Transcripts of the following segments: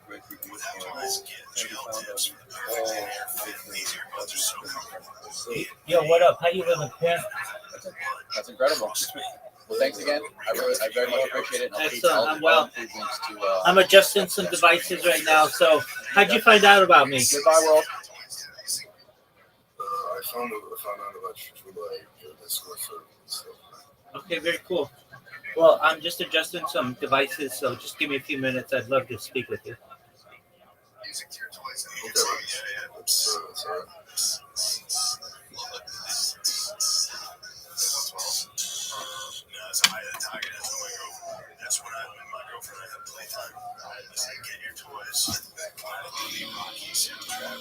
great people and can be found on all Yo, what up? How you living, Pimp? That's incredible. Well, thanks again. I very much appreciate it. Excellent. I'm well. I'm adjusting some devices right now. So, how'd you find out about me? Goodbye, world. I found out about you through your Discord server. Okay, very cool. Well, I'm just adjusting some devices, so just give me a few minutes. I'd love to speak with you. That's all right. That's when my girlfriend and I had playtime. I said, get your toys. The Rocky soundtrack.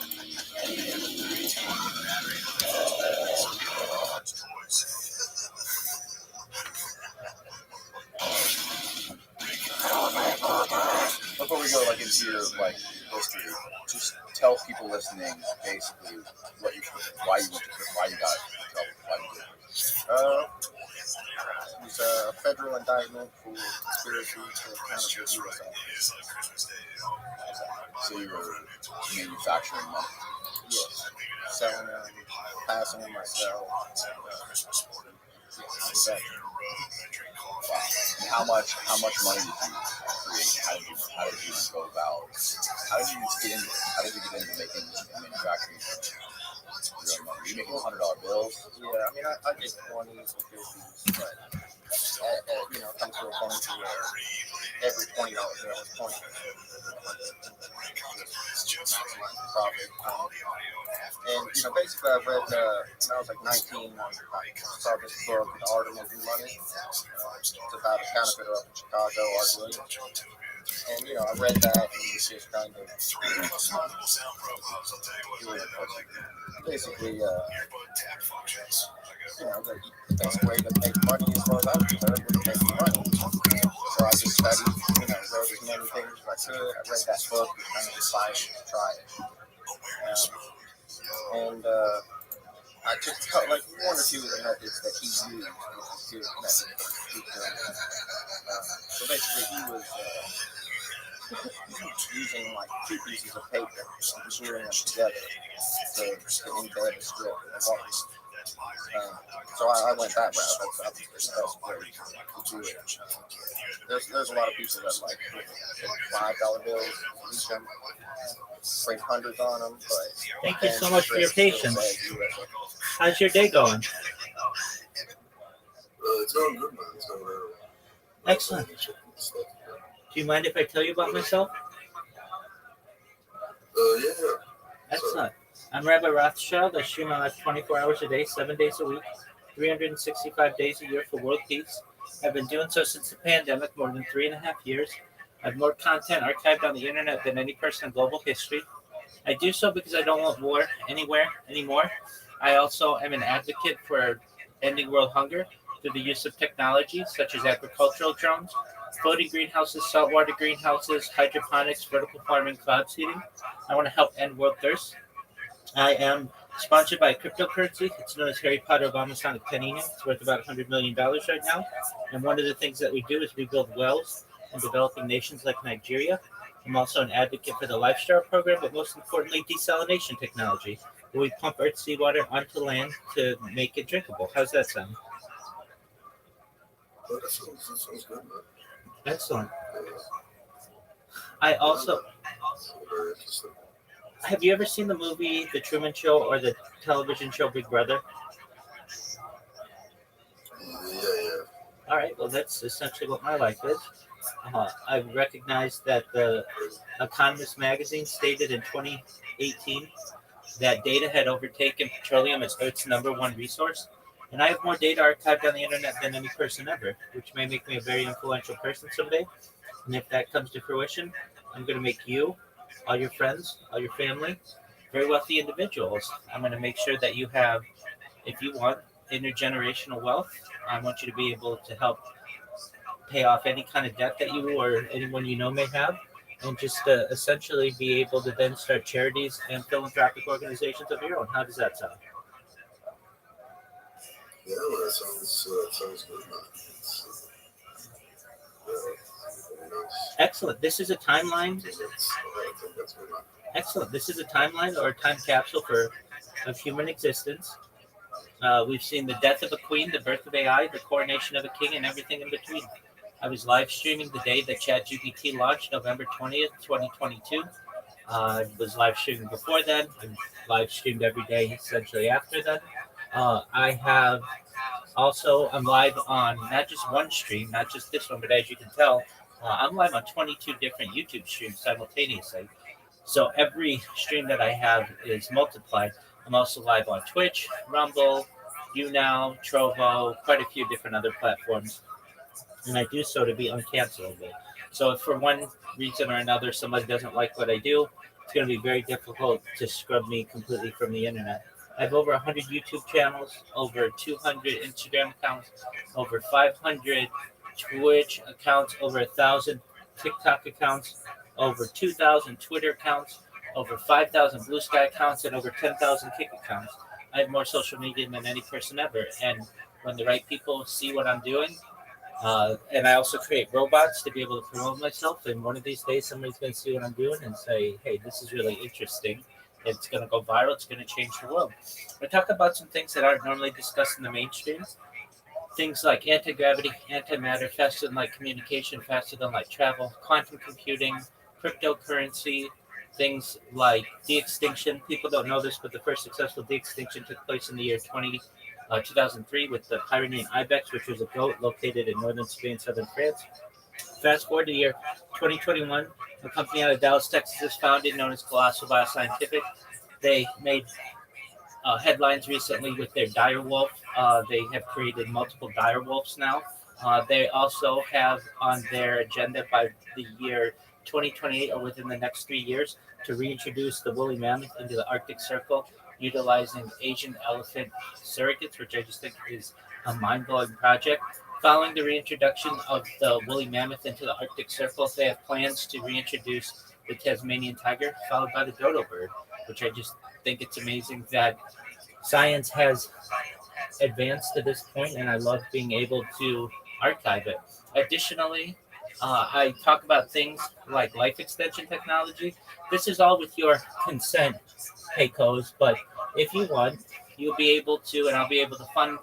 Before we go into your history, just tell people listening basically why you got it was a federal indictment for conspiracy to counterfeit USO. So you were manufacturing money? Yes. Selling them, passing them myself. Wow. And how much money did you create? How did you go about? How did you get into it? How did you get into making manufacturing your own money? Were you making $100 bills? Yeah, I mean, I did 20s and 50s, but it comes to a point where every $20 bill is pointless. Profit. And basically, I read when I was 19. I saw this book, The Art of Making Money. It's about a counterfeiter up in Chicago, Art Williams. And I read that, and it was just kind of basically the best way to make money as far as I was concerned was making money. So I just studied, wrote as many things as I could. I read that book and kind of decided to try it. I took one or two of the methods that he used, his methods. So basically, he was using two pieces of paper and gluing them together to embed a script in the wall. So I went that route. That's the best way to do it. There's a lot of people that $5 bills, each them, break hundreds on them. But thank you so much for your patience. How's your day going? It's going good, man. It's going good. Excellent. Do you mind if I tell you about myself? Yeah. Excellent. I'm Rabbi Rothschild. I stream my life 24 hours a day, 7 days a week, 365 days a year for world peace. I've been doing so since the pandemic, more than 3.5 years. I have more content archived on the internet than any person in global history. I do so because I don't want war anywhere anymore. I also am an advocate for ending world hunger through the use of technology such as agricultural drones, floating greenhouses, saltwater greenhouses, hydroponics, vertical farming, cloud seeding. I want to help end world thirst. I am sponsored by cryptocurrency. It's known as Harry Potter Obama-Sonic Penny. It's worth about $100 million right now. And one of the things that we do is we build wells in developing nations like Nigeria. I'm also an advocate for the Lifestyle program, but most importantly, desalination technology, where we pump Earth's seawater onto land to make it drinkable. How's that sound? That sounds good, man. Excellent. I also... Very interesting. Have you ever seen the movie The Truman Show or the television show Big Brother? Yeah. All right, well, that's essentially what my life is. I recognize that the Economist magazine stated in 2018 that data had overtaken petroleum as Earth's #1 resource. And I have more data archived on the internet than any person ever, which may make me a very influential person someday. And if that comes to fruition, I'm going to make you, all your friends, all your family, very wealthy individuals. I'm going to make sure that you have, if you want, intergenerational wealth. I want you to be able to help pay off any kind of debt that you or anyone you know may have, and just essentially be able to then start charities and philanthropic organizations of your own. How does that sound? Yeah, well, that sounds good, man. else. Excellent. This is a timeline. I think that's good. Excellent. This is a timeline or a time capsule of human existence. We've seen the death of a queen, the birth of AI, the coronation of a king, and everything in between. I was live streaming the day that ChatGPT launched, November 20th, 2022. I was live streaming before then. I live streamed every day essentially after that. I have also, I'm live on not just one stream, not just this one, but as you can tell, I'm live on 22 different YouTube streams simultaneously. So every stream that I have is multiplied. I'm also live on Twitch, Rumble, YouNow, Trovo, quite a few different other platforms. And I do so to be uncancelable. So if for one reason or another somebody doesn't like what I do, it's going to be very difficult to scrub me completely from the internet. I have over 100 YouTube channels, over 200 Instagram accounts, over 500 Twitch accounts, over 1,000 TikTok accounts, over 2,000 Twitter accounts, over 5,000 Blue Sky accounts, and over 10,000 Kick accounts. I have more social media than any person ever. And when the right people see what I'm doing, and I also create robots to be able to promote myself. And one of these days, somebody's going to see what I'm doing and say, hey, this is really interesting. It's going to go viral. It's going to change the world. I talk about some things that aren't normally discussed in the mainstream. Things like anti-gravity, antimatter, faster than light communication, faster than light travel, quantum computing, cryptocurrency, things like de-extinction. People don't know this, but the first successful de-extinction took place in the year 2003 with the Pyrenean ibex, which was a goat located in northern Spain, southern France. Fast forward to the year 2021, a company out of Dallas, Texas is founded known as Colossal Bioscientific. They made headlines recently with their dire wolf. They have created multiple dire wolves now. They also have on their agenda by the year 2028 or within the next 3 years to reintroduce the woolly mammoth into the Arctic Circle utilizing Asian elephant surrogates, which I just think is a mind-blowing project. Following the reintroduction of the woolly mammoth into the Arctic Circle, they have plans to reintroduce the Tasmanian tiger, followed by the dodo bird, which I just think it's amazing that science has advanced to this point, and I love being able to archive it. Additionally, I talk about things like life extension technology. This is all with your consent, Pecos, but if you want, you'll be able to, and I'll be able to fund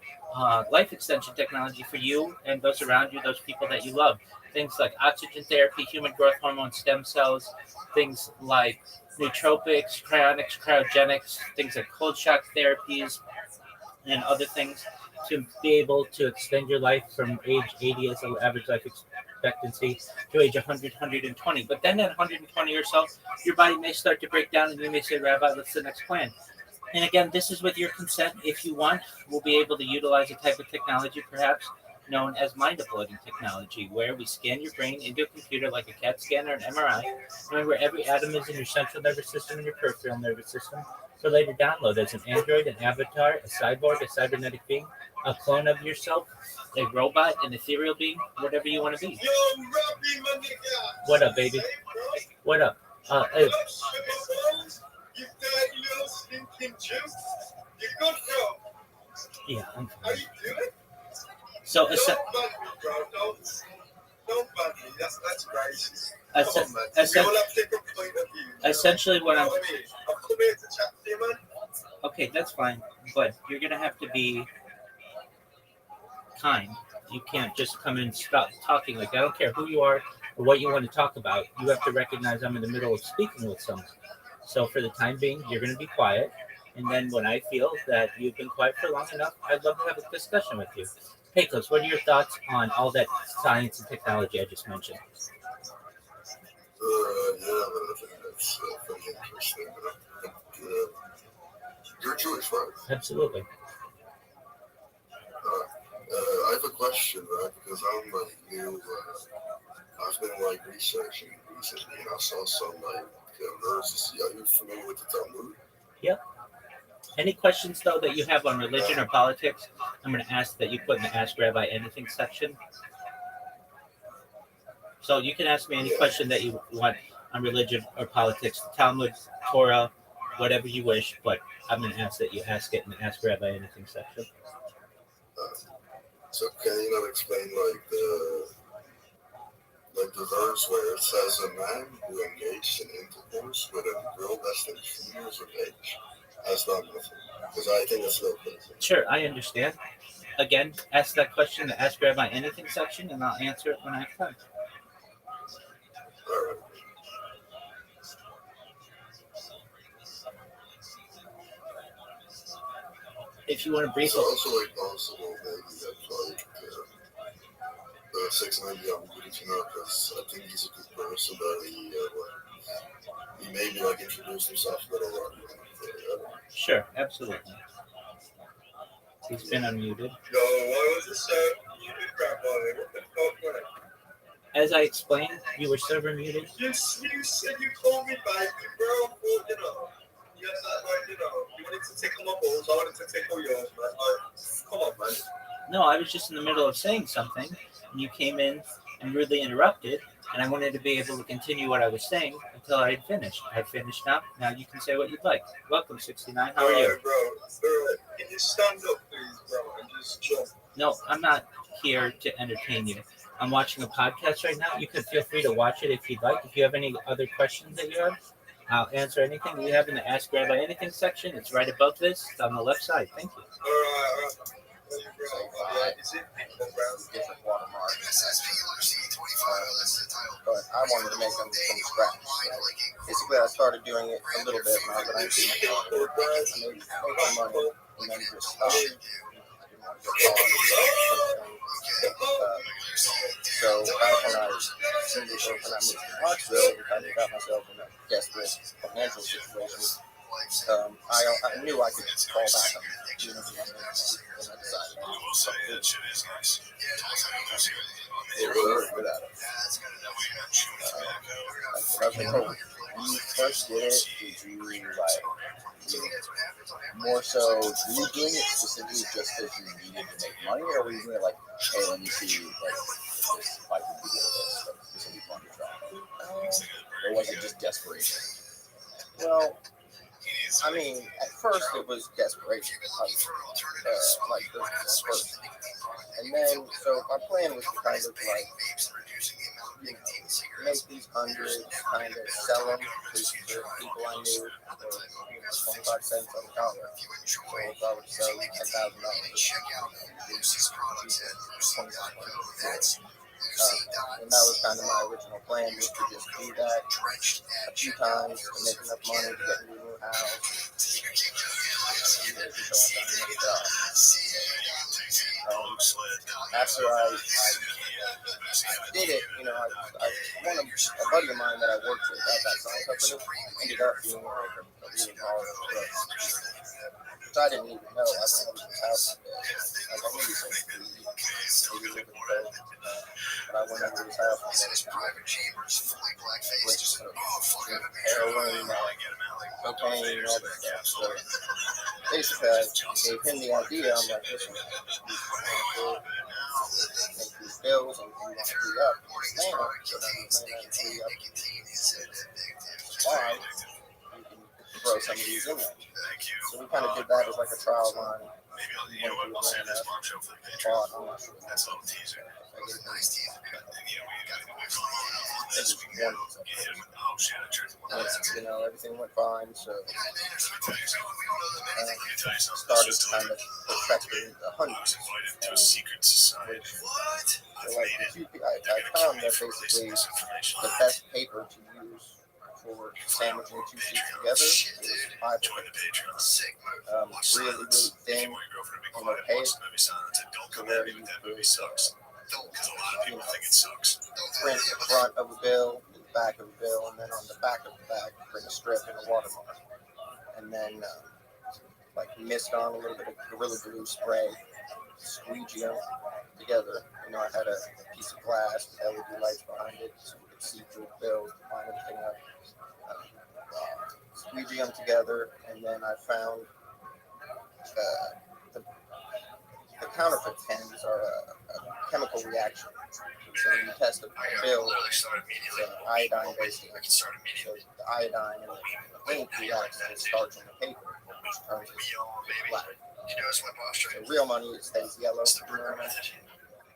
life extension technology for you and those around you, those people that you love. Things like oxygen therapy, human growth hormone, stem cells, things like nootropics, cryonics, cryogenics, things like cold shock therapies, and other things to be able to extend your life from age 80 as an average life expectancy to age 100, 120. But then at 120 or so, your body may start to break down and you may say, Rabbi, what's the next plan? And again, this is with your consent. If you want, we'll be able to utilize a type of technology, perhaps known as mind uploading technology, where we scan your brain into a computer like a CAT scan or an MRI, and where every atom is in your central nervous system and your peripheral nervous system, for later download as an android, an avatar, a cyborg, a cybernetic being, a clone of yourself, a robot, an ethereal being, whatever you want to be. Yo, Rabbi, my nigga. What up, baby? Hey, bro. What up? Hey. You got little stinking juice. You good, bro? Yeah, I'm How fine. you doing? So, Don't bug me, bro. Don't bug me. That's righteous. Come on, man. We all have different point of view. essentially what I'm... I'm coming here to chat to you, man. Okay, that's fine, but you're going to have to be kind. You can't just come in and stop talking like that. I don't care who you are or what you want to talk about. You have to recognize I'm in the middle of speaking with someone. So for the time being, you're going to be quiet. And then when I feel that you've been quiet for long enough, I'd love to have a discussion with you. Pecos, what are your thoughts on all that science and technology I just mentioned? Yeah, I think that's very interesting. But I think you're Jewish, right? Absolutely. I have a question, right? Because I'm like new. I've been like researching recently, and I saw some like verses. Are you familiar with the Talmud? Yep. Any questions, though, that you have on religion or politics, I'm going to ask that you put in the Ask Rabbi Anything section. So you can ask me any question that you want on religion or politics, Talmud, Torah, whatever you wish, but I'm going to ask that you ask it in the Ask Rabbi Anything section. So can you explain like the verse where it says, "A man who engaged in intercourse with a girl less than 2 years of age has done nothing." Because I think it's a little crazy. Sure, I understand. Again, ask that question in the Ask Rabbi Anything section, and I'll answer it when I have time. All right. If you want to It's briefly, also like possible maybe that like 690 I'm good to know because I think he's a good person that he maybe like introduced himself a little wrong. sure, absolutely. He's been unmuted. Yo, why was this muted crap on it? What the fuck, man? As I explained, you were server muted. You said you called me back, bro. Well, yes, you wanted to take all my balls. I wanted to take all yours, man. Come on, man. No, I was just in the middle of saying something, and you came in and rudely interrupted, and I wanted to be able to continue what I was saying until I had finished. I had finished now. Now you can say what you'd like. Welcome, 69. How are you? Bro, can you stand up, please, bro, and just jump? No, I'm not here to entertain you. I'm watching a podcast right now. You can feel free to watch it if you'd like. If you have any other questions that you have, I'll answer anything we have in the Ask Rabbi Anything section. It's right above this. It's on the left side. Thank you. All right. Is it different watermarks. But I wanted to make them from scratch. Basically, I started doing it a little bit when I was 19. I made some money and then just stopped. So back when I moved to Rothschild, I got myself in a desperate financial situation. I knew I could fall back on it, and I decided to really good at it. When you first did it, did you more so, were you doing it specifically just because you needed to make money, or were you doing it like, hey, let me see, like, if I can do this will be fun to try? Or was it just desperation? Well, I mean, at first it was desperation, like the first. And then, so my plan was to kind of like, make these hundreds, kind of sell them to people I knew for 25 cents on the dollar. So if I would sell $10,000, and that was kind of my original plan, was to just do that a few times to make enough money to get into a new house. After I did it, one of a buddy of mine that I worked with at that sign company ended up being like a really hard drug. So I didn't even know. I went over to his house one day. Like, I knew he was maybe living there. But I went over to his house one day. With heroin, cocaine, all that stuff. So basically, I gave him the idea. I'm like, listen, make these bills, and if you want to free up, man, why? You can throw some of these in there. So we kind of did that as like a trial run. Maybe I'll do it That's all teaser. Everything went fine, so started kind of perfecting the hundreds. I found that basically the best paper to use for sandwiching two sheets together is fiber. Really, really thin and opaque, to where you could print the front of a bill, the back of a bill, and then on the back of the bag, print a strip and a watermark. And then, mist on a little bit of Gorilla Glue spray, squeegee them together. I had a piece of glass with LED lights behind it, so you could see through the bill, line everything up. Squeegee them together, and then I found the counterfeit pens are a chemical reaction. So when you test a bill, it's an iodine-based ink. So the iodine and the ink reacts to the starch in the paper, which turns it black. So real money, it stays yellow.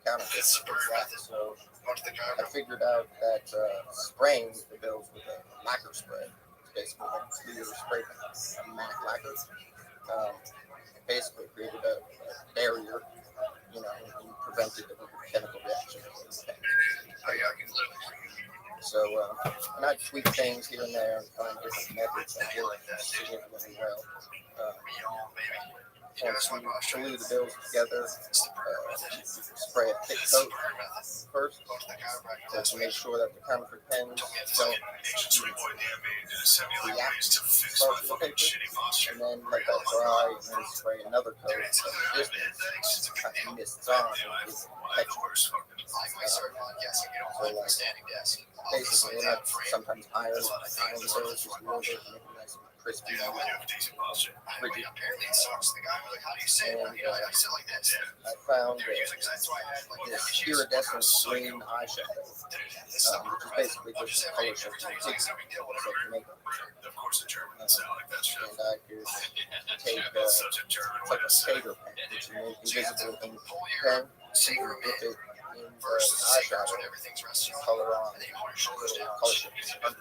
counterfeit was that. So I figured out that spraying the bills with a lacquer spray, basically like clear spray, a matte lacquer, basically created a barrier, and prevented the chemical reaction. So, and I tweak things here and there and find different methods that work significantly well. Once you glue the bills together, spray a thick coat first to make sure that the counterfeit pens don't react to the paper, and then let that dry, and then spray another coat of this kind of mists on and gives texture. Basically, and I sometimes iron the bills just a little bit, make it nice and crispy and rigid. And I found this iridescent green eyeshadow, which is basically just color shifting makeup. And I could take it's like a shader pen, which is invisible in the pen, dip it in the eyeshadow, color on, color shifting under.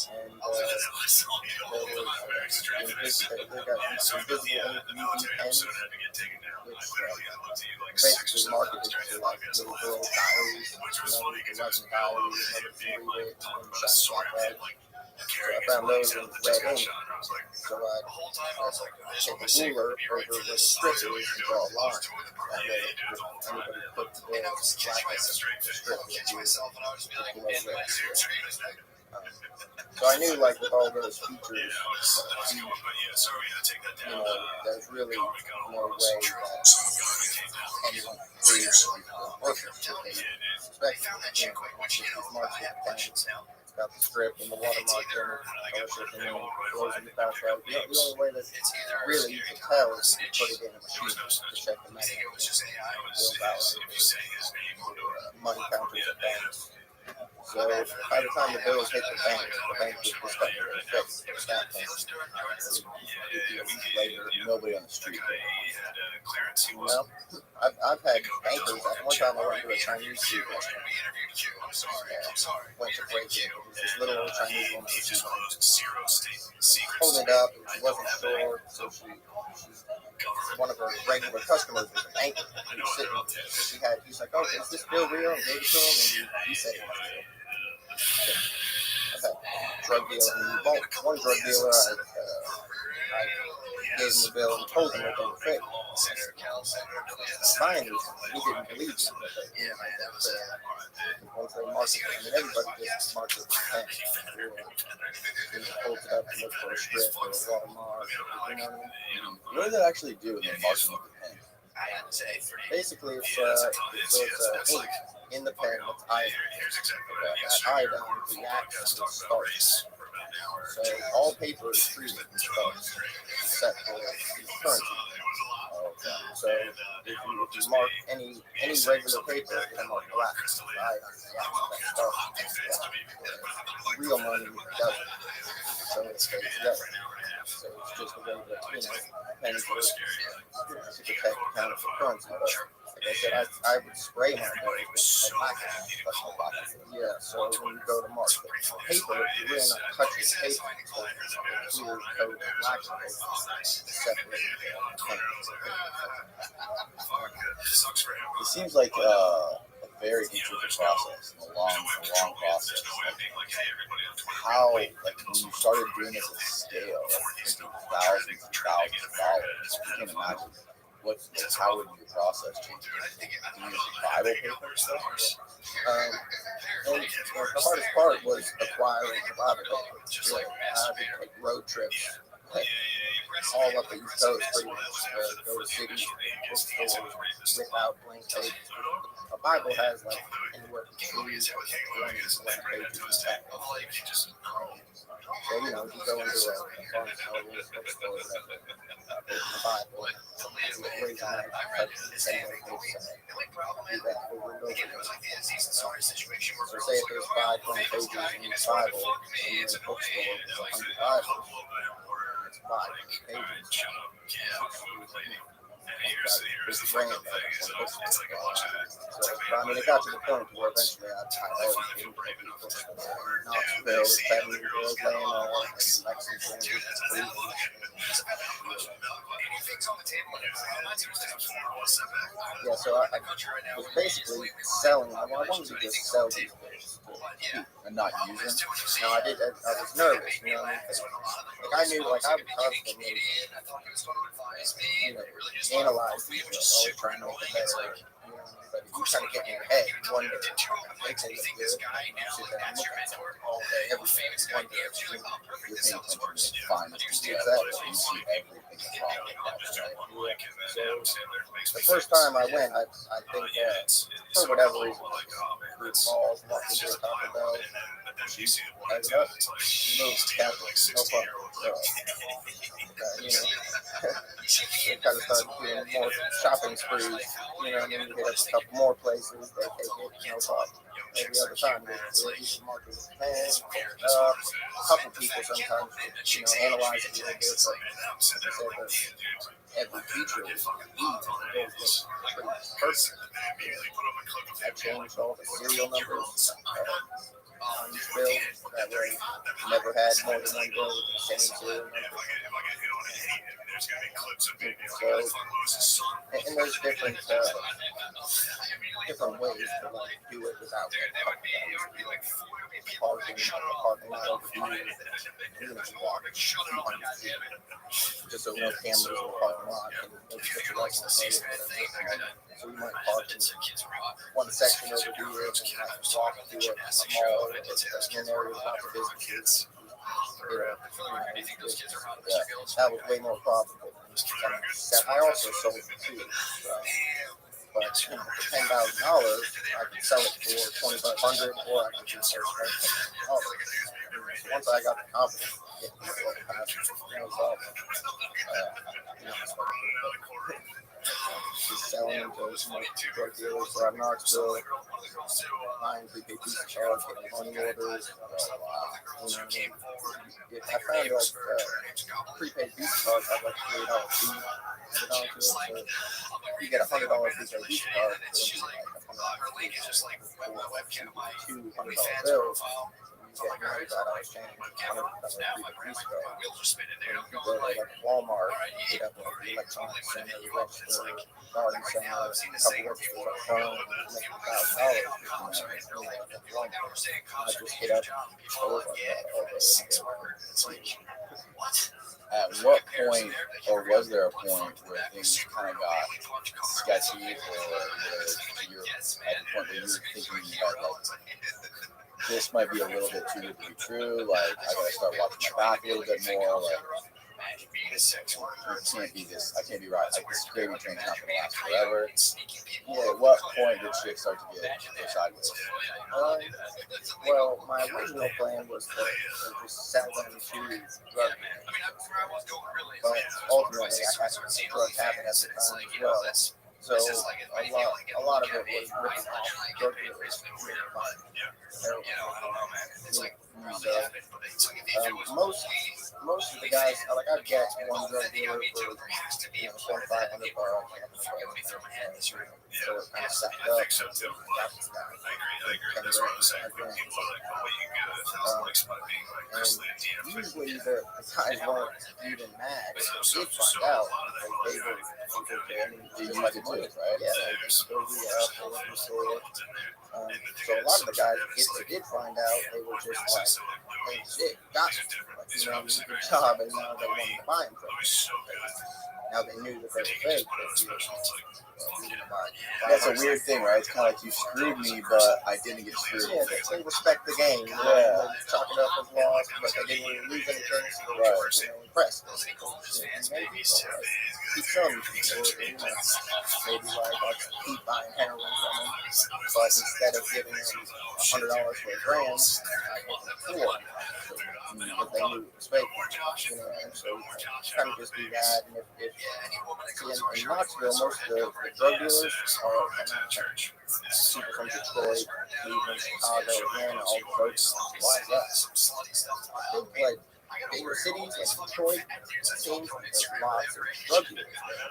And they got invisible UV pens, which basically marketed to like little girl diaries, writing diaries, never to read it, and shiny black light. So I found those in red ink. So I take a ruler over where the strip is and draw a line. That way, if anybody put the bills black on the strip, it would be red. So I knew, like, with all those features, there's really no way that anyone could create the perfect that they expect. These marks with the pen, it's got the strip and the watermark in it, color shifting in, closing the background. The only way that really you can tell is if you put it in a machine to check the metal, bill balance, money counters at banks. So by the time the bills hit the bank would discover their fix that thing. Later, nobody on the street. Well, I've had bankers. At one time, I went to a Chinese food restaurant. Went to break it. It was this little old Chinese woman holding it up, and she wasn't sure, so one of her regular customers was a banker. He was sitting. He's like, "Oh, is this bill real?" And gave it to him, and he said it was real. I've had drug dealer. One drug dealer, I gave him the bill and told him that they were fake. Finally, he didn't believe me. Once they market it, everybody just markets it with pen. He holds it up to look for a strip or a watermark. You know what I mean? What does that actually do when they mark them with the pen? Basically, it's ink in the pen that's iodine. That iodine reacts with starch. So all paper is treated with starch, except for currency. So if you mark any regular paper, it'll mark black. Iodine reacts with that starch. Real money doesn't. So it stays together. So it's just a way that, pennies work to protect counterfeit currency. But like I said, I would spray my bills with lacquer. Yeah, so when you go to mark the paper, you're really not touching the paper. So clear coat of lacquer separate the pen. It seems like a very intricate process, a long process. How, when you started doing this at scale, thousands and thousands of dollars, you can imagine how would your process change? Do you use Bible paper and stuff? And the hardest part was acquiring the Bible paper. I had to take road trips all up the East Coast, pretty much. Go to cities, bookstores, rip out blank pages. A Bible has anywhere from 2 to 20 blank pages. So, you go into a Barnes & Noble bookstore, open the Bible, raise a knife, cut the same way do that over and over again. So say if there's 5 blank pages in each Bible, and you're in a bookstore with 100 Bibles, it's 5 pages. was the brand. So, but I mean, it got to the point where eventually I already knew people in Knoxville, Chattanooga, Atlanta, Lexington, Cleveland. Yeah, so I was basically selling. I wanted to just sell these books and not use them. No, I did. I was nervous, you know what I mean? Like I knew, like I was constantly, analyze these books, always trying to make it better. You know, but if you try to get in your head, one day they look good. You sit there and look at them all day, every day. One day, You're paying attention to find the exactly. You see everything that's wrong with that, right? So the first time I went, I think for whatever reason, through balls, walked into a Taco Bell, headed up, moved Catholic, no problem. You know, it kind of started doing more shopping sprees. You know what I mean? We hit up a couple more places. They take it, no problem. Every other time, the supermarket was paying. A couple people sometimes, analyze it a little bit, but every feature was pretty perfect. I changed all the serial numbers on each bill. That way, never had more than one bill with the same serial number. So, and there's different ways to do it without parking lot over here. Just so no cameras in the parking lot and maybe get your license plate or whatever. So you might park in one section over here and walk through a mall or an area with lots of businesses. That was way more profitable. I also sold it too. But for $10,000, I could sell it for $2,500, or I could just sell it for $10,000. Once I got the confidence, just selling to drug dealers around Knoxville, buying prepaid Visa cards, getting money orders. I found prepaid Visa cards have like $3 fee added onto it. So you get $100 prepaid Visa card for $200 bills. You get $95 change, $100 Visa card. You go to like Walmart, you get up at the electronics center, the register, garden center, a couple registers up front, make $1,000. I just hit up stores like that all day. At what point, or was there a point where things kind of got sketchy, or you're at the point where you're thinking about this might be a little bit too good to be true, like I gotta start watching my back a little bit more, like I can't be right, like this gravy train's not gonna last forever. Yeah, at what point did shit start to get sideways? Well, my original plan was to just sell them to drug dealers. But ultimately, I had a drug habit at the time as well. So a lot of it was ripping off drug dealers. Most of the guys, like I'd get one drug dealer for $2,500. So it kind of stacked up. And usually the guys weren't even mad. If they did find out, they were just like it was, right? Yeah, they just go re-up or what you said. So a lot of the guys, if they did find out, they were just like, hey, shit, got you. Like, you did your job, and now they wanted to buy them from you. Now they knew that they were fake. That's a weird thing, right? It's kind of like you screwed me, but I didn't get screwed. Yeah, they respect the game. You know? They chalk it up as loss, but they didn't really lose anything. So they were impressed. Maybe keep showing people, maybe like I'll keep buying heroin from them, but instead of giving them $100 for a gram, I give them $4. Because they knew it was fake, and so kind of just do that. And if in Knoxville, most of the drug dealers are people from Detroit, Cleveland, Chicago, Atlanta, all the folks. Why is that? Like bigger cities like Detroit, it seems like there's lots of drug dealers there.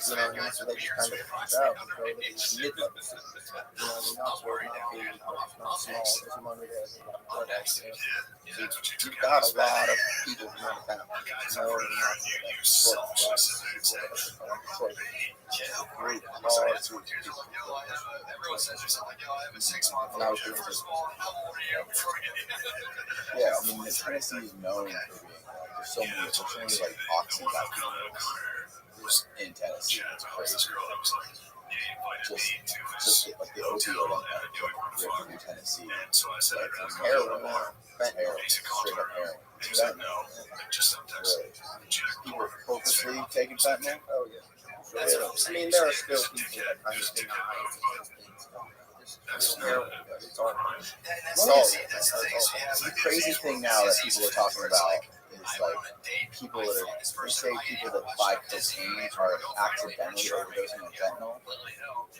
You know what I mean? So they just kind of punch out and go to these mid-level cities. You know what I mean? Not where it's not big, not small. There's money there. There's a lot of drug accidents. So you've got a lot of people who want to kind of know and not to like Detroit. And I was doing this. Yeah, I mean, Tennessee is known for being there's so many like oxy documentaries in Tennessee. It's crazy. Just like the opioid impact in Tennessee. Like Heroin, heroin, straight up heroin. Really. People purposely taking fentanyl? Oh yeah. I mean, there are still people that kind of deny it's heroin, but it's all. The crazy thing now that people are talking about is like people that are, they say people that buy cocaine are accidentally overdosing on fentanyl.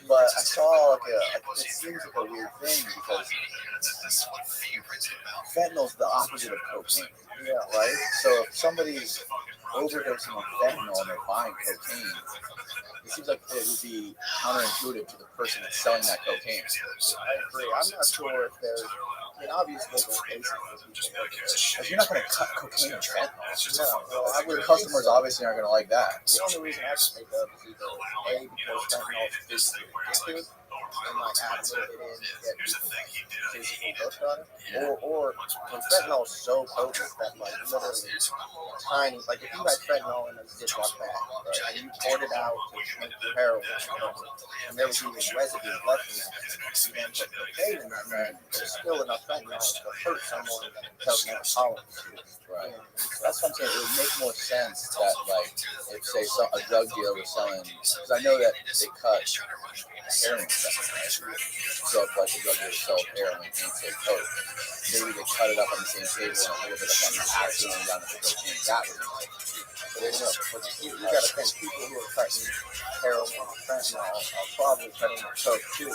But I saw like it seems like a weird thing because fentanyl's the opposite of cocaine. Yeah, right? So if somebody's overdosing on fentanyl and they're buying cocaine, it seems like it would be counterintuitive to the person that's selling that cocaine. I agree. I'm not sure if there's. I mean, obviously, there's cases where people Like, you're not going to cut cocaine and fentanyl. No, well, Your customers obviously aren't going to like that. the only reason I can think of is either A, because fentanyl is physically addictive, and like add a little bit in to get people physically hooked on it, or when fentanyl is so potent that like literally tiny, like if you had fentanyl in a Ziploc bag, right, and you poured it out to make your heroin, and there was even residue left in that, you then put cocaine in that bag, there's still enough fentanyl to hurt someone that doesn't have a tolerance to it. Right. That's what I'm saying. It would make more sense that, like, if, say, a drug dealer was selling, because I know that they cut heroin stuff, right? So if, like, a drug dealer sells heroin and say coke, maybe they cut it up on the same table and a little bit of fentanyl accidentally down to the cocaine. That would make sense. But there's no, you got to think people who are cutting heroin and fentanyl are probably cutting coke too.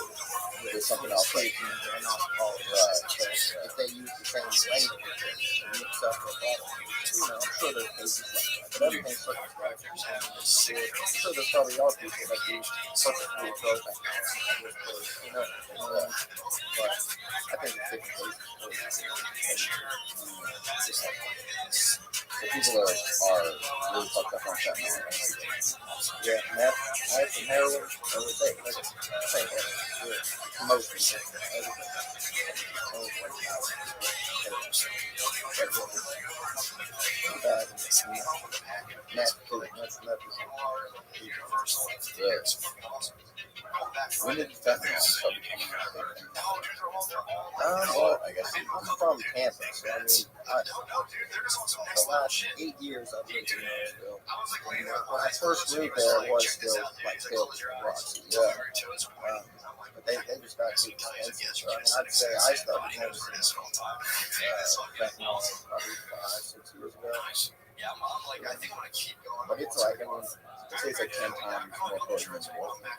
With something else, like, And alcohol, so if they use the same language and mix up with that, you know, I'm sure there's cases like that. But everything's circumscribed. I'm sure there probably are people that do perfectly throw that, you know. But I think it's different cases. so people are really fucked up on fentanyl. Yeah, meth and heroin, everything. Heroin. Most people, everything. Meth too. When did fentanyl start becoming a thing? Well, I guess I'm from campus, so I mean, the last 8 years I've lived in Nashville. When I first moved there, it was still like pills and Rothschild. Yeah. But they just got too expensive. So, I mean, I'd say I started noticing fentanyl probably 5-6 years ago. But it's like, I mean, I'd say it's like 10 times more potent than morphine.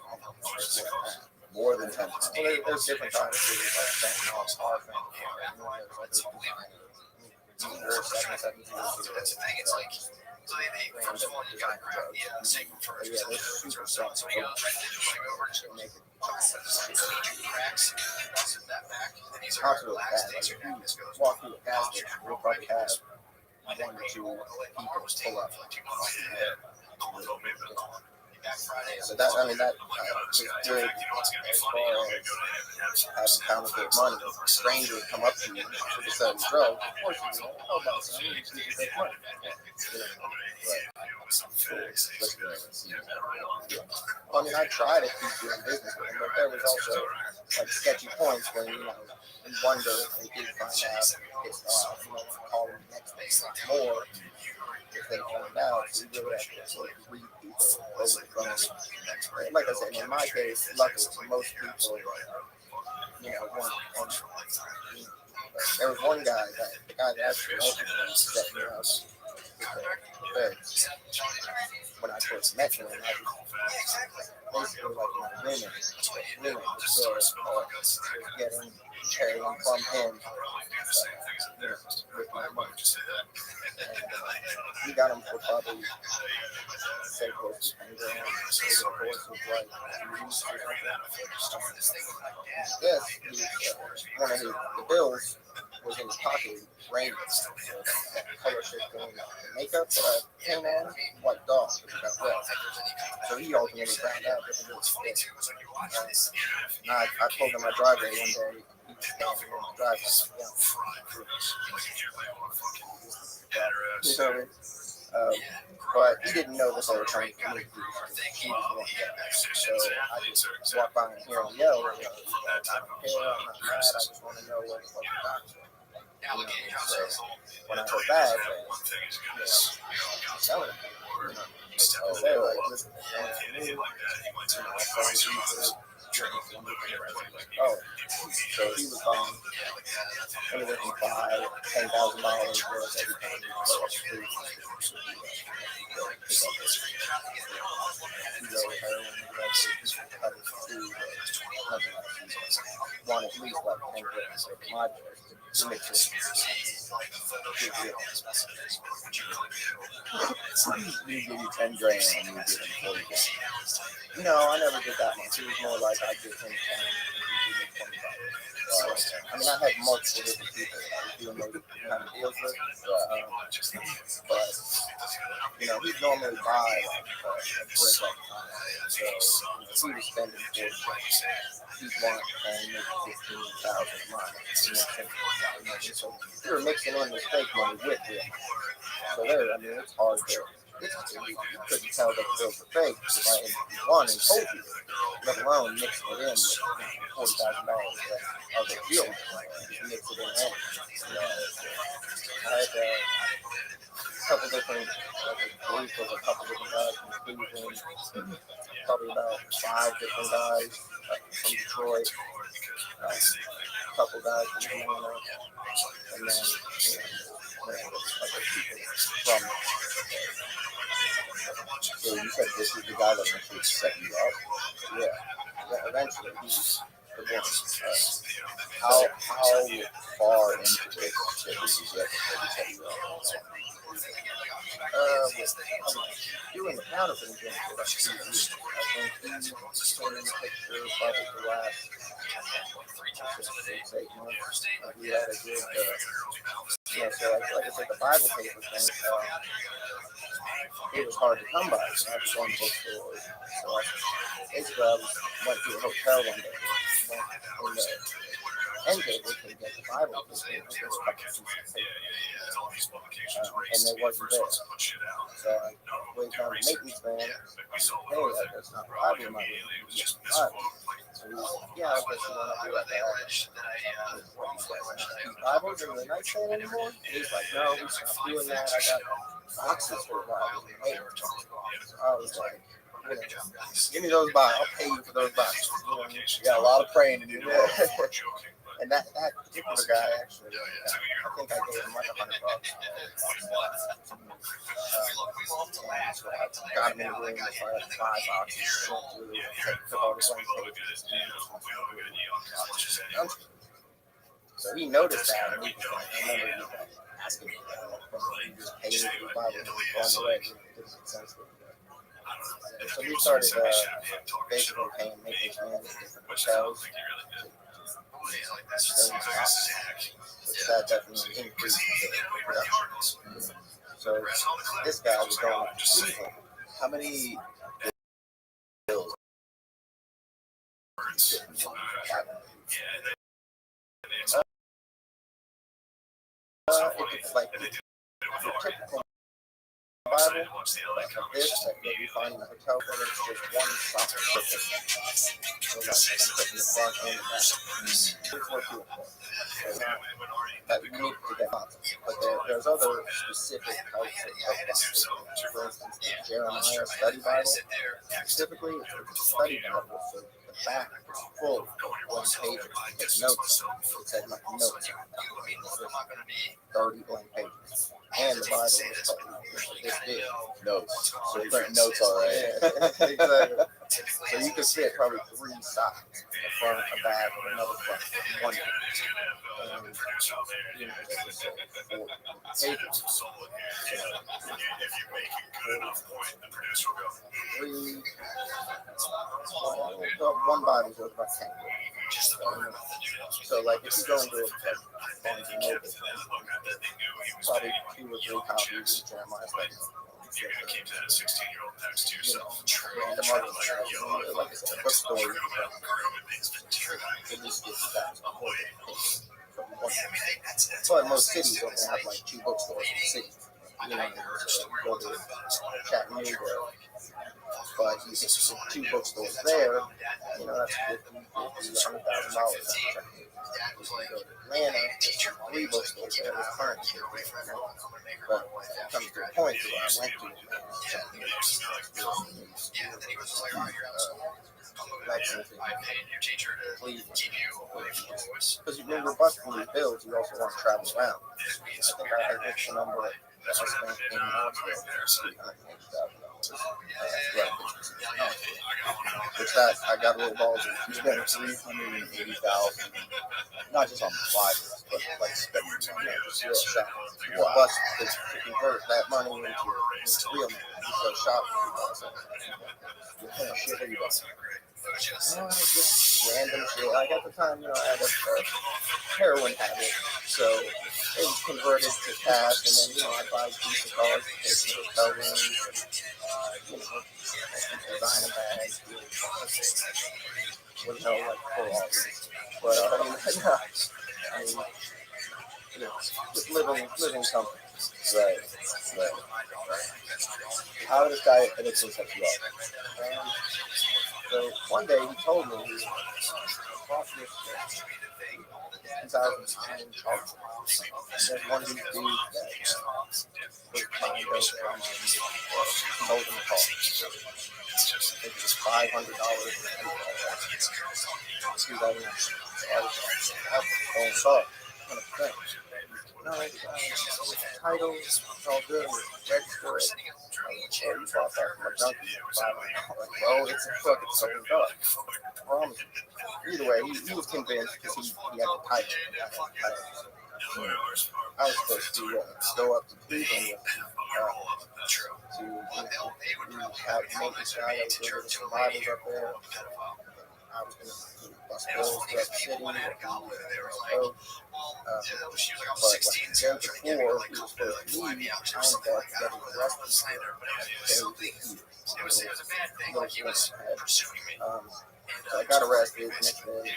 More than 10 times. well, there's different kinds of things like fentanyl, fentanyl, there's other designers. That's the thing, it's like, so they first one you got same first. Yeah, they're super strong. So we got make it. Hospital gas station. Walk through a gas station, we'll probably have 1 or 2 people pull up. So that, I mean, that is good as far as having counterfeit money. Strangers come up to you for the sudden drugs. Of course, you don't know about something. You just need to take money. Well, I mean, I try to keep doing business with them, but there was also like sketchy points where you wonder if they did find out pissed off. You don't want to call them the next day more if they found out. So you really have to read people over the phone. Like I said, in my case, luckily most people, weren't. There was one guy, the guy that actually opened it, set me up. feds. When I first met him, I was basically like my roommate. Was getting carrying from him with my money. We got him for probably say close to 10 grand over the course of like 2 weeks or something. Yes, one of the bills was in his pocket, raining. So that color shifting makeup that I paint on, white dog, because it got wet. So he ultimately found out that it was fake. I pulled in my driveway one day. He was standing in the driveway. You know what I mean? But he didn't know that they were trying to communicate. He was the one that. So I just walked by and hear him yell. I don't care. I'm not mad. I just want to know what the fuck the doctor. So when I go back, selling it. So they were like, listen, oh, so he was buying anywhere from $5,000, $10,000 worth every time he goes up the street. Want at least like 10 grams of my to make sure. You give you 10 grand and you give him 40 grand. No, I never did that much. It was more like I give him 10 and he gave me 25. I mean, I had multiple different people I was doing those kind of deals with, but you know, he'd normally buy like a brick at a time. So if he was spending 40, he'd want and make 15,000 a month. So we were mixing in this fake money with real money. So there, I mean, it's hard to. You couldn't tell that the bills were fake if I had won and told you, let alone mixing it in with $40,000 of the deal. Mix it in there. I had a couple different, like a couple different guys from Cleveland, probably about 5 different guys from Detroit, a couple guys from Atlanta, and then other people from. So you said this is the guy that actually set you up? Yeah, eventually he's the one. How far into this did you get before he set you up? Doing the counterfeiting thing for like 2 years. I think he came in the picture probably the last 6, 8 months. We had a good, so like I said, the Bible paper thing, it was hard to come by. So I was going to bookstores. So basically I went to a hotel one day, went in the end table to get the Bible paper, and there wasn't there. So I went down to the maintenance man, hey, that's not the Bible in my room. So he was, yeah, I guess you want to do that. Bibles in the nightstand anymore? And he's like, no, we stopped doing that. I got boxes for Bibles. So I was like, give me those boxes. I'll pay you for those boxes. You got a lot of praying to do. And that particular guy, actually, I think I gave him like $100. So I got him in the room with like 5 boxes. Took all the blank pages. So he noticed that, and he was like, I remember he was like asking me, you just pay me for the Bible and going away. It didn't make sense. So we started basically paying maintenance men at different hotels. That definitely increased the production. So this guy was going to Cleveland. How many bills? It's like the typical Bible, like this that you find in the hotel room, it's just one stop. So like I'm putting the front and the back. Here's what you want. That you need to get boxes. But there's other specific types of boxes. For instance, the Jeremiah study Bible. Specifically, it's a study Bible, so the back is full of blank pages to take notes. It said like notes. 30 blank pages. and the Bible was probably this big. Notes. So you print notes already. Yeah, exactly. So you could fit probably 3 sides, a front, a back, and another front, one. And, you know, that was 4 pages. So, one Bible was about 10. So, like, if you go into a Barnes and Noble, probably 2 or 3 copies of Jeremiah stuff. Random articles, like I said, a bookstore, you can at least get that more than from one. But most cities don't have like 2 bookstores in the city. You know, so go to Chattanooga, but you get 2 bookstores there. You know, that's $100,000. You go to Atlanta, 3 bookstores there with currency. But it comes to a point where I went to Lexington, Cleveland. Because when you're busting these bills, you also want to travel around. I think I heard the number that I spent in Knoxville, which that I got a little ballsy. You spent $380,000, not just on the flyers, but like spending money. Real shop. Wow. But to convert that money into real money, so shop. What kind of shit are you buying? Just random shit. Like at the time, you know, I had a heroin habit, so it was converted to cash, and then, you know, I'd buy decent cars, take some hotel rooms, and, you know, designer bags, with no, like, full offers. But, I mean, you know, just living something. Right. How did this guy addiction set you up? So one day he told me he was watching this 2009 chart. There's one of these dudes that was buying dope from sold him a car. It was $500. Don't start. 100%. No, title, it's all good. Register it. You bought that from a junkie. Bro, it's a fucking sold up. Promise you. Either way, he was convinced because he had the title. I was supposed to go up to Cleveland to have maintenance guy that was there with some Bibles up there. I was going to bust bills throughout the city. But like the day before he was supposed to leave, I ended up getting arrested. So I got arrested next day.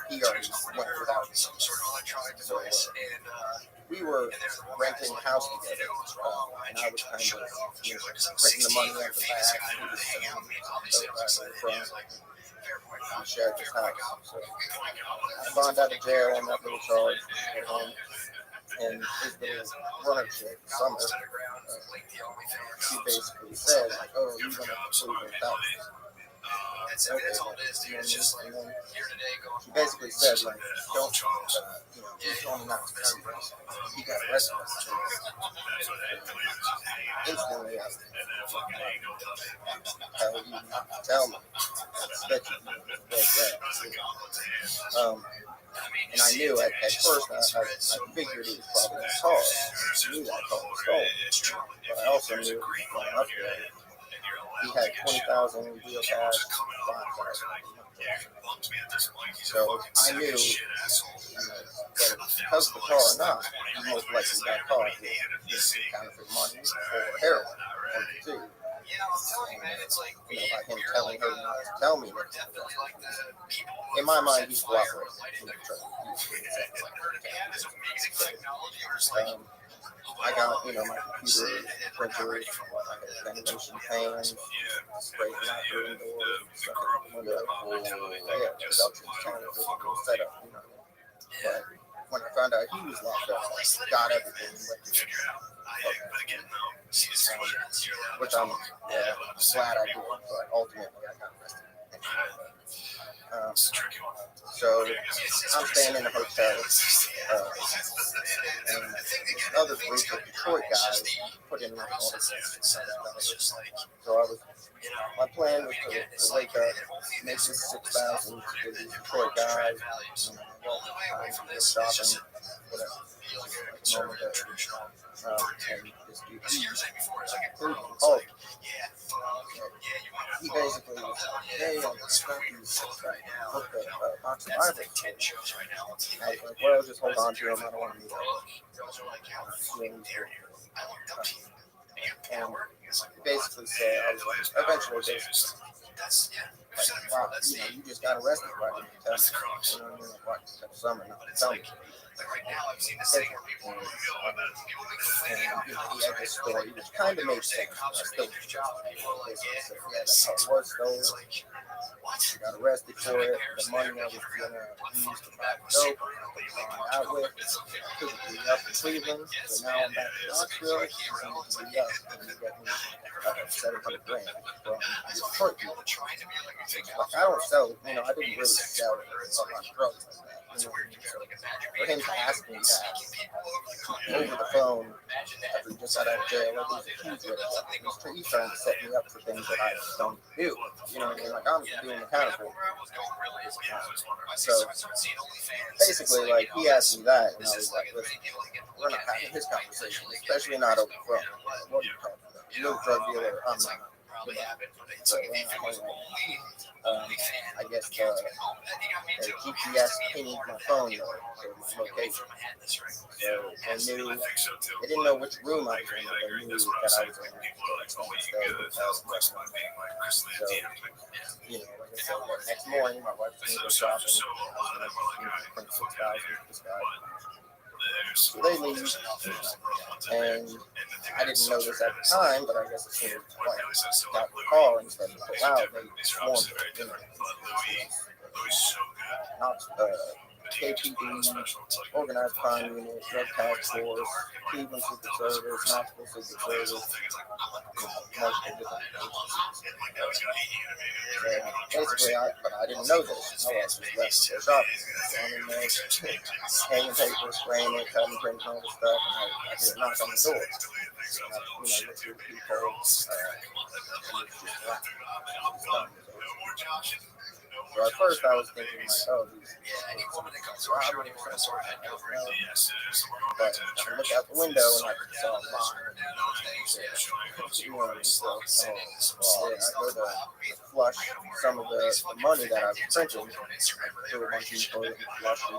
He already went without. So we were renting a house together, and I was kind of putting the money at the back. He was in front. We shared this house. So I bonded out of jail on that little charge. And his little runner chick, Summer, she basically said, like, oh, you're going to prove it out. Okay, and then she basically said, like, don't, you told me not to tell you. He got arrested. Instantly, I was tell you not to tell me. I expect you to and I knew at first, I figured it was probably a car. I knew that car was stolen. But I also knew going up there, he had 20,000 in real cash, 5,000. So I knew that because of the car or not, he most likely got caught with counterfeit money or heroin, one of the two. By him telling her not to tell me that. In my mind, he's cooperating. I got, my computer, printer, I had ventilation fans, sprayed the locker doors, production channels, set up, But when I found out he was locked up, I got everything and went to which I'm glad I did, but ultimately I got arrested. So I'm staying in a hotel, and another group of Detroit guys put in like all this. So my plan was to wake up, make this 6,000 with these Detroit guys, go shopping, whatever. And this dude, he called. He basically was like, hey, I'm stuck in book a box of Bibles. I was like, well, just hold on to him. I don't want to meet up. And he basically said, I was like, eventually, like, wow, you just got arrested right now. You know what I mean? Like, what? That's summer, not tell me. And he had this story, which kind of made sense. I still said, yeah, that car was stolen. I got arrested for it. The money I was going to use to buy dope, out with, couldn't be up in Cleveland. So now I'm back in Rothschild. And be up. And you got me 700 grand from Detroit people. Like, I don't sell, I didn't really sell a lot of drugs like that. For him to ask me that over the phone after he just got out of jail, he's trying to set me up for things that I don't do. You know what I mean? Like, I'm being accountable. So basically, like, he asked me that, and I was like, listen, we're not having his conversation, especially not over the phone. What are you talking about? You're a drug dealer, I'm not. So, I guess the GPS pinged my phone, so my location. So they didn't know which room I was in, but they knew that I was in So, like I said, next morning, my wife was going to go shopping. I was going to print 6,000 for this guy. So they leave, and I didn't know this at the time, but I guess as soon as I got the call and started to pull out, they swarmed KPD, Organized Crime Unit, Drug Task Force, Cleveland Secret Service, Knoxville Secret Service, multiple different agencies. But I didn't know this. I was just left their shopping. I'm in there, hanging paper, spraying it, cutting, printing all this stuff, and I hear a knock on the door. I, look through the people, so at first I was thinking like, oh, robbery or something. But I looked out the window and I saw a line. I go to flush some of the money that I was printing. Threw a bunch of people in, flushed it.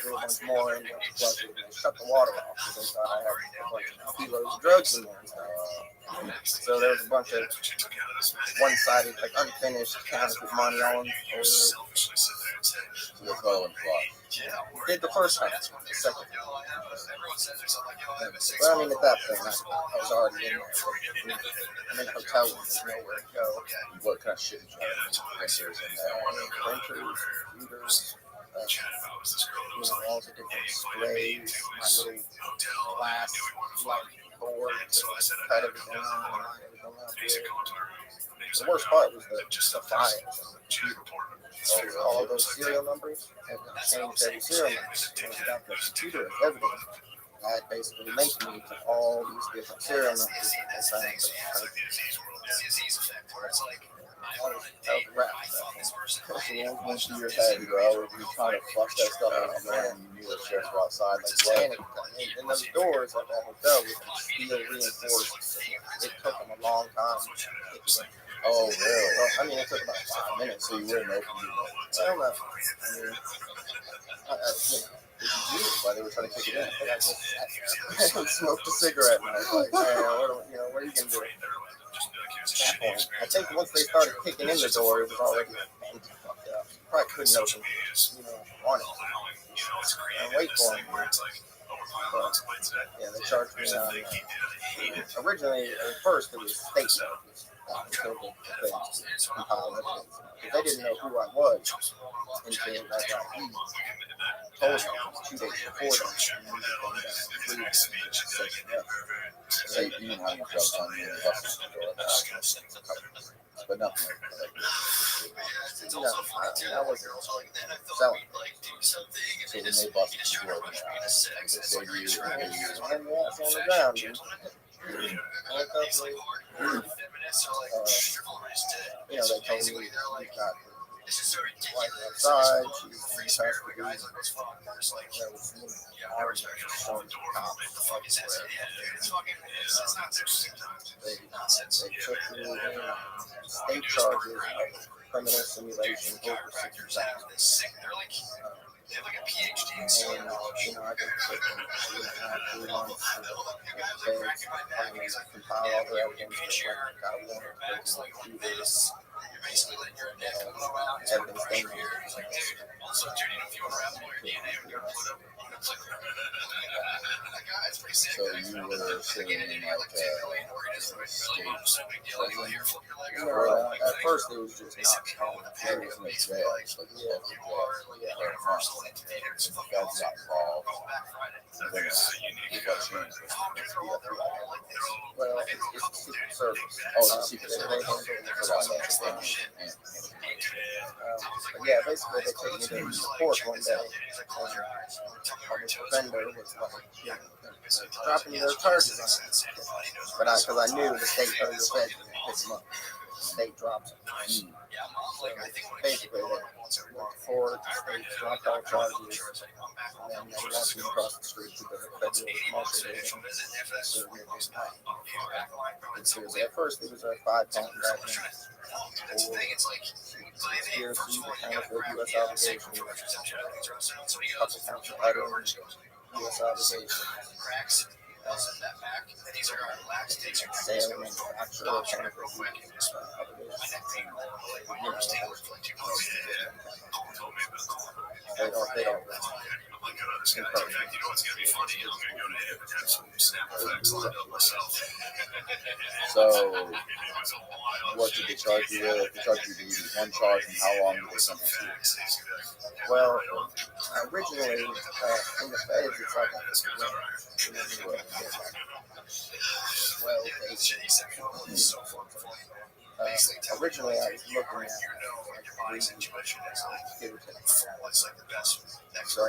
Threw a bunch more in, flushed it, and shut the water off because they thought I had a bunch of kilos of drugs in there. So there was a bunch of one-sided, like unfinished counterfeit money on it. Did the first time, the second time. Well, at that point, I was already in there. I'm in a hotel room, there's nowhere to go. What kind of shit did you have? Printers and printers, computers, all the different sprays, my little glass light board, cut everything on, line everything up there. The worst part was the files on the computer. All those serial numbers, and I changed every serial number. Once I got the computer and everything, that basically linked me to all these different serial numbers. That was a wrap. Once you were head, bro, you trying to flush that stuff out of there, and you knew the sheriffs were outside, like, what? And those doors at that hotel were steel reinforced. It took them a long time to get them. Oh, really? Well, I mean, it took about 5 minutes. So you wouldn't open it? I don't know. Why they were trying to kick it in? I just smoked a cigarette, and I was like, man, what are you going to do? I think once they started kicking in the door, it was already fucked up. Probably couldn't open it, on it. And wait for them. But, yeah, they charged me on, originally, at first, it was state charges. Until the things compiled evidence. Because they didn't know who I was until I got told them 2 days before that. So you didn't have enough drugs on you, but nothing like that. I wasn't selling. So when they busted you, were they save you or And give you? that's on the ground, dude. Handcuffed me. They told me we got wife outside. She's in custody. There was arms on the cops everywhere. They took me in state charges of criminal simulation over 6 and I've been taking 2.5, 3 months to finally compile all the evidence. Got a warrant for computers. Everything's done. So you were sitting in like a state prison? At first it was just not There was no jail, just like a local jail. yeah. Fair enough. And the feds got involved. Then what changed? Well, it's the Secret Service. Oh, the Secret They Service. handle it. Forgot that. But yeah, basically they took me to court one day, and the defender was like, dropping their charges on it. But because I knew the state or the fed picked them up, the state dropped them. So basically, they went to court, the state dropped all charges, and then they walked me across the street to the federal market station. And seriously, at first it was a 5-count indictment. Conspiracy to counterfeit U.S. obligations, couple counts of uttering U.S. obligations, sale and manufacture of counterfeit obligations. They don't So, what did they charge you with? They charged you with one charge, and how long did they sentence you? Well, originally, in the feds, it's like a 12 days. Originally, I was looking at so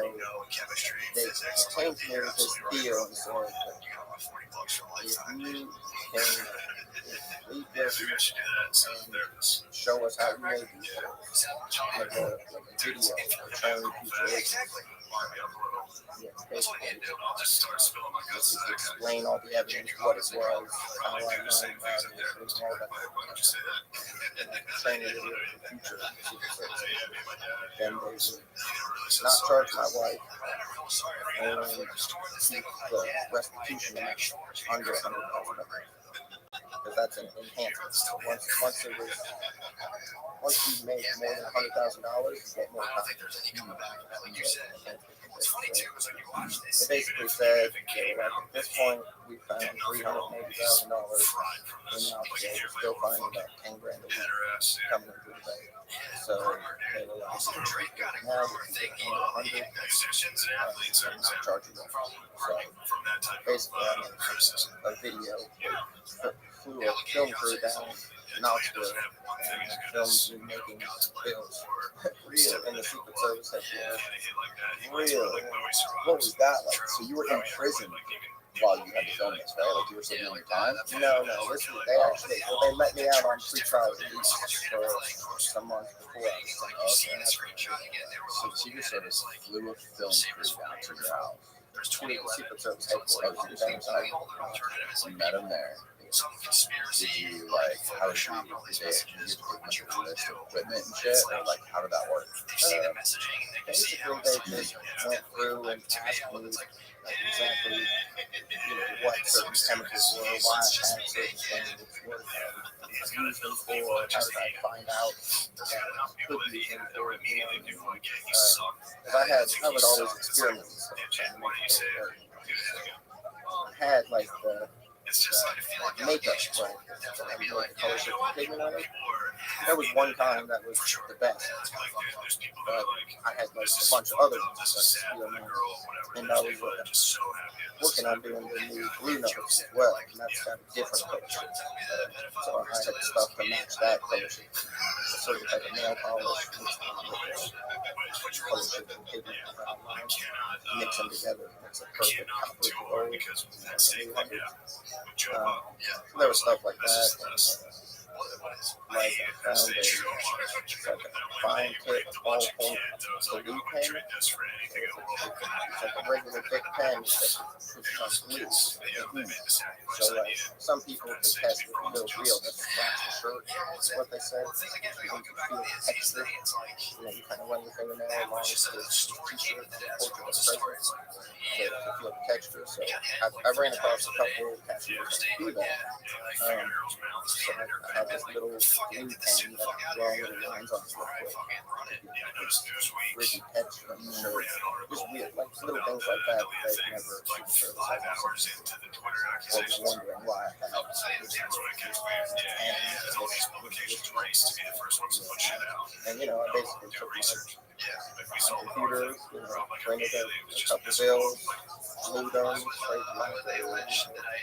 they came to me with this deal and said, if you can plead guilty and show us how you made these things, like a video showing future agents. Yeah, basically, just explain all the evidence, what it was, how I learned about it, and all that. Training video for future Secret Service. Then they would not charge my wife and keep the restitution amount under $100,000. Because that's an enhancement. So once you make more than $100,000, you get more time. They basically said, at this point, we found $380,000 in Knoxville, still finding about $10,000 a week coming into the bank. So they were like, now we can get under 100 and not charge you more. So basically, I made a video, flew a film crew down to Knoxville and filmed me making bills. Real in the Secret Service headquarters. Real. What was that like? So you were in prison while you had to film this, right? Like you were still doing your time? No, they let me out on pre-trial release for some months before I was sentenced. So the Secret Service flew a film crew down to your house. To the Secret Service headquarters. You met him there. Did you how did you get a list of equipment and shit, or how did that work? Basically, they just went through and asked me exactly what certain chemicals were, why I had certain things, what I used them for, how did I find out that I could use them for, because I would always experiment with stuff. I had makeup, right? And doing the color shift pigment on it. There was one time that was the best, but I had like a bunch of other ones, like, and I was working on doing the new blue notes as well, and that's got a different color shift. So I had stuff to match that color shift. A certain type of nail polish, color shift and pigment online, mix them together, and it's a perfect copper gold. There was stuff like that. Like I found it's like a fine tip ballpoint blue pen. It's like a regular big pen that's blue. So like some people can test it real. That's scratch the shirt. That's what they say. You can feel texture. You kind of run your fingernail along the t-shirt, portrait of the president, so you can feel the texture. So I ran across a couple of customers who do that. So I have this little blue pen that I draw little lines on real quick. Rigid texture on the shirt. Just weird, like little things like that they've never seen or was wondering why I had and I basically took my computer, printed a couple bills, glued them, straight to my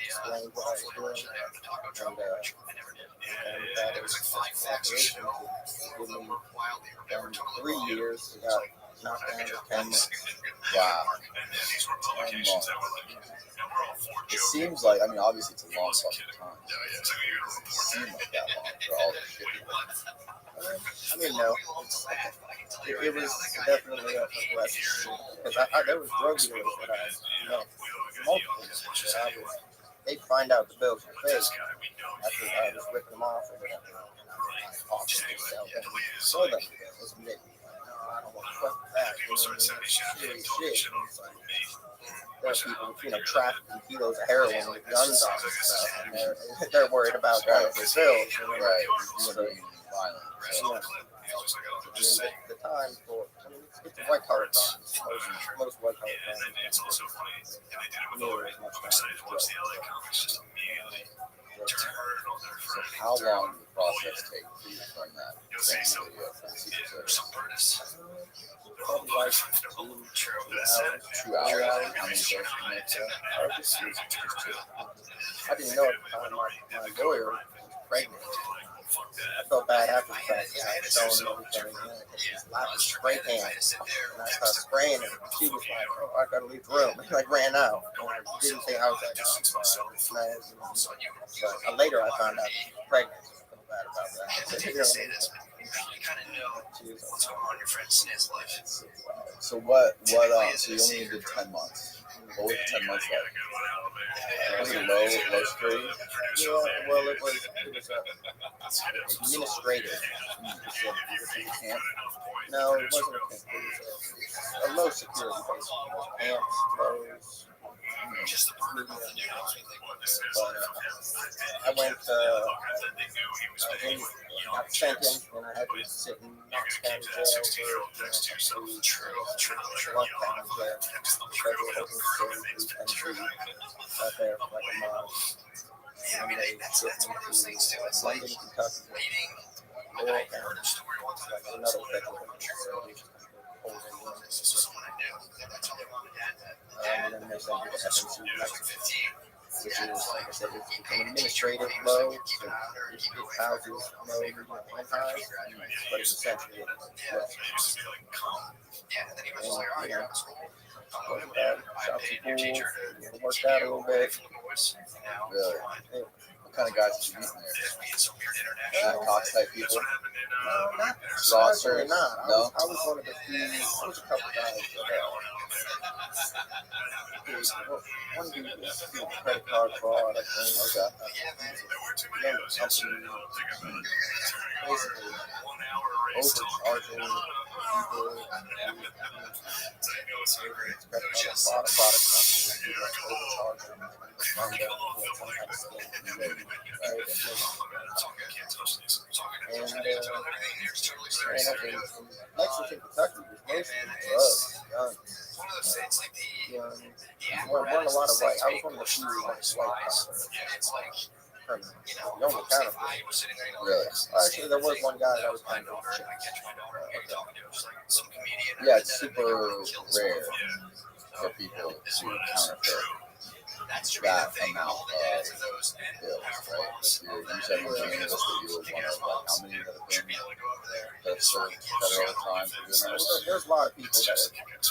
explained what I was doing, and that was operation to give me 3 years. It got knocked down to 10 months. Wow. 10 months. It seems like, obviously it's a long fucking time. It seems like that long for all the shit. No. It was definitely a blessing. Because there was drug dealers that I met, multiple that they'd find out the bills were fake after I was ripping them off or whatever. And I offered to sell them, sold them the bills, and they, I don't want to fuck with that. Shit. There are people, trafficking kilos of heroin with guns on and stuff, and they're worried about trying to get bills. Right. So, the time for, it's a white collar crime. Most white collar crimes. So how long did the process take for you from that video from Probably like 2 hours? How many days did you make that? I didn't know at the time my lawyer was pregnant. I felt bad after the fact. I was showing everything. This lot of spray can. And I started spraying it. She was like, "Oh, I gotta leave the room." I ran out. And I didn't think I was like, but later I found out she was pregnant. I felt bad about that. So what, so you only did 10 months. What was the 10 months like? Was it low street? Yeah, well, it was administrative. Camp? No, it wasn't a camp. It was a low security base. Camps, lows. But I went, I got sentenced and I had to sit in Knox County jail for Blunt County jail. Federal Open Facility, out there for like a month. And they shipped me to London, Kentucky. Laurel County, like another federal facility. And then they sent me to FNC Mexico, which is, like I said, it's an administrative low. So it houses no rent highs, but it's essentially a low. Shop some pool, worked out a little bit. Really? Yeah. What kind of guys did you meet there? Cox type people? No, not Saucers? not. No? I was one of the few. I was a couple guys one dude was credit card fraud. I think. Okay. Basically, overcharging people. Lexington, Kentucky was mostly drugs, guns. You know what I mean? Weren't a lot of white. I was one of the few white counterfeiters. The only counterfeit. Really? Actually, there was one guy that was kind of chick. Yeah, it's super rare for people to counterfeit that amount of bills, right? Like you said in the beginning of this that you were one of like how many that have been that served federal time for doing that? There's a lot of people that have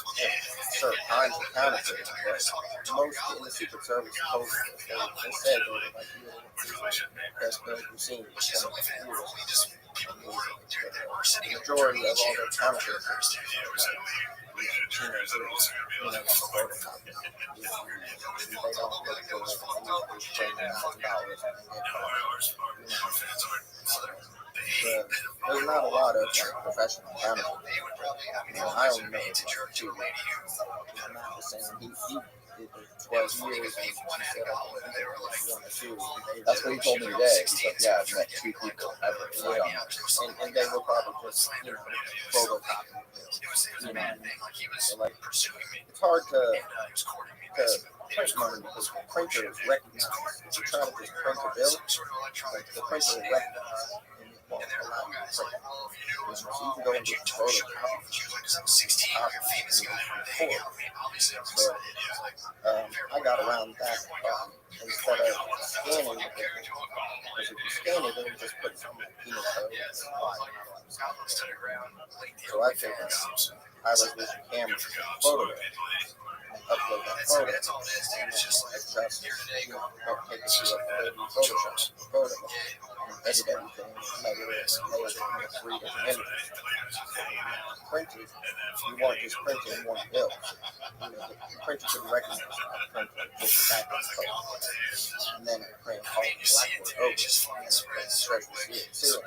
served times of counterfeiting, but most in the Secret Service told us they said they were like the best bills we've seen in 20 years. The majority of all their counterfeiters, there's not a lot of professional counterfeiters. I only know two. Not the same. He did the 12 years. And he said, one or two. That's what he told me today. He's like, yeah, I've met 2 people ever. And they were probably just, photocopying. So like, it's hard to print money because the printer is recognized. If you try to just print a bill, like the printer will recognize it. And it won't allow you to print. So you can go and get I got around that instead of scanning the bill. Because if you scan it, then you just put some penal code. So I take a high resolution camera photo upload that photo and adjust, take it to Photoshop photo and edit everything and make it into 3 different images. Printers, you want just printing in one bill. The printer can recognize that print with the background color. And then print all the blackboard over and then print straight to serial.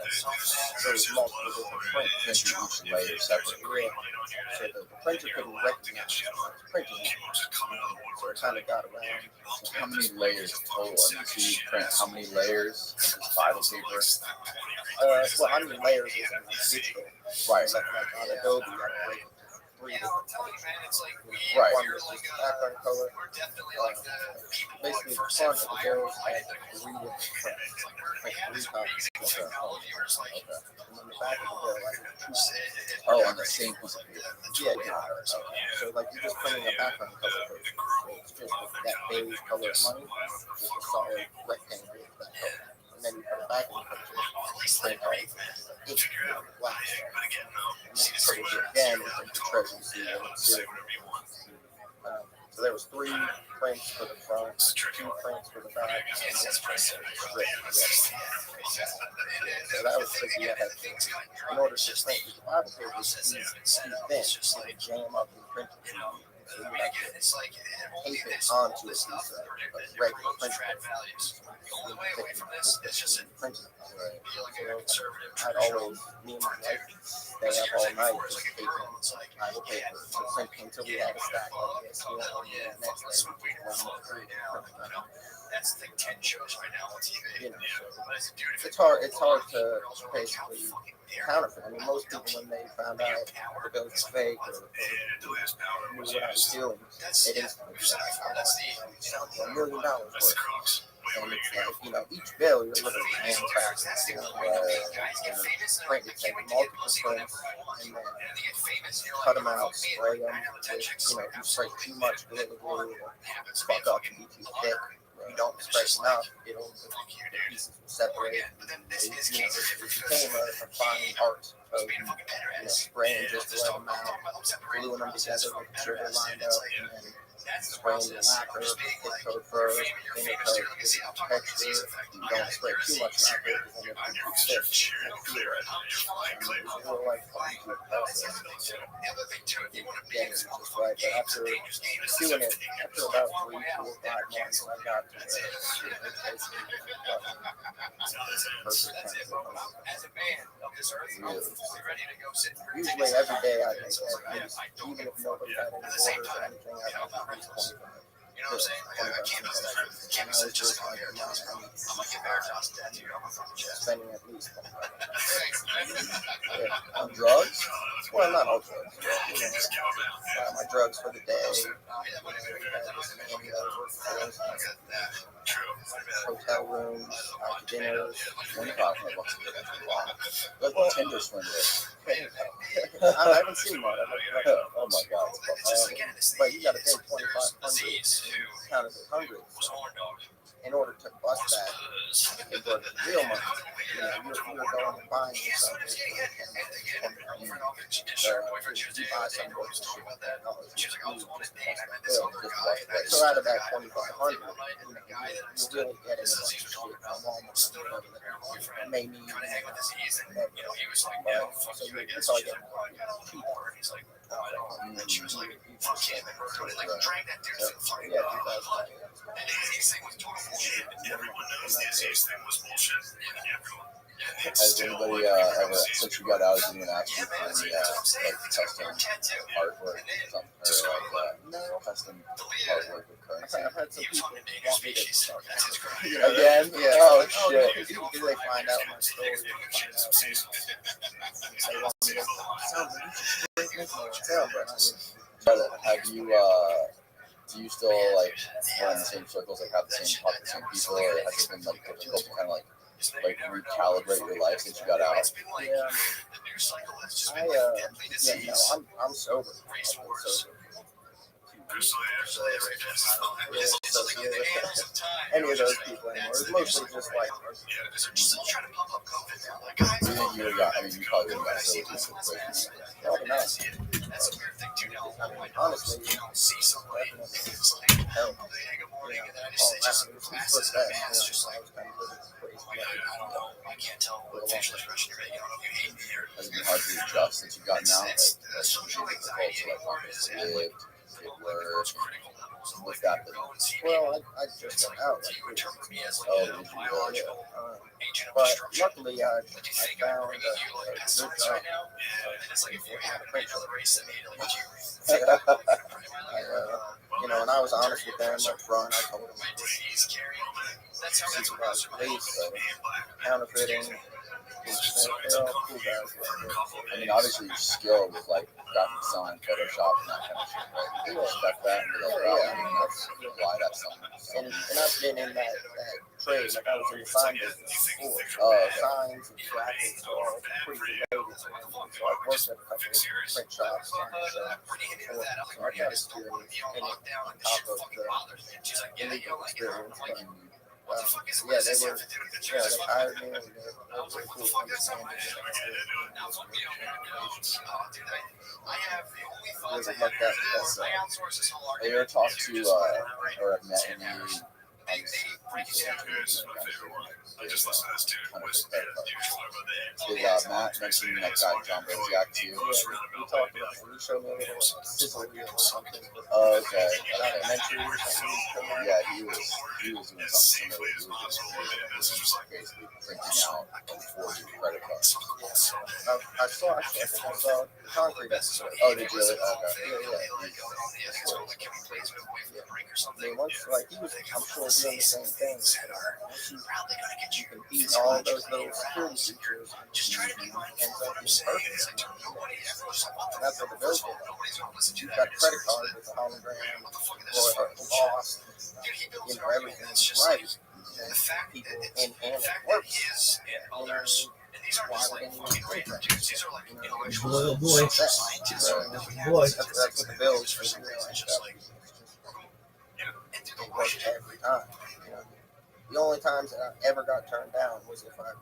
So there's multiple different prints. Each layer separately. So the printer couldn't recognize printing. So it kind of got around. So how many layers total? I mean, so you print how many layers of this Bible paper? Well, how many layers is in digital? Right. Like on Adobe, you got to break 3 different colors. Right. One is just the background color. Basically, the front of the barrels had 3 different prints. Print 3 copies of the color. Okay. And then the back of the barrel had 2 prints. Oh, on the same piece of paper. Yeah. So like you're just printing a background color version. So it's just that beige color of money with a solid rectangle of that color. And then you put it back in the picture, print out each black. And then put it again into the treasury seal. So there was 3 prints for the front, 2 prints for the back, and 1 print for the strip. So that was tricky. In order to print the Bible paper, it's too thin. So you jam up and print it. So you have to tape it onto a piece of regular print So I'd always, me and my wife, stay up all night just taping Bible paper to print until we had a stack like this. We went on the next day, we run it through and that's like 10 shows right now on TV. So it's hard to basically counterfeit. I mean, most people, when they found out the bill was fake or knew what I was doing, they didn't $1 million worth. And it's like, each bill you're literally hand tracking, print, you take multiple prints, and then cut them out, spray them. If you spray too much Gorilla Glue, it'll fuck up and be too thick. You don't spray enough, the pieces will separate. It became a fine art of spraying just the right amount, gluing them together with the sugar lined up, and then spraying the lacquer, thick coat first, thinner coat, texture. You don't spray too much lacquer because then it'll be too thick and feel right. It's real like fun to the process. Again, it's just right. But after doing it, after about 3, 4, 5 months, I got to usually every day I make that, even if nobody had any orders or anything, I make at least 20 minutes. You know what I'm saying? I can't miss that. Can't miss it just like I'm gonna get Veritas tattooed on my fucking chest. Spending at least on drugs. Well, not all drugs. My drugs for the day. Hotel rooms, out to dinners. Like a Tinder swindler. I haven't seen one. Oh my god. But you gotta pay $2,500 kind of hungry. In order to bust that, it was real money. You're going and buying yourself something. So out of that $2,500, you're really getting a bunch of shit from Walmart. May need so you're probably getting and she was like, fuck him, and like dragged that dude to the fucking blood. And his thing was total bullshit. Everyone knows this thing was bullshit. Has anybody ever, since you got out, has anyone asked you for any custom artwork or something, or custom artwork or currency? I've had some people want me to start again? Yeah. Oh shit. Do they find out my story? They want me to have you, do you still like run in the same circles, like have the same talk to the same people, or has it been like difficult to kind of like recalibrate your life since you got out? Yeah. I'm sober. Any of those people anymore. It's mostly just like. You probably would have got so probably not. That's a weird thing too now. Honestly, you don't see somebody. It's like, hell, good morning, and then I just say just massive advance, just like, I don't know, I can't tell what facial expression you're making. I don't know if you hate me or. Has it been hard to adjust since you've gotten out? Social anxiety anymore is critical levels. What's that been? Well, I just got out. Like, you interpret me as like a biological agent of destruction. Luckily, I found a good job. And it's like if you haven't made another race that made like you. And I was honest with them up front. I told them supervised police, counterfeiting. They're all cool guys. I mean, obviously your skill was like graphic design, Photoshop, and that kind of shit, right? You respect that, and you're like, wow, I mean, that's why that's something. And I've been in that trade, like I was in the sign business before. Signs and graphics are all pretty related. So I've worked at a couple of print shops, so I've got experience on top of the illegal experience. They hired me, and they were cool. Have you ever talked to or have met any? I just listened to this dude. Did Matt mention that guy John Bojack to you? We talked about him. He showed me a little sizzle reel or something. Oh, okay. Yeah, he was doing something similar. He was basically printing out forged credit cards. I saw the concrete. Oh, did you? Okay. I mean, once, like, he was, I'm sure, doing the same thing. You can beat all those little security features and ends up being perfect. And that's what the bill did. You've got a credit card with a hologram or a loss, everything is right. People in hand it works. Why would anyone break that? Boy, boy. That's what the bill is for. It worked every time. The only times that I ever got turned down was if I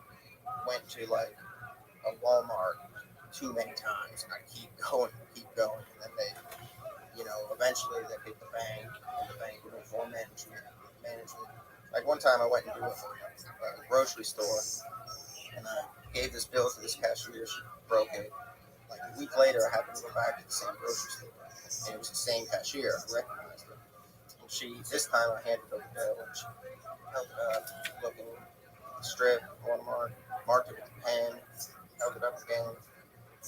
went to like a Walmart too many times. I keep going, and then they, eventually they pick the bank, and the bank would inform management. Like one time I went into a grocery store, and I gave this bill to this cashier. She broke it. Like a week later, I happened to go back to the same grocery store, and it was the same cashier. I recognized her. And this time I handed her the bill, and she held it up, looking at the strip, watermark, marked it with a pen, held it up again. And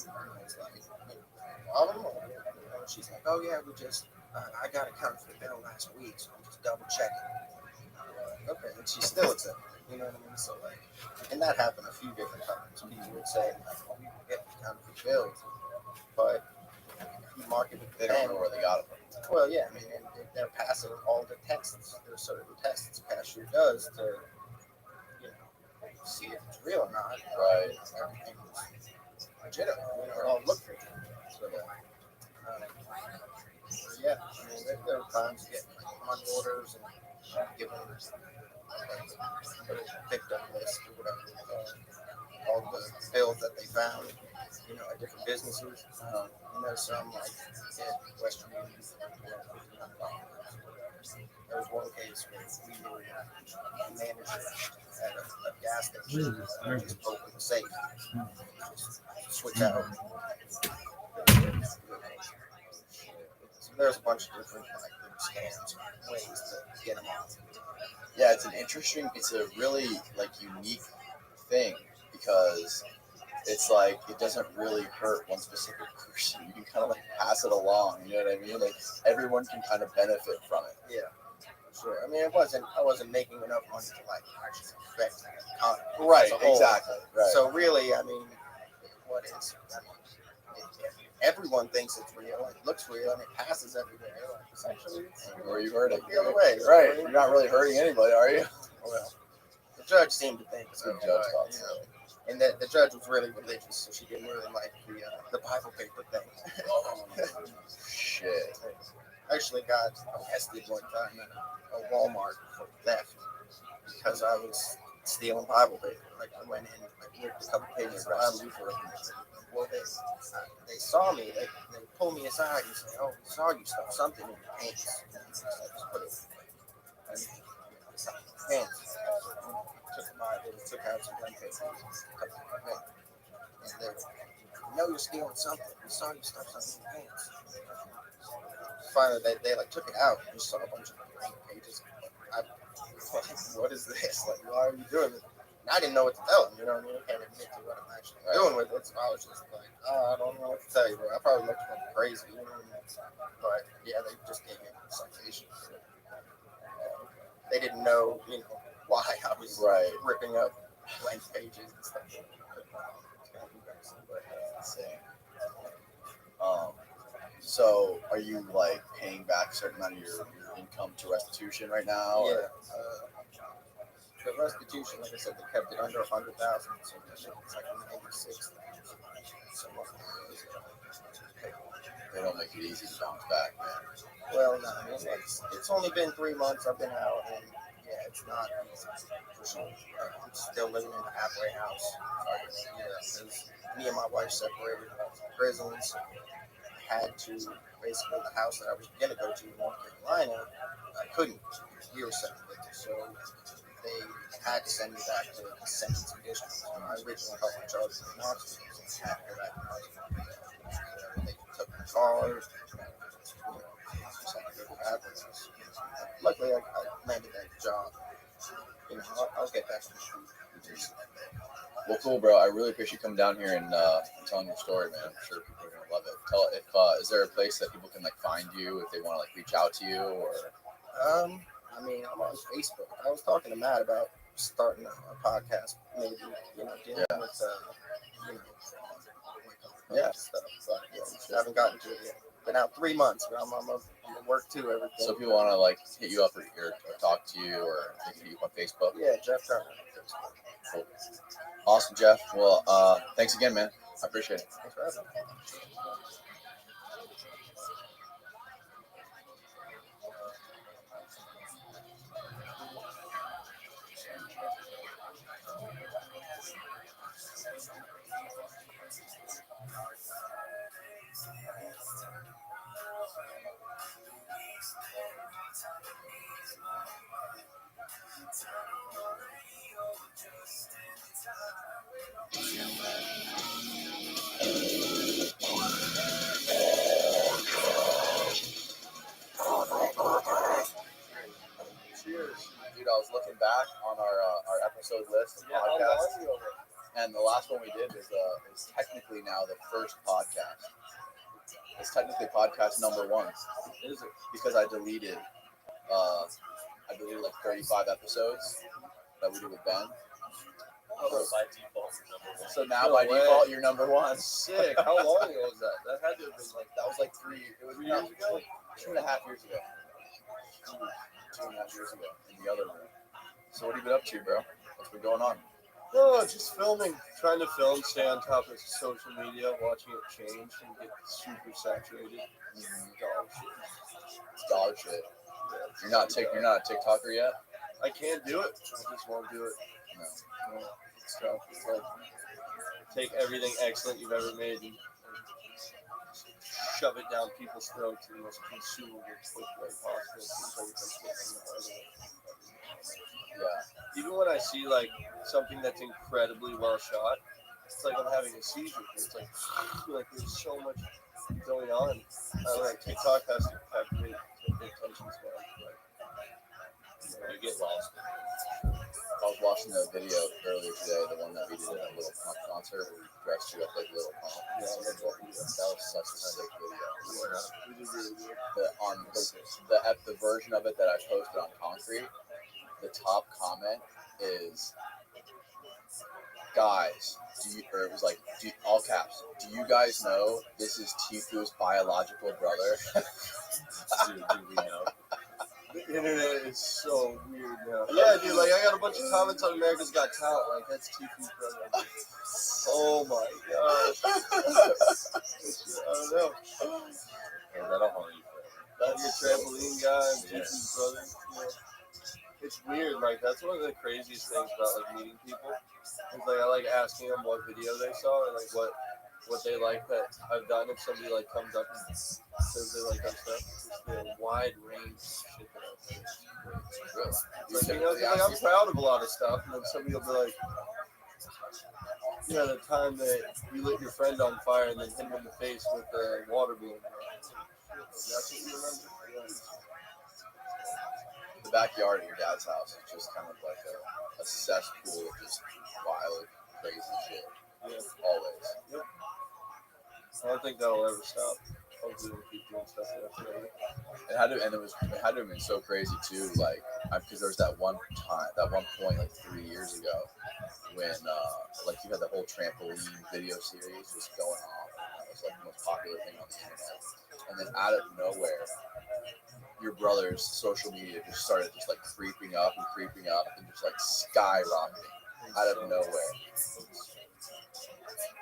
I was like, problem? And she's like, oh yeah, we just I got a counterfeit bill last week, so I'm just double checking. Okay, and she still accepted it. You know what I mean? So like, and that happened a few different times. People would say, like, "Oh, you can get counterfeit bills," but if you mark it with They the don't pen, know where they got it from. well, yeah, I mean, and they're passing all the tests. There's certain tests the cashier does to, you know, see if it's real or not. Right. Everything's legitimate. You know, it all look for you. So, yeah, I mean, there are times you get like, money orders and give them put a victim list or whatever, all the bills that they found, you know, at different businesses. And there's some like in Western Union, you know, $1,500. There was one case where we were a manager at a gas station. Just open the safe, just switch out. So there's a bunch of different like little scams, ways to get them off. Yeah, it's a really like unique thing because it's like it doesn't really hurt one specific person. You can kind of like pass it along. You know what I mean? Like everyone can kind of benefit from it. Yeah, sure. I mean, I wasn't making enough money to like actually affect the economy Right. as a whole. Exactly. Right. So really, I mean, what is? I mean, everyone thinks it's real. It looks real, and it passes everywhere. Like, essentially, or you heard it the other way. right? You're not really hurting anybody, are you? Well, the judge seemed to think so. The judge thought You so. know, and that the judge was really religious, so she didn't really like the Bible paper thing. Oh, shit. I actually got arrested one time at a Walmart for theft because I was stealing Bible paper. Like I went in, like ripped a couple pages of Bible paper. Well, they saw me. They pulled me aside and said, "Oh, we saw you stuff something in your pants." So I just put it in my pants. Took the Bible, took out some gun papers, and they know you're stealing something. We saw you stuff something in your pants. Finally, they like took it out and just saw a bunch of blank pages. I, what is this? Like, why are you doing this? And I didn't know what to tell them. You know what I mean? I can't admit to what I'm actually doing with it. So I was just like, I don't know what to tell you, bro. I probably looked crazy. You know what I mean? But yeah, they just gave me a citation. They didn't know, you know, why I was ripping up blank pages and stuff. Insane. So are you like paying back a certain amount of your income to restitution right now? Yeah. The restitution, like I said, they kept it under 100,000, so it's like 96,000. So they don't make it easy to bounce back, man. Well, no, I mean, it's only been 3 months I've been out, and yeah, it's not easy for sure. I'm still living in a halfway house. Yeah, me and my wife separated from prison, so I had to basically the house that I was gonna go to in North Carolina, I couldn't. We were separated, so they had to send me back to the sentencing district. I originally thought my charges were Knoxville, so I had to go back to Knoxville. They took my car. Luckily, I landed that job. You know, I'll get back to the street. Well, cool, bro. I really appreciate you coming down here and telling your story, man. I'm sure people are gonna love it. Tell if is there a place that people can like find you if they want to like reach out to you or? I mean, I'm on Facebook. I was talking to Matt about starting a podcast, maybe, you know, dealing with, you know, stuff. But I haven't gotten to it yet. Been out 3 months, but I'm gonna work too. Everything. So if people want to like hit you up or talk to you or they can hit you up on Facebook. Yeah, Jeff Turner. Cool. Awesome, Jeff. Well, thanks again, man. I appreciate it. Thanks for having me. Cheers, dude. I was looking back on our episode list of podcasts, and the last one we did is technically now the first podcast. It's technically podcast number one. Is it? Because I deleted like 35 episodes that we did with Ben. So by default, you're number one. So now No by way. default you're number one. Sick. How long ago was that? That had to have been like That was like 3 years. It was 3 years ago. 2.5 years ago. 2.5 years ago in the other room. So what have you been up to, bro? What's been going on? No, just filming. Trying to film, stay on top of social media, watching it change and get super saturated. Dog shit. It's dog shit. Yeah, You're not a TikToker yet? I can't do it. I just won't do it. No. No, it's tough. It's like take everything excellent you've ever made and shove it down people's throats in the most consumable quick way possible. So we can get some out of it. Yeah. Even when I see like something that's incredibly well shot, it's like I'm having a seizure. It's like there's so much going on. I don't know, TikTok has to captivate the attention span. You get lost. I was watching the video earlier today, the one that we did at a little punk concert where we dressed you up like little punk. Yeah, I love that video. That was such a sick video. We did really good. The version of it that I posted on Concrete, the top comment is, guys, it was like, all caps, do you guys know this is Tifu's biological brother? Do we know? The internet is so weird now. Yeah, dude, like I got a bunch of comments on America's Got Talent, like that's TP's brother. Oh my gosh. I don't know. Yeah, that'll haunt you forever. That's the trampoline guy and Yeah. TP's brother. Yeah. It's weird, like that's one of the craziest things about like meeting people. It's like I like asking them what video they saw and like what they like that I've done. If somebody like comes up and says they like our stuff, it's the wide range of shit that I've done. It's like, you know, 'cause, like, I'm proud of a lot of stuff, and then somebody will be like, "Yeah, the time that you lit your friend on fire and then hit him in the face with a water balloon." That's what you remember. Yeah. The backyard at your dad's house is just kind of like a cesspool of just wild, crazy shit. Yeah. Always. I don't think that'll ever stop. Hopefully we'll keep doing stuff like that forever. It had to have been so crazy too, like because there was that one point like 3 years ago when like you had the whole trampoline video series just going off. That was like the most popular thing on the internet. And then out of nowhere, your brother's social media just started just like creeping up and just like skyrocketing out of nowhere.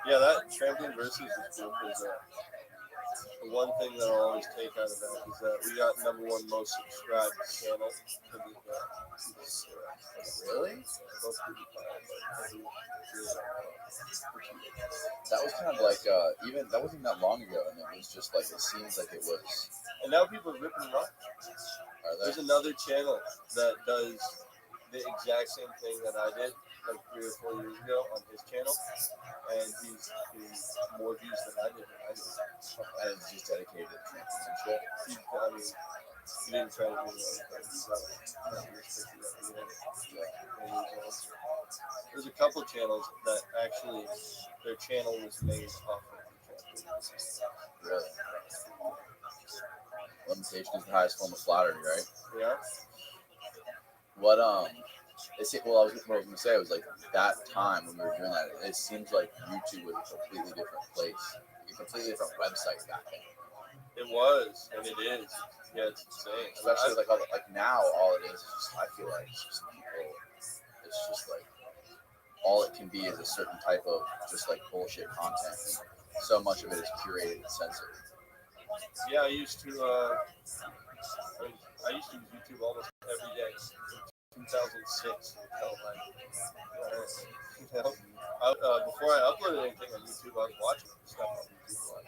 Yeah, that trampoline versus is cool because the one thing that I'll always take out of that is that we got number one most subscribed channel. Really? That was kind of like even that wasn't that long ago, and it was just like it seems like it was. And now people are ripping it off. There's another channel that does the exact same thing that I did like 3 or 4 years ago on his channel, and he's more views than I did. And it's just dedicated to trampoline shit. He didn't try to do anything. So, there's a couple channels that actually their channel was made off of the trampoline. Really? Limitation is the highest form of flattery, right? Yeah. What what I was gonna say was like that time when we were doing that, it seems like YouTube was a completely different place, a completely different website back then. It was, and it is. Yeah, it's insane. Especially like now, all it is just I feel like it's just people. It's just like all it can be is a certain type of just like bullshit content. So much of it is curated and censored. Yeah, I used to use YouTube almost every day. 2006 until before I uploaded anything on YouTube, I was watching stuff on YouTube a lot.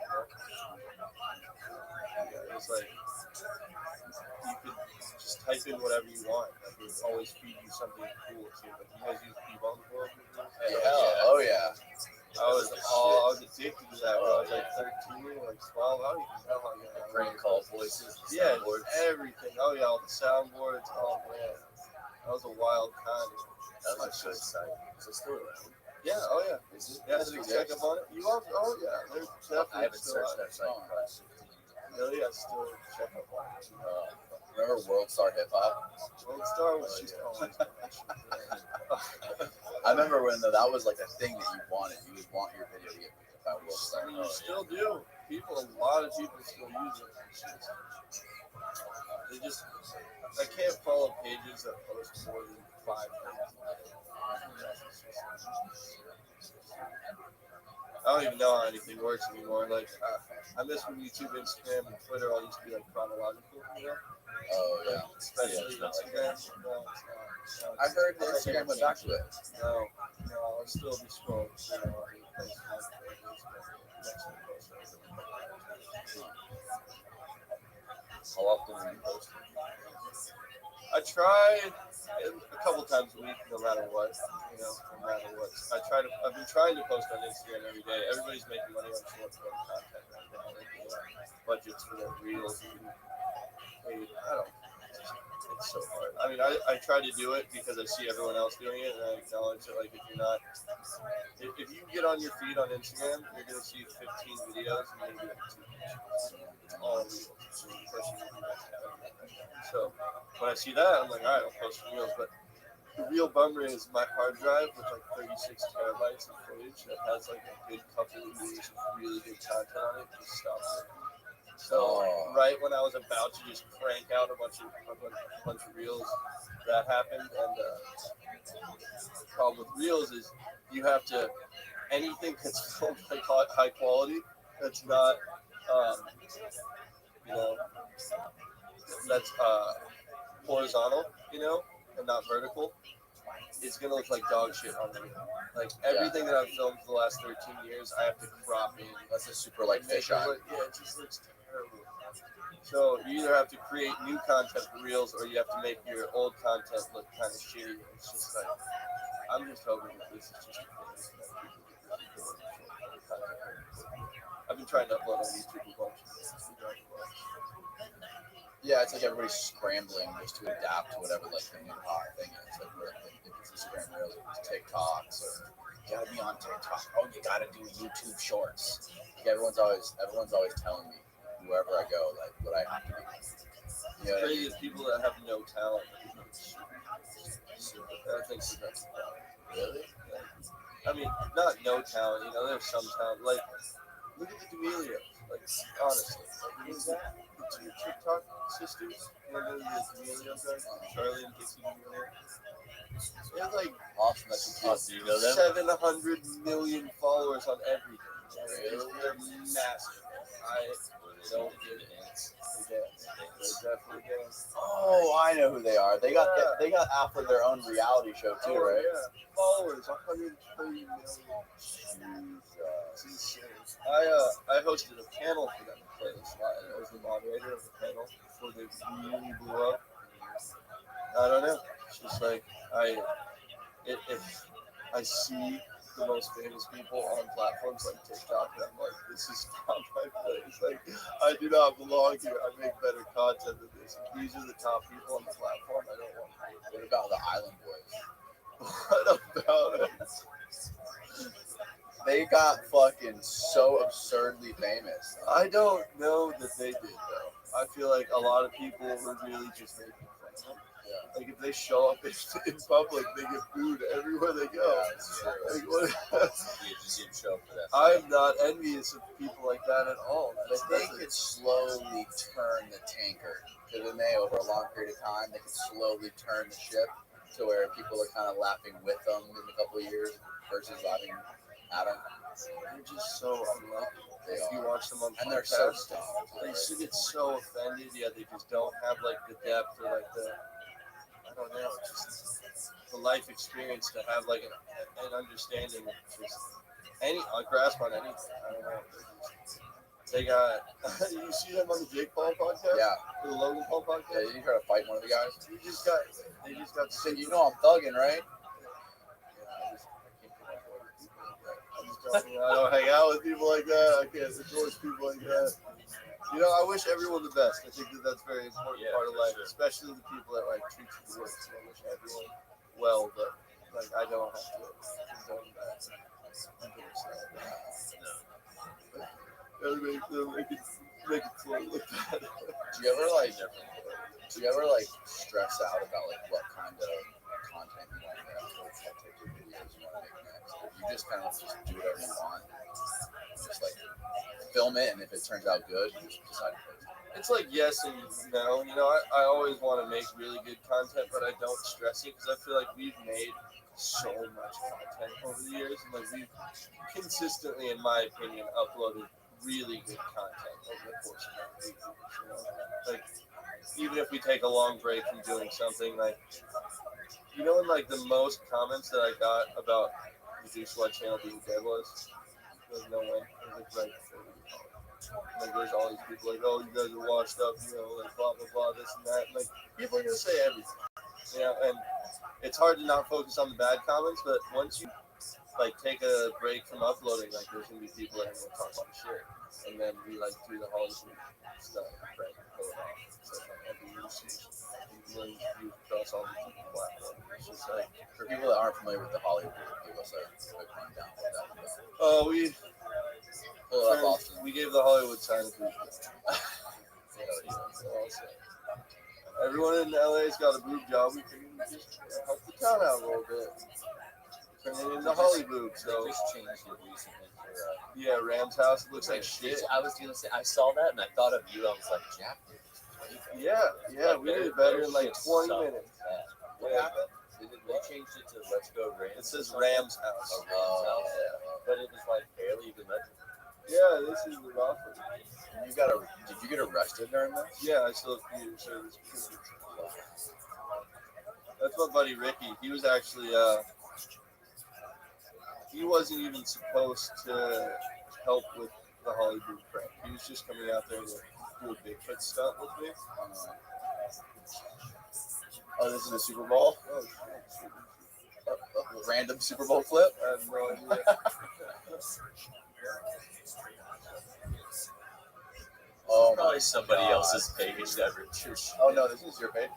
Yeah, it was like you could just type in whatever you want. Like it would always feed you something cool. Too. Like you guys use Bebop before? Yeah. Oh yeah. I was addicted to that when I was like 13 or like 12. I don't even know how I got Brain call voices. Yeah, everything. Oh yeah, all the soundboards. Oh man. That was a wild time. That was so exciting. Is it still around? Yeah, oh yeah. Is it? Yeah, Does so it check exist? up on it. You also, oh yeah. There's I definitely haven't still searched out. that site in probably 15 Really, I still check up on it. Remember World Star Hip Hop? World Star was just always mentioned. I remember when that was like a thing that you wanted. You would want your video to get picked up by World Star. I mean, you still do. A lot of people still use it. They just, I can't follow pages that post more than 5 things. I don't even know how anything works anymore. Like, I miss when YouTube, Instagram, and Twitter all used to be like chronological, you know? Oh yeah. Especially Instagram. No, I heard that Instagram went back to it. No, I'll still be scrolling. How often are you posting? I try a couple times a week, no matter what. No matter what. I've been trying to post on Instagram every day. Everybody's making money on short form content right now. Like, budgets for their reels. I don't. It's so hard. I mean, I try to do it because I see everyone else doing it, and I acknowledge that. Like, if you get on your feed on Instagram, you're gonna see 15 videos and maybe like 2 pictures. It's all reels. So when I see that, I'm like, all right, I'll post some reels. But the real bummer is my hard drive with like 36 terabytes of footage that has like a good couple of years of really good content on it just stopped working. So right when I was about to just crank out a bunch of reels, that happened. And the problem with reels is you have to, anything that's filmed like high quality that's not you know that's horizontal, and not vertical, it's gonna look like dog shit on the reel. Like everything that I've filmed for the last 13 years, I have to crop in. That's a super like fisheye. Yeah, it just looks terrible. So you either have to create new content for reels, or you have to make your old content look kind of shitty. It's just like, I'm just hoping that this is just a phase that people get really good at content. I've been trying to upload on YouTube a bunch. Yeah, it's like everybody's scrambling just to adapt to whatever like the new hot thing is. Like if it's Instagram really, it's TikToks, or you gotta be on TikTok. Oh, you gotta do YouTube Shorts. Like everyone's always telling me, wherever I go, like what I have to do. You know what I Crazy mean? is people that have no talent. I think that's the problem. Really? I mean, not no talent. There's some talent. Like, look at the D'Amelios. Like, honestly, who's that? The two TikTok sisters. The D'Amelio guys, Charlie and Dixie D'Amelio. They have like Awesome. That's Do you know them? 700 million followers on everything. Really? They're massive. I don't get it. They definitely dance. Oh, I know who they are. They got after their own reality show too, right? Yeah. Followers, 130 million. It's insane. I hosted a panel for them to play this live. I was the moderator of the panel before they really blew up. I don't know. It's just like I see the most famous people on platforms like TikTok, and I'm like, this is not my place. Like, I do not belong here. I make better content than this. If these are the top people on the platform, I don't want to. What about the Island Boys? What about it? They got fucking so absurdly famous. I don't know that they did though. I feel like a lot of people were really just making fun of them. Yeah. Like if they show up in public, they get booed everywhere they go. Yeah, it's true. Like, what? You just see him show up for that. I'm not envious of people like that at all. But they could slowly turn the tanker. Couldn't they? Over a long period of time, they could slowly turn the ship to where people are kind of laughing with them in a couple of years versus laughing at them. They're just so unlucky. They If you are. watch them on And they're so podcasts, stoned. they should get so offended. Yeah, they just don't have like the depth or like the, I don't know, just the life experience to have like an understanding of just a grasp on anything. I don't know. They got, you see them on the Jake Paul podcast? Yeah. The Logan Paul podcast? Yeah, you try to fight one of the guys. They just got So you know I'm thugging, right? I don't hang out with people like that. I can't endorse people like that. I wish everyone the best. I think that that's a very important part of life, especially the people that like treat you the worst. I wish everyone well, but like I don't have to condone that. Gotta make them make it flow like that. Do you ever stress out about like what kind of content you want to make, or what type of videos you want to make next, or you just kind of just do whatever you want, just like film it, and if it turns out good, you just decide to post it? It's like yes and no. You know, I always want to make really good content, but I don't stress it because I feel like we've made so much content over the years, and like we've consistently, in my opinion, uploaded really good content over the course of our 8 years. You know, like even if we take a long break from doing something, like and like the most comments that I got about the Juice WRLD channel being dead was no one. It was like like there's all these people like, oh, you guys are washed up, like blah blah blah, this and that. Like people are gonna say everything, and it's hard to not focus on the bad comments, but once you like take a break from uploading, like there's gonna be people that are gonna talk about shit, and then we like do the whole stuff, right? Pull it off. So like every usage, millions of views across all the different platforms. It's just like For people that aren't familiar with the Hollywood, give us a quick rundown of that. oh, we Pull it up, Austin. we gave the Hollywood sign. Everyone in LA's got a boob job. We can just help the town out a little bit. Turn it into Hollywood. So just changed it recently for, yeah, Ram's house. It looks like shit. I was gonna say I saw that and I thought of you. I was like, Jack did this way better. Yeah, we did it better in like 20 minutes. What happened? They changed it to Let's Go Rams. It says Ram's house. Oh, Rams house. But it was like barely even mentioned. Yeah, this is the Rothschild. Did you get arrested during this? Yeah, I still have community service. That's my buddy Ricky. He was actually he wasn't even supposed to help with the Hollywood prank. He was just coming out there to do a Bigfoot stunt with me. Oh, this is a Super Bowl? A random Super Bowl clip? I have no idea. Oh, Probably somebody else's page that ripped your shit. Oh no, this is your page.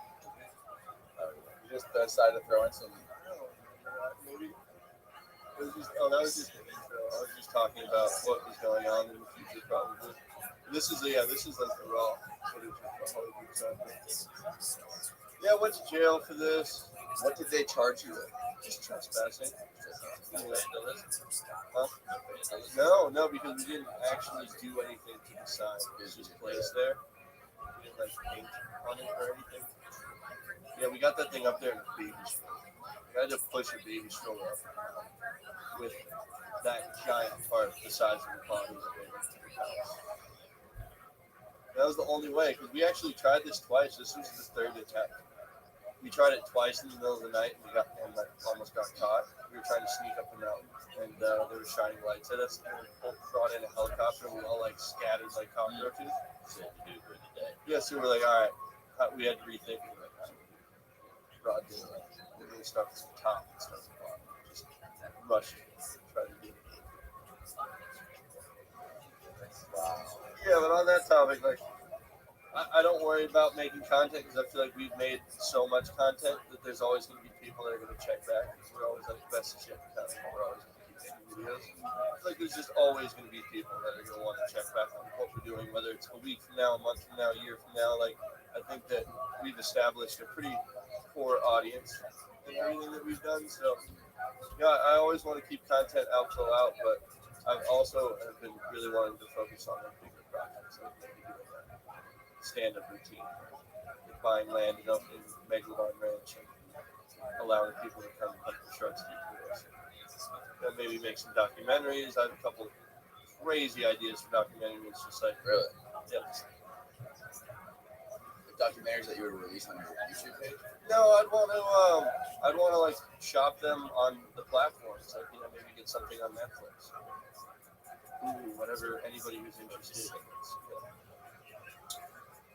You just decided to throw in some. Maybe. It was just, that was just an intro. I was just talking about what was going on in the future, probably. This is like the raw footage of the Hollywood stuff. Yeah, I went to jail for this. What did they charge you with? Just trespassing. Huh? No, because we didn't actually do anything to the sign. It was just placed there. We didn't like paint on it or anything. Yeah, we got that thing up there in a baby stroller. I had to push a baby stroller up with that giant part the size of the body of the baby to the house. That was the only way, because we actually tried this twice. This was the third attempt. We tried it twice in the middle of the night, and almost got caught. We were trying to sneak up the mountain, and there were shining lights at us. And we brought in a helicopter, and we all like scattered like cockroaches. Yeah, so we were like, all right, we had to rethink it. Like, broad daylight. We're going to start from the top and start from the bottom. Just rush it. Try to do it. Wow. Yeah, but on that topic, like, I don't worry about making content because I feel like we've made so much content that there's always going to be people that are going to check back because we're always like best of shit content. We're always going to keep making videos. It's like there's just always going to be people that are going to want to check back on what we're doing, whether it's a week from now, a month from now, a year from now. Like, I think that we've established a pretty core audience in everything that we've done. So, yeah, I always want to keep content out till out, but I've also been really wanting to focus on like bigger projects, like maybe doing a stand-up routine, like buying land up in Megalodon Ranch and allowing people to come cut the sharks to us. And maybe make some documentaries. I have a couple of crazy ideas for documentaries, just like Really? yeah. The documentaries that you would release on your YouTube page? No, I'd want to like shop them on the platforms, like maybe get something on Netflix. Ooh, whatever anybody who's interested in this.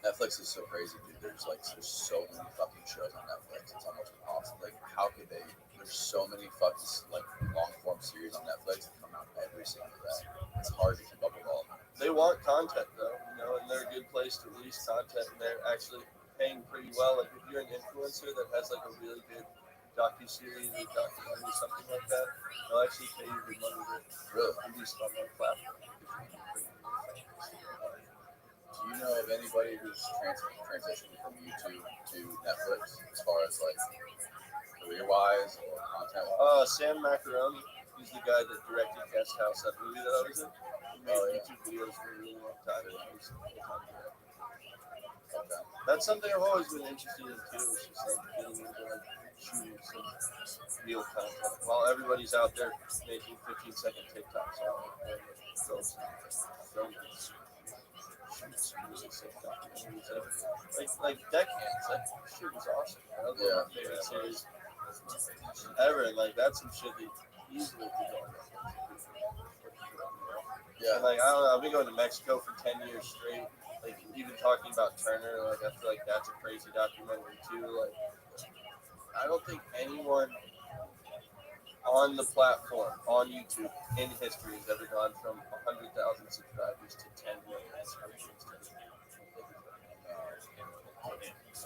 Netflix is so crazy, dude. There's so many fucking shows on Netflix. It's almost impossible. Like, how could they? There's so many fucking like long form series on Netflix that come out every single day. It's hard to keep up with all of them. They want content though, and they're a good place to release content, and they're actually paying pretty well. Like if you're an influencer that has like a really good docuseries or documentary, something like that, they'll actually pay you good money to Really? release it on their platform. of anybody who's transitioned from YouTube to Netflix as far as like career-wise or content? Sam Macaroni. He's the guy that directed Guest House, that movie that I was in. He made YouTube videos for a really long time. And he was full-time director. Okay. That's something I've always been interested in too. It's just like getting into like shooting some real content while everybody's out there making 15-second TikToks. Like Deckhands, that shit was awesome. That was one of my favorite series ever, and like that's some shit that easily could go on Netflix. Yeah. And, like I don't know, I've been going to Mexico for 10 years straight. Like even talking about Turner, like I feel like that's a crazy documentary too. Like I don't think anyone on the platform on YouTube in history has ever gone from 100,000 subscribers to 10 million subscribers.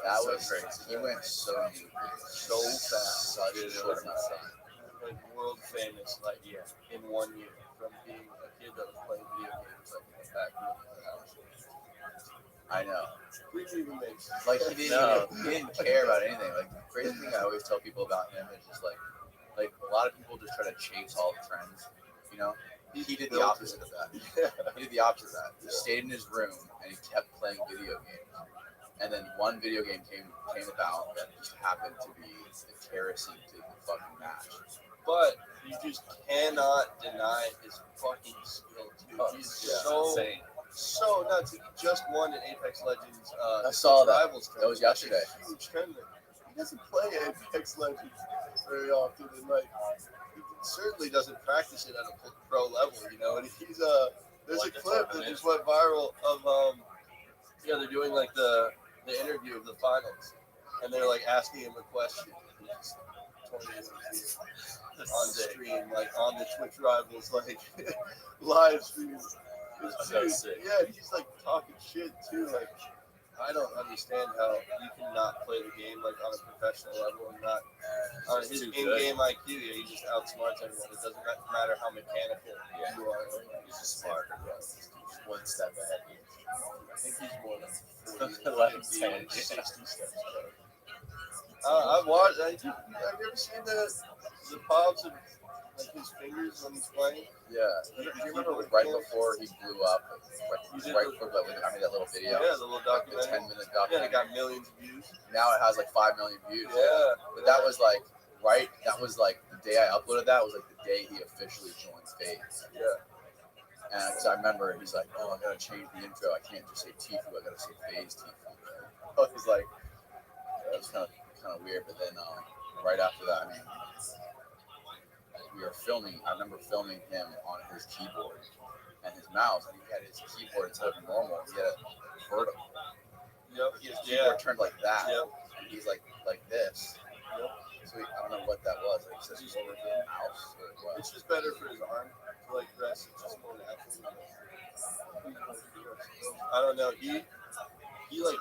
That was crazy. He went so fast, such a short amount of time. Like world famous, like in 1 year from being a kid that was playing video games like in the back room of the house. I know. Like he didn't care about anything. Like the crazy thing I always tell people about him is just like a lot of people just try to chase all the trends, you know. He did the opposite of that. He did the opposite of that. He stayed in his room and he kept playing video games. And then one video game came about that just happened to be the kerosene to the fucking match. But you just cannot deny his fucking skill too. He's so nuts. He just won an Apex Legends I saw that. Rivals That was yesterday. Huge tournament. He doesn't play Apex Legends very often, and like he certainly doesn't practice it at a pro level, you know. And he's there's a clip that just went viral of they're doing like the interview of the finals, and they're like asking him a question. He's just 20 minutes on stream, like on the Twitch Rivals, like live stream. Yeah, he's like talking shit too. Like I don't understand how you cannot play the game like on a professional level and not on his in-game IQ. Yeah, he just outsmarts everyone. It doesn't matter how mechanical you are. He's just smart. Yeah, he's one step ahead. I think he's more than 40, 50, 60 steps ahead. I've watched. Have you ever seen the pops of like his fingers when he's playing? Yeah. Do you remember right before he blew up? Right before I made that little video. Yeah, the little documentary. The 10-minute documentary. Yeah, it got millions of views. Now it has like 5 million views. Yeah. But that was like that was like the day I uploaded that was like the day he officially joined FaZe. Yeah. And because I remember he's like, oh, I gotta change the intro. I can't just say Tifu. I gotta say FaZe Tifu. I was like, that was kind of weird. But then right after that, I mean, we were filming. I remember filming him on his keyboard and his mouse, and he had his keyboard instead of normal. He had it vertical. Yep. His keyboard turned like that, Yep. and he's like this. Yep. So I don't know what that was. Like, it's just over the mouse. Or what? It's just better for his arm to like rest. It's just more natural. I don't know. He was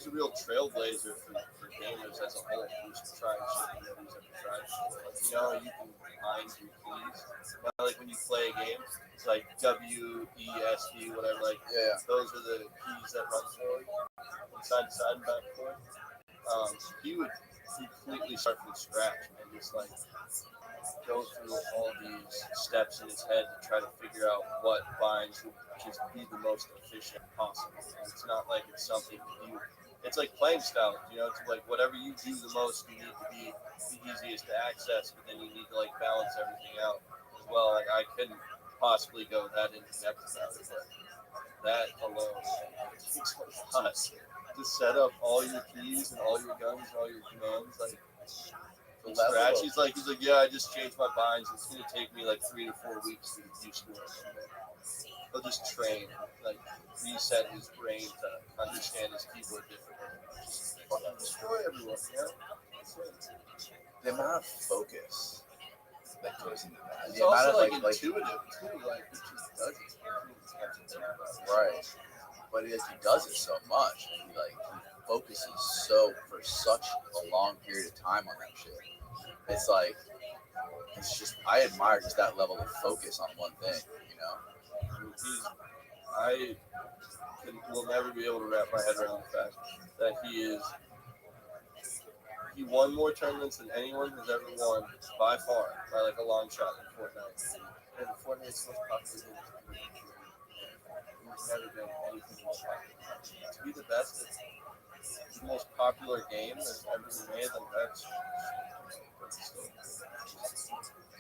a real trailblazer for gamers as a whole. He was trying shit that nobody's ever tried before. Like, you know, you can bind your keys. Now, like when you play a game, it's like WESD, whatever. Like, those are the keys that run forward, from side to side and back and forth. He would completely start from scratch and just like go through all these steps in his head to try to figure out what binds would just be the most efficient possible. And it's not like it's something that it's like playing style, you know, it's like whatever you do the most, you need to be the easiest to access, but then you need to like balance everything out as well. Like I couldn't possibly go that into depth about it, but that alone takes a lot to set up all your keys and all your guns and all your commands, like from scratch. He's like, yeah, I just changed my binds. It's gonna take me like 3 to 4 weeks to get used to it. He'll just train, like reset his brain to understand his keyboard differently. Just fucking destroy everyone, yeah. The amount of focus that goes into that. It's The also amount of like intuitive too, like it just does it. Right. But he does it so much. And he focuses for such a long period of time on that shit. It's like, it's just, I admire just that level of focus on one thing, you know? will never be able to wrap my head around the fact that he won more tournaments than anyone has ever won by far, by like a long shot in Fortnite. And Fortnite's the most popular game. There's never been anything more popular. To be the best at the most popular game that's ever been made, like that's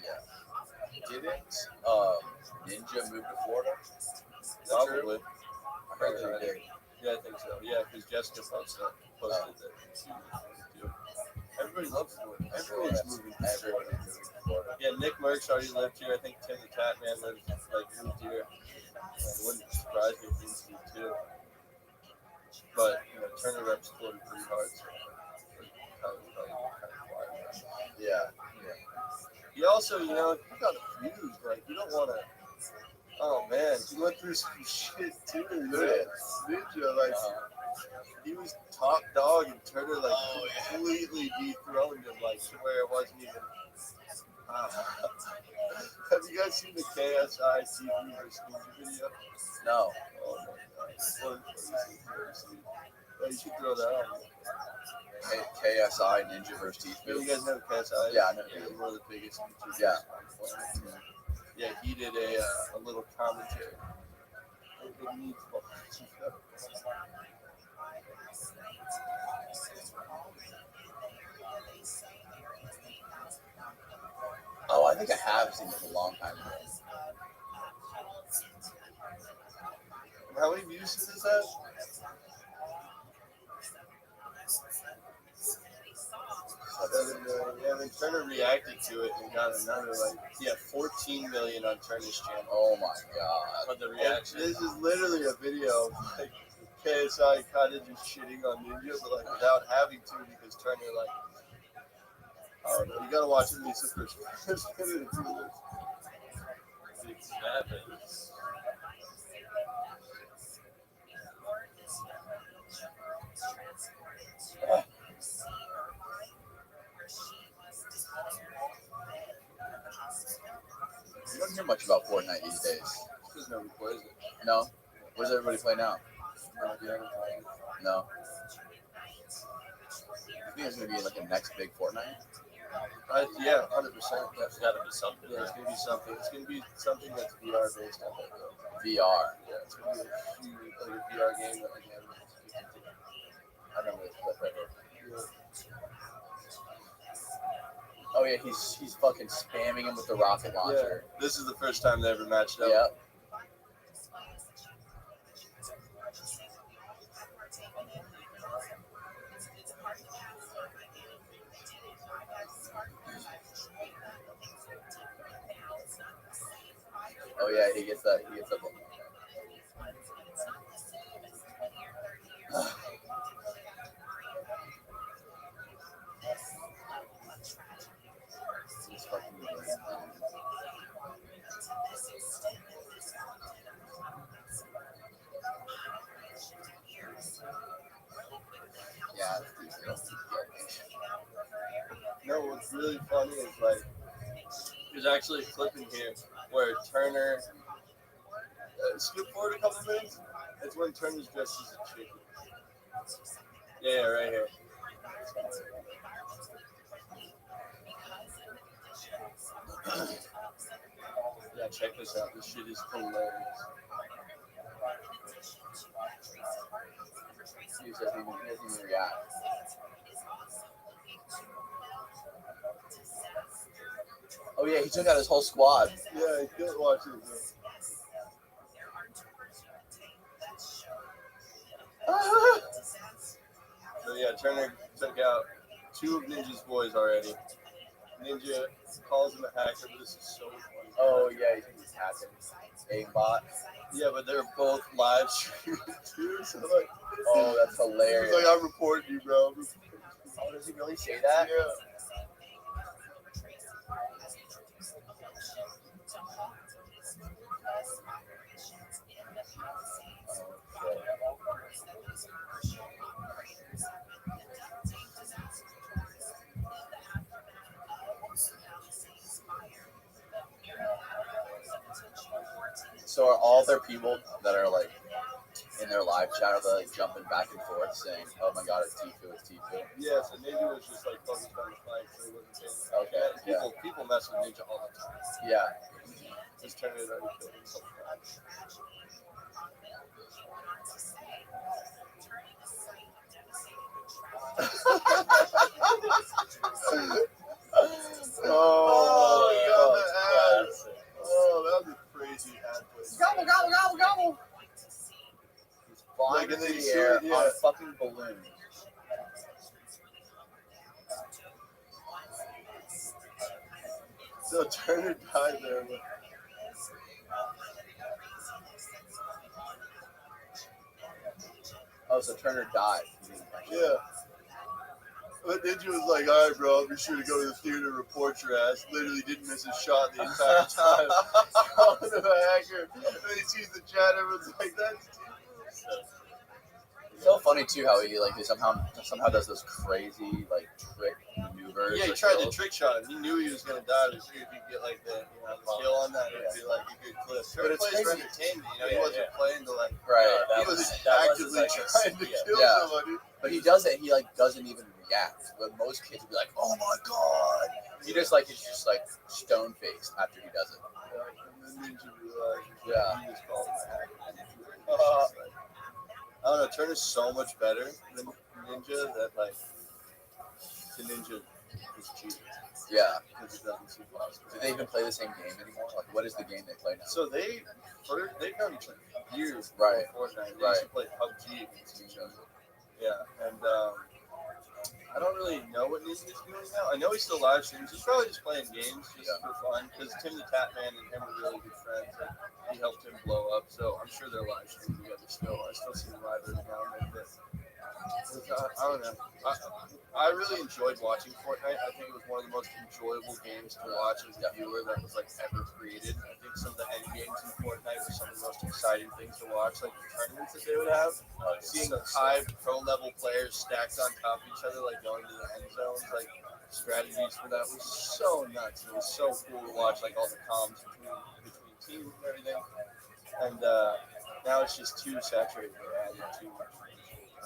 Yeah. Didn't Ninja move to Florida? probably. I heard that he did. Yeah, I think so. Yeah, because Jessica posted that. Too. Everybody loves Florida. Everyone's moving. Everyone is moving to Florida. Yeah, Nick Merckx already lived here. I think Tim the Tatman moved here. It wouldn't surprise me if he moved too. But Turner reps Florida pretty hard. So Yeah. he also, he got a fuse. Like, you don't want to. Oh man, he went through some shit too. Ninja, like he was top dog, and Turner completely dethroned him, like to where it wasn't even. Have you guys seen the KSI TV versus Ninja video? No. Oh my god, it's one of the funniest things I've ever seen. Yeah, you should throw that on. KSI Ninja versus Teeth. You guys know KSI? Yeah, I know. He's one of the biggest YouTubers. Yeah. Yeah, he did a little commentary. It needs Oh, I think I have seen this a long time ago. How many views does this have? Yeah, then Turner reacted to it and got another 14 million on Turner's channel. Oh my god! But the reaction. This is literally a video of KSI kind of just shitting on Ninja, but without having to, because Turner I don't know. You gotta watch at least the first minute or two. It's happens. You don't hear much about Fortnite these days. Because nobody plays it. No? What does everybody play now? No. You think it's going to be a next big Fortnite? Yeah, 100%. There's got to be something. Yeah, it's gonna be something. It's gonna be something that's VR based. I think. VR. Yeah, it's gonna be a huge, a VR game that again. I remember this clip right here. Oh yeah, he's fucking spamming him with the rocket launcher. Yeah. This is the first time they ever matched up. Yep. Oh yeah, he gets that. Yeah. No, what's really funny is there's actually a clip in here where Turner skip forward a couple minutes. It's when Turner's dressed as a chicken. Yeah, right here. Yeah, check this out. This shit is hilarious. He doesn't even react. Oh yeah, he took out his whole squad. Yeah, I can't watch it. So yeah, Turner took out 2 of Ninja's boys already. Ninja calls him a hacker, but this is so funny. Oh yeah, he's hacking. Aimbot. Yeah, but they're both live streaming too, so oh, that's hilarious. He's I'm reporting you, bro. Oh, does he really say that? Yeah. So are all their people that are like in their live chat are they like jumping back and forth saying, "Oh my God, it's Tifu, it's Tifu." Yeah, so Ninja was just like focused on the fight, so he wasn't paying attention. Okay, yeah. People mess with Ninja all the time. Yeah. His tournament already killed him so fast. Oh, he got the ads. Oh, that was a crazy ad place. Gobble, gobble, gobble, gobble. He's flying Like, and into they the shoot air it, yeah. on a fucking balloon. So Turner died there. But... Oh, so Turner died. Yeah. But Ninja was like, all right, bro, I'll be sure to go to the theater and report your ass. Literally didn't miss a shot the entire time. Calling him a hacker. And he sees the chat, everyone's like, that's too It's so funny too how he somehow does those crazy like trick maneuvers. Yeah, he or tried the kills. trick shot. He knew he was going to die, but if he could get like the kill on that, it would be like a good clip. But it's plays for entertainment, he wasn't playing to like, Right. he was actively trying to kill somebody. But he does it. He like doesn't even react. But most kids would be like, "Oh my God!" He just like he's just like stone faced after he does it. And then Ninja realized, Yeah. he just called him a hacker. I don't know. Turner's so much better than Ninja that like the Ninja is cheating Yeah. because it doesn't seem possible. Do they even play the same game anymore? Like, what is the game they play now? So they've known each other for years. Right. Before Fortnite. They Right. used to play PUBG against each other. Yeah, and I don't really know what Ninja's doing now. I know he still live streams. He's probably just playing games just for fun. Because Tim the Tap Man and him are really good friends. Like, he helped him blow up, so I'm sure they're live streaming together still. I still see them live every now and then. But I don't know. I really enjoyed watching Fortnite. I think it was one of the most enjoyable games to watch as a viewer that was like ever created. I think some of the end games in Fortnite were some of the most exciting things to watch, like the tournaments that they would have. Seeing high pro level players stacked on top of each other, like going to the end zones, like strategies for that was so nuts. It was so cool to watch, like all the comms between teams and everything. And now it's just too saturated. They're adding too much.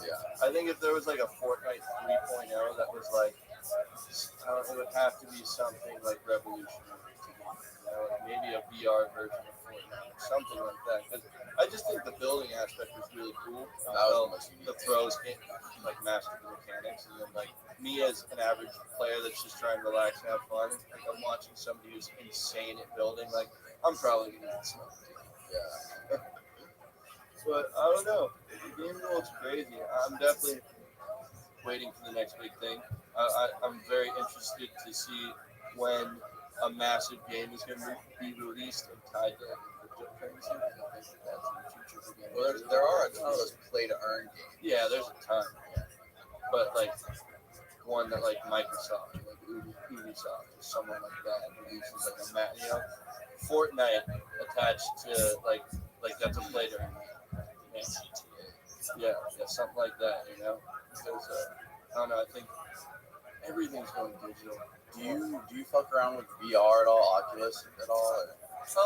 Yeah. I think if there was like a Fortnite 3.0 that was like, it would have to be something like revolutionary to me. Like maybe a VR version of Fortnite or something like that. Because I just think the building aspect was really cool. The pros can like master the mechanics, and then like me as an average player that's just trying to relax and have fun, like I'm watching somebody who's insane at building, like I'm probably gonna get smoked. Yeah. But I don't know. The game world's crazy. I'm definitely waiting for the next big thing. I'm very interested to see when a massive game is going to be released and tied to cryptocurrency. I think that's the future of the game. Well, there are a ton of those play to earn games. Yeah, there's a ton. But like one that like Microsoft or like Ubisoft or someone like that releases like a Fortnite attached to like that's a play to earn. Yeah, something like that, Because I don't know. I think everything's going digital. Do you fuck around with VR at all, Oculus at all?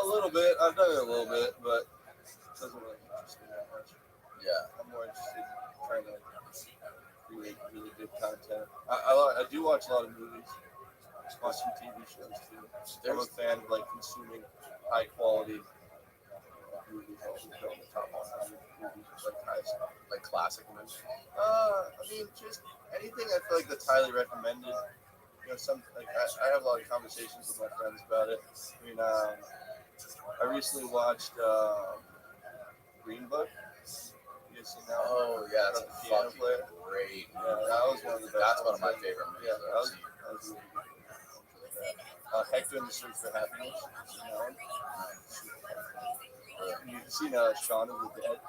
A little bit. I've done it a little bit, but it doesn't really interest me that much. Yeah. I'm more interested in trying to create really good content. I do watch a lot of movies. Watch some TV shows too. I'm a fan of like consuming high quality movies. I should go on the top 100 movies with like high stuff. Like classic movies? I mean, just anything I feel like that's highly recommended. I have a lot of conversations with my friends about it. I mean, I recently watched Green Book. You guys seen that? Oh yeah, that's the a piano fucking player. great. Yeah, that was one of the best. That's one of my favorite movies. Yeah, that was really good. Hector and the Search for Happiness. You seen that one? You've seen Shaun of the Dead?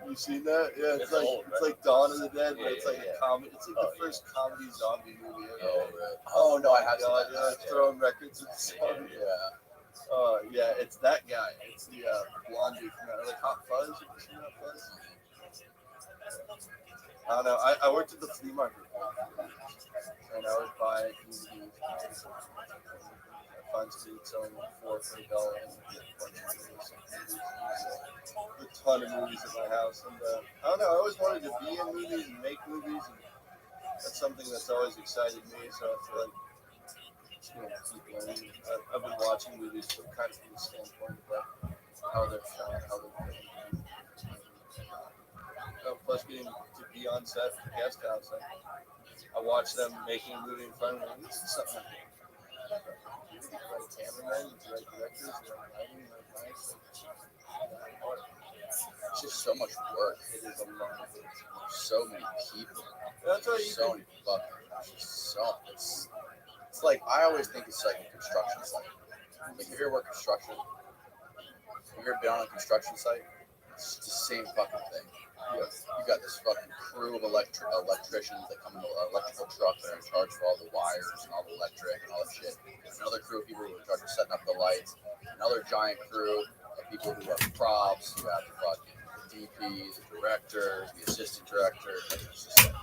You seen that? Yeah, it's like old, it's like Dawn of the Dead, but Yeah, it's like yeah, a comedy. It's like the first comedy zombie movie ever. Oh no, I have God, seen yeah, that. like throwing records and stuff. Yeah. Yeah, it's that guy. It's the blonde dude from that, like Hot Fuzz. Have you seen Hot Fuzz? I don't know. I worked at the flea market, and I would buy DVDs. find somebody that's selling like $4 for $1 and get a bunch of movies. A ton of movies at my house, and I don't know. I always wanted to be in movies and make movies, and that's something that's always excited me. So I feel like just gonna keep learning. I've been watching movies from kind of from the standpoint of like how they're shot, how they're filmed. Plus, getting to be on set for Guest House, I watch them making a movie in front of me. This is something like right cameramen, right directors, right lighting, right lights. It's just so much work. It is a lot. So many people. That's why you So many fucking. It's like I always think it's like a construction site. Like if you ever work construction, if you've ever been on a construction site, it's the same fucking thing. You got this fucking crew of electricians that come in an electrical truck that are in charge for all the wires and all the electric and all that shit. Another crew of people who are in charge of setting up the lights. Another giant crew of people who have props. You have the fucking DP, the directors, the assistant directors. It's just like,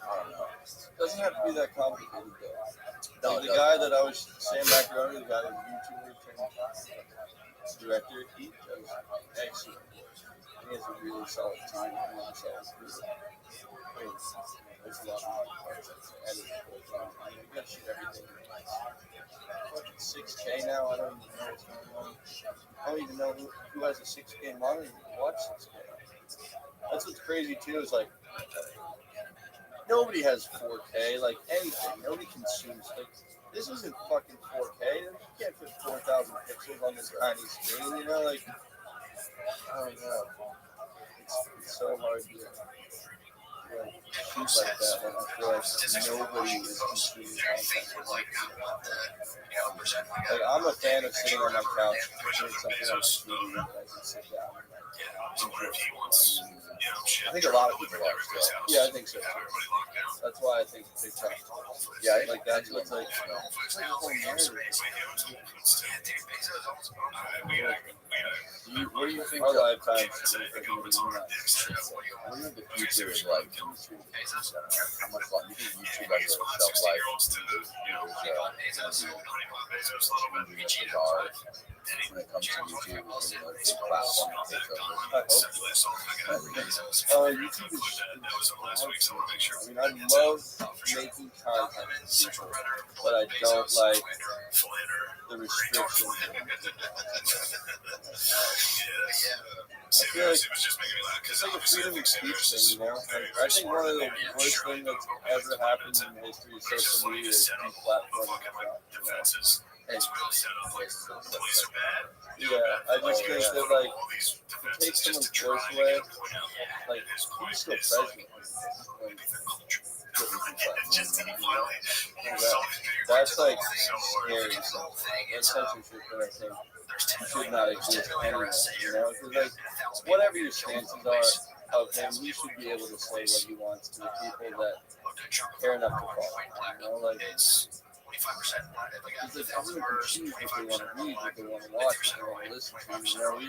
I don't know. It doesn't have to be that complicated though. No, Like the guy that I was Sam Macaroni, the guy that YouTuber turned director, he does excellent work. He has a really solid team, a really solid crew. I mean, there's a lot of parts that's edited for the I mean, you gotta shoot everything. Fucking 6K now, I don't even know what's going on. I don't even know who has a 6K monitor to watch 6K. That's what's crazy too, is like, nobody has 4K, like anything. Nobody consumes, like, this isn't fucking 4K. You can't fit 4,000 pixels on this tiny screen, you know? Like, I don't know. It's so hard to shoot like that when I feel like nobody is consuming content. Like, I'm a fan of sitting on my couch doing something on TV that I can sit down and I think a lot of people are still. yeah, I think so. That's why I think TikTok. Yeah, Like that's what's like. What do you think? Our lifetimes. What do you think the future is like? How much longer do you think YouTube has a shelf life? When it comes to YouTube, and the big platform that takes over. YouTube is. I mean, I love making content for people, but I don't like the restrictions. I feel like it's like a freedom of speech thing, you know? Like, I think one of the worst things that's ever happened in the history of social media is deplatforming. Yeah, I just think that, like, to take someone's voice away, like, who's still president? That's like scary stuff. That's censorship that I think should not exist anyway. You know, because like whatever your stances are of him, he should be able to say what he wants to the people that care enough to follow. You know, like because everyone can choose what they want to read, what they want to watch, what they want to listen to. You know,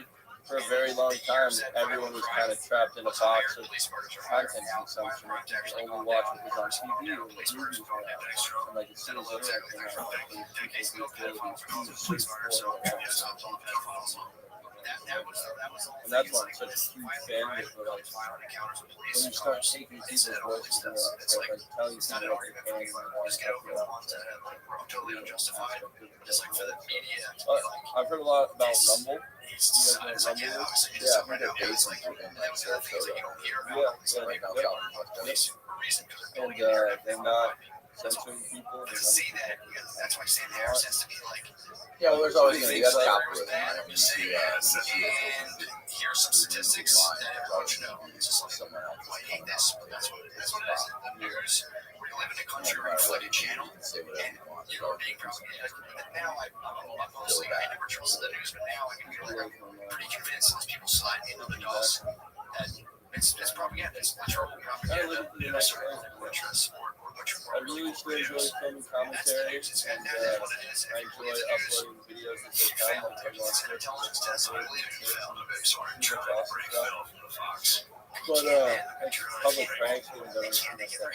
for a very long time, everyone was kind of trapped in a box of content consumption. You only watch what was on TV or what movies were out. And like as soon as the internet came out, people the ability to search for it. And that's why I'm such a huge fan of it. Like, when you start taking people's voices and like telling people what they're paying I've heard a lot about Rumble. You guys know Rumble? Yeah, I heard they're based in Sarasota. And they're not censoring people. Yeah, well, there's always going to be that algorithm. Here's some statistics that Rothschild somewhere else. I hate this, but that's what years. We live in a country where you flooded channel, and you know, being propaganda. Now I'm mostly, I never trusted the news, but now I can feel pretty convinced as people slide into the DOS that it's propaganda. It's literal propaganda. You know, what you support or what you I really enjoy filming commentary, and I enjoy uploading videos as they come. Like I'm on Twitch, But like public pranks when done anything like that.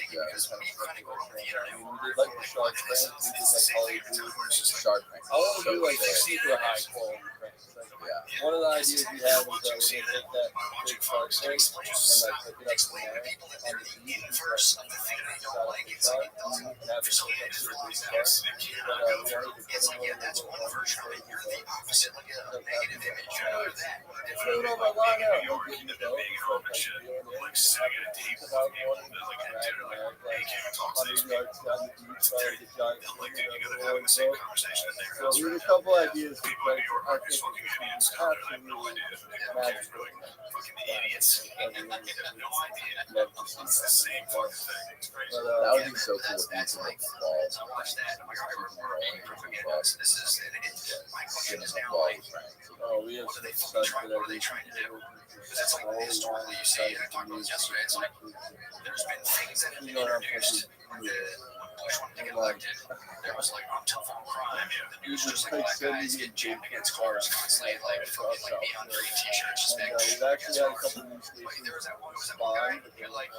Yeah, kind of stuff like that. I mean, we did like the shark prank, we did like Hollywood and Shark Tank. I want to So do like sick. super high quality pranks. Like, Yeah. one of the ideas we had was that we're gonna take that big shark tank and like hook it up to there on the beach. We put side of the shark and we can have it hook up to a big shark. But we wanted to put in one of the little orange stages throw it on my line out. We'll get in the boat and stuff like reeling in and have it about one and drag it out like 100 yards down the beach by the giant swing of the orange boat. So we had a couple ideas for pranks. I think it would be absolutely magical. Love to see that. But, That would be so cool if you could make balls. oh, we have such good ideas. You know what I'm thinking? Like, you just like sending me big cars constantly like on 3 t-shirts. And we've actually had a couple of new stations spawn, but they're like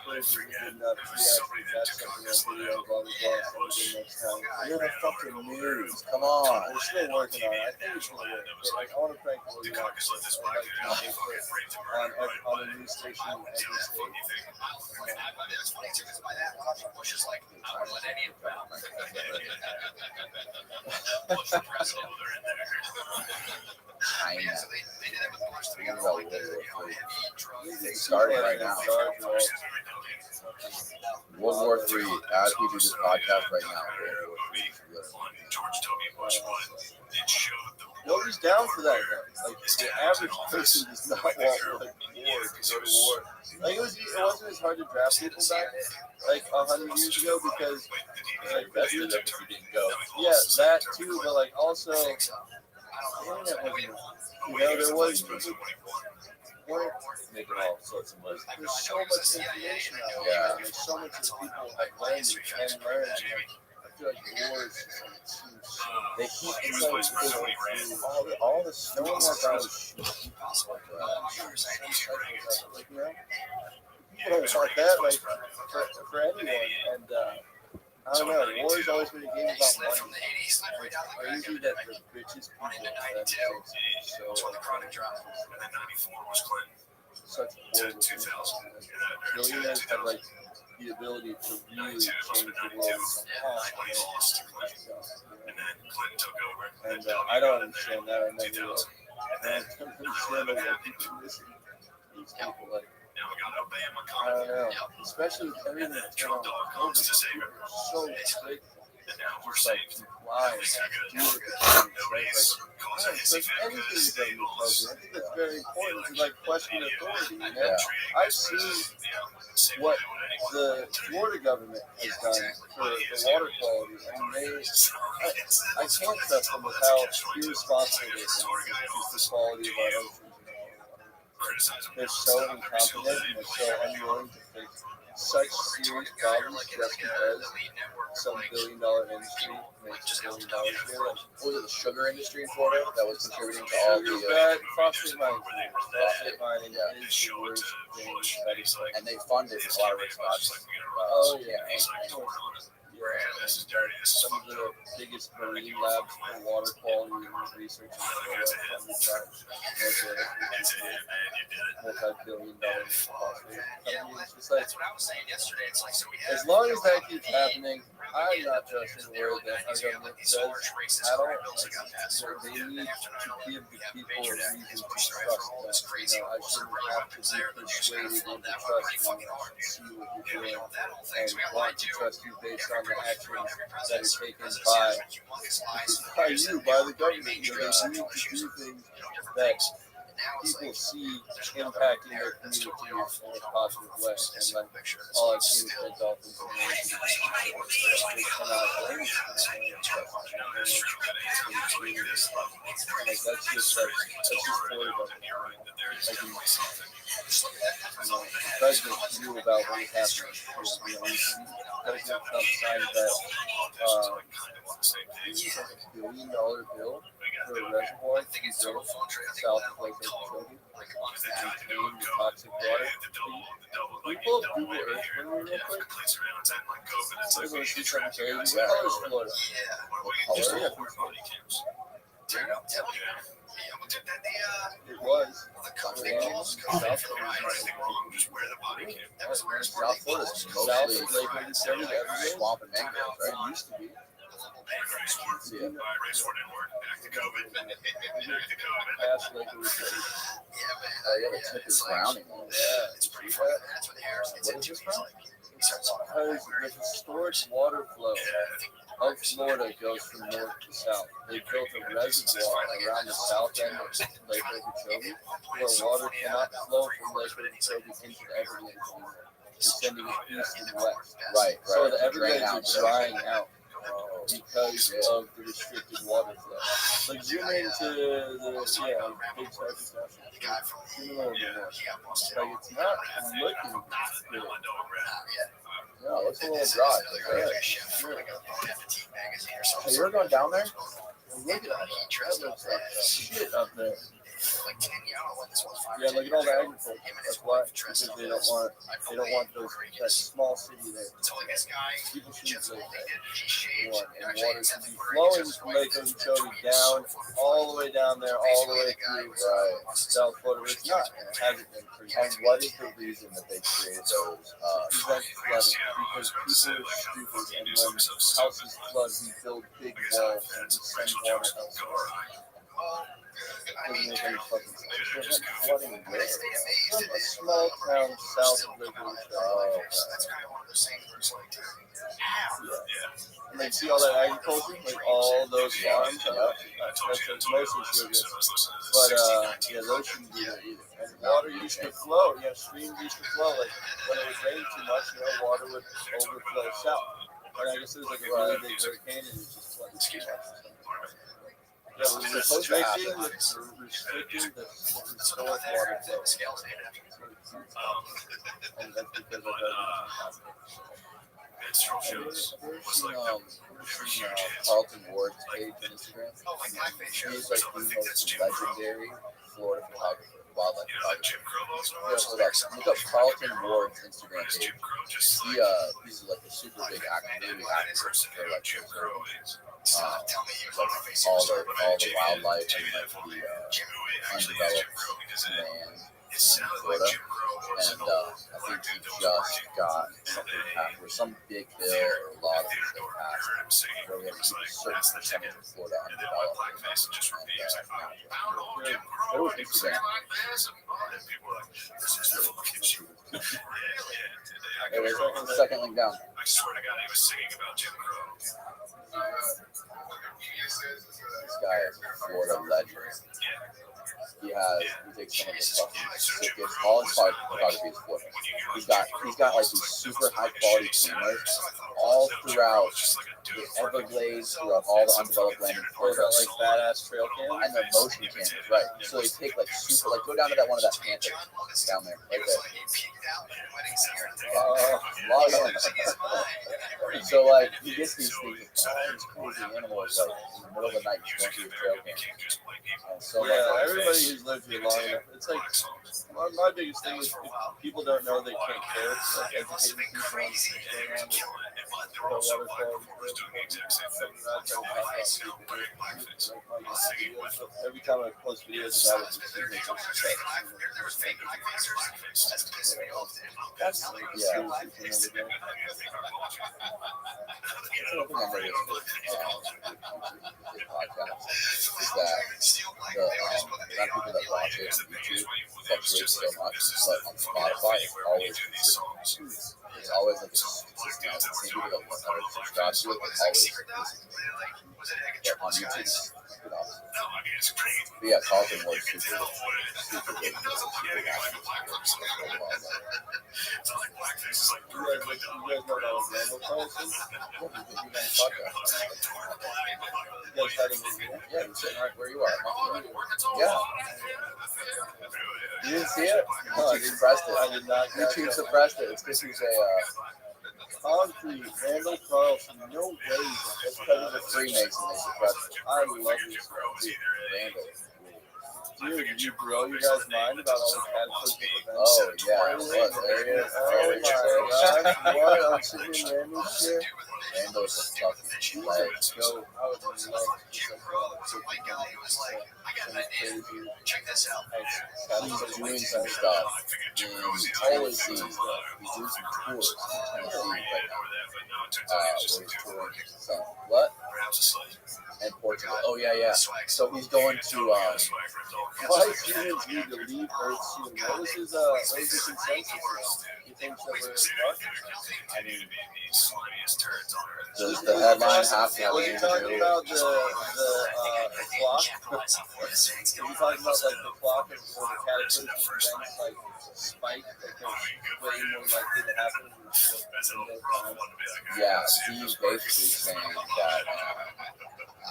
footage isn't good enough to actually catch something on video, blah blah blah. So we'll do next time. You're the fucking news. Come on. We're still working on it. I think it's gonna work. But like, I want to prank Willie Knox. I'd like to do Bigfoot on a news station in every state. They started right now. World War III. As we do this podcast right now. Nobody's down for that though. Like the average person does not want like war to go to war. Like it wasn't as hard to draft people back like 100 years ago because like That's the difference if you didn't go. yeah, that too, but like also the internet wasn't, there was Making all sorts of money. there's so much information out there. Yeah. There's so much that people have learned and can learn. And, like, I feel like war is just like it seems so. They keep It's like all the snow no one about wants like, you know, people don't want that like for anyone. And I don't know, war has always been a game about money. Are usually that the richest people that so such horrible things. Billionaires have like the ability to really change the world and I don't understand that. I never will. And I don't understand what people listen to these people like. I don't know, especially with everything that's going on. So quick. Just like comply and do what anything is that you I think it's very important to like question authority. You know? I've seen what the Florida government has done for the water quality. I mean, I can't trust them with how irresponsible they are with the quality of our oceans. They're so incompetent and they're so unwilling to fix such serious problems just because some $1 billion industry makes $1 billion here. Like, was it the sugar industry in Florida that was contributing to all sugar, the bad, phosphate mining. Phosphate mining is the worst thing that is like. and they funded a lot of rich projects. Oh yeah. Some of the biggest marine labs for water quality and research in the world multi-billion-dollar phosphate. It's just like, as long as that keeps happening, I'm not trusting the word that our government says at all. They need to give the people a reason to trust them. You know, I shouldn't have to be persuaded into trusting you. I should see what you're doing and want to trust you based on the actions that are taken by you, by the government. You know, they need to do things that people see impacting their community in a positive way. And like, all I've seen is red dolphins and like that's just Florida. The president knew about what was happening. President Trump signed that $1 billion bill for a reservoir to be built south of Lake Okeechobee to contain the toxic water. Can you pull up Google Earth for me real quick? We're going to see something crazy. What color is Florida? Color? Yeah, it was. South Florida's South mostly of Lake Okeechobee, everything. swamp and mangroves, It right? used to be. Yeah. Past Lake Okeechobee. Yeah, the tip is browning. Yeah. See that? What is this from? Because the historic water flow of Florida goes from north to south. They built a reservoir around the south end of Lake Okeechobee where water cannot flow from Lake Okeechobee into the Everglades anymore. They're sending it east and west. Right, So right. the Everglades Drain are out. drying out because of the restricted water flow. Like zoom into the big Cypress National. Zoom a little bit more. Like it's not looking good. Yeah, it looks a little dry. Have you ever gone down there? Look at that. That looks like shit up there. Yeah, look at all the agriculture. That's why, because they don't want that small city there. People should live there. And water should be flowing from Lake Okeechobee down, all the way down there, all the way through South Florida. But it's not, and it hasn't been for years. And what is the reason that they created those? Prevent flooding, because people are stupid, and when houses flood, we build big walls and we send water elsewhere. Doesn't make any fucking sense. Flooding where? A small town south of Lake Okeechobee. And they see all that agriculture, like all those farms. That's mostly sugar. But those shouldn't be there either. And water used to flow. Streams used to flow. Like when it would rain too much, water would overflow south. And I guess there was like a really big hurricane, and it just flooded too much. Yeah, we're supposed to happen. Restricting the historic water flow. And that's because of that. Seen Carlton Ward's page on Instagram. He's like the most legendary Florida photographer, wildlife photographer. Look up Carlton Ward's Instagram page. He's like a super big activist for like all the wildlife and like the undeveloped land in Florida. And I think he just got something passed, or some big bill or law that passed, where we have to keep a certain percentage of Florida undeveloped. It was Instagram. Anyway, second link down. I swear to God, he was singing about Jim Crow. This guy is a Florida legend. He takes some of the fucking sickest. All his photography is Florida. He's got like these super high quality cameras all throughout the Everglades, throughout all the undeveloped land in Florida. Like badass trail cam. And the motion cameras, right? So they take like super, like go down to that one of that panther down there, right there. Log in. So like he gets these things, all these crazy animals like in the middle of the night going through the trail cam. And so everybody who's lived here long enough, it's like my biggest thing is if people don't know they can't care. Like educating people on what's going on with the water quality. Every time I post videos about it, that's is that the amount of people that watch it on YouTube fluctuates so much, but on Spotify it's always like a consistent amount of people that subscribe to it, but always but on YouTube. But yeah, Carlton was super good. Yeah, you're sitting right where you are. Yeah. You didn't see it? No, I suppressed it. I did not. YouTube suppressed it. It's because he's a Concrete, Randall Carlson, no way. It's because of the Freemason they suppressed it. I love this guy. Randall. Dude, did you blow your guys' mind about all the cataclysmic events? Oh yeah, what? There he is. Oh my god, what? I'm sitting in Randall's chair. Randall's a fucking leg. Let's go. I would love to just like go on a trip with him. Crazy. Check this out. He's doing some stuff in Tennessee. He's doing some tours in Tennessee right now. Where he's touring some what? And Portugal. Oh yeah. So he's going to Why humans need to leave Earth soon? What was his consensus? You think that we're I mean, does the headline have to have What are you anything to talking do with about? The clock? Are you talking about like the clock and the cataclysmic events like spike? Like they're way more likely to happen Yeah, he's basically saying that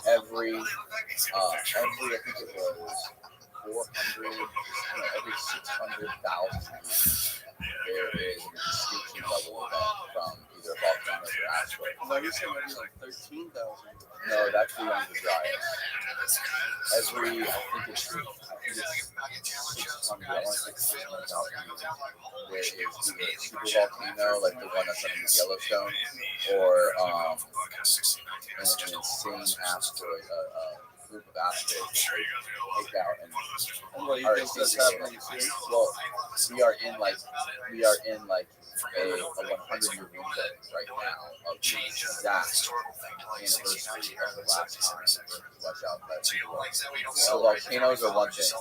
every I think it was 400, every 600,000 years, there is an extinction level event from either volcanoes or asteroids. No, you said maybe like 13,000. No, that's the one of the driest. Every, I think it's 600, I want to say 600,000 years, there is either a super volcano, like the one that's under Yellowstone, or an insane asteroid, group of asteroids take out and What do you are think that's extinct. happening soon? Well, we are in like a 100-year window right now of the exact anniversary of the last time watch out that so volcanoes are one thing, So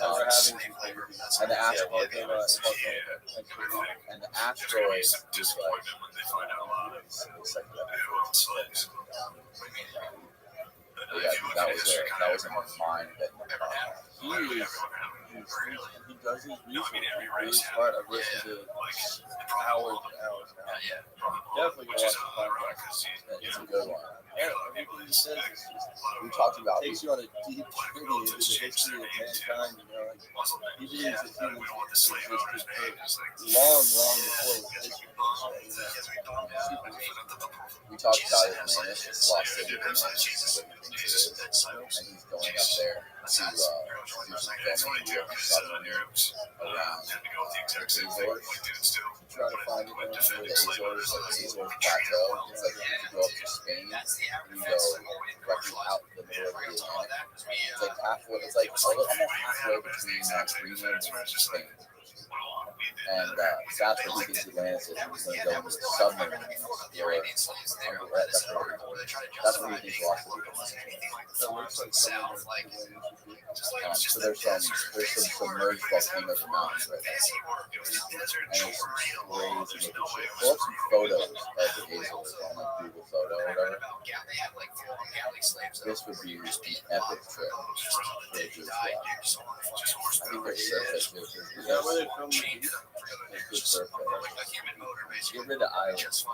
we're having some crazy. and the asteroid is like yeah, that was in my mind that He does his research. He's really smart. I've listened to hours and hours and hours. Definitely gonna watch the podcast. it's a good one. Yeah, everything he says is just We talked about takes you on a deep journey into the history of mankind. You know, like he believes that humans existed for long before history. we talked about it, man. It's just lost city, and he's going up there to do some filming of submarines around the Azores. Try to find it the Azores, like the Azores plateau. It's like if you go up to Spain, you go directly out the middle of the Atlantic. It's like halfway. It's like almost halfway between Greenland and Spain. And that's what he thinks Atlantis is. He's going to go into the submarine and explore it. That's what he thinks lost the people. That looks like something So there's some submerged volcanoes and mountains right there. And there's some crazy shit. Pull up some photos of the Azores on like Google Photo or whatever. This would be an epic trip. I think there's surface. Is that where they filmed the beach? There's good surface. Get rid of islands.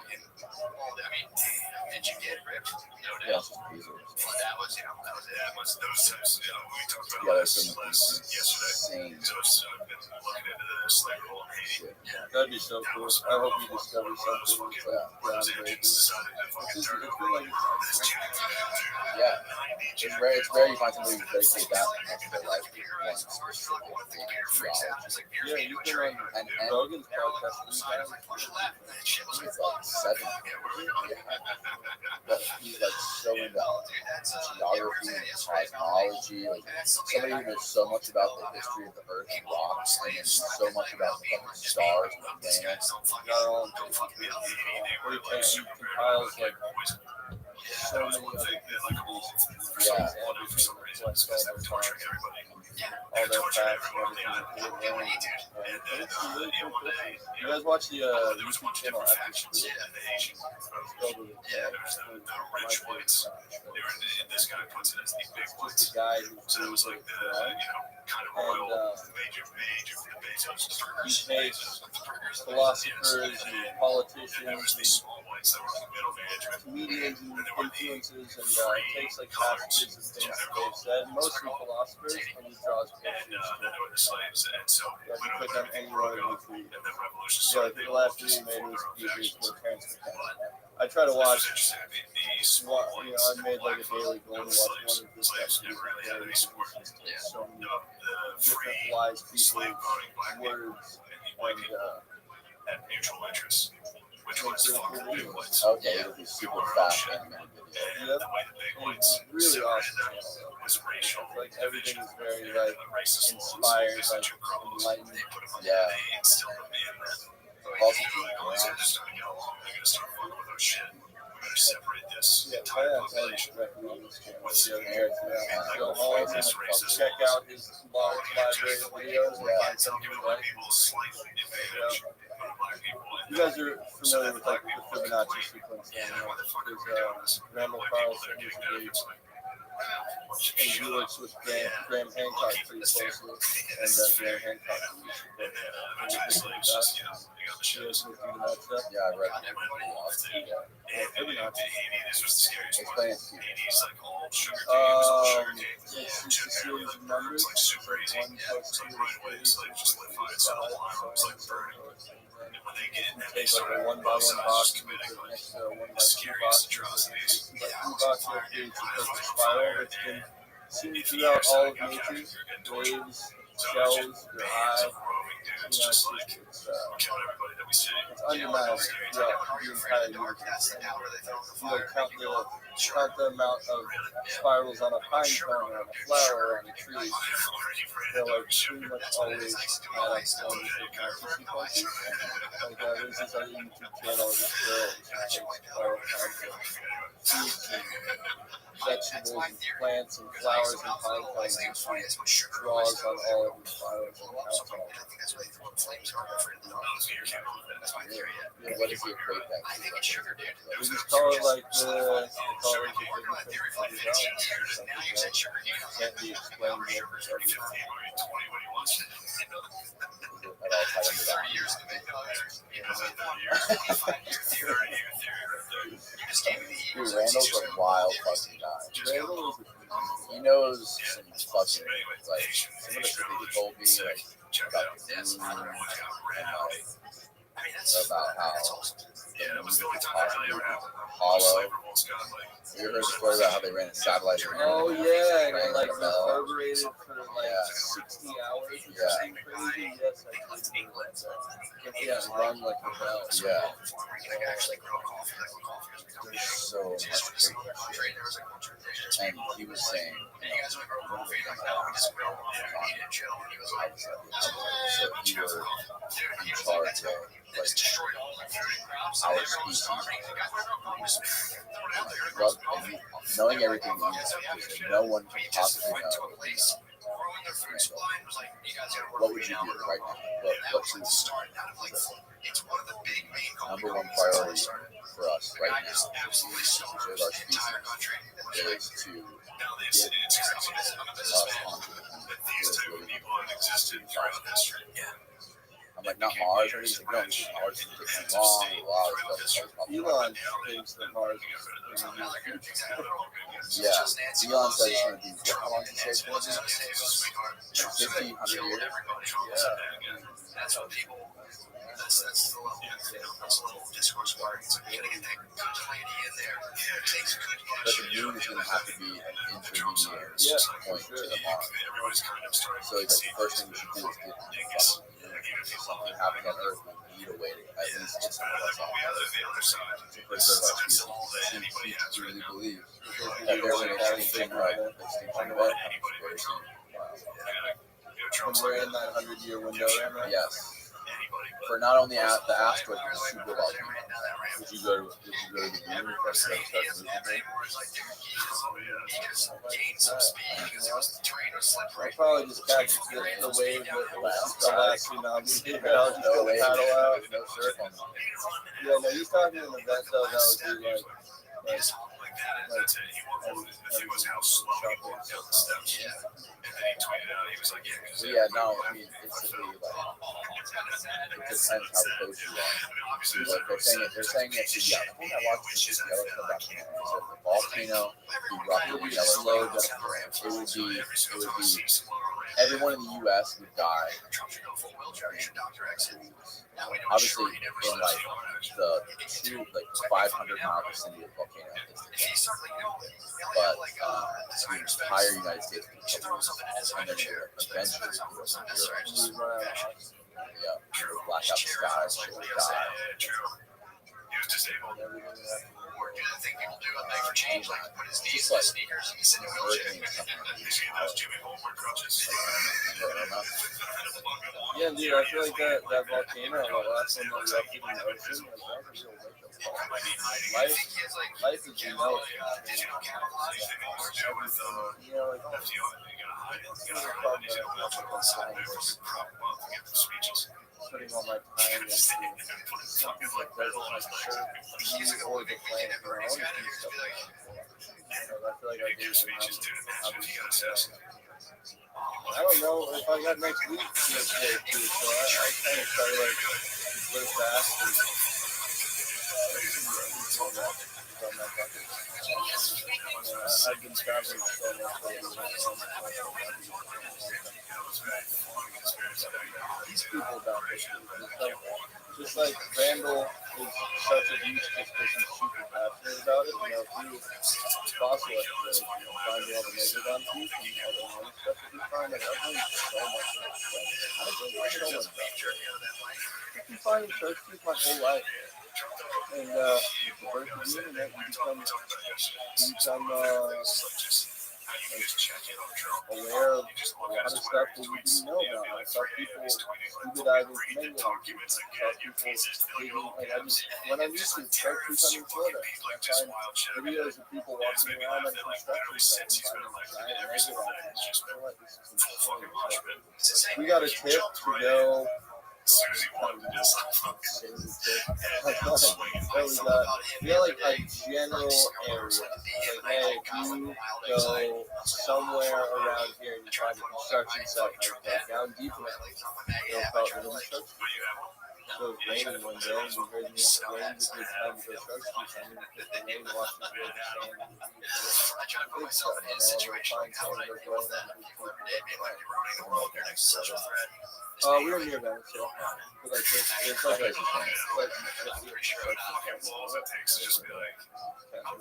Did you get ripped? No Yeah, doubt. it's just Azores. Well, that was those times. We talked about Yeah, all there's this some yesterday. insane So I've been looking into the slave rule in Haiti. shit. That'd be so cool. I hope you discover something groundbreaking. It's Yeah, it's rare you find somebody who dedicated that much of their life to one specific thing, geology. Yeah, you've been on And Rogan's podcast. it's like 7. But he's like so into geography and cosmology. Like somebody who knows so much about the history of the Earth and rocks, and then so much about the fucking stars and planets. Not all in where he compiles like so many other people's Yeah. all their facts and everything. You guys watch the YouTube channel after school? Just a guy who's like he takes philosophers and politicians and comedians and influencers and takes like passages and things that they've said, mostly philosophers, and he draws pictures. Yeah, if you click on any one of his tweets. Yeah, I think the last video he made was Hebrews for Terrence McKenna. I try to watch. I made like a daily goal to watch one of his videos. So many different wise people's words and mutual interests. Which one's one's fucking fucking new? Okay, it'll be super fast animated video. Yep. It's really awesome channel. Like everything is very like inspired, like enlightened. Yeah. Also, Yeah, I recommend this channel. Go home and check out his large library of videos and find something you like. You guys are familiar with like the Fibonacci sequence, there's Randall Carlson, who's a big, and he works with Graham Hancock pretty closely, and Graham Hancock Yeah, I read it. Fibonacci. Explain it to me. It's just a series of numbers, like 1 plus 2 take like a 1 by 1 box and make it next to a 1 by 2 box. Like 2 boxes of creates a perfect spiral. It's been seen throughout all of nature, waves, shells, your eye. It's undeniable throughout the entire universe. Count the amount of spirals on a pine cone, on a flower, or on a tree. They're like pretty much always add up to one Fibonacci sequences. Like there's this other YouTube channel of this girl who's spiral counts of fruits and vegetables and plants and flowers and pine cones, and she draws on all of these flowers and counts all of them. Yeah, what is the equate that to? We just call it like the can't be explained yet. Dude, Randall's a wild fucking guy. Randall is He knows some fucking, like, some of the shit he told me, like, about the moon, and, like, about how the moon is hollow. You ever heard the story about how they ran a satellite around? Oh yeah, and Rang like like a bell. reverberated for like 60 hours or something crazy. Yes, I did hear that. Yeah, run like a bell. Yeah. There's so much crazy shit. And he was saying, one of the things I was so you were in charge of, like, our species. Knowing everything that no one can possibly know, what would you do right now? What's your number one priority for us right now to preserve our species is to get us onto the planet. I'm like, not Mars, or he's like, no, Mars is taking long, a lot of stuff. Elon thinks that Mars is going to be the future. Yeah, Elon says it's going to be, how long did he say it's going to be? 50, 100 years? Yeah. That's what people. That's the level. That's the level of discourse where it's going to get that continuity in there. It takes good. But the moon is going to have to be an intermediary point to the Mars. So like, the first thing we should do is get fucking something happening on Earth. We need a way to at least get some of us off to preserve our species. He truly believes that there's an extinction event very soon. And we're in that 100-year window right now. Yes. For not only the asteroid, but the super volcano. Did you go to the moon? That's the I'll probably just catch the wave that the last tsunami did. I'll just No go way. paddle out. There's no surf on them. Yeah, no, he's talking an event though that would be like Yeah, no, I mean, basically, like, depends how close you are. Like they're saying it. Yeah, I think I watched this Yellowstone documentary. It said the volcano erupted in Yellowstone. It would be everyone in the U.S. would die. Obviously, in like the 500-mile vicinity of the volcano is the case. But the entire United States would be covered, and then eventually black out the skies, shit would die. He was disabled. Or do the thing people do and beg for change, like put his knees in his sneakers and he's in a wheelchair. You see those Jimmy Holmberg crutches? Yeah, dude, I feel like that volcano, the last one that erupted in the ocean, that was a real wake-up call. Life as you know it. Putting all my time into something like that, like or the planet, I want to do stuff like that. I feel like I do I don't know if I got next week too, so I kind of try to like live fast and on that bucket. I've been traveling so much. These people about this, just like Randall is such a beast just because he's super passionate about it. You know, through fossil exploration, finding all the megalodon teeth and all the money stuff that we find, like I've learned so much about stuff. I've learned so much about it. I've been finding shark teeth my whole life. And the birth of the internet, you become aware of a lot of stuff that you didn't know about. I saw people scuba diving from England. I saw people digging, when I'm used to shark teeth in Florida, I find videos of people walking around on construction sites and finding giant megalodons. I feel like this is insane. We got a tip to go. We got like a general area. Like, hey, if you go somewhere around here and you find a construction site like that, down deep enough, you'll probably shark teeth. So it's raining one day, and you heard me rain's a good time to go shark teeth. I mean, if the rain washes away the sand, I try to put myself in a situation like that when I deal with that. People are dead, they might be running the world, their next social threat. We were near Venice, yeah. But like, it's like a, I'm pretty sure I'm not getting balls it takes to just be like, well, I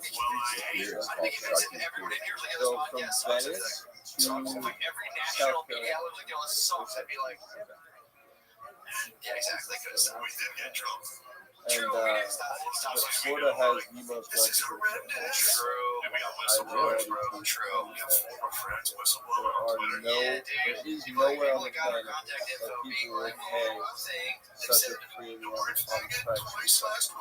think it's everyone in here is like, so from Venice to every national media outlet like, this is so, I'd be like, yeah, exactly, because we did get drunk. And Florida has the most True. there is nowhere on the planet that people would pay such a premium on price. Florida's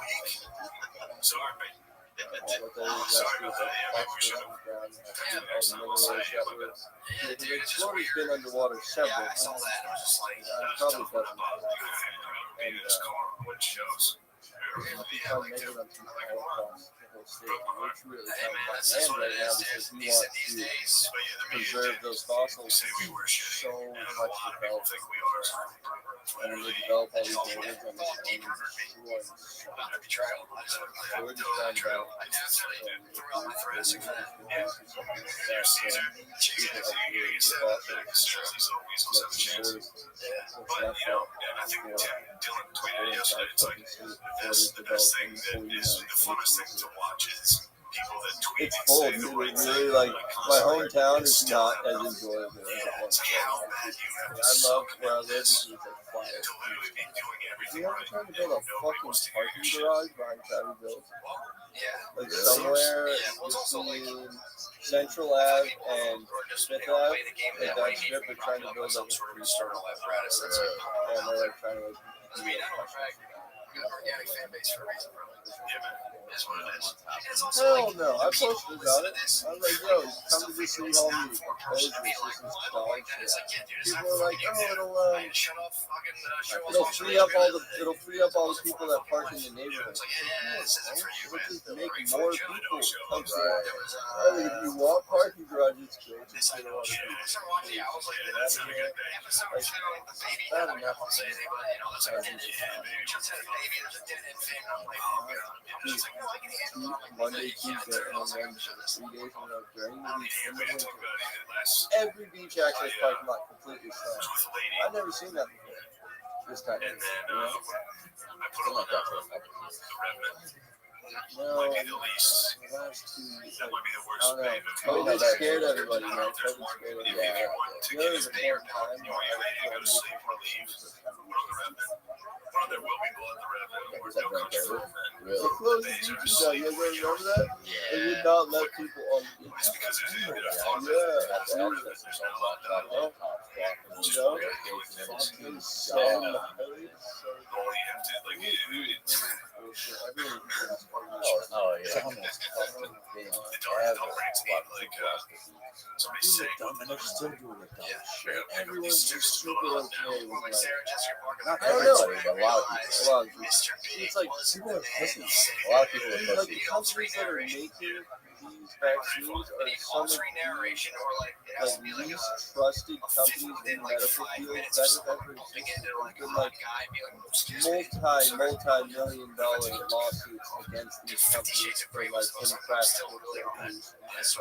been underwater several times. Probably doesn't. It's really land right now because we want to preserve those fossils so much developed. And they develop all these natives on this land and destroy them. So we're just trying to the best thing that is the funnest thing to watch is people that tweet. It's full, dude. It really, like, my hometown is not as enjoyable as it was. I love where I live because it's like quiet. You ever tried to build a fucking parking garage behind Travis Bills? Like somewhere between Central Ave and Smith Ave, like that strip, they're trying to build like a 3-star apparatus. And they're like trying to like organic fan base for a reason, bro. That's what it is. Hell no. I posted about it. I was like, yo, come to this city hall meeting. This is dog shit. People are like, oh, it'll free up all the people that park in the neighborhood. It'll just make more people come to it. Oh, if you want parking garages, go to get a lot of people. Bad enough. Monday, Tuesday, and then 3 days in a row during the week in the winter. Every beach access parking lot completely slammed. I've never seen that before. This time. And then Something like that for a couple of years. No, might be the least. the last 2 years. That might be the I worst. don't know. Maybe. COVID scared everybody, man. COVID scared everybody. If you want to You know, get there's a his name, point in time you where ready to go to sleep or leave. There will be blood in the revenue. Was that right there? they Really? closed the beaches down. You guys remember that? They Yeah. would not let people on the beach. It's because it's Yeah. That's the access or something like that. All cops blocking the Yeah. barricades and everything. It's so gnarly. all you have to like. Oh, yeah. Don't rates need like somebody saying. And they're still doing it, though. Yeah. Everyone's just super okay with like, Not I don't know. everybody, but a lot of people. a lot of people. It's like people are pussies. A lot of people are Like the pussies. companies that are making these vaccines are some of the least trusted companies in the medical field that have ever existed. There's been like multi-million-dollar lawsuits against these companies for like impractical therapies. If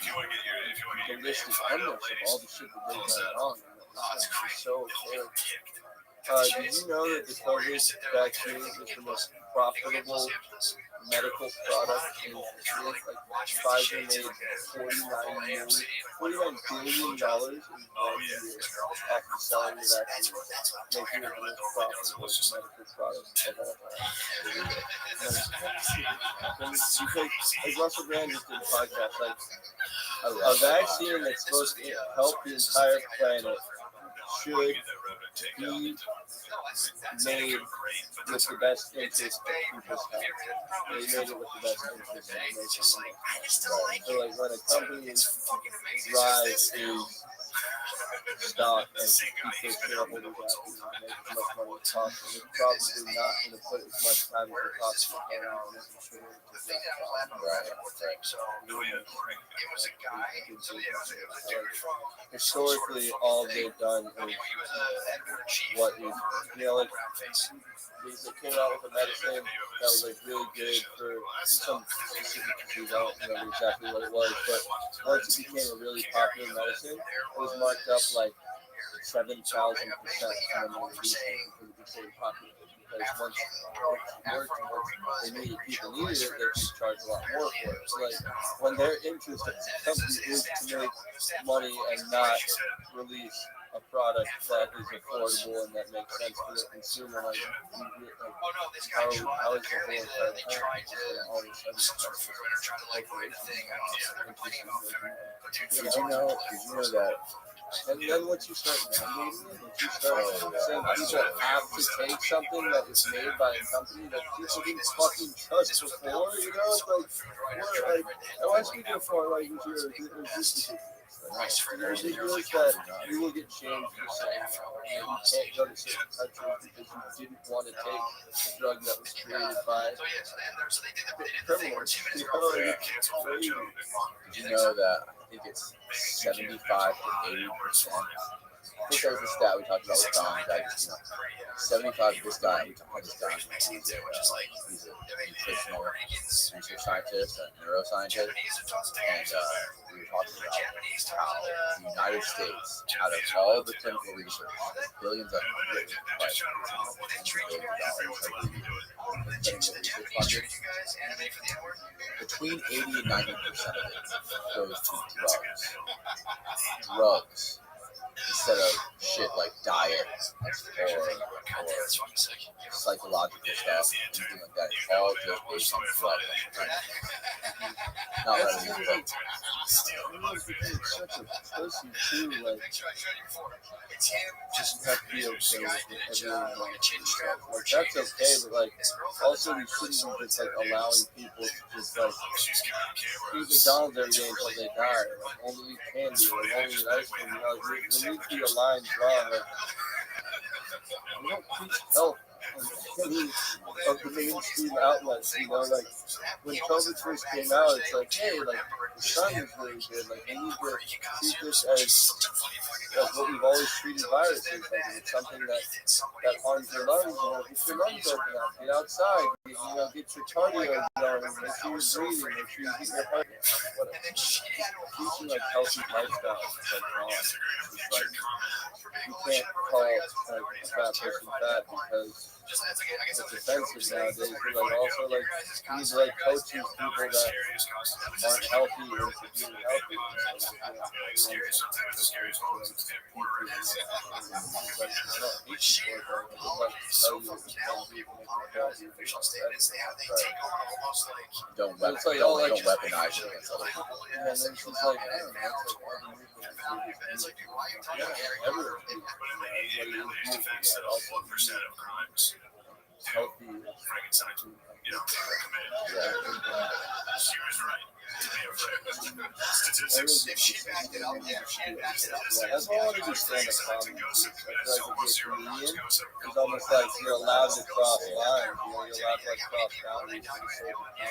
you want to get your The list is endless of all the shit that they've done wrong. It's so terrible. Did you know that the COVID vaccine is the most profitable medical product in history? Like Pfizer made $49 billion in 1 year after selling the vaccine, making it the most profitable medical product of all time. Like Russell Brand just did a podcast, like a vaccine that's supposed to help the entire planet should be made with the best interest of people's health. They made it with the best interest of nation's health. So like when a company's drive is stock and keep their shareholders happy and make as much money as possible, they're probably not going to put as much time as they possibly can on making sure historically, all they've done is what is, like, they came out with a medicine that was like really good for some specific disease. I don't remember exactly what it was, but once it became a really popular medicine, it was marked up like 7,000% when they released it because it became popular. Because once it worked and once they needed, people needed it, they could charge a lot more for it. So like when their interest as a company is to make money and not release a product that is affordable and that makes sense for the consumer, like how is the whole all of a sudden Did you know that? and then once you start mandating it, once you start saying people have to take something that was made by a company that people didn't fucking trust before, like I was speaking before, like it was ridiculous that you will get shamed for saying you can't go to certain countries because you didn't want to take a drug that was created by criminals. Did you know that I think it's 75 to 80%? I think that was the stat we talked about with Don. That, 75 this guy, we talked about this guy. He's a nutritional research scientist, a neuroscientist, and we were talking about how the United States, out of all the clinical research, billions of dollars between 80 and 90% of it goes to drugs. instead of shit like diet or psychological stuff, anything like that. It's all just based on blood. Not revenue, but It's such a pussy too. Like, just have to be okay with everyone. Like, that's okay, but like, also we shouldn't be just like allowing people to just like eat McDonald's every day until they die, or like only eat candy, or like only eat ice cream. You know, there needs to be a line drawn. Like, we don't preach health on any of the mainstream outlets. You know, like when COVID first came out, it's like, hey, like the sun is really good. Like we need to treat this as what we've always treated viruses. Like it's something that harms your lungs. You know, get your lungs open up, get outside, you know, get your cardio going, make sure you're breathing, make sure you get your heart. Teaching like healthy lifestyles is like wrong. It's like you can't call like a fat person fat because it's offensive nowadays. But like also like you need to like coach these people that aren't healthy or being healthy. don't It's like all like weaponize it against other people. and then she's like, I don't know, it's like everywhere. Healthy. That's why I want to do stand-up comedy. I feel like if you're a comedian, it's almost like you're allowed to cross lines. You know, you're allowed to like cross boundaries and say comedy.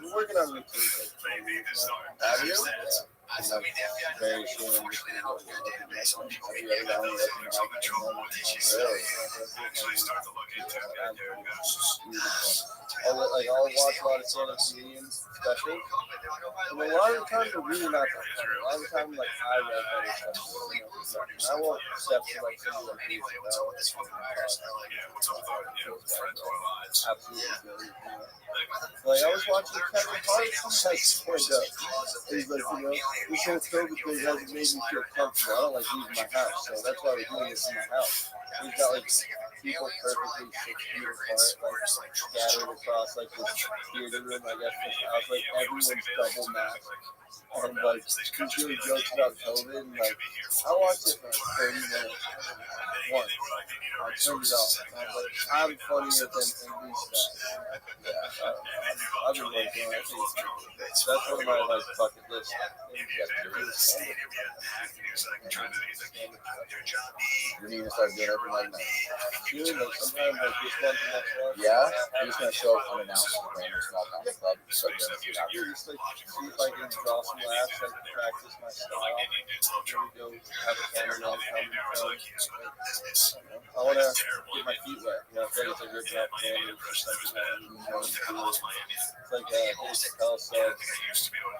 We're working on routines. Have you? Very soon. I'll watch a lot of stand-up comedian specials. And a lot of the time they're really not that funny. A lot of the time, like, I write better stuff. I won't step to like somebody like these. Absolutely brilliant. Like I was watching Kevin Hart's like stand up. He's like, you know, this whole COVID thing hasn't made me feel comfortable. I don't like leaving my house, so that's why we're doing this in my house. He's got like people perfectly 6 feet apart, like scattered across like this theater room, I guess, this house. Like everyone's double masked. And like he's doing jokes about COVID, and like I watched it for like 30 minutes once. I turned it off. And I was like, I'm funnier than these guys. I've been working on it. That's one of my like bucket list. You need to start doing everything like that. Dude, like sometimes like this month and next month. Yeah? You're just going to show up unannounced in a random small comedy club and start doing it without you. Just like see if I can draw some laughs, like practice my style. Maybe go have a cameraman come and film. I want to get my feet wet. You know, I feel like it's a good job planning for something that I'm going to do. It's like Dave Chappelle said,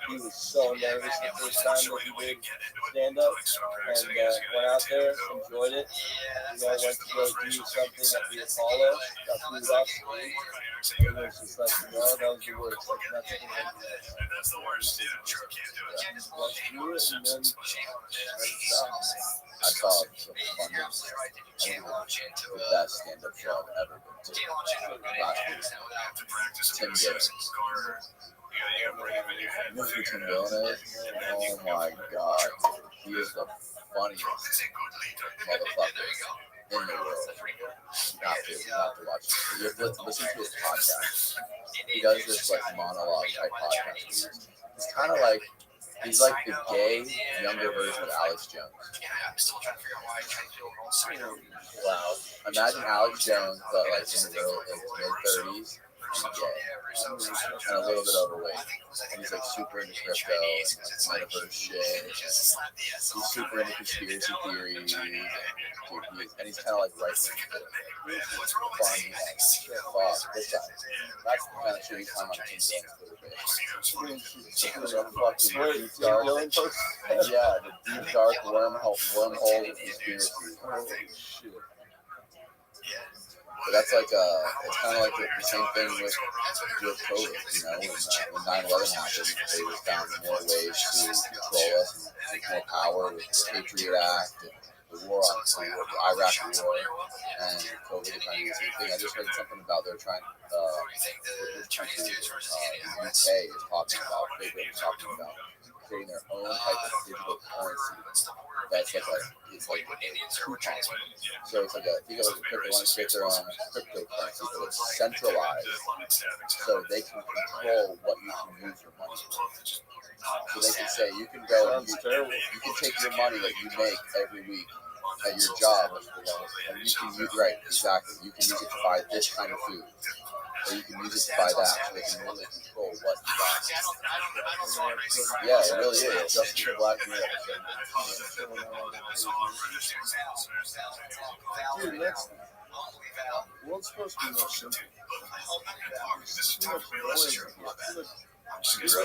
he was so nervous the first time that he did stand up, and went out there, enjoyed it. You know, went to go do something at the Apollo, got food off stage. And it was just like, you know, that was the worst. Like, nothing like that. Let's do it, and then I saw the funniest, the best stand-up show I've ever been to last week. Tim Dillon. You know who Tim Dillon is? Oh my god. He is the funniest motherfucker in the world. You have to watch it. You have to listen to his podcast. He does this like monologue type podcast. It's kind of like, he's like the gay, younger version of Alex Jones. Wow. Imagine Alex Jones, but like in the mid-30s and gay. And a little bit overweight. And he's like super into crypto and metaverse shit. He's super into conspiracy theories. And he's kind of like right-wing. Funny. Fuck. This guy. That's the kind of shit he's talking about in Twitter page. Fucking dark. Yeah, the deep dark wormhole of conspiracy. Shit. But that's like it's kind of like the same thing with COVID. You know, when 9/11 happened, they found more ways to control us more power with the Patriot Act and the war on the Iraq war and COVID kind of the same thing. I just read something about they're trying. This country, the UK is talking about. They're talking about creating their own type of digital currency. That's it's like a coupon. So it's like think of it like a crypto. Want to create their own cryptocurrency, but it's centralized, so they can control what you can use your money for. So they can say you can go and you can take your money that you make every week at your job, and you can use exactly. You can use it to buy this kind of food, or you can use it to buy that. So they can really control what you buy. Yeah, it really is. Just the black man. Dude, the world's supposed to be more simple. There's too much noise. You're so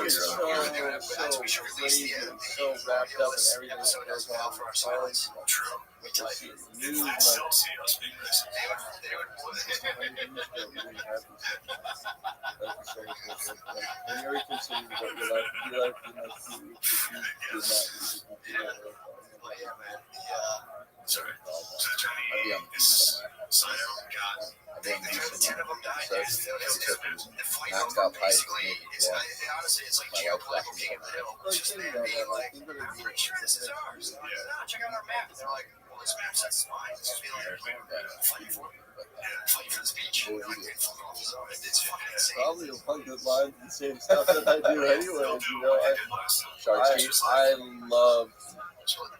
crazy and so wrapped up in everything that goes on for our silence. True. News, have you ever considered what your life would be like in like 2 weeks if you did not use a computer? Sorry. I'd be on the beach somewhere. I'd be on the beach somewhere. Maxed out pipe. Honestly, it's like geopolitically check out our map. They're like, well, this map says it's mine. It's just fighting for this beach. It's fucking insane. Probably along the lines of the same stuff that I do anyways, you know. I love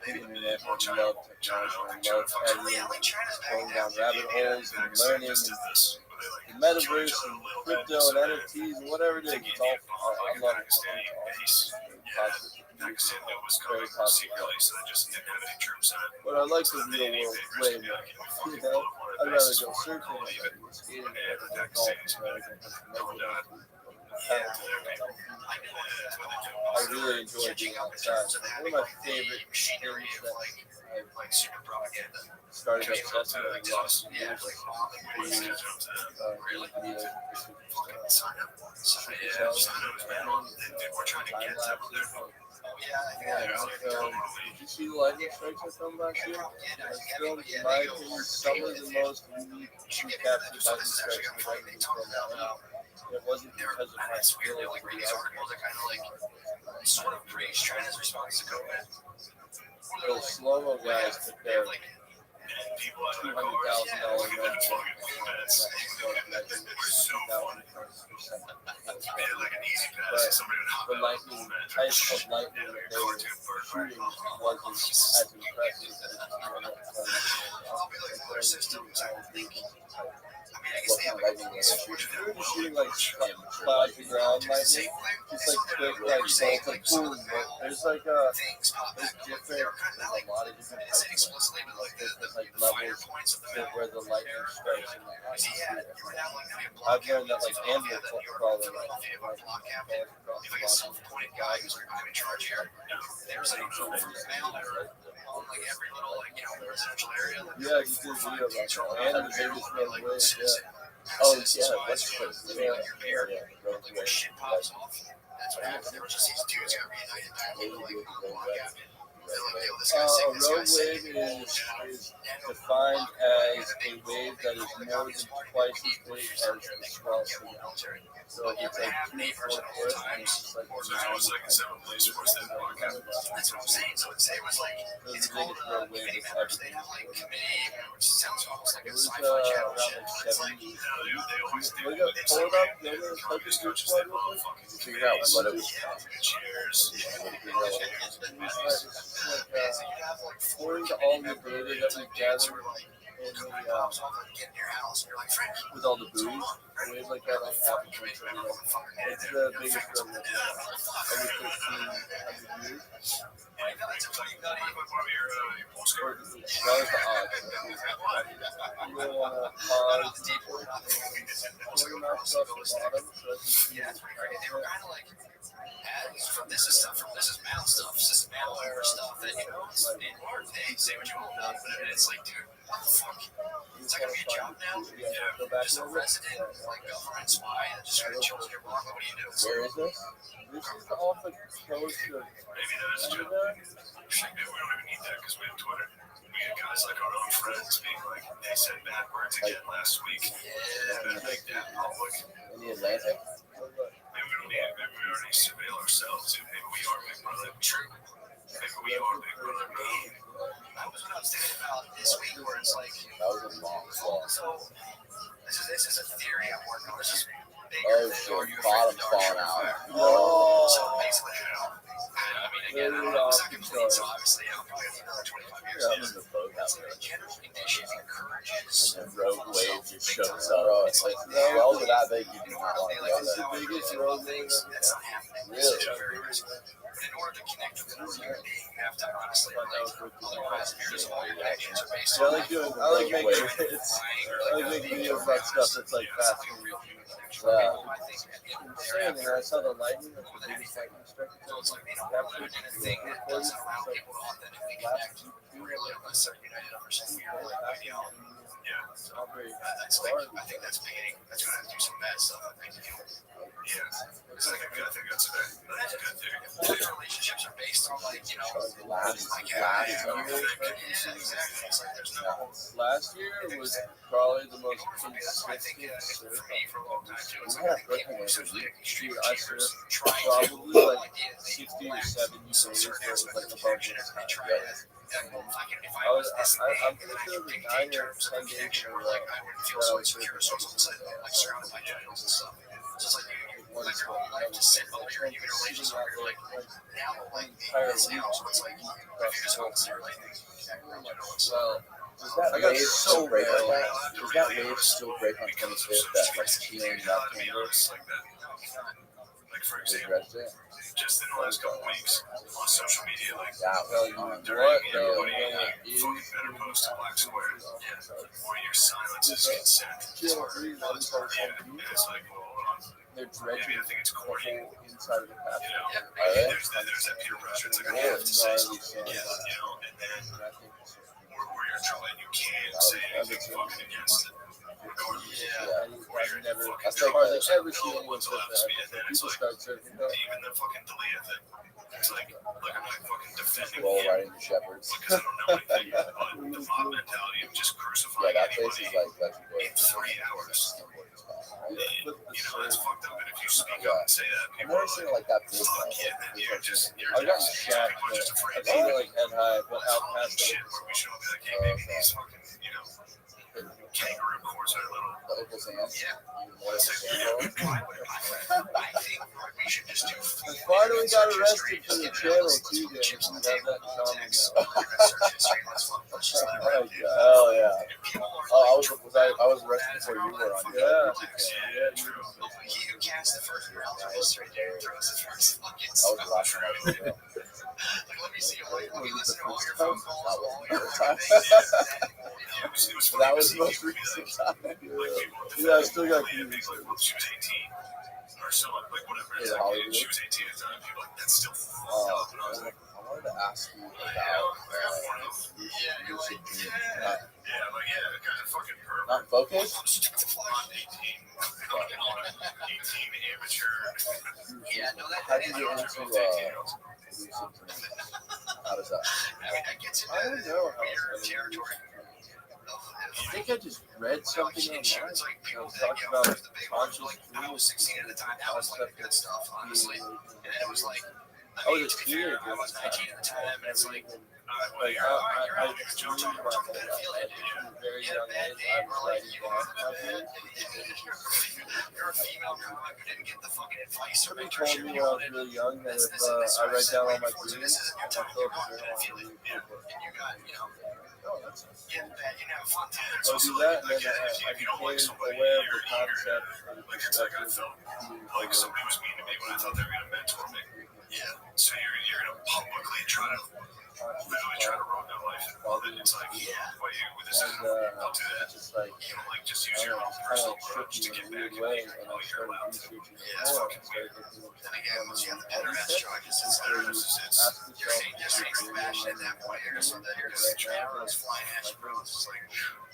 the internet, I love technology, I love everything, going down rabbit holes and learning and the metaverse and crypto and NFTs and whatever it is. It's all, I love it. Very positive. But I like the real world way more. You know, I'd rather go surfing than skating or golfing. I really enjoy being outside. One of my favorite things that I've started obsessing over the last few years did you see the lightning strikes I filmed last year? I filmed, in my opinion, some of the most unique captured lightning strikes I've ever been filmed. It wasn't because of my skill. Like reading these articles, I kind of like sort of praise China's response to COVID. The slow-mo guys took their $200,000 the lightning type of lightning that they were shooting wasn't as impressive they were just shooting like cloud to ground lightning, just like quick, like bolts, like boom. But there's like there's a lot of different types of like levels where the lightning strikes and I've learned that like animal crawler yeah, you did a video about that. And the biggest road wave, yeah. Oh, yeah, that's good. Shit pops off. That's what happened. There were just these dudes got reunited. A road wave is defined as a wave that is more than twice as big as the swell signal. So if it's like 2 or 4 and it's like that's what I'm saying. So it was like it's the biggest road wave that's ever been recorded. which sounds almost like It a was sci-fi channel around shit. like 70. We got pulled up, they were focus group squad real quick. Figure out what it was. According to all the data that we gathered in the, with all the buoys, waves like that on average, it's the biggest road wave every 1,500 years. That was the odds. You really want to pause and pull your mouse off the bottom so that you can see This is stuff from this is mal stuff. This is malware stuff. That it's hey, say what you want about it, but it's like, dude, what the fuck? Is that gonna be a job now? Go back Just a resident, like government spy that just sort of chills in your block. What do you do? Where is this? This is off the coast of Maybe that's just. Maybe we don't even need that because we have Twitter. We had guys like our own friends being like, they said bad words again last week. Yeah, better make that public. In the Atlantic? Maybe we don't need it. Maybe we already surveil ourselves. Maybe we are Big Brother. True. Maybe we are Big Brother. That was what I was thinking about this week, where it's like, That was a long fall. so this is a theory I'm working on. This is Oh, shit. Bottom's falling out. So basically, I mean, again, I don't know if it's complete, so obviously, probably another 25 years. Yeah, I'm in the boat out there. General condition encourages. And the rogue wave just shows up. It's like, wells are that big, you do not want to go It's the there. biggest road wave. That's not happening. Really? It's very risky. But in order to connect with another human being, you have to honestly relate. Otherwise, if you're just all your actions are based I on like doing. I like making. I like making videos about stuff that's like fast moving. Saying that I saw the lightning. That's the biggest lightning strike. So it's like, captured in a thing that doesn't allow people to authentically connect really unless they're united under some weird ideology. Yeah, so that's like, I think that's painting. That's going to have to do some bad stuff, I think. Yeah, I think that's a good theory. These relationships are based on, like, you know, like having exactly. It's like there's no. Last year was probably the most For me, that's what I think. consistent. For me, for a long time too, it's Yeah, like people were essentially extreme Dude, I achievers served trying probably to like 60 or 70 days where it was like above this. I'm pretty sure it was 9 or 10 days in a row. Like, I wouldn't feel so insecure as well as like surrounded by genitals and stuff. Just like you live your whole life just sitting over here and you get a relationship where you're like, now like this now, so it's like if you just want to see your like Well, Does that I got wave so still break mad. on that? Does that wave still break on 25th? That like healing that to be chamber? honest, like that. Like for They example, addressed it? just in the last couple weeks on social media, like That was on what everybody the fucking better post a black square. Or your silence is consent. It's harder. Yeah, and it's like, well, they're maybe dredging I think it's the corny. whole inside of the You path. know, Oh, yeah? there's that peer pressure. It's like I have to say something. Yeah, you know, and then or you're trying, you can't say anything fucking against it. Regardless. I've never, That's I've like hardly the- ever seen anyone say that. People start surfing that. Even the fucking delete thing. It's like I'm not fucking defending Roll him riding the shepherds. because I don't know anything, but the mob mentality of just Yeah, crucifying that place is anybody like legendary. in 3 hours. Right? You know, that's fucked up. And if you speak up and say that, I've people never are seen like, it like that big. fuck yeah, man, you're just I've gotten shacked, people are just afraid. I've seen it like head high, but out past Shit, it. where we should all be like, hey, maybe these fucking, you know, kangaroo courts are a little. The Opal's hands. Yeah. Even more It's than like, the I think we should just do. I finally got arrested for the channel too, Dan. You have that in common now. Hell yeah. Oh, I was arrested before you were on. Yeah. Yeah, true. He who cast the first round of history throws the first fucking That was the last time I was there. Like, let me see, like, let me listen to all your That phone was calls. not all one your of the time. That That was the most recent time. Yeah, I still got She was 18. Or so, like, whatever. It's Yeah, like, Hollywood. she was 18 at the time. People like, that's still fucked Oh, up. And I was like, I wanted to ask you about lucid dreaming. yeah, like, yeah, the guy's a fucking pervert. Not focus? I'm 18. 18 amateur. Yeah, no, that How do you get into lucid dreaming? How does that? I mean, that gets into I don't know how weird it's territory. I think I just read something online. It's like people It that talks get about first, the big ones, conscious like I was 16 at the time. That was like the good stuff, honestly. And then it was like, I was a to be fair, teenager. I was 19 at the time, and it's like, Like, you're out here dreamed talking about about that. pedophilia, dude. At a very You had a young bad age, day, I or was like writing you are down. you're a female comic who didn't get the fucking advice or Somebody mentorship told me you when I was wanted. really young that This if is I write down all my so dreams, this isn't your and I time fill to up go a on journal, pedophilia. I'll read And you got, you know, oh, that's nice. you didn't have fun. It's I'll also do that, like, and then I if you don't like became somebody, aware of you're the concept or the like, it's like I perspective. felt like somebody was mean to me when I thought they were gonna mentor me. Yeah. So you're gonna publicly try to conscious quality and it's just like, just kind of like shook me in a weird way, and I started researching it more. I started looking at Then again, once you have the pederast charges, it's ask yourself, yesterday Matt said that point. I saw that here because was flying ash, bro. It's just like,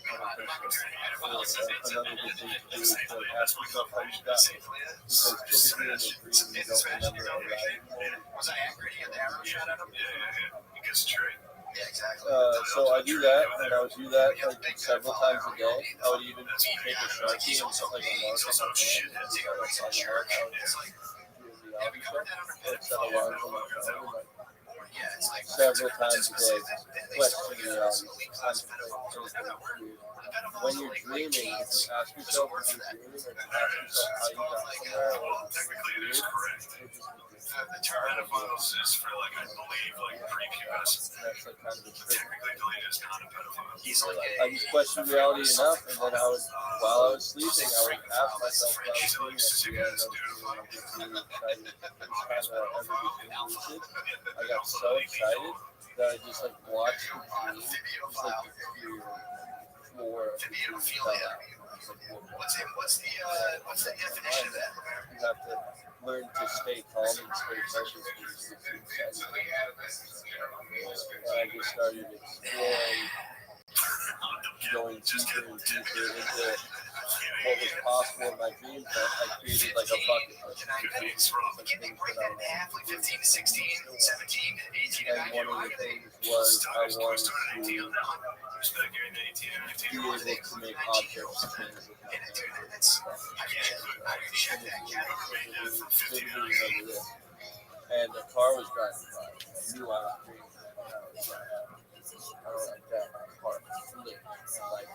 come on, I'm not doing pedophiles. another good thing to do is to ask yourself how you got it. Because typically in a dream, you don't remember a lot. Was I angry to get the arrow shot at him? Yeah. Because it's true. Yeah, exactly. So I do that, and I would do that like several times a day. I would even take a Sharpie and put like a mark on my hand and do that like on the mark. I would do a reality show or set alarms on my phone and like several times a day question reality. When you're dreaming, if you ask yourself what you're dreaming, or if you ask yourself how you got somewhere, or technically it is correct. The term pedophiles is for like, I believe, like prepubescent. that's like kind of a trick. Technically, deleted is not a pedophile. He's like I just questioned reality enough, and then I would, while I was sleeping, I would ask myself what I was doing. I got so excited that I just like watched the dream, just like the floor of the dream fell out. What's the definition of that? You have to learn to stay calm and stay focused. And I just started exploring, going deeper and deeper into what was possible in my dreams. I created like a bucket list of things that I wanted to do. 15 to 16, 17, 18, And one of the things was I wanted to be able to make objects change. And the car was driving by. I knew I was dreaming. I was like that. My car flipped and like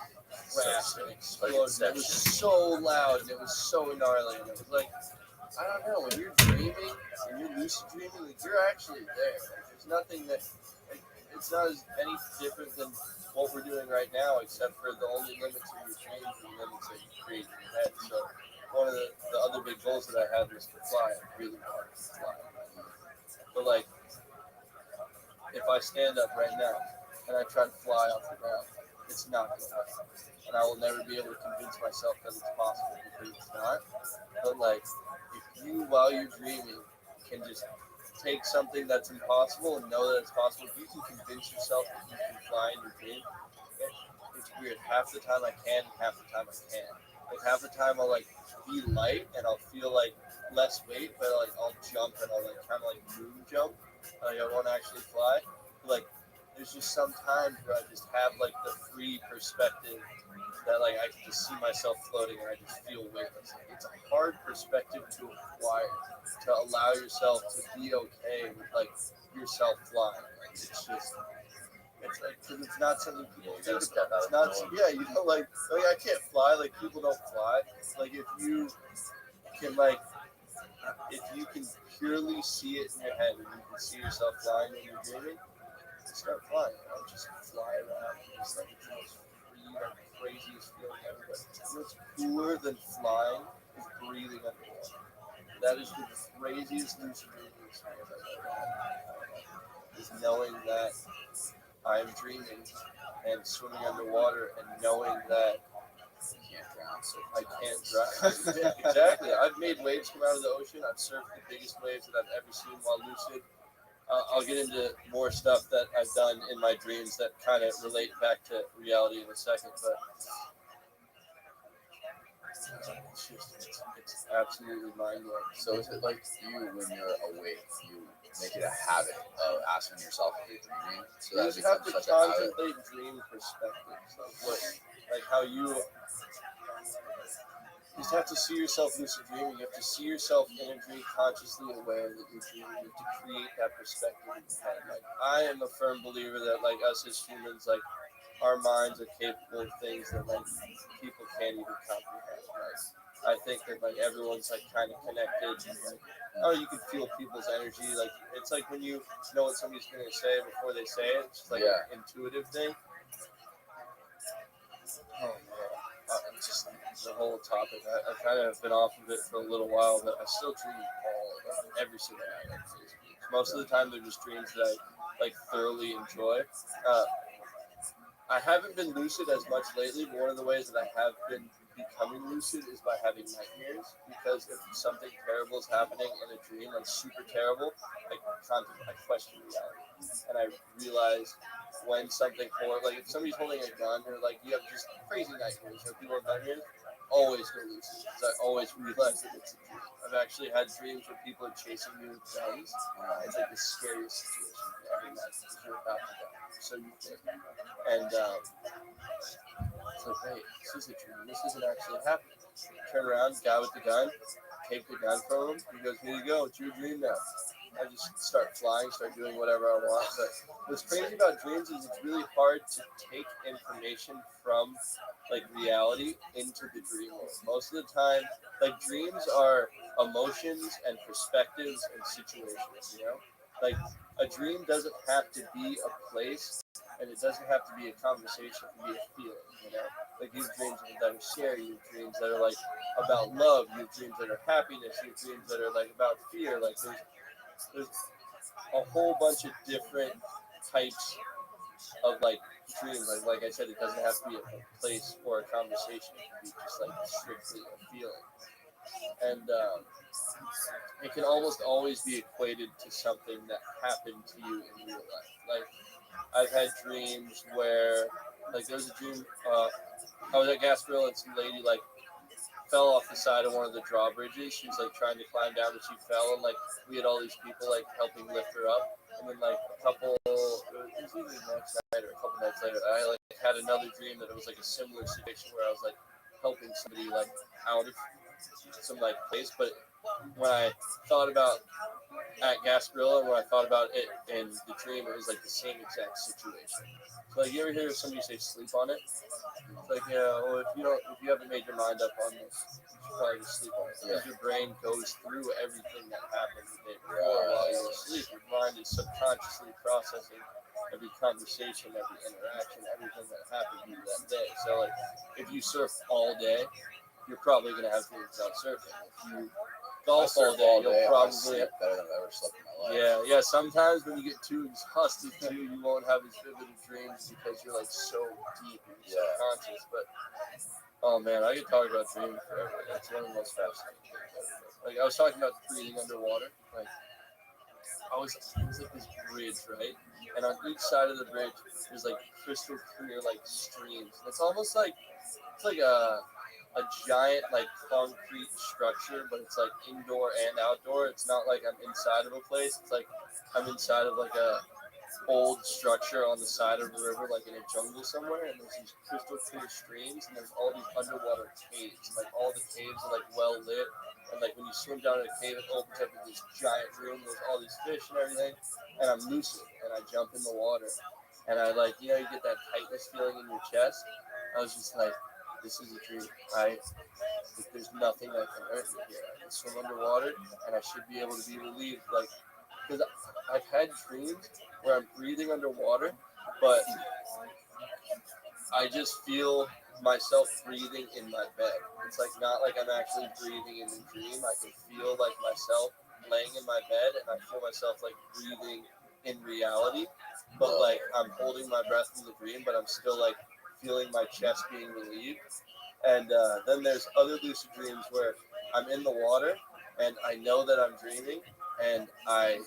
crashed and exploded. It was so loud and it was so gnarly. And it was like, I don't know, when you're dreaming, when you're lucid dreaming, like you're actually there. Like, there's nothing that, like, it's not as any different than what we're doing right now, except for the only limits of your dreams and the limits that you create in your head. So one of the other big goals that I had was to fly. I really wanted to fly. But like, if I stand up right now and I try to fly off the ground, it's not going to happen. And I will never be able to convince myself that it's possible because it's not. But like, if you, while you're dreaming, can just take something that's impossible and know that it's possible, if you can convince yourself that you can fly in your dream, it's weird. Half the time I can, and half the time I can't. Like half the time I'll like be light and I'll feel like less weight, but like I'll jump and I'll like kind of like moon jump. Like I won't actually fly. But, like there's just some times where I just have like the free perspective that like I can just see myself floating and I just feel weightless. Like, it's a hard perspective to acquire, to allow yourself to be okay with like yourself flying. Like it's just, it's like, cause it's not something people do. It's not, yeah, you know, like I can't fly. Like people don't fly. Like if you can purely see it in your head and you can see yourself flying when you're dreaming, start flying. Just fly around. Just like it's the most free, like craziest feeling ever. But what's cooler than flying is breathing underwater. That is the craziest lucid dreaming experience I've ever had. Is knowing that I'm dreaming and swimming underwater and knowing that I can't drown. Exactly. I've made waves come out of the ocean. I've surfed the biggest waves that I've ever seen while lucid. I'll get into more stuff that I've done in my dreams that kind of relate back to reality in a second, but it's absolutely mind-blowing. So is it like you, when you're awake, you make it a habit of asking yourself if you're dreaming? So You that just have to becomes such a habit. contemplate dream perspectives, like how you just have to see yourself lucid dreaming. You have to see yourself in a dream consciously aware that you're dreaming. You have to create that perspective in your head. Like I am a firm believer that like us as humans, like our minds are capable of things that like people can't even comprehend. Like I think that like everyone's like kind of connected. And, like, you can feel people's energy. Like it's like when you know what somebody's gonna say before they say it. It's just like an intuitive thing. Oh man. Just the whole topic. I kind of been off of it for a little while, but I still dream every single night. Most of the time, they're just dreams that I like thoroughly enjoy. I haven't been lucid as much lately, but one of the ways that I have been becoming lucid is by having nightmares. Because if something terrible is happening in a dream, like super terrible, I question reality, and I realize when something horrible, like if somebody's holding a gun or like you have just crazy nightmares, or people have nightmares, always go lucid because I always realize that it's a dream. I've actually had dreams where people are chasing me with guns. It's like the scariest situation you can ever imagine because you're about to die. So you think. And it's like, wait, this is a dream. This isn't actually happening. Turn around, guy with the gun, take the gun from him. He goes, here you go, it's your dream now. I just start flying, start doing whatever I want. But what's crazy about dreams is it's really hard to take information from like reality into the dream world. Most of the time, like dreams are emotions and perspectives and situations, you know? Like a dream doesn't have to be a place and it doesn't have to be a conversation, it can be a feeling, you know? Like you have dreams that are scary, you have dreams that are like about love, you have dreams that are happiness, you have dreams that are like about fear. Like there's a whole bunch of different types of like dreams. Like I said, it doesn't have to be a place or a conversation. It can be just like strictly a feeling. And it can almost always be equated to something that happened to you in real life. Like I've had dreams where, like there was a dream, I was at Gasparilla and some lady like fell off the side of one of the drawbridges. She was like trying to climb down, but she fell, and like we had all these people like helping lift her up. And then like a couple, it was either the next night or a couple nights later, I like had another dream that it was like a similar situation where I was like helping somebody like out of some like place. But when I thought about at Gasparilla and when I thought about it in the dream, it was like the same exact situation. So like you ever hear somebody say sleep on it? It's like, yeah, well, if you haven't made your mind up on this, you should probably just sleep on it. Because your brain goes through everything that happened the day before while you're asleep. Your mind is subconsciously processing every conversation, every interaction, everything that happened to you that day. So, like, if you surf all day, you're probably going to have dreams about surfing. If you golf all day, you'll probably sleep better than I've ever slept in my life. yeah. Sometimes when you get too exhausted too, you won't have as vivid of dreams because you're like so deep in your subconscious. But oh man, I could talk about dreaming forever. It's one of the most fascinating things ever. Like I was talking about breathing underwater. Like it was like this bridge, right? And on each side of the bridge, there's like crystal clear like streams. And it's almost like it's like a giant like concrete structure, but it's like indoor and outdoor. It's not like I'm inside of a place. It's like I'm inside of like a old structure on the side of the river, like in a jungle somewhere. And there's these crystal clear streams, and there's all these underwater caves. And, like all the caves are like well lit, and like when you swim down in a cave, it opens up to this giant room. There's all these fish and everything, and I'm lucid, and I jump in the water, and I like you get that tightness feeling in your chest. I was just like, this is a dream. There's nothing that can hurt me here. I can swim underwater, and I should be able to be relieved. Like, because I've had dreams where I'm breathing underwater, but I just feel myself breathing in my bed. It's like not like I'm actually breathing in the dream. I can feel like myself laying in my bed, and I feel myself like breathing in reality. But like I'm holding my breath in the dream, but I'm still like feeling my chest being relieved. And then there's other lucid dreams where I'm in the water and I know that I'm dreaming, and I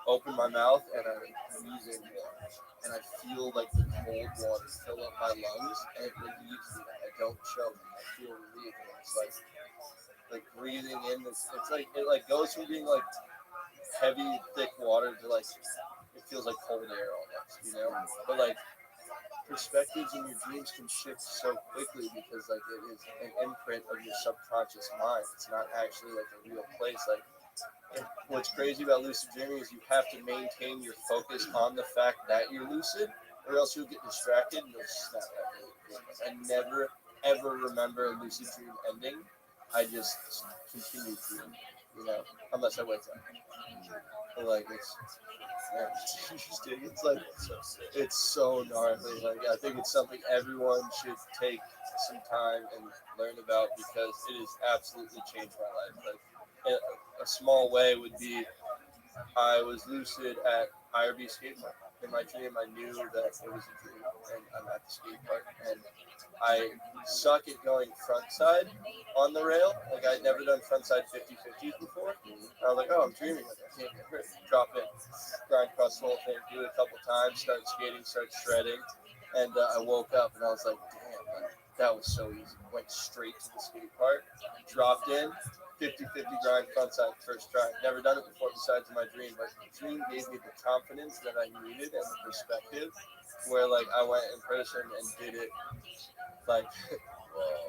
open my mouth and I'm breathing water, and I feel like the cold water fill up my lungs, and it relieves me. I don't choke. I feel relieved. And it's like breathing in this. It's like it like goes from being like heavy, thick water to like it feels like cold air almost, But like perspectives in your dreams can shift so quickly because like it is an imprint of your subconscious mind. It's not actually like a real place. Like what's crazy about lucid dreaming is you have to maintain your focus on the fact that you're lucid, or else you'll get distracted and you'll snap out of it. I never ever remember a lucid dream ending. I just continue dreaming, unless I wake up. But like it's interesting. It's like it's so gnarly. Like I think it's something everyone should take some time and learn about because it has absolutely changed my life. Like a small way would be I was lucid at IRB skate park, in my dream, I knew that it was a dream, and I'm at the skate park, and I suck at going front side on the rail. Like, I'd never done front side 50-50s before. I was like, oh, I'm dreaming. Like, I can't get hurt. Drop in, grind across the whole thing, do it a couple times, start skating, start shredding. And I woke up and I was like, damn, like, that was so easy. Went straight to the skate park, dropped in, 50-50 grind front side first try. Never done it before besides my dream, but the dream gave me the confidence that I needed and the perspective where, like, I went in person and did it, like,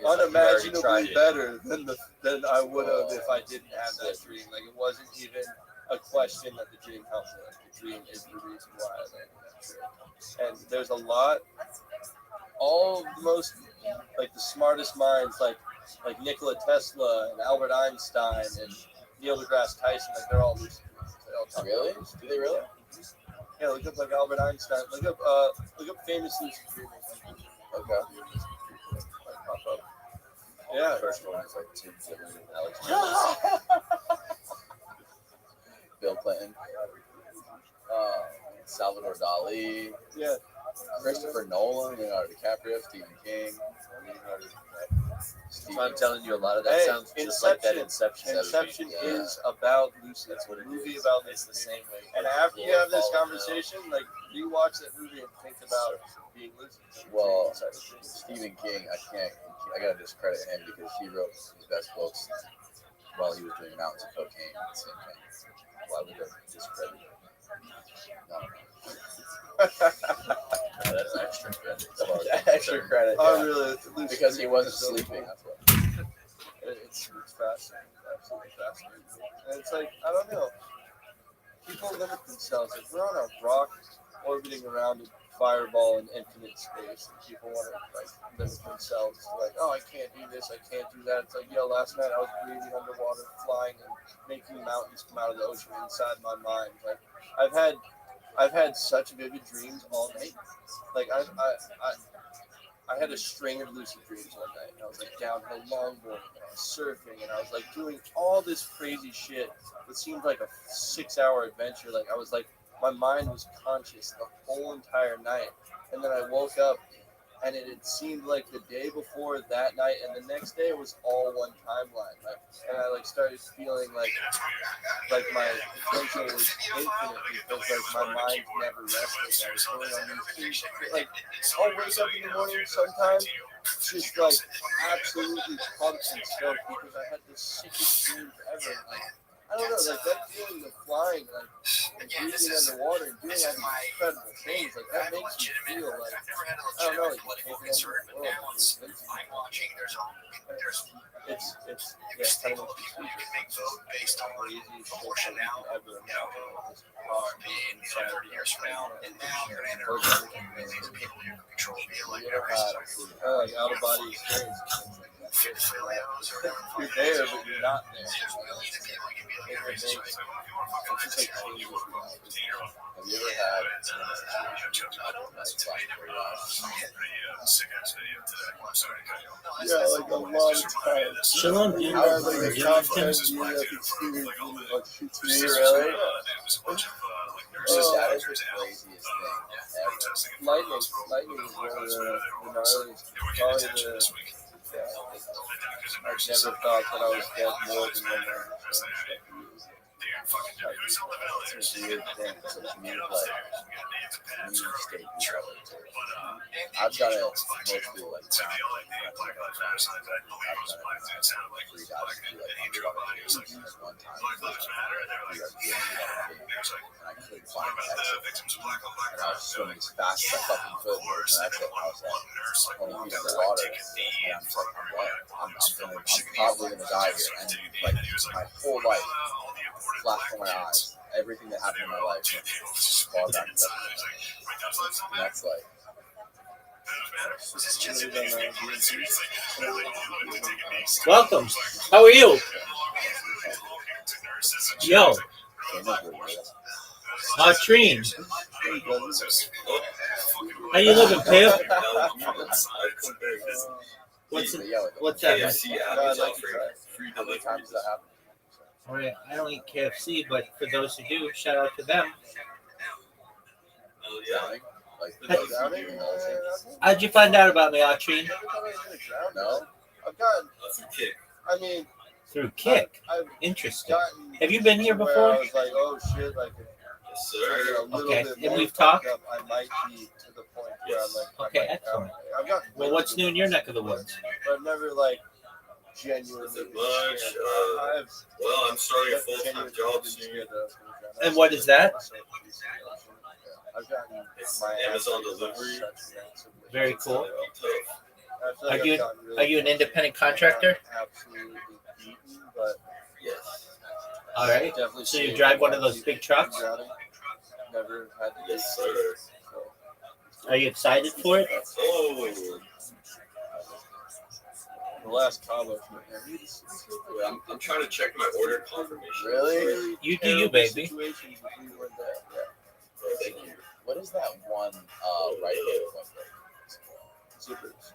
unimaginably better than I would have if I didn't have that dream. Like, it wasn't even a question that the dream helped me. Like, the dream is the reason why I landed that dream. And there's a lot, all of the most, like, the smartest minds, like Nikola Tesla and Albert Einstein and Neil deGrasse Tyson, like, they're all lucid dreamers. They all talk Really? about lucid Do they really? Yeah, look up like Albert Einstein. Look up famous lucid dreamers. Okay. Like, pop up. Yeah. First one is like Tim Dillon and Alex Bill Clinton, Salvador Dali, Yeah. Christopher Nolan, Leonardo DiCaprio, Stephen King. I'm telling you, a lot of that Hey, sounds just like that Inception. Inception Yeah. is about lucid. That's what it movie is. about It's lucid. the same way. And after you have this conversation, like, rewatch that movie and think about being lucid. Well, Stephen King, I gotta discredit him because he wrote his best books while he was doing Mountains of Cocaine at the same time. Why would I discredit him? No. That's extra credit. Extra credit. Oh, Yeah. really? Lucid Because he wasn't dreaming is so sleeping. cool. That's what. It's fascinating. Absolutely fascinating. And it's like, I don't know. People limit themselves. Like, we're on a rock orbiting around a fireball in infinite space. And people want to, like, limit themselves to, like, oh, I can't do this, I can't do that. It's like, yo, last night I was breathing underwater, flying, and making mountains come out of the ocean inside my mind. Like, I've had such vivid dreams all night. Like, I had a string of lucid dreams one night. And I was like downhill longboarding, and I was surfing, and I was like doing all this crazy shit that seemed like a 6-hour adventure. Like, I was like, my mind was conscious the whole entire night. And then I woke up, and it had seemed like the day before that night, and the next day it was all one timeline. Like, and I, like, started feeling like my potential was infinite because, like, my mind never rested. I was going on these things. Like, I'll wake up in the morning sometimes just, like, absolutely pumped and stoked because I had the sickest dreams ever. Like, I don't know, like, that feeling of flying, like, and breathing underwater and doing all these incredible things, like, that makes you feel like, I don't know, like, you're taking over the world. It's yeah, kind of based on proportion now, ever in 30 years from now, and now you're going to enter millions of people you can control via like out of body experience. You're there, but you're not there. Have you ever had yeah, like a lot of times. Shalom, You dude. had like a top 10 Yeah. near-death experience in like 2 really? years. That is the craziest thing ever. Lightning is one of the gnarliest. Probably the. Yeah, I never thought that I was dead more than when I was. It's a weird thing. It's like me, like, me state control. I've done it mostly like now. I've done it 3 guys do like underwater caves. Like one time, we were doing and I couldn't find the exit. And I was swimming as fast as I fucking could. And that's it. I was like 20 feet underwater. And I'm just like, I'm probably gonna die here. And like my whole life flashed from my eyes. Everything that happened in my life went far back to that. And that's like. Welcome. How are you? Yo, Treen. How you living, Pip? What's that? How many times does that happen? All right, I don't eat KFC, but for those who do, shout out to them. Drowning? Like Drowning? How'd you find out about me, Autry? No? I've gotten. That's a kick. I mean, Through Kick. I've Interesting. gotten. Have you been here to where before? I was like, oh shit, like if Yes, I get sir. a little Okay, bit and more we've fucked talked? up, I might be to the point where I'm like, I Okay, might- excellent. I've gotten. Well, what's new in your neck of the woods? But I've never like genuinely. Nothing been much. scared. I've Well, I'm starting a genuinely full-time been job soon. scared that I was gonna drown. And what is that? I've gotten It's my Amazon ass delivery. such massive Very weight. cool. Tough. I feel Are I've you- gotten really Are you an independent contractor? absolutely beaten, but Yes. All right. definitely. So you saved drive a one lot of those big people trucks? from drowning. Never had to. Yes, sir. So, Are you excited for it? Oh. the last combo. I'm trying to check my order confirmation. Really? You do you, baby. Situations if we weren't there. Oh, thank you. What is that one right hand one? Zippers.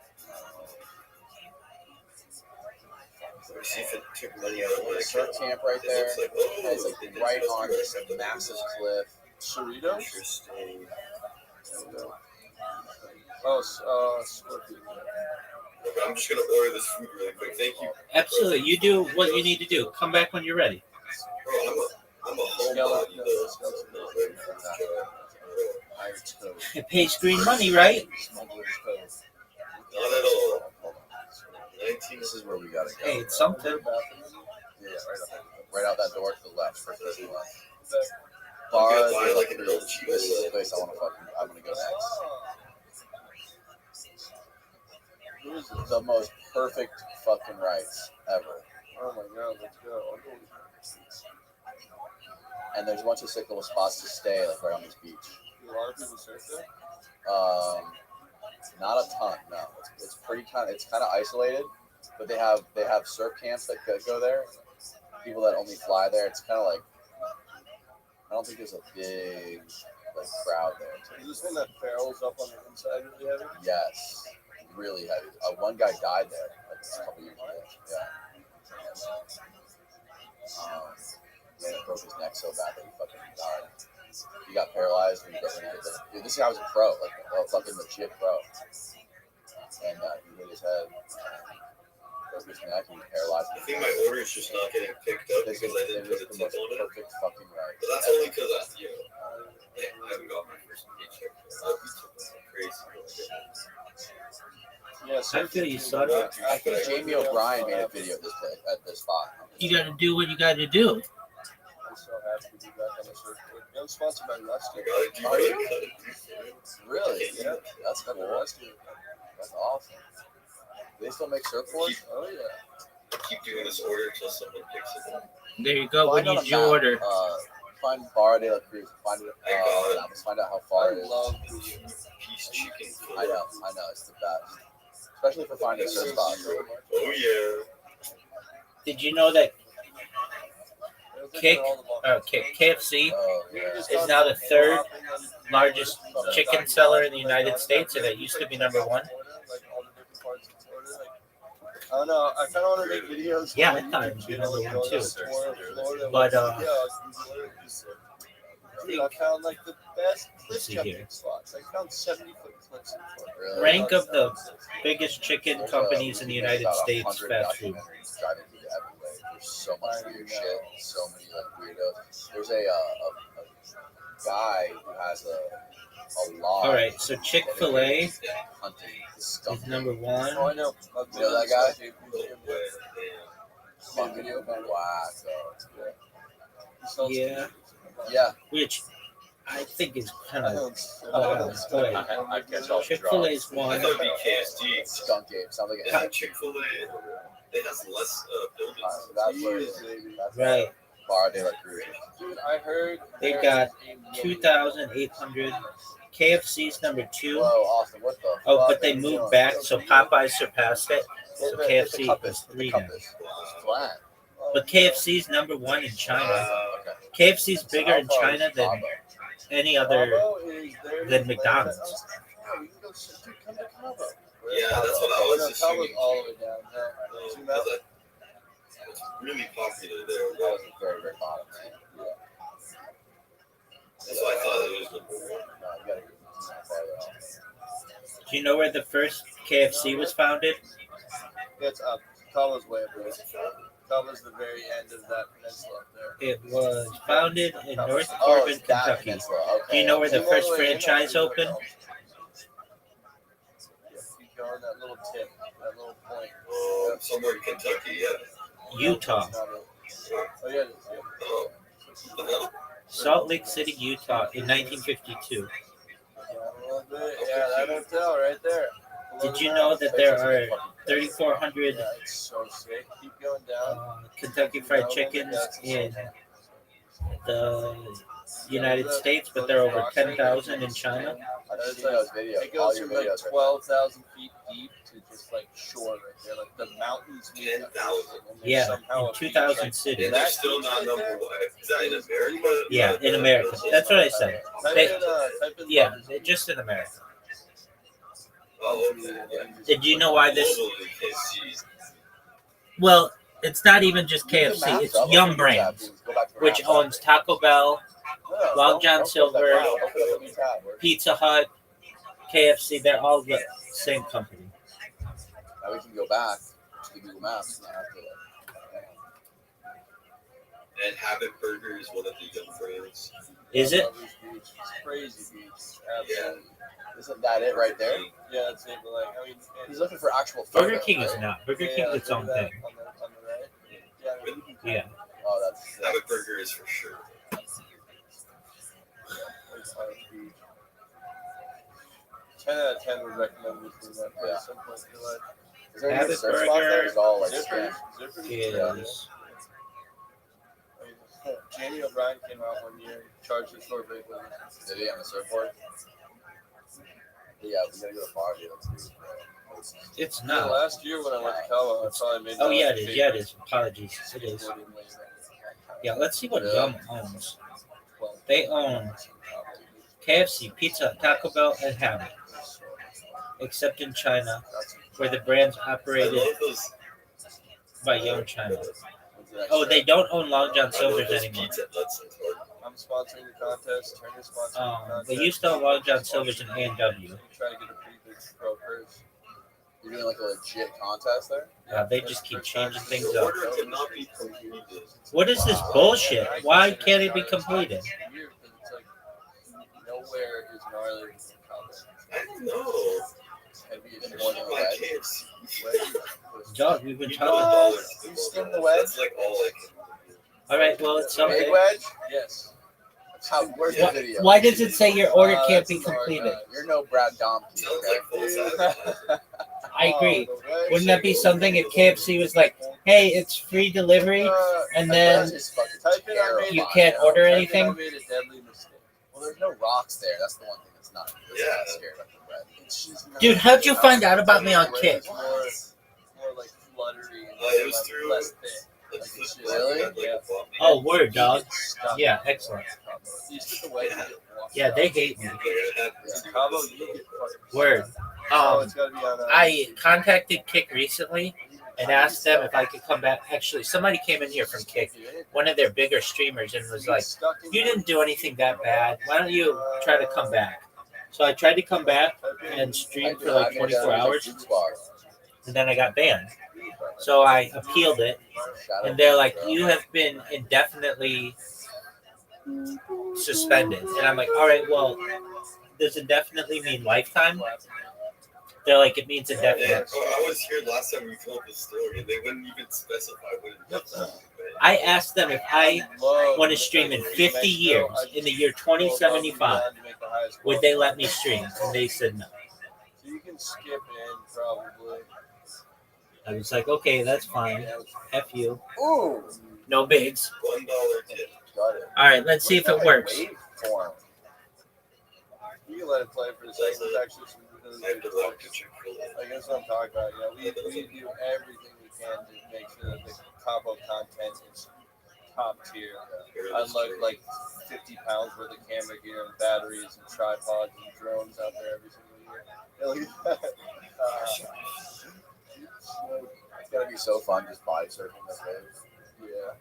Let me see if it took money out of my Surf account. camp right It there. looks like, oh, And it's like it did right just on do it. this massive cliff. Cerritos? Interesting. Oh, Scorpion. Okay, I'm just gonna order this food really quick. Thank you. Absolutely. You do what you need to do. Come back when you're ready. Bro, I'm a homebody though. So I'm not ready for this job. Pirate's Cove. It pays green money, right? Smuggler's Cove. Not at all. 19. This is where we gotta go. Hey, it's something. Yeah, right out that door to the left. First person left. I'm Bar. gonna buy like an El This Chico. is the place I'm gonna go next. Who is this? The most perfect fucking rides ever. Oh my god, let's go. And there's a bunch of sick little spots to stay, like right on this beach. Do a lot of people surf there? Not a ton, no. It's pretty it's kind of isolated, but they have surf camps that go there. People that only fly there. It's kind of like I don't think there's a big like crowd there. Is this one that barrels up on the inside really heavy? Yes, really heavy. One guy died there like a couple years ago. Yeah. Man, it broke his neck so bad that he fucking died. He got paralyzed when he hit the. Dude, this guy was a pro, like a fucking legit pro. And he hit his head, broke his neck, and he paralyzed. I think my order is just not getting picked up This because is I didn't it put is a the tip most on it. perfect fucking ride. But that's only because I haven't got my first paycheck. I'll be crazy. Yeah, I feel you, son. I think Jamie O'Brien made a video at this spot. You got to do what you got to do. I'm so happy to be back on the surfboard. I'm sponsored by Rothschild. I gotta Are do you? it. Really? Yeah. That's Got the cool. Rothschild. That's awesome. Do they still make surfboards? Oh yeah. I keep doing this order until someone picks it up. There you go. What Find on did a you map, order? Find Barra de la Cruz. Find it. I got it. Let's find out how far it I is. love Piece chicken. I know. It's the best, especially for finding a surf spot. Oh yeah. Did you know that KFC Oh yeah. is now the third largest chicken seller in the United States, and it used to be number one? I don't know. I kind of want to make videos. Yeah, on I thought my it would be channel, number like, one, going too. to Florida, But, dude, I found like the best cliff Let's see jumping here. spots. I found 70-foot cliffs in Florida. Really? Rank of the biggest chicken There's companies in the United about States 100 fast food. documentaries driving through the Everglades. There's so much weird shit. So many like weirdos. There's a guy who has a log. All right, so Chick-fil-A Hunting the skunk. is number Oh, one. I know. You know that guy? Skunk video. Wow. Yeah, Yeah. which I think is kind of Wow. I catch all the Chick-fil-A is I one. thought it'd be KFC. Skunk game. Sounds like Isn't a Chick-fil-A? It has less buildings. That's where it is. That's Right. Barra de la Cruz. Dude, I heard They there got is a 2,800. KFC's number two. Whoa, Austin, what the Oh, fuck but they are you moved doing? back, so Popeyes surpassed it. So The KFC compass, was the three now. compass. It's flat. But KFC's number one in China. Okay. KFC's bigger in How far China is than Cabo? any other. Cabo is there than to McDonald's. land. Oh, we can go sit- dude, come to Cabo. Yeah, that's what I Oh, was no, assuming. Cabo's all the way down. No, zoom out. It's really popular there. That was very, very bottom. Yeah. That's why I thought it was number one. No, you gotta Do you know where the first KFC was founded? It's up. Cabo's way up there. Cabo's the very end of that peninsula up there. It was founded in North Oh, Corbin, it's that Kentucky. peninsula. Okay. Do you know where the You know first the way in, or franchise you know opened? Yeah, keep going that little tip, that little point. Somewhere in Kentucky, yeah. Utah. That's not it. Oh yeah, it is, yeah. Oh, the hell? Salt Lake City, Utah in 1952. Yeah, a little bit. Yeah, that hotel right there. Did you know that there are 3,400 Yeah, it's so sick. Keep going down. Kentucky Fried Chickens in the United States, but there are over 10,000 in China? I just saw those videos. It All goes your from like videos. are- 12,000 feet deep to just like shore right there. Like the mountains meet up. 10,000. And there's Yeah, somehow in a beach, 2,000 And cities. they're still not number one. Is that in America? Yeah, in America. That's what I said. Type They- in Yeah, London. they're just in America. Oh, okay. Yeah. Did you know why this? Globally, KFC's Well, it's not even just Use the KFC, maps it's up. Yum Go Brands, back to the which maps. owns Taco Bell, No, Long John don't close that Silver, tab. Don't close that new tab. Pizza Hut, KFC. They're all the same company. Now we can go back to the Google Maps and not have to and Habit Burger is one of the Yum Brands. Is it? Love this beach. It's crazy beach. Absolutely. Isn't that it right there? Yeah, that's it. But like, I mean, He's looking for actual food. Burger King is not. Burger yeah, King's its look own at that thing. on the right. Yeah, I mean, you can Yeah. Oh, that's Habit Burger is for sure. It's on the beach. 10 out of 10 would recommend visiting that place at some point in your life. Is there any Habit surf spots there? It's all like Zippers. scam. Zippers. Is I mean, Jamie O'Brien came out one year and charged us for a break with him. Did he on the surfboard? Yeah, we gotta go to party. Let's do it. it's Yeah, not? last year when I went to Cabo, I probably made. Oh my yeah, it is. favorite Yeah, it is. Apologies, it is. skateboarding place. Yeah, let's see what Yum owns. Well, They own KFC, Pizza, Taco Bell, and Habit, except in China, where the brands I operated love those. by Yum China. Oh, they don't own Long John Silver's anymore. Pizza Huts in Target. I'm sponsoring the contest. Turn your sponsoring the contest. They used to own Long John Silver's and A&W. Try to get a pretty big pro purse. You're doing like a legit contest there? They just keep changing things The up. order cannot be completed. What is this bullshit? Why can't it be completed? It's weird because it's like nowhere is gnarlier than Cabo. I don't know. Heavy Finish and more than a my wedge. KFC. Dog, we've been You talking. You skim the wedge? That's like all I can do. All right, well, it's Big something. wedge? Yes. How, where's the Why, video? why does it say your order can't That's be a hard completed? guy. You're no Brad Dompke, Sounds okay? like false advertising. I agree. Oh, the wedge. Wouldn't that be something if KFC was like, hey, it's free delivery, and then That's just fucking Type in I terrible. made you it. can't order I think I anything? made a deadly mistake. Well, there's no rocks there. That's the one thing that's not. Yeah. Scared about the bread. It's just not- Dude, how'd you find out about me on Kick? More like fluttery. And It was like through- less thick. That's Like, it's the- just- Really? like a bump. Oh, word, dog. Stuff. Yeah, excellent. You just get the wedge and get washed Yeah, they out. hate me. They're gonna have to do Cabo, this. you get fucking Word. Oh, it's gotta be on. I contacted Kick recently and asked them if I could come back. Actually, somebody came in here from Kick, one of their bigger streamers, and was like, you didn't do anything that bad. Why don't you try to come back? So I tried to come back and stream for like 24 hours, and then I got banned. So I appealed it, and they're like, you have been indefinitely suspended. And I'm like, all right, well, does indefinitely mean lifetime? They're like, it means Yeah, indefinite. I was here last time we told the story, and they wouldn't even specify what it was. I asked them if I want to stream in 50 years, in the year 2075, would they let me stream? And they said no. So you can skip in probably. I was like, okay, that's fine. F you. Ooh, No bigs. $1 tip. got it. All right, let's see if it works. Waveform. You can let it play for a second. There's actually some really I have good to walk clips. to Chick-fil-A. Like that's what I'm talking about. You know, we do everything we can to make sure that the Cabo content is top tier. I lug like 50 pounds worth of camera gear and batteries and tripods and drones out there every single year. Yeah, look at that. It's gonna be so fun just body surfing this wave. Yeah,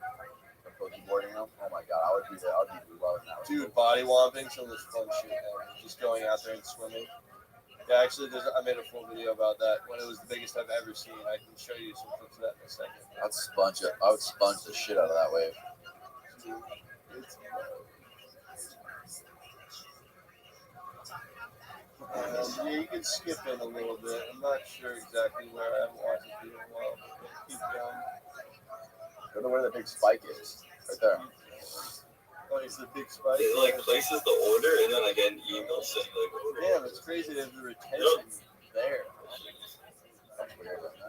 Or boogie boarding them. Oh my god, I would be there. I would be loving that. dude, body womping, some of this fun shit. Man. Just going out there and swimming. Yeah, actually, I made a full video about that when it was the biggest I've ever seen. I can show you some clips of that in a second. I'd sponge it. I would sponge the shit out of that wave. It's yeah, you can skip in a little bit. I'm not sure exactly where I want to be. Well, keep going. Go to where the big spike is. Right there. Oh, it's a big spike. It like places the order, and then I get an email saying like, order. Damn, it's crazy that the retention there. That's weird, isn't it?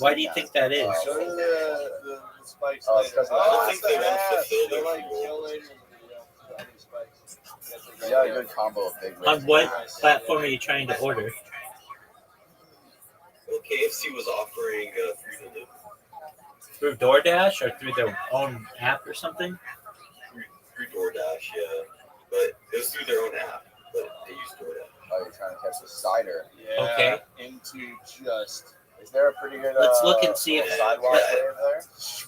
Why do you think that is? Go to the spikes Oh, it's later. 'cause Oh, I it's think the they want to half. fulfill They're their like role. go later in the video. The other spikes. You got a good combo of big waves. On what platform are you trying to order? Well, KFC was offering free delivery Through DoorDash or through their own app or something? through DoorDash, yeah. But it was through their own app, but they used DoorDash. Oh, you're trying to catch the cider. Yeah. Okay. Into just. Is there a pretty good Let's look and see little if- sidewalk wave there?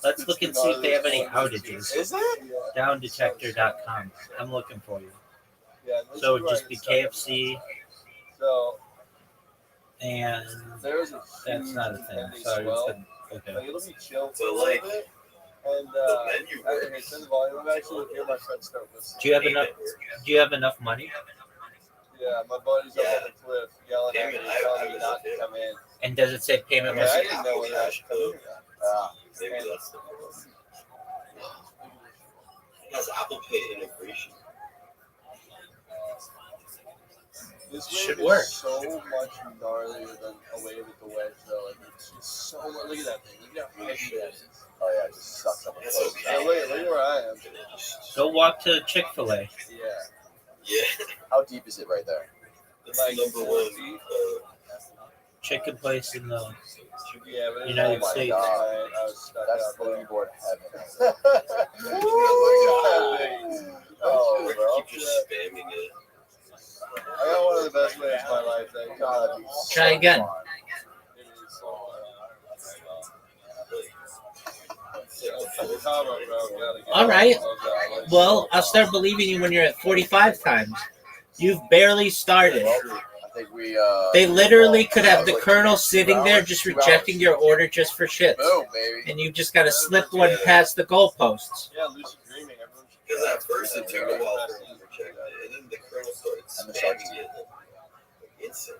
Let's look and see if they have any outages. Is it? Downdetector.com. I'm looking for you. Yeah, So it'd just be KFC So and there's a that's not a thing. pending Sorry. swell. Okay. Like it'll be chill So, for a little like, bit. And The menu okay, works. turn the volume up. Actually, hear my friends start listening. Do you have enough money? Yeah, my buddy's up Yeah. on the cliff yelling at me, Damn it, telling I me was not up to there. come in. And does it say payment Yeah, was I didn't know whether I should come in or not. Maybe that's the problem. It has Apple Pay integration. This Should wave work. is so much gnarlier than a wave at the wedge, though. Like it's just so much. Look at that thing. Look how heavy that is. Oh yeah, it just sucks up a That's close. okay. Yeah, look at where I am. Go walk to Chick-fil-A. Yeah. Yeah, How deep is it right there? that's Like number 4 one. feet. Chicken place in the Yeah, but United it's like, States. I was stuck That's out there. boogie board heaven. Oh, Oh, bro. keep just spamming it. I got one of the best waves of my life. That God, that'd be Try so again. fun. it is. Combo, bro. Gotta get All right. it. Love that place. Well, I'll start believing you when you're at 45 times. You've barely started. I think we. They literally could have the like colonel 2 sitting there hours, just 2 rejecting hours. your order just for shits. Boom, baby. And you just got to slip one past the goalposts. Yeah, lucid dreaming. Everyone should Because at first it took a while for him to check it, and then the colonel started And the sharks. spamming it like instant.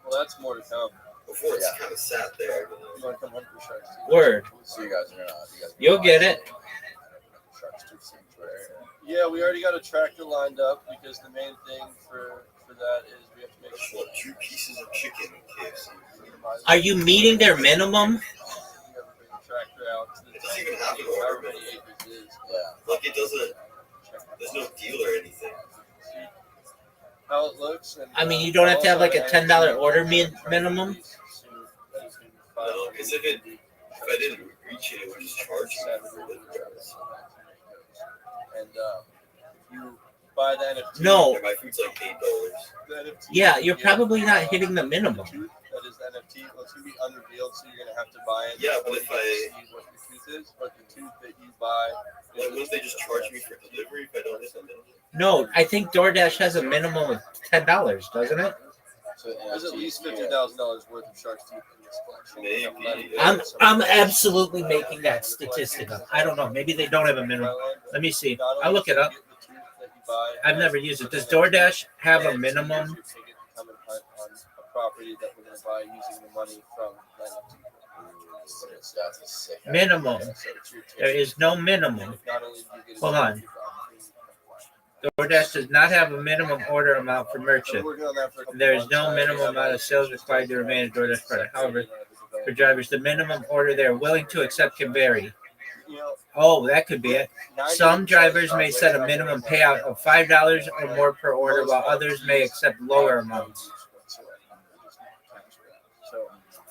Well, that's more to come. Before it's Yeah. kind of sat there. You want to come hunt for sharks? Word. So you guys are gonna. You'll get it. Sharks too seems rare. Yeah, we already got a tractor lined up because the main thing for that is we have to make I just sure want 2 pieces of chicken in KFC. Are you meeting their minimum? we have to bring the tractor out to the It doesn't tank, even have an however order. many acres it is. Yeah. Like it doesn't. There's no deal or anything. How it looks. And, I mean, you don't have to have like a $10 order minimum. No, because if I didn't reach it, it would just charge me for delivery. And you buy the NFT. No. And my food's like $8. The NFT Yeah, you're yeah, probably not hitting the minimum. tooth that is the NFT. Well, it's gonna be unrevealed, so you're gonna have to buy it. Yeah, but before if you I- see what the tooth is, but the tooth that you buy. Like, wouldn't they just charge me for delivery if I don't hit the minimum? No, I think DoorDash has a minimum of $10, doesn't it? So There's at least $50,000 worth of shark's teeth in this collection. Maybe. I'm absolutely making that statistic up. I don't know. Maybe they don't have a minimum. Let me see. I'll look it up. I've never used it. Does DoorDash have a minimum? Come and hunt on a property that we're going to buy using the money from the NFT. That's a sick. Minimum. So it's your There is no minimum. Not only do you get a Hold on. DoorDash does not have a minimum order amount for merchant. There is no minimum amount of sales required to remain a DoorDash product. However, for drivers, the minimum order they are willing to accept can vary. Oh, that could be it. Some drivers may set a minimum payout of $5 or more per order, while others may accept lower amounts.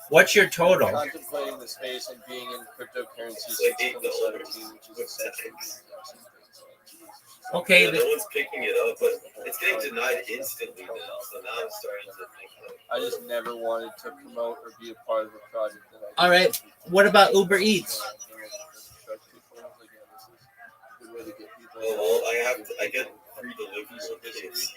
What's your total? Contemplating the space and being in cryptocurrency since Like 2017, which is What's that? essentially. Okay, Yeah, no one's picking it up, but it's getting denied instantly now. So now I'm starting to think like, I just never wanted to promote or be a part of a project that I. All right. What about Uber Eats? oh, well, I get free delivery of KFC.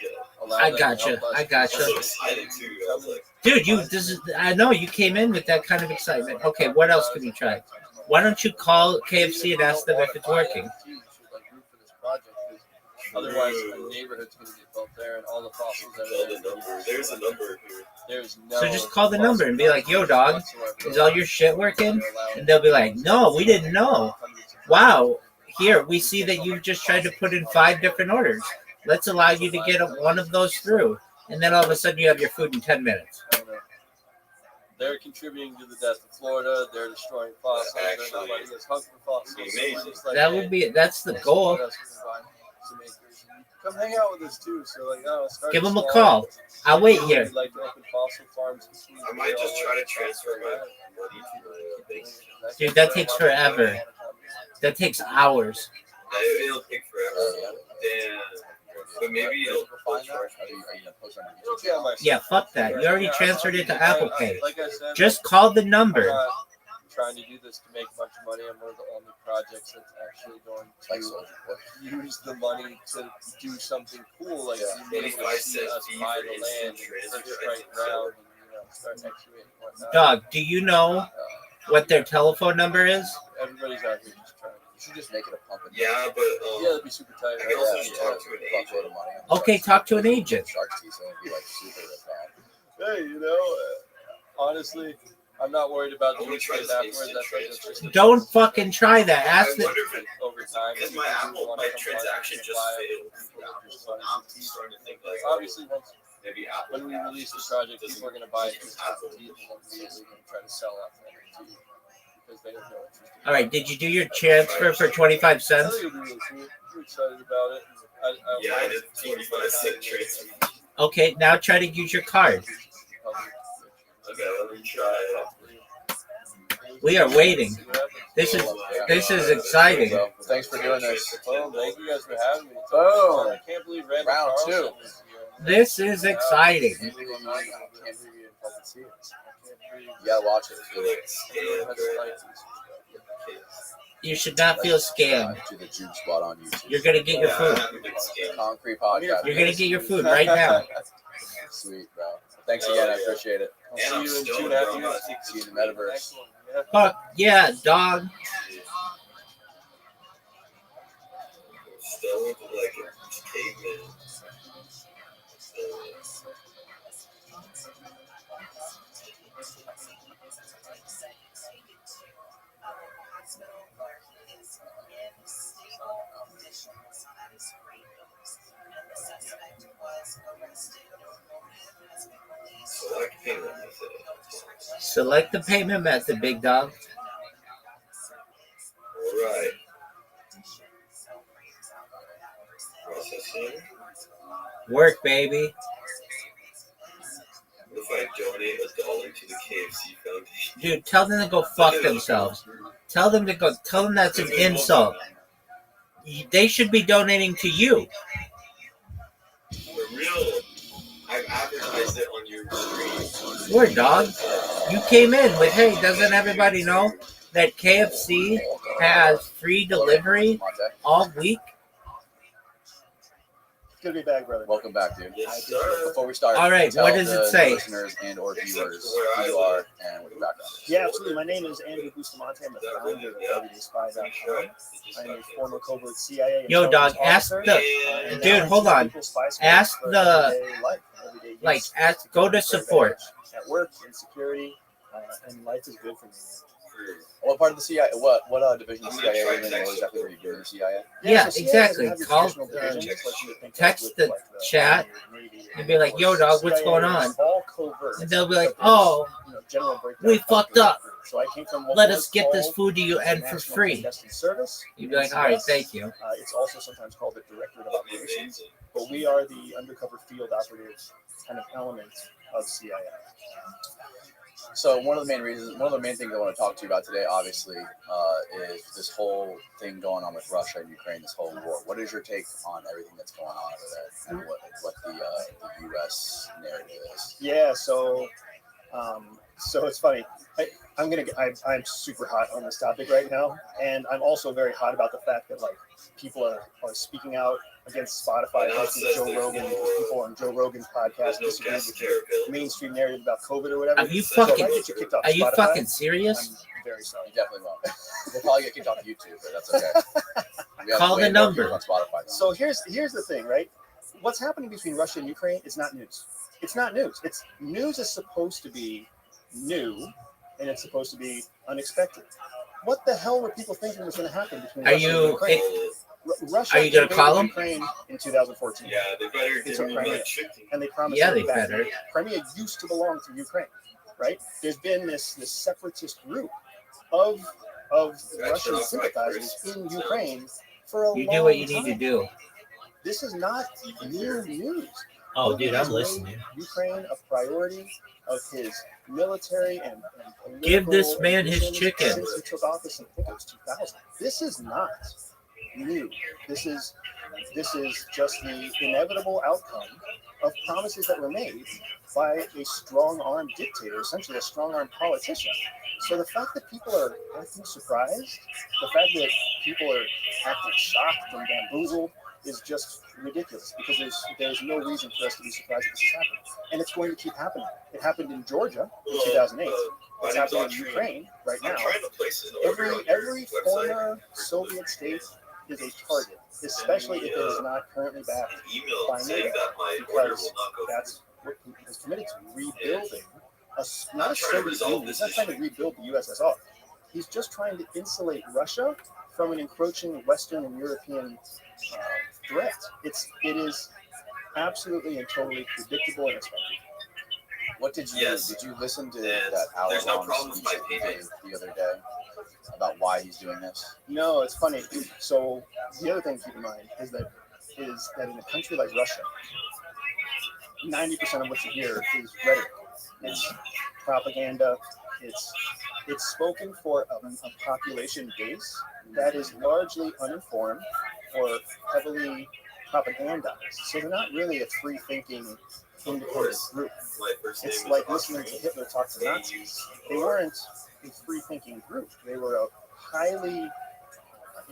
allow I them to gotcha. help us I gotcha. I'm so excited too. I was like, Dude, I know you came in with that kind of excitement. Okay, what else can you try? Why don't you call KFC and ask them if it's working? Otherwise, a neighborhood's going to get built there, and all the fossils that are there. there's a number here. There's no. So just call the number and be like, "Yo, dog, is all your shit working?" And they'll be like, "No, we didn't know. Wow, here we see that you've just tried to put in 5 different orders. Let's allow you to get one of those through." And then all of a sudden you have your food in 10 minutes. They're contributing to the death of Florida. They're destroying fossils. They're not Actually, letting us hunt for fossils. amazing. That's the goal. Come hang out with us too. So like, start Give them a small. call. I'll wait here. We'd like to open fossil farms. I might just try to transfer my money to my bank. Dude, that takes forever. That takes hours. It'll take forever. Damn. But maybe it'll find that. Are you gonna post on your It's okay on my Yeah, fuck that. You already transferred it to Apple Pay. Like I said, Just call the I'm number. not trying to do this to make a bunch of money. I'm one of the only projects that's actually going like to Soldier Boy? use the money to do something cool, like Yeah. being able to 25 see cents us fee buy for the land, instant and transfer. strike ground, and start excavating and whatnot. Dog, do you know what their telephone number is? Everybody's out here just trying. You should just make it a pump. And Yeah, but Yeah, it'd be super tight. I can also Right? just talk to an agent. Okay, talk to an agent. Shark's teeth, so it'd be like super Hey, honestly, I'm not worried about I'm the gonna try use this afterwards. instant That's like transfer. just Don't fucking try that. I Ask the wonder if it, over time. because my Apple, my transaction just failed. So now I'm starting to think like, Obviously, once maybe Apple. when we release the project, people are going to buy it because teeth, and then immediately going to try to sell out for NFT because they have no interest. All right, did you do your transfer for 25 I cents? think it'll be really cool. I'm excited about it. Yeah, I did 25-cent transfer. Okay, now try to use your card. Okay, let me try. We are waiting. This is exciting. So, thanks for doing this. Well, thank you guys for having me. Boom. I can't believe Randy Round Carlson two. was here. This is exciting. Can't believe you didn't fucking see it. I can't You gotta watch it. believe it. You should not feel scammed. To the Juke Spot on YouTube. You're gonna get your food. Concrete podcast. You're gonna get your food right now. Sweet, bro. Thanks again. I appreciate it. I'll see you in 2.5 years. See you in the metaverse. Next one. Yeah. Fuck yeah, dog. Still look like a caveman. Select payment method. Select the payment method, big dog. Alright. Processing. Work, baby. What if I donate $1 to the KFC Foundation? Dude, tell them to go fuck themselves. Tell them that's an insult. They should be donating to you. For real. I've advertised it on your screen. Word, dog. You came in with, hey, doesn't everybody know that KFC has free delivery all week? Good to be back, brother. Welcome back, dude. Yes, sir. Before we start, All right, tell what does the it say? listeners and or viewers who you are and what your background is. Yeah, absolutely. My name is Andrew Bustamante. I'm the founder of EverydaySpy.com. I am a former covert CIA. Yo, dog, ask the dude. Hold on. Ask the go to support. At work, in security, and life is good for me. What part of the CIA? What division of the CIA are you in? What exactly were you doing in the CIA? Yeah, so CIA exactly. doesn't have Call, your traditional divisions like you would think of text with, the like, chat Navy and be like, "Yo, dog, what's CIA going is on?" all covert. And they'll be like, But there's, "Oh, general breakdown we of fucked covert. up. So I came from what Let was us get this called food to you and for National free." Contested Service. You'd be like, "All right, NCS. thank you." It's also sometimes called the Directorate of Operations, but we are the undercover field operative kind of element of CIA. So one of the main things I want to talk to you about today, obviously, is this whole thing going on with Russia and Ukraine, this whole war. What is your take on everything that's going on over there, and what the U.S. narrative is? Yeah, so So it's funny. I'm super hot on this topic right now, and I'm also very hot about the fact that like people are speaking out against Spotify hosting Joe Rogan because people on Joe Rogan's podcast disagree with the mainstream narrative about COVID or whatever. Are you So if I fucking? get you kicked off Are you Spotify, fucking serious? I'm very sorry. You definitely won't. We'll probably get kicked off YouTube, but that's okay. We have Call way the more number. people on Spotify. So here's the thing, right? What's happening between Russia and Ukraine is not news. It's not news. It's news is supposed to be new, and it's supposed to be unexpected. What the hell were people thinking was going to happen between Russia and Ukraine? Russia Are you gonna invaded call 'em? Ukraine in 2014. Yeah, they better They took Crimea, and they promised Yeah, it they back. better. Crimea used to belong to Ukraine, right? There's been this separatist group of Russian sympathizers in Ukraine for a long You time. do what you need to do. This is not new news. Oh, Putin dude, has I'm made listening. Ukraine a priority of his military and political Give this man his ambitions chicken. since he took office in, I think it was 2000. This is not new. This is just the inevitable outcome of promises that were made by a strong-armed dictator, essentially a strong-armed politician. So the fact that people are acting surprised, the fact that people are acting shocked and bamboozled is just ridiculous because there's no reason for us to be surprised that this is happening. And it's going to keep happening. It happened in Georgia in 2008. It's happening in Ukraine right now. Every former Soviet state is a target, especially if it is not currently backed by NATO, because that's what Putin is committed to, rebuilding not a Soviet Union. He's not trying to rebuild the USSR. He's just trying to insulate Russia from an encroaching Western and European threat. It is absolutely and totally predictable and expected. What did you listen to that hour-long speech that he gave the other day about why he's doing this? No, it's funny. So the other thing to keep in mind is that in a country like Russia, 90% of what you hear is rhetoric. It's propaganda. It's spoken for a population base that is largely uninformed or heavily propagandized. So they're not really a free-thinking, independent group. It's like listening to Hitler talk to Nazis. They weren't a free-thinking group. They were a highly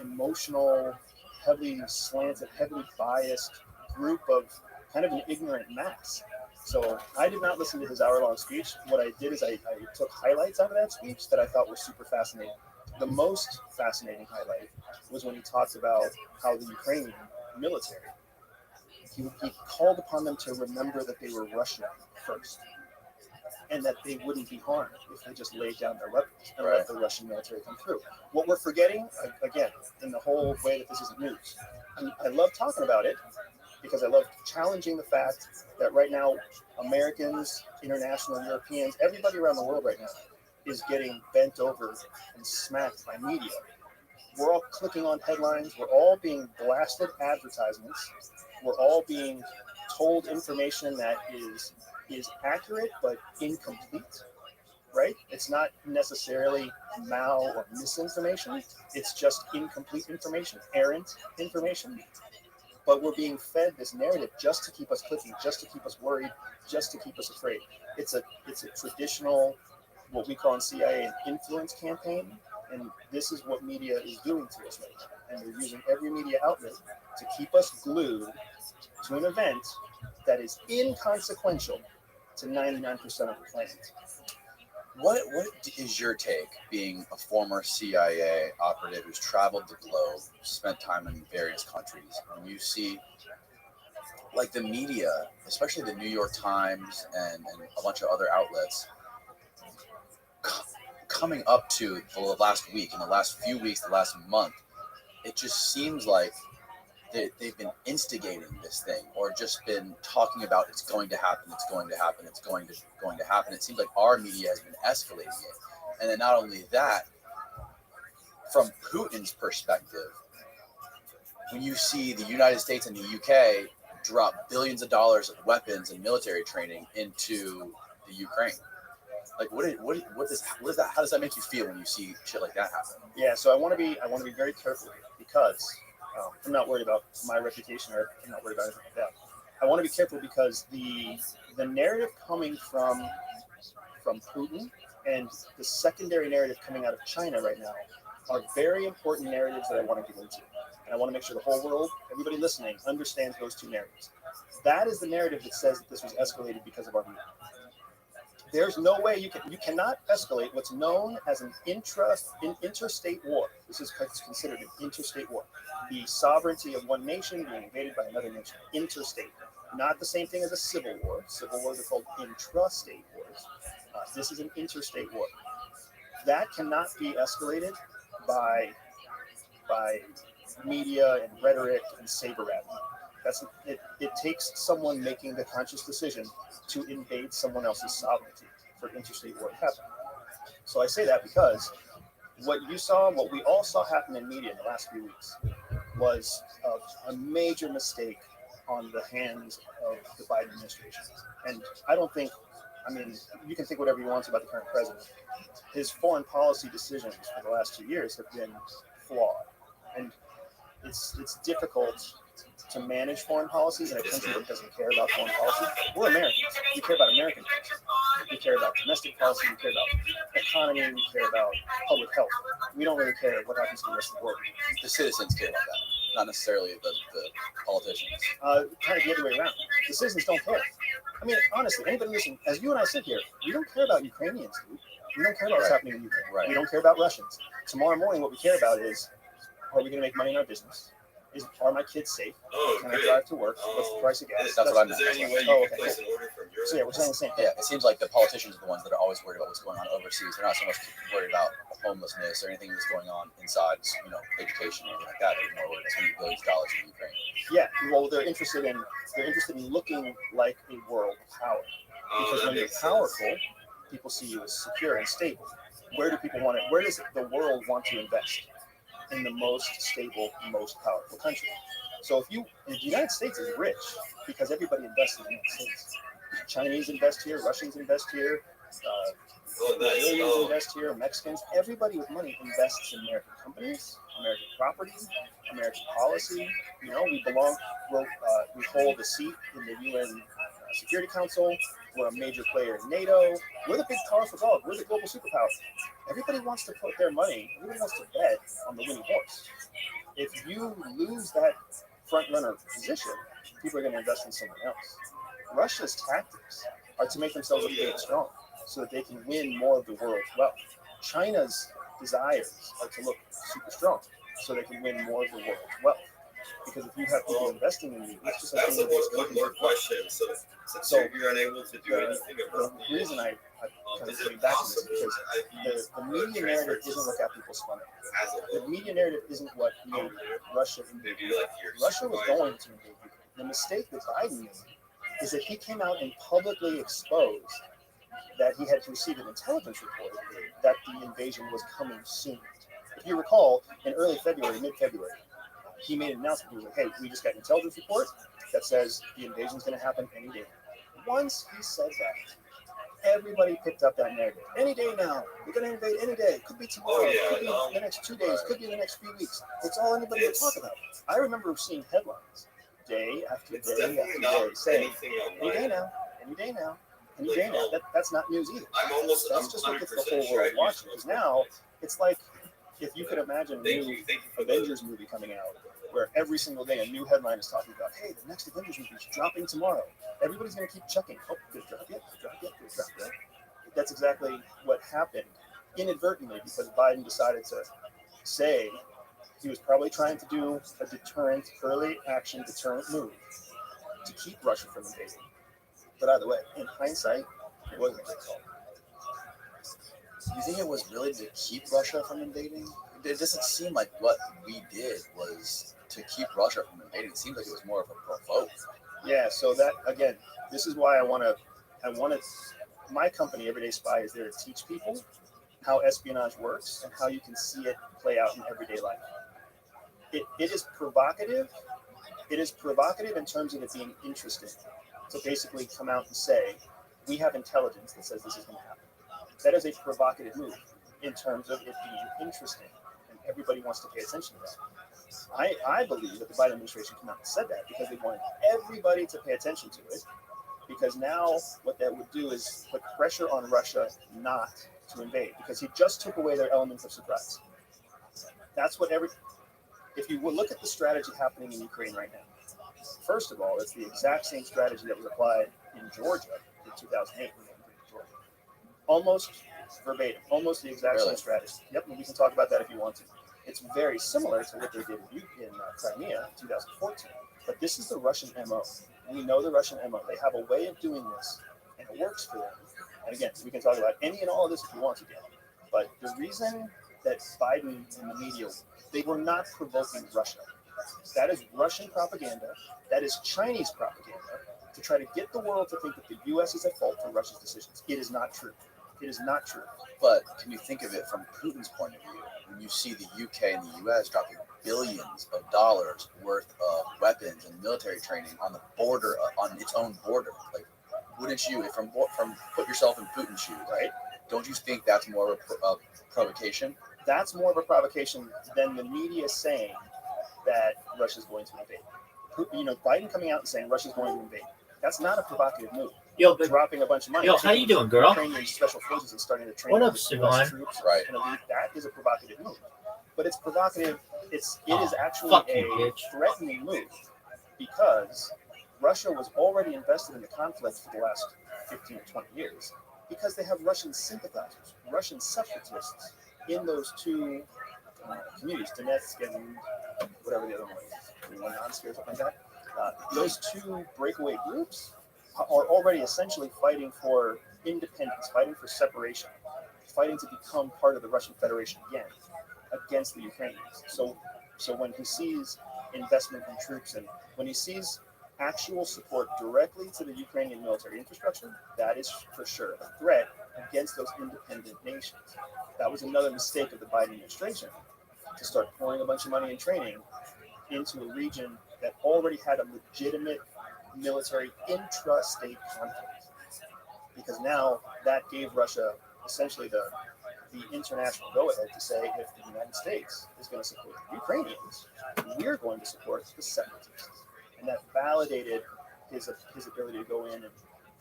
emotional, heavily slanted, heavily biased group of kind of an ignorant mass. So I did not listen to his hour-long speech. What I did is I took highlights out of that speech that I thought were super fascinating. The most fascinating highlight was when he talked about how the Ukrainian military, he called upon them to remember that they were Russian first, and that they wouldn't be harmed if they just laid down their weapons and let the Russian military come through. What we're forgetting, again, in the whole way that this isn't news, I love talking about it because I love challenging the fact that right now, Americans, international Europeans, everybody around the world right now is getting bent over and smacked by media. We're all clicking on headlines. We're all being blasted advertisements. We're all being told information that is accurate but incomplete, right? It's not necessarily mal or misinformation. It's just incomplete information, errant information. But we're being fed this narrative just to keep us clicking, just to keep us worried, just to keep us afraid. It's a traditional, what we call in CIA, an influence campaign. And this is what media is doing to us right now. And they're using every media outlet to keep us glued to an event that is inconsequential to 99% of the planet. What is your take, being a former CIA operative who's traveled the globe, spent time in various countries, when you see like the media, especially the New York Times and a bunch of other outlets, coming up to the last week, in the last few weeks, the last month, it just seems like they've been instigating this thing, or just been talking about it's going to happen, it's going to happen, it's going to happen. It seems like our media has been escalating it. And then not only that, from Putin's perspective, when you see the United States and the UK drop billions of dollars of weapons and military training into the Ukraine, like what is that? How does that make you feel when you see shit like that happen? Yeah, so I want to be very careful here because I'm not worried about my reputation, or I'm not worried about anything like that. I want to be careful because the narrative coming from from Putin and the secondary narrative coming out of China right now are very important narratives that I want to get into. And I want to make sure the whole world, everybody listening, understands those two narratives. That is the narrative that says that this was escalated because of our media. There's no way you cannot escalate what's known as an interstate war. This is considered an interstate war. The sovereignty of one nation being invaded by another nation. Interstate. Not the same thing as a civil war. Civil wars are called intrastate wars. This is an interstate war. That cannot be escalated by media and rhetoric and saber rattling. It takes someone making the conscious decision to invade someone else's sovereignty for interstate war to happen. So I say that because what we all saw happen in media in the last few weeks was a major mistake on the hands of the Biden administration. And you can think whatever you want about the current president. His foreign policy decisions for the last 2 years have been flawed. And it's difficult to manage foreign policies in a country that doesn't care about foreign policy. We're Americans. We care about American policy. We care about domestic policy. We care about economy. We care about public health. We don't really care what happens to the rest of the world. The citizens care about that, not necessarily the politicians. Kind of the other way around. The citizens don't care. I mean, honestly, anybody listening, as you and I sit here, we don't care about Ukrainians, dude. We don't care about what's happening in Ukraine. Right. We don't care about Russians. Tomorrow morning, what we care about is, are we going to make money in our business? Are my kids safe? Can I drive to work? What's the price of gas? That's what I meant. Is there any way you can place an order from your So yeah, we're saying the same thing. Yeah, it seems like the politicians are the ones that are always worried about what's going on overseas. They're not so much worried about homelessness or anything that's going on inside, education or anything like that. They're more worried about spending billions of dollars in Ukraine. Yeah, well, they're interested in looking like a world power. Because when you're powerful, people see you as secure and stable. Where does the world want to invest? In the most stable, most powerful country. So the United States is rich because everybody invests in the United States. Chinese invest here, Russians invest here, Brazilians invest here, Mexicans. Everybody with money invests in American companies, American property, American policy. We hold a seat in the UN Security Council. We're a major player in NATO. We're the big powerful dog. We're the global superpower. Everybody wants to put their money, everybody wants to bet on the winning horse. If you lose that front runner position, people are going to invest in someone else. Russia's tactics are to make themselves look big and strong so that they can win more of the world's wealth. China's desires are to look super strong so they can win more of the world's wealth. Because if you have people investing in you, it's just like That's a more question. So you're unable to do anything about the reason I kind of put back to this is because the media narrative isn't what got people spun up. The media narrative isn't what made Russia invade. Russia was going to invade Ukraine. The mistake that Biden made is that he came out and publicly exposed that he had received an intelligence report that the invasion was coming soon. If you recall, in early February, mid-February, he made an announcement. He was like, hey, we just got an intelligence report that says the invasion is going to happen any day. Once he said that, everybody picked up that narrative. Any day now. We're going to invade any day. Could be tomorrow. Could be in the next 2 days. Could be in the next few weeks. It's all anybody would talk about. I remember seeing headlines day after day after day saying, any day now, any day now, any day now. That's not news either. That's just what gets the whole world watching. Because now, it's like if you could imagine a new Avengers movie coming out, where every single day a new headline is talking about, hey, the next Avengers movie is dropping tomorrow. Everybody's going to keep checking. Oh, did it drop yet? Did it drop yet? Did it drop yet? That's exactly what happened inadvertently because Biden decided to say he was probably trying to do a deterrent, early action deterrent move to keep Russia from invading. But either way, in hindsight, it wasn't a good call. Do you think it was really to keep Russia from invading? It doesn't seem like what we did was to keep Russia from invading. It seems like it was more of a provoke. Yeah, so that, again, this is why I want to, my company, Everyday Spy, is there to teach people how espionage works and how you can see it play out in everyday life. It is provocative. It is provocative in terms of it being interesting. To basically come out and say, we have intelligence that says this is going to happen. That is a provocative move in terms of it being interesting. And everybody wants to pay attention to that. I believe that the Biden administration came out and said that because they wanted everybody to pay attention to it because now what that would do is put pressure on Russia not to invade, because he just took away their elements of surprise. That's what if you will look at the strategy happening in Ukraine right now, first of all, it's the exact same strategy that was applied in Georgia in 2008 when they invaded Georgia. Almost verbatim, almost the exact same strategy. Yep, and we can talk about that if you want to. It's very similar to what they did in Crimea in 2014. But this is the Russian MO. We know the Russian MO. They have a way of doing this, and it works for them. And again, we can talk about any and all of this if you want to get. But the reason that Biden and the media, they were not provoking Russia. That is Russian propaganda. That is Chinese propaganda to try to get the world to think that the U.S. is at fault for Russia's decisions. It is not true. It is not true. But can you think of it from Putin's point of view? When you see the UK and the US dropping billions of dollars worth of weapons and military training on the border, on its own border, like, wouldn't you, from put yourself in Putin's shoes, Right? don't you think that's more of a provocation? That's more of a provocation than the media saying that Russia's going to invade. Biden coming out and saying Russia's going to invade. That's not a provocative move. Yo, but Dropping a bunch of money. yo, how you doing, girl? Training special forces and starting to train What up, US Sivan? troops. Right. And that is a provocative move. But it's provocative. It is actually fuck a you, bitch. threatening move, because Russia was already invested in the conflict for the last 15 or 20 years, because they have Russian sympathizers, Russian separatists in those two communities, Donetsk and whatever the other one is, Luhansk or something like that. Those two breakaway groups are already essentially fighting for independence, fighting for separation, fighting to become part of the Russian Federation again against the Ukrainians. So when he sees investment in troops and when he sees actual support directly to the Ukrainian military infrastructure, that is for sure a threat against those independent nations. That was another mistake of the Biden administration, to start pouring a bunch of money and training into a region that already had a legitimate military intra-state conflict. Because now that gave Russia essentially the international go-ahead to say, if the United States is going to support the Ukrainians, we're going to support the separatists. And that validated his ability to go in and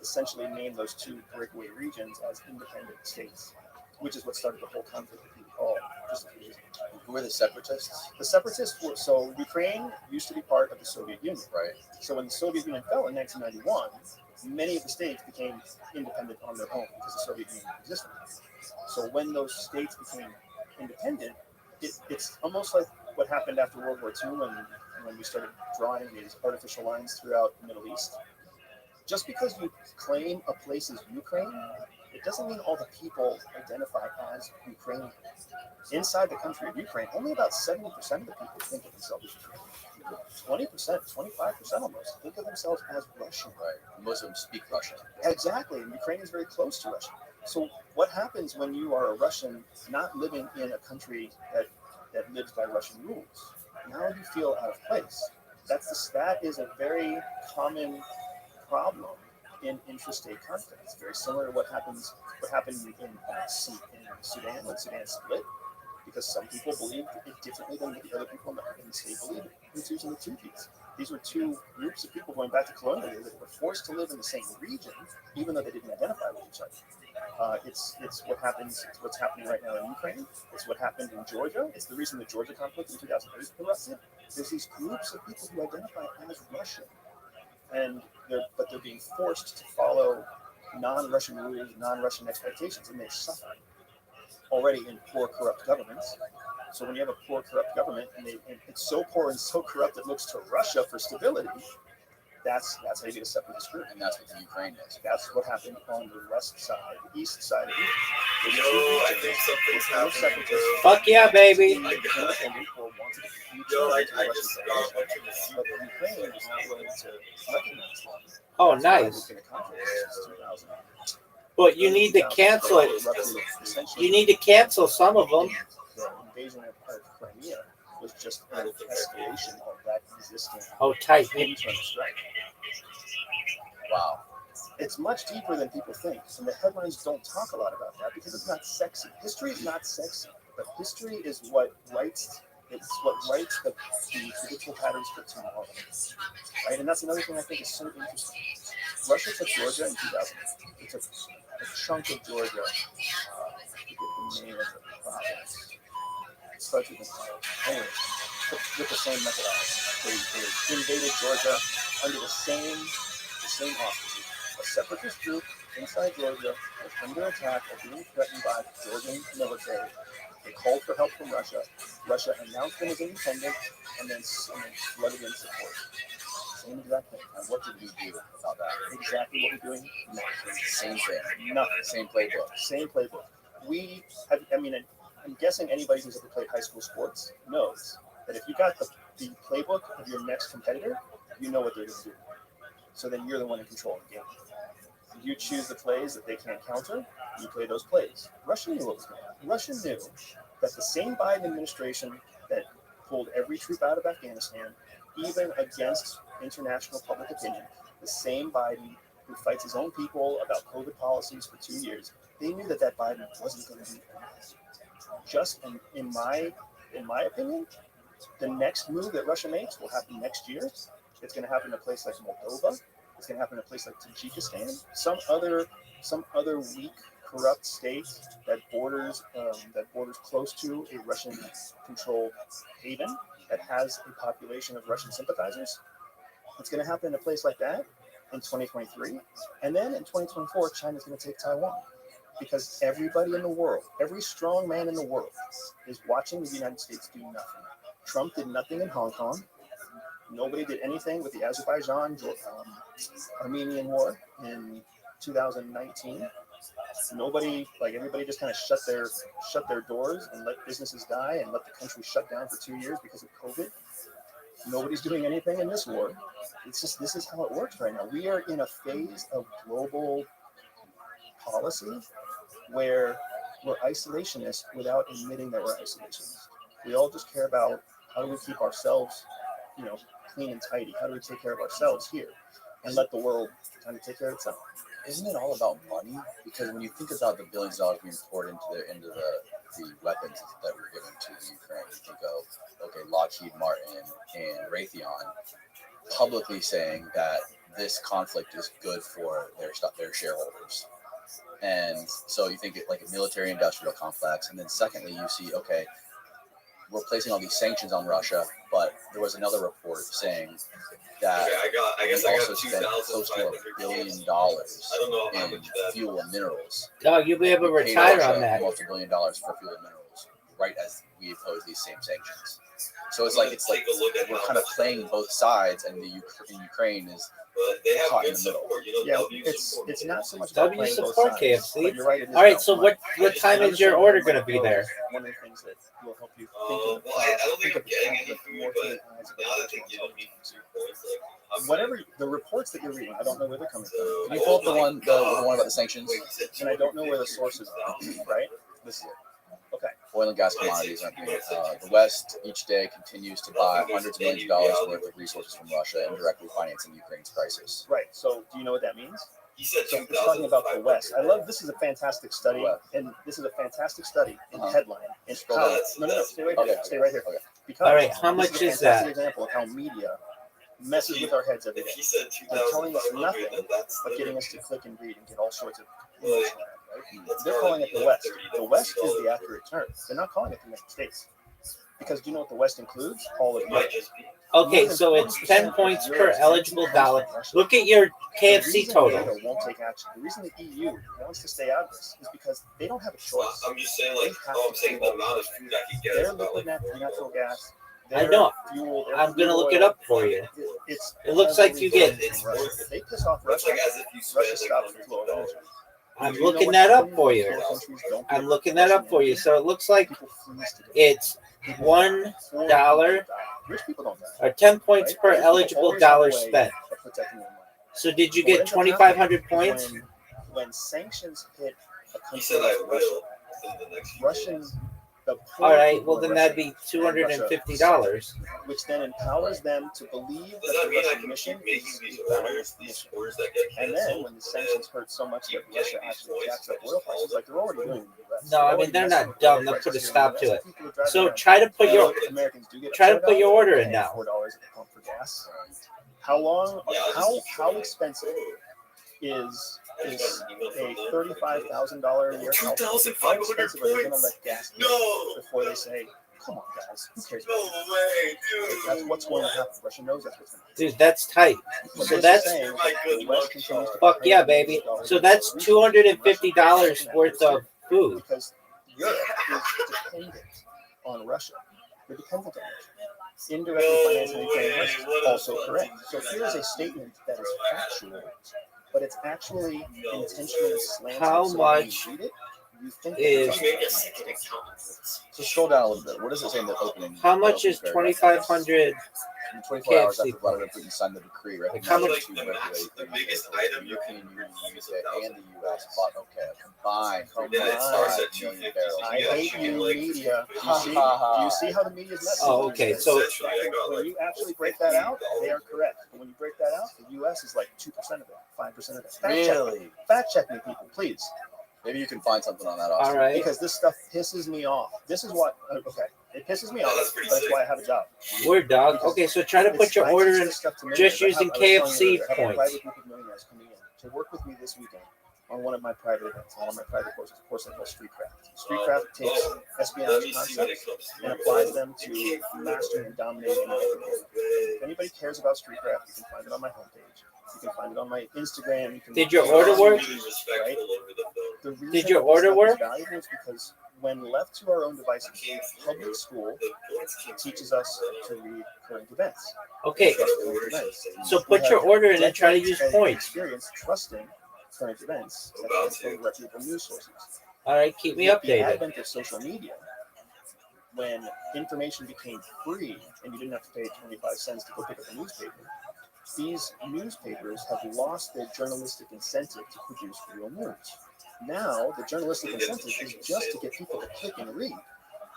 essentially name those two breakaway regions as independent states, which is what started the whole conflict that people call just a few years ago. Who are the separatists? The separatists were, so Ukraine used to be part of the Soviet Union. Right. So when the Soviet Union fell in 1991, many of the states became independent on their own because the Soviet Union existed. So when those states became independent, it's almost like what happened after World War II when we started drawing these artificial lines throughout the Middle East. Just because you claim a place as Ukraine, it doesn't mean all the people identify as Ukrainian. Inside the country of Ukraine, only about 70% of the people think of themselves as Ukrainian. 20%, 25% almost think of themselves as Russian. Right. Most of them speak Russian. Exactly, and Ukraine is very close to Russia. So what happens when you are a Russian not living in a country that lives by Russian rules? Now you feel out of place. That is a very common problem in intrastate conflict. It's very similar to what happened in Sudan when Sudan split, because some people believed it differently than the other people in the state believed it. It's using the two Ps. These were two groups of people going back to colonialism that were forced to live in the same region, even though they didn't identify with each other. It's what happens. It's what's happening right now in Ukraine. It's what happened in Georgia. It's the reason the Georgia conflict in 2008 erupted. There's these groups of people who identify as Russian, and they're being forced to follow non-Russian rules, non-Russian expectations, and they suffer already in poor, corrupt governments. So when you have a poor, corrupt government, and it's so poor and so corrupt it looks to Russia for stability, that's how you get a separatist group. And that's what the Ukraine is. That's what happened on the west side, the east side of Egypt. Yo, I think something's happening, bro. Fuck yeah, baby. Independent or wanted to be Yo, I to the Russian just got a Federation. bunch of the But Ukraine is not willing to recognize that. Oh, That's why nice. it's been a conflict since 2000. But you need to cancel it. Essentially, You need to cancel some of them. the invasion of Crimea was just an escalation of that existing Oh, tight. internal strife. Wow. It's much deeper than people think, and the headlines don't talk a lot about that because it's not sexy. History is not sexy, but history is what writes. It's what writes the predictable patterns for tomorrow, right? And that's another thing I think is so interesting. Russia took Georgia in 2000. They took a chunk of Georgia. I forget the name of the province. It starts with an L. Anyway, with the same methodology. They invaded Georgia under the same auspices. A separatist group inside Georgia was under attack or being threatened by the Georgian military. They called for help from Russia. Russia announced them as independent and then flooded in support. Same exact thing. And what did we do about that? Exactly what we're doing now. Same thing. Nothing. Same playbook. Same playbook. We have, I'm guessing anybody who's ever played high school sports knows that if you got the playbook of your next competitor, you know what they're going to do. So then you're the one in control of the game. You choose the plays that they can't counter, you play those plays. Russia knew what was going on. Russia knew that the same Biden administration that pulled every troop out of Afghanistan, even against international public opinion, the same Biden who fights his own people about COVID policies for 2 years, they knew that Biden wasn't going to do anything. Just in my opinion, the next move that Russia makes will happen next year. It's going to happen in a place like Moldova. It's going to happen in a place like Tajikistan. Some other weak, corrupt state that borders close to a Russian-controlled haven that has a population of Russian sympathizers. It's going to happen in a place like that in 2023, and then in 2024, China's going to take Taiwan. Because everybody in the world, every strong man in the world is watching the United States do nothing. Trump did nothing in Hong Kong. Nobody did anything with the Azerbaijan-Armenian war in 2019. Everybody just kind of shut their doors and let businesses die and let the country shut down for 2 years because of COVID. Nobody's doing anything in this war. It's just, this is how it works right now. We are in a phase of global policy where we're isolationists without admitting that we're isolationists. We all just care about how do we keep ourselves, clean and tidy. How do we take care of ourselves here and let the world kind of take care of itself? Isn't it all about money? Because when you think about the billions of dollars being poured into the weapons that were given to the Ukraine, you think of Lockheed Martin and Raytheon publicly saying that this conflict is good for their shareholders. And so you think it like a military industrial complex. And then secondly, you see, we're placing all these sanctions on Russia, but there was another report saying that we also spent close to $1 billion in fuel and minerals. Oh, you'll be able to retire on that. Almost $1 billion for fuel and minerals, right as we impose these same sanctions. So it's like we're kind of playing both sides, and Ukraine is caught in the middle. Yeah, it's not so much about playing both support sides, KFC. but you're right. All right, so what time is your order going to be there? One of the things that will help you I don't think I'm getting any food, but now that I think you need 2 points, whatever the reports that you're reading, I don't know where they're coming from. Can you pull up the one about the sanctions? And I don't know where the sources are, right? This is it. Okay. Oil and gas commodities. The West each day continues to buy hundreds of millions of dollars worth of resources from Russia, indirectly financing Ukraine's crisis. Right. So do you know what that means? He said So it's talking about the West. I love this is a fantastic study, and this is a fantastic study in headline. And how, no, stay right here. Stay right here. Okay. Because All right, how much is that? Example of how media messes with our heads every day. He said They're telling us 2,500, nothing, then that's but getting us to click and read and get all sorts of information. Right? They're calling it the West. The West is the accurate term. They're not calling it the United States. Because do you know what the West includes? All of Europe. Okay, so it's 10 points per eligible dollar. Look at your KFC total. NATO won't take action. The reason the EU wants to stay out of this is because they don't have a choice. I'm just saying, I'm saying the amount of food I can get They're is about looking at natural gas. I know. Fuel, I'm going to look it up for you. It looks like you get. If they piss off Russia, Russia stops the flow of energy. I'm looking that up for you. I'm looking that up for you. So it looks like it's $1 Rich people don't die. or 10 points per eligible dollar spent. So did you get 2,500 points? When sanctions hit a He country said I like will Russia, in the next few Russian, days. the poor All right, people well in then that'd Russia, be $250. which then empowers them to believe Does that that the mean I Russian can mission keep making is these a valid orders, these mission. orders that get And canceled? then when the sanctions hurt so much that Russia actually jacks up oil prices, like they're already doing in the US. No, I mean they're not dumb. They'll put a stop to it. So try to put your Americans do get try to upset put your about order it, in now. $4 at the pump for gas. How long? Yeah, I'll just How expensive is a $35,000 a year house. How expensive are they going to let gas get before they say, come on, guys, who cares? That's what's going to happen. Russia knows that's what's going to happen. Dude, that's tight. What So this that's is saying is that the West continues to fuck pay yeah, billions baby. of dollars So that's $250 worth of food. because Europe is dependent on Russia. They're dependent on Russia. Indirectly financing Ukraine and Russia is also correct. So here's a statement that is factual, but it's actually intentionally slanted. How so much when you read it, you think is So scroll down a little bit. What does it say in the opening? how much is 2,500? 24 hours KFC after Vladimir Putin signed the decree, right? How much- To regulate the European Union, UK, and the U.S. bought combined 3.5 million barrels. I hate you, media. Do you see how the media is messing? Oh, okay. So When you actually break that out, they are correct. And when you break that out, the U.S. is like 2% of it, 5% of it. Really? Fact check me, people, please. Maybe you can find something on that. all Austin. right. Because this stuff pisses me off. This is what, okay, it pisses me off, but that's why I have a job. Word, dog. Okay, so try to put your order in just using KFC I have a points. private group of millionaires coming in to work with me this weekend on one of my private events, one of my private courses, a course I call Streetcraft. Streetcraft takes espionage concepts and applies them to mastering and dominating the world. If anybody cares about Streetcraft, you can find it on my homepage. You can find it on my Instagram. You can Did your order work? Right? The reason Did your this order stuff work? is valuable is because when left to our own devices, public school teaches us to read current events. Okay, Trust current events. so put your order in and try to use Decades points. experience trusting current events that come from reputable news sources. All right, keep me With the updated. advent of social media, when information became free and you didn't have to pay 25 cents to go pick up a newspaper, these newspapers have lost their journalistic incentive to produce real news. Now, the journalistic incentive is just to get people to click and read,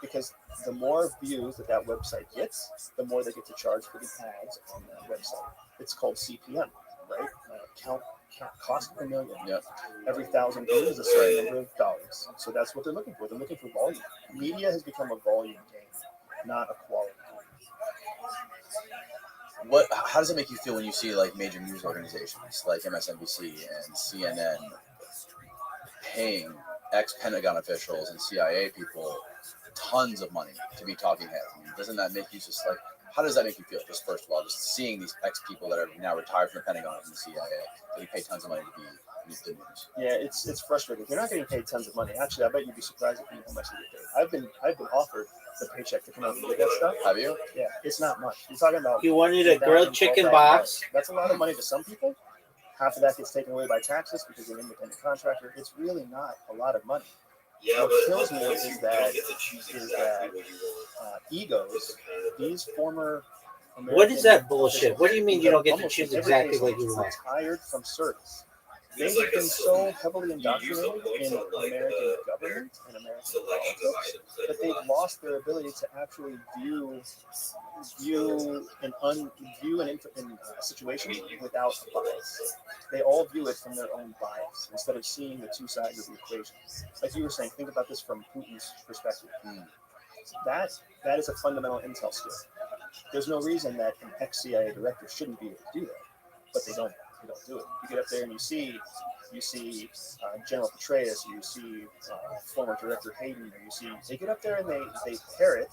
because the more views that website gets, the more they get to charge for the ads on that website. It's called CPM, right? Cost per million. Yep. Every 1,000 views is a certain number of dollars. So that's what they're looking for. They're looking for volume. Media has become a volume game, not a quality game. How does it make you feel when you see like major news organizations like MSNBC and CNN paying ex-Pentagon officials and CIA people tons of money to be talking heads? I mean, doesn't that make you just like, how does that make you feel? Just first of all, just seeing these ex-people that are now retired from the Pentagon and the CIA, that you pay tons of money to be the news. Yeah, it's frustrating. You're not getting paid tons of money. Actually, I bet you'd be surprised if you know how much you get paid. I've been offered the paycheck to come out and do that stuff. Have you? Yeah, it's not much. You're talking about You wanted a grilled chicken box. That's a lot of money to some people. Half of that gets taken away by taxes because you're an independent contractor. It's really not a lot of money. What kills me is that egos, these former American What is that bullshit? officials What do you mean who you have don't get to almost choose in every exactly case what you want? retired from service. They have been so heavily indoctrinated in American government and American politics that they've lost their ability to actually view a situation without a bias. They all view it from their own bias instead of seeing the two sides of the equation. Like you were saying, think about this from Putin's perspective. That is a fundamental intel skill. There's no reason that an ex-CIA director shouldn't be able to do that, but they don't do it. You get up there and you see General Petraeus, you see former Director Hayden, they get up there and they parrot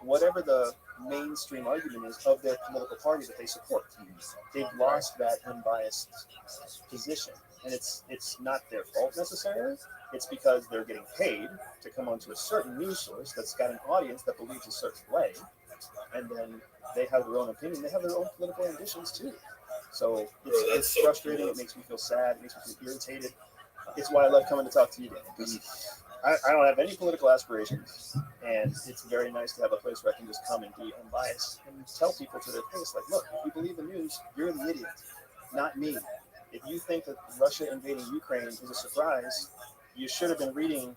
whatever the mainstream argument is of their political party that they support. They've lost that unbiased position, and it's not their fault necessarily. It's because they're getting paid to come onto a certain news source that's got an audience that believes a certain way, and then they have their own opinion. They have their own political ambitions too. So it's frustrating. It makes me feel sad. It makes me feel irritated. It's why I love coming to talk to you, Dan, because I don't have any political aspirations, and it's very nice to have a place where I can just come and be unbiased and tell people to their face, like, look, if you believe the news, you're the idiot, not me. If you think that Russia invading Ukraine is a surprise, you should have been reading.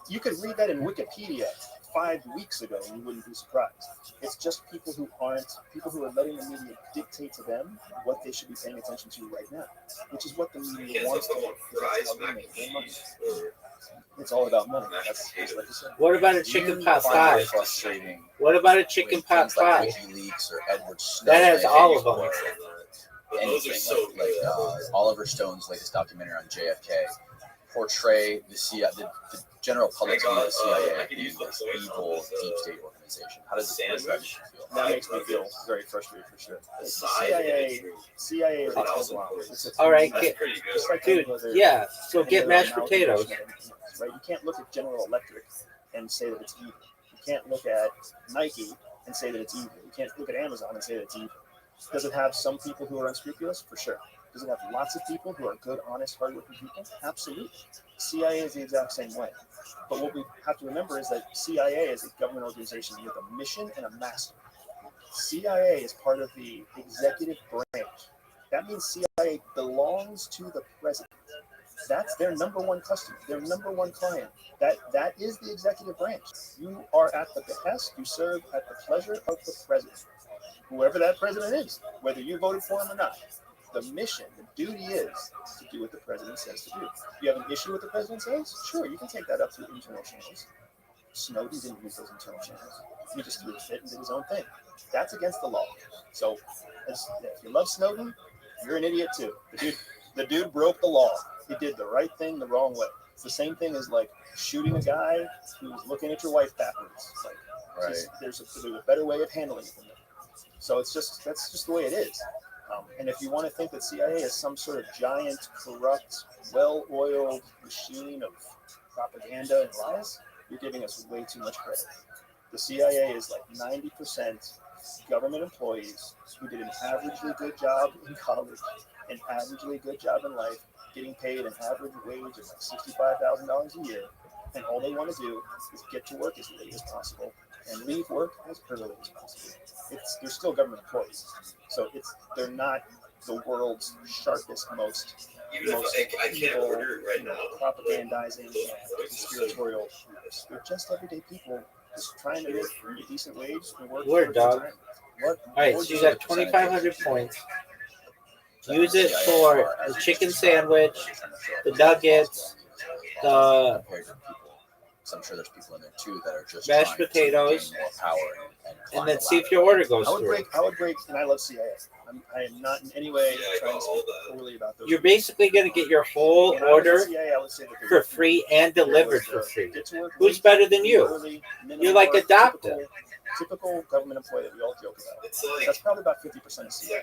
You could read that in Wikipedia 5 weeks ago and you wouldn't be surprised. It's just people who are letting the media dictate to them what they should be paying attention to right now, which is what the media wants to do. It's all about money. That's like you said. What about a chicken pot pie? Frustrating. What about a chicken pot Things like pie? WikiLeaks or Edward Snowden. That has all of them. anything like Oliver Stone's latest documentary on JFK portray the CIA, the general public view of the CIA being this evil deep state organization. How does that make you feel? That makes me feel very frustrated for sure. The CIA is a conglomerate. All right, Just like dude. any other- Yeah. So any get other mashed amalgamation potatoes. of anything else, right? You can't look at General Electric and say that it's evil. You can't look at Nike and say that it's evil. You can't look at Amazon and say that it's evil. Does it have some people who are unscrupulous? For sure. Does it have lots of people who are good, honest, hardworking people? Absolutely. CIA is the exact same way. But what we have to remember is that CIA is a government organization with a mission and a master. CIA is part of the executive branch. That means CIA belongs to the president. That's their number one customer, their number one client. That is the executive branch. You are at the behest, you serve at the pleasure of the president, whoever that president is, whether you voted for him or not. The mission, the duty is to do what the president says to do. If you have an issue with the president says, sure, you can take that up through internal channels. Snowden didn't use those internal channels. He just threw a fit and did his own thing. That's against the law. So if you love Snowden, you're an idiot too. The dude broke the law. He did the right thing the wrong way. It's the same thing as like shooting a guy who's looking at your wife backwards. Like, there's a better way of handling it than that. So that's just the way it is. And if you want to think that CIA is some sort of giant, corrupt, well-oiled machine of propaganda and lies, you're giving us way too much credit. The CIA is like 90% government employees who did an averagely good job in college, an averagely good job in life, getting paid an average wage of like $65,000 a year, and all they want to do is get to work as late as possible and leave work as early as possible. They're still government employees, so they're not the world's sharpest, most evil, propagandizing, and conspiratorial leaders. They're just everyday people just trying to make a decent wage and work. Word, dog. What? All right, so you got 2,500 points. Use it for the chicken sandwich, the nuggets, the So I'm sure there's people in there too that are just mashed trying potatoes, to gain more power and then see if your order goes I would through. break, and I love CIA. I am not in any way trying to speak poorly about those. You're basically going to get your whole And I was in order CIA, I would say that for free and delivered for free. get to work Who's late, better than you? early, minimum You're like a work, doctor. Typical government employee that we all joke about. That's probably about 50% of CIA.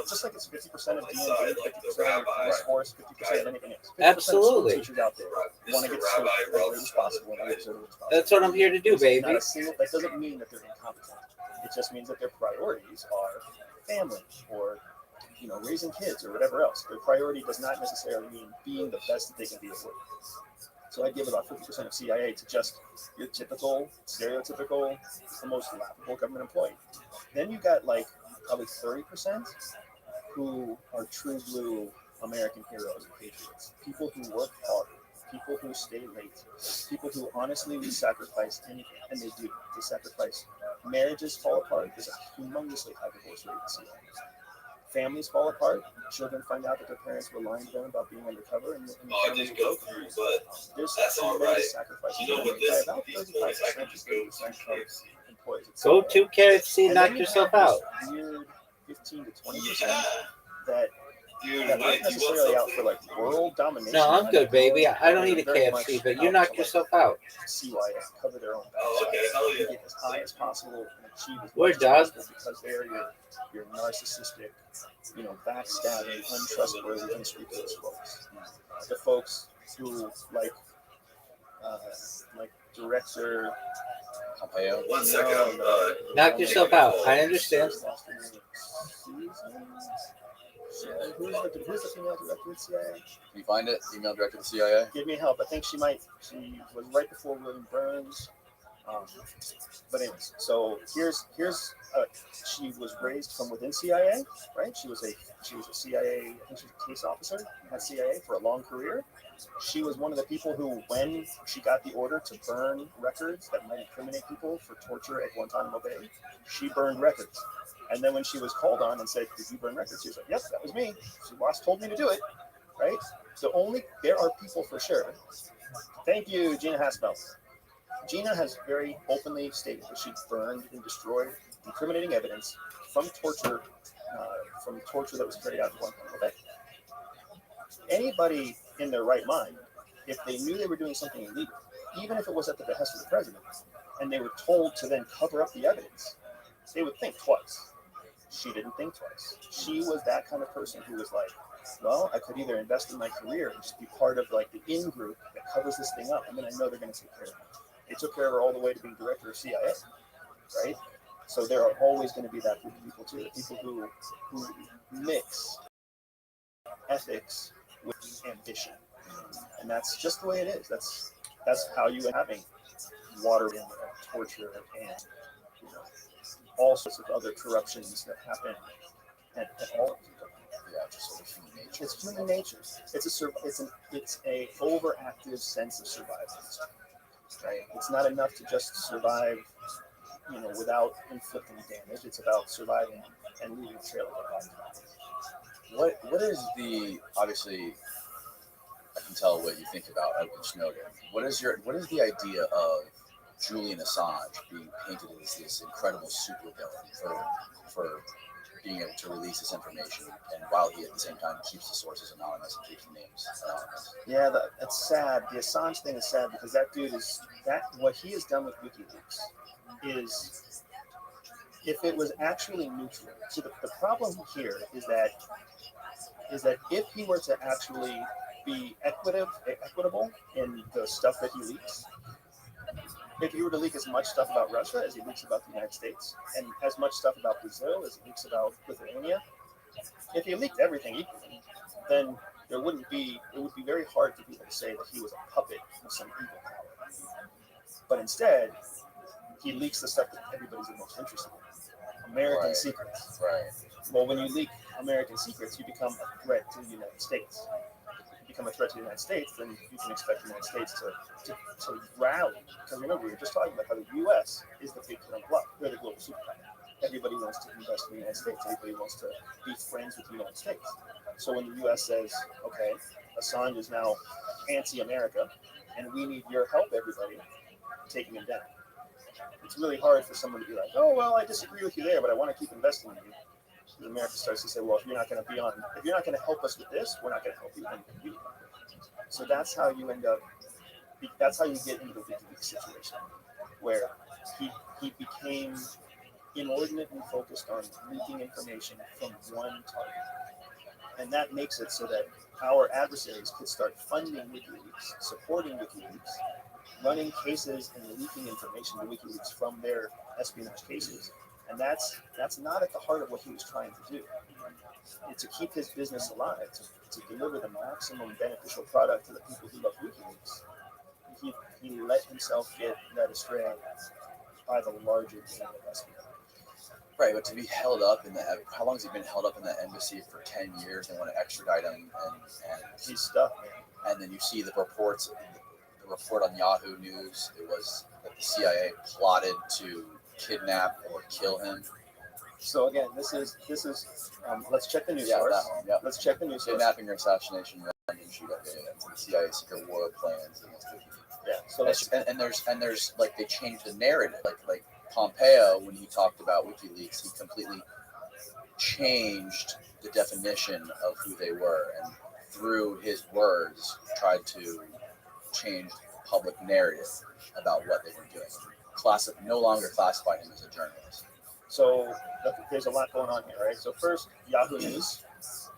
Just like it's 50% of DMV, 50% of police force, 50% of anything else. 50% Absolutely. of teachers out there want to get served as late as possible and get served as possible. That's what I'm here to do, baby. Not a single, that doesn't mean that they're incompetent. It just means that their priorities are family or raising kids or whatever else. Their priority does not necessarily mean being the best that they can be at work. So I give about 50% of CIA to just your typical, stereotypical, almost laughable government employee. Then you got like probably 30% who are true blue American heroes and patriots. People who work hard, people who stay late, people who honestly would sacrifice anything, and they do. They sacrifice. Marriages fall apart. There's a humongously high divorce rate in CIA. Families fall apart. Children find out that their parents were lying to them about being undercover, and the families go through. There's tremendous sacrifices. By about 35% to 30% of employees. Go to KFC and knock yourself out. Weird 15 to 20% that aren't necessarily out for like world domination. No, I'm good, baby. I don't need a KFC, but you knocked yourself out. CYS, cover their own backside, get as high as possible and achieve as Word, much as dog. possible because they're your narcissistic, backstabbing, untrustworthy, unscrupulous folks. The folks who like director Pompeo. One second. Knock yourself out. I understand. Who's the female director at CIA? Can you find it? Email director of the CIA. Give me help. I think she was right before William Burns. But anyways, so here's she was raised from within CIA, right? She was a CIA, I think she was a case officer at CIA for a long career. She was one of the people who, when she got the order to burn records that might incriminate people for torture at Guantanamo Bay, she burned records. And then when she was called on and said, "Did you burn records?" She was like, "Yep, that was me. The boss told me to do it." Right? There are people for sure. Thank you, Gina Haspel. Gina has very openly stated that she burned and destroyed incriminating evidence from torture from torture that was carried out in Guantanamo Bay. Anybody in their right mind, if they knew they were doing something illegal, even if it was at the behest of the president, and they were told to then cover up the evidence, they would think twice. She didn't think twice. She was that kind of person who was like, well, I could either invest in my career and just be part of like the in group that covers this thing up, and then I know they're going to take care of me. They took care of her all the way to being director of CIA, right? So there are always going to be that group of people too, people who mix ethics with ambition, and that's just the way it is. That's how you end up having water and torture and all sorts of other corruptions that happen at all. Yeah, just sort of human nature. It's human nature. It's a overactive sense of survival. Right? It's not enough to just survive, without inflicting damage. It's about surviving and leaving a trail of body. What is the, obviously I can tell what you think about Edward Snowden. What is the idea of Julian Assange being painted as this incredible supervillain for being able to release this information, and while he at the same time keeps the sources anonymous and keeps the names anonymous? Yeah, that's sad. The Assange thing is sad because that dude what he has done with WikiLeaks is, if it was actually neutral. So the problem here is that if he were to actually be equitable in the stuff that he leaks, if he were to leak as much stuff about Russia as he leaks about the United States, and as much stuff about Brazil as he leaks about Lithuania, if he leaked everything equally, then it would be very hard for people to say that he was a puppet of some evil power. But instead, he leaks the stuff that everybody's the most interested in. American secrets. Right. Well, when you leak American secrets, you become a threat to the United States. If you become a threat to the United States, then you can expect the United States to rally. Because remember, we were just talking about how the U.S. is the big bloc. We're the global superpower. Everybody wants to invest in the United States. Everybody wants to be friends with the United States. So when the U.S. says, okay, Assange is now anti-America, and we need your help, everybody, taking him down. It's really hard for someone to be like, oh, well, I disagree with you there, but I want to keep investing in you. And America starts to say, well, if you're not going to help us with this, we're not going to help you. And so that's how you end up. That's how you get into the WikiLeaks situation, where he became inordinately focused on leaking information from one target, and that makes it so that our adversaries could start funding WikiLeaks, supporting WikiLeaks, running cases and leaking information to WikiLeaks from their espionage cases. And that's not at the heart of what he was trying to do. It's to keep his business alive, to deliver the maximum beneficial product to the people who love WikiLeaks. He let himself get led astray by the larger game of espionage. Right, but to be held up how long has he been held up in the embassy for 10 years? They want to extradite him, and he's stuck, man. And then you see the report on Yahoo News. It was that the CIA plotted to kidnap or kill him. So again, this is. Let's check the news source. That one, yeah. Let's check the news source. Kidnapping or assassination, random shootout data to the CIA secret war plans against WikiLeaks. Yeah. So there's like they changed the narrative. Like Pompeo, when he talked about WikiLeaks, he completely changed the definition of who they were, and through his words tried to change public narrative about what they were doing. No longer classified him as a journalist. So there's a lot going on here, right? So first, Yahoo News.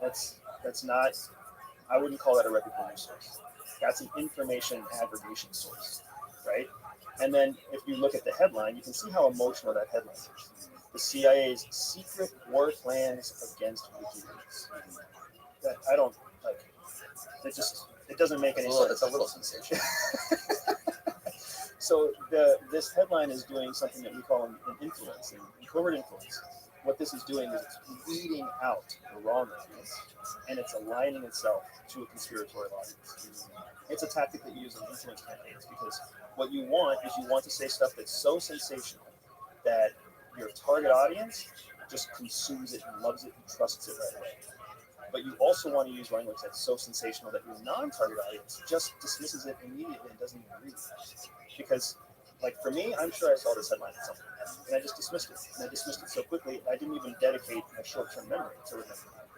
That's not. I wouldn't call that a reputable news source. That's an information aggregation source, right? And then if you look at the headline, you can see how emotional that headline is. The CIA's secret war plans against WikiLeaks. That I don't like. It doesn't make any sense. It's a little sensational. So this headline is doing something that we call an influence, an covert influence. What this is doing is it's weeding out the wrong audience, and it's aligning itself to a conspiratorial audience. It's a tactic that you use in influence campaigns, because what you want to say stuff that's so sensational that your target audience just consumes it and loves it and trusts it right away. But you also want to use language that's so sensational that your non-target audience just dismisses it immediately and doesn't even read it. Because, like, for me, I'm sure I saw this headline at some point. and I just dismissed it. And I dismissed it so quickly, I didn't even dedicate my short-term memory to remember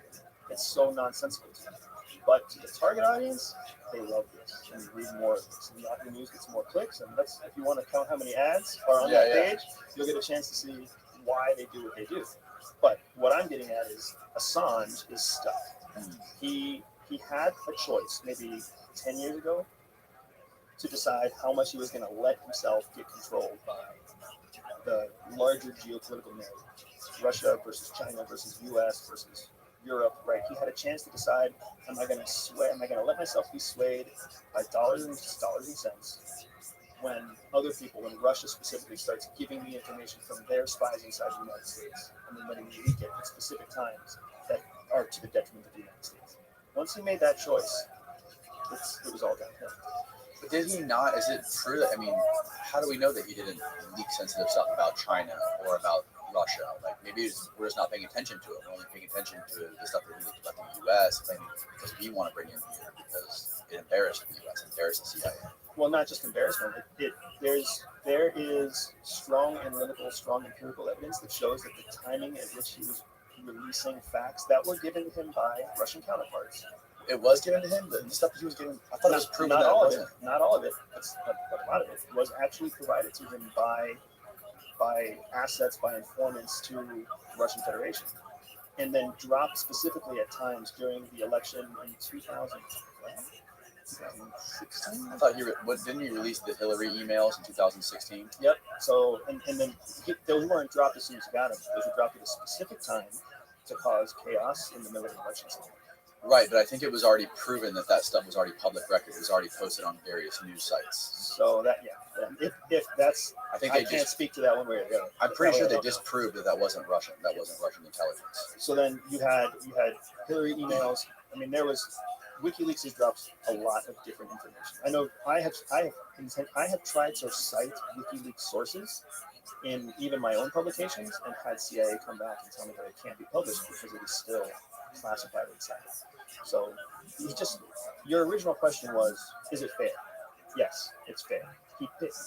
it. It's so nonsensical to me. But to the target audience, they love this and read more of this. And Yahoo News gets more clicks. And that's, if you want to count how many ads are on that page, you'll get a chance to see why they do what they do. But what I'm getting at is Assange is stuck. He had a choice maybe 10 years ago to decide how much he was going to let himself get controlled by the larger geopolitical narrative. Russia versus China versus US versus Europe, right? He had a chance to decide, am I going to let myself be swayed by dollars and cents when when Russia specifically starts giving me information from their spies inside the United States and then letting me leak it at specific times that are to the detriment of the United States. Once he made that choice, it was all downhill. But did he not? Is it true that, I mean, how do we know that he didn't leak sensitive stuff about China or about Russia? Like, maybe we're just not paying attention to it. We're only paying attention to the stuff that he leaked about the U.S. because we want to bring in here because it embarrassed the U.S., embarrassed the CIA. Well, not just embarrassment. There is strong analytical, strong empirical evidence that shows that the timing at which he was releasing facts that were given to him by Russian counterparts. It was given to him? The stuff that he was given? I thought it was proven not that all it of it. wasn't. Not all of it, but a lot of it was actually provided to him by assets, by informants to the Russian Federation, and then dropped specifically at times during the election in 2016. I thought didn't he release the Hillary emails in 2016? Yep. So, and then those weren't dropped as soon as he got them. Those were dropped at a specific time to cause chaos in the middle of the election cycle. Right, but I think it was already proven that stuff was already public record. It was already posted on various news sites. So if that's, I can't speak to that one way or the other. I'm pretty sure they disproved that wasn't Russian. That wasn't Russian intelligence. So then you had Hillary emails. I mean, WikiLeaks has dropped a lot of different information. I know I have tried to cite WikiLeaks sources in even my own publications and had CIA come back and tell me that it can't be published because it is still classified inside. So your original question was, is it fair? Yes, it's fair.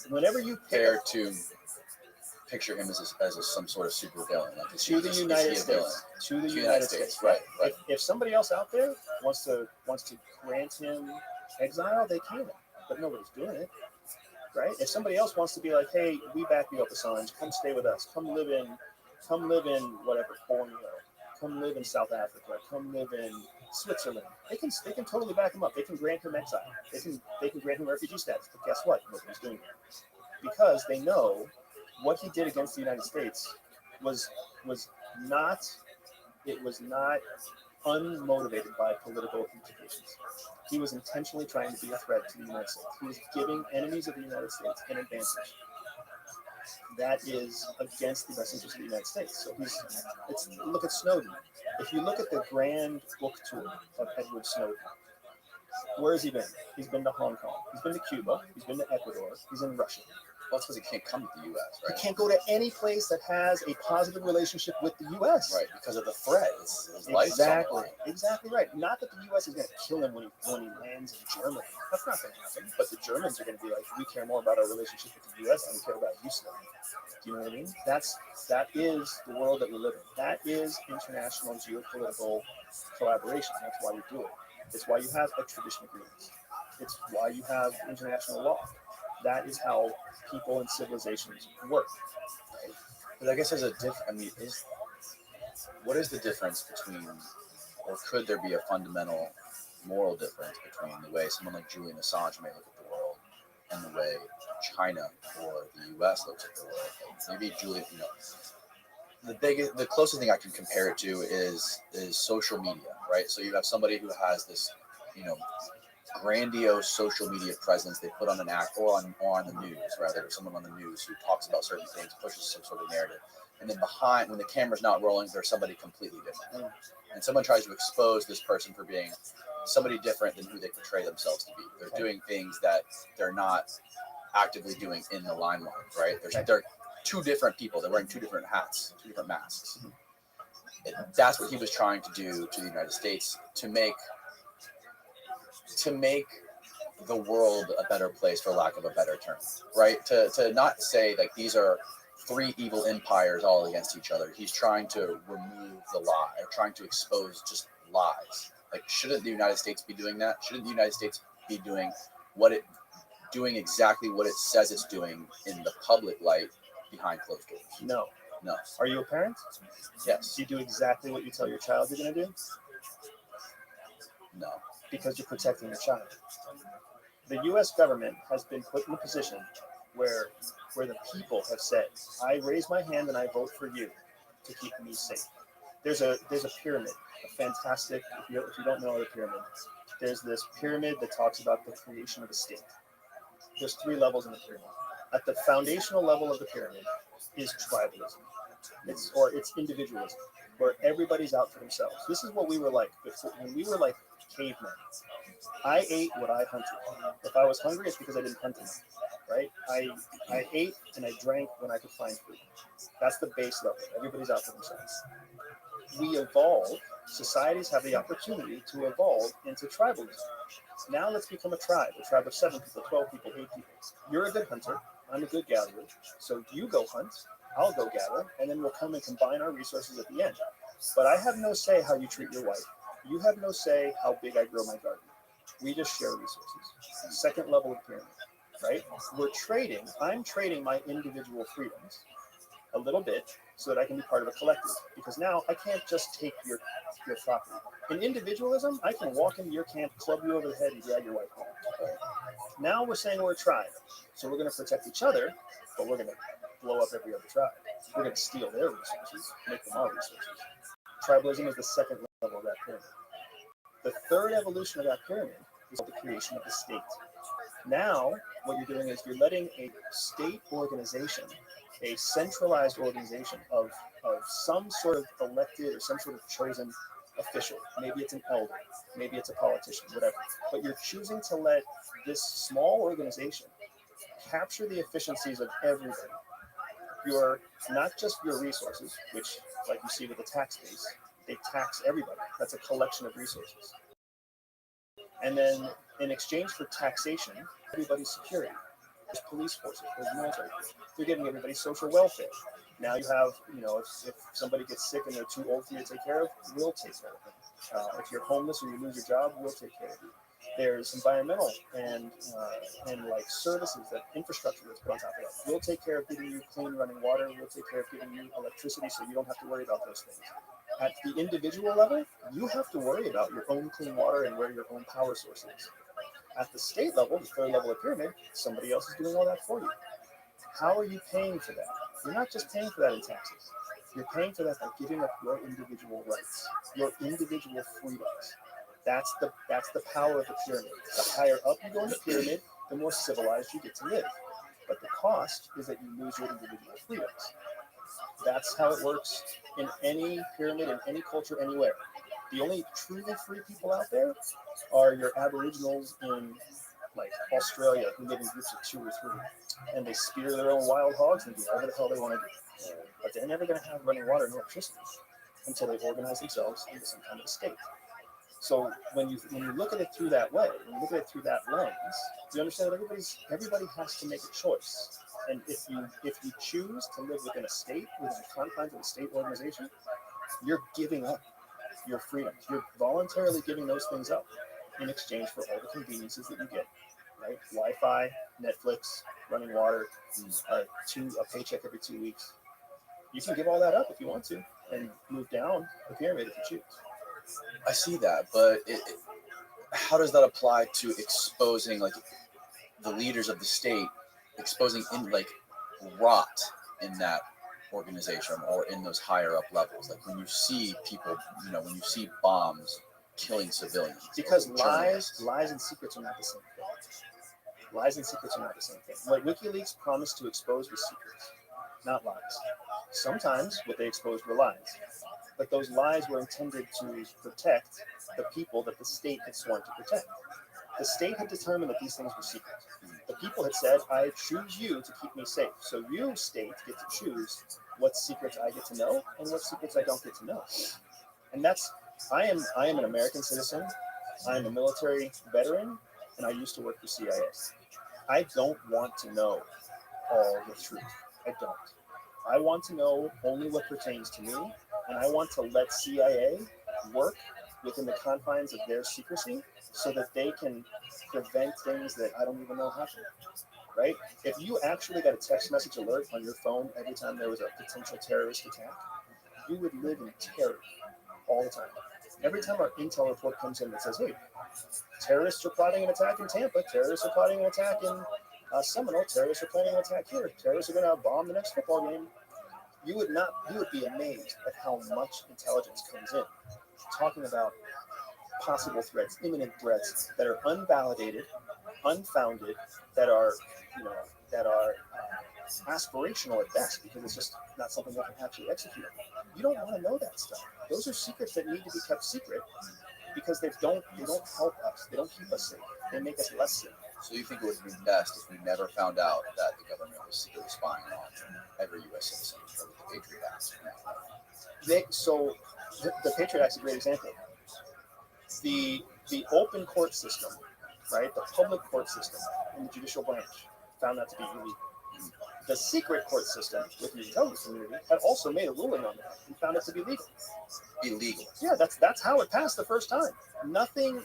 Whenever you pick fair to picture him as some sort of super villain, like to the United States. To the United States, right? If somebody else out there wants to grant him exile, they can, but nobody's doing it, right? If somebody else wants to be like, hey, we back you up, Assange, come stay with us, come live in whatever Borneo, come live in South Africa, come live in Switzerland. They can totally back him up. They can grant him exile. They can grant him refugee status. But guess what? Nobody's doing it because they know what he did against the United States was not unmotivated by political implications. He was intentionally trying to be a threat to the United States. He was giving enemies of the United States an advantage. That is against the best interest of the United States. So look at Snowden. If you look at the grand book tour of Edward Snowden, where has he been? He's been to Hong Kong. He's been to Cuba. He's been to Ecuador. He's in Russia. Well, that's because he can't come to the U.S., right? He can't go to any place that has a positive relationship with the U.S. Right, because of the threat. Exactly right. Not that the U.S. is going to kill him when he lands in Germany. That's not going to happen. But the Germans are going to be like, we care more about our relationship with the U.S. than we care about you, Snowden. Do you know what I mean? That is the world that we live in. That is international geopolitical collaboration. That's why you do it. It's why you have extradition agreements. It's why you have international law. That is how people and civilizations work. Right? But I guess there's a difference. I mean, what is the difference between, or could there be a fundamental moral difference between the way someone like Julian Assange may look at the world and the way China or the U.S. looks at the world? Like maybe Julian, the closest thing I can compare it to is social media, right? So you have somebody who has this, grandiose social media presence they put on an act or on the news, rather, or someone on the news who talks about certain things, pushes some sort of narrative. And then behind, when the camera's not rolling, there's somebody completely different. And someone tries to expose this person for being somebody different than who they portray themselves to be. They're doing things that they're not actively doing in the limelight, right? They're two different people. They're wearing two different hats, two different masks. That's what he was trying to do to the United States to make the world a better place, for lack of a better term, right? To not say like these are three evil empires all against each other. He's trying to remove the lie, or trying to expose just lies. Like, shouldn't the United States be doing that? Shouldn't the United States be doing exactly what it says it's doing in the public light behind closed doors? No. No. Are you a parent? Yes. Do you do exactly what you tell your child you're going to do? No. Because you're protecting your child. The U.S. government has been put in a position where the people have said, I raise my hand and I vote for you to keep me safe. There's a pyramid, a fantastic, if you don't know the pyramid, there's this pyramid that talks about the creation of a state. There's 3 levels in the pyramid. At the foundational level of the pyramid is tribalism. It's individualism, where everybody's out for themselves. This is what we were like before, when we were like cavemen. I ate what I hunted. If I was hungry, it's because I didn't hunt enough, right? I ate and I drank when I could find food. That's the base level. Everybody's out for themselves. We evolve. Societies have the opportunity to evolve into tribalism. Now let's become a tribe of 7 people, 12 people, 8 people. You're a good hunter. I'm a good gatherer. So you go hunt, I'll go gather, and then we'll come and combine our resources at the end. But I have no say how you treat your wife. You have no say how big I grow my garden. We just share resources. Second level of pyramid, right? I'm trading my individual freedoms a little bit so that I can be part of a collective. Because now I can't just take your property. In individualism, I can walk into your camp, club you over the head, and drag your wife home. Now we're saying we're a tribe. So we're going to protect each other, but we're going to blow up every other tribe. We're going to steal their resources, make them our resources. Tribalism is the second level of that pyramid. The third evolution of that pyramid is the creation of the state. Now, what you're doing is you're letting a state organization, a centralized organization of some sort of elected or some sort of chosen official, maybe it's an elder, maybe it's a politician, whatever, but you're choosing to let this small organization capture the efficiencies of everybody. Not just your resources, which, like you see with the tax base, they tax everybody. That's a collection of resources. And then in exchange for taxation, everybody's security. There's police forces, there's military forces. They're giving everybody social welfare. Now you have, if somebody gets sick and they're too old for you to take care of, we'll take care of them. If you're homeless or you lose your job, we'll take care of you. There's environmental and like services, that infrastructure that's put on top of that. We'll take care of giving you clean running water. We'll take care of giving you electricity so you don't have to worry about those things. At the individual level, you have to worry about your own clean water and where your own power source is. At the state level, the third level of pyramid, somebody else is doing all that for you. How are you paying for that? You're not just paying for that in taxes. You're paying for that by giving up your individual rights, your individual freedoms. That's the power of the pyramid. The higher up you go in the pyramid, the more civilized you get to live. But the cost is that you lose your individual freedoms. That's how it works in any pyramid, in any culture, anywhere. The only truly free people out there are your aboriginals in like Australia who live in groups of 2 or 3, and they spear their own wild hogs and do whatever the hell they want to do. But they're never going to have running water and electricity until they organize themselves into some kind of a state. So when you look at it through that way, when you look at it through that lens, you understand that everybody has to make a choice. And if you choose to live within a state, within the confines of a state organization, you're giving up your freedoms. You're voluntarily giving those things up in exchange for all the conveniences that you get, right? Wi-Fi, Netflix, running water, a paycheck every 2 weeks. You can give all that up if you want to and move down the pyramid if you choose. I see that, but how does that apply to exposing like the leaders of the state, exposing in like rot in that organization or in those higher up levels? Like when you see people, when you see bombs killing civilians. Because lies and secrets are not the same thing. Lies and secrets are not the same thing. What WikiLeaks promised to expose was secrets, not lies. Sometimes what they exposed were lies. But those lies were intended to protect the people that the state had sworn to protect. The state had determined that these things were secret. The people had said, I choose you to keep me safe. So you, state, get to choose what secrets I get to know and what secrets I don't get to know. And I am an American citizen. I am a military veteran, and I used to work for CIA. I don't want to know all the truth. I don't. I want to know only what pertains to me, and I want to let CIA work within the confines of their secrecy so that they can prevent things that I don't even know happen. Right? If you actually got a text message alert on your phone every time there was a potential terrorist attack, you would live in terror all the time. Every time our intel report comes in that says, hey, terrorists are plotting an attack in Tampa, terrorists are plotting an attack in Seminole, terrorists are planning an attack here, terrorists are going to bomb the next football game, you would be amazed at how much intelligence comes in talking about possible threats, imminent threats that are unvalidated, unfounded, that are, aspirational at best because it's just not something that can actually execute. You don't want to know that stuff. Those are secrets that need to be kept secret because they don't help us. They don't keep us safe. They make us less safe. So you think it would be best if we never found out that the government was secretly spying on every U.S. citizen for the Patriot Act? So the Patriot Act is a great example. The open court system, right? The public court system in the judicial branch found that to be illegal. The secret court system with the intelligence community had also made a ruling on that and found it to be legal. Illegal. Yeah, that's how it passed the first time. Nothing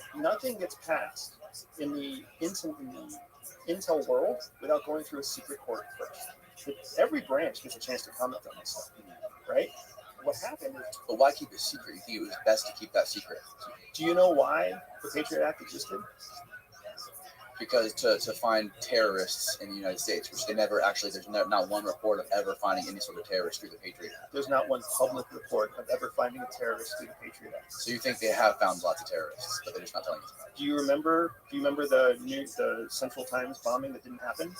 gets passed in the intel world without going through a secret court first. Every branch gets a chance to comment on this stuff, right? What happened is, but why keep it secret? You think it was best to keep that secret? Do you know why the Patriot Act existed? Because to find terrorists in the United States, which they never actually, there's not one report of ever finding any sort of terrorist through the Patriot Act. There's not one public report of ever finding a terrorist through the Patriot Act. So you think they have found lots of terrorists, but they're just not telling us about it? Do you remember the Central Times bombing that didn't happen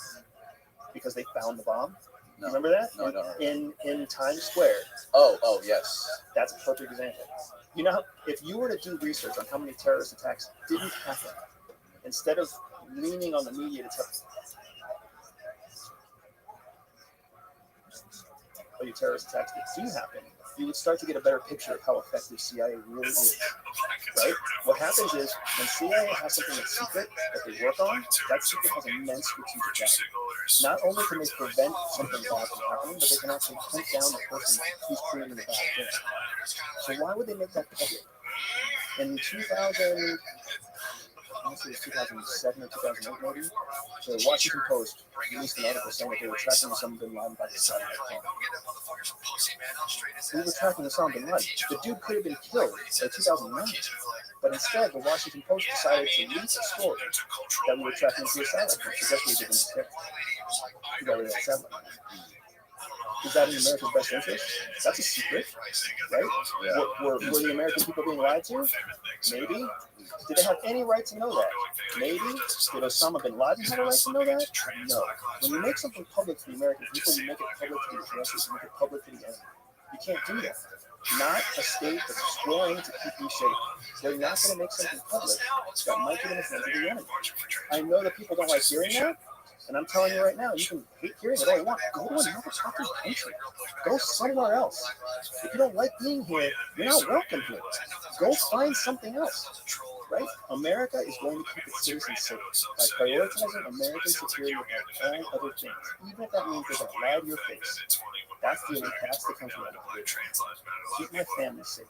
because they found the bomb? No. Remember that? No, I don't remember. In Times Square. Oh, yes. That's a perfect example. You know, if you were to do research on how many terrorist attacks didn't happen, instead of leaning on the media to tell you terrorist attacks that do happen, you would start to get a better picture of how effective CIA really is, right? What happens is when CIA has something that's secret that they work on, that secret has immense strategic value. Not only can they prevent something bad from happening, but they can actually hunt down the person who's creating the bad thing. So why would they make that public? In 2000, I want to say it was 2007 or 2008 maybe, the Washington Post released an article saying that they were tracking Osama bin Laden by the satellite phone. We were tracking Osama bin Laden. The dude could have been killed by 2009, but instead the Washington Post decided to leak a story that we were tracking through a satellite phone. So guess what we did instead? We got rid of that satellite. Is that in America's best interest? That's a secret, right? Yeah. Were the American people being lied to? Maybe. Did they have any right to know that? Maybe. Did Osama bin Laden have a right to know that? No. When you make something public to the American people, you make it public to the addresses, you make it public to the enemy. You can't do that. Not a state that's trying to keep you safe. They're not going to make something public that might get in the hands of the enemy. I know that people don't like hearing that. And I'm telling you right now, you can hate hearing it all you want. Go to another fucking country. Go somewhere else. If you don't like being here, you're not welcome here. Go find something else. Right? America is going to keep its citizens safe by prioritizing American security above all other things, even if that means they're going to lie to your face. That's the country I want to live in. Keep my family safe.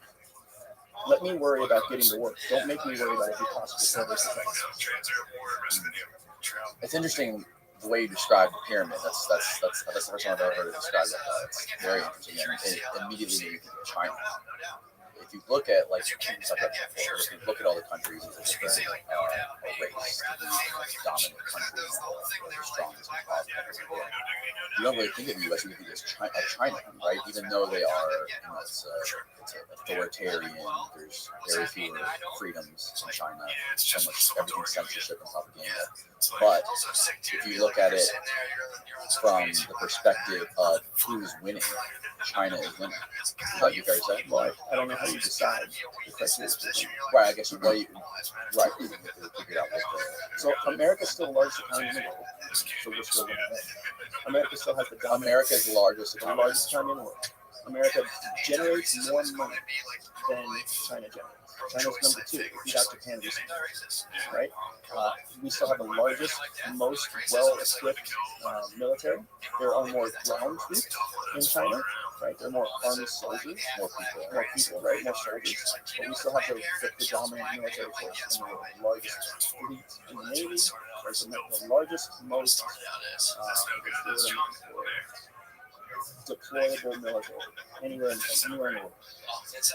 Let me worry about getting to work. Don't make me worry about every possible terrorist attack. It's interesting the way you describe the pyramid. That's the first time I've ever heard it described like that. It's very interesting, and it immediately made me think of China. If you look at if you look at all the countries that are spreading a race to be the dominant country, the strongest and powerful country in the world, you don't really think of the U.S. You think of China, right? Even though they are, it's authoritarian. There's very few freedoms in China. So much everything censorship and propaganda. But if you look at it from the perspective of who's winning, China is winning. Is that you fair to say? Well, I don't know how you decide the question is. Right, I guess you figure it out. So America's still the largest economy in the world. So we're still winning. America still has the dominant. America is the largest economy in the world. America generates more money than China generates. China's number 2. We beat out Japan recently, right? We still have the largest, most well-equipped military. There are more ground troops in China, right? There are more armed soldiers, more people, right? More soldiers. But we still have the predominant military force and the largest fleet in the Navy, right? The largest, most deployable military anywhere in the world.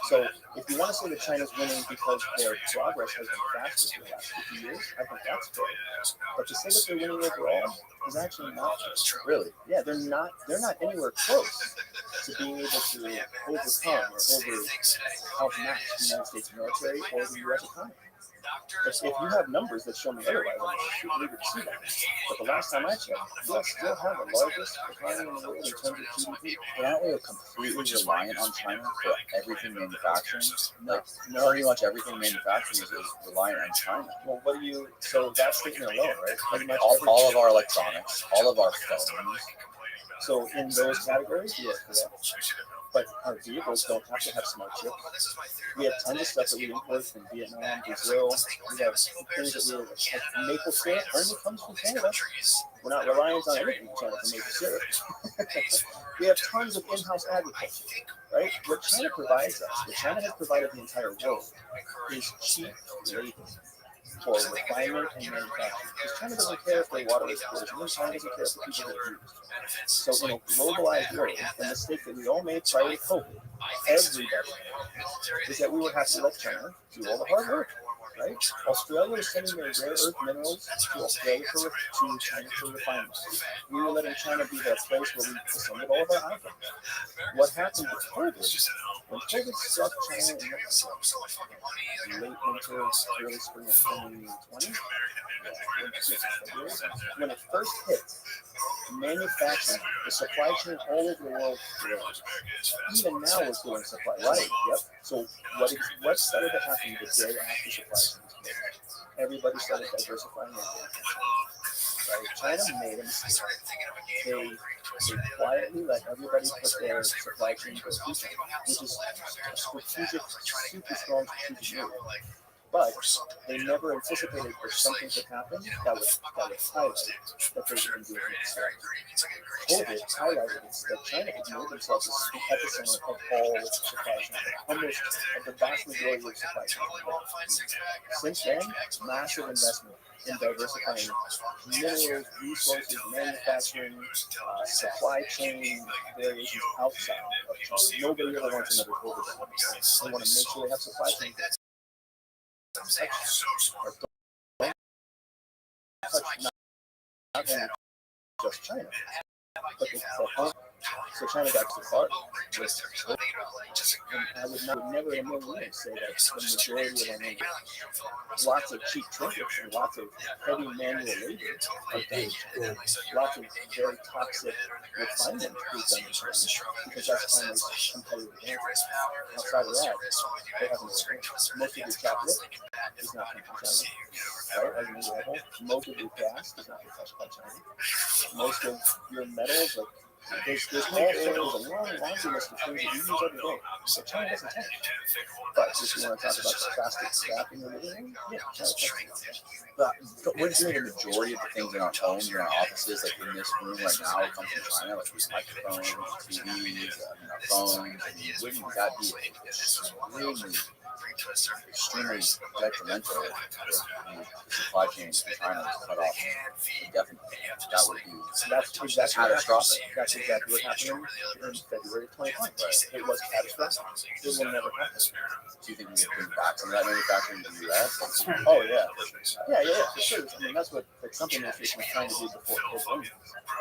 So if you want to say that China's winning because their progress has been faster for the last 50 years, I think that's fair. But to say that they're winning overall is actually not true. Really? Yeah, they're not anywhere close to being able to overcome or outmatch the United States military or the U.S. economy. If you have numbers that show me otherwise, I'm super eager to see that. But the last time I checked, U.S. still have the largest economy in the world in terms of GDP. But aren't we completely reliant on China for everything manufacturing? Like, pretty much everything manufacturing is reliant on China. Well, so that statement alone, right? Pretty much All of our electronics, all of our phones. So in those categories, you are correct. But our vehicles don't have to have smart chips. We have tons of stuff that we import from Vietnam, Brazil. We have things that we're like maple syrup only comes from Canada. We're not reliant on anything from China for maple syrup. We have tons of in-house agriculture, right? What China provides us, what China has provided the entire world, is cheap labor for refinement and manufacturing. Because China doesn't care if their water is poisoned, China doesn't care if the people get used. So in a globalized world, the mistake that we all made prior to COVID, everybody made, is that we would have to let China do all the hard work, right? Australia was sending their rare earth minerals to Australia to China for refinement. We were letting China be that place where we assembled all of our iPhones. What happened with COVID, when COVID struck China in late winter, early spring of 2020, when it first hit, manufacturing, the supply chain all over the world, even now we're doing supply. Right, yep. So what started to happen the day after supply chain? Everybody started diversifying their business. Right? China made a mistake. They quietly let everybody put their supply chain go through China, which is a strategic, super strong strategic move. But they never anticipated that something could happen that would highlight that they could be doing it. COVID highlighted that China had made themselves as the epicenter of all supply chain, almost of the vast majority of supply chain. Since then, massive investment in diversifying minerals, resources, manufacturing, supply chain variations outside of China. Nobody ever wants another COVID. They want to make sure they have supply chain. Not just China, but so China got too far. And I would never in a million years say that the majority of our money, lots of cheap trinkets and lots of heavy manual labor are done. Lots of very toxic refinement is done in China because that's China's competitive advantage. Outside of that, they have no advantage. Most of your chocolate is not from China, right? As an example, most of your gas is not touched by China. Most of your metals, like there's a long laundry list of things that you use every day that China doesn't touch. But if you want to talk about plastic scrap in your living room, yeah, China touches. But wouldn't you say the majority of the things in our homes, in our offices, like in this room right now, come from China? Like these microphones, TVs, our phones. I mean, wouldn't that be extremely detrimental if the supply chain in China was cut off? Definitely, that would be catastrophic. That's exactly what happened in February of 2020. Right. It was catastrophic. It will never happen. Do you think we can bring back some of that manufacturing to the U.S.? Oh, yeah. Yeah, for sure. I mean, that's what the Trump administration was trying to do before COVID.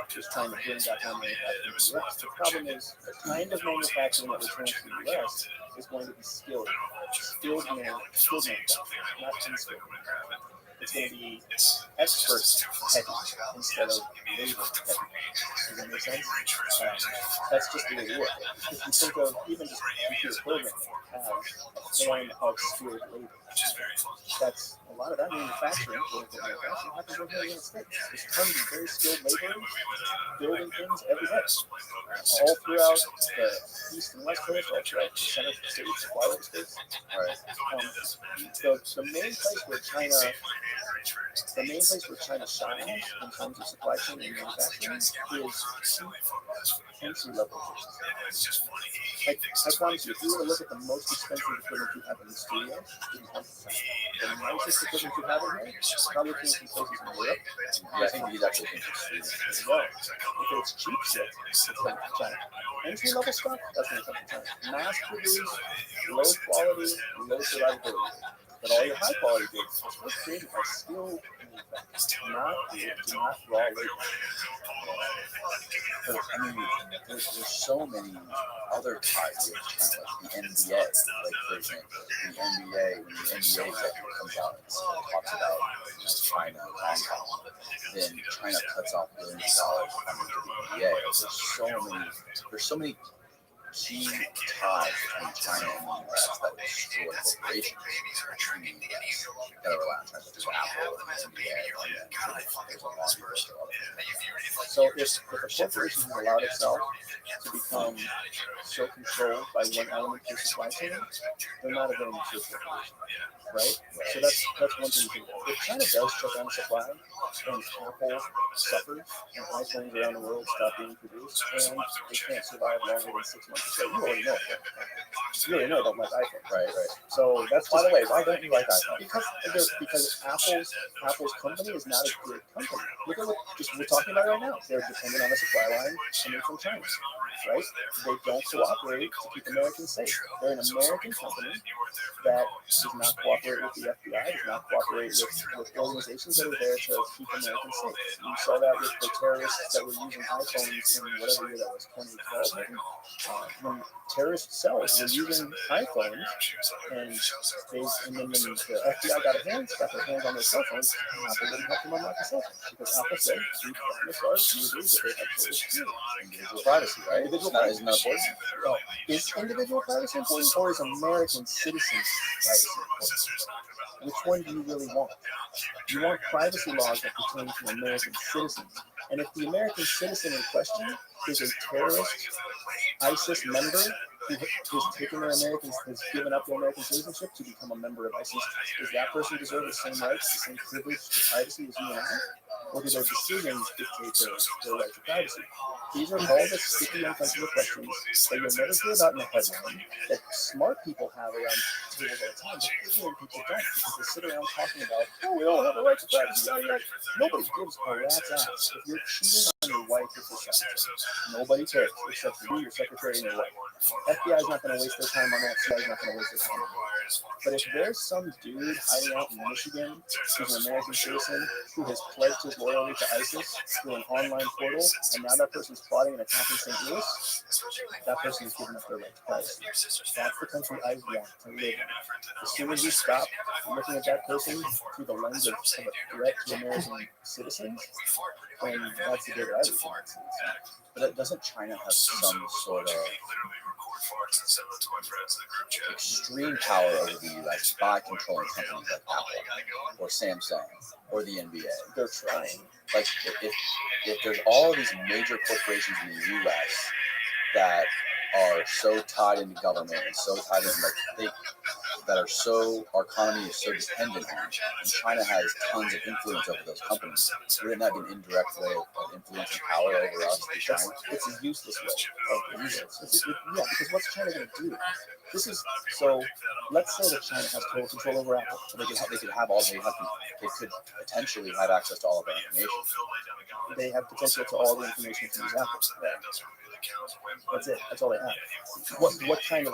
Just trying to bring back more manufacturing to the U.S. The problem is the kind of manufacturing that returns to the U.S. is going to be skilled manufacturing, not unskilled. It's going to be expert heavy instead of labor heavy. Does that make sense? That's just the way it works. If you think of even just computer programming as a form of skilled labor, that's a lot of that manufacturing happens over here in the United States. There's tons of very skilled laborers building things every day. all throughout the east and west coast, all throughout the center states, flyover states. Right. The main place where China shines in terms of supply chain and manufacturing is entry level. Like I promise you, if you were to look at the most expensive equipment you have in the studio, it didn't come from China. The nicest equipment you have in here probably came from places in Europe. Yeah, I think these actually came from Sweden. As well. If it's cheap shit, it's coming from China. Entry level stuff, that's going to come from China. Mass produced, low quality, low survivability. But all your high quality goods are still created by skilled manufacturers, not raw labor. But, I mean, there's so many other ties with China, like the NBA. Like, for example, the NBA, when the NBA executive comes out and talks about China and Hong Kong, then China cuts off billions of dollars funding to the NBA. There's so many key ties between China and the US that would destroy corporations in the US that are allowed to do Apple and the NBA and there's a long list of others. So if a corporation has allowed itself to become so controlled by one element of the supply chain, they're not a very mature corporation, right? So that's one thing to think about. If China does shut down supply and Apple suffers and iPhones around the world stop being produced and they can't survive longer than 6 months, so you already know. You already know I don't like iPhone. Right. So that's By the way, why don't you like iPhone? Because Apple's company is not a good company. Look at what we're talking about right now. They're dependent on a supply line coming from China, right? They don't cooperate to keep Americans safe. They're an American company that does not cooperate with the FBI, does not cooperate with organizations that are there to keep Americans safe. You saw that with the terrorists that were using iPhones in whatever year that was, 2012 maybe. When terrorist cells were using iPhones, and then when the FBI got their hands on their cell phones, Apple didn't help them unlock the cell phones because Apple said, as far as users, that they had Individual privacy, right? Isn't that important? Well, is individual privacy important, or is American citizens' privacy important? Which one do you really want? You want privacy laws that pertain to American citizens. And if the American citizen in question is a terrorist, ISIS member who's taken their American, has given up their American citizenship to become a member of ISIS, does that person deserve the same rights, the same privilege to privacy as you and I? Or do their decisions dictate their right to privacy? These are all the sticky, uncomfortable questions that you'll never hear about in the headline, that smart people have around tables all the time, but ignorant people don't, because they sit around talking about, we don't have the right to privacy. Nobody gives a rat's ass if you're cheating on your wife with your secretary. Nobody cares except you, your secretary, and your wife. FBI is not going to waste their time on that. CIA is not going to waste their time on that. But if there's some dude hiding out in Michigan who's an American citizen who has pledged his loyalty to ISIS through an online portal, and now that person's plotting an attack in St. Louis, that person is giving up their right to privacy. That's the country I want to live in. As soon as you stop looking at that person through the lens of a threat to American citizens, then that's the day that I would want to see. But doesn't China have some sort of extreme power over the U.S. by controlling companies like Apple or Samsung or the NBA? They're trying. Like, if there's all of these major corporations in the U.S. that are so tied into government and so tied into our economy is so dependent on it, and China has tons of influence over those companies, wouldn't that be an indirect way of influencing power over us through China? It's a useless way of use it. Yeah, because what's China going to do? So let's say that China has total control over Apple. So they could potentially have access to all of our information. They have potential to all the information from these Apples. That's it. That's all they have. What kind of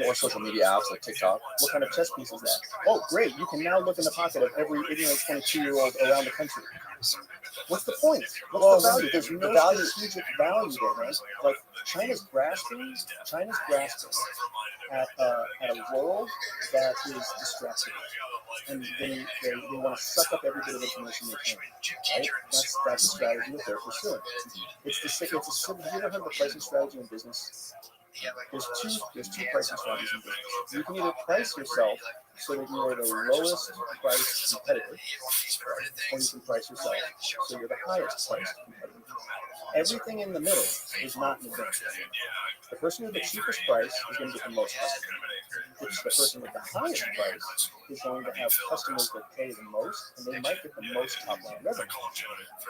or social media apps like TikTok? What kind of chess piece is that? Oh, great! You can now look in the pocket of every ignorant 22-year-old around the country. What's the point? What's the value? There's no strategic value there, man. Like China's grasping at a world that is distracting, and they want to suck up every bit of information they can. Right? That's the strategy that they're pursuing. Have you ever heard of the pricing strategy in business? There's two pricing strategies in business. You can either price yourself so that you are the lowest price competitor, or you can price yourself so you're the highest price competitor. Everything in the middle is not an advantage. The person with the cheapest price is going to get the most customers. The person with the highest price is going to have customers that pay the most, and they might get the most top line revenue.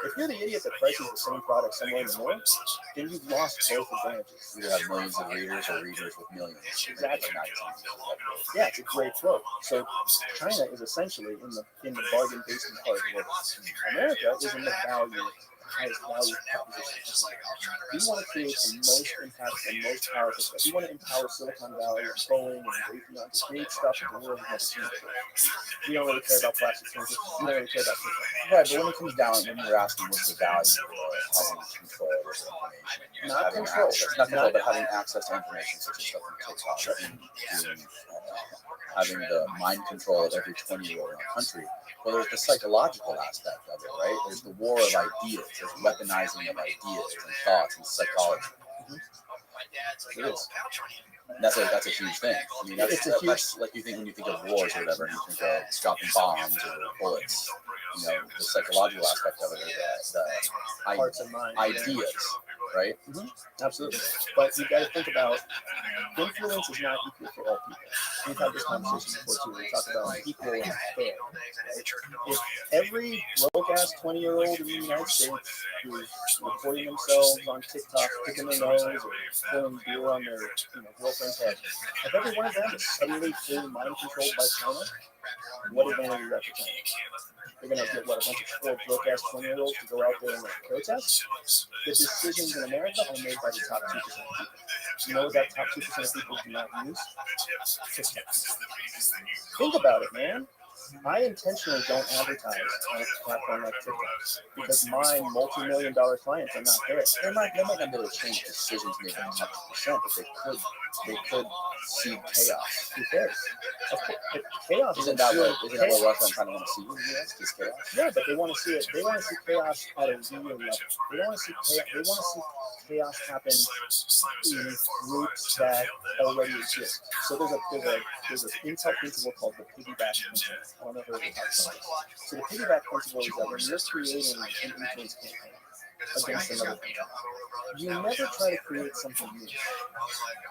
If you're the idiot that prices the same product somewhere in the middle, then you've lost both advantages. You have millions of readers or readers with millions. Exactly. Yeah, it's a great flow. So China is essentially in the bargain basement part of the world. America is in the value, highest value proposition. We want to create the most impactful, most powerful stuff. We want to empower Silicon Valley and Boeing and Raytheon to create stuff that the world has never seen before. We don't really care about plastic surgery. We don't really care about football. Right, but when it comes down, when you're asking what's the value of having control over information, Not having control. access, not control, but having access to information such as stuff from TikTok, and having the mind control of every 20-year-old in our country. Well, there's the psychological aspect of it, right? There's the war of ideas, there's weaponizing of ideas and thoughts and psychology. It is. That's a huge thing. I mean, that's like you think when you think of wars or whatever, and you think of dropping bombs or bullets. You know, the psychological aspect of it, or the Hearts and minds. ideas, right? Mm-hmm. Absolutely. But you got to think about influence is not equal for all people. We've had this conversation before too. We talk about equal and fair. Right? If every broke-ass 20-year-old in the United States who's reporting themselves on TikTok, picking their nose or pouring beer on their girlfriend's head, if every one of them is suddenly fully mind controlled by China, what advantage is that for China? They're going to get, a bunch of poor, broke-ass 20-year-olds to go out there and protest? The decisions in America are made by the top 2% of people. You know what that top 2% of people do not use? TikTok. Think about it, man. I intentionally don't advertise on a platform like TikTok because my multi-million-dollar clients are not there. They might not be able to change decisions made by 10%, but they could see chaos. Who cares? Of course, chaos Isn't that what Rothschild kind of want to see in the U.S. is chaos? Yeah, but they want to see it. They want to see chaos at a real level. They don't want to see chaos. They want to see chaos happen in groups that already exist. So there's an Intel principle called the piggyback principle. I don't know if everybody talks about this. So the piggyback principle is that when you're creating an influence campaign against another company, you never try to create something new.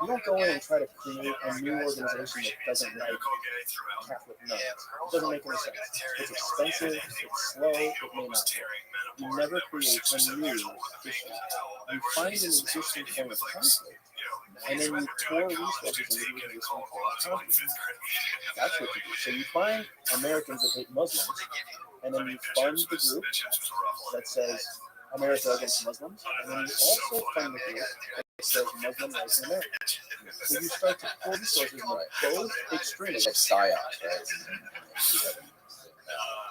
You don't go in and try to create a new organization that doesn't like Catholic nuns. It doesn't make any sense. It's expensive, it's slow, it may not work. You never create a new issue. You find an existing form of conflict, and then you pour resources into the existing form of conflict. That's what you do. So you find Americans that hate Muslims, and then you fund the group that says America against Muslims, and then you also fund the group that says Muslim rights in America. So you start to pull resources into both extremes. Like psyops, right?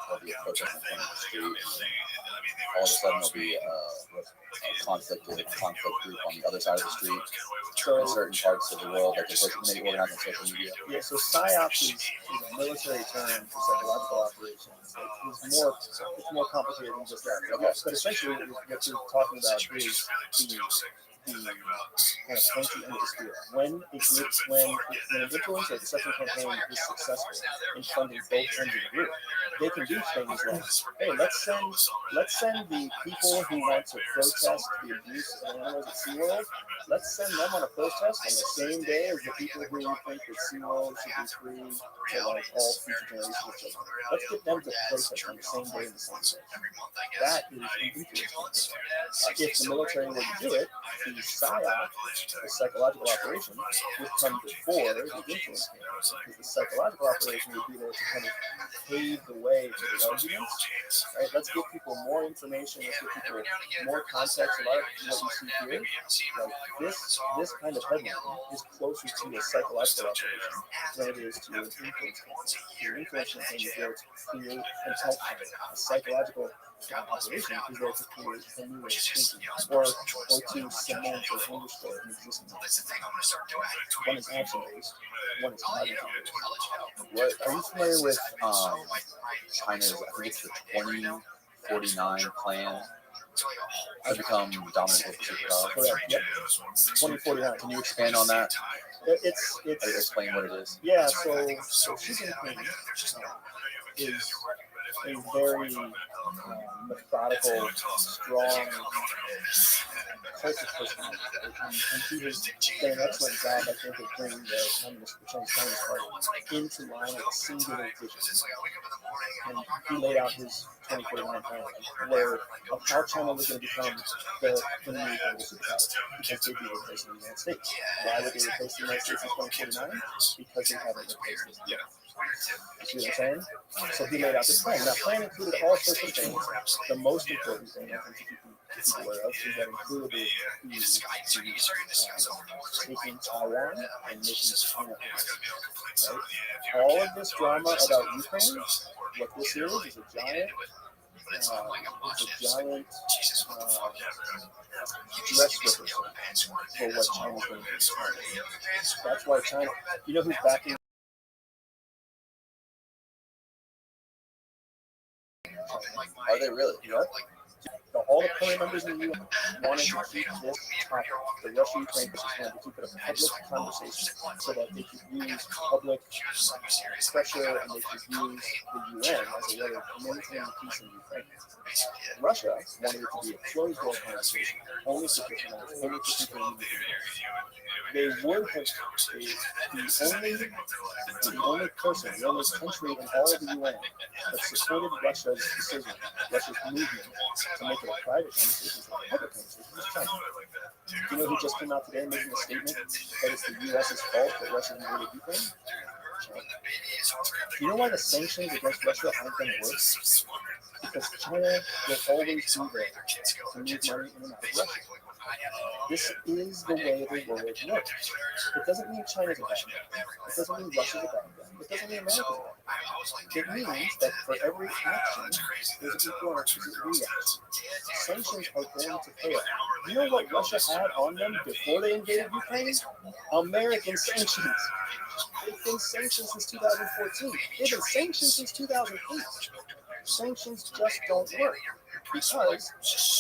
There'll be a protest in front of the street, and all of a sudden there'll be a conflict group on the other side of the street in certain parts of the world, like maybe organized on social media. Yeah, so psyops is a military term for psychological operations. It's more complicated than just that. But essentially, what you're talking about is the kind of pointy end of the spear. When an influence or deception campaign is successful in funding both ends of the group, they can do things like, hey, let's send the people who want to protest the abuse of animals at SeaWorld, let's send them on a protest on the same day as the people who think that SeaWorld should be free to all future generations of children. Let's get them to protest on the same day in the same place. That is an influence. If the military were to do it, the psyop, the psychological operation, would come before the influence campaign, because the psychological operation would be there to kind of pave the way for the arguments. Right? Let's give people more information. Let's give people more context. A lot of what you see here, like this kind of headline is closer to a psychological operation than it is to an influence campaign. Your influence campaign is there to create and help a psychological operation is there to create a new way of thinking, or to cement or underscore an existing one. One is action based, one is cognitive based. Are you familiar with China's, I think it's the 2049 plan to become dominant global superpower? Correct. Yep. 2049. Can you expand on that? It's explain what it is. Yeah. So Xi Jinping is very methodical, strong, impulsive personality. And he has done an excellent job, I think, of bringing the Chinese Communist Party into line with a singular vision. And he laid out his 2049 plan of how China was going to become the new global superpower, because they'd be replacing the United States. Why would they replace the United States in 2049? Because they haven't replaced it yet. You see what I'm saying? So he laid out this plan. Now, the plan included all sorts of things. The most important thing, I think, to keep aware of, is that included taking Taiwan and making China. Right? All of this drama about Ukraine, what this is a giant dress rehearsal for what China's going to do. That's why China, you know who's backing? Are they really? Yep. All the current members in the UN wanted to keep this topic, the Russia-Ukraine crisis, to keep it a public conversation so that they could use public pressure and they could use the UN as a way of maintaining peace in Ukraine. Russia wanted it to be a closed-door conversation, only for diplomats, only for people in the UN. They would have the only person, the only country in all of the UN that supported Russia's decision, Russia's movement to make it a private conversation, a public conversation, was China. You know who just came out today making a statement that it's the U.S.'s fault that Russia invaded Ukraine? China. You know why the sanctions against Russia aren't going to work? Because China will always do that to move money in and out of Russia. This is the way the world works. It doesn't mean China's a bad guy. It doesn't mean Russia's a bad guy. It doesn't mean America's a bad guy. It means that for every action, there's an equal and opposite reaction. Sanctions are going to fail. You know what Russia had on them before they invaded Ukraine? American sanctions. They've been sanctioned since 2014. They've been sanctioned since 2008. Sanctions just don't work. Because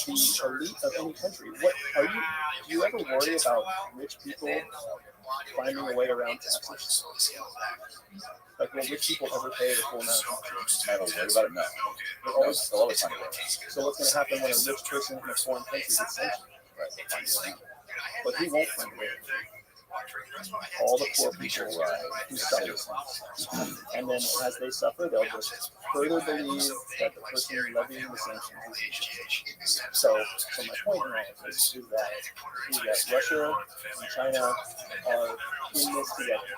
the elite of any country, do you ever worry about rich people finding a way around taxes? Like, will rich people ever pay the full amount of taxes? I don't worry about it, no. They'll always find a way. So what's going to happen when a rich person in a foreign country gets sanctioned? Right, they'll find a way. But he won't find a way. All the poor people who suffer. And then as they suffer, they'll just further believe that the person levying the sanctions is so my point in all of this is that Russia and China are in this together.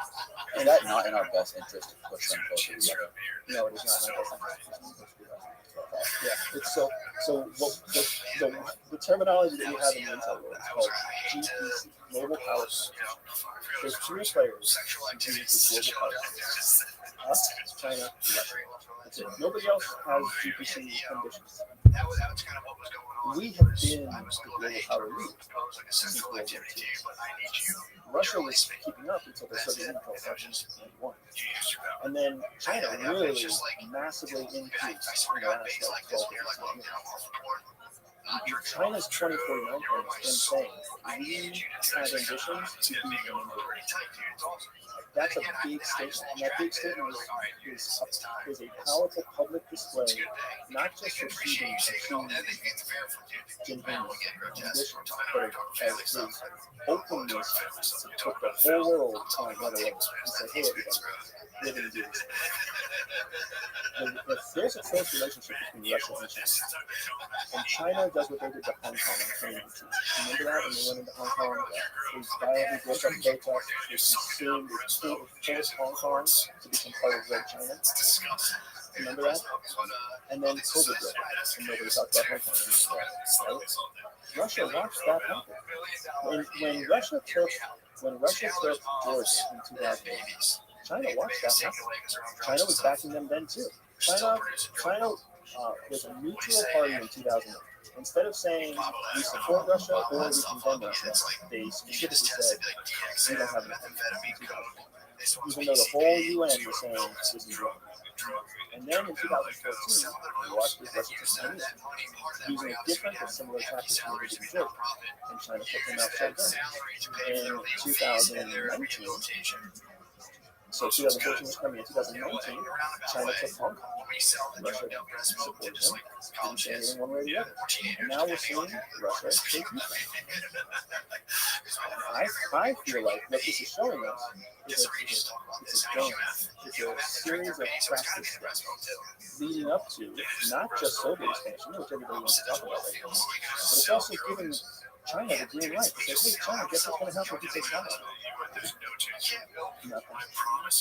Is that not in our best interest to push them closer together? No, it is not in our best interest. Yeah, it's the terminology that we have in the intel world is called GPC, global power. There's three players in GPC, global power. Us, China, Russia. That's it. Nobody else has GPC conditions. We have been the global power lead since World War II. Russia was keeping up until they started until 1991. And then China really massively increased in the last 12 years. China's 2049 plan has been saying we have ambitions to be the number one. That's a big statement, and that big statement is a powerful public display, not just for Xi Jinping's ambitions, but as his openness to put the whole world on another level and say, hey, everybody, we're going to do this. There's a close relationship between Russia and China. And China does what they did to Hong Kong in 2018. Remember that when they went into Hong Kong? They violently broke up protests. They forced Hong Kong to become part of Red China. Remember that? And then COVID broke out, and nobody talked about Hong Kong. Right? Russia watched that happen. When Russia took Georgia in 2008, China watched that happen. China was backing them then too. China was a neutral party in 2008. Instead of saying we support Russia or we condemn Russia, they specifically said we don't have enough. Even though the whole UN was saying this is wrong. And then in 2014, we watched this Russia took Chinese using a different but similar tactic to the Georgia, and China put them out shut down. In 2019, So 2014 was coming. In 2019, China took Hong Kong. Russia supported them. Didn't say anything one way or the other. And now we're seeing Russia take Ukraine. I feel like what this is showing us is it's a dance. It's a series of practice steps leading up to not just Soviet expansion, which everybody wants to talk about right now, but it's also giving China the green light to say, hey, China, guess what's going to happen if you take Taiwan? Nothing.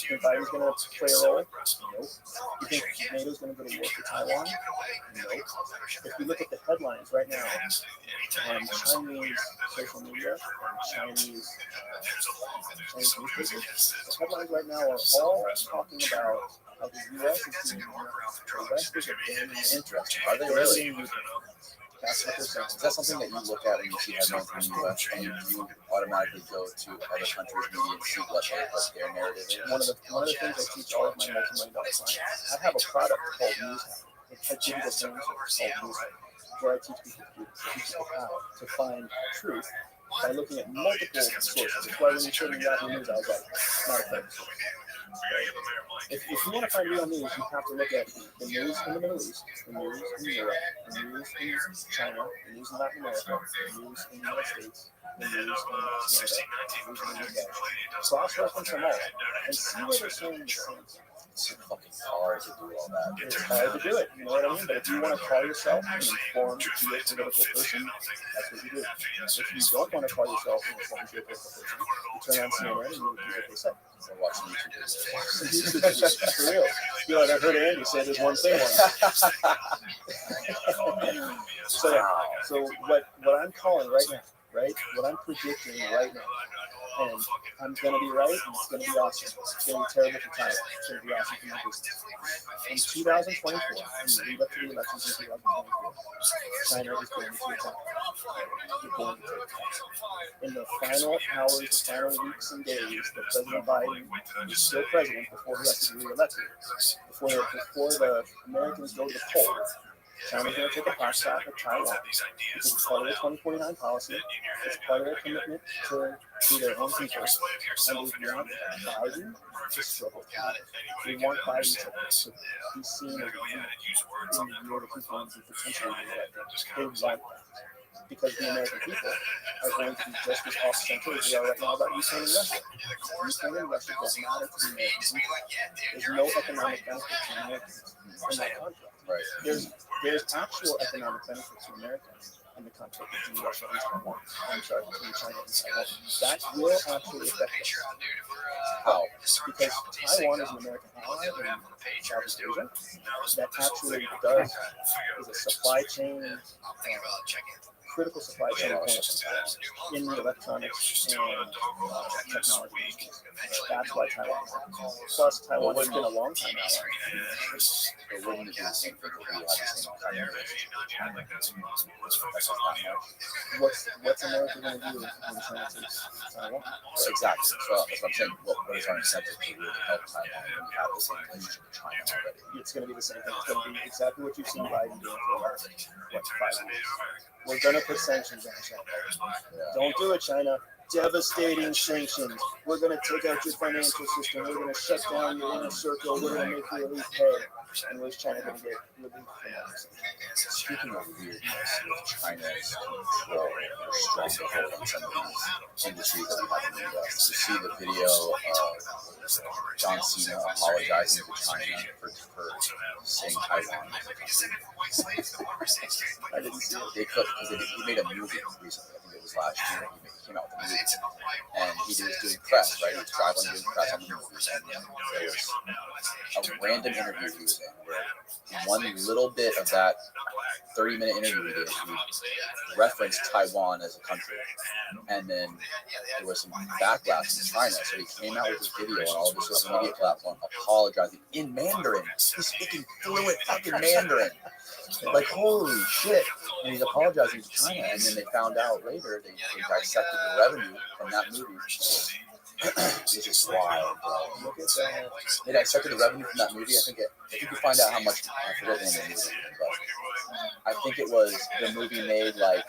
You think Biden's going to play a role? Nope. You think NATO's going to go to war for Taiwan? Nope. If you look at the headlines right now on Chinese social media, Chinese newspapers, the headlines right now are all talking about how the U.S. is doing the West is abandoning interest. Are they really? That's what they're saying. Is that something that you look at when you see headlines in the U.S. and you automatically go to other countries' media and see what their narrative is? One of the things I teach all of my multi-million-dollar clients, I have a product called NewsHack. It's a digital training service called NewsHack, where I teach people how to find truth by looking at multiple sources. That's why when you showed me Yahoo News, I was like, not a fake source. If you want to find real news, you have to look at the news in the Middle East, the news in Europe, the news in China, the news in Latin America, the news in the United States, the news in Canada, the news in the UK. Cross-reference them all and see where they're saying the same thing. It's fucking hard to do all that. It's hard to do it, you know what I mean? But if you want to call yourself an informed geopolitical person, that's what you do. If you don't want to call yourself an informed geopolitical person, you turn on CNN and you do what they say. Or watch YouTube videos. For real. You know, I heard Andy say there's one thing on So what I'm calling right now, right? What I'm predicting right now, and I'm going to be right, and it's going to be awesome. It's going to be terrible for China. It's going to be awesome for my business. In 2024, and the lead up to the elections in 2024, China is going to attack. They're going to attack. In the final hours, the final weeks and days that President Biden is still president before he has to be reelected, before the Americans go to the polls, China's going to take a pot shot at Taiwan because it's part of their 2049 policy. It's part of their commitment to their own people. And we want Biden to struggle. We want Biden to be seen as a leader in the European funds and potentially they want that. Because the American people are going to be just as off-center as they are right now about Ukraine and Russia. Ukraine and Russia does not matter to the American people. There's no economic benefit to the Americans in that conflict. Right. There's actual economic benefit to Americans in the conflict between Russia and Taiwan. I'm sorry, between China and Taiwan. That will actually affect us. How? Because Taiwan is an American ally in Southeast Asia. That actually does is a supply chain. Critical supply chain in the electronics and technology industries. That's why Taiwan is. Plus, Taiwan has been a long time ally. It wouldn't be the same thing if we had the same kind of What's America going to do when China takes Taiwan? Exactly. So that's what I'm saying. What is our incentive to really help Taiwan when we have the same relationship with China already? It's going to be the same thing. It's going to be exactly what you've seen Biden doing for the last 5 years. We're going to put sanctions on China. Don't do it, China. Devastating sanctions. We're going to take out your financial system. We're going to shut down your inner circle. We're going to make the elite pay. And where's China going to get relief from that? Speaking of weirdness, with China's control or stranglehold on some of these industries that we have in the U.S., you see the video of John Cena apologizing to China for saying Taiwan. I didn't see it. They could, because he made a movie recently. I think it was last year. He came out with a movie, and he was doing press, right? He was traveling doing press on the movies, and there was a random interview he was in where one little bit of that 30-minute interview he did, he referenced Taiwan as a country, and then there was some backlash from China, so he came out with this video on all of his social media platforms apologizing in Mandarin. He's speaking fluent fucking Mandarin. Like, holy shit. And he's apologizing to China, and then they found out later they dissected the revenue from that movie. It's just wild, bro. They dissected the revenue from that movie. I think you find out how much, I forget the name of the movie, but I think it was the movie made like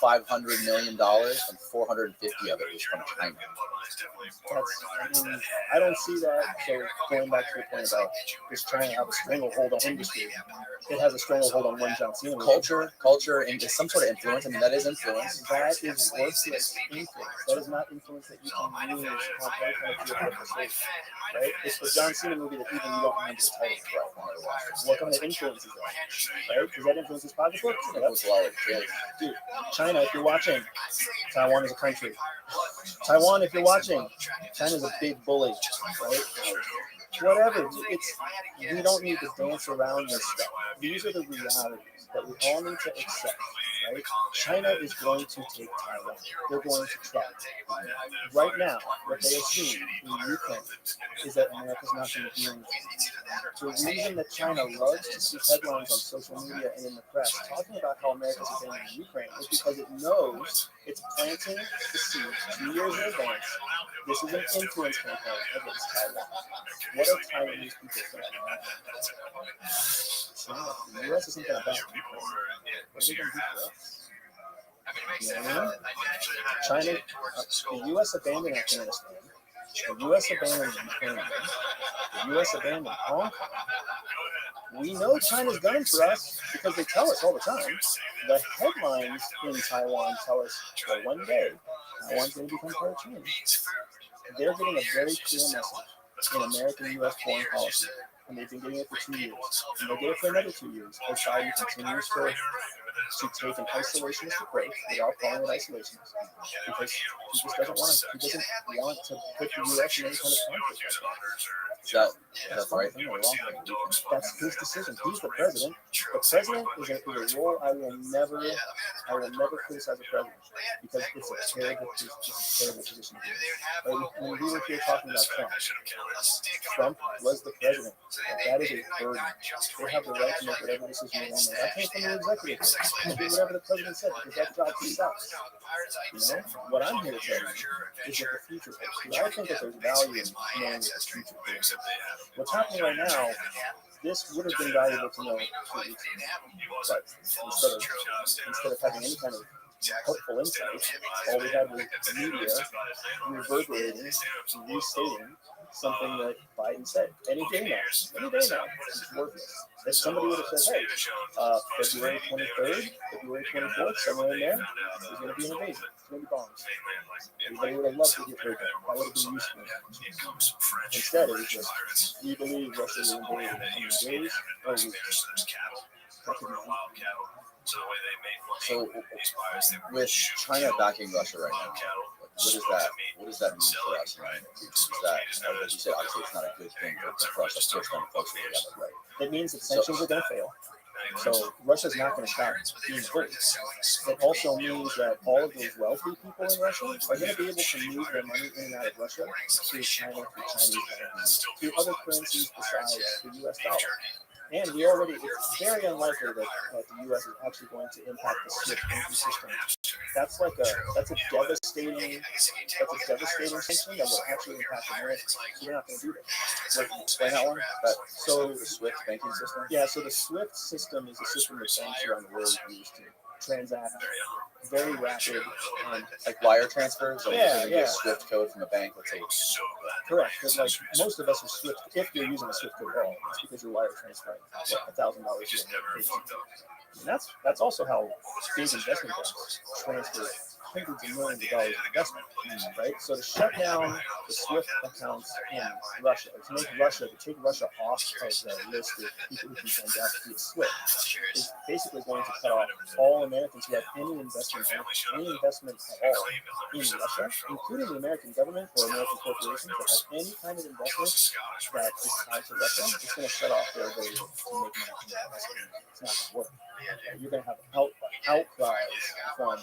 $500 million, and 450 of it was from China. I don't see that. So going back to your point about is China have a stranglehold on industry? It has a stranglehold on one John Cena. Culture, and some sort of influence. I mean, that is influence. That is worthless influence. That is not influence that you can use on any kind of geopolitical stage. Right? It's the John Cena movie that even you don't remember the title. Right? What kind of influence is that? Right? Does that influence his pocketbook? Influence a lot of kids. Dude, China, if you're watching, Taiwan is a country. Taiwan, if you're watching, China's a big bully, right? Whatever. We don't need to dance around this stuff. These are the realities that we all need to accept, right? China is going to take Taiwan. They're going to try. Right now, what they assume in Ukraine is that America's not going to do anything. The reason that China loves to see headlines on social media and in the press talking about how America's abandoning Ukraine is because it knows it's planting the seeds 2 years in advance. This is an influence campaign against Taiwan. What are Taiwanese people thinking? The U.S. isn't going to back Ukraine. What are they going to do for us? You know what I mean? China, the U.S. abandoned Afghanistan. The U.S. abandoned Ukraine. The U.S. abandoned Hong Kong. We know China's gunning for us because they tell us all the time. The headlines in Taiwan tell us that one day Taiwan's going to become part of China. They're getting a very clear message in American U.S. foreign policy, and they've been getting it for 2 years. And they'll get it for another 2 years as Biden continues to take an isolationist approach without calling it isolationist, because he just doesn't want to put the U.S. in any kind of conflict. Is that the right thing or wrong thing? That's his decision. He's the president. The president is a role I will never criticize the president because it's a terrible position to be. When we were here talking about Trump was the president. That is a burden. They have the right to make whatever decision they want. That came from the executive. Do whatever the president said because that job sucks. You know, what I'm here to tell you is that the future holds. I think that there's value in knowing what the future holds. What's happening right now, this would have been valuable to know 2 weeks ago. But instead of having any kind of hopeful insight, all we had was media reverberating, restating something that Biden said. Any day now, it's worthless. If somebody would have said, hey, February 23rd, February 24th, somewhere in there, there's going to be an invasion. It's going to be bombs. Everybody would have loved to get heard that. That would have been useful. Instead, it was just, we believe Russia will invade in coming days or weeks. So, with China backing Russia right now, what does that mean for us? Right? Is that, as you said, obviously it's not a good thing for us to push them closer together, right? It means that sanctions are going to fail. So Russia's not going to stop being hurt. It also means that all of those wealthy people in Russia are going to be able to move their money in and out of Russia to China, to Chinese government, to other currencies besides the U.S. dollar. And it's very unlikely that the U.S. is actually going to impact the SWIFT banking system. That's a devastating sanction that will actually impact America. So they're not going to do that. Like, explain that one. So the SWIFT banking system. Yeah. So the SWIFT system is a system that banks around the world use to transact very rapid, like wire transfers. Like yeah. SWIFT code from a bank. Let's say. Correct. But like most of us are SWIFT. If you're using a SWIFT code at all, it's because you're wire transferring $1,000 and that's also how big investment banks transfer hundreds of millions of dollars of investment, right? So to shut down the SWIFT accounts in Russia, to take Russia off of the list of people who can transact via SWIFT, is basically going to cut off all Americans who have any investment at all in Russia, including the American government or American corporations that have any kind of investment that is tied to Russia. It's going to shut off their ability to make American investment. It's not going to work. You're going to have outcries from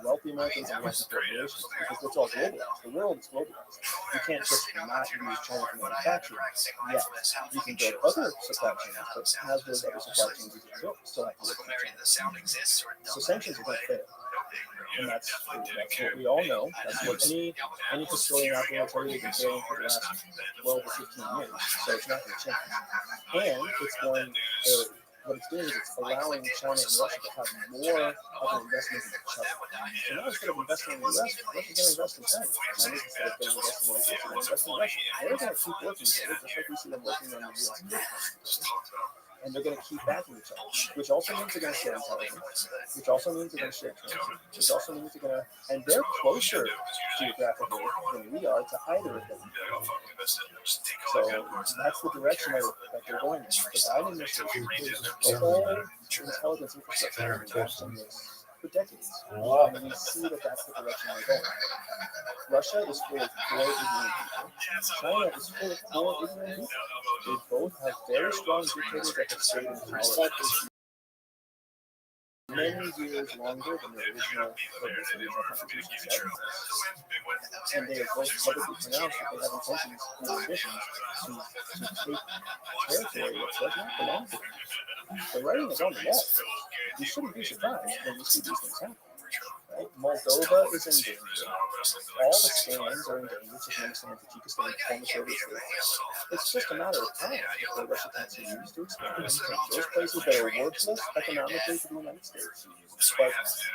wealthy Americans and wealthy corporations because it's all globalized. The world is globalized. You can't just not use China for manufacturing. Yeah, you can build other supply chains, but as those other supply chains are built, still have to work. So sanctions are going to fail. And that's what we all know. That's what any historian out there will tell you they've been failing for the last 12 or 15 years. So it's not going to change. And it's going to what it's doing is it's allowing China and Russia to have more of an investment in each other. So now instead of investing in the US, Russia's going to invest in China. China's instead of going to invest in the US, they're going to invest in Russia. They're going to keep working together, just like we see them working on the US. And they're going to keep backing each other, which also means they're going to share intelligence, which also means they're going to share transit, which also means they're going to, and they're closer geographically than we are to either of them. So that's the direction that they're going in. The Biden administration is the whole intelligence infrastructure has been watching this for decades, and we see that that's the direction they're going. Russia is full of poor, ignorant people. China is full of poor, ignorant people. They both have very strong dictators that have stayed in power many years longer than the original constitution said. And they have both publicly pronounced that they have intentions and ambitions to take territory that does not belong to them. The writing is on the wall. You shouldn't be surprised when you see these things happen. Right? Moldova is in danger. All the stands are in danger. Turkmenistan and Tajikistan, former Soviet states. It's just a matter of time before Russia continues to expand and take those places that are worthless economically to the United States.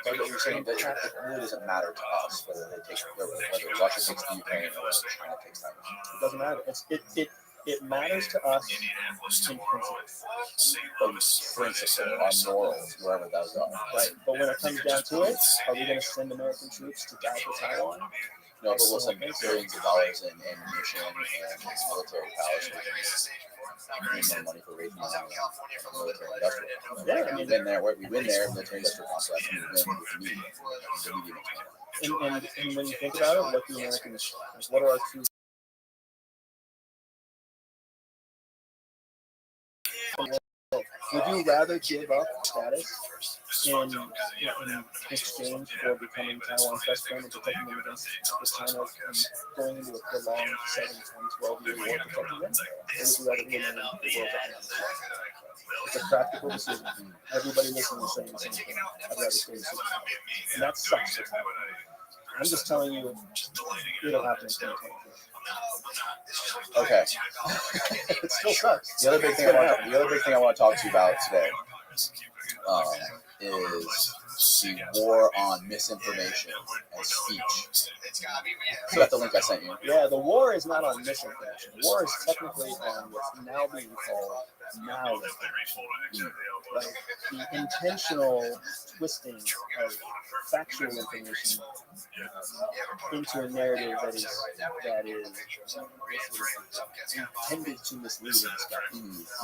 But what you're saying that it really doesn't matter to us whether Russia takes the Ukraine or whether China takes Taiwan. It doesn't matter. It matters to us in principle, our morals, wherever those are. Right. But when it comes down to it, are we going to send American troops to die for Taiwan? No, but we'll spend billions of dollars in ammunition and military power so we can more money for raising money on military industrial. Yeah, I mean, we win there, military industrial complex, and we win with the media. The media makes money. And when you think about it, what the Americans, what are our two? Would you rather give up status in exchange for becoming Taiwan's best friend and protecting them against China and going into a prolonged 7, 10, 12-year war protecting them? Or would you rather remain in the world's economic system? It's a practical decision. Everybody listening is saying the same thing. I'd rather stay in the system. And that sucks. I'm just telling you, it'll happen in 2023. Okay. It still sucks. The other big thing I want to talk to you about today is the war on misinformation and speech. So that's the link I sent you. Yeah, the war is not on misinformation. The war is technically on what's now being called malinformation. Right? The intentional twisting of factual information into a narrative that is intended to mislead and stuff.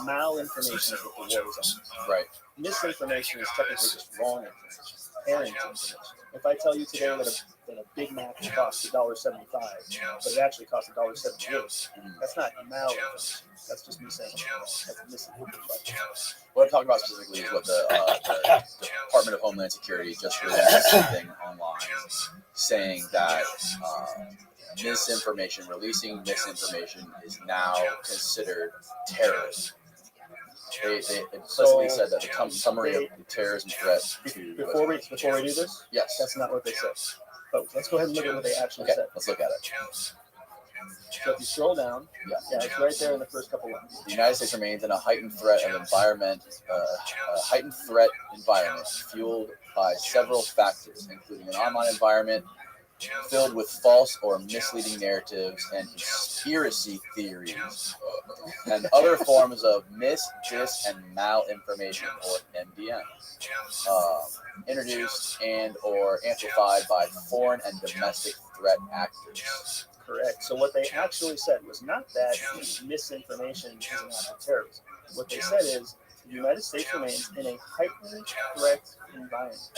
Malinformation is what the war is on. Right. Misinformation is technically just wrong information, errant information. If I tell you today that a Big Mac costs $1.75, but it actually costs $1.78, that's not malinformation. That's just me saying that's misinformation. What I'm talking about specifically is what the Department of Homeland Security just released something online saying that releasing misinformation is now considered terrorism. They explicitly said that the summary of the terrorism threat to... Before we do this? Yes. That's not what they said. Oh, let's go ahead and look at what they actually said. Let's look at it. So if you scroll down, it's right there in the first couple lines. The United States remains in a heightened threat environment fueled by several factors, including an online environment filled with false or misleading narratives and conspiracy theories, and other forms of dis, and malinformation, or MDM, introduced and or amplified by foreign and domestic threat actors. Correct. So what they actually said was not that misinformation is an act of terrorism. What they said is the United States remains in a heightened threat environment,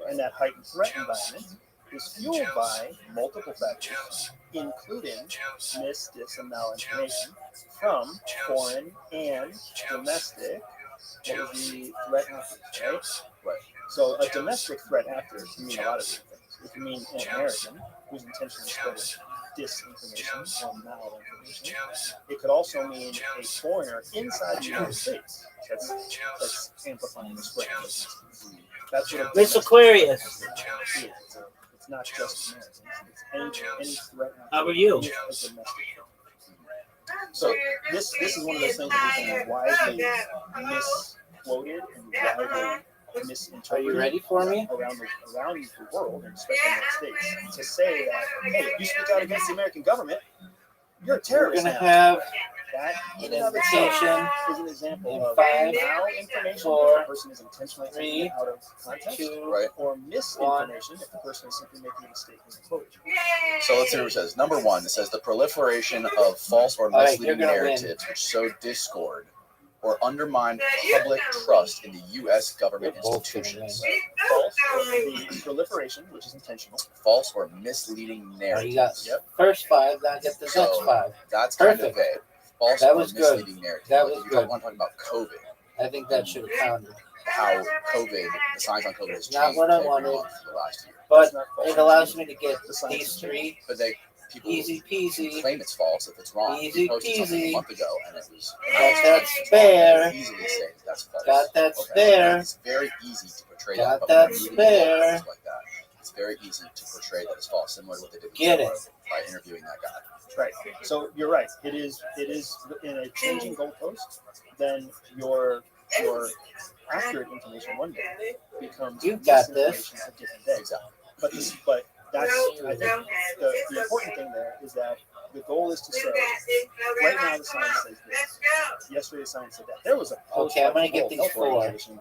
and that heightened threat environment is fueled by multiple factors, including dis, and malinformation from foreign and domestic. What was the threat actors, right? So a domestic threat actor can mean a lot of different things. It can mean an American who's intentionally spreading disinformation or malinformation. It could also mean a foreigner inside the United States that's amplifying the spread of disinformation. That's what Miss Aquarius. It's not just Americans. It's any threat. How are you? So this is one of those things that we can widely quoted and widely misinterpreted. Are you ready for me? Around the world, and especially in the United States, to say that, hey, if you speak out against the American government, you're a We're terrorist going to now. have That an in and of itself invitation is an example in of 5, malinformation 4, if the person is intentionally taking it out of context, 2, Right. or misinformation if the person is simply making a statement and quote. So let's see what it says. Number one, it says the proliferation of false or right, misleading you're gonna narratives which sow discord or undermine public trust in the U.S. government You're both institutions. False, the proliferation, which is intentional. False or misleading You got narratives. Yep. first 5, now get the So, next 5. That's kind Perfect. of vague. False That or was good. misleading narratives. That Like, was if good. you want to talk about COVID, I think that should have counted. how COVID, the science on COVID has Not changed what I every wanted. month for the last year. But That's not false. it allows me to get The science these has 3. But people Easy peasy. claim it's false if it's wrong. Easy You posted something peasy. a month ago and it was Got that it's wrong, spare. you easily say that's false. Got that Okay. spare. It's very easy to portray Got that. that Media spare. things like that. It's very easy to portray that it's false, similar to what they did with Get Joe it. Rogan by interviewing that guy. Right. So you're right. It is in a changing goalpost. Then your accurate information one day becomes You got misinformation a different day. Exactly. But that's I think the important thing there is that the goal is to say right now the science says this. Yesterday the science said that. There was a post Okay, I'm gonna by the get World these Health 4. Organization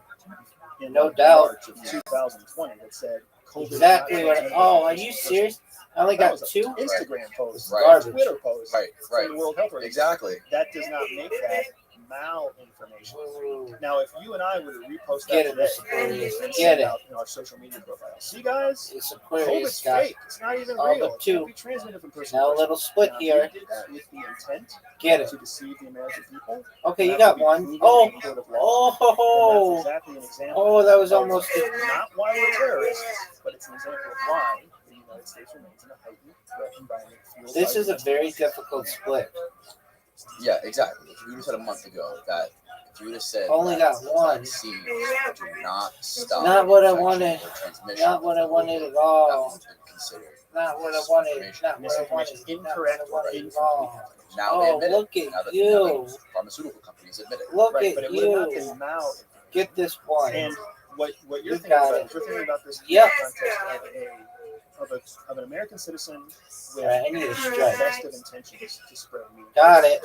in No doubt. March of 2020 that said COVID is Exactly not what. Oh, are you serious? I only That got was a 2. Instagram post, Right. Garbage. Twitter post Right, right. from the World Health Organization. Exactly. That does not make that malinformation. Now, if you and I were to repost Get that it, today Mr. Aquarius. and Get send it. out in our social media profiles, see guys, It's COVID's Aquarius got fake. It's not even all real. but It 2. can't be transmitted from person Now to a person. little split Now, here. if you did that with the intent Get it. to deceive the American people. Okay, you that got would be 1. proven Oh, in a court of law, then oh, that's exactly an example. oh, that was of almost it. not why we're terrorists, but it's an example of why the United States remains in a heightened threat environment. fueled This by is a the very difficult split. Yeah, exactly. If you would have said a month ago that if you would have said Only that got 1. vaccines do not stop Not what I infection wanted. or transmission, Not what I wanted at that all. would have been considered Not what I wanted. misinformation. Not what I misinformation, wanted. incorrect Not what I or wanted at incomplete all. information. Now they Oh, admit look it. at Now that you. pharmaceutical companies admit it. Look Right, but at it would have not you. been malinformation. Get this one. And what you're You thinking got about it. is you're thinking about this in Yep. the context of an American citizen with Alright, I need a the strike. best of intentions to spread news. Got it.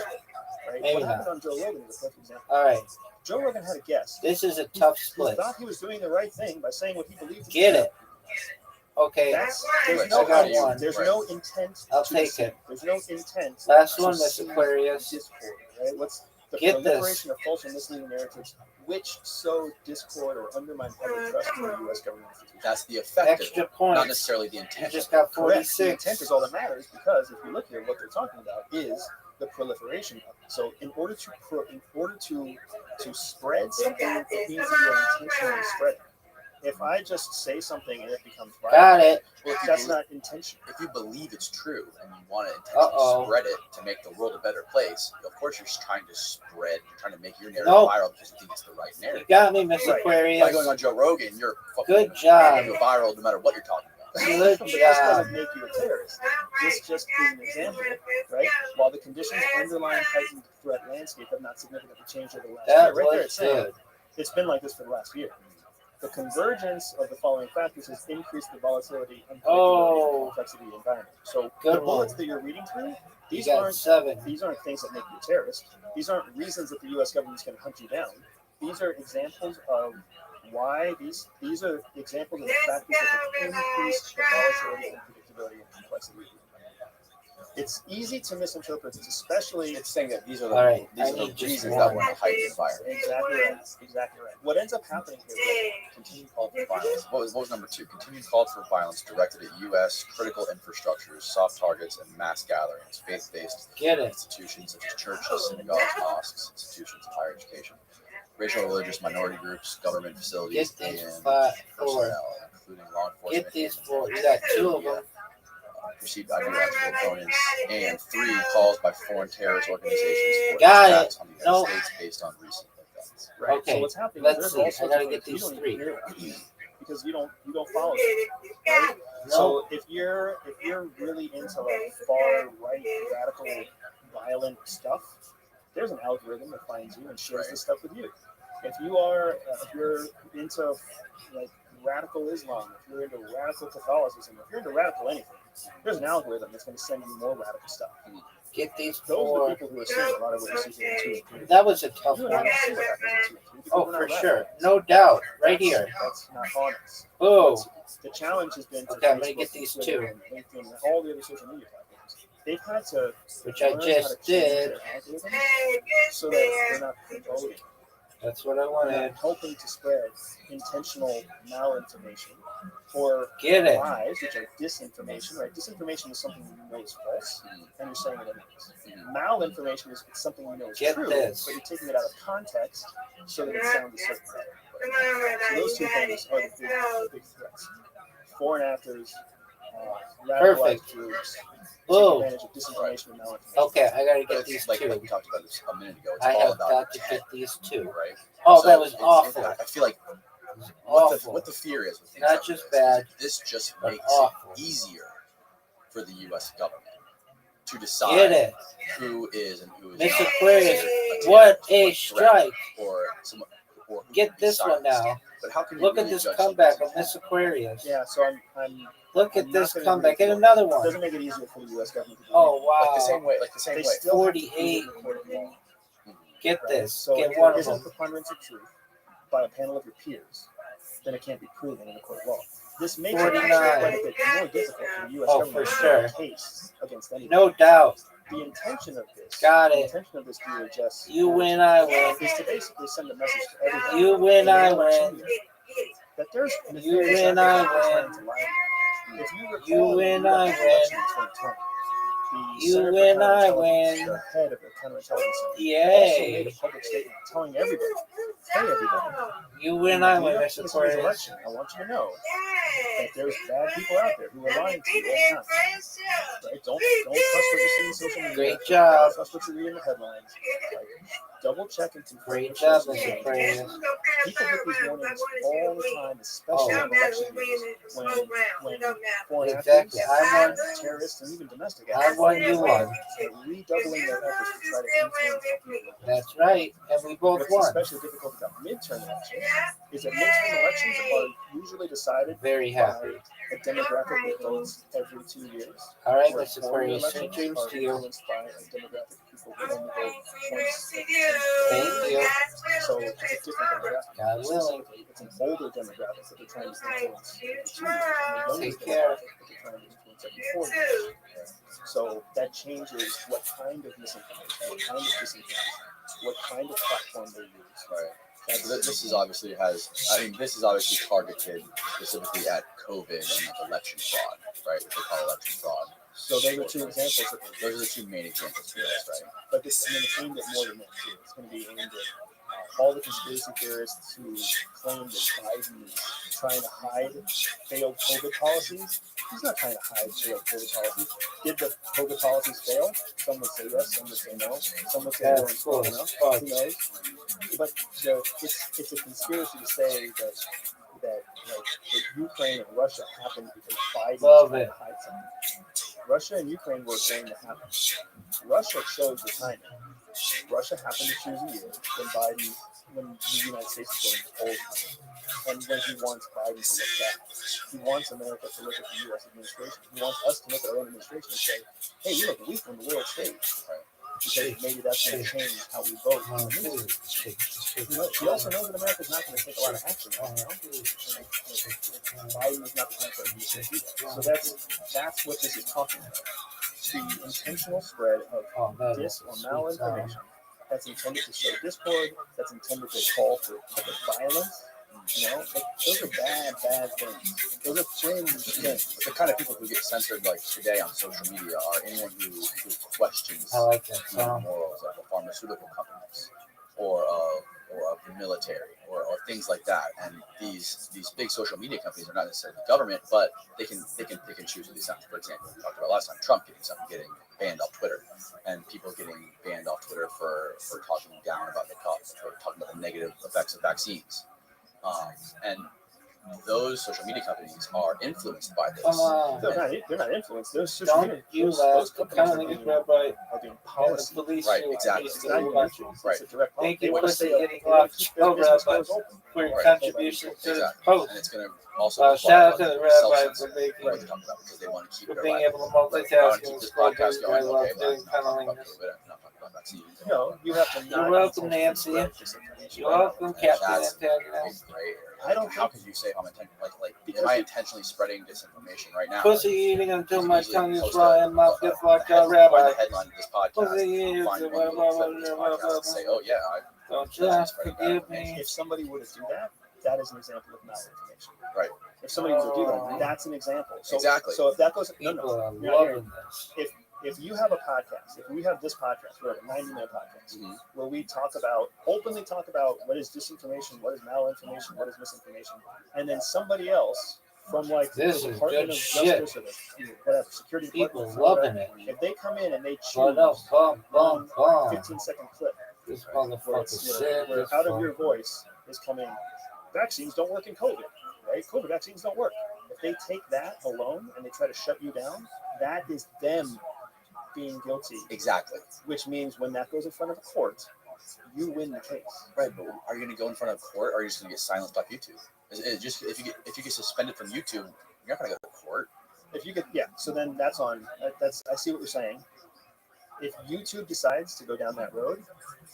Right? Maybe What happened not. on Joe Rogan is a perfect example. Alright. Joe Rogan had a guest This is a tough who split. thought he was doing the right thing by saying what he believed. Get it. Okay. There's Right, no I got one. there's Right. no intent. I'll to take deceive. it. There's no intent. Last to one, Miss seed Aquarius. discord, right? What's the Get this. proliferation of false and misleading narratives which sow discord or undermine public trust in the U.S. government institutions? That's the effect of Extra it, not points. necessarily the You intent. just got Correct. The 46. intent is all that matters because if you look here, what they're talking about is the proliferation of it. So in order to spread something, it means that you're intentionally spreading. If I just say something and it becomes viral, Got it. Well, if you that's believe- not intentional. If you believe it's true and you want to intentionally Uh-oh. spread it to make the world a better place, of course you're trying to spread, you're trying to make your narrative Nope. viral because you think it's the right You narrative. got me, Miss Right. By going Aquarius. on Joe Rogan, you're fucking Good job. go viral no matter what you're talking about. Good But this job. doesn't make you a terrorist. This just is an example, right? While the conditions underlying heightened threat landscape have not significantly changed over the last year, That right there was it's saying good. it's been like this for the last year. The convergence of the following factors has increased the volatility and Oh. complexity of the environment. So Good the bullets one. that you're reading through, You these got aren't 7. these aren't things that make you a terrorist. These aren't reasons that the U.S. government's going to hunt you down. These are examples of why these are examples of the factors that have increased the volatility and predictability and complexity of the environment. It's easy to misinterpret this, especially It's saying that these are the, All right, these I are the need just reasons one. that we're in a heightened environment. exactly right. Exactly right. What ends up happening here Continued call for violence. What was number 2? Continued call for violence directed at U.S. critical infrastructures, soft targets, and mass gatherings, faith-based Get it. institutions such as churches, synagogues, mosques, institutions of higher education, racial and religious minority groups, government facilities, Get these and 4. personnel, including law enforcement. Get these and 4. You got 2 of media, them. Perceived ideological opponents, and 3 calls by foreign terrorist organizations for Got attacks it. on the United No. States based on recent events. right? Okay, So what's happening let's is see. there's I all gotta sorts get of things these you don't 3. even hear about because you don't follow it, right? No. So if you're really into like far right radical violent stuff, there's an algorithm that finds you and shares Right. this stuff with you. If you are into like radical Islam, if you're into radical Catholicism, if you're into radical anything, there's an algorithm that's going to send you more radical stuff. Get these Those are four. the people who are seeing a lot of what you see here in 2 and 3. That was a tough You and I one. don't see what happens in 2 and 3 because Oh, we're for not sure. radicals. No doubt. Right here. That's not on us. Boom. The challenge has been to Okay, I'm gonna Facebook get these and Twitter two. and LinkedIn and all the other social media platforms. They've had to Which I learn how just to change did. their algorithms so that they're not promoting, That's what I they're wanted. not helping to spread intentional malinformation or Get it. lies, which are disinformation. Right? Disinformation is something you know is false, and you're saying it anyways. Malinformation is something you know is Get true, this. but you're taking it out of context so that it sounds a certain way. So those two things are the big threats. Foreign actors, radicalized Perfect. groups, take Boom. advantage of disinformation and malinformation. Okay, I gotta But get it's these like two. we talked about this a minute ago. It's I all have about got to intent, get these two. right? Oh, So that was it's- awful. I feel like Awful. what the fear is with things Not like just this, bad, this just but makes awful. it easier for the U.S. government to Get decide it. who is and who is Miss not Aquarius. considered What terrorist a or threat strike. or someone or who Get can be this one silenced. now. But how can you Look really at this judge comeback someone's of Miss Aquarius. Yeah, so I'm Look I'm at not this gonna comeback. agree And with you. another It one. doesn't make it easier for the U.S. government to do Oh, anything. wow. like the same They way. still have to prove it 48. in a court of law. Get Right? this. So Get if one there of isn't them. preponderance of truth by a panel of your peers, then it can't be proven in a court of law. This makes it 49. actually quite a bit more difficult for the U.S. Oh, government for to make a sure. case against anyone. No doubt. The intention of this, Got the it. intention of this DHS You win, I win. is to basically send a message to everybody. You win, I win. That there's You nefarious win, actors I trying win. to lie to you. If you recall, You in the win, lead-up I to the election in win. 2020, the You Center for win, I Counterintelligence, win. the head of the counterintelligence center, also made Yay. a public statement telling everybody, hey everybody, You in win, the I lead win, up Miss to this year's Aquarius. election, I want you to know that there's bad people out there who are lying to you all the time. Right? Don't trust what you see in social media. Great job. Don't trust what you read in the headlines. Like, double check and confirm Great your job, sources. Miss Aquarius. People get these warnings all the time, especially Oh. on election years, when foreign Exactly. actors, I won. terrorists, and even domestic I actors won, you won. are redoubling their efforts to try to influence people. That's right. And we both What's won. especially difficult about midterm elections is that midterm elections are usually decided Very by happy. a demographic that votes every 2 years. All right, Where Miss foreign Aquarius. Sweet elections dreams are to you. influenced by a demographic of people who only vote once Thank every you. So it's a different demographic. God willing. Specifically, it's an older demographic that they're trying to influence every 2 years, and the youngest Take care. demographic that they're trying to influence every 4 years. So that changes what kind of misinformation, what kind of disinformation, what kind of platform they use. Right. So this is obviously this is obviously targeted specifically at COVID and like election fraud, right? What they call election fraud. So those are 2 examples of it. Those are the 2 main examples for this, right? But this, it's aimed at more than that too. It's going to be aimed at all the conspiracy theorists who claim that Biden is trying to hide failed COVID policies. He's not trying to hide failed COVID policies. Did the COVID policies fail? Some would say yes, some would say no. Some would say they weren't strong enough. Who knows? But it's a conspiracy to say that Ukraine and Russia happened because Biden was trying to hide something. Russia and Ukraine were going to happen. Russia chose the timing. Russia happened to choose a year when the United States is going to hold, and when he wants Biden to look back. He wants America to look at the U.S. administration. He wants us to look at our own administration and say, hey, we look weak on the world stage. Right? Because maybe that's going to change how we vote. He also knows that America's not going to take a lot of action right now. Biden is not the kind of person who's going to do that. So that's what this is talking about. The intentional spread of dis or malinformation that's intended to sow discord, that's intended to call for public violence. You know, those are bad things. Those are fringe things. The kind of people who get censored like today on social media are anyone who questions the morals of the pharmaceutical companies or of the military or things like that. And these big social media companies are not necessarily the government, but they can choose who they censor. For example, we talked about last time, Trump getting banned off Twitter, and people getting banned off Twitter for talking down about the negative effects of vaccines. And those social media companies are influenced by this. They're not influenced. Those social Don't media, you those laugh. companies Kind of are Rabbi. doing The policy. police Right, you exactly. used It's to not do even about influence. you. It's a direct policy. Thank They you want for to stay getting they want to lost. keep their Oh, business Rabbi, doors open. for your Right. contribution to the Exactly. post. And it's going to also Shout out require to the Rabbi for self-censoring making what they talk about because they want to keep for their being livelihood. able to Right. I want multitask to keep and this scroll podcast through. I going. love Okay, but I'm doing not talking tunneling. about COVID. I'm not talking about vaccines. No, you have to not You're welcome, intentionally Nancy. spread disinformation. You're welcome, And Captain that's a Antagonist. big gray area. I don't How think- could you say I'm intentionally Because am I you- intentionally spreading disinformation right now? Pussy eating until You my usually tongue is post dry a- and mouth a- gets like a a Find rabbi. the headline of this podcast. Pussy eating Find one little clip of this podcast and say, oh yeah, Don't I'm you spreading bad forgive information. me? If somebody were to do that, that is an example of malinformation. Right. If somebody were to do Oh. that, that's an example. So, Exactly. So if that goes, no, People are you're not hearing loving this. if you have a podcast, if we have this podcast, we have a 90-minute podcast Mhm. where we openly talk about what is disinformation, what is malinformation, what is misinformation, and then somebody else from like This the is Department good of shit. Justice or the whatever security People department, or loving whatever, it. if they come in and they But no, choose bum, bum, bum. 15-second clip This where, motherfucker it's, said where this out of fuck. your voice is coming, vaccines don't work in COVID, right? COVID vaccines don't work. If they take that alone and they try to shut you down, that is them being guilty, Exactly. which means when that goes in front of a court, you win the case. Right, but are you going to go in front of court, or are you just going to get silenced off YouTube? It just if you get suspended from YouTube, you're not going to go to court. If you get so then that's on. That's I see what you're saying. If YouTube decides to go down that road,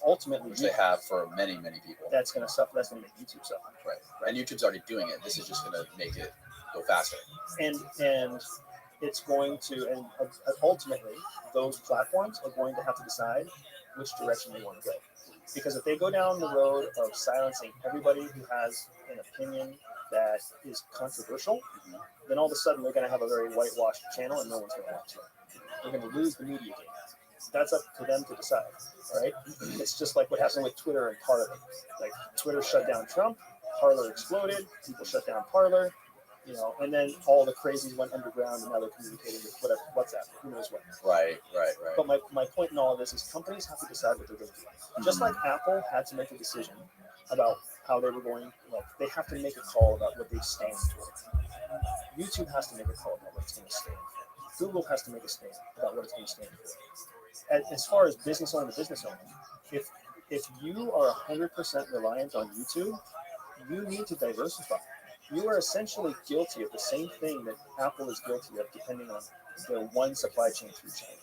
ultimately Which they have for many people. that's going to suffer. That's going to make YouTube suffer. Right. And YouTube's already doing it. This is just going to make it go faster. And it's going to and ultimately those platforms are going to have to decide which direction they want to go. Because if they go down the road of silencing everybody who has an opinion that is controversial, then all of a sudden they're going to have a very whitewashed channel and no one's going to watch it. They're going to lose the media game. That's up to them to decide, all right? It's just like what happened with Twitter and Parler. Like Twitter shut down Trump, Parler exploded, people shut down Parler, and then all the crazies went underground and now they're communicating with whatever, WhatsApp, who knows what. Right. But my point in all of this is companies have to decide what they're going to do. Just like Apple had to make a decision about how they were going, they have to make a call about what they stand for. YouTube has to make a call about what it's going to stand for. Google has to make a stand about what it's going to stand for. As far as business owner to business owner, if you are 100% reliant on YouTube, you need to diversify. You are essentially guilty of the same thing that Apple is guilty of, depending on their one supply chain through China.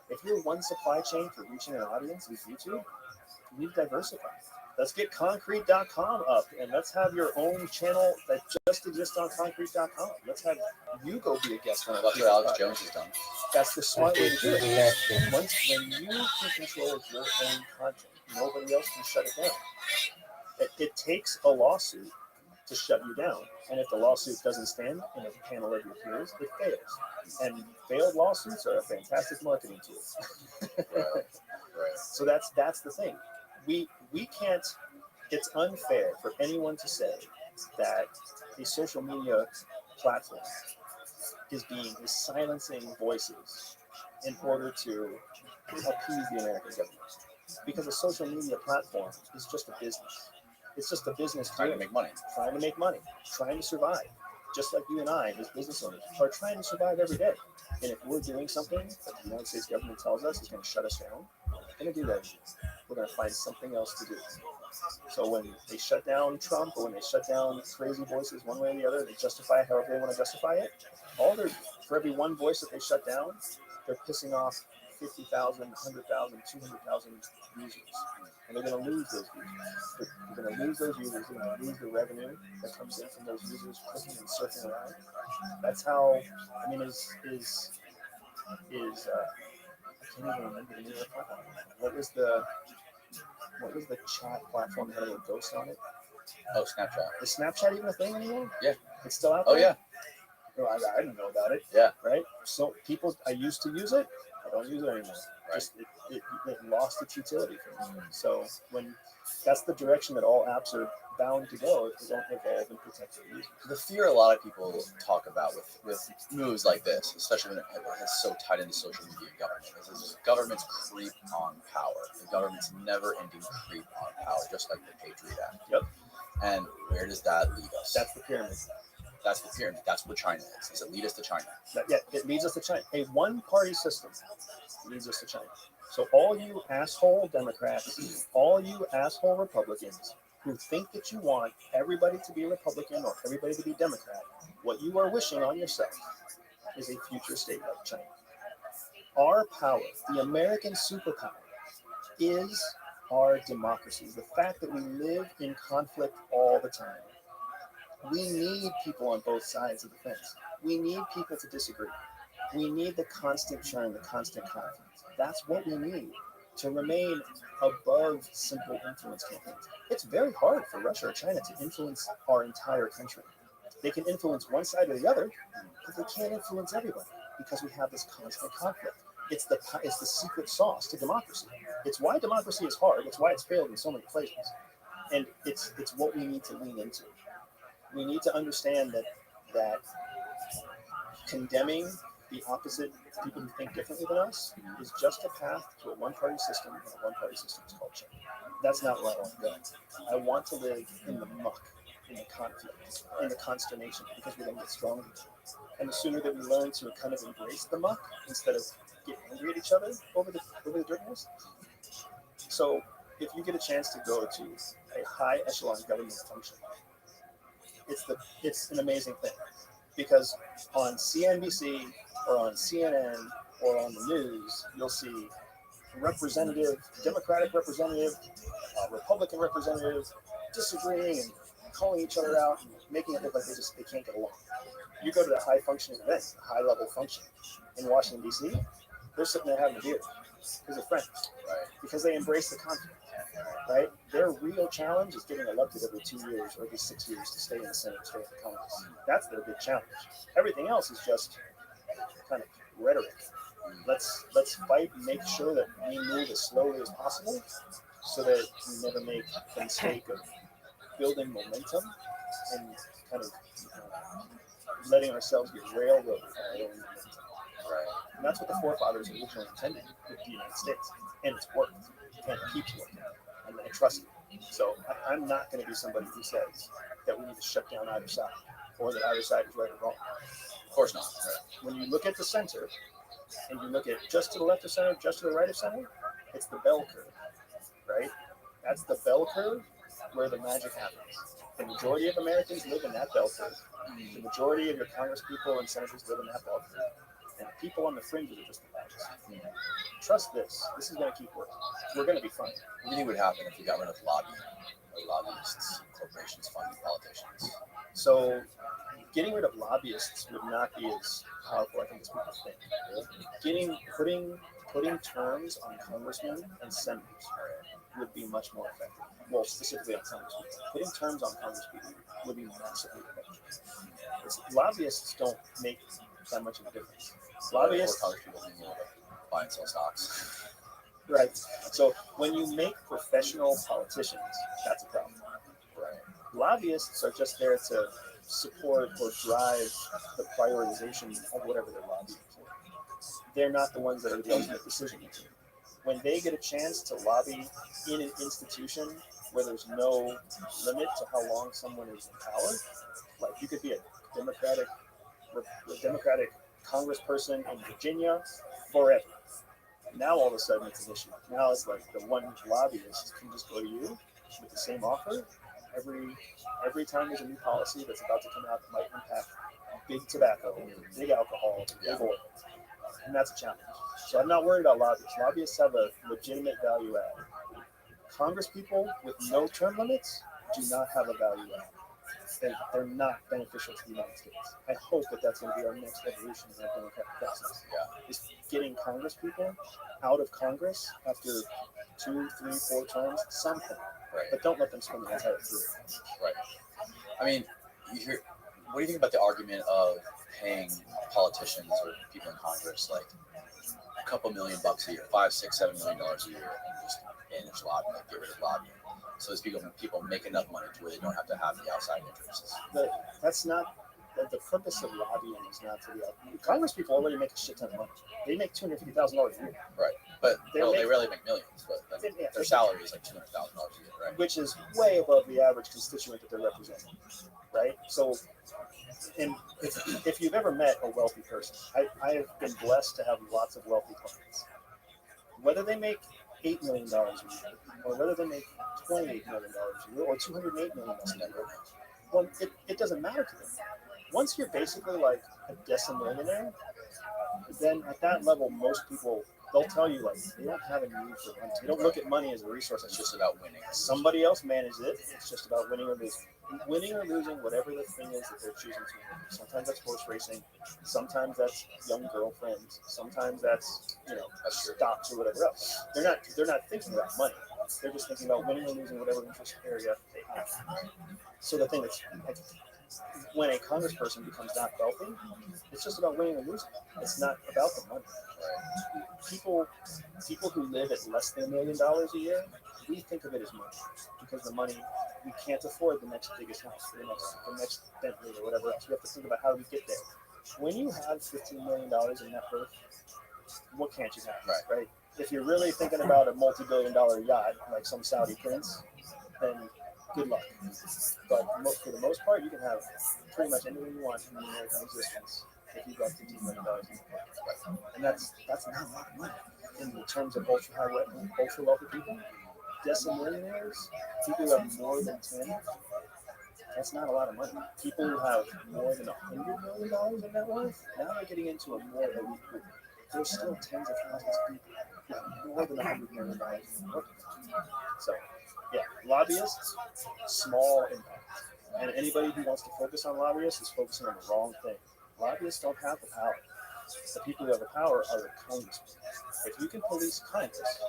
If you're one supply chain for reaching an audience with YouTube, you need to diversify. Let's get concrete.com up and let's have your own channel that just exists on concrete.com. Let's have you go be a guest on it. That's what Alex Jones has done. That's the smart way to do it. Election. When you can control your own content, nobody else can shut it down. It takes a lawsuit to shut you down. And if the lawsuit doesn't stand in a panel of your peers, it fails. And failed lawsuits are a fantastic marketing tool. Right. So that's the thing. We can't. It's unfair for anyone to say that a social media platform is silencing voices in order to appease the American government. Because a social media platform is just a business. It's just a business Trying to make money. trying to survive. Just like you and I, as business owners, are trying to survive every day. And if we're doing something that the United States government tells us is going to shut us down, we're not going to do that. We're going to find something else to do. So when they shut down Trump or when they shut down crazy voices one way or the other, they justify it however they want to justify it. For every one voice that they shut down, they're pissing off 50,000, 100,000, 200,000 users. And they're going to lose those users. They're going to lose those users. They're going to lose the revenue that comes in from those users clicking and surfing around. That's how, I can't even remember the name of the platform. What was the chat platform that had a ghost on it? Oh, Snapchat. Is Snapchat even a thing anymore? Yeah. It's still out there? Oh, yeah. No, I didn't know about it. Yeah. Right? So I used to use it. I don't use it anymore. Right. Just it lost its utility for me. So when that's the direction that all apps are bound to go if they don't evolve and protect their users. The fear a lot of people talk about with moves like this, especially when it's so tied into social media and government, is government's creep on power. The government's never-ending creep on power, just like the Patriot Act. Yep. And where does that lead us? That's the pyramid. That's the pyramid. That's what China is. Does it lead us to China? It leads us to China. A one-party system leads us to China. So all you asshole Democrats, all you asshole Republicans who think that you want everybody to be Republican or everybody to be Democrat, what you are wishing on yourself is a future state like China. Our power, the American superpower, is our democracy. The fact that we live in conflict all the time. We need people on both sides of the fence. We need people to disagree. We need the constant churn, the constant conflict. That's what we need to remain above simple influence campaigns. It's very hard for Russia or China to influence our entire country. They can influence one side or the other, but they can't influence everybody because we have this constant conflict. It's the secret sauce to democracy. It's why democracy is hard. It's why it's failed in so many places. And it's what we need to lean into. We need to understand that condemning the opposite people who think differently than us is just a path to a one-party system, and a one-party system is called China. That's not where I want to go. I want to live in the muck, in the conflict, in the consternation, because we're going to get stronger. And the sooner that we learn to kind of embrace the muck instead of get angry at each other over the dirtiness. So if you get a chance to go to a high echelon government function, it's an amazing thing, because on CNBC or on CNN or on the news, you'll see representative, Democratic representative, Republican representative disagreeing and calling each other out and making it look like they can't get along. You go to the high functioning event, high level function in Washington, D.C., they're sitting there having a beer because they're friends, right? Because they embrace the conflict, right? Their real challenge is getting elected every 2 years or every 6 years to stay in the Senate, stay in the Congress. That's their big challenge. Everything else is just kind of rhetoric. Let's fight and make sure that we move as slowly as possible so that we never make the mistake of building momentum and kind of letting ourselves get railroaded by our own momentum. Right. And that's what the forefathers originally intended with the United States. And it's worked. And it keeps working. And I trust it. So I'm not going to be somebody who says that we need to shut down either side or that either side is right or wrong. Of course not. Right. When you look at the center and you look at just to the left of center, just to the right of center, it's the bell curve, right? That's the bell curve where the magic happens. The majority of Americans live in that bell curve. The majority of your congresspeople and senators live in that bell curve. And the people on the fringes are just the badges. Trust this. This is going to keep working. We're going to be fine. What do you think would happen if we got rid of lobbying, or lobbyists, corporations funding politicians? So, getting rid of lobbyists would not be as powerful, I think, as people think. Putting terms on congressmen and senators would be much more effective. Well, specifically on congresspeople. Putting terms on congresspeople would be massively effective. Lobbyists don't make that much of a difference. Lobbyists, congresspeople being able to buy and sell stocks. Right. So when you make professional politicians, that's a problem. Right. Lobbyists are just there to support or drive the prioritization of whatever they're lobbying for. They're not the ones that are the ultimate decision makers. When they get a chance to lobby in an institution where there's no limit to how long someone is in power, like you could be a Democratic congressperson in Virginia forever. Now all of a sudden it's an issue. Now it's like the one lobbyist can just go to you with the same offer every time there's a new policy that's about to come out that might impact big tobacco, big alcohol, big oil. And that's a challenge. So I'm not worried about lobbyists. Lobbyists have a legitimate value add. Congresspeople with no term limits do not have a value add. They're not beneficial to the United States. I hope that that's going to be our next evolution in our democratic process. Is getting congresspeople out of Congress after 2, 3, 4 terms, something. Right. But don't let them spend the entire career. Right. I mean, what do you think about the argument of paying politicians or people in Congress like a couple $1 million a year, $5, $6, $7 million a year, and just lobbying, like get rid of lobbying? So these people make enough money to where they don't have to have the outside interests. That's not the purpose of lobbying is not to be out. Congress people already make a shit ton of money. They make $250,000 a year, Right. But They well, make- they rarely make millions. But Yeah, their salary is like $200,000 a year, right? which is way above the average constituent that they're representing, right? So, and if you've ever met a wealthy person, I have been blessed to have lots of wealthy clients. Whether they make $8 million a year, or whether they make $28 million a year, or $208 million a year, well, it doesn't matter to them. Once you're basically like a decimillionaire, then at that level, most people, they'll tell you like they don't have a need for money. They don't look at money as a resource. It's just about winning. Somebody else manages it. It's just about winning or losing. Winning or losing, whatever the thing is that they're choosing to win. Sometimes that's horse racing. Sometimes that's young girlfriends. Sometimes that's stocks or whatever else. They're not thinking about money. They're just thinking about winning or losing whatever interest area they have. So the thing that's like, when a congressperson becomes that wealthy, it's just about winning or losing. It's not about the money. People who live at less than $1 million a year, we think of it as money because the money, we can't afford the next biggest house, the next Bentley or whatever else. We have to think about how do we get there. When you have $15 million in net worth, what can't you have, right? If you're really thinking about a multi-billion-dollar yacht like some Saudi prince, then good luck. But for the most part, you can have pretty much anything you want in the American existence if you've got $15 million. And that's not a lot of money in terms of ultra wealthy people. Decimillionaires, people who have more than 10, that's not a lot of money. People who have more than $100 million in net worth, now they're getting into a more elite group. There's still tens of thousands of people who have more than $100 million in net worth. So, yeah, lobbyists, small impact. And anybody who wants to focus on lobbyists is focusing on the wrong thing. Lobbyists don't have the power. The people who have the power are the congressmen. If you can police Congress,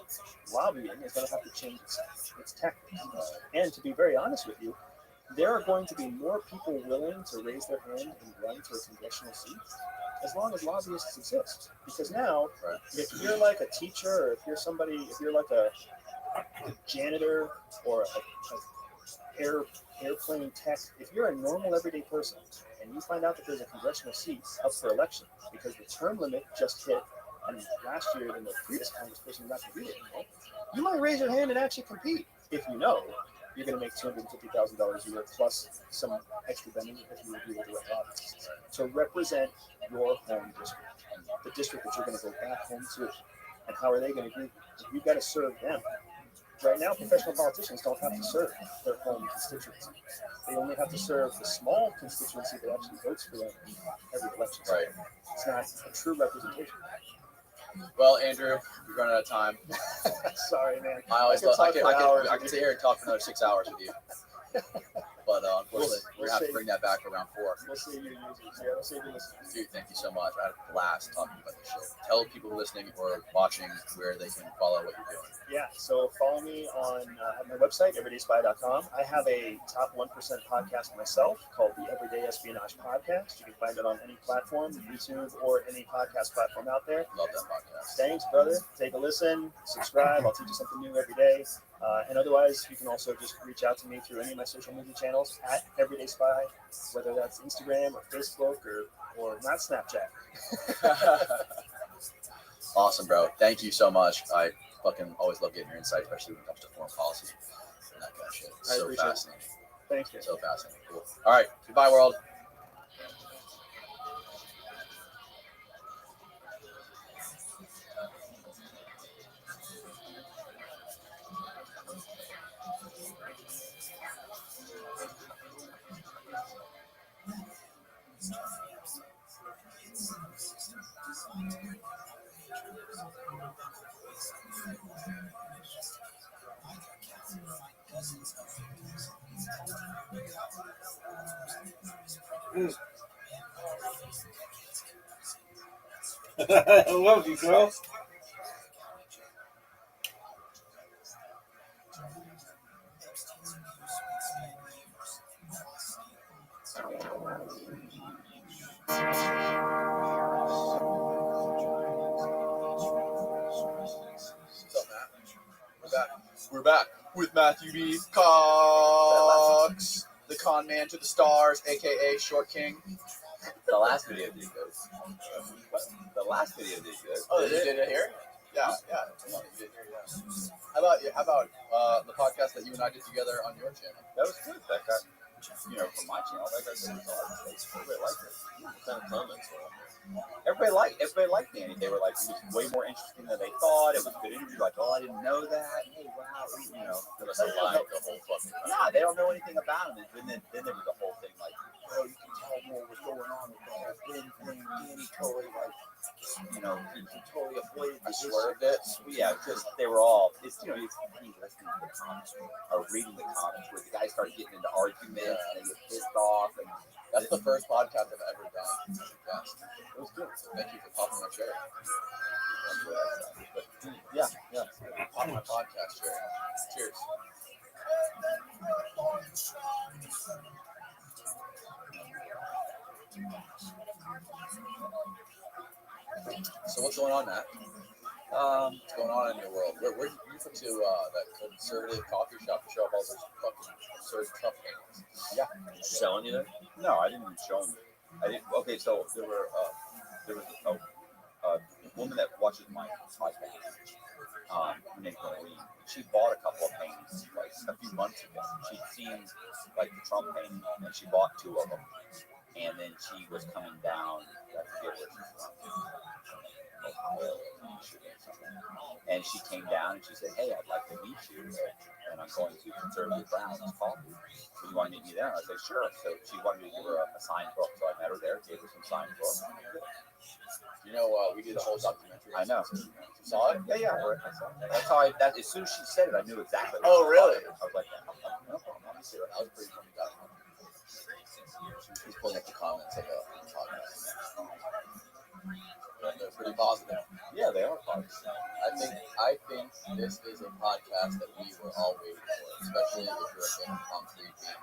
lobbying is going to have to change its tactics. And to be very honest with you, there are going to be more people willing to raise their hand and run for a congressional seat as long as lobbyists exist. Because now, if you're like a teacher, or if you're like a janitor or a airplane tech, if you're a normal everyday person and you find out that there's a congressional seat up for election because the term limit just hit, and last year and the previous congressperson not going to do it anymore, you might raise your hand and actually compete if you know you're going to make $250,000 a year plus some extra benefit if you agree with the right lobbyists to represent your home district, the district that you're going to go back home to. And how are they going to agree? You've got to serve them. Right now, professional politicians don't have to serve their home constituency. They only have to serve the small constituency that actually votes for them every election. Right. It's not a true representation. Well, Andrew, we're running out of time. Sorry, man. I could can sit here and talk for another 6 hours with you. But unfortunately, we're going to have to bring that back around 4. We'll see your users. Yeah, we'll see your listeners. Dude, thank you so much. I had a blast talking about this show. Tell people listening or watching where they can follow what you're doing. Yeah, so follow me on my website, everydayspy.com. I have a top 1% podcast myself called the Everyday Espionage Podcast. You can find it on any platform, YouTube, or any podcast platform out there. Love that podcast. Thanks, brother. Take a listen, subscribe. I'll teach you something new every day. And otherwise, you can also just reach out to me through any of my social media channels at Everyday Spy, whether that's Instagram or Facebook or not Snapchat. Awesome, bro. Thank you so much. I fucking always love getting your insight, especially when it comes to foreign policy and that kind of shit. It's so fascinating. Thanks, man. So fascinating. Cool. All right. Goodbye, world. I love you, girl. What's up, Matt? We're back with Matthew B. Cox, the con man to the stars, aka Short King. The last video did good. The last video did good. Oh, you did it here? Yeah. You did it here, yeah. How about the podcast that you and I did together on your channel? That was good. That got, from my channel, that got good results. Everybody liked it. What kind of comments were on there? Everybody liked Danny. They were like, it was way more interesting than they thought. It was a good interview. Like, oh, I didn't know that. Hey, wow. They must have lied the whole fucking time. Nah, they don't know anything about him. And then there was the whole thing like, oh, you can tell more what's going on with the whole thing. Danny totally he totally avoided the swerved it. Yeah, because they were all, he's listening to the comments or reading the comments where the guys start getting into arguments and they get pissed off. And that's the first podcast I've ever done. Yes. It was good. So thank you for popping my cherry. But, yeah. Pop my podcast cherry. Cheers. So what's going on, Matt? What's going on in your world? Where you went to that conservative coffee shop to show off all those fucking absurd Trump paintings? Yeah. Selling you there? No, I didn't show them. Okay, so there was a woman that watches my podcast. Her name's Marlene. She bought a couple of paintings like a few months ago. She'd seen like the Trump painting, and she bought 2 of them. And then she was coming down. I forget where she's from. And she came down and she said, "Hey, I'd like to meet you, and I'm going to Conservative Brown's coffee. So you want to meet me there?" And I said, "Sure." So she wanted me to give her a signed book, so I met her there, gave her some signed book. We did a whole documentary. I know. You saw it? Yeah, I saw it. That's how as soon as she said it, I knew exactly. Oh, really? I was like, no problem. Let me see it. That was a pretty funny documentary. He's pulling up the comments of the podcast. They're pretty positive. Yeah, they are positive. I think this is a podcast that we were all waiting for, especially if you're a fan of concrete being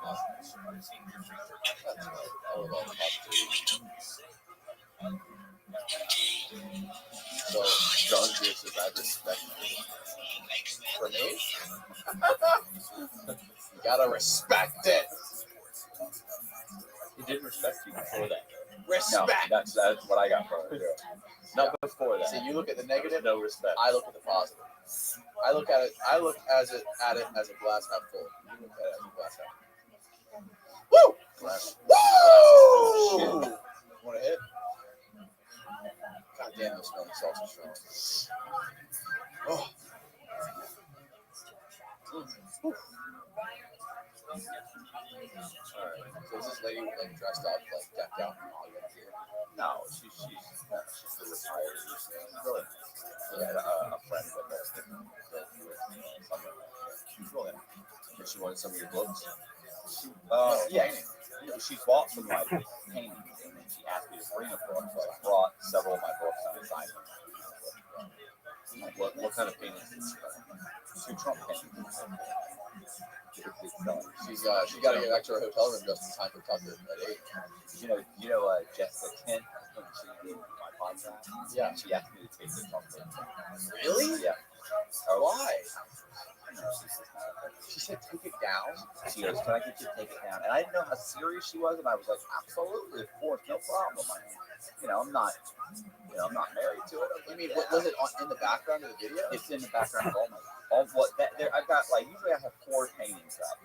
That's right. I love all the positivity. So, John Pierce says, I respect you. For me? You gotta respect it. He did respect you before that. Respect. No, that's what I got from it. Not before that. See, you look at the negative. No respect. I look at the positive. I look at it as a glass half full. You look at it as a glass half. Woo! Woo! Want to hit? God damn, those smelling salts are strong. Oh. Alright, so is this lady like dressed up, like decked out in audience here? No, she's the retired. Really nice. We had a friend that does she's really nice. Did she want some of your books? Yeah. She bought some like paintings, and then she asked me to bring a book, so I brought several of my books and I signed them. What kind of paintings did she buy? 2 Trump paintings. She got to get back to her hotel room just in time for Tucker at 8. You know Jessica Kent when she did my podcast. Yeah. She asked me to take the Trump painting. Really? Yeah. Why? She said, "Take it down." She goes, "Can I get you to take it down?" And I didn't know how serious she was, and I was like, "Absolutely, of course, no problem." I'm not married to it. I mean, what was it in the background of the video? It's in the background of I've got usually I have 4 paintings up.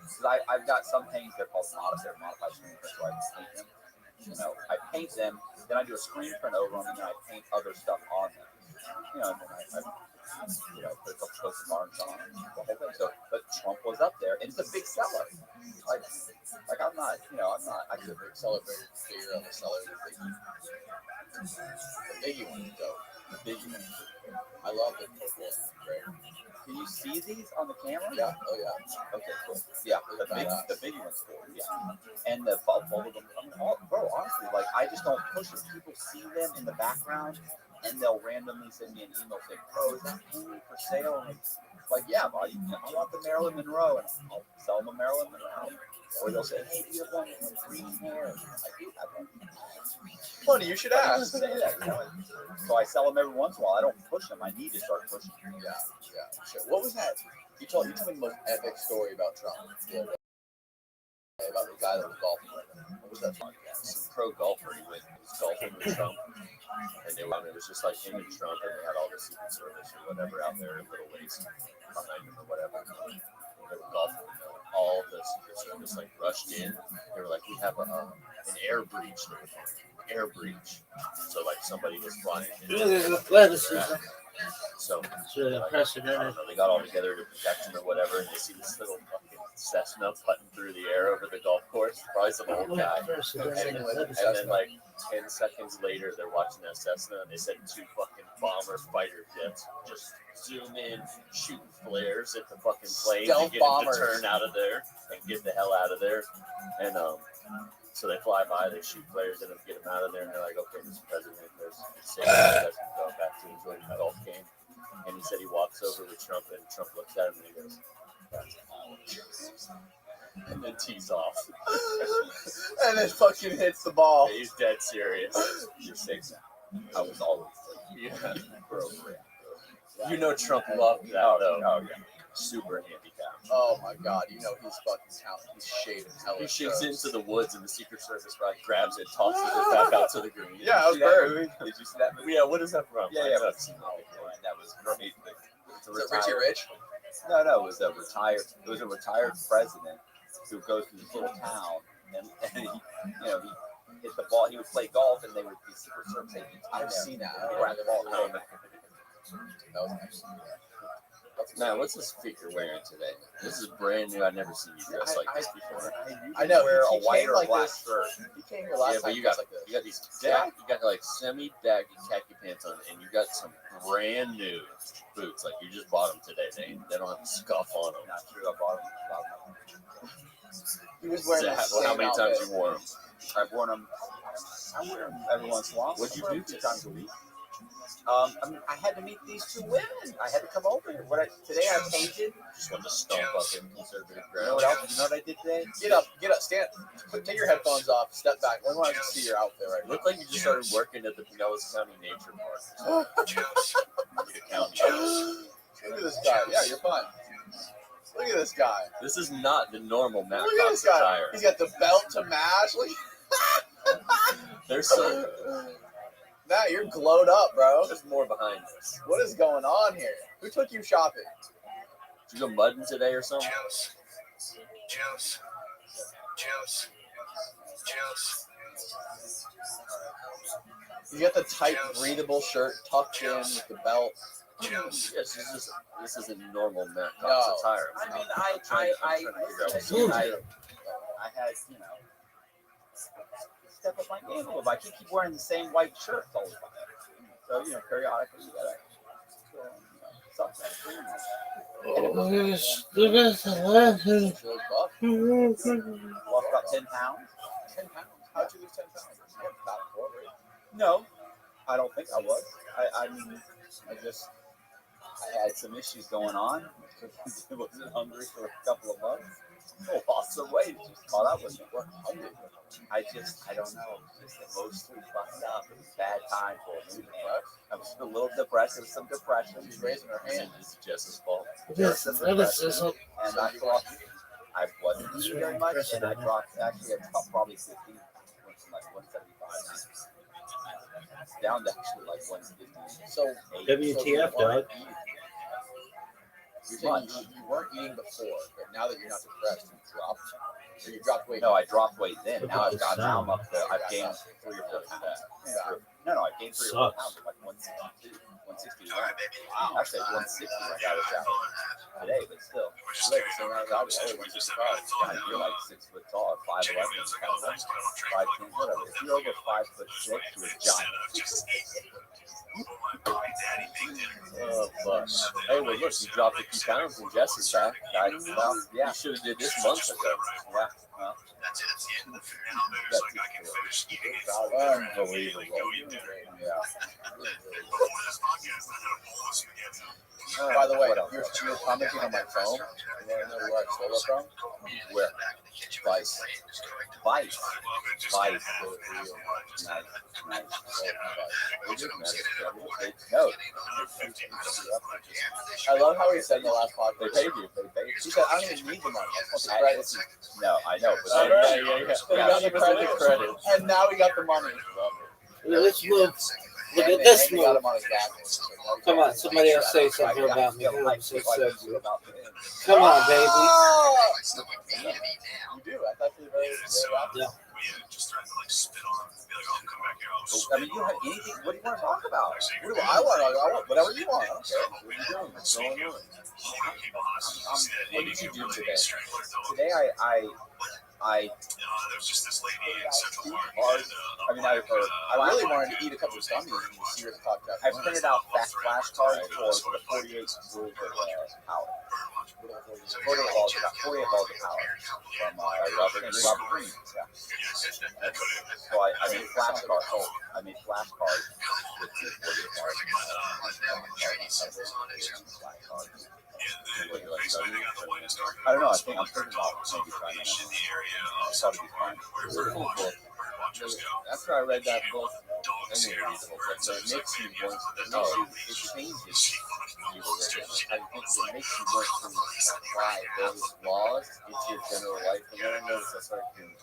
I've got some paintings they're called modified screen prints, so I paint them. I paint them, then I do a screen print over them, and then I paint other stuff on them. And then I put a couple coats of varnish on them, the whole thing. So, but Trump was up there, and it's a big seller. I'm not. I could celebrate figure out the seller. The biggie one is dope. The biggie one. I love the purple and gray. Can you see these on the camera? Yeah. Oh yeah. Okay, cool. Yeah, the big one's cool. Yeah, and the both of them. Bro, honestly, I just don't push it. People see them in the background, and they'll randomly send me an email saying, "Bro, is that painting for sale?" And it's like, "Yeah, buddy, I want the Marilyn Monroe," and I'll sell them a Marilyn Monroe. Or they'll say, "Hey, do you have one with green hair?" I do have one. Funny, you should ask. Say that, So I sell them every once in a while. I don't push them. I need to start pushing them. Yeah. Sure. What was that? You told me the most epic story about Trump. about the guy that was golfing with him. What was that podcast? Some pro golfer. He was golfing with Trump, and it was just like him and Trump, and they had all the Secret Service or whatever out there, a little ways behind him or whatever. And they were golfing. All the Secret Service like rushed in. They were like, "We have an air breach." Air breach. So like somebody was flying. So It's really I unprecedented. don't know, they got all together to protect him or whatever, and you see this little fucking Cessna putting through the air over the golf course. Probably some old guy. And then like 10 seconds later, they're watching that Cessna, and they said 2 fucking bomber fighter jets just zoom in, shooting flares at the fucking plane Stealth to get bombers. him to turn out of there and get the hell out of there. And so they fly by, they shoot flares at him, get him out of there, and they're like, "Okay, Mr. President, there's safe. Let's go back to enjoying that golf game." And he said he walks over with Trump, and Trump looks at him and he goes, "That's all." And then tees off. And then fucking hits the ball. He's dead serious. You're safe now. I was always like, yeah, bro. You know Trump loved that, though. Oh, yeah. Super handicapped. Oh my God! You know he's fucking talented. He's shaving hella. He shakes strokes. into the woods, and the Secret Service guy grabs it, tosses it back out to the green. Yeah, that was very. Did you see that movie? Yeah, what is that from? Yeah, I've yeah. not seen that before. That was great. Is it Richie Rich? No, it was a retired president who goes to this little town and he, he hit the ball. He would play golf and they would be Secret Service agents. I've seen that. He grabbed the ball. That was nice. Man, what's this figure wearing today? This is brand new. I've never seen you dress like this before. I know. Wear he a white came or like black this. shirt. He came here last Yeah, time. but you got like this. you got these you got like semi-baggy khaki pants on, and you got some brand new boots. Like you just bought them today. They don't have a scuff on them. Not true. I bought them. He was wearing the same How many times outfit. you wore them? I've worn them. I wear them every once in a while. What'd you I wear do them 2 today? times a week? I had to meet these 2 women. I had to come over here. Today I painted. Just want to stomp up in conservative You know ground. what else? You know what I did today? Get up, stand, take your headphones off, step back. We want to see your outfit right Looked like you just started working at the Pinellas County Nature Park. Look at this guy. Yeah, you're fine. Look at this guy. This is not the normal Matt Look at Cox this guy. attire. He's got the belt to match. Look. There's some. Matt, you're glowed up, bro. There's more behind this. What is going on here? Who took you shopping? Did you go mudding today or something? Juice. You got the tight, breathable shirt tucked in with the belt. Yes, this isn't normal Matt No. Cox attire. I mean, I'm trying to figure out what's going on. I had, step up my game a little bit. I can't keep wearing the same white shirts all the time. So, periodically you gotta, something. Really buff. Lost about 10 pounds. 10 pounds. How'd you lose 10 pounds? About 4, right? No, I don't think I was. I mean, I had some issues going on. I wasn't hungry for a couple of months. I lost some weight. Just caught up with me. I don't know. Just emotionally fucked up. It was a bad time for me. I was a little depressed. There was some depression. She's raising her hand. This is Jess's fault. And I wasn't eating very much. And I dropped, actually, I dropped probably 50. Went from like 175. It's down to actually like 150. So, WTF, dog? You're saying you weren't eating before, but now that you're not depressed, you dropped. Or you dropped weight. No, I dropped weight then. Now I'm up to, I've gained 3 or 4 pounds. No, I gained 3 or 4 pounds. Like 162, 160. Wow. Actually, 160 when I got it down today, but still. Look, so when I got it, I was 165. God, you're like 6 foot tall, 5'11", 5'10", whatever. If you're over 5'6", you're a giant. Oh, fuck. Hey, well, look, you dropped a few pounds and Jess is back. Well, yeah. You should have did this months ago. Yeah, well, Unbelievable. Yeah. By the way, you're commenting on my phone. You want to know where I stole it from? Where? Vice. Vice. Vice. No. I love how he said in the last podcast, they paid you. He said, I don't even need the money. I just want the credit. No, I know. But Yeah. He got the credit. And now we got the money. Let's move. Look at this We got move. him on his back. Come on, somebody else say something about me. I'm so sexy. Come on, baby. You do. I thought you were very Yeah. I mean, you have anything. What do you want to talk about? What do I want to talk about? Whatever you want. I don't care. What are you doing? What's going on? What did you do today? Today, I really wanted to eat a couple of gummies and see your podcast. I printed out flashcards for the 48 rules of power. 48 balls of power from Robert Green. Yeah. So I made flashcards. With the 48 bars. I don't know. I think I'm thinking about maybe trying to. That'd be fun. After I read that book, so it makes you want to know. It changes you. It makes you want to apply those laws into your general life. And then I noticed I started doing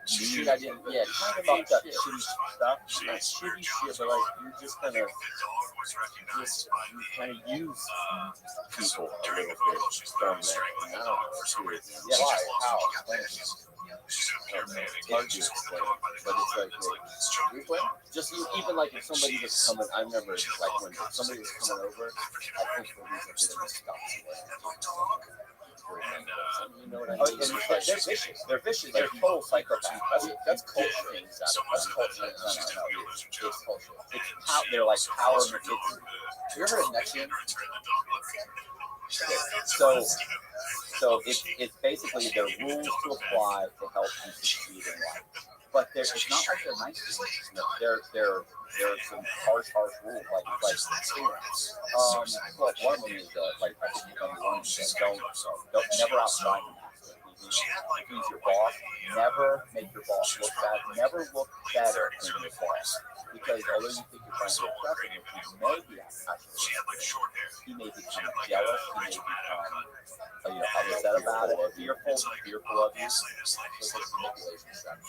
shit I didn't. Yeah, kind of about that shitty stuff. Not shitty shit, but like you're just kind of use people a little bit from there. Yeah, why? How? Just even like if somebody was coming, I remember like when somebody was coming over, I think for reason they stop. You know what I mean? They're vicious. They're vicious. They're total psychopaths. That's culture. That's culture. No. It's culture. It's how they're like power. You ever heard of Nexium? So it's basically their rules to apply to help you succeed in life. But it's not like they're nice. There are some harsh rules. Like well, one of them is like I think don't never outshine them. Who's your boss? Never make your boss look bad. Never look better than your boss. Because although you think you're trying to impress him, he may be actually, he may become jealous. He may become, upset about it, fearful of you.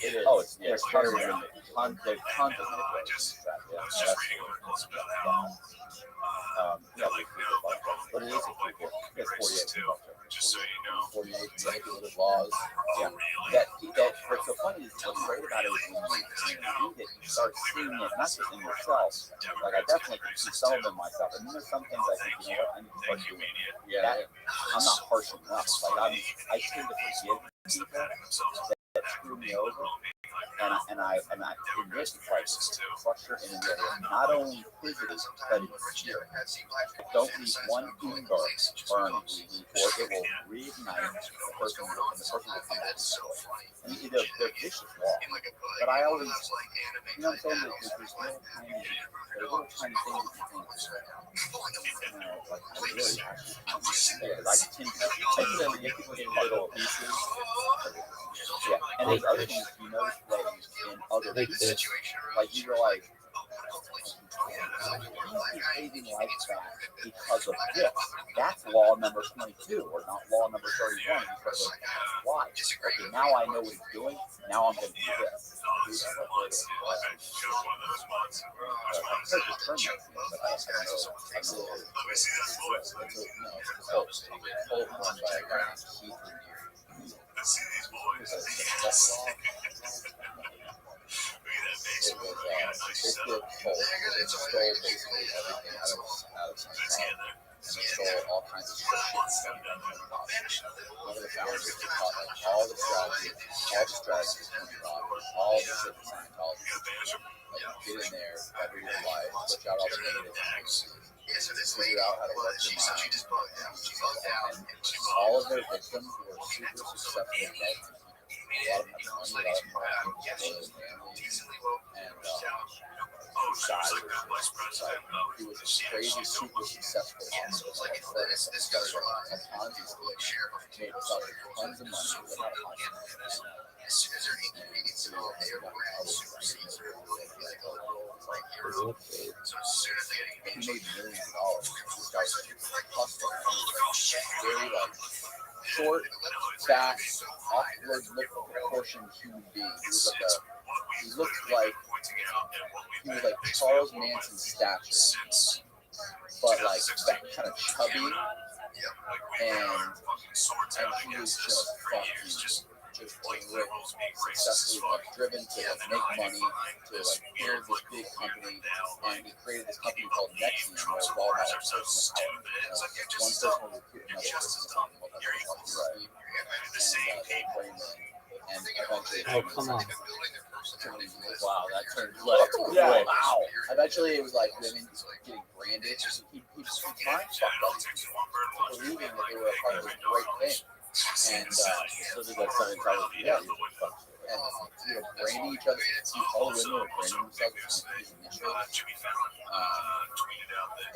It is. Oh, there's tons of manipulation. There's tons of manipulation. But it is a free book. It's 48. Just so you know, 48 manipulative laws. Yeah. What's so funny is what's great about it is when you read it, you start seeing it not just in yourself. Like I definitely can see some of them myself, and then there's some things I think, you know what, I need to start doing. Yeah. I'm not harsh enough. Like I tend to forgive people that screw me over. And I in this like structure and not only physically but here. Don't leave one ember burning, or it will reignite the person will come back. I mean, they're vicious laws. But I always, you know what I'm saying? There's little tiny things that you think, like I really I tend to get people in little pieces. Yeah, and there's other things you notice in other people. Like you realize he's behaving like that because of this. That's law number 22, or not law number 31. Because of why? Okay, now I know what he's doing. Now I'm going to do this. All kinds of stuff. All the strategies, all the shit in Scientology. Get in there, cover your life, push out all the negative things, figure out how to work your mind. And all of their victims were super successful. lot of them have money, a lot of them have families, and this guy he was a crazy, super successful entrepreneur. Like started a Ponzi scheme, made himself tons of money, but not a Ponzi scheme. He made millions of dollars. This guy was hustling. Very like short, fat, awkward, proportioned human being. He looked like Charles Manson's stature, but like that kind of chubby, and he was just fucking successfully driven to make money, to build this big company, and he created this company called Nexium, where it was all about personal power. One person will recruit another person to something called and eventually, come on. wow, that turned left quick. Yeah, wow. Eventually, it was like women getting branded. He mind fucked up believing that they were a part of this great thing. And so did that Scientology. Yeah. And we were branding each other. All the women were branding themselves with his initials.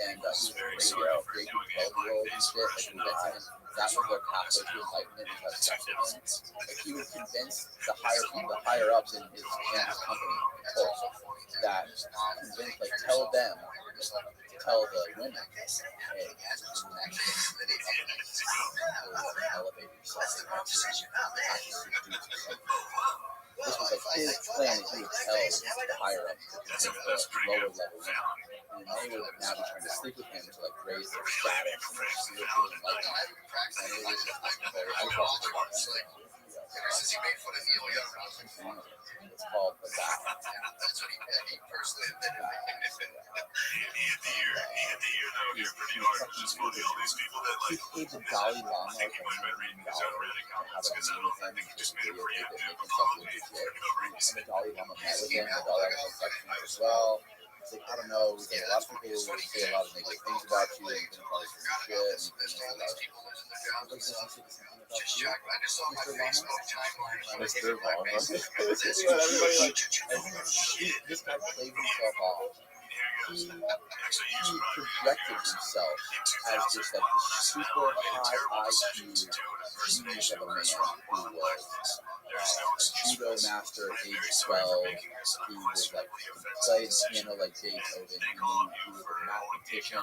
And he was raping 12-year-olds and shit. Like, convincing them that was their pathway to enlightenment, was have sex with him. Like, he would convince the higher ups in his company that tell them to tell the women, hey, elevate yourself. This was like his plan that he would tell the higher up, the lower level women. And they would now be trying to sleep with him to like raise their status and their spiritual enlightenment. And it was just very it's called the vow. That's what he personally admitted. He paid the Dalai Lama like $1 million to have a meeting with him and just videotape it, make himself look legit. And the Dalai Lama met with him. The Dalai Lama was like, as well. It's like, I don't know, like, a lot of people will say a lot of negative things about you, and you're going to call you shit, and things like Mr. Lama. This guy played himself off. He projected himself as just like this super high IQ genius of a man who was a judo master at age 12. He was like played piano like Beethoven. He was a mathematician.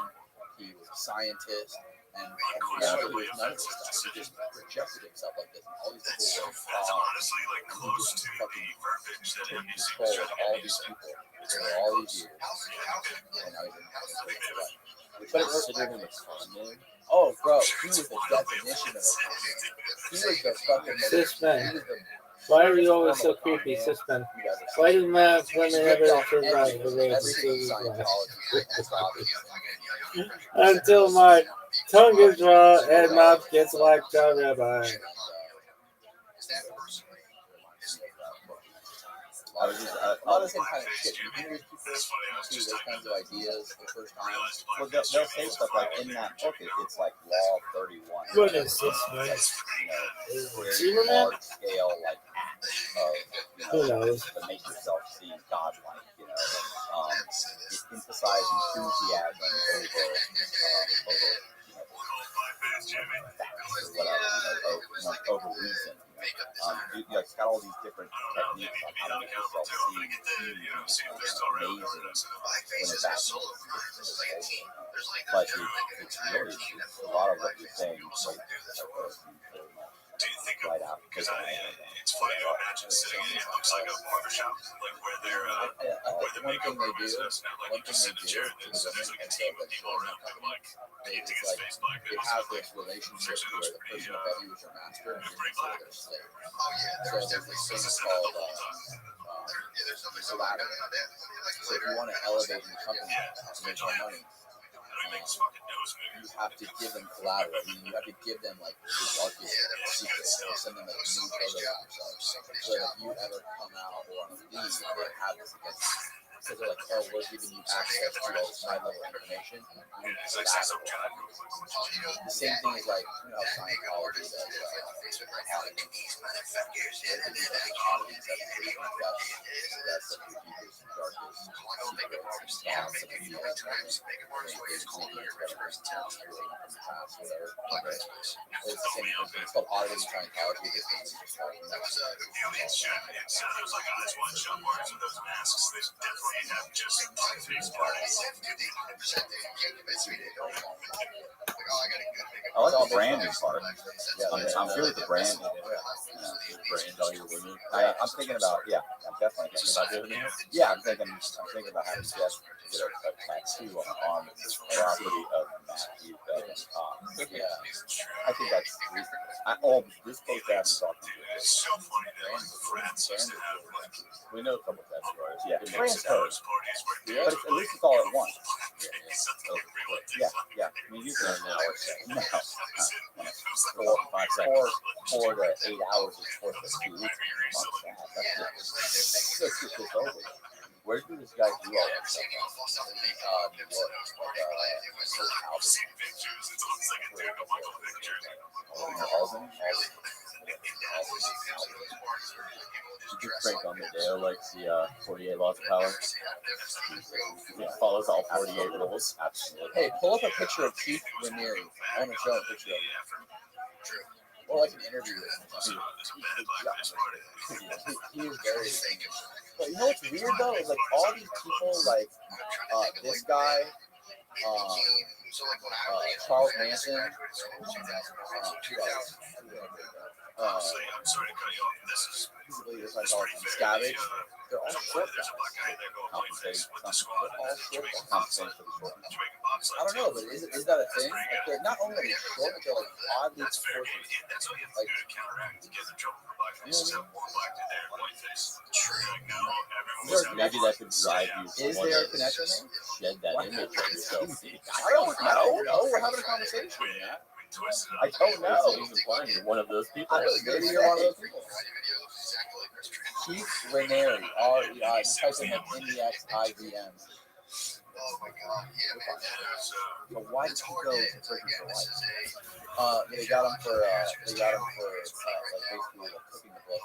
He was a scientist. And reality was none of this stuff. He just projected himself like this. And all these people were honestly like close to fucking control of all these people for all these years. And now he's in but considered him a con. Oh, bro, he was the definition of a con. He was the fucking Cis-men. Why are you always so creepy, cis-men? Why do women ever survive the way until my tongue is raw and mouth gets like a Rabbi. A lot of the same kind of shit. You hear people see those kinds of ideas the first time. Well, they'll say stuff like in that book, it's like Law 31. What is this, man? Very large scale, like who knows? To make yourself seem godlike, it emphasizes enthusiasm over reason. It's got all these different techniques on how to make yourself seem amazing when it's actually but it's really a lot of what you're saying right out because it's funny to imagine sitting in it looks like a barbershop, like where they're making process now, like you just sit in a chair and there's like a team of people around them like painting his face black. It has this relationship where the person above you is your master and you're considered their slave. So there's this thing called collateral. So if you want to elevate in the company to make more money, you have to give them collateral. I mean, you have to give them like the darkest secrets or send them like new photos of themselves. So that if you ever come out or want to leave, they have this against you. because they're like, oh, we're giving you access to all this high level information. You need to gather all of this. The same thing is like, you know, how Scientology does. That's the deepest, darkest secrets and thoughts of the it's the same thing. It's called auditing Scientology. I like the branding part. I'm good with the branding. Brand all your women. I'm thinking about, I'm definitely thinking about doing it. Yeah, I'm thinking about having Jeff get a tattoo on the property of Matthew Bell's Tom. Yeah, I think that's reasonable. This post I haven't talked to you. We know a couple of tattoo artists. Yeah, It brand makes code. But at least it's all at once. Yeah. I mean, you can no. 4 to 8 hours is worth of 2 weeks. Let's get this over. Where do this guy do all that stuff? Albany? You can Frank on the Dale like the 48 Laws of Power. He follows all 48 rules. Absolutely. Hey, pull up a picture of Keith Raniere. I want to show a picture of him. Or like an interview with him. He is very famous. But you know what's weird though is like all these people like this guy, Charles Manson, Scavenge. They're all short guys. I don't know, but is that a thing? Like they're not only are they short, but they're like oddly proportioned. Like, Maybe that could drive you. Is there a connection there? Shed that image of yourself. I don't know. No, we're having a conversation. I don't know. You're one of those people. Maybe you're one of those people. Keith Raniere, R-E-I, type in N-E-X-I-V-M. Oh my God! Yeah, But why did he go to prison for life? They got him for like basically like cooking the blood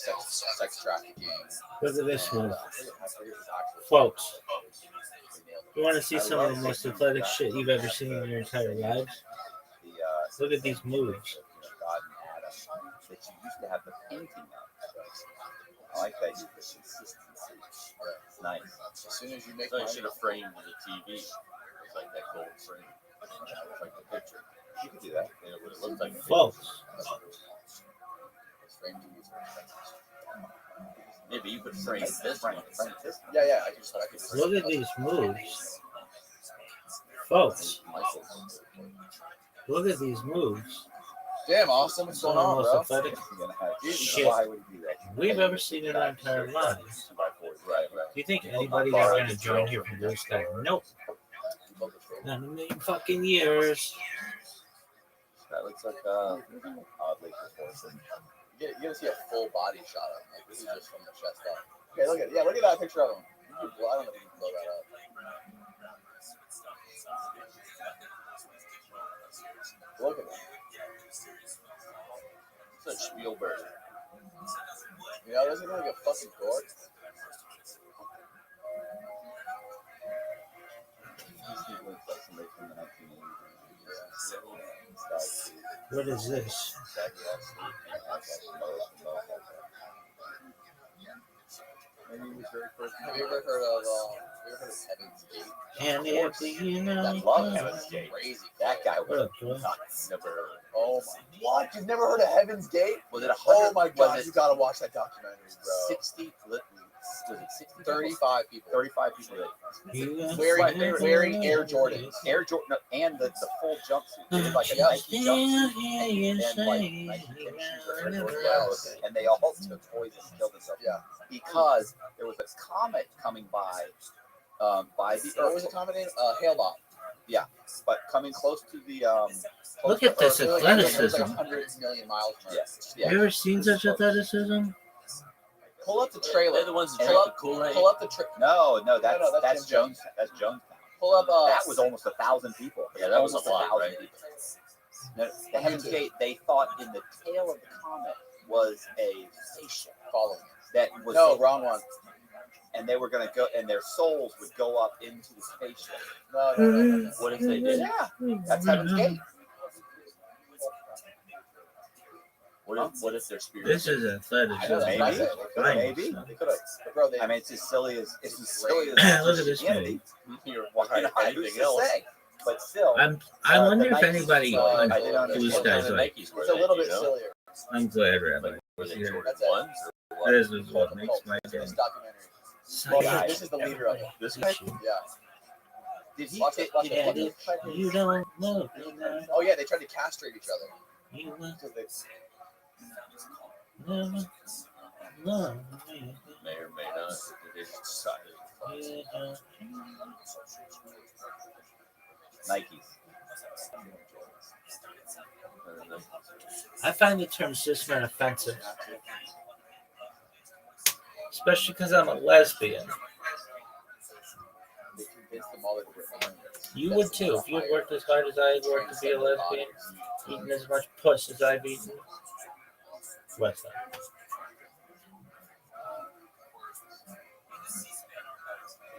and sex trafficking. Look at this one, folks. You want to see some of the most athletic shit you've ever seen in your entire lives? Look at these moves. God and Adam, that you used to have the painting of. I like that. The consistency. It's nice. As soon as you make So I money, should have framed the TV. It was like that gold frame. It was like the picture. You could do that. And it would have looked like a Folks, frame TVs are expensive. Maybe you could frame this one. Yeah, I could. look at these moves. Folks, look at these moves. Damn, Austin, what's going on, Some of the bro? most athletic shit Why would you do that? we've ever seen in our entire lives. Right. Do you think anybody is going to join here from this guy? Nope. Not in a million fucking years. That looks like oddly proportioned. You gotta see a full body shot of him. Like, this is just from the chest up. Okay, look at that picture of him. I don't know if you can blow that up. Look at him. It's like Spielberg. You know, doesn't he look like a fucking dork? What is this? Have you ever heard of Heaven's Gate? And if you know, I love Heaven's Gate. Crazy. That guy what was up, Joy? nuts. Never heard. Oh my! What? You've never heard of Heaven's Gate? Was it 100? Oh my God! Was You it gotta watch that documentary, bro. 60? Was it 60? 35 people. 35 people that You got Wearing Air Jordans. Air Jordan, no, and the full jumpsuit. They did like a Yeah. Nike jumpsuit and like Nike tennis shoes or Air Jordan yellows, and they all took poison and killed themselves. Yeah. Because there was a comet coming by the What Earth. was the common name? Hale-Bopp. But coming close to the Look at this It was athleticism. like 100 million miles from Earth. Yeah. You ever seen such athleticism? Pull up the trailer. They're the ones that Pull drink up- the Kool-Aid. Pull up the trailer. No, that's that's Jim Jones. That's Jonestown. Pull up. That was almost 1,000 people. Yeah, that was a Almost lot, 1,000 right? people. No, the Heaven's Gate. They thought in the tail of the comet was a spaceship Follow. that was No, wrong one. and they were going to go, and their souls would go up into the spaceship. No. What if they did? Yeah, that's Heaven's Gate. What if their spirit? This is I know, athleticism. that's Maybe. what I said. Maybe. They could have. Bro, they. I mean, it's as silly as Look at this Christianity. You're Well, right. who's Anything to else? say? But still, I wonder the if Nikes, anybody I didn't understand Blue What Sky's kind of like, Nikes were It's a they, little do bit you know? sillier. I'm glad, Rabbi. Like, were they Here. Jordan That's it. ones? Or what? This is what makes my day. This documentary. Psych. Well, this is the leader of it. This guy? Yeah. did he? Watch Did, it, watch did it, watch he it. You don't know. Oh yeah, they tried to castrate each other. You will Because they, never love May or may not. They just decided. me. You don't. Nikes. I find the term cisman offensive, especially because I'm a lesbian. they convinced them all that they were fine. You would too if you had worked as hard as I had worked to be a lesbian, eaten as much puss as I've eaten. What's that?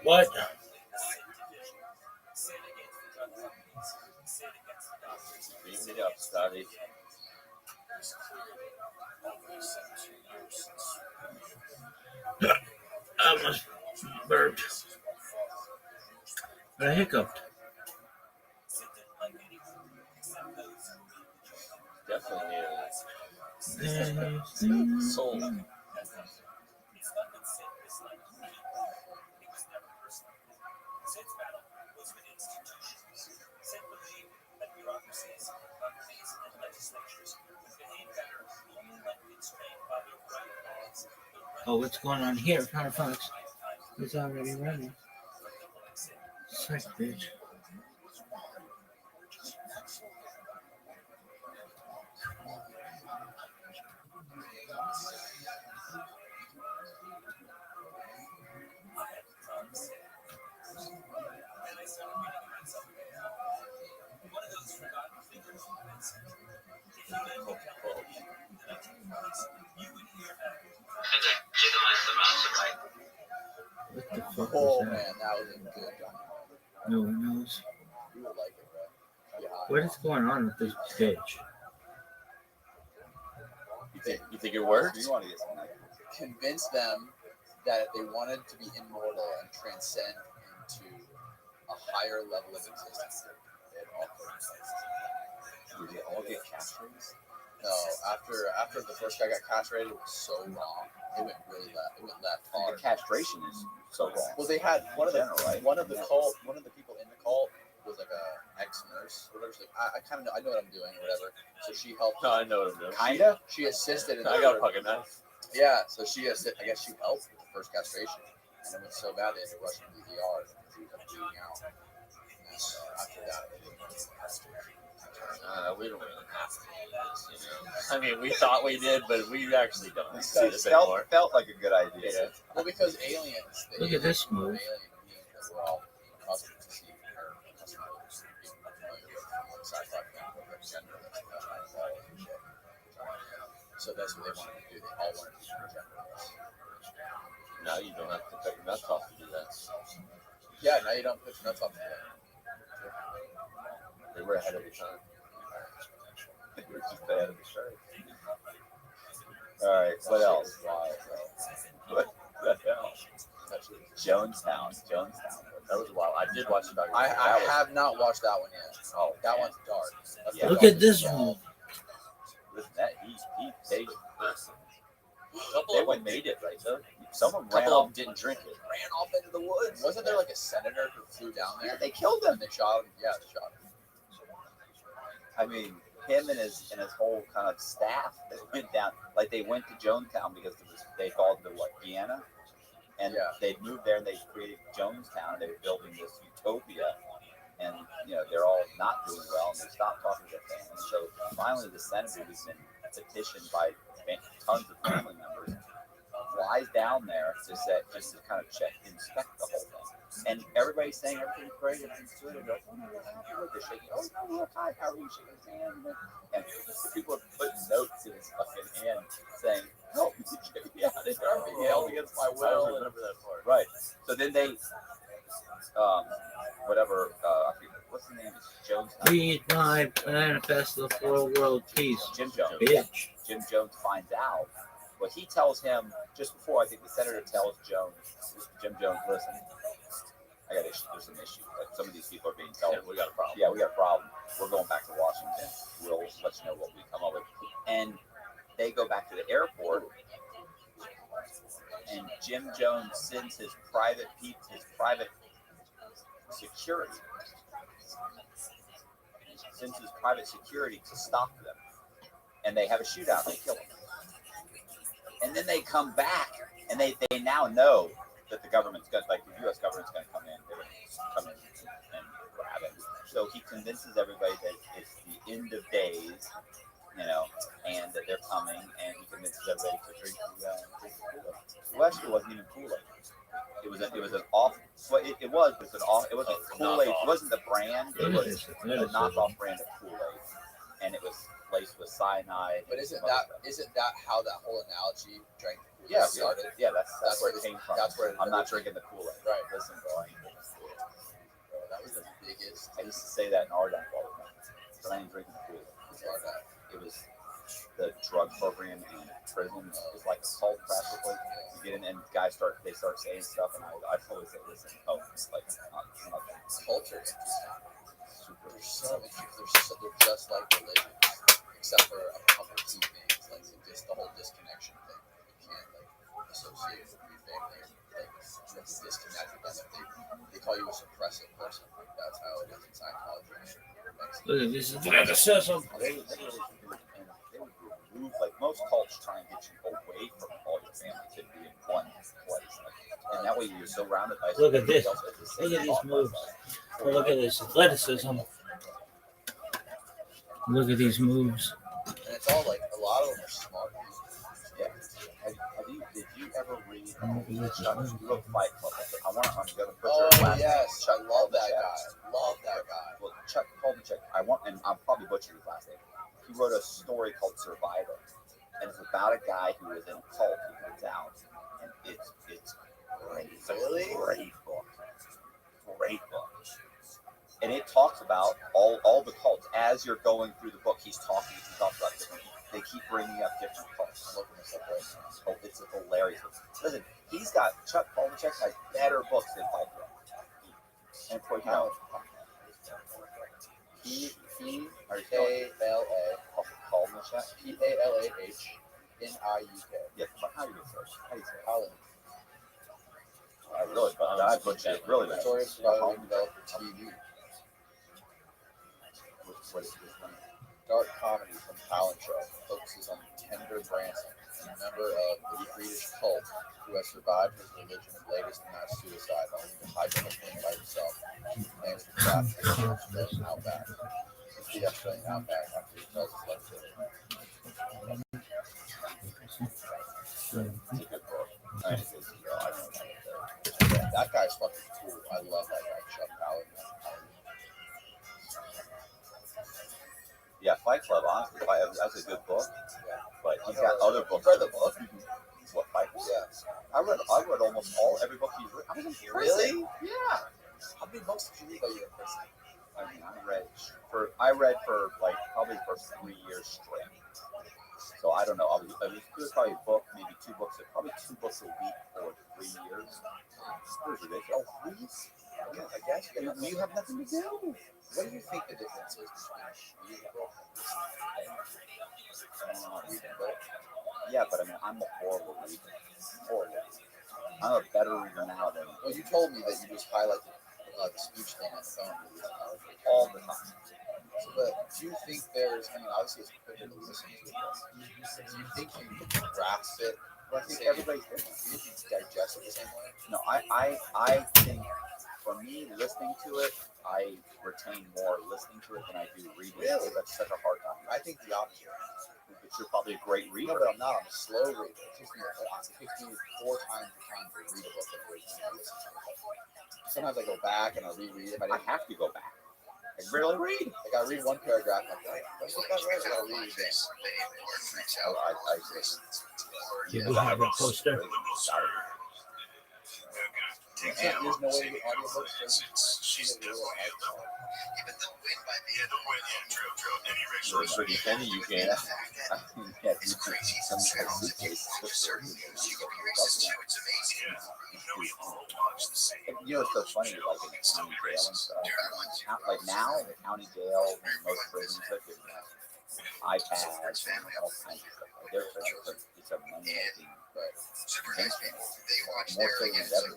What? Beam me up, Scotty. I almost burped. I hiccuped. Definitely soul. Oh, what's going on here? Firefox is already running. Psych, bitch. What the fuck Oh was man, that? that was a good documentary. No one knows. You will like it, bro. Yeah. What is going on with this bitch? You think it works? You want to get some Nikes? Convince them that if they wanted to be immortal and transcend into a higher level of existence, they'd all put in place. Did they all get castrated? No, after the first guy got castrated, it was so wrong. It went really left. It went left The hard. castration is so wrong. Well, they had one of the Right. one of the people in the cult was like a ex-nurse or whatever. She's like, I kind of know, I know what I'm doing or whatever. So she helped. No, I know what I'm doing. Kinda. She assisted. In I got a fucking knife. Yeah, so I guess she helped with the first castration, and it went so bad they had to rush him to the ER because he was bleeding out. And after that, they didn't want to castration. We don't really have to do this, you know. I mean, we thought we did, but we actually don't do this It anymore. felt like a good idea. Yeah. Well, because aliens, Look at this move. alien beings that we're all accustomed to seeing, or accustomed to being familiar with from sci-fi film, or gender, that's all and shit. So that's what they wanted to do. They all wanted to be genderless. Now you don't have to cut your nuts off to do that. Yeah, now you don't put your nuts off the head. They were ahead of the time. They were just ahead of the show. All right, what else? What the hell? Jonestown. That was wild. I did watch the documentary. I have not watched that one yet. Oh, That one's dark. That's Yeah. the Look dark at this one. move. Listen, that they couple of them made it, right? Though. someone A ran couple of off. them didn't drink it. Ran off into the woods. Wasn't there like a senator who flew down there? Yeah, they killed And him. they shot him. Yeah, they shot him. I mean, him and his whole kind of staff that went down. Like they went to Jonestown because they called it Vienna, and Yeah. they'd moved there and they created Jonestown. They were building this utopia, and they're all not doing well, and they stopped talking to their families. So finally, the senator has been petitioned by tons of family members flies down there just to kind of inspect the whole thing. And everybody's saying everything's great, everything's good. And they're like, oh, no, we're happy with this. Shaking. Oh, no, look, hi, how are you? Shaking his hand. And people are putting notes in his fucking hand saying, help me, yeah, they're being held against my will. I remember that part. Right. So then they, whatever, what's the name? It's Jones. Read my manifesto for world peace. Jim Jones. Bitch. Jim Jones finds out. Well, he tells him just before, I think the senator tells Jim Jones, listen, I got issues. There's some issues. Like some of these people are being told, Yeah, we got a problem. Yeah, we got a problem. We're going back to Washington. We'll let you know what we come up with. And they go back to the airport, and Jim Jones sends his private security to stop them. And they have a shootout and they kill him. And then they come back and they now know that the government's going to, like the U.S. government's going to come in. They're going to come in and grab it. So he convinces everybody that it's the end of days, and that they're coming, and he convinces everybody to drink Kool-Aid. Well, actually, it wasn't even Kool-Aid. It was an off. Well, it wasn't Kool-Aid. It wasn't the brand. It was a knockoff brand of Kool-Aid, and it was laced with cyanide. But isn't that how that whole analogy drank the Kool-Aid Yeah, started? Yeah, that's where it came from. That's where I'm not drinking the Kool-Aid. Right. Listen, bro, I ain't drinking the Kool-Aid. Bro, that was the biggest. I used to say that in RDAC all the time, but I ain't drinking the Kool-Aid. It was the drug program in prison. It was like a cult practically. You get in and guys start saying stuff, and I always say, listen, it's like not Culture is super. they're so interesting. They're just like religion, except for a couple key things, like just the whole disconnection thing. You can't like associate with your family, like that's disconnected. They call you a suppressive person. Like that's how it is in Scientology. Look at this athleticism. They would remove, like most cults try and get you away from all your family to be in one place. And that way you're surrounded by. Look at this. else with the same Look at these thought moves. process. Oh, look at this athleticism. Look at these moves. And it's all like a lot of them are smart. Yeah. Did you ever read you wrote Fight Club? I'm gonna put Oh your last yes, Chuck I love that Palahniuk. guy. Love that guy. Well, Chuck Palahniuk, and I'll probably butcher his last name. He wrote a story called Survivor, and it's about a guy who was in a cult who comes out, and it's great. It's a great book. Great book. And it talks about all the cults. As you're going through the book, he talks about different. They keep bringing up different cults. I'm looking this up right now. It's a hilarious book. Listen, Chuck Palahniuk has better books than Fight Club. And of course, Palahniuk. Yeah, but how do you first? How do you say it? Palahniuk. I really, but I butchered it really bad. Story of survival developed for TV. What is this one? Dark comedy from Palahniuk focuses on Tender Branson, a member of the Swedish cult who has survived his religion's latest mass suicide, only to hide from a thing by himself. Plans to craft the Australian outback. The Australian outback after he tells his life story. It's a good book. I don't know. Yeah, that guy's fucking cool. I love that guy, Chuck Palahniuk. Yeah, Fight Club, honestly, that's a good book. Yeah. But he's got other books. You read the book? What, Fight Club? Yeah. I read almost every book he's written. I was in prison. Really? Yeah. How many books did you read while you were in prison? I mean, I read for like probably for 3 years straight. So I don't know. It was probably a book, maybe 2 books, probably 2 books a week for 3 years. It was ridiculous. Oh, weeks? Yeah, I guess You have nothing to do. What do you think the difference is between reading a book and reading a book? Yeah, but I mean, I'm a horrible reader. I'm a better reader now than Well, you told me that you just highlighted the speech thing on the phone all the time. So, but do you think there's, obviously it's quicker to listen to it. Do you think you grasp it? I think everybody's different. Do you think you digest it the same way? No, I think for me, listening to it, I retain more listening to it than I do reading. Really? That's such a hard time. I think the opposite. which you're probably a great No, reader. but I'm not. I'm a slow reader. It takes me 4 times the time to read a book than it takes me to listen to it. Sometimes I go back and I reread it. I have to go back. I rarely read. Like I read one paragraph, and I'm like, let's get that right. I gotta read it again. I agree. You will have a poster. And there's no way to get audiobooks. For a pretty penny, you can. Yeah, it's crazy. Sometimes you know what's so funny is like in the county jail and stuff. Like now in the county jail, in most prisons are giving iPads and all kinds of stuff. Like it's a money making, but more so than ever.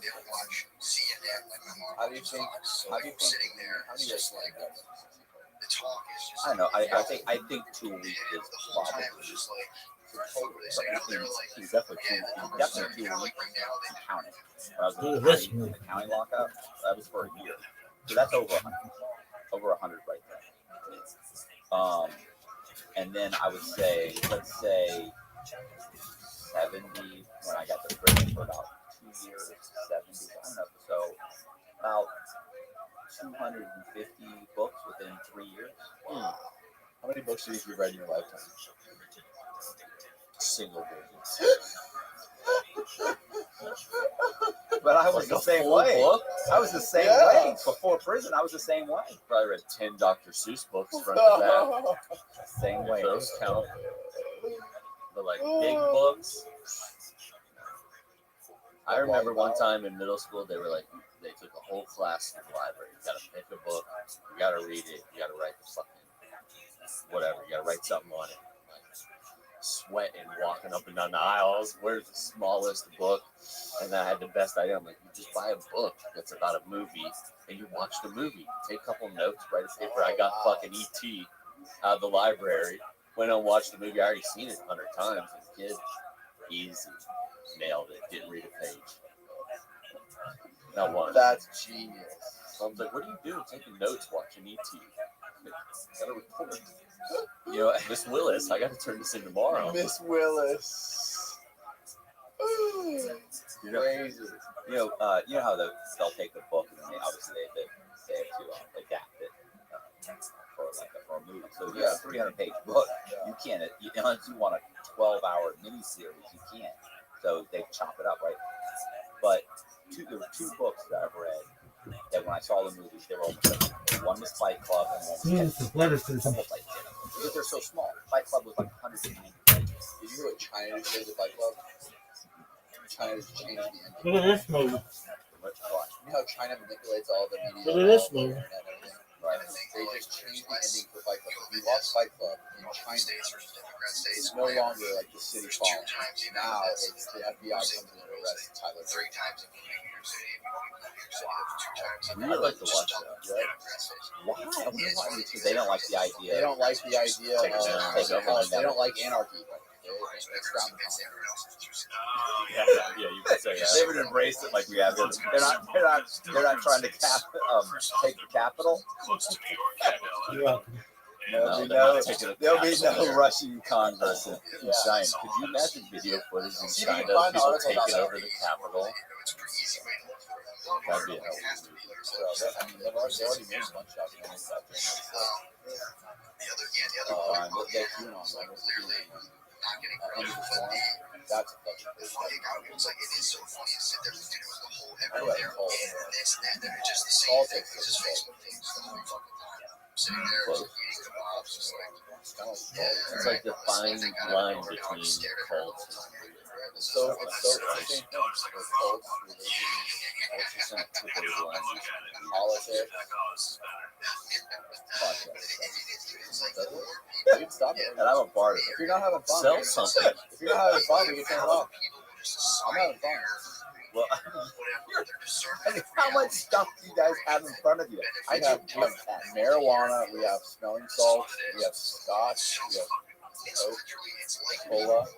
How do you think? How do you like that? I don't know. I think 2 weeks is probably. He's definitely 2 weeks. Count it. When I was in the county lockup, that was for a year. So that's over 100. Over 100 right there. And then I would say, let's say 70 when I got to prison for about 2 years, 70. I don't know. So about 250 books within 3 years. How many books do you read in your lifetime? Single digits. But I was Like the same full way. book? I was the same Yeah. way. Before prison, I was the same way. Probably read 10 Dr. Seuss books front to back. Same way. Those count. But like big books. I remember one time in middle school, they were like, they took a whole class in the library. You gotta pick a book, you gotta read it, you gotta write the fucking whatever, you gotta write something on it. Like sweating, walking up and down the aisles. Where's the smallest book? And I had the best idea. I'm like, you just buy a book that's about a movie and you watch the movie. Take a couple notes, write a paper. I got fucking E.T. out of the library. Went and watched the movie. I already seen it 100 times as a kid. Easy. Nailed it. Didn't read a page. Not one. That's genius. So I was like, what are you doing? Taking notes, watching E.T. Gotta record. You know, Miss Willis, I got to turn this in tomorrow. Miss Willis. You know, Crazy. you know how they'll take the book and then they have to adapt it for a movie. So you got a 300-page book. You can't, unless you want a 12-hour miniseries, you can't. So they chop it up, right? But there were 2 books that I've read that when I saw the movies, they were almost like, one was Fight Club and one was almost like because they're so small. Fight Club was like 190 pages. Did you hear what China did to Fight Club? China just changed the ending. Look at this movie. You know how China manipulates all the media? Look at this all the movie. internet and everything? Right. They just changed the ending for Fight Club. If you watch Fight Club in China, it's no longer like the city following. Now it's the FBI comes in and arrests Tyler. 3 times including New York City. I'd like to watch that. Yeah. Why? I wonder why. Because they don't like the idea. They don't like the idea of they don't like anarchy. It's frowned upon. Yeah, you could say that. They would embrace it like we have. They're not trying to take the capital. You're welcome. There'll be no Russian Congress in China. Could you imagine video footage in China of people taking over the capital? That'd be a hell of a movie. I mean, they've already made a bunch of that's It's like the fine line between cults and so interesting. Cults, religion, politics. Dude, stop it. and I'm a part of it. If you're not having fun, Sell something. If you're not having fun, we can turn it off. I'm having fun. Well, I mean, how much stuff do you guys have in front of you? We have marijuana, we have smelling salts, we have scotch, we have Coke, cola.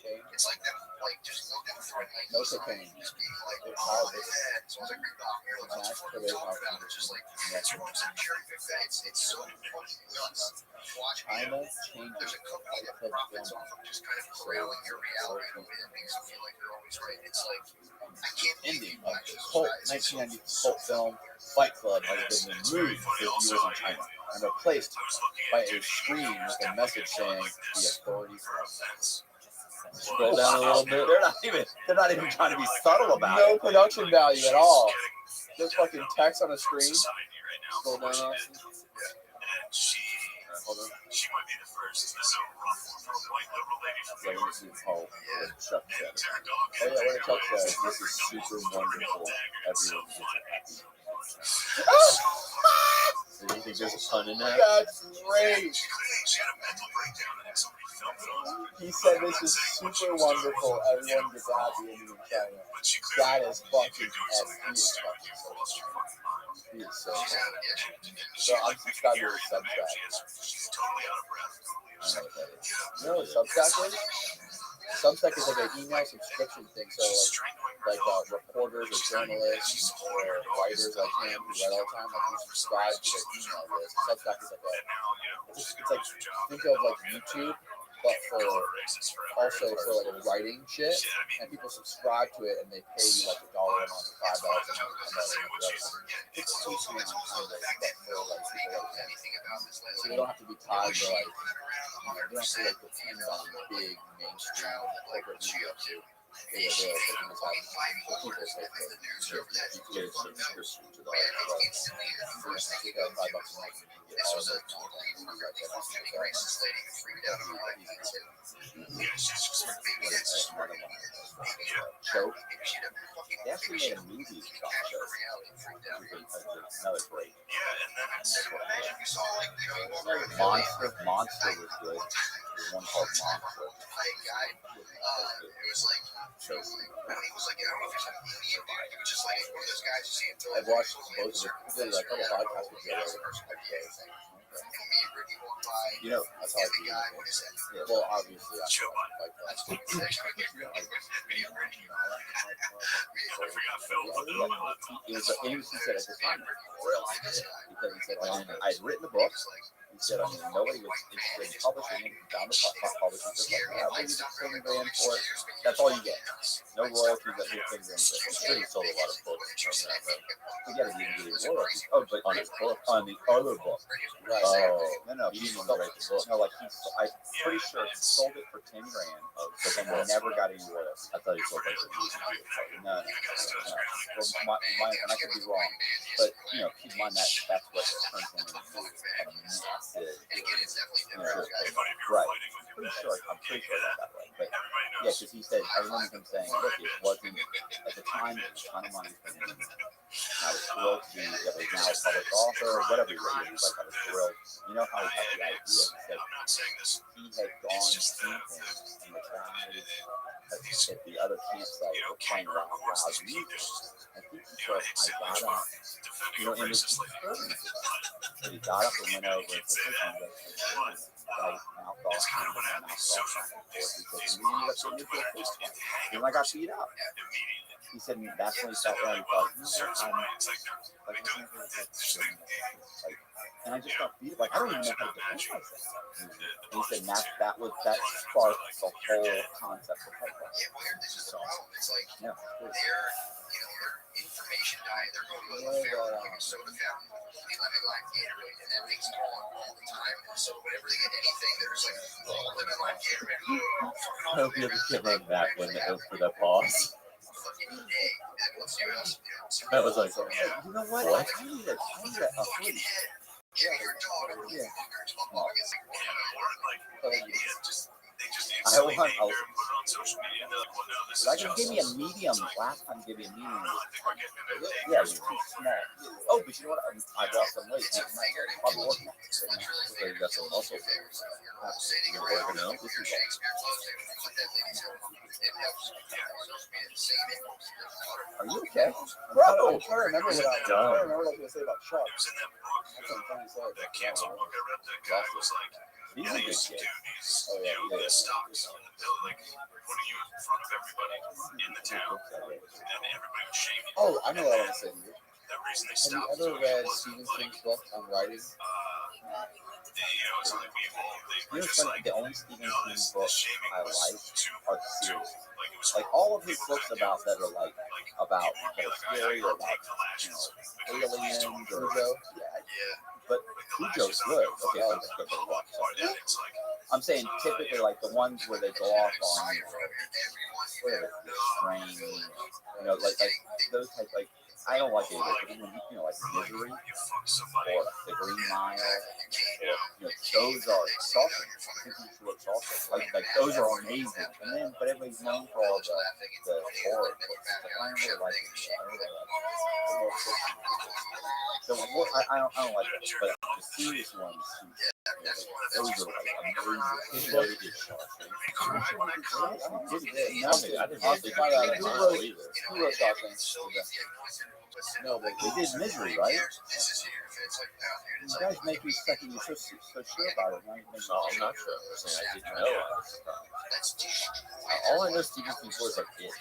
cocaine. It's like them, like just looking for it, like No he's cocaine. just being like, It's oh all man. So I was like, you're like, that's what I'm talking about. It's just like it's 100% cherry picked that. It's so fucking nuts. Watch China there's changes a company that the profits film. off of just kind of corralling your reality in a way that makes you feel like you're always right. It's like I can't Ending believe of the cult 1990 cult film Fight Club has been removed for viewers in China and replaced by a screen with a message saying the authorities love us. Scroll down a little bit. They're not even trying to be subtle about No it. production value at all. Just fucking text on a screen. Scroll down, Austin. Hold on. she might be the first. So rough for a white liberal lady from Let me see. Oh, what Chuck said. Oh Oh yeah, what Chuck said. This is super wonderful. Everyone gets happy. Do you think there's a pun in that? That's great. She had a mental breakdown and then somebody filmed it on. He said this is super wonderful. Everyone gets a happy ending in China. That is fucking epic. He is so funny. So I'm subscribed to his Substack. She's totally out of breath. I don't know what that is. You know what Substack is? Substack is like an email subscription thing. So like reporters or journalists or writers like him who write all the time, like you subscribe to their email list. Substack is like it's like think of like YouTube, but for also for like writing shit, and people subscribe to it and they pay you like $1 a month, $5 a month, it's teaching on kind of but for like people like that. So they don't have to be tied to like they don't have to like depend on big mainstream corporate media to pay their bills. They can just have the people say You get a subscription to that. $5 a month. This was a totally fucking racist lady who freaked out on her life. Maybe that's just maybe Choke. she'd have been fucking They actually made a movie about Choke. Another great. yeah, and then imagine you saw like you walk around the Monster was good. There's one called Monster. guy. It was like Choke. when he was like I don't know if he's an Indian guy. He was just like one of those guys you see in I've watched both of them. I did like a couple podcasts with Joe. You know, that's how I feel. Yeah, well, obviously, I Chill on. like that. It was he said at the time because he said I'd written the book. He said nobody was interested in publishing it. Found the publishing. I'll give you the $10,000 for it. That's all you get. No royalties. That's your $10,000. I'm sure he sold a lot of books from that, but You got to even get royalties. oh, but on his book, On the other book. Right. No, He he didn't sold write the book. No, like I'm pretty sure he sold it for $10,000. So And they never got any royalties. I thought he sold like the music deal. No. Well, and I could be wrong, but keep in mind that that's what turned him into a massive. Right. I'm pretty sure about that way. But yeah, because he said I remember him saying, look, it wasn't at the time it was a ton of money for him. I was thrilled to be that was now a public author or whatever he was. Like I was thrilled. You know how he got the idea? He said he had gone camping and the guys at the other campsite were playing loud music. I think he said I got up, and it was disturbing. So he got up and went over and said, listen, and I got beat up. He said that's when he sat down and thought, and I just got beat up. Like I don't even know how to defend myself. And he said that sparked the whole concept of Fight Club. Yeah, information diet. They're going to a fair soda fountain. They lemon lime Gatorade, and that makes them all the time. And so whenever they get anything, there's like lemon lime Gatorade. I hope you ever get like that when for that pause. That was like, you know what? I need a hoodie. Your dog. Yeah. I want I can give me a medium. Last time give me a medium. Yeah, it was too small. Oh, but you know what? I got some weight. I'm working. so you got some muscle. You're working out. This is Are you okay? Bro, I'm trying to remember what I was going to say about Chuck. That's what I'm trying to say. That canceled book I read, that guy was like, These are good gigs. Oh yeah, the stocks on the bill, like putting you in front of everybody in the town, and everybody was shaming you. Oh, I know what I want to say to you. The reason they Have you stopped ever doing read it wasn't Stephen like King's book on writing? it's like we all they You were know, just funny, like the only Stephen King this books shaming I was like too are the series. like it was Like all of his books about that are like about people would be like, scary or about take the lashes. aliens or Cujo? Yeah. but Cujo's good. Okay, Oh, that's good. But watch. It's like I'm saying typically like the ones where they go off on whatever strange, like those type like I don't like either. But when like Misery you fuck or somebody. The Green Mile, or, those are shocking. Like those are amazing. And then but everybody's known for all the horror books. Like, I don't really like it. I don't really like it. I don't like it. But the serious ones, those are like amazing. Really good Who wrote Shawshank? No, but they did Misery, right? You guys make me second. You're so sure about it. No, I'm not sure. I'm saying I didn't know. All I know Stephen King's was like it.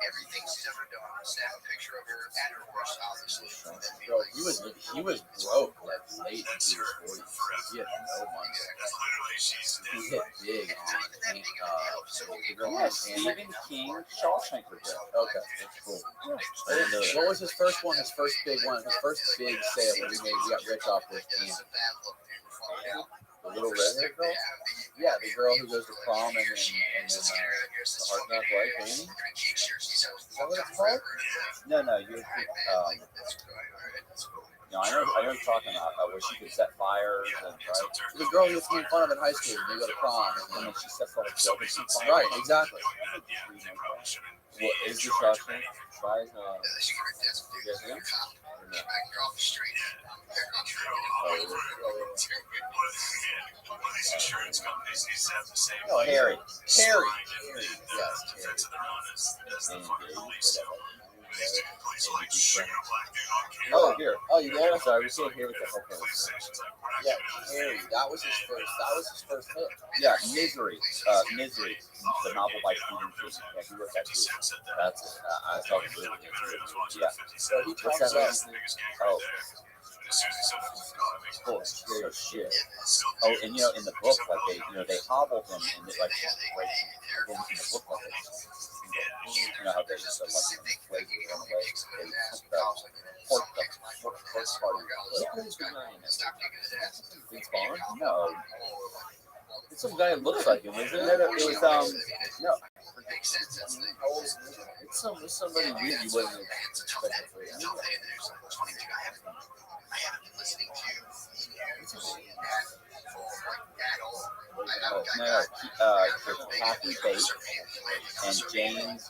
Everything she's ever done. Snap a picture of her at her worst, obviously. Bro, he was broke like late into his 40s. He had no money. He hit big on Stephen King, Shawshank Redemption. Okay, that's cool. I didn't know that. What was his first one? His first big one. His first big sale that he made. He got rich off with Candy. The little redhead girl? Yeah, the girl who goes to prom and then the Hard Knock Life, Annie? Is that what it's called? No, you're no, I know what you're talking about, where she could set fires and right. The girl who was making fun of in high school, and you go to prom, and then she sets all the jokes. Right, exactly. What is the Shawshank? Try Insurance companies need to have the same. Oh, Harry. Yes, defense of their own as the fucking police. Police are like shooting a black dude on camera. Oh, here. Oh, you there? Sorry, we're still here with the whole Police stations like we're not Yeah, giving Harry. That was his first hit. Yeah, Misery. Misery. The novel by Stephen King. Yeah, he wrote that too. That's it. I thought it was really Yeah. So he talks about. Oh. Full of straight up shit. Oh, and in the book, like they hobbled him and like right in the book, like how they just like flavor run away. They took the pork party. It's Bond? No. It's some guy that looks like him, isn't it? It was no. It's somebody weird you wouldn't expect for you. I haven't been listening to you Kathy Bates and James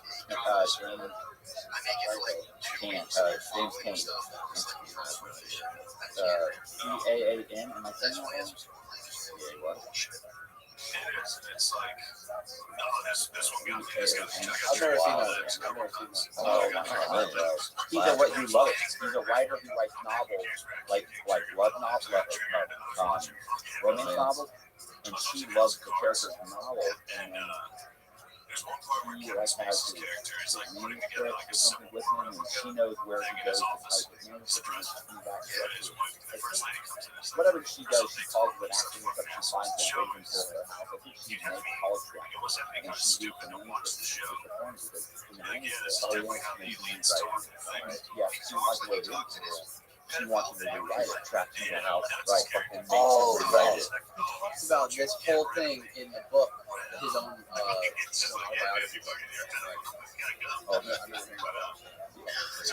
Kane. CAAN, am I saying that? Yeah, what? It's like, no, this one got me. I've never seen that. Oh, he's a what you love it. He's a writer who writes novels, like love novels, romance novels, and she loves the characters in the novel. And he has his manuscript or something with him, and she knows where he goes to type his manuscript, and whatever she does, she calls it acting stuff. She finds him, brings him to her house. I think she's made college grad, and she reads the manuscript and performs it in the manuscript. So he wants to make things right. Yeah, she wants to wait into it. She wants him to rewrite it, trapped in the house, right? Fucking rewrite it. He talks about this whole thing in the book, his own autobiography. Oh, and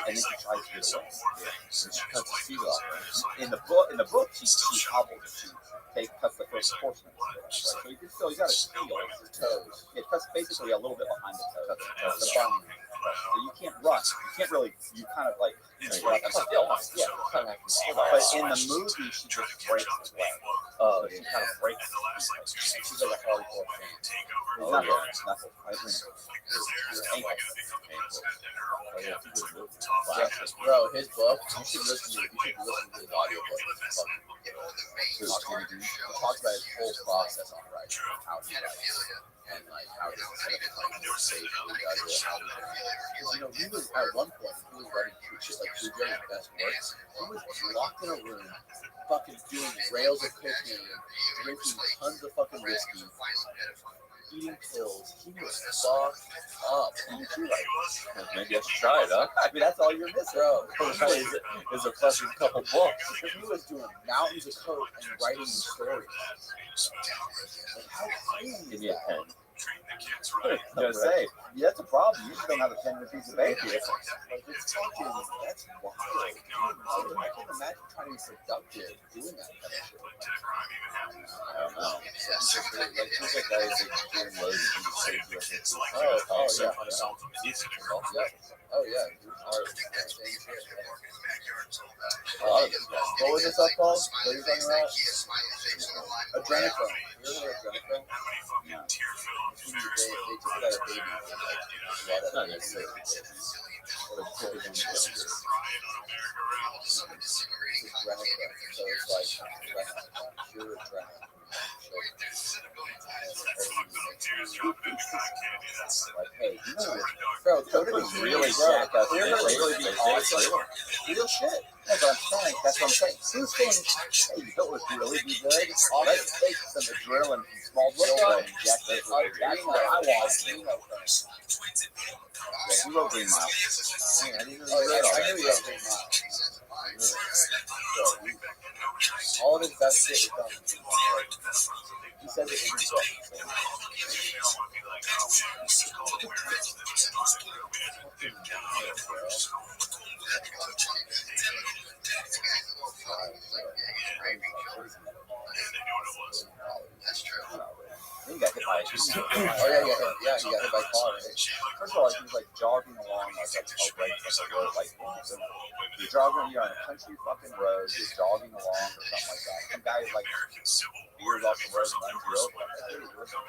then she tries to get away. And she cuts his feet off. In the book, she hobbles. She cuts the first portion of it. So you got to feel his toes. It cuts basically a little bit behind the toes. The bun. pressure, so you can't run. You can't really. You kind of like. Like I'm still, yeah, kind of But in the movie, she just breaks his leg. Oh, She kind of breaks his leg. She's like a hardcore fan. Oh, Knuckle, yeah. knuckle. I mean, his ankle. Oh, yeah, it's a good movie. Yeah, bro, his book. You should listen to his audiobook. It's fucking he talks about his whole process on writing, how he writes, and like how he set up like stage, how he does it, how he does it. You know, he was at one point he was writing shit like Cujo's best work. He was locked in a room, fucking doing rails of cocaine, drinking tons of fucking whiskey, eating pills. He was fucked up. Maybe I should try it, huh? I mean, that's all you're missing, bro. Is a fucking couple books. He was doing mountains of coke and writing these stories. Like, how crazy Give is me a that? pen. Gonna say, yeah, that's a problem. You just don't have a pen and a piece of paper. Like, it's fucking, that's wild. I can't imagine trying to be productive doing that kind of shit. I don't know. He's like guys like doing loads of these Oh yeah. What was this up called? What are you talking about? Adrenochrome. You remember adrenochrome? They took it out of babies and like It's not necessarily. So it's like pure adrenaline. Like, hey, you know what? Bro, Coda was really jacked up. They're gonna really be awesome. Real. Real shit. That's what I'm saying. That's what I'm saying. Who's saying, hey, you know what would really be good? Let's take some adrenaline from small children and inject it. That's what I want. Yeah, he wrote Green Mile. Man, I didn't know Oh, you yeah, read all I that. knew he had Green Mile. All of his best shit was done. He says it in his book. That's true. He got hit by a Oh yeah, he got hit by a car. Right? First of all, he was like jogging along like a road, like you're jogging, you're on a country fucking road, you're jogging along or something like that. Some guy like veers off the road and runs you over.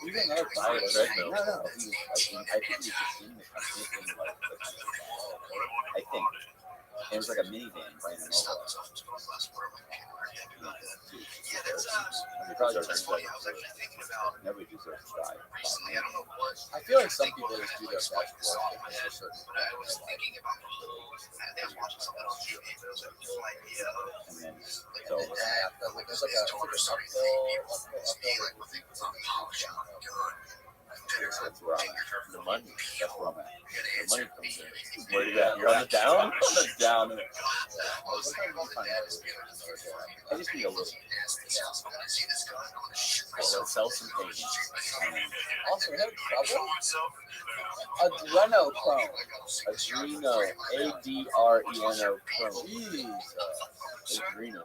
He didn't have a I had a treadmill. No. He was, I think he was just in the country, I think. It was like a minivan ran him over. Nobody deserves to die. I feel like some people just do their best work because they're certain. And then, So there's like a that's where I'm at. The money. That's where I'm at. The money comes in. Where you at? You're on the down? On the down. I just need a little. Let's sell some paintings. Also, we have trouble. Adrenochrome. Adreno. A-D-R-E-N-O. Chrome. Adreno.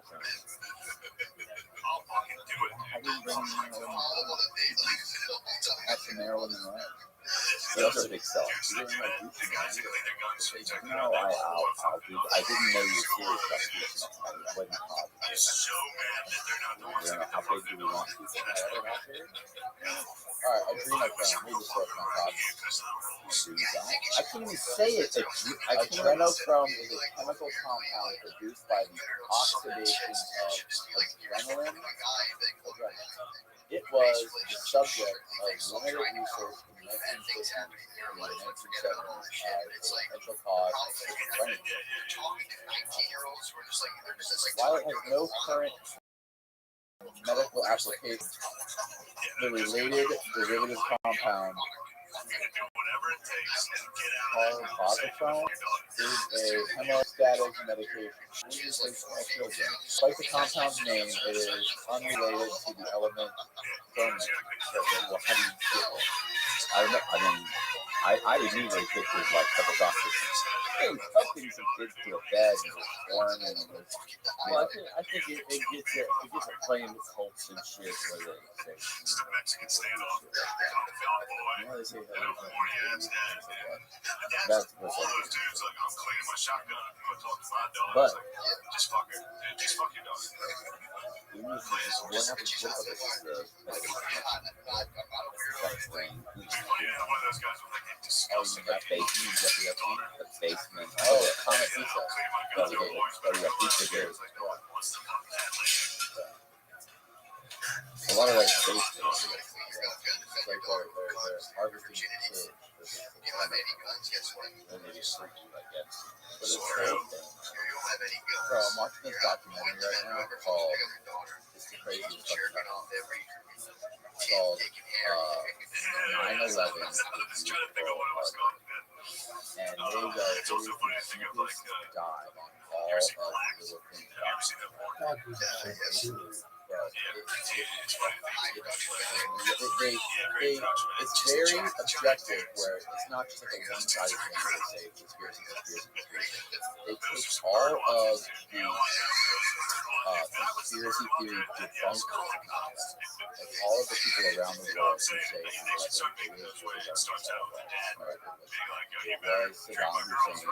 I didn't bring extra Maryland and Ryan. He also big sell. No, I'll do. I didn't know you were serious about this. I wasn't positive. I don't know how big do we want to? Alright, adrenochrome. We'll just throw it on top. I can't even say it. Adrenochrome is a chemical compound produced by the oxidation of adrenaline. It was the subject of limited research in the 1950s and the 1970s as a potential cause of schizophrenia. While it has no current medical application, the related derivative compound carboxyl is a hemostatic medication. Despite the compound's name, it is unrelated to the element chromium. So, well, how do you get it? I don't know. I mean, I immediately pictured like double doctors. Hey, tough getting some kids to a bed and just swarming and just, Well, I think it gets it gets it playing with cults and shit where they say you know, they say that that's what but we need to just what happens what about that basement, the basement. Oh, Comet Pizza. A lot of like space stuff. It's like they're harvesting kids. But it's whole thing. Bro, I'm watching this documentary right now called It's the Craziest Fucking Documentary. It's called 9/11 the Youth World Party. And they go through the deepest dive on all of the little things. It's very objective where it's not just like a one-sided thing where they say conspiracy. They take all of the conspiracy theory debunkers, like all of the people around the world who say it was Saddam Hussein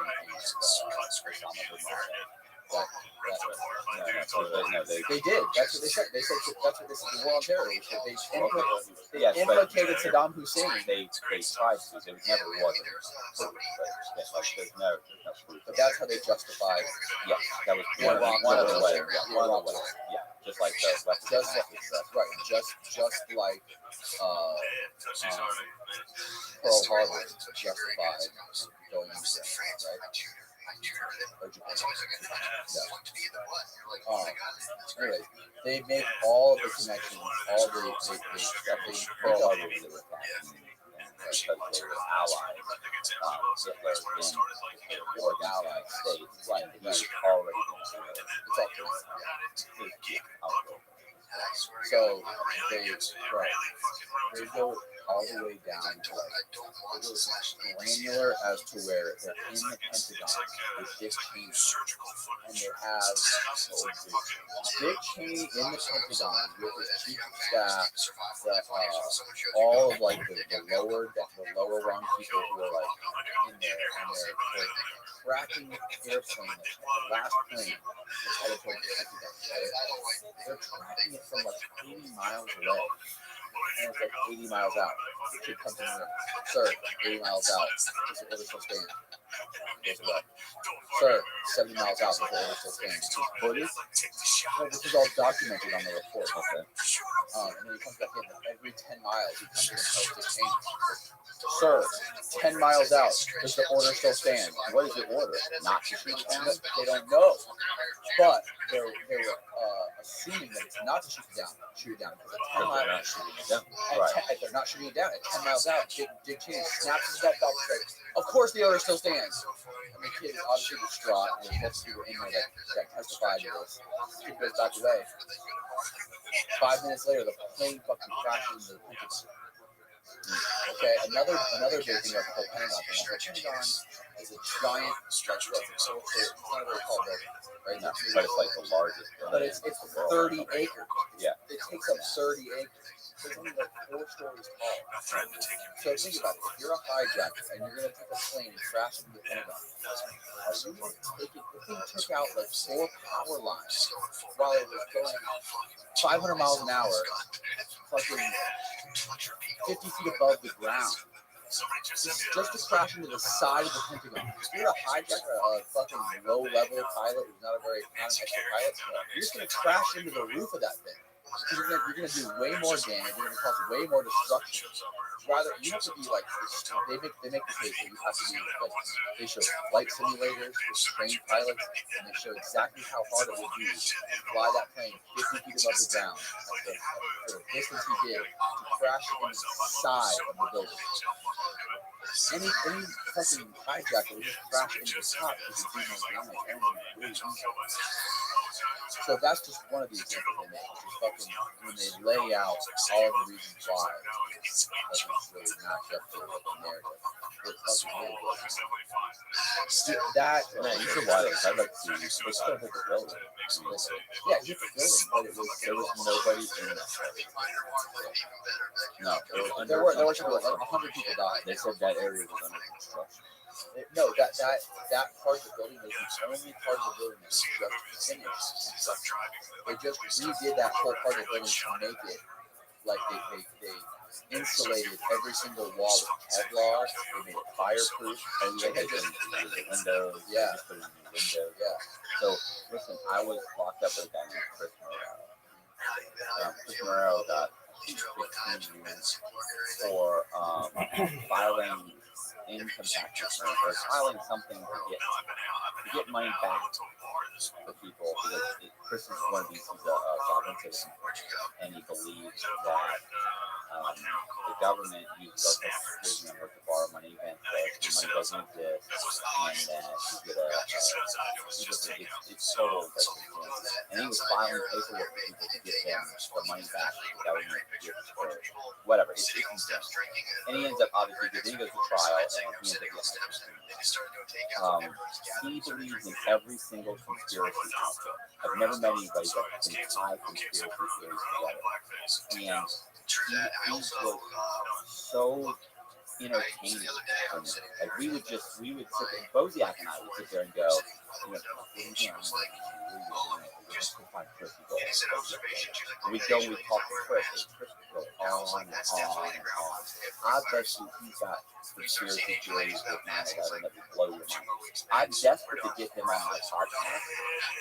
and Osama bin Laden. They did. That's what they said. They said that's what this is. The war on terror. They implicated Saddam Hussein. They tried to. There never was. But that's how they justified. Yeah, that was one of the ways. Yeah, just like the just right. Just like Pearl Harbor justified going into Israel, right? Or Japan. Anyway, they make all the connections, all the Pearl Harbor when they were attacking because they were allies. Hitler in the allied states, right? He was already it's all so they go all the way down to like granular as to where they're in the Pentagon with Dick Cheney, and they have Dick Cheney in the Pentagon with his chief of staff, that all of like the lower rung people who are like in there, and they're tracking the airplane, the last plane that's headed towards the Pentagon. They're tracking it from like 80 miles away. And it's like 80 miles out. The kid comes in and goes, sir, 80 miles out. Is the order still stand? Goes away. Sir, 70 miles out. Is the order still stand? Footage? No, this is all documented on the report. Okay. And then he comes back in. Every 10 miles, he comes in and tells the change. Sir, 10 miles out. Does the order still stand? What is the order? Not to shoot down? They don't know. But they were assuming that it's not to shoot it down because at 10 miles they're not shooting it down. At 10 miles out, Dick Cheney snaps his belt belt straight. Of course, the order still stands. And the kid is obviously distraught, and there's multiple people in there that testified to this. The kid goes back away. 5 minutes later, the plane fucking crashes into the Pentagon. Okay, another big thing about the whole Pentagon thing. The Pentagon is a giant structure. It's not very tall building, right? No, but it's like the largest. But it's 30 acres. Yeah. It takes up 30 acres. It's only like 4 stories tall. So think about it. If you're a hijacker and you're going to take a plane and crash into the Pentagon, are you going to take it? If they took out like 4 power lines while it was going 500 miles an hour, fucking 50 feet above the ground, just to crash into the side of the Pentagon. If you're a hijacker, a fucking low-level pilot who's not a very expert pilot, you're just going to crash into the roof of that thing. You're gonna do way more damage. You're gonna cause way more destruction. Rather, you have to be like they make the case that you have to be like they show flight simulators with trained pilots, and they show exactly how hard it would be to fly that plane 50 feet above the ground for the distance he did to crash into the side of the building. Any fucking hijacker would just crash into the top because it's more ground like anything really easy. So that's just one of the examples they make. Just fucking when they lay out all of the reasons why it doesn't really match up to the narrative. It's fucking really good. That Man, you should watch it. I'd like to see you. They still hit the building. yeah, hit the building, but there was nobody in it. No, There were like 100 people died. they said that area was under construction. No, that part of the building was the only part of the building that was just finished. They just redid that whole part of the building to make it like they insulated every single wall with Kevlar. They made it fireproof. And they had just the windows. Yeah. Just put in the windows. Yeah. So listen, I was locked up with a guy named Chris Morrell. Chris Morrell got 15 years for filing income tax return or filing something to get money back for people because Chris is one of these. He's a sovereign citizen, and he believes that the government uses our security number to borrow money against us. The money doesn't exist, and that you get it's total and he was filing paperwork for people to get them the money back that the government gives or whatever. It's insane. And he ends up obviously then he goes to trial and he ends up getting he believes in every single conspiracy out there. I've never met anybody that can tie conspiracy theories together. And he was so entertaining. Like we would sit there, Boziak and I would sit there and go, we go and we talk to Chris, and Chris would go on and on and on. I bet you he's got conspiracy theories with 9/11 that would blow your mind. I'm desperate to get him on my podcast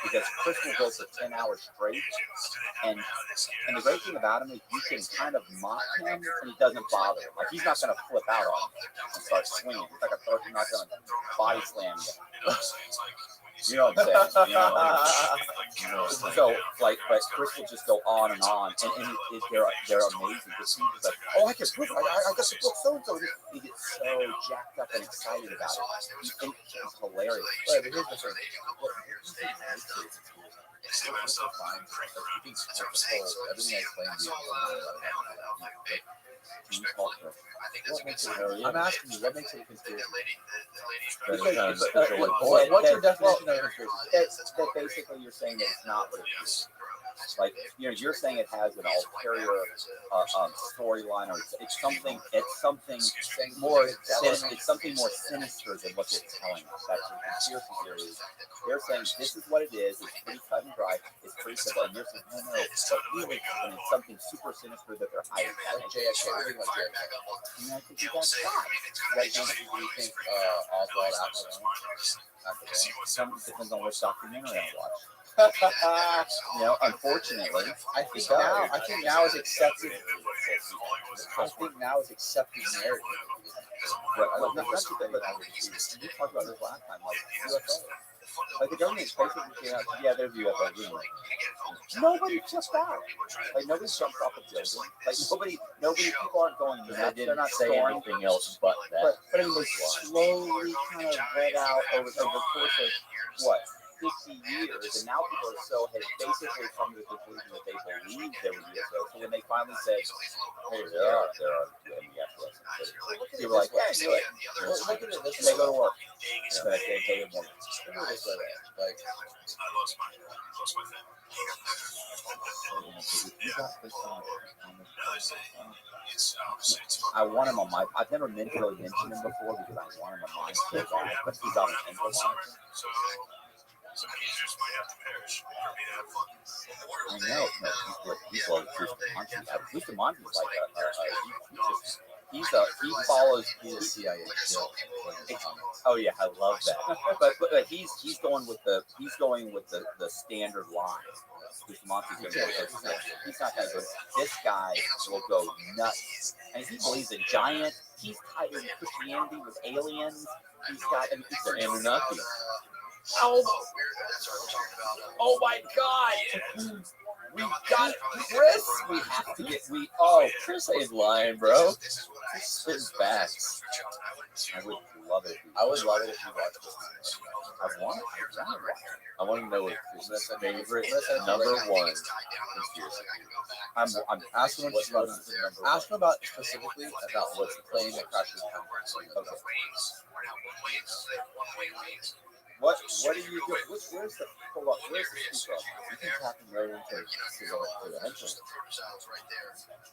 because Chris will go for 10 hours straight, and the great thing about him is you can kind of mock him and he doesn't bother him. Like he's not going to flip out on you and start swinging. It's like you're not going to body slam you. You know what I'm saying? So, like, but Chris will just go on and on, and they're amazing. Because he's like, oh, I got the book so-and-so. He gets so jacked up and excited about it. He thinks it's hilarious. But here's the thing. Everything I explained to you. I'm asking you, what makes it a conspiracy? What's your definition of a conspiracy? That basically you're saying that it's not what it is. Like you're saying it has an ulterior storyline, or it's something more sinister than what they're telling us. That's what conspiracy theory is. They're saying this is what it is. It's pretty cut and dry. It's pretty simple. And you're saying no, but really, it's something super sinister that they're hiding. JFK. I think you got shot. What do you think Oswald Some depends on which documentary I watch. Unfortunately, I think now is accepted. I think now is accepted narrative. That's the thing that I would see. We talked about this last time, like UFO. Like the government is basically saying, yeah, there's UFO. Nobody jumped out. Like nobody jumped off a building. Like nobody. People aren't going nuts. They're not saying anything else but that. But I mean, they slowly kind of read out over the course of what? 50 years, and now people are so had basically come to the conclusion that they believe there was UFO. So when they finally said, "Hey, there are UFOs," they were like, "Yeah, do it." Look at it. This and they go to work. So they didn't want it. Like, I want him on my. I've never meant to really mention him before because I want him on mine so bad, but he's on an info monitor. Some users might have to perish for me to have fun. I know. No, he's like Bustamante. Is like he follows his CIA. Oh yeah, I love that. But he's going with the standard line. Bustamante's going to go. He's not going to go. This guy will go nuts, and he believes in giant. He's tied in Christianity with aliens. He's got Anunnaki. Oh my God! We got Chris. We have to get. Chris ain't lying, bro. Chris spitting facts. I would love it. I would love it if you watched this. I want to know what Chris's favorite number one conspiracy. I'm asking him ask him about specifically about what's the plane that crashes down. Okay. What do you do? Where's the pull up? Where's the speaker? You can tap him right into the headphones.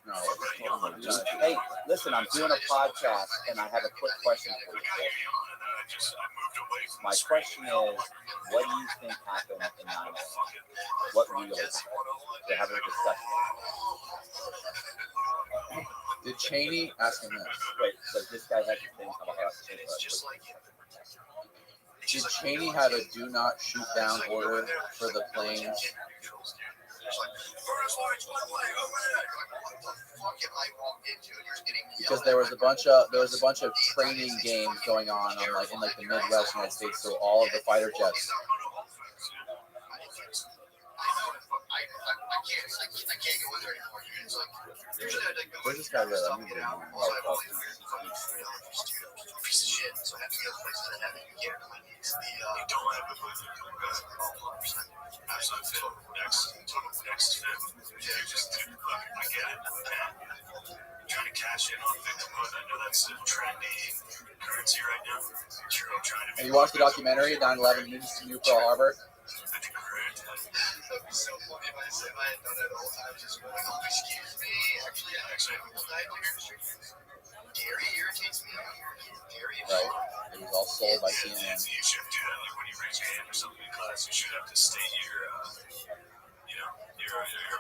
No, hey, listen, I'm doing a podcast and I have a quick question for you. My question is, what do you think happened in 9/11? What really happened? They're having a discussion. Did Cheney ask him this? Wait, so this guy had to think about us. Did Cheney have a do not shoot down order for the planes? Because there was a bunch of training games going on in the Midwest United States, so all of the fighter jets. I can't go in there anymore. Where's this guy live? I'm gonna get him. Piece of shit. So I have to go places that have it here. You don't have to put it. Absolute fit. Next fit. Yeah, just I get it. Trying to cash in on victimhood. I know that's a trendy currency right now. And you watched the documentary 9/11 New Pearl Harbor? That'd be so funny if I said I had done it all the time. Just going, oh, excuse me. Actually, people died here. Gary irritates me. Right. It was all sold by CNN. You shouldn't do that. Like when you raise your hand or something in class, you should have to state your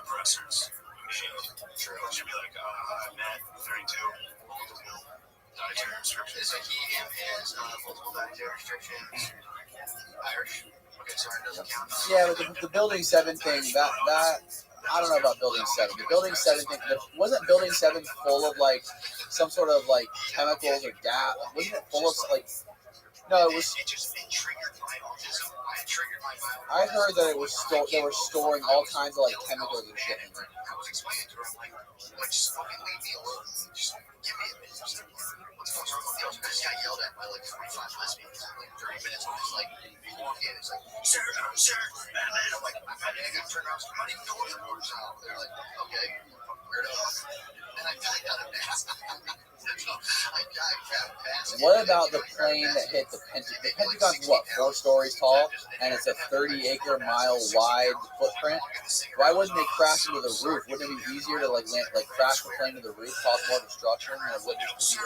oppressors. True. It should be like, Matt, 32, multiple dietary restrictions. So he has multiple dietary restrictions. Irish. Okay, sorry, it doesn't count. Yeah, but the Building 7 thing, that I don't know about Building 7. The Building 7 thing, wasn't Building 7 full of some sort of chemicals or gas? Wasn't it full of No, it was. It triggered my autism. I heard that it was they were storing all kinds of chemicals and shit in there. I was explaining to her, I'm like, just fucking leave me alone. Just give me a minute. What's going on with the other guys? Got yelled at by 25 lesbians in 30 minutes. I'm just you walk in, it's sir. And then I'm like, I got to turn around. I didn't even know what the doors out. They're like, okay, weirdo. And I got a mask. What about the plane that hit the Pentagon? The Pentagon's 4 stories tall, and it's a 30-acre-mile wide footprint. Why wouldn't they crash into the roof? Wouldn't it be easier to crash the plane to the roof, cause more destruction, or would it just be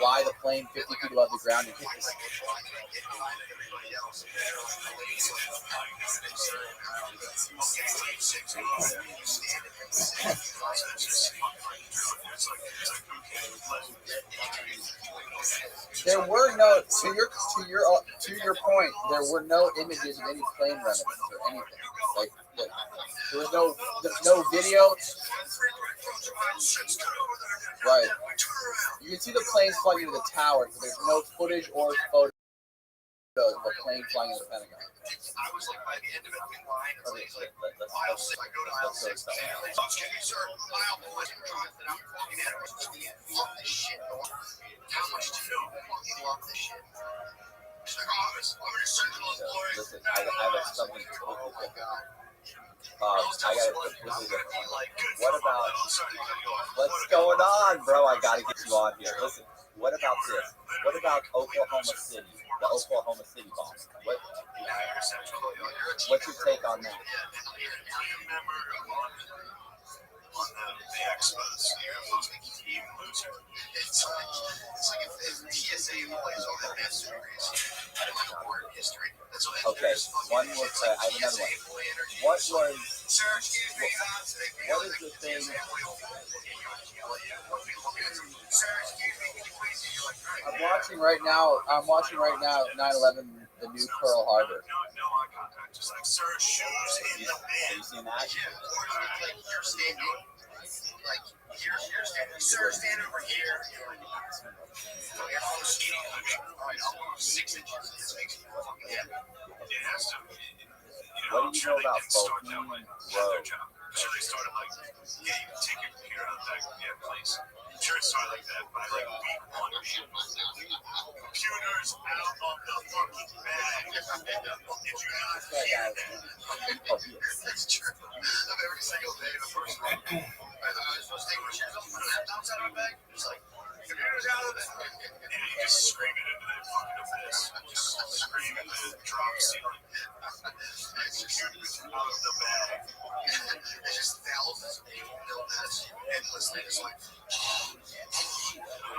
fly the plane 50 feet above the ground and hit this? There were no to your point. There were no images of any plane remnants or anything. There was no video. Right. You can see the planes flying into the tower, but there's no footage or photos of a plane flying into the Pentagon. I was by the end of it, I'm in line. Aisle 6. I go to aisle 6. Excuse me, sir. Aisle 4 is that I'm walking in. Love this shit. How much do you fucking love this shit? She's like, I'm an essential employee. Listen, I have something to oh my god. What about what's going on, bro? I gotta get you on here. Listen, what about this? What about Oklahoma City? The Oklahoma City bomb. What's your take on that? On the Expos, team loser. It's like if TSA employees all have master's degrees. I don't know war history. Okay, one more. I have another one. What is the thing? I'm watching right now 9/11, the new Pearl Harbor. No eye contact, just sir, shoes in the man. Have you seen that? Yeah. Or you're standing, you're standing, sir, stand over here. You're almost skating, almost 6 inches. It makes you fucking happy. It has to. what do you know about Bohemian Grove? Sure, they started like, yeah, you can take your computer out of the back. Yeah, please. Sure, it started like that by like week one. Computers out of the fucking bag. Did you not hear that? That's true. Of every single day, the first one. I was supposed to take my shoes off, put laptops out of my bag. It's like, computers out of the bag. Yeah, you just scream it into that fucking abyss. Just scream into the drop ceiling. Computers out of the bag. It's just thousands of people build that endlessly. It's like, how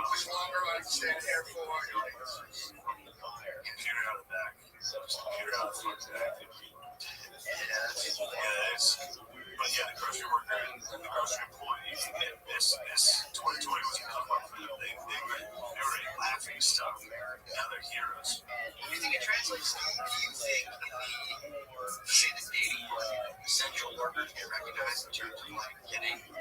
much longer I can stand here for? You're like, computer out of the back. Computer out of the fucking back. But yeah, the grocery worker and the grocery employees, this 2020 was a come up for them. They were laughing stuff. Now they're heroes. Do you think it translates to? Do you think say the dating essential workers get recognized in terms of like getting? Do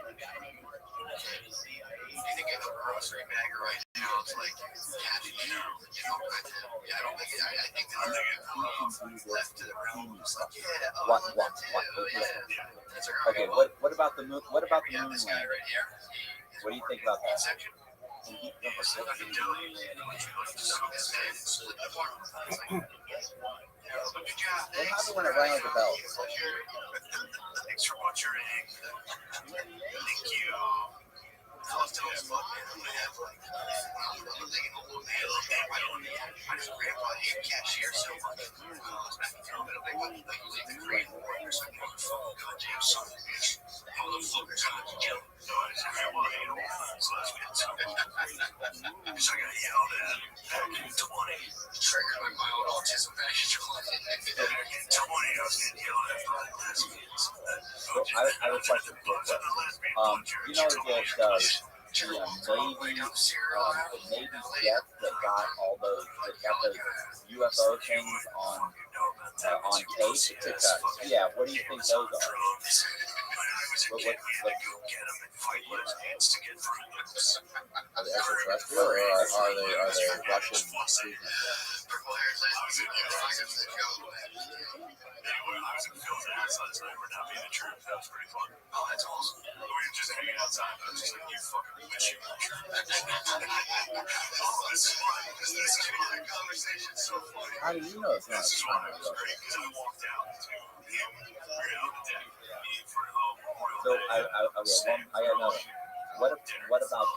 you think in the grocery bagger right now it's like, yeah, I don't think I think they're left to the realm. It's like, yeah, What? yeah. Okay, what about the moon? What about the moon This guy landing? right here. What do you think about that? Section. Like a deli. Split apart. It's like, good job. What happened when it rang the bell? Thanks for butchering. Thank you. I was telling his fuck man, I'm gonna have like, I'm thinking a little nail. I just grandpa hate cashier so much. I was back and throw it away, but like the Korean War or something. Goddamn son of a bitch. All those fuckers out to kill. No, I just grandpa hate all kinds of lesbians. So I got yelled at back in 20. Triggered by my own autism back in 20. Back in 20, I was getting yelled at by lesbians. I would like to you know that the Navy jets that got all those UFO things on tape. Yeah, what do you think those are? Are they extraterrestrial or are they Russian? Anyway, I was in Phil's ass last night. We're not being a trip. That was pretty fun. Oh, that's awesome. We were just hanging outside. I was just like, you fucking bitch. Oh, this is fun. This is fun. Conversation's so funny. How do you know it's not? This is why it was great because I walked out to him. We were out on the deck eating for a little Memorial So Day. I got another. What about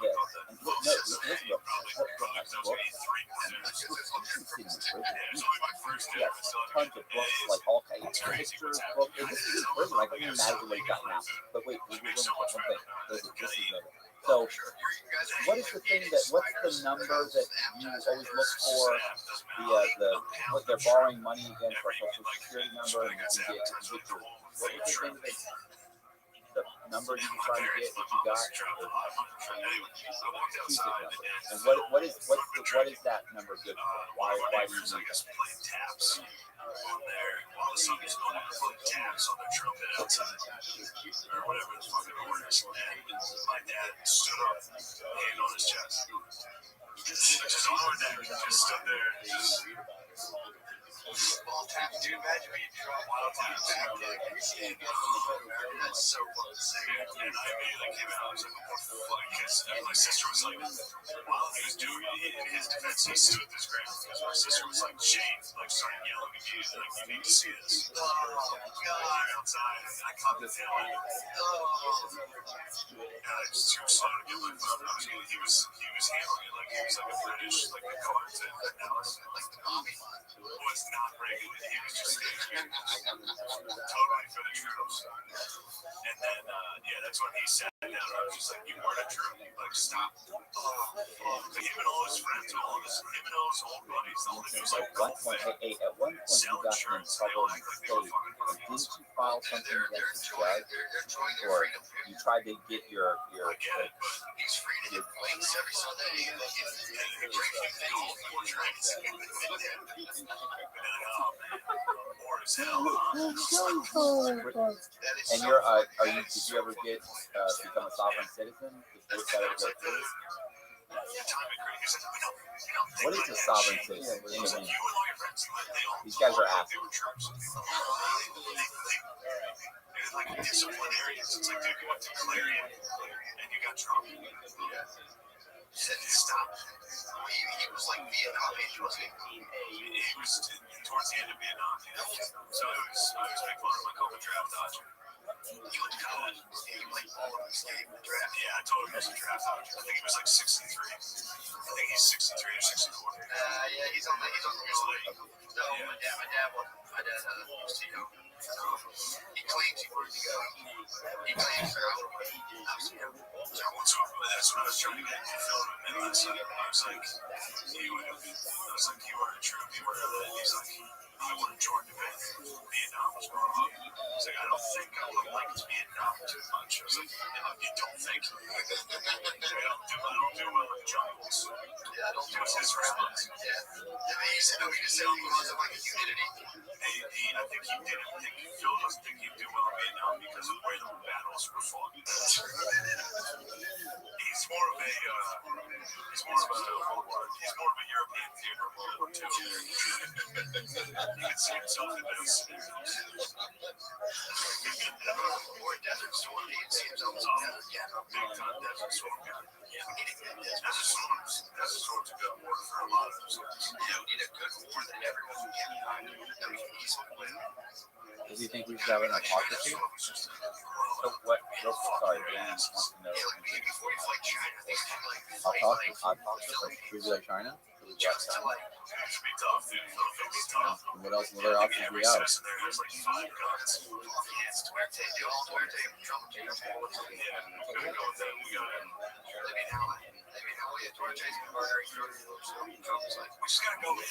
this? And look, no, this is real. Yes, tons of books, like all kinds of pictures, books. This is prison. I can't imagine what he got now. But wait, one thing. This is another. So, what is the thing what's the number that you always look for? What they're borrowing money again for a social security number, and you can get your, what was the thing that the number you can try to get that you got? And what is that number good for? Why do you need that? On there, while the sun is going to put taps on their trumpet outside, or whatever the fucking word is. And my dad stood up, hand on his chest. Just on our neck, just stood there, just all taps. Do you imagine me drop wild taps back there? That's so fun. And I immediately came out. I was like, what the fuck? Because my sister was like, while he was doing it, in his defense, he stood his ground. Because my sister was like, Shane, like, started yelling at me, like, you need to see this. Oh, God, outside. And I caught the tail end. And I just too slow to get my phone. He was handling it like he was like a British, like a Carlton. Like the Bobby was not regulated. He was just totally for the troops. And then, that's when he sat down. I was just like, you weren't a troop. Like, stop. Like, him and all his friends, him and all his old buddies, all the dudes, like, At one point you got in trouble in the state. Didn't you file something against the judge, or you tried to get your I get it, but he's free to hit wings every Sunday. He breaks all four drinks. More as hell. And did you ever get become a sovereign citizen? Did that ever go through? What is the sovereign citizen? These guys are athletes. Like disciplinarians. It's like, dude, you went to Clarion and you got drunk. Yeah. Said stop. He was like Vietnam age, wasn't he? He was towards the end of Vietnam. So I was making fun of my Copa draft dodger. He looked kind of like all of his game draft. Yeah, I told him he was a draft dodger. I think he was like 63. I think he's 63 or 64. Yeah, he's on the list. No, yeah. My dad was, he claims he wanted to go. He claims they're out of way. So that's what I was trying to get to Phil and last night. I was like, you are a true viewer of that. He's like, I wanted Jordan to win. Vietnam was growing up. He's like, I don't think I would have liked Vietnam too much. I was like, you don't think? I don't do well in jungles. Yeah, I don't do well in response. Yeah. I mean, he said, we just said because of like a humidity. I think he didn't think Phil doesn't think he'd do well in Vietnam because of where the battles were fought. He's more of a European theater of World War II. You can see himself in those scenarios. Or a desert storm. He can see himself as a big time desert storm guy. Desert storms have got work for a lot of those guys. Yeah, we need a good war that everyone can get behind. That we can easily win. Do you think we should have an autocracy? So what? Sorry, Dan wants to know. Autocracy? Should we be like China? Should we be like China? What else? What other options do we have? We just gotta go in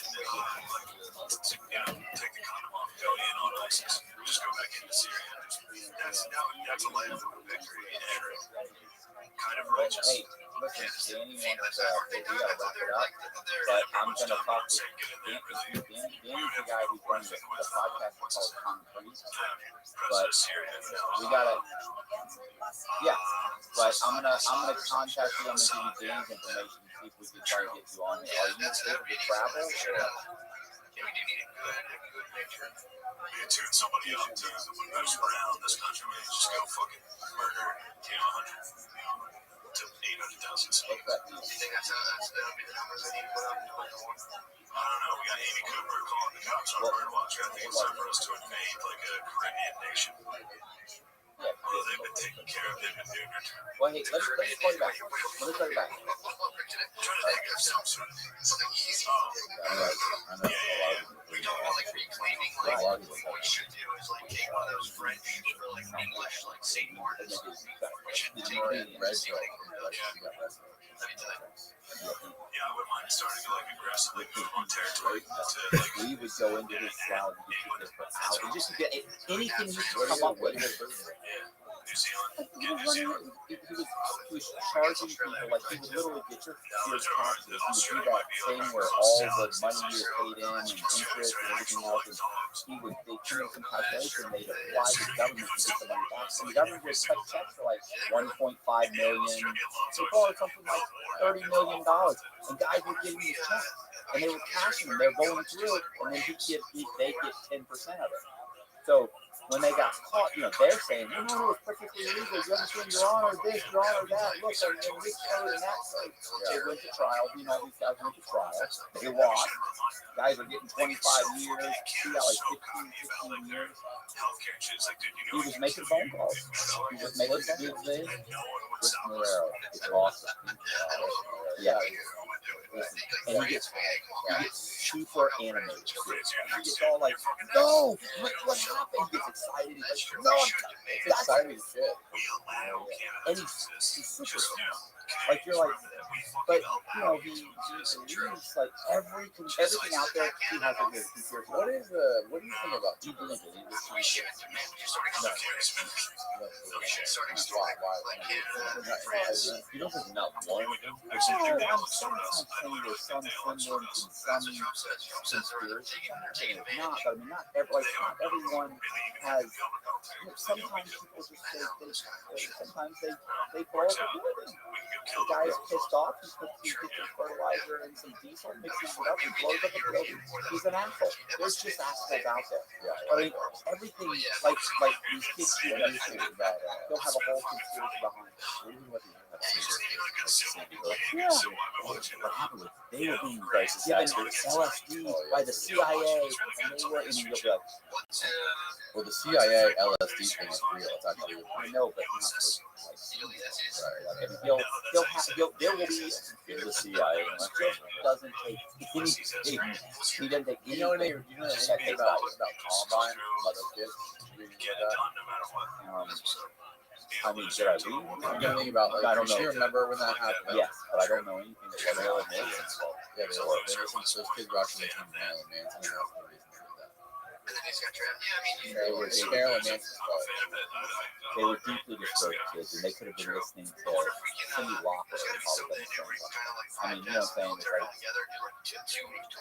and take the condom off, go in on ISIS, just go back into Syria. That's a life of a victory and kind of righteous. Hey, listen, Danny wants we gotta wrap it up, but I'm gonna talk to Danny's the guy who's running the podcast called Concrete, but we gotta, but I'm gonna contact you. I'm gonna give you Danny's information and see if we can try to get you on it. Are you able to travel? Yeah, we do need a good picture. We could tune somebody up to move around this country. We just go fucking murder, 100 to 800,000 people. You think that'll be the numbers I need to put up in 2021? I don't know. We got Amy Cooper calling the cops on Bird Watcher. I think it's time for us to invade like a Caribbean nation. Well, they've been taken care of. They've been neutered. Well, hey, let's call you back. Let me call you back. Trying to think of something easy. We don't want like reclaiming like what we should do is like take one of those French or like English like St. Martin's. We should take that and see like yeah, I wouldn't mind starting to like aggressively move on territory to like We would go into this cloud and get this for hours. Just to get anything you can come up with. New Zealand. He was charging people like he would literally get your taxes. He would do that thing where all the money you're paid in and interest and everything else. And they came some calculation. They'd apply to the government to get the money back. And the government would cut checks for like 1.5 million. So far, something like $30 million. And guys were getting these checks, and they were cashing them. They're going through it, and then they get 10% of it. So when they got caught, they're saying, no, it's perfectly legal. You understand, Your Honor, this, Your Honor, that. Look, they're in this code and that code. They went to trial. These guys went to trial. They lost. Guys are getting 25 years. He got like 15 years. He was making phone calls. He was making good things. It's awesome. Yeah. And he gets super animated. He gets all like, no, what happened? He gets excited. He's like, no, it's exciting shit. And he's super smart. Like, you're like, but you know, he believes like everything out there. He has a good conspiracy. What do you think about? Do you believe it? You don't think not one of them? I'm saying there's some semblance and some conspiracy. Not, but I mean, not everyone has. You know, sometimes people just sometimes they blow up a building. The guy's pissed off. He gets some fertilizer and some diesel, mixes it up, and blows up a building. He's an asshole. There's just assholes out there. Yeah. I mean, everything like these kids do anything about it. They'll have a whole conspiracy behind it. Yeah. What happened with they were being Given LSD by the CIA, and they were in the Well, the CIA LSD thing is real. It's actually real. I know, but not for like, there will be The CIA doesn't take anything. He doesn't take You know what anything about Columbine, about those kids? Reading about that? I mean, should I read? I'm gonna think about. Like, I don't know. You remember when that happened? Yes, but I don't know anything about Marilyn it. Manson. Yeah, they were. Those kids were actually making Marilyn Manson, and that's the reason they did that. They were Marilyn Manson's fault. They were deeply disturbed kids, and they could have been listening to Cindy Lauper and all of them. I mean, you know what I'm saying? It's like,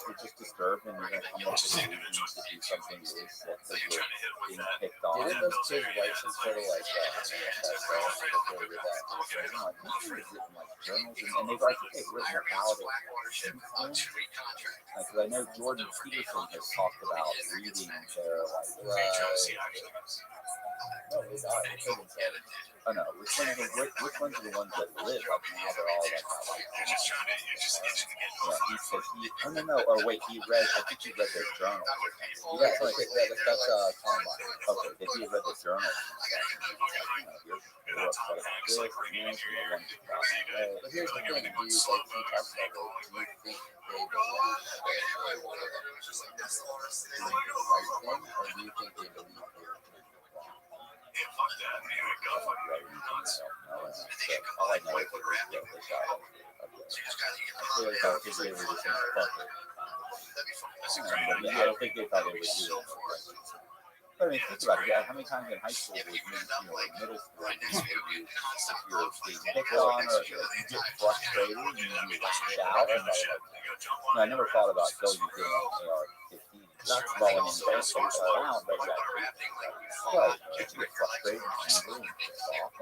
you're just disturbed, and you're going to come up with reasons to do something really sick that you're being picked on. Didn't those kids write some sort of like manifesto before they did that? You know, like, they've written like journals, and they've written about it. Because I know Jordan Peterson has talked about reading their like. No, they died. Oh no, which ones are the ones that live? Like now they're all like or wait, I think he read their journal. Yeah, that's Columbine. Okay, did he read the journal? But here's the thing, do you talk about do you think they believe right thing, or do you think they believe they're wrong? I don't think they thought they would do it. But I mean, think about it. How many times in high school would middle school, if you're being picked on or you get frustrated and you lash out? I never thought about going to get an AR-15. Not falling in bed face around, but you get frustrated and angry and pissed off.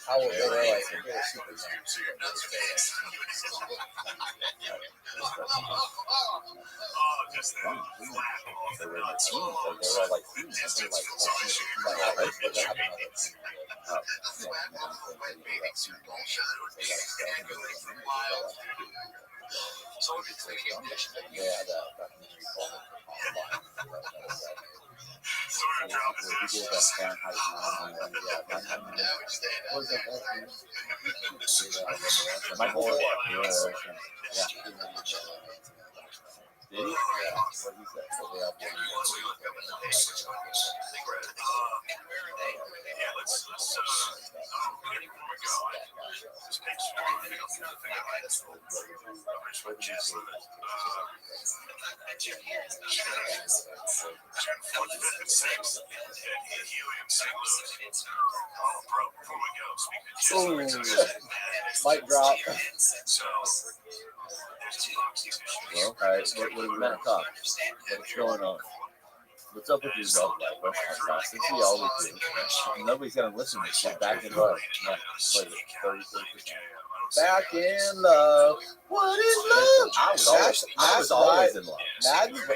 How will they like super My boy, Did he? Yeah. What he said. Mic drop. Well, all right. What do we want to talk? What's going on? What's up with your love life? What's up? Since we always do. Nobody's gonna listen to this shit. Back in love. Yeah. What is it? 33%. Back in love. What is love? I was always in love.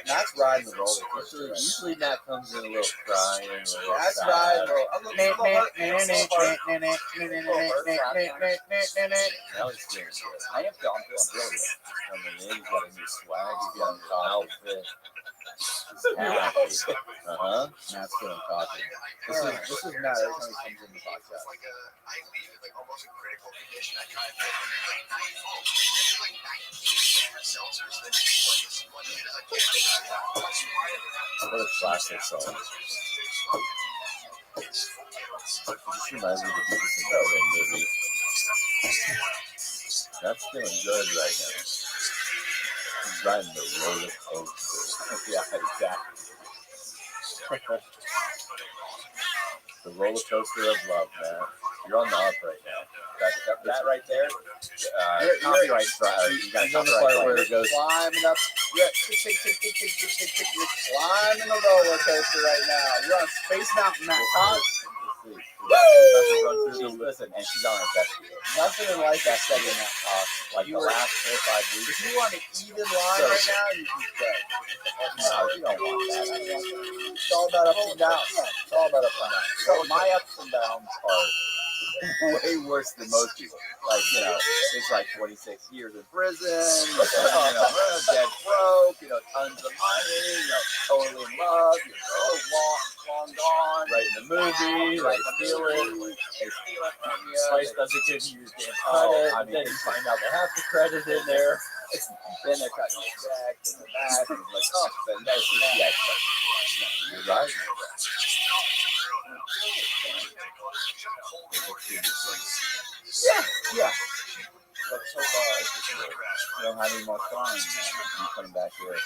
Matt's riding the roller coaster. Usually Matt comes in a little crying. Matt's riding the Now he's feeling good. I am feeling really good. Coming in, he's got a new swag, he's got an outfit. He's happy. Matt's feeling cocky. This is Matt every time he comes in the podcast. What a classic song. This reminds me of the Beavis and Butthead movie. That's feeling good right now. He's riding the roller coaster. Yeah, exactly. The roller coaster of love, man. You're on the up right now. That right there, copyright strike. You got the part where it goes climbing up. You're climbing the roller coaster right now. You're on Space Mountain, Matt. Listen, and she's on her best. Nothing in life is steady in that talk. Like the last 4 or 5 weeks. If you want an even line right now, you'd be dead. No, you don't want that. It's all about ups and downs. It's all about ups and downs. So my ups and downs are way worse than most people. Like, you know, it's like 26 years in prison, dead broke, tons of money, totally in love, long gone, right in the movie, like stealing, they steal it from you. Place doesn't give you your damn credit. I mean, then you find out they have the credit in there. Then they're cutting your check in the back, and it's like, oh, then that's the check. You're right. Yeah. Let's hope you don't have any more crime. You coming back here.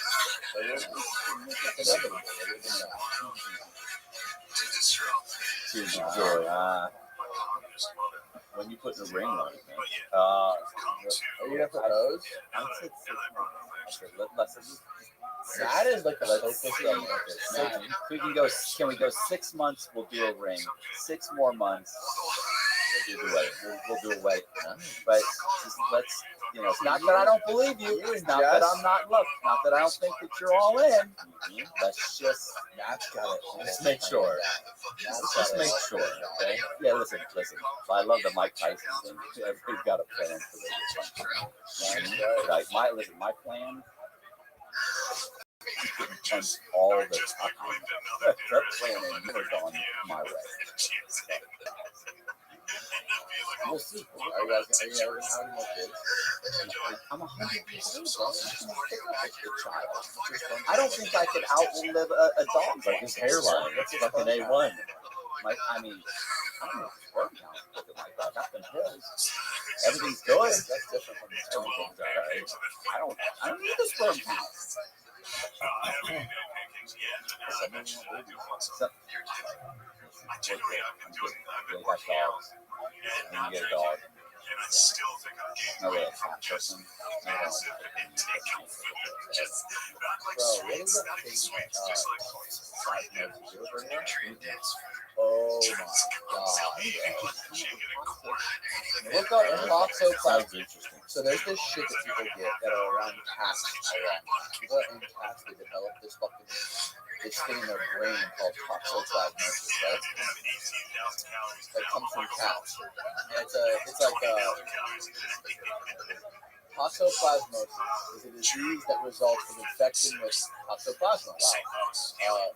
To destroy. When you put the ring on it, man. Are you gonna propose? I said 6 months. That is like the focus of Can we go 6 months? We'll do a ring. 6 more months. We'll do the wedding. We'll do a wedding. But just let's, it's not that I don't believe you. It's not that I'm not in love. Not that I don't think that you're all in. Let's just, let's make sure. Let's make sure. Okay? Yeah, listen. I love the Mike Tyson thing. Everybody's got a plan for this. Like my plan. Punch all the time. That plan has never gone my way. We'll see. Are you ever going to have any more kids? I'm 100 years old, bro. I don't think I could outlive a dog like his hairline. That's fucking A1. I mean, I don't know if sperm count looking like that. That's been his. Everything's good. That's different from the sperm count. I don't need the sperm count. Really got dogs. And you get a dog. Okay, a cat person. Bro, what is that thing? Oh my god. Look up toxoplasma. So there's this shit that people get that are around cats. People that are in cats, they develop this thing in their brain called toxoplasmosis, right? That comes from cats. And it's like toxoplasmosis is a disease that results from infection with toxoplasma. Wow.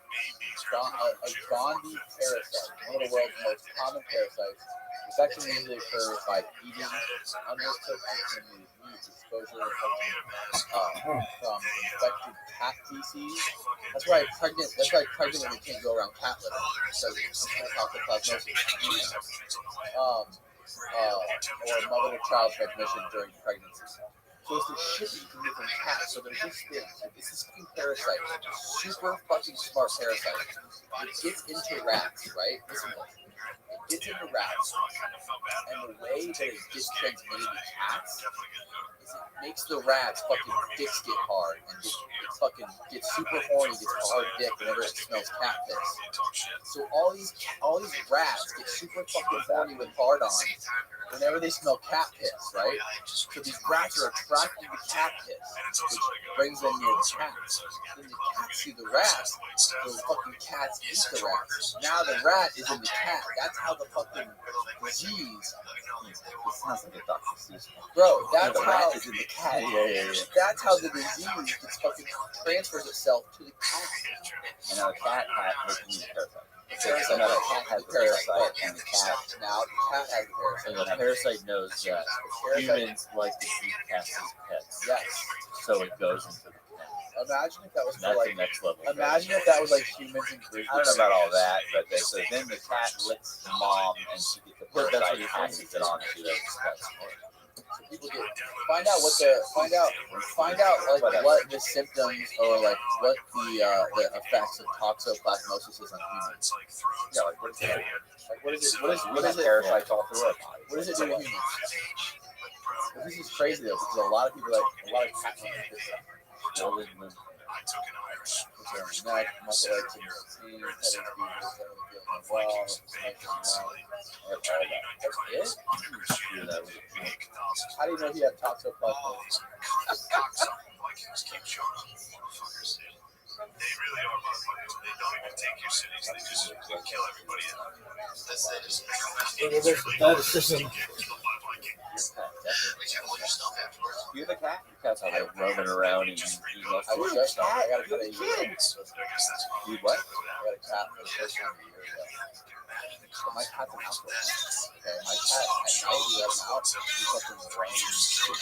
A Gandhi parasite, one of the world's most common parasites. Infection usually occurs by eating uncooked meat, exposure from infected cat feces. That's why pregnant women can't go around cat litter. So some kind of toxoplasmosis. Or mother to child transmission during pregnancy. So it's the shit that you can get from cats. So there's this thing. It's this fucking parasite. Super fucking smart parasite. It gets into rats, right? Listen to this. It gets into rats, and the way that it gets transmitted to cats is it makes the rats fucking dicks get hard and gets super horny, gets a hard dick whenever it smells cat piss. So all these rats get super fucking horny with hard-ons whenever they smell cat piss, right? So these rats are attracted to cat piss, which brings them near the cats. Then the cats see the rats, those fucking cats eat the rats. Now the rat is in the cat. That's how the fucking disease. It sounds like a Dr. Seuss. Bro, that's The how. rat is in the cat. Yeah. That's how the disease gets fucking transfers itself to the cat. And now the cat has a parasite. So now the cat has a parasite, and the cat. Now the cat has the parasite. And the parasite knows that humans like to keep cats as pets. Yes. So it goes into the cat. Imagine if that was And for that's like. the next level. Imagine if that was like humans and grizzlies. I don't know about all that, but so then the cat licks mom, and she gets the parasite and passes it on to the cat's mom. So people get find out like what the symptoms or like what the effects of toxoplasmosis is on humans. Yeah, like what's that? Like what is it? What is parasites all through our body? What does it do to humans? But this is crazy though because a lot of people like a lot of cat owners get that. Golden moon. It's their neck, muscle legs, and teeth, head and feet, feeling well, making well. That's it. Do that with How do you know he had toxoplasmosis? They really are motherfuckers. They don't even take you serious. They just kill everybody in. That is just You have a cat? Your cat's like roaming around and eating all I sorts. just I got a cat. You what? I got a cat for the first time in a year ago. But my cat's an outdoor. Okay, my cat at night we let him out. He fucking runs. He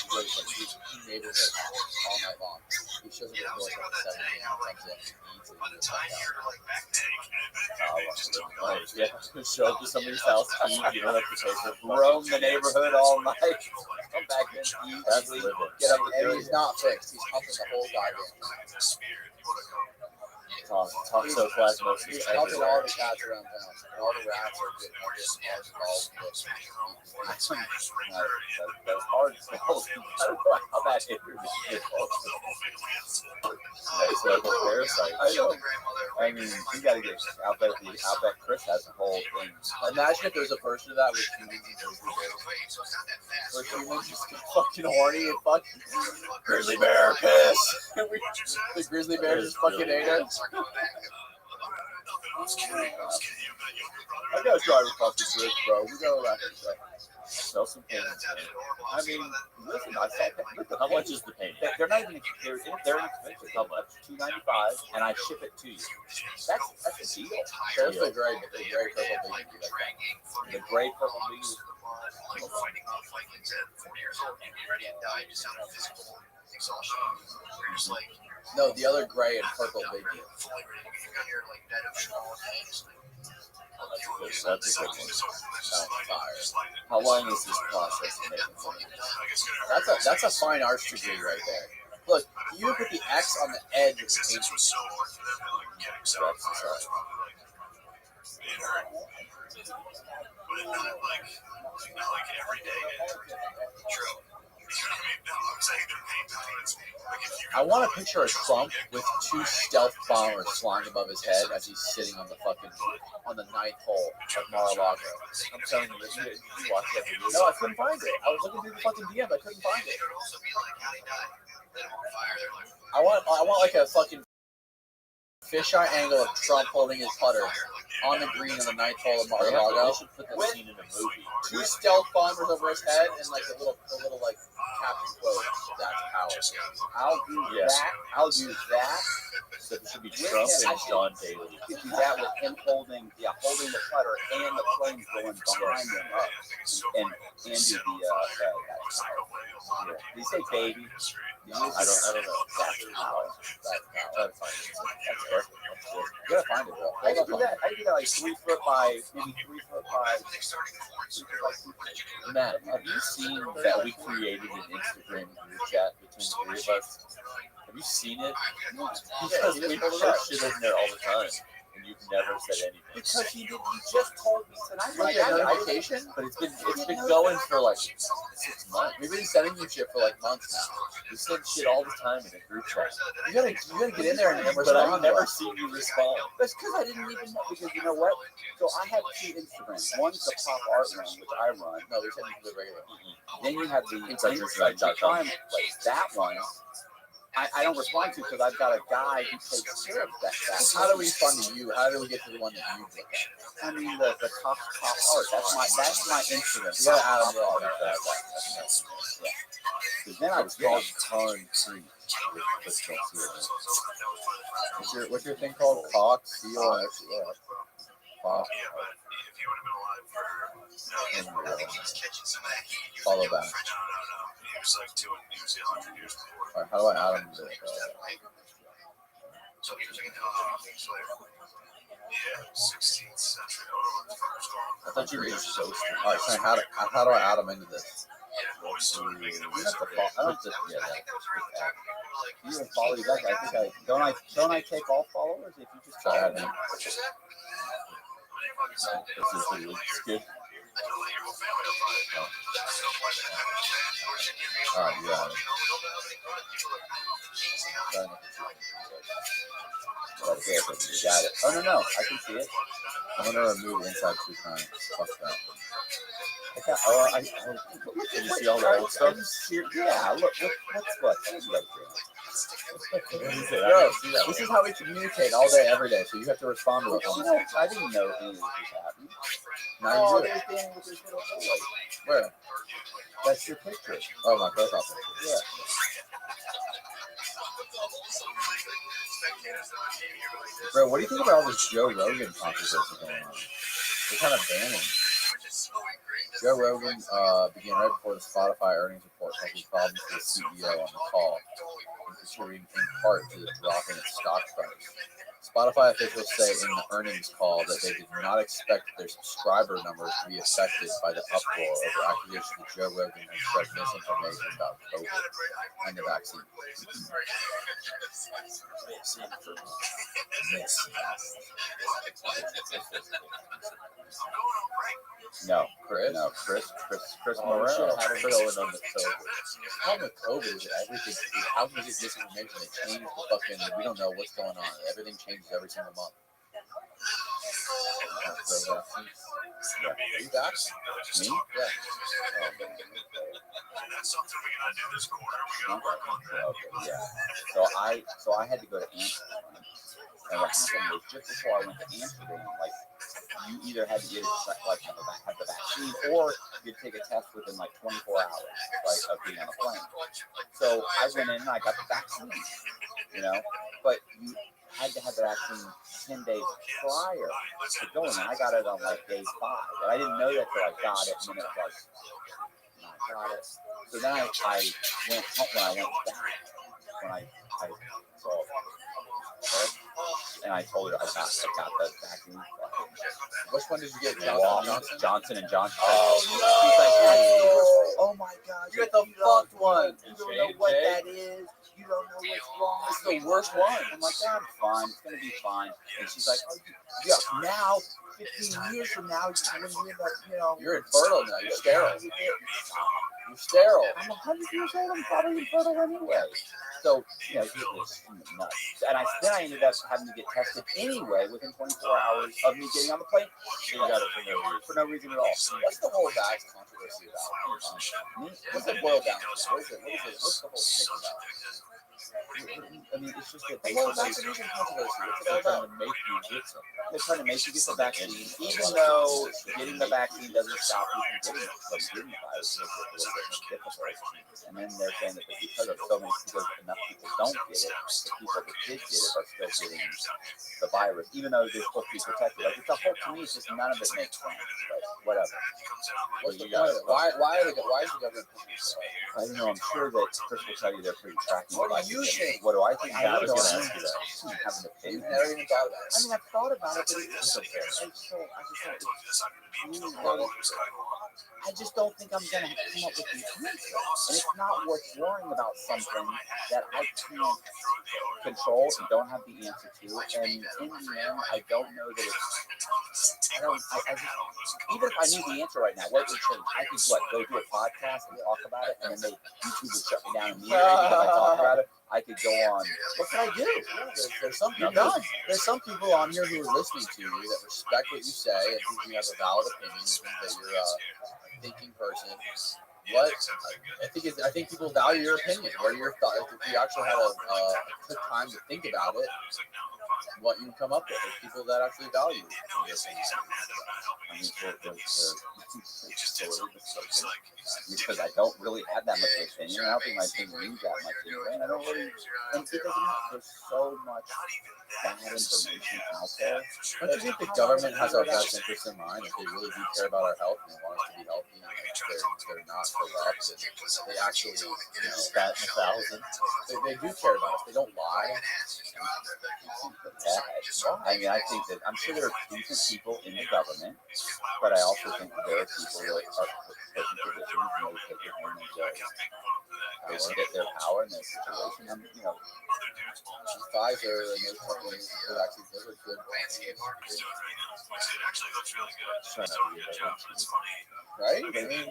goes like he neighborhood all night long. He shows up at the door at 7 a.m. comes in, he eats, and he goes back out. Yeah, show up to somebody's house, eat, you don't have to pay for roam the neighborhood all night. Come back and eat. That's sleep, living. get up And he's not fixed. He's humping the whole goddamn toxoplasmosis He's humping all everywhere. the cats around town. And all the rats are getting involved with That's hard to hold. I don't know how that hit your next level parasite. I mean, you gotta get. I'll bet Chris has a whole thing. Imagine if there's a version of that with humans and grizzly bears. Where humans just get fucking horny and fucking grizzly bear piss. The grizzly bear just fucking ate it. I gotta try to fucking switch, bro. We gotta wrap this up. Sell some paintings. I mean, listen, I saw How much is the painting? they're not even they're inexpensive. How much? $2.95, And I ship it to you. that's a deal. There's the gray purple baby. The gray purple bees. No, the other gray and purple baby. That's a good one. Fire. How long is this process of making something? That's a fine arts degree right there. Look, you even put the X on the edge of the painting. That's the side. But not like every day. True. I want to picture a Trump with 2 stealth bombers flying above his head as he's sitting on the ninth hole of Mar-a-Lago. I'm telling you, you watch every movie. No, I couldn't find it. I was looking through the fucking DMs. I couldn't find it. I want like a fucking fisheye angle of Trump holding his putter on the green on the ninth hole of Mar-a-Lago. They should put that scene in a movie. 2 stealth bombers over his head and like a little like caption quote. That's power. I'll do that. I'll do that. So it should be Trump and John Daly. You could do that with him holding the putter and the flames going behind him up. And do the Did he say baby? I don't know. That's power. That's fine. That's perfect. You gotta find it, bro. I could do that. I could do that like 3 foot by maybe 3 foot by. Matt, have you seen that we created an Instagram group chat between the 3 of us? Have you seen it? Because we post shit in there all the time. and you've never said anything. Because you just told me tonight. Like a notification, but it's been going for like 6 months. We've been sending you shit for like months now. We send shit all the time in a group chat. You gotta get in there and respond. But I've never seen you respond. That's because I didn't even know. Because you know what? So I have 2 Instagrams. One's the pop art one, which I run. No, they're sending you the regular. Then you have the Instagram.com. place. That one, I don't respond to because I've got a guy who takes care of that. How do we respond to you? How do we get to the one that you look at? I mean, the top art. That's my Instagram. You gotta add them all. Because then I was called getting Concrete. What's your thing called? Cock, seal, Cock. Follow that. Alright, how do I add them to I thought you were so stupid. Alright, so how do I add them into this? I don't just you even follow you back. I think don't I take all followers if you just Try follow it. me? It's good. Alright, yeah. Got it. Oh no, I can see it. I'm gonna remove inside 2 times. Fuck that. Did you see all the old stuff? Yeah, look, what? This is how we communicate all day, every day. So you have to respond to it. I didn't know any of this was happening. Now you do. There's Dan with his little boy. Where? That's your picture. Oh, my profile picture. Yeah. Bro, what do you think about all this Joe Rogan controversy going on? They're kind of banning. Joe Rogan began right before the Spotify earnings report causing problems for the CEO on the call, and contributing in part to the drop in its stock price. Spotify officials say in the earnings call that they did not expect their subscriber numbers to be affected by the uproar over accusations that Joe Rogan has spread misinformation about COVID and the vaccine. Chris Morrell had a going on the COVID. The problem with COVID is that everything, how can you get misinformation that changes the fucking, we don't know what's going on. Everything changes every single month. Are you back? Me? Yeah. That's something we gotta do this quarter. We gotta work on that. Okay, yeah. So I had to go to Amsterdam. And what happened was just before I went to Amsterdam, like you either had to get like have the vaccine or you'd take a test within like 24 hours like of being on a plane. So I went in and I got the vaccine, but you had to have the vaccine 10 days prior to going. And I got it on like day 5, and I didn't know that till I got it. And then it was like, I got it. So then I went home when I went back when I saw it. Okay? And I told her I got the vaccine. Which one did you get? Johnson and Johnson. Oh, She's like, oh my God, You got the fucked one. You don't know what that is. You don't know what's wrong. It's the worst one. I'm like, I'm fine. It's gonna be fine. And she's like, oh, yeah. Now, 15 years from now, when you're like, you're infertile now. You're sterile. You're sterile. I'm 100 years old. I'm probably infertile anyway. So, it was nuts. And then I ended up having to get tested anyway within 24 hours of me getting on the plane. So you got it for no reason. For no reason at all. What's the whole vax controversy about? What's it boiled down to? What is it? What's the whole thing about? I mean, it's just that The whole vaccination controversy. What's it all about? They're trying to make you get the vaccine, even though getting the vaccine doesn't stop you from getting the virus. It's a little bit more difficult. And then they're saying that because of so many people, enough people don't get it, the people that did get it are still getting the virus, even though they're supposed to be protected. Like, it's a whole, to me, it's just none of it makes sense. But whatever. What's the point? Why is the government pushing this? You know, I'm sure that Chris will tell you they're pretty tracking. What do you think? What do I think? I was don't gonna know. ask you that. I have an opinion. You've never even thought about it. I mean, I've thought about it, but it's okay. I just don't think I'm gonna come up with the answer. And it's not worth worrying about something that I can't control and don't have the answer to. And in the end, I don't know that it's. I just, even if I knew the answer right now, what would change? I could go do a podcast and talk about it, and then YouTube would shut me down immediately because I talk about it. I could go on. What can I do? There's some people. There's some people on here who are listening to you that respect what you say and think you have a valid opinion, that you're a thinking person. What I think people value your opinion. What are your thoughts? If you actually had a quick time to think about it, what you come up with. There's people that actually value your opinion. I mean, because I don't really have that much of an opinion. I don't think my opinion means that much anyway. And I don't really. And it doesn't matter. There's so much bad information out there. Don't you think the government has our best interest in mind? If they really do care about our health and they want us to be healthy, and they're not corrupt, and they actually, bat in a thousand. They do care about us. They don't lie. I mean, I think that I'm sure there are decent people in the government, but I also think that there are people that are put in positions and they take advantage of. They get their power and their situation. And, Pfizer and those companies, those are good. Right? I mean,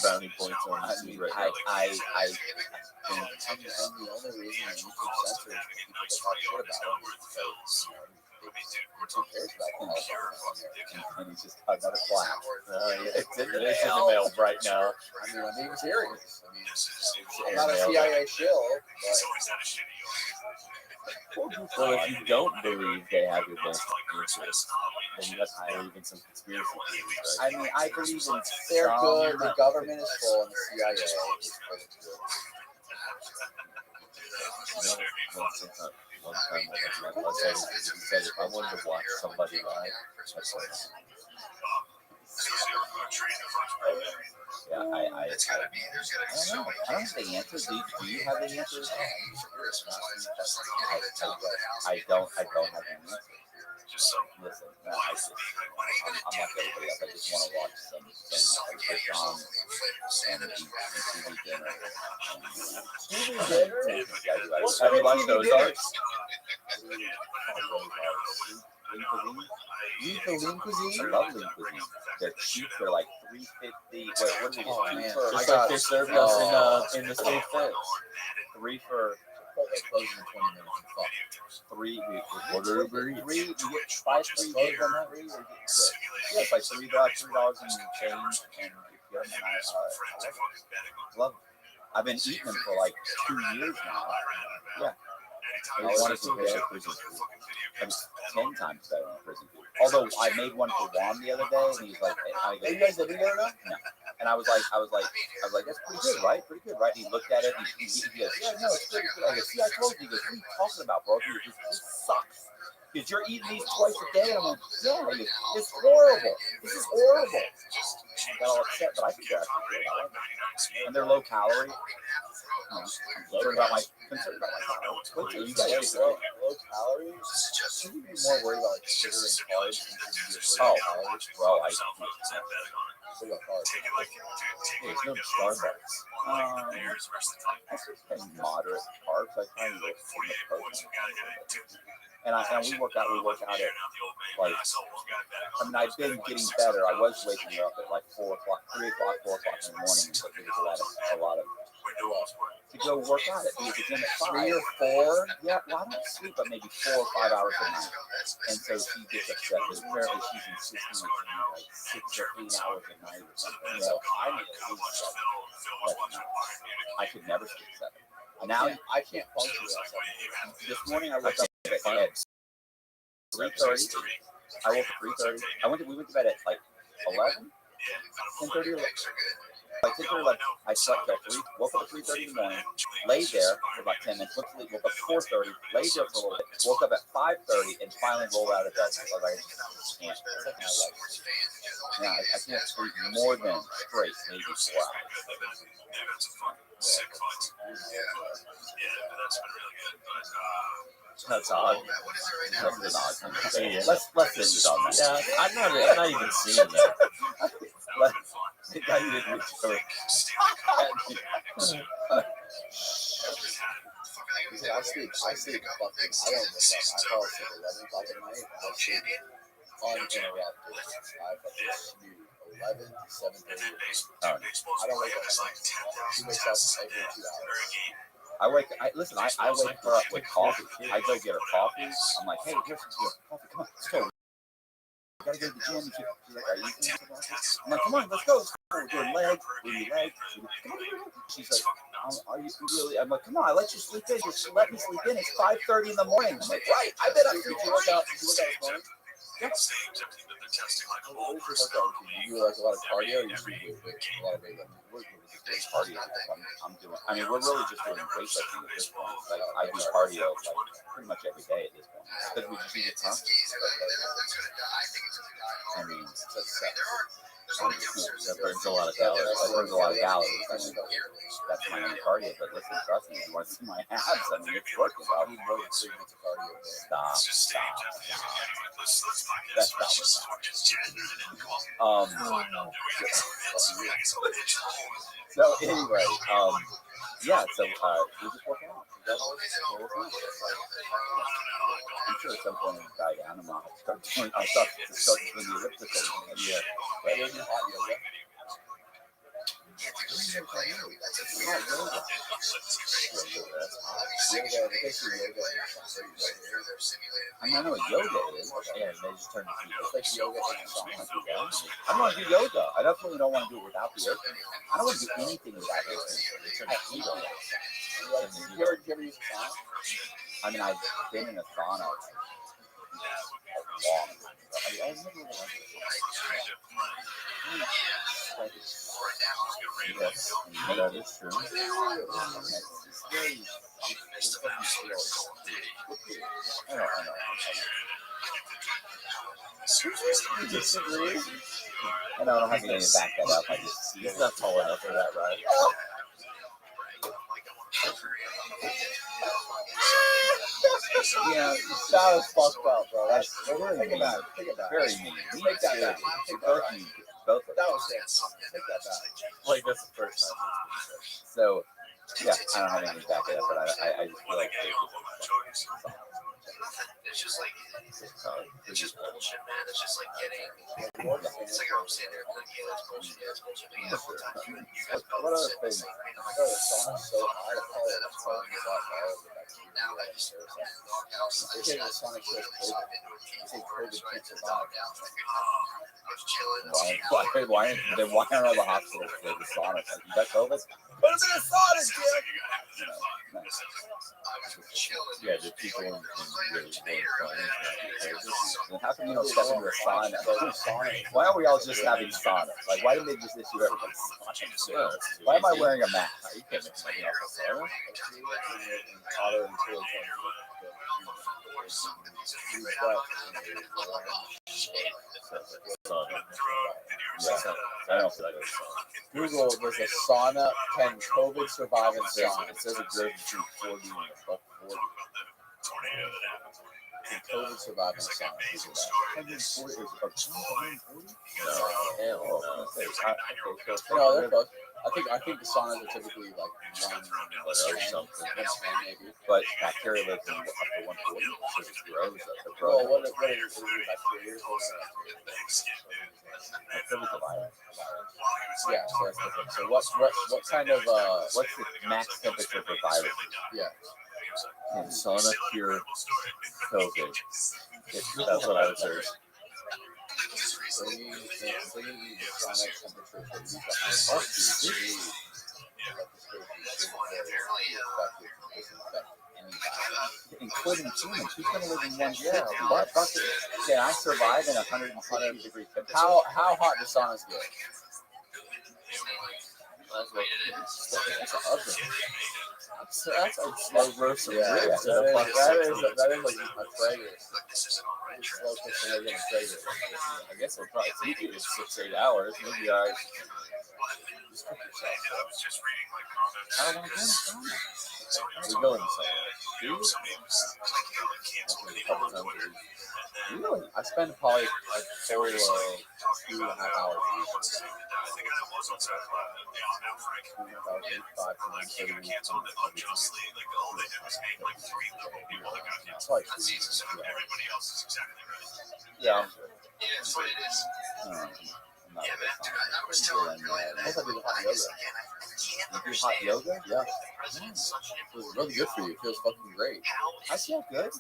brownie points on I YouTube mean, right now. and the only reason that YouTube censors people that talk shit about them is because, YouTube cares about them. and it's just another flash. It's in the mail right now. I'm being serious. I'm not a CIA shill, Well, if you don't believe they have your best interest, then you must believe in some conspiracy theories, right? I mean, I believe in they're good. The government is full, and the CIA is full of good. One time I said if I wanted to watch somebody live, that's what I said. Yeah, I don't know. I don't have the answers. Do you have the answers? I don't have the answers. Listen, I'm like everybody else. I just want to watch some fish on and eat TV dinner. Have you watched Ozarks? Lean cuisine? I love lean cuisine. They're cheap. They're like $3.50. Wait, what did Oh, man. Just like they serve us in the state feds. 3 for Closing in 20 minutes. 3. We Order Uber Eats. 3. You get 5 free days on that. Yeah, it's like $3 and change, and I love it. I've been eating them for like 2 years now. Yeah. I wanted to go to prison food. And it's 10 times better than prison food. Although I made one for Juan the other day, and he's like, Hey, you guys living there now? no. And I was like, that's pretty good, right? Pretty good, right? And he looked at it, and he goes, yeah, no, it's good. I go, see, I told you. He goes, what are you talking about, bro? He goes, this sucks. Because you're eating these twice a day, and I'm like, yeah. He goes, it's horrible. This is horrible. I got all upset, but I think they're actually good. I like them. And they're low calorie. I'm concerned about my calories. What do you guys do? Low calories? Should you be more worried about like sugar and carbs? Oh, bro, I There's no Starbucks. I just moderate carbs. I try and look for the protein. And we work out at like, I mean, I've been getting better. I was waking up at like 4 o'clock, 3 o'clock, 4 o'clock in the morning, but there was a lot of to go work out at the gym at 5 or 4. Yeah, well, I don't sleep but maybe 4 or 5 hours a night, and so she gets upset because apparently she's insisting on like 6 or 8 hours a night or something. So I need at least 7. I could never sleep 7. And now I can't function without something. this morning I woke up at 3:30. I woke up at 3:30. We went to bed at like 11, 10:30, Like 10:30, I slept till 3, woke up at 3:30 in the morning, laid there for about 10 minutes, went to sleep, woke up at 4:30, laid there for a little bit, woke up at 5:30, and finally rolled out of bed. I was like, I just can't. I can't sleep more than straight, maybe 4 hours. That's odd. That's an odd thing to say. Yeah. Let's end it on that. Yeah, I'm not even seeing that. The guy you didn't reach over. I sleep fucking, I don't wake up. I fall asleep at 11 o'clock at night. I sleep uninterrupted. I fucking snooze 11 to 7:30. I don't wake up. She wakes up every 2 hours. Listen, I wake her up with coffee. I go get her coffee. I'm like, hey, here's some coffee. Come on, let's go. We gotta go to the gym. She's like, are you doing something like this? I'm like, come on, let's go. We're doing legs. She's like, are you really? I'm like, come on, I let you sleep in. Just let me sleep in. It's 5:30 in the morning. I'm like, right, I bet I'm Did you work out this morning? You do like a lot of cardio, or you should do a lot of weightlifting? we're just doing cardio. I'm doing. I mean, we're really just doing weightlifting at this point. Like I do cardio like pretty much every day at this point because we just need it. I mean, that burns a lot of calories. That burns a lot of calories. I mean, that's my main cardio. But listen, trust me, if you want to see my abs, I mean, it's working. I need more than 3 minutes of cardio. Stop. That's not So anyway, yeah. So we're just working out. I'm sure at some point it'll die down, and I'll start doing. I'll start doing the elliptical. Yeah. But hot yoga. I mean, I know what yoga is. Yeah, they just turn the heat. It's like yoga and sauna. I don't want to do yoga. I definitely don't want to do it without the air conditioning. I don't want to do anything without air conditioning. They turn the heat on. You ever use a sauna? I mean, I've been in a sauna long. I never really liked it. Yes, that is true. I know. You disagree? I know I don't have anything to back that up. I just He's not tall enough for that, right? Yeah, that was fucked up, bro. That's Think about it. Think about very it. mean. Take that back. Take that Both back. of you, both of That you. was it. Take that back. Like, that's the first time. So, yeah, I don't have anything to back it up, but I just feel like It's just like it's just bullshit, man. It's just like getting. It's like I'm sitting there like, yeah, that's bullshit. Yeah, that's bullshit. But yeah, sometimes you guys both What other sit thing? like, I know the sauna's so hot, it probably burns up all of the bacteria. now that just They say the sauna kills COVID. They say COVID can't survive. I was chilling. why aren't all the hospitals for the sauna? Like, you got COVID? Put them in a sauna, kid! You know, nice. Yeah, the people in really Well, how come you don't step into a sauna? Why are we all just having saunas? Like, why didn't they just issue everybody saunas? Why am I wearing a mask? You can't make money off of sauna. Yeah, I don't feel like it's Google, there's a sauna, can COVID survive in sauna? It says a grade between 40 and a buck 40. Can COVID survive in sauna? Google that. 140 is Hell no. No, they're close. I think the saunas are typically like 110 or something. 110 maybe. But bacteria lives in up to 140 because it grows up. It Well, grows. what is bacteria? COVID's a virus. Yeah, so that's different. So what kind of What's the max temperature for viruses? yeah? Can sauna cure COVID? That's what I would say. So you need the sauna temperature for at least 100 degrees. Including humans. Who's going to live in one? Yeah, what? Can I survive in 120 degree temperature? How hot do saunas get? That's an oven. That's a slow roast of Yeah, ribs. that is That is like a Traeger. Slow cooking like in a Traeger. I guess it'll probably take you 6-8 hours. Maybe I just cook yourself. I don't want to go in the sauna. We go in the sauna. A couple times a week. Really? I spend probably a full 2.5 hours a week. 2.5 hours a week, 5 times a week. It's like 2 years. Yeah, I'm good. I'm not really I guess I do hot yoga. You do hot yoga? Yeah. It feels really good for you. It feels fucking great. I feel good. I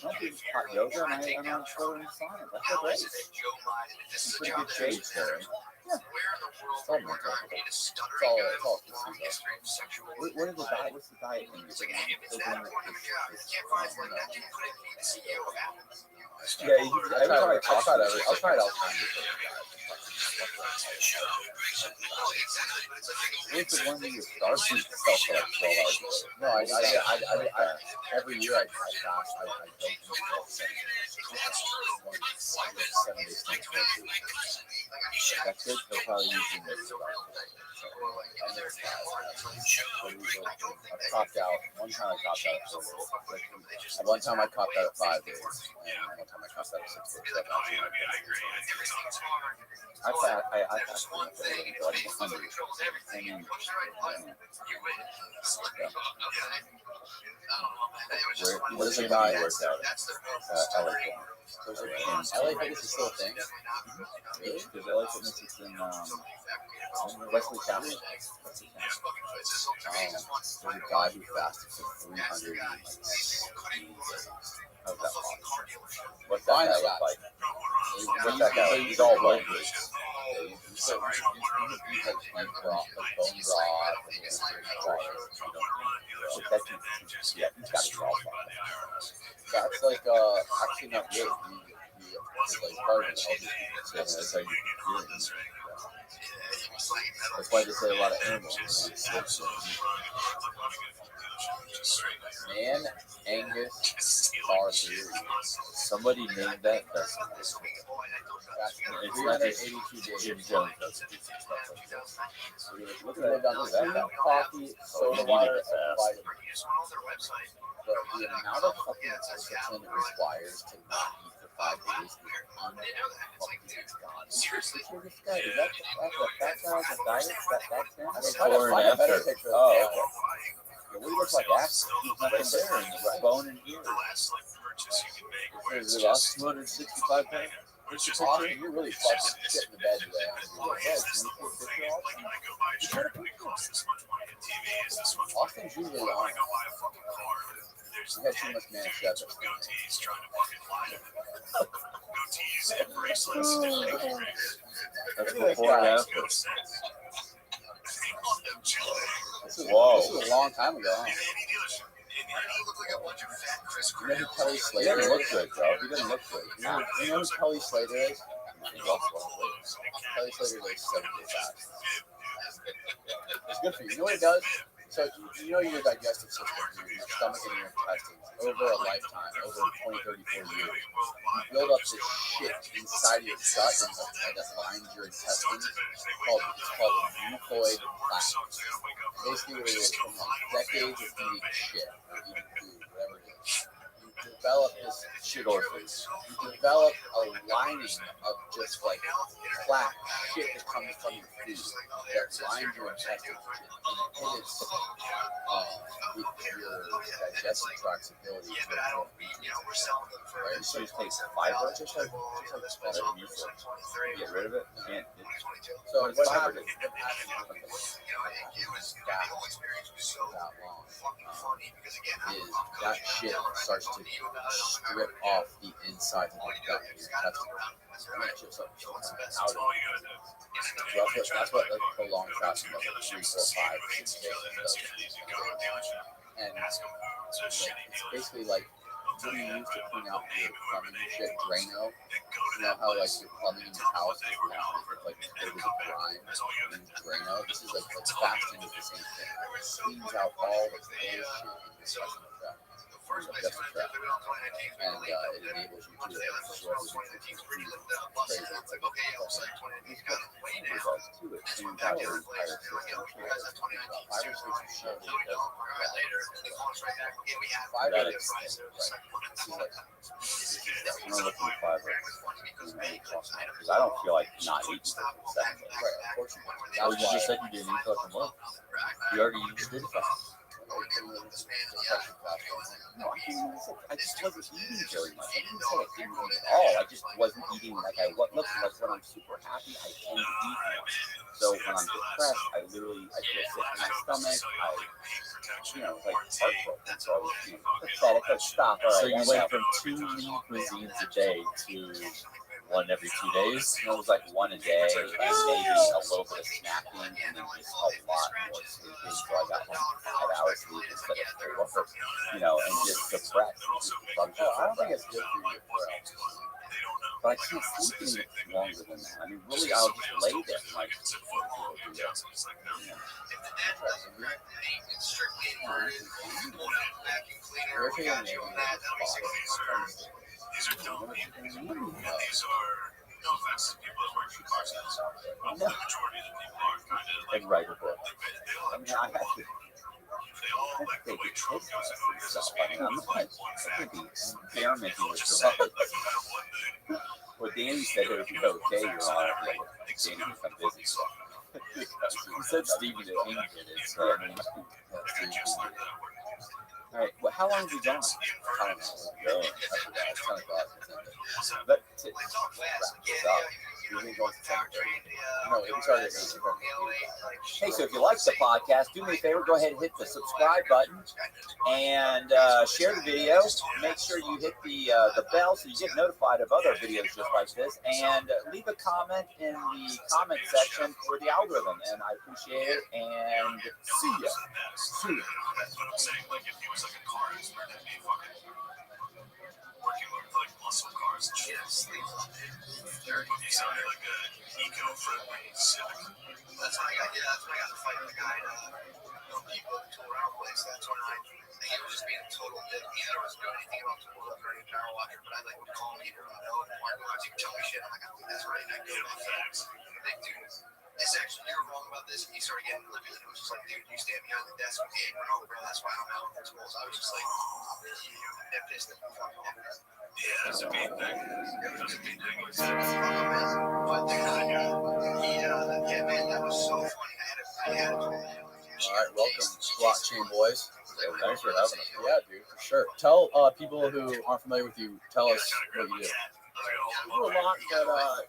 don't do hot yoga and I don't throw in the sauna. I feel great. It's in pretty good shape there. Yeah. It's all mental. It's all what is the diet? What's the diet thing? I'll try it all time. It's the one that you start to yourself for like 12 hours. No, I every year I fast. I don't eat until 7 days. That's good. They'll probably use it next I've topped out. One time I topped out at 4 days. One time I topped out at 5 days. And one time I topped out at 6 days. I fast for What is a guy work out? LA Fitness. LA Fitness is still a thing. Really? Because LA Fitness is in Wesley County. There's a guy who fasted for 300 days. How's that possible? What's that guy look like? What's that guy like? He's all white. He's like bone broth, yeah, he's got it all. That's like actually not good. He's like part of it. That's how you feel. That's why they say a lot of animals. Man, Angus, Bar Theory. Somebody named that festival. It's 382 days. Look at that. Coffee, soda water, and vitamins. The amount of fucking discipline it requires to not eat for 5 days is unfucking god. Seriously, this guy, is that the fat guy on the diet? That's him? I mean, find a better picture of the guy. What do you look like? Ass? He's nothing there, and right. Bone and ear. Is it lost 265 pounds? Austin, you're really fucking shit in the bed today. Austin's usually on. You had too much manischewitz. That's before and after. This is a long time ago, huh? You know who Kelly Slater is? He doesn't look good, bro. He doesn't look good. You know who Kelly Slater is? Kelly Slater goes 7 days fast. It's good for you. You know what it does? So you know your digestive system, your stomach and your intestines, over a lifetime, over 20, 30, 40 years, you build up this shit inside of your gut that lines your intestines. It's called mucoid plaque. Basically what it is, from like decades of eating shit, or eating food, whatever it is, you develop this shit orphans. You develop a lining of just like plaque shit that comes from your food that lines your intestines. And it's your digestive tract's ability to right? So you take fiber, just like get rid of it. Can't. So what happened? Is that shit starts to strip off the insides of the gut and your intestines. And it chips up out of it. So that's what like prolonged fasting does, like 3, 4, 5, 6 days does. And it's basically like what do you use to clean out your plumbing shit? Drano. you know how like your plumbing in your house is now like it was a grime and Drano. This is like fasting is the same thing. It cleans out all the bullshit in your suction trap. Just a trap. And it enables you to absorb the nutrients from the food. Crazy. It's like results to it. So you got your entire system. Fiber station shit. Fiber is like I'm gonna look for fiber. Because I don't feel like not eating for 7 days. right, of course you want. Oh, you just said you didn't eat for like a month. You already used it. No, I just wasn't eating very much. I didn't say I didn't eat at all. I just wasn't eating like I was. Look, like when I'm super happy, I tend to eat more. So when I'm depressed, I feel sick in my stomach. Like heartbroken. So I was pathetic. Like, stop. All right, So you went from 2 lean cuisines a day to one every 2 days? It was like one a day, and maybe a little bit of snacking, and then just a lot more sleeping. So I got like 5 hours sleep instead of 4, and just depressed. I don't think it's good for you. But I can't sleep any longer than that. I mean, really, I'll just lay there like. And write a book. I mean, I have to. Take it yourself. I mean, I'm not going to be experimenting with drugs. What Danny said it would be okay, Your Honor. Danny, I'm busy. You said Stevie the King did it, so I mean, all right. Well, how long have we gone? I don't know. I forgot. It's 10 o'clock. But to wrap this up, we've been going to 10:30. No, it started at 8. Hey, so if you like the podcast, do me a favor. Go ahead and hit the subscribe button and share the video. Make sure you hit the bell so you get notified of other videos just like this. And leave a comment in the comment section for the algorithm. And I appreciate it. And see ya. See ya. That's what I'm saying. Like, if he was like a car expert, that'd be fucking working with like muscle cars and shit. He sounded like an eco-friendly Civic. That's when I got to fight the guy people who tour our place. That's when he was just being a total dick. He never was doing anything about the world or any power watcher, but I like would call me to know and why you can tell me shit. I'm like, I think that's right. I go with facts. Big dude. This actually, you're wrong about this. And he started getting livid. It was just like, dude, you stand behind the desk with me, bro. That's why I'm out in schools. I was just like, that pissed the fuck off. Yeah, that's a big thing. That's a big thing. But the guy, yeah, man, that was so funny. I had it. All right, welcome, blockchain boys. Thanks for having us. Yeah, dude, for sure. Tell people who aren't familiar with you, tell us what you do. We do a lot, but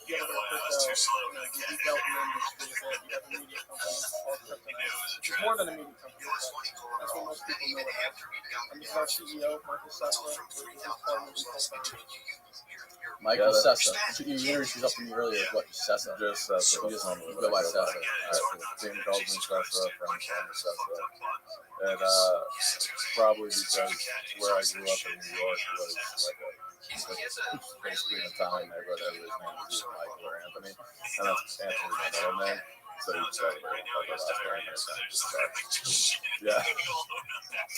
you have a crypto, we dealt in the industry a bit. We have a media company called Crypto. It's more than a media company. That's what most people know about. I'm just our CEO, Michael Sessa. We're his partners and co-founders. Michael Sessa. You introduced yourself to me earlier. What, Sessa? Just Sessa. You just go by Sessa. Team calls me Sessa, friends call me Sessa. And probably because where I grew up in New York was like basically an Italian neighborhood. Everybody's name was either Michael or Anthony. And that's Anthony, my middle name. So he decided to put the last name. Yeah.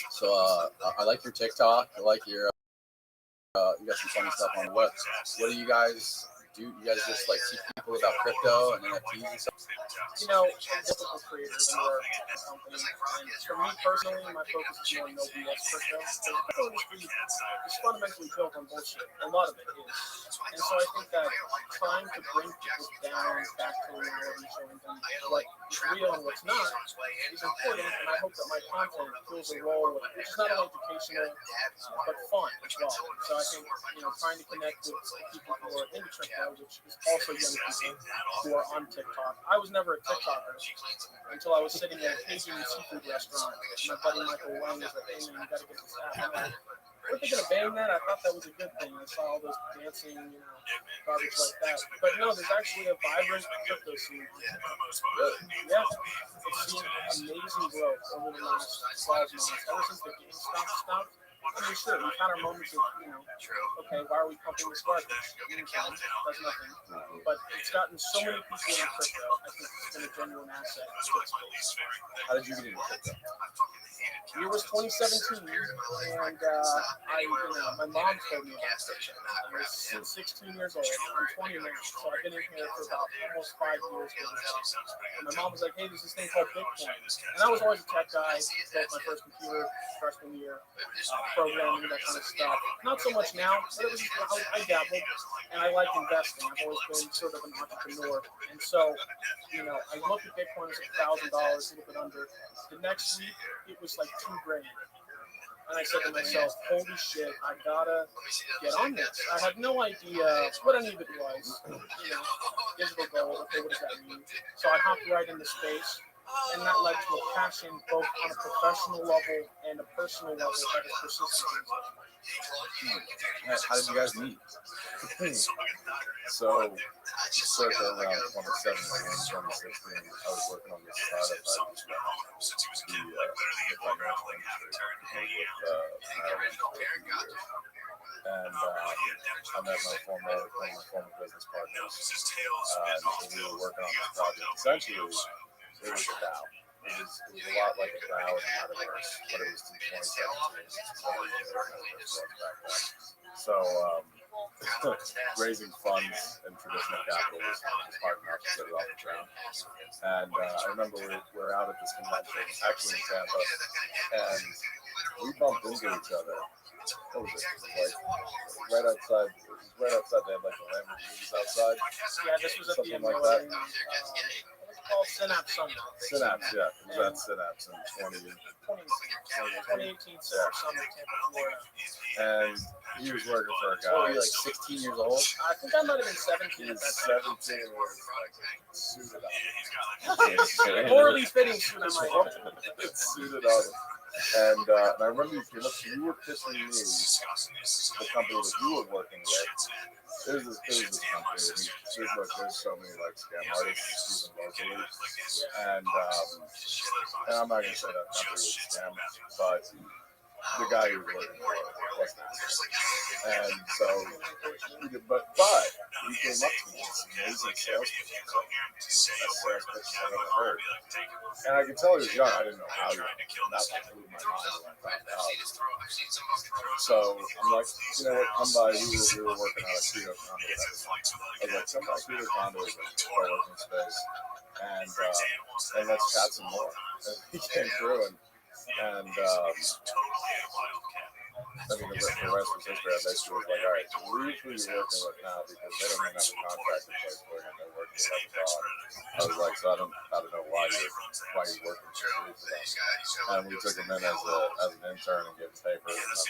So I like your TikTok. I like your you got some funny stuff on what do you guys do? You guys just like teach people about crypto and NFTs and stuff? Typical creators in our company. And for me personally, my focus is more no BS crypto. The crypto industry is fundamentally built on bullshit. A lot of it is. And so I think that trying to bring people down back to reality, showing them what is real and what's not, is important. And I hope that my content fills a role, which is not only educational, but fun as well. So I think, trying to connect with people who are into crypto, which is also young people who are on TikTok. I was never a TikToker until I was sitting at a Cajun seafood restaurant. My buddy Michael Wang was like, hey man, you gotta get this app. I'm like, weren't they gonna ban that? I thought that was a good thing. I saw all those dancing, garbage like that. But no, there's actually a vibrant crypto scene. Yeah. It's seen amazing growth over the last 12 months. Ever since the GameStop stopped, I mean, sure, we had our moments of, okay, why are we pumping this garbage? Does nothing. But it's gotten so many people in crypto. I think it's been a genuine asset. How did you get into crypto? Year was 2017, and my mom told me about it. I was 16 years old. I'm 20 now, so I've been in here for about almost 5 years. And my mom was like, "Hey, there's this thing called Bitcoin," and I was always a tech guy. Built my first computer freshman year, programming, that kind of stuff. Not so much now, but it was I dabbled, and I like investing. I've always been sort of an entrepreneur, and so I looked at Bitcoin as $1,000, a little bit under. The next week, it was like $2,000. And I said to myself, holy shit, I gotta get on this. I had no idea what any of it was. Digital gold, okay, what does that mean? So I hopped right into space, and that led to a passion both on a professional level and a personal level that has persisted. How did you guys meet? So, circa around 2017, 2016, I was working on this startup. I was the financial industry and I met my former business partners. And we were working on this project. Essentially, it was a DAO. It was a lot like a DAO in the metaverse, but it was 2017. So, raising funds and traditional capital was hard enough to get it off the ground. And I remember we were out at this convention, actually in Tampa, and we bumped into each other. What was it? It was like right outside. They had like the Lamborghinis outside. Yeah, this was at the something like that. Called Synapse Summit. Synapse, yeah. It was at Synapse in 2018 Synapse Summit, Tampa, Florida. And he was working for a guy. Oh, you're like 16 years old? I think I might have been 17 He at was that time. 17 and was like suited up. Poorly fitting suit, I might add. Suited up. And I remember you were pitching me the company that you were working with. There's this company. There's so many like scam artists even locally, and I'm not gonna say that company was a scam, but the guy who was working for it wasn't. And so, but he came up to me with this amazing sales pitch. Best sales pitch I've ever heard. And I could tell he was young. I didn't know how young. That blew my mind when I found out. So I'm like, you know what? Come by. We were working on a studio condo. I was like, come by studio condo is a co-working space, and let's chat some more. And he came through and I mean, the rest was history. I basically was like, all right, so who you're working with now, because they don't even have a contract in place for you, and they're working with other dog. I was like, so I don't know why you're working for them. And we took him in as an intern and gave him papers, and then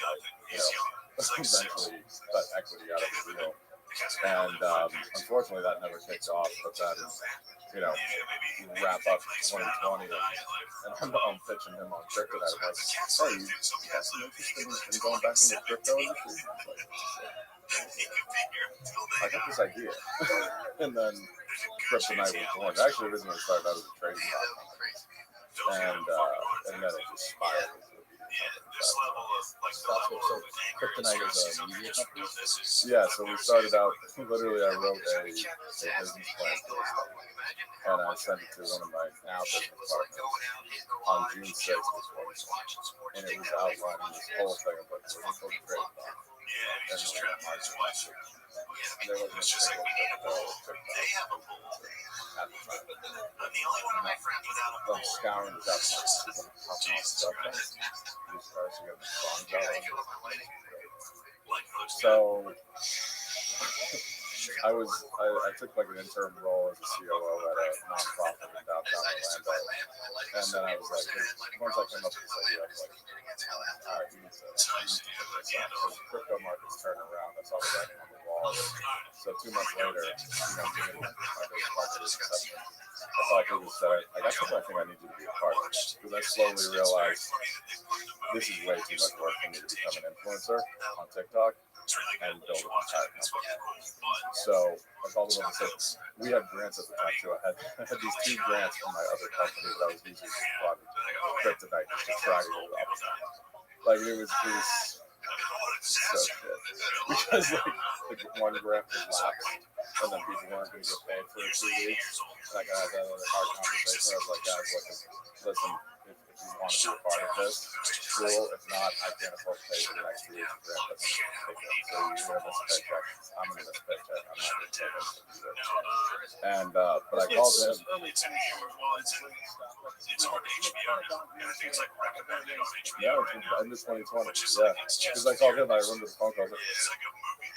eventually got equity out of the deal. And unfortunately, that never kicked off. But then, wrap up 2020, and I'm pitching him on crypto. I was like, "Hey, you got some interest in going back into crypto industry?" I got this idea, and then Kryptonite was born. Actually, originally started out as a trading platform, and then it just spiraled. So Kryptonite is a media company? Yeah, so we started out, literally I wrote a business plan for this thing, and I sent it to one of my now business partners on June 6th, and it was outlining this whole thing of like, we're going to trade about. And then March of last year. And there wasn't a single crypto at the time. I'm scouring the depth of stuff. We started to get the songs out. So I took like an interim role as a COO at a nonprofit in downtown Orlando, and then I was like, once I came up with this idea, I was like, all right, we need to put this out. So crypto markets turned around. That's all the writing on the wall. So 2 months later, me and my business partner was accepted. I thought it was I got something I think I need you to be a part of, because I slowly realized this is way too much work for me to become an influencer on TikTok and build an entire company. So I called them up and said, we had grants at the time too. I had these 2 grants from my other company that I was using to fund Kryptonite just to try to get it up. Like it was So shit. Because like one grip was lapsed, and then people weren't going to get paid for 2 weeks. Like I had that other hard conversation. I was like, guys, listen. If you want to be a part of this, cool. If not, I can't afford to pay for the next 2 weeks of rent. But so you're gonna miss a paycheck. I'm gonna miss a paycheck. I'm not gonna pay this. And but I called him. Yeah, in this 2020. Yeah, because I called him. I remember the phone call.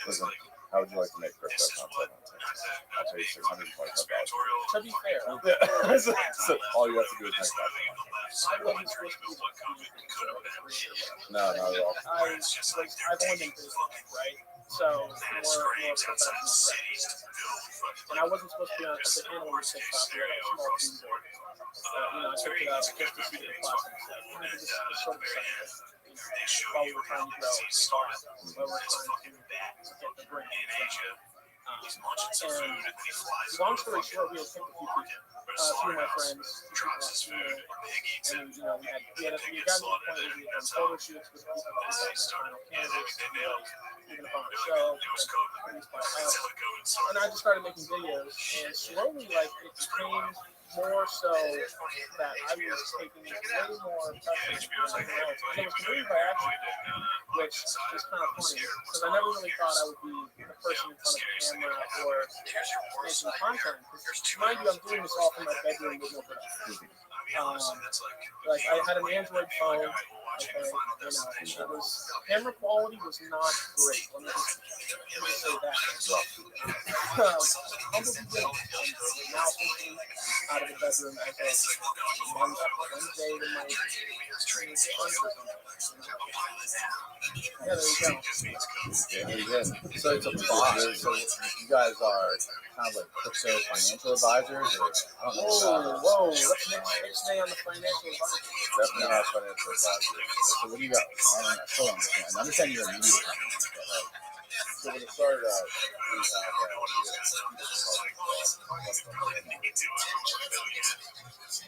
Listen, how would you like to make crypto content? I'll pay you $625. To be fair, Yeah. So all you have to do is make that. I wasn't supposed to be No, not at all. I've only been business, right? So more professional stuff. And I wasn't supposed to be on the handle with TikTok. We had a small team there. I took it out just to see the class and stuff. And it was just sort of something. While we were trying to grow, while we were trying to get the brand. And long story short, we had picked a few people. A few of my friends, and we got to the point where we had done photo shoots with people that we thought were final candidates, even up on the show, produced by us. And I just started making videos, and slowly, like, it became more so that I was taking it way more pressure than anything else. And it was completely by accident, which is kind of funny, because I never really thought I would be the person in front of the camera or making content. Because mind you, I'm doing this all from my bedroom with no production. Like I had an Android phone. Okay, it was camera quality was not great. Let me just say that. Humble beginnings. Now officially out of the bedroom as of Wednesday to my training yeah, there you go. Yeah, you did. So it's a boss. So you guys are kind of like crypto financial advisors, or I don't know. Whoa! Let's stay on the financial advisor. Definitely not financial advisors. So what do you got? I still don't understand. I understand you're a media company, but like, so when it started out, we had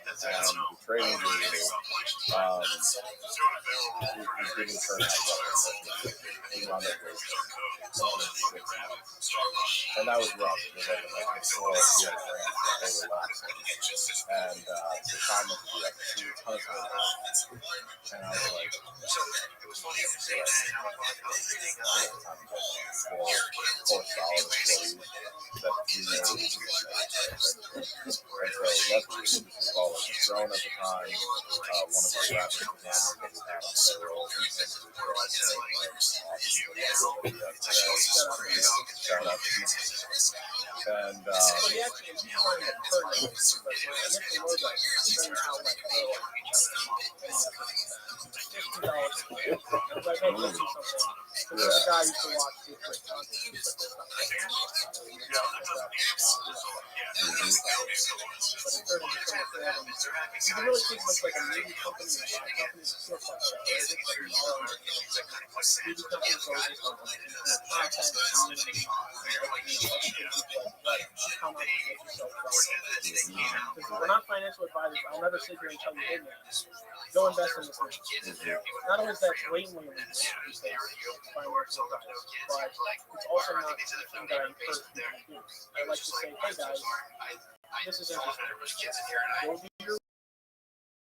and the trading group, we didn't turn out well. We wound up with 6 months. And that was rough. It was like before we had grants, they were lapsing. And the time was like a ton of time. And I was like, four solid employees that we know we can make. And so luckily, we was grown at the time. One of our graphic designers that we had on payroll, he came to the girl and said, shout out to you. And the guy used to watch this great content. You can really think of it like a media company and a company that sort of media companies focused on content, community, how much you get yourself from. Because we're not financial advisors. I'll never sit here and tell you, hey man, go invest in this thing. Not only is that blatantly illegal these days, financial advice, but it's also not something that I encourage people to do. I like to say, hey guys, this is interesting. Go do your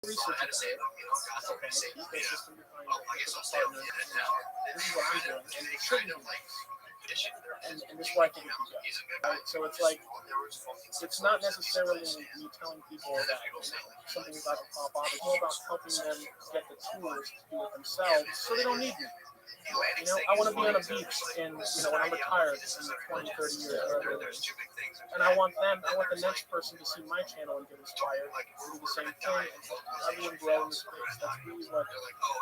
research about it. Okay, ecosystem behind it, partner. This is what I'm doing, and it shouldn't be and this is why I think it can go. Right? So it's like, it's not necessarily me telling people that something is about to pop off. It's more about helping them get the tools to do it themselves so they don't need me. I want to be on a beach and, when I'm retired in 20, 30 years, whatever it is. And I want the next person to see my channel and get inspired to do the same thing and help everyone grow in the space. That's really what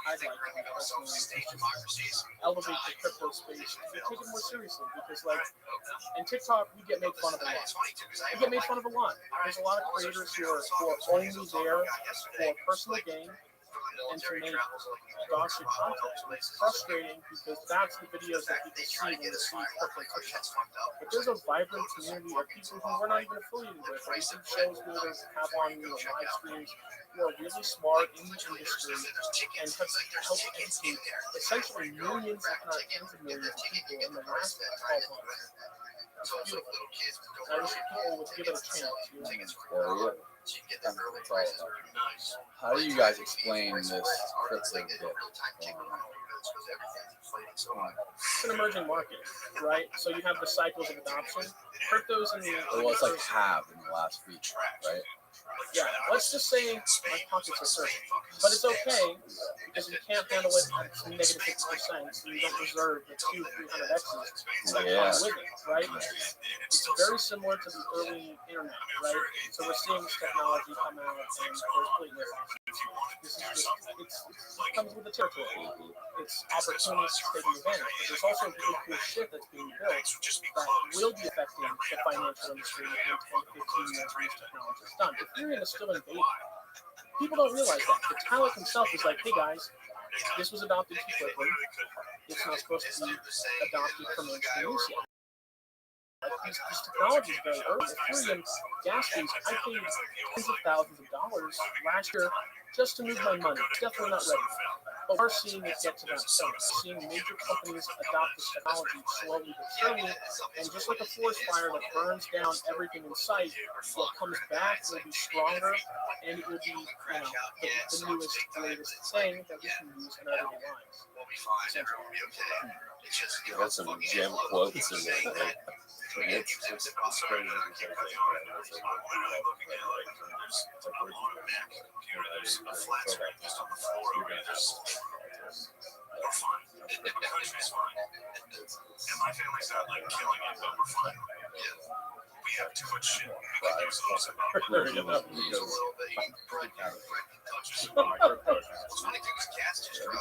I'd like to do personally, is just elevate the crypto space and take it more seriously, because in TikTok, we get made fun of a lot. There's a lot of creators who are only there for personal gain, and to make dogshit content. It's frustrating because that's the videos that people see when they see crypto TikTok. But there's a vibrant community of people who we're not even affiliated with. Or we see shows we would have on live streams who are really smart in the industry and have helped educate essentially millions, if not tens of millions of people in the last 12 months. It's beautiful. I wish people would give it a chance. How do you guys explain this crypto dip? It's an emerging market, right? So you have the cycles of adoption. Crypto's in the Well, it's like halved in the last week, right? Yeah, let's just say my pockets are searching. But it's okay because you can't handle it at negative 50%, so you don't reserve the 200-300 X's that come with it, right? It's very similar to the early internet, right? So we're seeing this technology come out and there's completely this is just, it comes with the territory. It's opportunities taking advantage, but there's also really cool shit that's being built that will be affecting the financial industry in 10 to 15 years when this technology is done. Ethereum is still in beta. People don't realize that. Vitalik himself is like, hey guys, this was adopted too quickly. It's not supposed to be adopted for mainstream use yet. This technology is very early. Ethereum gas fees, I paid tens of thousands of dollars last year just to move my money. It's definitely not ready. But we're seeing it get to that point. We're seeing major companies adopt this technology slowly but surely. And just like a forest fire that burns down everything in sight, what comes back will be stronger and it will be, the newest, latest thing that we can use in our daily lives. You got some gem quotes in there, right? It's crazy. We're fine. The country's fine. And my family's not like killing it, but we're fine. Yeah. We have too much shit. We can use those about a little bit. Did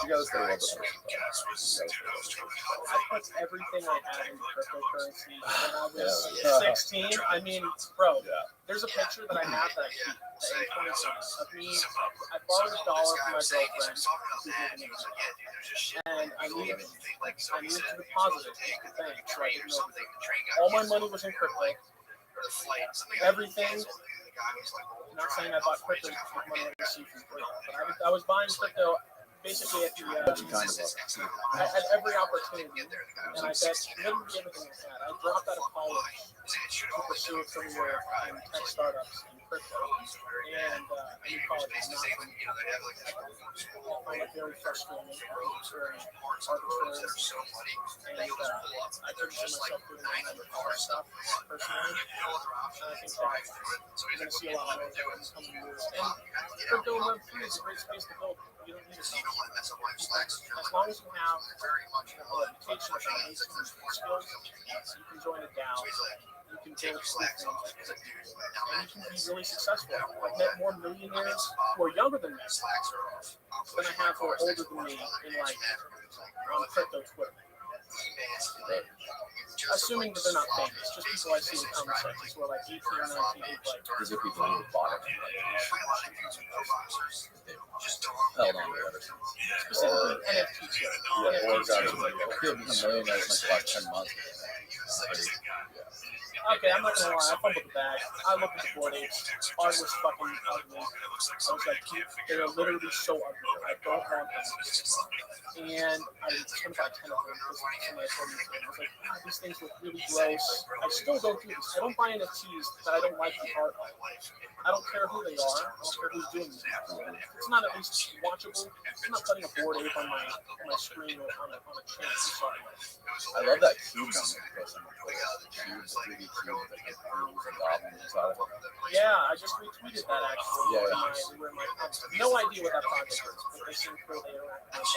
you guys say about the I put everything I had into cryptocurrency when I was 16. I mean, bro, there's a picture that I have that I keep of me. I borrowed $1 from my girlfriend and I needed to deposit it to the bank. So I didn't know. All my money was in crypto. Everything. I'm not saying I bought crypto with money I received from free, but I was buying crypto basically at every opportunity, and I bet literally everything I had. I dropped out of college to pursue a career in tech startups in crypto, and I knew college was not for me. I find it very frustrating, very arbitrary, and I couldn't see myself doing that other stuff personally. And I think that we're going to see a lot more of that in the coming years. And crypto and Web3 is a great space to build. You don't need a as long as you have a reputation of amazing skills, you can join a DAO, you can build something, and you can be really successful. I've met more millionaires who are younger than me than I have who are older than me in on crypto Twitter. Assuming that they're not famous, just people I see in comment sections who are like 18 or 19 who These are people who bought it. Held on to it ever since. Specifically NFTs. Or got it like, people become millionaires in like the last 10 months. Okay, I'm not gonna lie, I fumbled the bag. I looked at the board apes. Art was fucking ugly. I was like, they are literally so ugly. I don't want them. And I spent about 10 of them because somebody told me to. I was like, God, these things look really gross. I still don't do this. I don't buy NFTs that I don't like the art of. I don't care who they are. I don't care who's doing it. It's not at least watchable. I'm not putting a board ape on my screen or on a channel. I'm sorry. I love that cube number. Yeah, I just retweeted that actually. No idea what that project is, but they seem cool. They interact with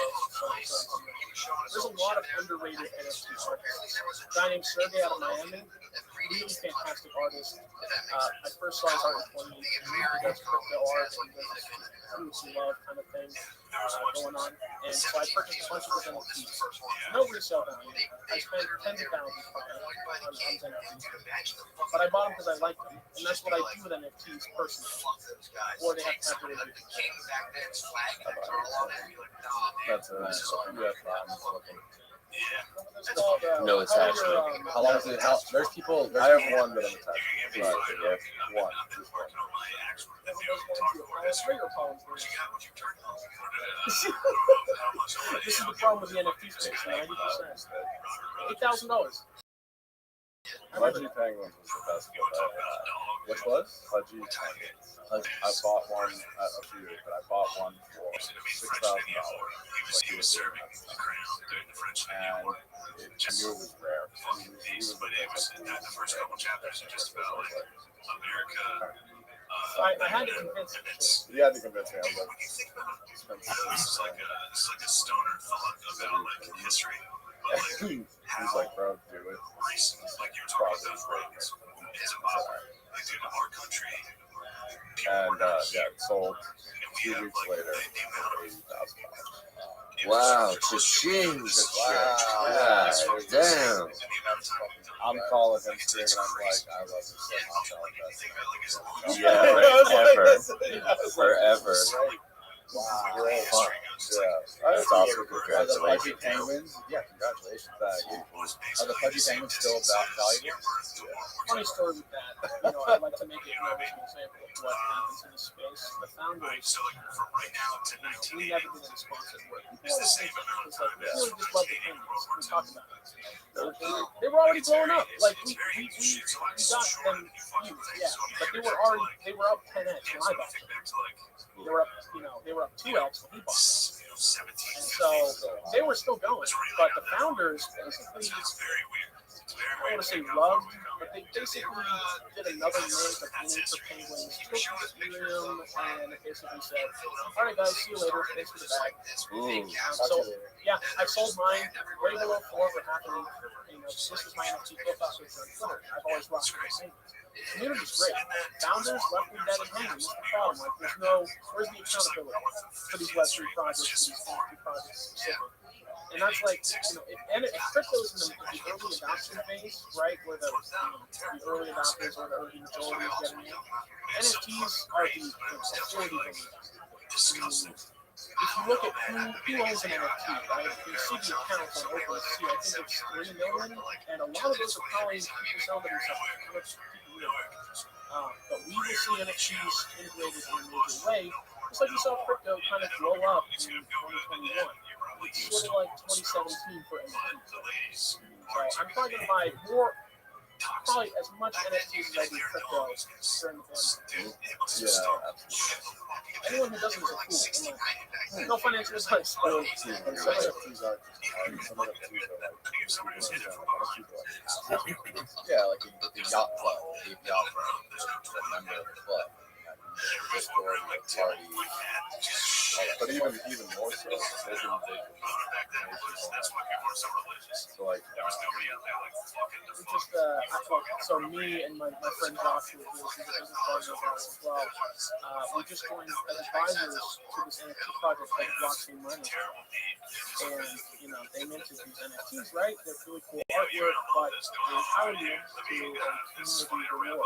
There's a lot of underrated NFT artists. A guy named Sergey out of Miami. really fantastic artist. I first saw his art in 2018. He does crypto art and does fruits and love kind of thing going on. And so I purchased a bunch of his NFTs. No resale value. I spent tens of thousands probably on NFTs. But I bought them because I liked them. And that's what I do with NFTs personally. Or they have to have the review. That's a looking. No attachment. How long is it? There's people. I have one that I'm attached to. But yeah, one. This is the problem with the NFT space. 90%. $8,000. Pudgy Penguins was the best one I had. Which was? Pudgy Penguins. I bought one at a few, but I bought one for $6,000. Like he was serving the crown during the French and I knew it was rare. He was the first couple chapters are just about like America. I had to convince him. You had to convince me. I was like, this is like a stoner thought about like history. He's like, bro, do it. Like you're talking about roads. Like in our country. And yeah, it sold 2 weeks later for $80,000. Wow, cha-ching. Wow, damn. I'm calling him screaming. I'm like, I love you so much. Yeah, forever. Wow, great. Yeah, That's awesome. Are the Pudgy Congratulations. Penguins? Yeah, congratulations. Thank you. Are the Pudgy Penguins still valuable? Funny story with that. You know, I'd like to make it as an example of what happens in this space. The founders, we never did any sponsored work. People always think it's like, we really just love the Penguins. We talked about it. They were already blowing up. Like, we got them huge, yeah. But they were up 10x when I bought them. They were up 2x when he bought them. And so they were still going. But the founders basically, I don't want to say loved, but they basically did another mint of innings for Penguins, took Ethereum, and basically said, all right, guys, see you later. Thanks for the bag. So, yeah, I sold mine way below 4 for half a week. You know, this is my NFT profile picture on Twitter. I've always rocked the Penguins. The community's great. Founders left me dead and hanging. What's the problem? Like, where's the accountability for these Web3 projects, for these NFT projects specifically? And that's like, if crypto is in the early adoption phase, right, where the early adopters or the early majority is getting in, NFTs are the authority early adopters. If you look at who owns an NFT, right, you see the accounts on OpenSea, I think it's 3 million, and a lot of those are probably people selling themselves. But we will see NFTs integrated in a major way, just like we saw crypto kind of blow up in 2021. It's sort of like 2017 for NFTs. So I'm probably going to buy probably as much NFTs as I do crypto during the pandemic. Yeah, absolutely. Anyone who doesn't is a fool. No financial advice. But Yeah, like the yacht club, the yacht club, the member of the club. Discord, party, but even more so, they can so like so me and my friend Joshua, who is a business partner of ours as well, we're just going as advisors to this NFT project called Blockchain Miners. And they minted these NFTs, right? They're really cool artwork, but they empower you to community reward,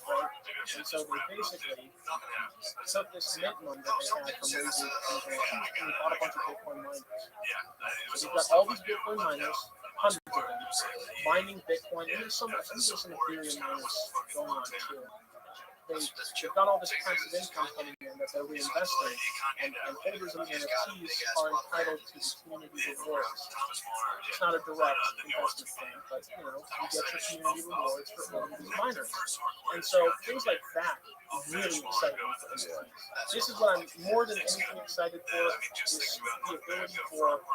right? And so they basically took this mint money that they had from raising these NFTs and they bought a bunch of Bitcoin miners. So they've got all these Bitcoin miners, hundreds of them, mining Bitcoin, and there's some Ethereum miners going on too. They've got all this passive income coming in that they're reinvesting, and holders of the NFTs are entitled to the community rewards. It's not a direct investment thing, but you get your community rewards for owning these miners. And so things like that really excite me for instance. This is what I'm more than anything excited for, is the ability for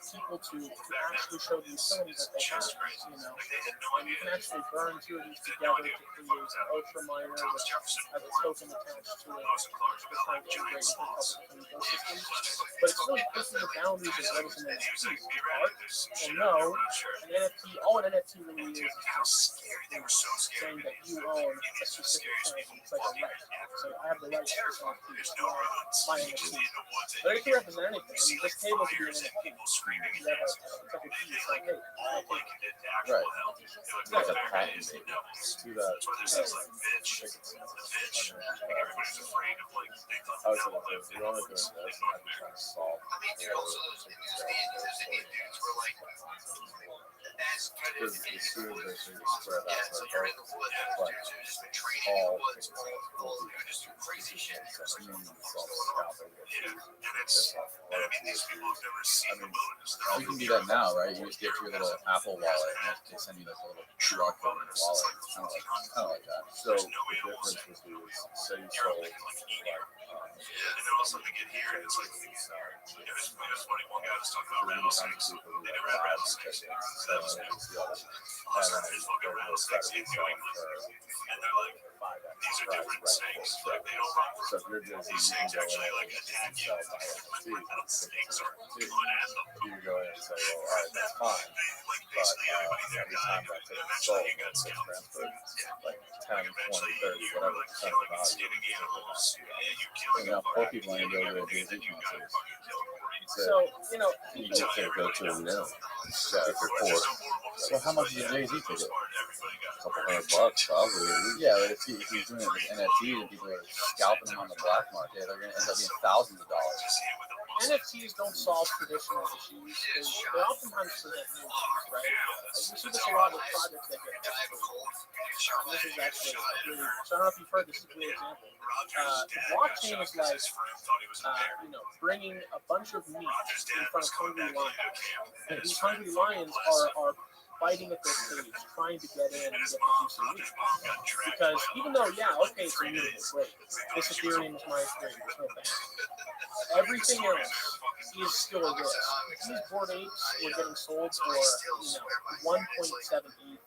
people to actually show the utility that they have, and you can actually burn two of these together to create an ultra miner with has a token attached to it. They're trying to integrate into a couple different ecosystems. But it's really pushing the boundaries of what is an NFT. Art, well, no, an NFT, all an NFT really is just saying that you own a specific thing. It's like a right. So I have the right to this NFT. It's my NFT. But it can represent anything. I mean, this table could be an NFT. You have it's like a key. It's like, hey, Right. It's like a patent. To that. I was like, if you're only doing this, I'd be trying to solve. Because as soon as they spread out, like all you can do that now, right? You just get your little Apple wallet and they send you like a little QR code in your wallet. It's kind of like that. So the difference would be say you sold like and then also to get here, it's like, it's funny. One guy was talking about rattlesnakes. They never had rattlesnakes. That was new. His fucking rattlesnakes he viewing, and they're like, these are different snakes. Like, they don't run for these snakes actually like attack you. Rattlesnakes are good at them. you go in and say, well, all right, that's fine. But every time that takes sold, it gets transferred like 10, 20, 30, whatever percent of the value. And now poor people ain't go to a Jay-Z concert. So, you know, You just can't go to them now. If you're poor. So how much is a Jay-Z ticket? $200 probably. Yeah, but if he's doing it with NFTs and people are scalping them on the black market, they're going to end up being thousands of dollars. NFTs don't solve traditional issues. They oftentimes present new ones, right? You see this a lot with projects that get this is actually a really, so I don't know if you've heard this is a great example. Blockchain is like, bringing a bunch of meat in front of hungry lions. And these hungry lions are fighting at their cage, trying to get in and get the juicy meat. Because even though, it's immutable, great. This Ethereum is my Ethereum, there's no ban. Everything else is still a risk. These Bored Apes were getting sold for, 1.78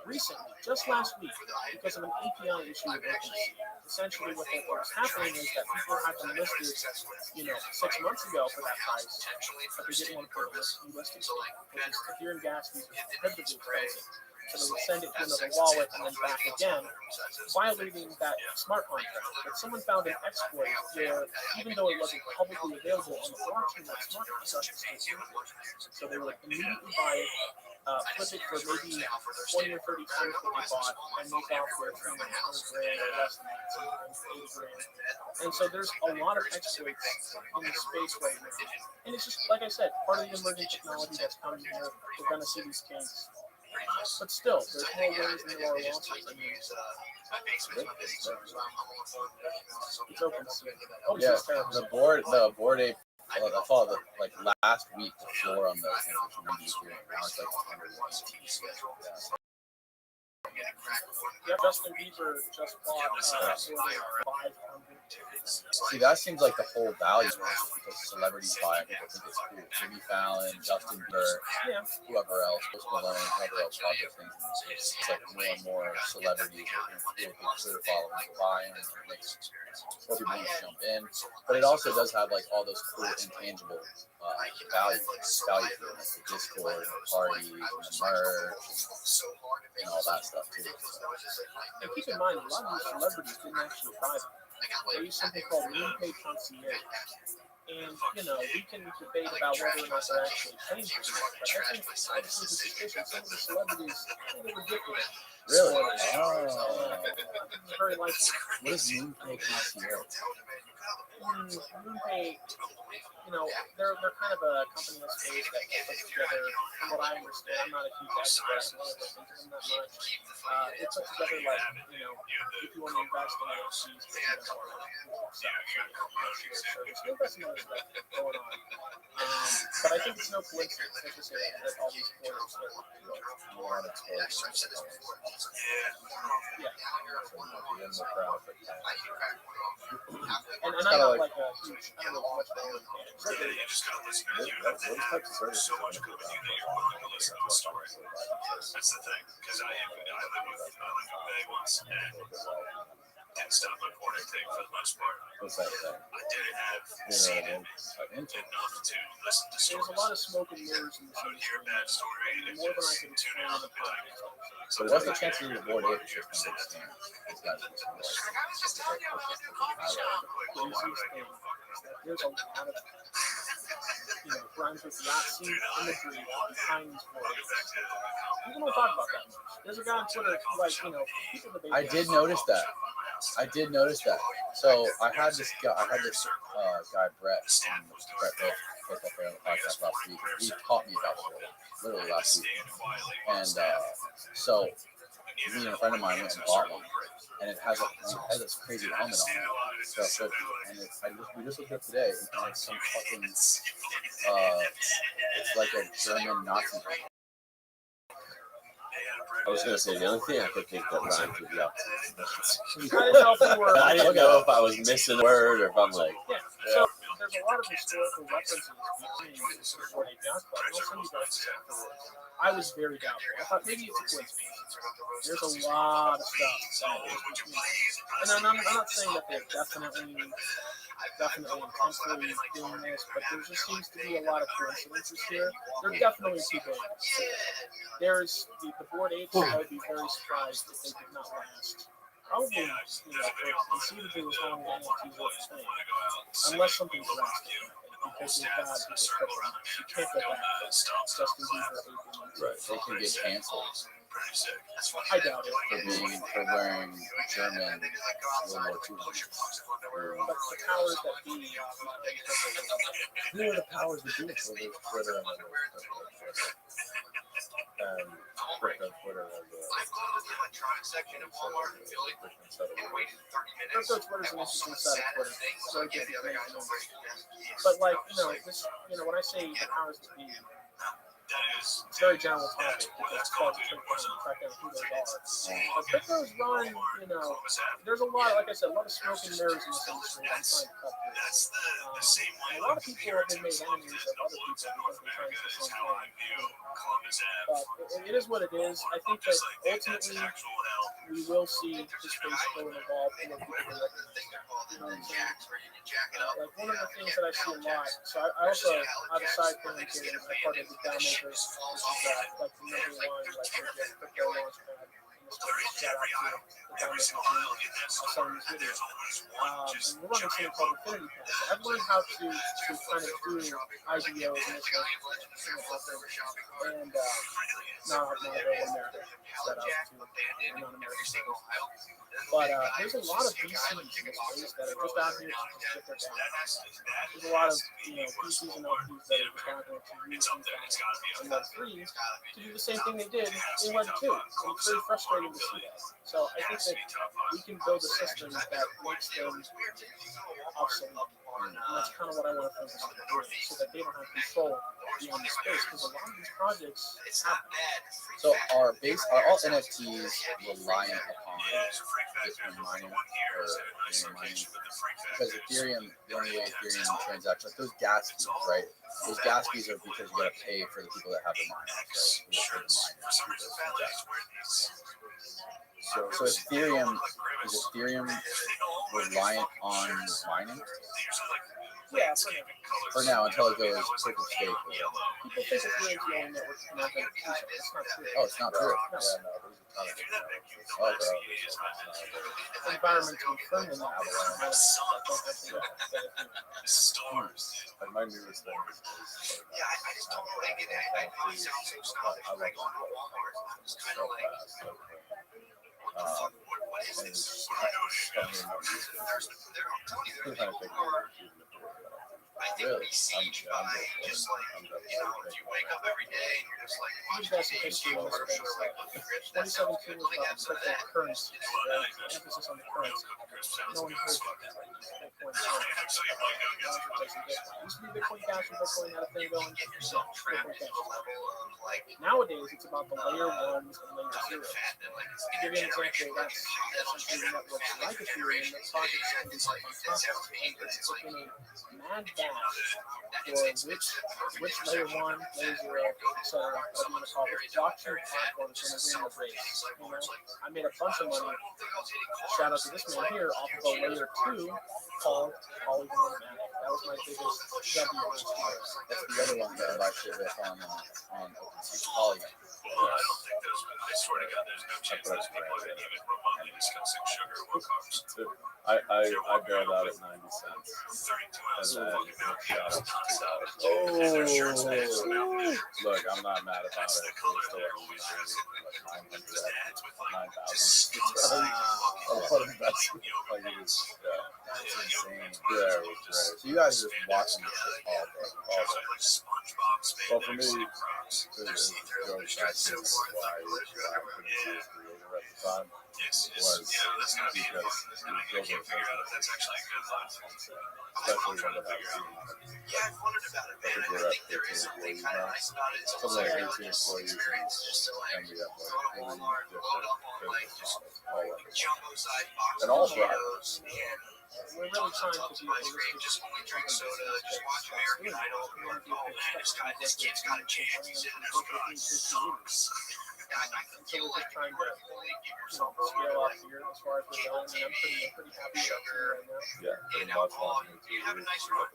recently, just last week, because of an API issue with OpenSea. Essentially, what was happening is that people had them listed, 6 months ago for that price, but they didn't want to put a listing because Ethereum gas fees are prohibitively expensive. So they would send it to another wallet and then back again, violating that smart contract. But someone found an exploit where, even though it wasn't publicly available on the blockchain, that smart contract was still in. So they would immediately buy it, flip it for maybe 20 or 30 times what they bought, and make off their $100 grand or less than that, sometimes 80 grand. And so there's a lot of exploits in the space right now. And it's just, like I said, part of the emerging technology that's coming here. We're going to see these kinks. But still, there's more ways than there are losses. I mean, it's open soon. Yeah, the board ape. Well, I saw the last week the floor on the Ethereum. Now it's like 118. Yeah, Justin Bieber just bought 500 tickets. See, that seems like the whole value because celebrities buy it. People think it's cool. Jimmy Fallon, Justin Bieber, whoever else, Post Malone, whoever else bought those things. It's like more and more celebrities with big Twitter followers buying and it makes more people want to jump in. But it also does have like all those cool intangible value to it, like the Discord, the parties, and the merch, and all that stuff too. And keep in mind, a lot of these celebrities didn't actually buy them. They use something called MoonPay Concierge. And, we can debate about whether or not they're actually paying for it. But I think, I just think it's suspicious. Some of the celebrities, they were different. Really? Very likely. What is MoonPay Concierge? MoonPay, they're kind of a company that's based that puts together, from what I understand, I'm not a huge expert, I don't really look into them that much. It puts together, if you want to invest in NFTs, they invest in other stuff going on. But I I think it's no coincidence, like I say, that all these borders are, more unexposed. yeah. In the crowd, but And I'm not like a huge, I don't know much about it. those types of services are so much good that you're willing to listen to a story. That's the thing, because I lived with Bay once and didn't stop my porn intake for the most part. What's that thing? I didn't have seen it enough to listen to There's stories. a lot of smoke and mirrors in this I would hear a industry. bad story and More than I just can tune explain out on the and be like, podcast. So what's the chance that your board ape is just going to stand? These guys are just going to Craziest thing is that there's a lot of, rhymes with Yahtzee imagery behind these borders. People don't talk about that much. There's a guy on Twitter, like, people debate. I did notice that. So I had this guy Brett Baseball Fair on the podcast last week. He taught me about it literally last week. And so me and a friend of mine went and bought one, and it has this crazy helmet on it. So and we just looked up today, and it's some fucking it's like a German Nazi. I was gonna say the only thing I could think that rhymes with Yahtzee. I didn't know if I was missing a word or if I'm like. Yeah. So there's a lot of historical references between the Board Ape Yacht Club. I'll send you guys this afterwards. I was very doubtful. I thought maybe it's a coincidence. There's a lot of stuff that is between. And I'm not saying that they're definitely intentionally doing this, but there just seems to be a lot of coincidences here. There are definitely people. There's the Board Apes. I would be very surprised if they did not last. Probably, conceivably as long as NFTs were staying, unless something drastic. Because they've got you can't get that Justin Bieber aping. Right, they can get canceled. I doubt it. For wearing German World War II. But the powers that be. Who are the powers that be for those Twitter and Twitter and section of Walmart in Philly and waited 30 minutes. Crypto Twitter's an interesting side of Twitter. So I get the But when I say the powers that be, it's a very general topic because it's called to track down who those are. But crypto's run, there's a lot, like I said, a lot of smoke and mirrors in this industry. I'm trying to cut through. A lot of people have been made enemies of other people because they're trying to do the same thing. But it is what it is. I think that ultimately we will see this space go and evolve. You know what I'm saying? Like one of the things that I see a lot. So I also have a side thing too. I'm part of the Down Makers, which is like the number one, like crypto launchpad. Shout out to the Down Makers team. I'll send these videos. And we're running something called Infinity Pass. So I've learned how to kind of do IDO initially, and not available in America. Shout out to non-American players. But there's a lot of VCs in this space that are just out here to just get their balance. There's a lot of VCs and LPs that are just out there to use and Web3 to do the same thing they did in Web2. So it's very frustrating to see that. So I think that we can build a system that makes them obsolete. And that's kind of what I want to focus on doing, so that they don't have control beyond the space. Because a lot of these projects happen. So are all NFTs reliant upon Bitcoin mining or mining? Because Ethereum, the only way Ethereum transactions, like those gas fees, right? Those gas fees are because you got to pay for the people that have the miners, right? So is Ethereum reliant on mining? Yeah, for now until it goes proof of stake. People think Ethereum's the only network connected to each other. It's not true. Oh, it's not true. No. Yeah, no, there's a ton of Environmentally friendly now. Like my newest thing is Yeah, I just don't know. I obviously also stopped at Walmart. It's kind of like, what is this? I'm telling you, I think Really? we besieged by just like, you know, if you wake up every day and you're just like You've watching got some history in this space. commercials, like looking crisp, that sounds good. 2017 was Let me about have some of that. cryptocurrency, You know, right? Emphasis on the currency. No one heard Bitcoin. Used to be Bitcoin Cash and Bitcoin had a thing going. get yourself trapped Bitcoin into Cash. a level of like Nowadays, it's about the layer ones and layer talking zeros. fat and like it's To give you an example, intergenerational, like that's essentially networks like Ethereum that projects can be built on top of. And it's been a mad dash for which layer one, layer zero, etc. whatever you want to call it, blockchain platforms when they're doing a race. You know, I made a bunch of money. Shout out to this man here off of a layer two called Polygon Matic. That was my biggest W last year. That's the other one that I buy shit with on OpenSea. Polygon. I don't think those. I swear to God, there's no chance those people are even remotely discussing sugar or carbs. I bailed out at 90 cents. 32 ounces of fucking milk. Oh, look, I'm not mad about it. It's still like 900, 9,000. What an investment. Like it was, That's insane. yeah, it was great. So you guys are just watching this shit all day. All day. Well, for me, it goes back to why I couldn't be a creator at the time. Yes, Was yeah, that's gonna be because that's gonna it make you was figure out if that's actually a good thought. especially when it has Yeah, I've wondered about it, man. I think there is something kind of nice about it. It's almost something like like 18 a employees experience just to like and we have go to like 80 Walmart, load up on like different just business models all over. jumbo size box And of also, potatoes and We're really trying to be ice cream just when we drink soda, just watch American Idol. We're like, oh man, this kid's got a chance. He's in this class. I feel like trying to fully give yourself scale over up like here as far as we're going. And I'm pretty happy with that right now. Yeah, pretty in much alcohol. one. You have a nice run.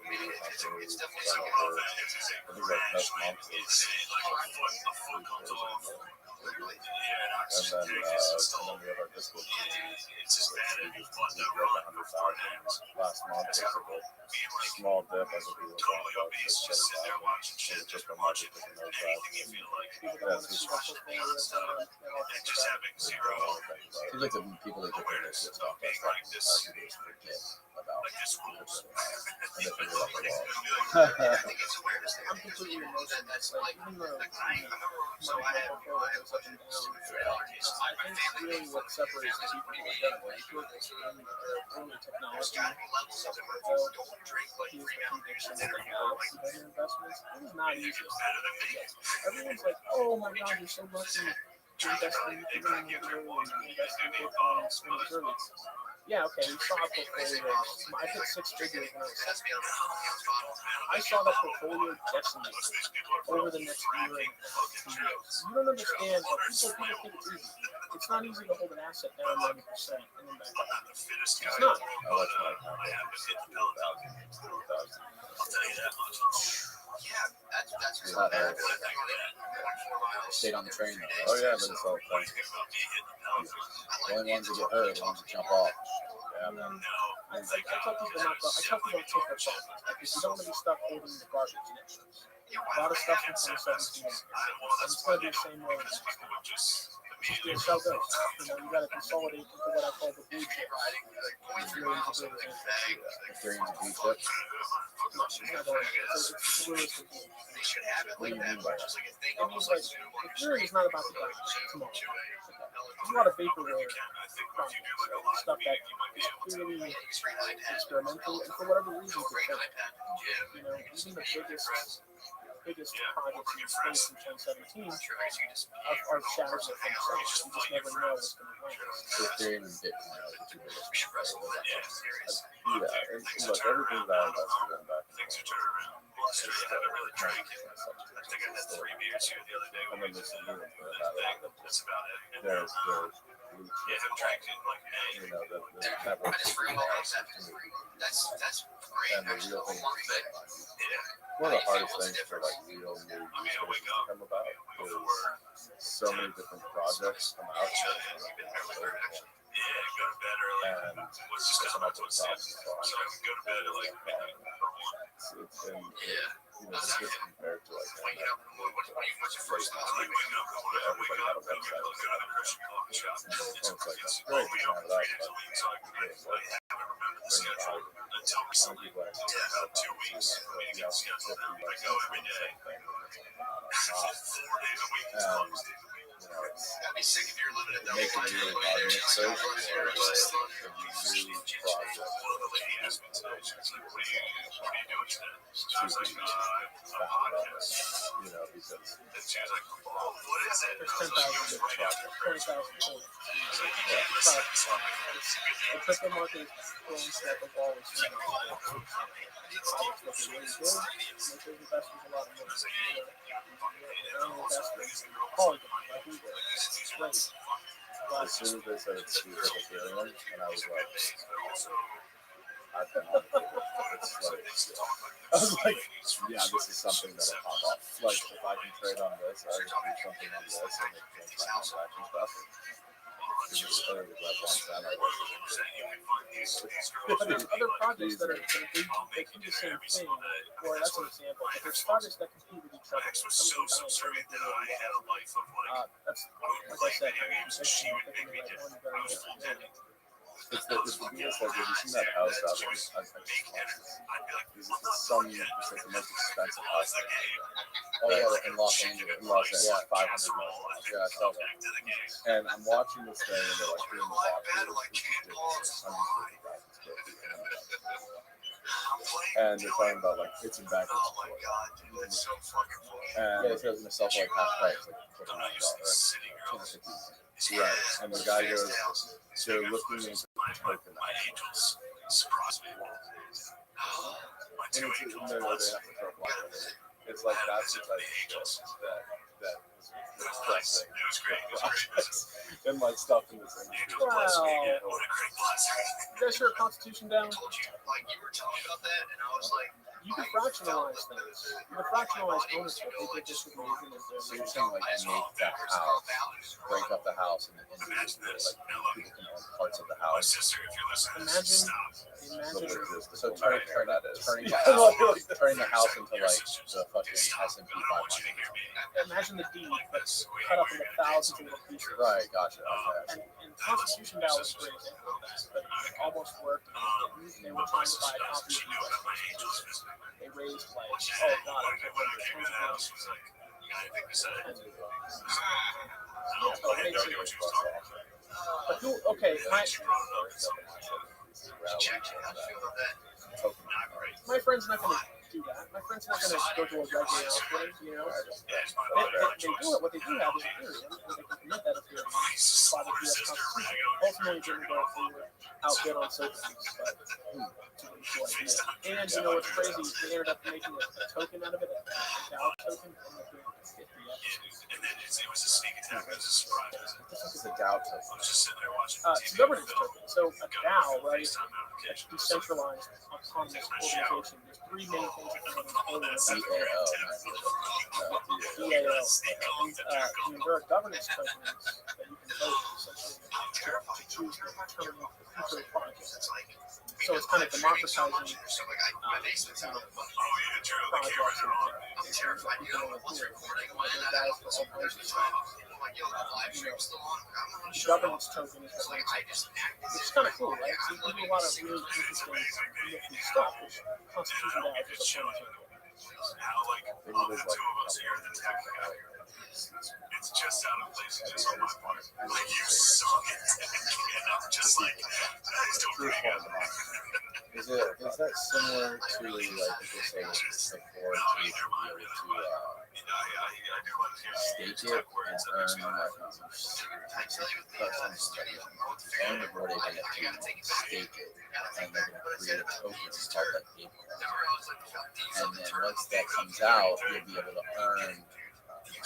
It's definitely something I about that. think our best month was A foot comes off. Literally. and then we have our Discord community. It's just bad. We broke 100,000 last month. It's like a small dip. I think we were Totally about obese, just sitting there 6,000. watching So shit, it's just just a watching market picking those anything you up. feel like. People Yeah, don't want it's to see just that portfolio And just having zero Seems like the people that get their awareness shit of stuff being like this, forget about like this rules. and they figure out the law. I think it's awareness there. I'm completely That that's like like, even though I remember, so I had goes up and down. I think really what separates the people who are done right with is early technology. levels of it where So don't drink like here's 3 the ounces conviction of that dinner, they you know, have like in their investments. It is not easy. better than me. Everyone's like, oh my god, you're so lucky. You invest in Ethereum and early, you invest in Bitcoin when it's early. Yeah, okay, we saw a portfolio. I hit 6 figures when I was 7. I saw that portfolio decimate over the next year and 2 years. You don't understand how people think it's easy. It's not easy to hold an asset down 90% and then back up. It's not. I like my account. 3,000. I'll tell you that much. Yeah, that's Not bad. bad. 4 miles. Stayed on the train though. Oh yeah, but it's all fun. The only ones that get hurt are the ones that jump off. Yeah, man. I tell people not to, I tell people to take their chances. Like, if you don't want to be stuck holding the garbage next to you. A lot of stuff from 2017. And it's going to be the same way next time. Just be a sell goes. You know, you got to consolidate into what I call the blue chip. It's really a good example. Ethereum's a blue chip. It's the bluest of blue. What do you mean by that? It means like, Ethereum is not about the dollar tomorrow. There's a lot of vaporware projects, stuff that is clearly experimental, and for whatever reason, could fail. You know, even the biggest projects in the space in 2017 are shadows of themselves. You just never know what's going to land. So Ethereum and Bitcoin are the two biggest. Yeah, and look, everything that I invested in back Things are turning around. I haven't really drank. I think I had 3 beers here the other day. and then there's some new ones that That's about it. there's the Yeah, I haven't drank in like you know the network I just forgot all that. That's great. and the real thing. Yeah. One of the hardest things for like real new users to come about is so many different projects come out Yeah, go to bed early. and What's just come coming up up with to problems. so I can go to bed at like midnight or 1. It's been Yeah. you know it's just compared to like When you know, what's your first thought? Like, wake up, everybody had a website. go to the Christian coffee shop. It's like that's great, you have that, but So I haven't remembered the schedule until some recently. people actually Yeah, have 2 weeks. go every day. I'd be sick if you're living a It makes it really hard to search for a new project. Because There's 10,000, 20,000 total. The crypto market is growing like a ball of steam. Projects that are really good, make those investors a lot of money. They're only investing in Polygon, like we did. It's great. But as soon as they said it's Ethereum, and I was like, I've been on it. It's like, I was like, yeah, this is something that'll pop off. Like, if I can trade on this, I can do something on this, and it makes my transactions faster. Because it was like one time I was. but there's other projects that they do the same thing. Or that's an example. But there's projects that compete with each other. Some of them don't really well. That's like I said, picking the right one very much. It's the deal is like, have you seen that house out in, it's like the most expensive house. Oh yeah, in Los Angeles. In Los Angeles, Yeah. $500 million. Yeah, I saw that. And I'm watching this thing, and they're like doing the walkthrough. It's ridiculous. 150,000 square feet. And they're talking about like it's in bankruptcy. Yeah, And it's going to sell for like half price, like $400. right, and the guy goes, they're looking into token. It's like that's the type of shit that is pressing and like stuff in this industry. Wow. You guys hear a constitution down? You can fractionalize things. You can fractionalize ownership. They just So you're saying like make the house, break up the house and then individually, like people can own parts of the house. Imagine So turning the house into like the fucking S&P 500. Imagine the deed that's cut up into thousands of little pieces. Right, gotcha. Okay. And Constitution Dow was a great example of that, but it almost worked. They were trying to buy a copy of the US. They raised like, oh god, I can't remember, tens of millions. But who? Okay, my friend's not going to do that. My friend's not going to go to a regular outfit, you know. They do it. What they do have is Ethereum, where they can commit that Ethereum by the US Constitution. Ultimately, it didn't go through outbid on tokens, but and you know what's crazy? They ended up making a token out of it, a DAO token, and they gave it 50x. It was a sneak attack. It was a surprise. It's a DAO token. I was just sitting there watching. It's a governance token. So a DAO, right? A decentralized autonomous organization. There's three main things that come into and there are governance tokens that you can vote essentially to choose the term of the future project. So it's kind of democratizing projects. Governance token is what which is kind of cool, right? So you can do a lot of really interesting nifty stuff, which Constitution Dow is a fun token. It's just out of place, just on my part. Like you suck it. And I'm just like, I still bring it. Is that similar to like people say like for to be able to stake it and earn like and where they're going to stake it and they're going to create a token called like Bitcoin. And then once that comes out, you'll be able to earn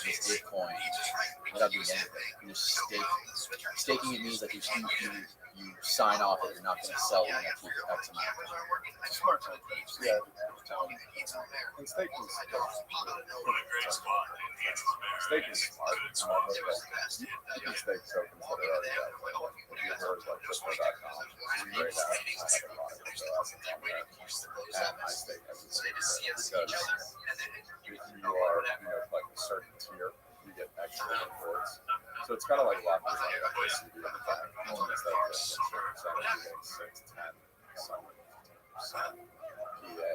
this Bitcoin without doing anything. You just stake. Staking it means that you sign off that you're not going to sell it unless you X amount. Smart token. Yeah. And staking is smart. You can stake tokens that are already out. If you heard like crypto.com, it's great app. I have a lot of crypto assets on there. And I stake everything because if you are, like a certain tier, you get extra rewards. So it's kind of like locking on like a CD in the back. Instead of just 6, 10, 7, PA.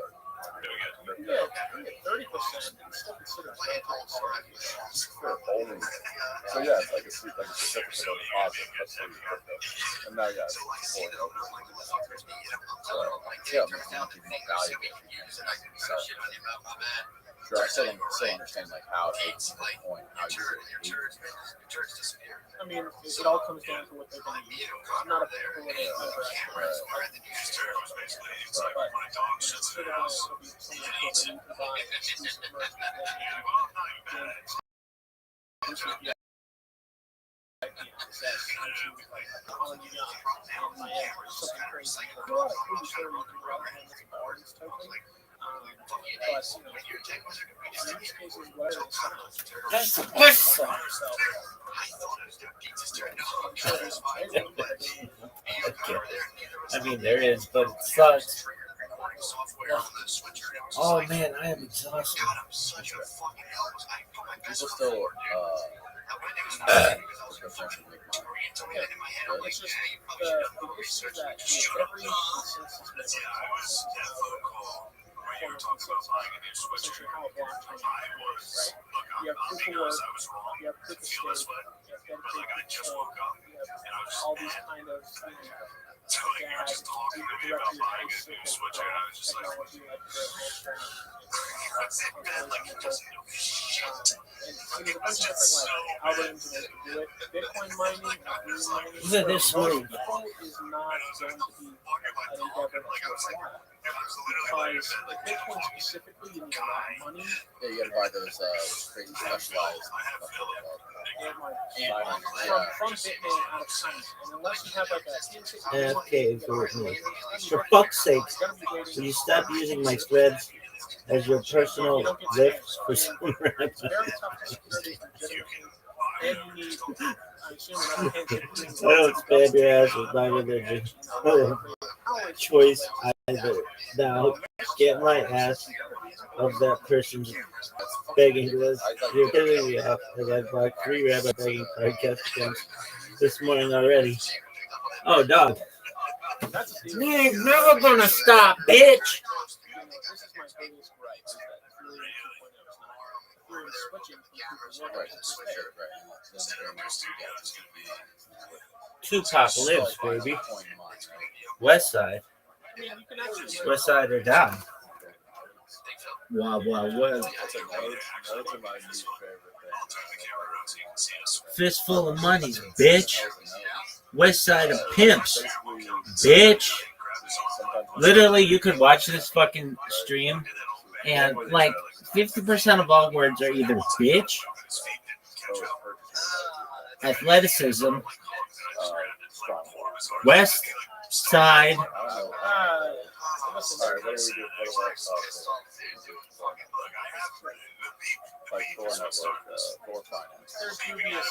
You get 30%. still considered monetary savings. For only. So yeah, it's like a certificate of deposit, but for your crypto. And now you got four over. Yeah, it makes it much more valuable if you use it. So, sure, I still understand like how it's Bitcoin, how you I mean, it all comes down to what they're going to use. I'm not a political member, but instead of it'll be something that you can buy exclusive merchandise. That's awesome. I mean, there is, but it sucks. Oh man, I am exhausted. People still It's just the issue is that every consensus essentially how a blockchain works, right? You have proof of work, you have proof of stake, you have dedicated proof of stake, you have all these kind of technology like and there's a bunch of different algorithms and ways to do it. Bitcoin mining, green mining, Look at this move. people is not going to be an endeavor that's worthwhile. Because Bitcoin specifically, you need a lot of money. Yeah, you gotta buy those crazy specialized. From Bitmain out of China, and unless you have like a Okay, for fuck's sake, will you stop using my threads as your personal lifts for some it's very tough to secure these legitimately, and you need, I assume, another handshake. I don't spam your ass with my religion. Choice either. Now, get my ass of that person's begging list. You're killing me off. I got like 3 Rabbi begging podcast attempts this morning already. Oh, dog. You ain't never gonna stop, bitch. This is my biggest gripe, is that Ethereum 2.0 is not Ethereum switching from proof of work. Tupac lives, baby. West Side. I mean, you can actually West Side or die. Wow, wow, wow. Nodes are my new favorite thing. Fistful of money, bitch. West Side of pimps, bitch. Literally, you could watch this fucking stream, and like 50% of all words are either bitch, athleticism, West Side. Alright, what do we do? Like Core Network, Core Finance. There's dubious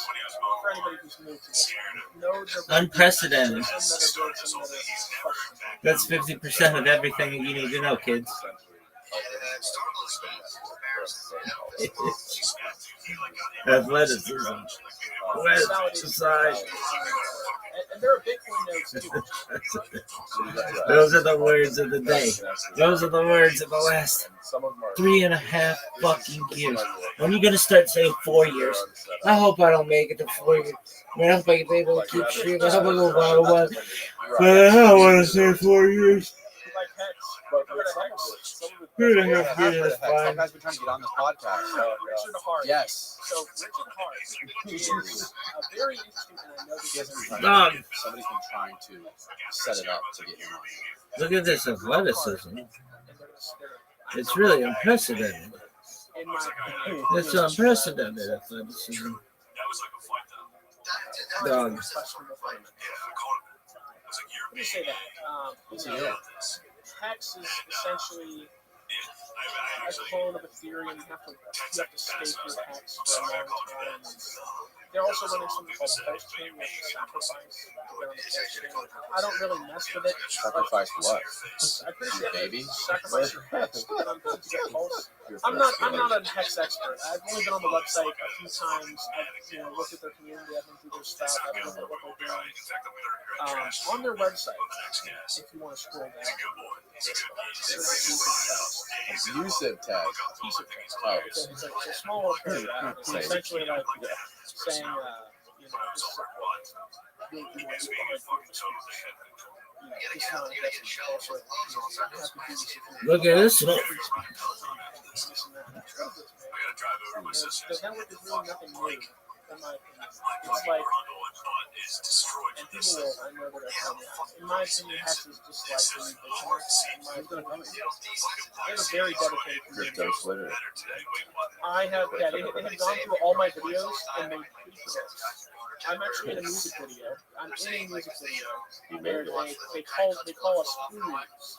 for anybody who's new to this. Nodes are Unprecedented. some that are good, some that are That's 50% of everything you need to know, kids. Athleticism. West Side. And there are Bitcoin nodes too. Those are the words of the day. Those are the words of the last 3.5 fucking years. When are you gonna start saying 4 years? I hope I don't make it to 4 years. I hope I can be able to keep streaming. I hope I go viral one. But I don't want to say 4 years. But some of the 3.5 years is fine. Guys been trying to get on this podcast. Richard Hart. Yes. So Richard Hart is a very interesting, and I know this isn't Dog. Somebody's been trying to set it up to get him on. Look at this athleticism. It's really unprecedented. in my opinion. It's unprecedented athleticism. Dog. Let me say that. Hex is essentially a clone of Ethereum. You have to stake your Hex for a long time. They're also running something called Pulse Chain, where you sacrifice to get on the Pulse Chain. I don't really mess with it. Sacrifice what? I'm pretty sure Baby? sacrifice your Hex to get Pulse. I'm not a Hex expert. I've only been on the website a few times. I've looked at their community. I've been through their stuff. I've looked at what they're doing. On their website, if you want to scroll down, there's a piece of text. Yusuf tag. Oh, It's a small little paragraph. It's Same. essentially like saying, you know, this is this is not just also, Look at this one. the network is really nothing new, in my opinion. It's like, and people will, I know that are coming out. In my opinion, Hex is just like the new Bitcoin. They have a very dedicated community. Crypto Twitter. I have, yeah, they have gone through all my videos and made videos. I'm actually in a music video. I'm in a music video. Where they call us gurus.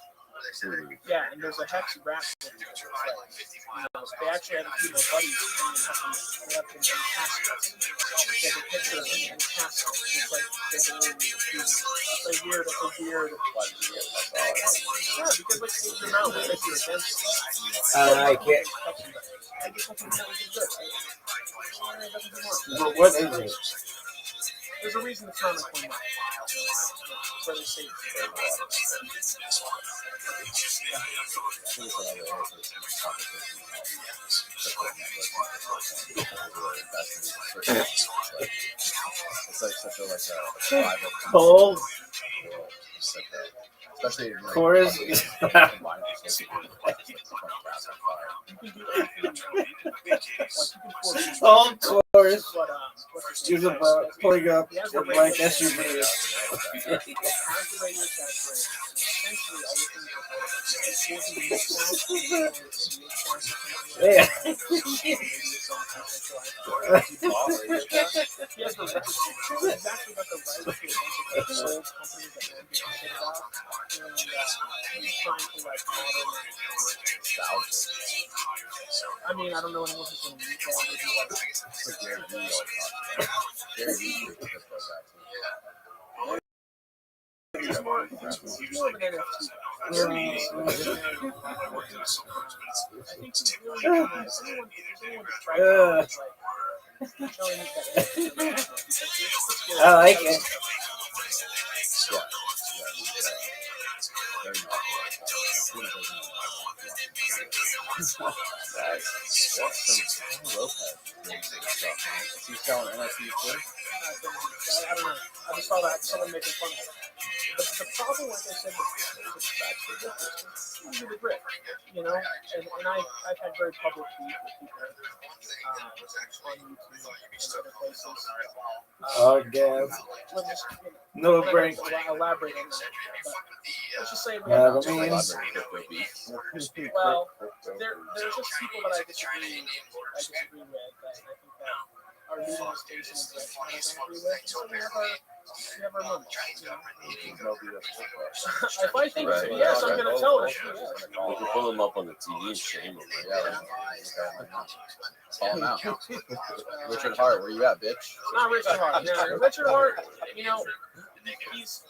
Yeah, and there's a Hex rap video. It's like, they actually have a few of my buddies and have them in caskets. They have a picture of them in caskets. It's like, it's a weird. Yeah, because like the amount of like you're against. I like it. I just don't think that was good. But what is it? There's a reason it's not a coin. So they say It's like such a rival. Cold Especially like, chorus. Cold chorus. Use a pulling up the black SUV. Yeah. I mean, I don't know anyone who's going to meet I like it. He's selling NFTs too. I don't know. I just saw that someone making fun of it. But the problem, like I said, is the grip, you know? And I've had very public beef with people on YouTube and other places. Oh, gas. No break. Elaborate on that. But let's just say we Yeah, have I mean, well, there's just people that I disagree with that I think that are leading the station in direction I don't agree with. So we have our moments. If I think Right. yes, I'm gonna tell it. We can pull them up on the TV and shame them. Call him out. Richard Hart, where you at, bitch? It's not Richard Hart. No, Richard Hart, you know, he's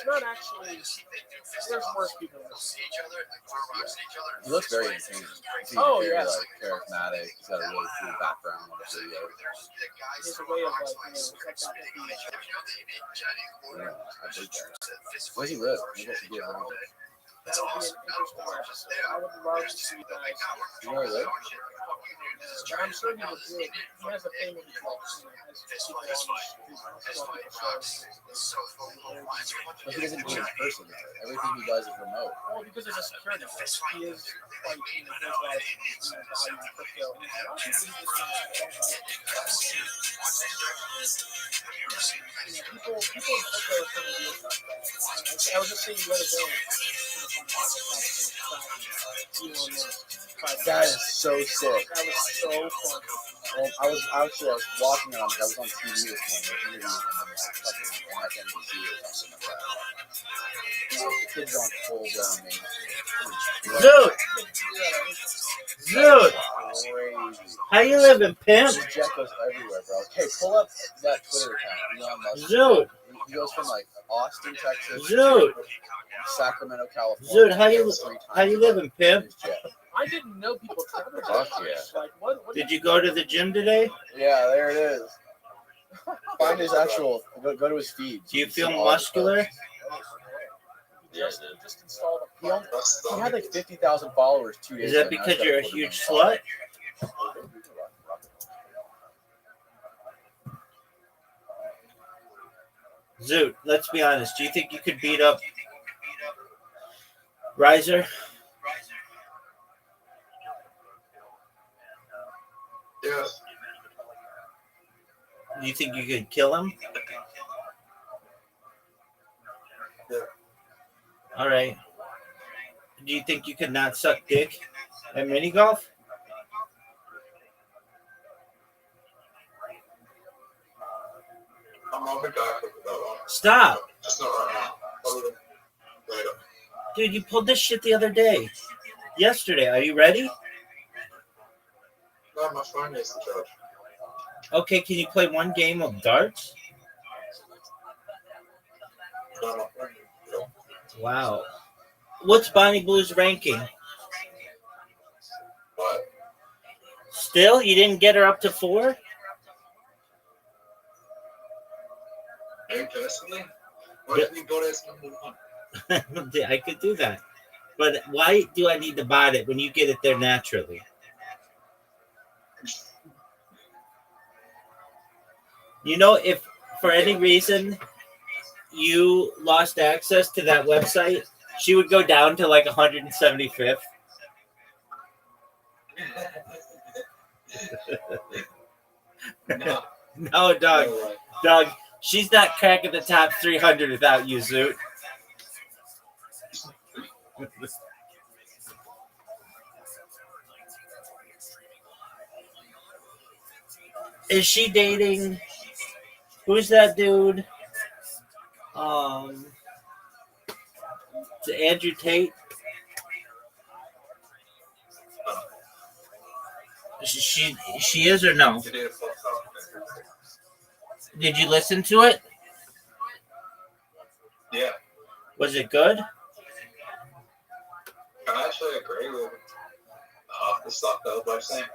not actually. There's worse people than this. He looks very entertaining. He's very, like, charismatic. He's got a really cool background on the video. There's a way of like, you know, I dig that. Where does he live? Maybe I should get around. that would be an interesting episode. I would love to see you guys. You know where he lives? But I'm sure he would do it. He has a thing with folks. But he doesn't do it in person. Everything he does is remote. Well, because it's a security risk. He is like, you know, there's like, value in crypto. People in crypto are kind of weird about that. I was just saying the other day. That is so sick. That was so fun. Well, I was watching it on. I was on TV this morning. Interviewing him on like fucking MSNBC or something like that. The kids on full blown Dude, crazy. how you living, pimp? This jet goes everywhere, bro. Hey, pull up that Twitter account. Elon Musk. Dude, He goes from like Austin, Texas, Dude. Sacramento, California. Dude, how you living, pimp? I didn't know people traveled. Fuck yeah. Like, what Did you go to the gym today? Yeah, there it is. Find his actual. Go to his feed. Do you feel muscular? Yeah, just installed a He, only, That's he had like 50,000 followers 2 days Is that ago. Now because he's got you're a 250,000 huge followers. slut? Zoot, let's be honest. Do you think you could beat up Riser? Yeah. Do you think you could kill him? Yeah. All right. Do you think you could not suck dick at mini golf? I'm on the guy for that one. Stop. Just not right now. Probably later. Dude, you pulled this shit the other day. Yesterday. Are you ready? No, my phone needs to charge. Okay, can you play one game of darts? No, my phone needs to Wow. What's Bonnie Blue's ranking? What? Still? You didn't get her up to 4? Me personally? Why didn't you go as number one? I could do that. But why do I need to bot it when you get it there naturally? You know, if for any reason you lost access to that website, she would go down to like 175th. No. No, Doug. No way. Doug, she's not cracking the top 300 without you, Zoot. Is she dating? Who's that dude? To Andrew Tate. She is or no? You need a full stop. Did you listen to it? Yeah. Was it good? I actually agree with the stuff that I was saying.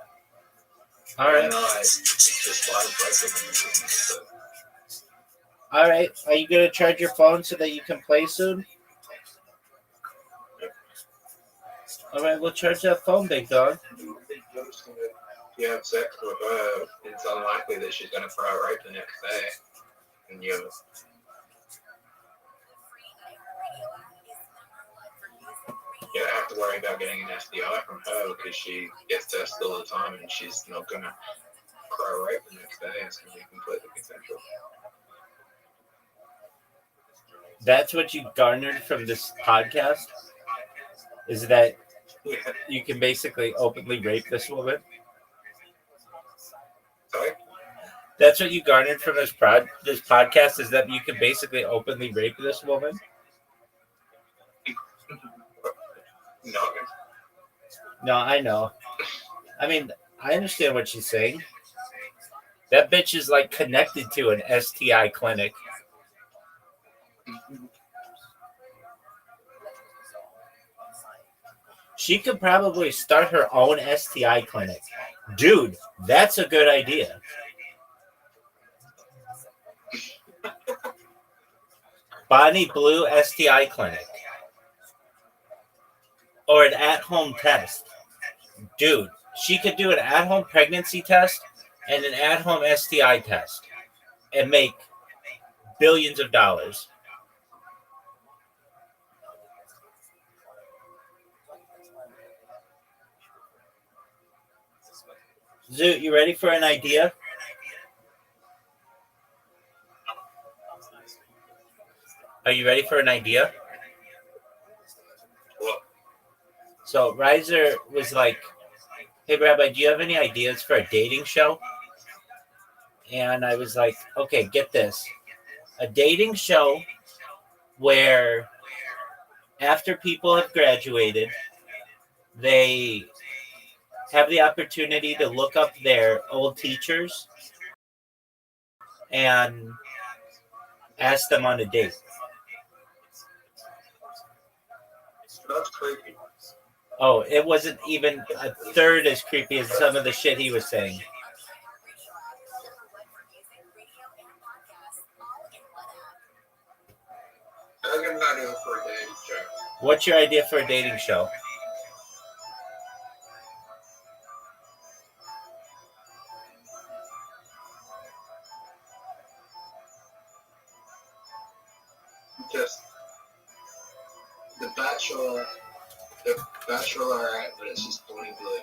All right. You know, it's just a lot of breaking. All right. Are you gonna charge your phone so that you can play soon? All right. We'll charge that phone, big dog. You have sex with her, it's unlikely that she's going to throw it right the next day. And you don't have to worry about getting an STI from her because she gets tested all the time and she's not going to throw right the next day. It's going to be completely consensual. That's what you garnered from this podcast? Is that Yeah. you can basically openly rape this woman? Sorry? That's what you garnered from this podcast? Is that you can basically openly rape this woman? No. No, I know. I mean, I understand what she's saying. That bitch is like connected to an STI clinic. She could probably start her own STI clinic. Dude, that's a good idea. Bonnie Blue STI clinic. Or an at-home test. Dude, she could do an at-home pregnancy test and an at-home STI test and make billions of dollars. Zoot, you ready for an idea? Are you ready for an idea? What? So Riser was like, hey, Rabbi, do you have any ideas for a dating show? And I was like, okay, get this. A dating show where after people have graduated, they have the opportunity to look up their old teachers and ask them on a date. That's creepy. Oh, it wasn't even a third as creepy as some of the shit he was saying. I think I'm not doing for a day, Jack. What's your idea for a dating show? Just the Bachelor, the Bachelorette, but it's just Tony Blue,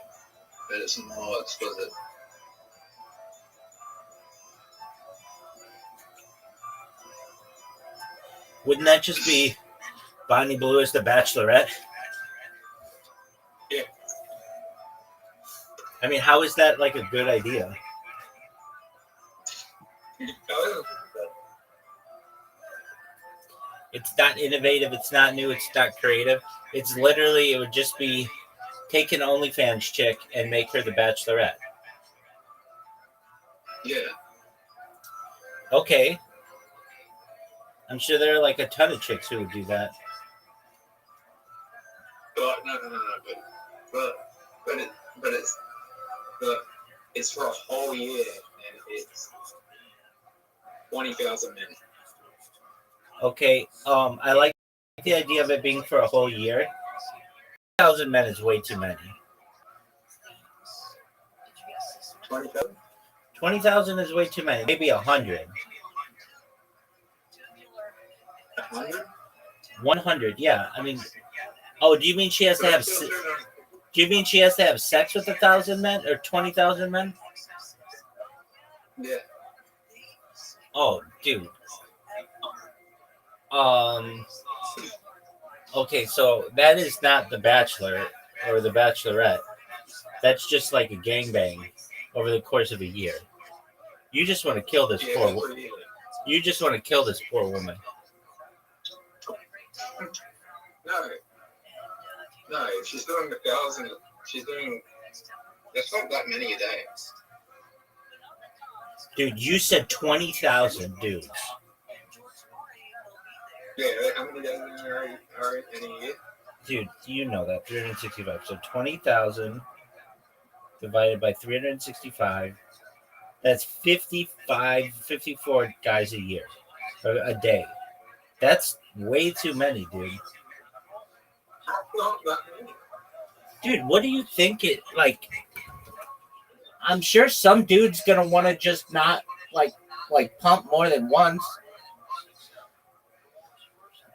but it's more explicit. Wouldn't that just be Bonnie Blue as the Bachelorette? Yeah. I mean, how is that like a good idea? It's not innovative. It's not new. It's not creative. It's literally, it would just be take an OnlyFans chick and make her the Bachelorette. Yeah. Okay. I'm sure there are like a ton of chicks who would do that. But no. But it's for a whole year, and it's 20,000 minutes. Okay. I like the idea of it being for a whole year. 1,000 men is way too many. 20,000? 20,000 is way too many. Maybe 100. 100? 100, yeah. I mean, oh, do you mean she has to have? Do you mean she has to have sex with 1,000 men or 20,000 men? Yeah. Oh, dude. Okay, so that is not the Bachelor or the Bachelorette. That's just like a gangbang over the course of a year. You just want to kill this poor woman. You just want to kill this poor woman. No, if she's doing 1,000, she's doing. That's not that many a day. Dude, you said 20,000 dudes. Yeah, how many days are in a year? Dude, you know that. 365. So 20,000 divided by 365. That's 54 guys a year. Or a day. That's way too many, dude. Not that many. Dude, what do you think it like? I'm sure some dude's gonna want to just not like pump more than once.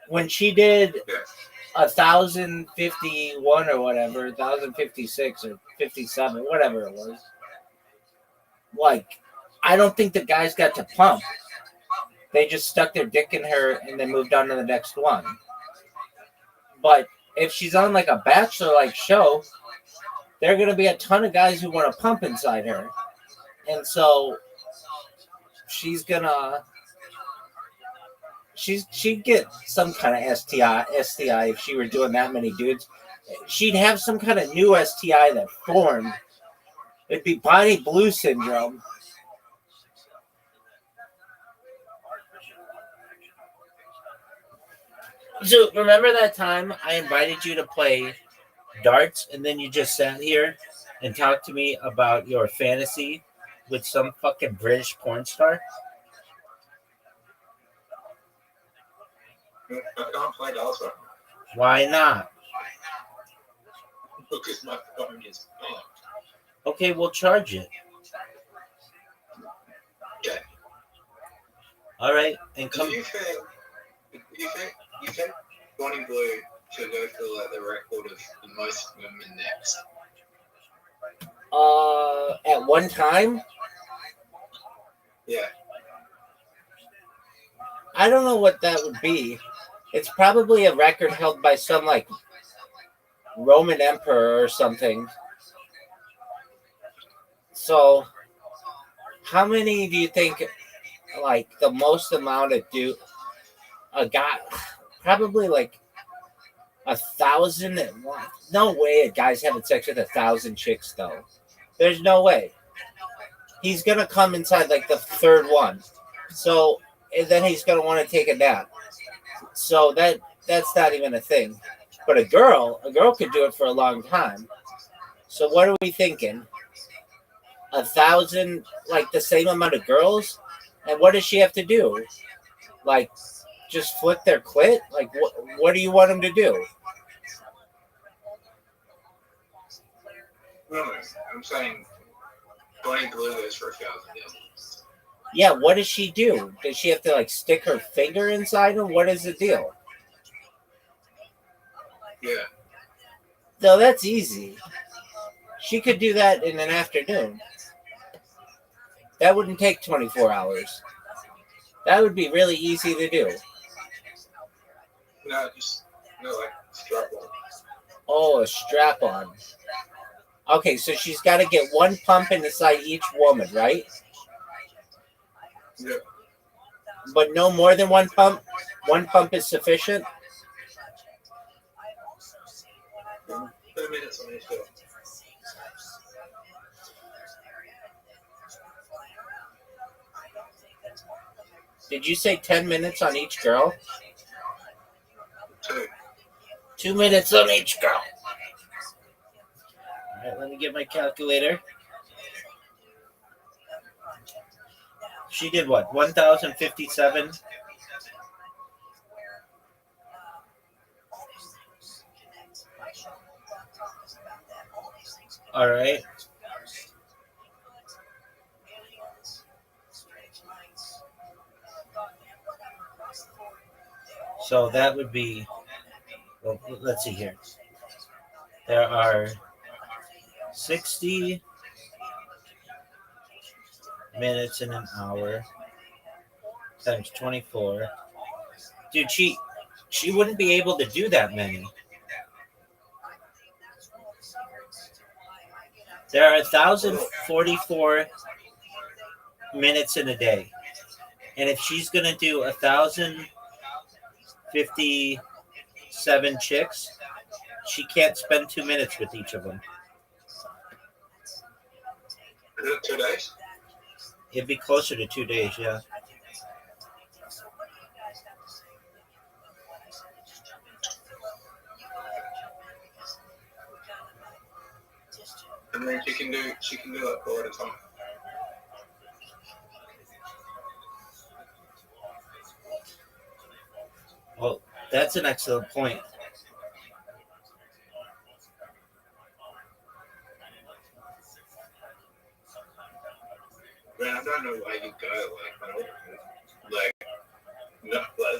When she did 1,051 or whatever, 1,056 or 57, whatever it was. Like, I don't think the guys got to pump. They just stuck their dick in her and then moved on to the next one. But if she's on like a Bachelor-like show, there are going to be a ton of guys who want to pump inside her. And so she's going to... She'd get some kind of STI if she were doing that many dudes. She'd have some kind of new STI that formed. It'd be Bonnie Blue syndrome. So remember that time I invited you to play darts and then you just sat here and talked to me about your fantasy with some fucking British porn star? I can't play darts right now. Why not? Because my phone is fucked. Okay, we'll charge it. Okay. All right, and come. Do you think Bonnie Blue should go for like the record of the most women next? At one time? Yeah. I don't know what that would be. It's probably a record held by some like Roman emperor or something. So, how many do you think, like, the most amount of a guy, probably like 1,000? No way a guy's having sex with 1,000 chicks, though. There's no way. He's going to come inside like the third one. So, and then he's going to want to take a nap. So that's not even a thing. But a girl could do it for a long time. So what are we thinking? 1,000, like the same amount of girls? And what does she have to do? Like, just flick their clit? Like, what do you want them to do? No, I'm saying Blaine glue this for 1,000 days. Yeah, what does she do? Does she have to like stick her finger inside them? What is the deal? Yeah. No, that's easy. She could do that in an afternoon. That wouldn't take 24 hours. That would be really easy to do. No, like strap on. Oh, a strap on. Okay, so she's got to get one pump inside each woman, right? Yeah. But no more than one pump? One pump is sufficient? 10 minutes on each go. Did you say 10 minutes on each girl? 2. 2 minutes on each girl. All right, let me get my calculator. She did what? 1,057? All right. So that would be, well, let's see here. There are 60 minutes in an hour times 24. Dude, she wouldn't be able to do that many. There are 1,044 minutes in a day. And if she's going to do 1,057 chicks, she can't spend 2 minutes with each of them. Is it 2 days? It'd be closer to 2 days, yeah. And then she can do that 4 at a time. Well, that's an excellent point. Man, I don't know why you go like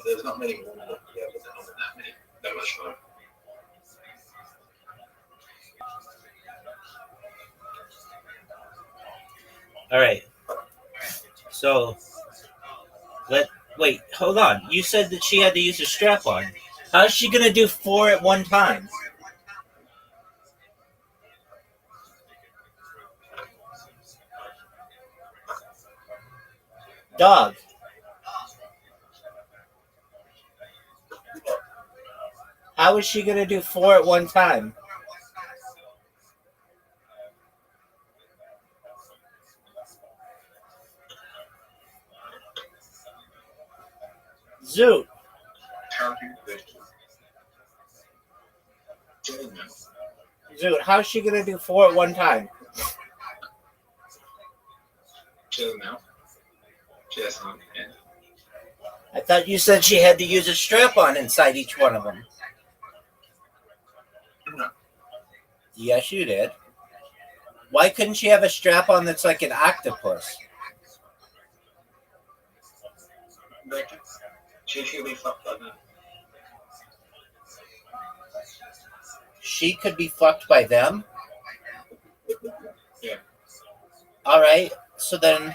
there's not many women that would be able to handle that much time. All right. So, wait, hold on. You said that she had to use a strap on. How's she going to do 4 at one time? Dog. How is she going to do 4 at one time? Zoot. Zoot, how's she going to do 4 at one time? Chill now. Just on hand. I thought you said she had to use a strap-on inside each one of them. No. Yes, you did. Why couldn't she have a strap-on that's like an octopus? She should be fucked by them. She could be fucked by them? Yeah. All right. So then,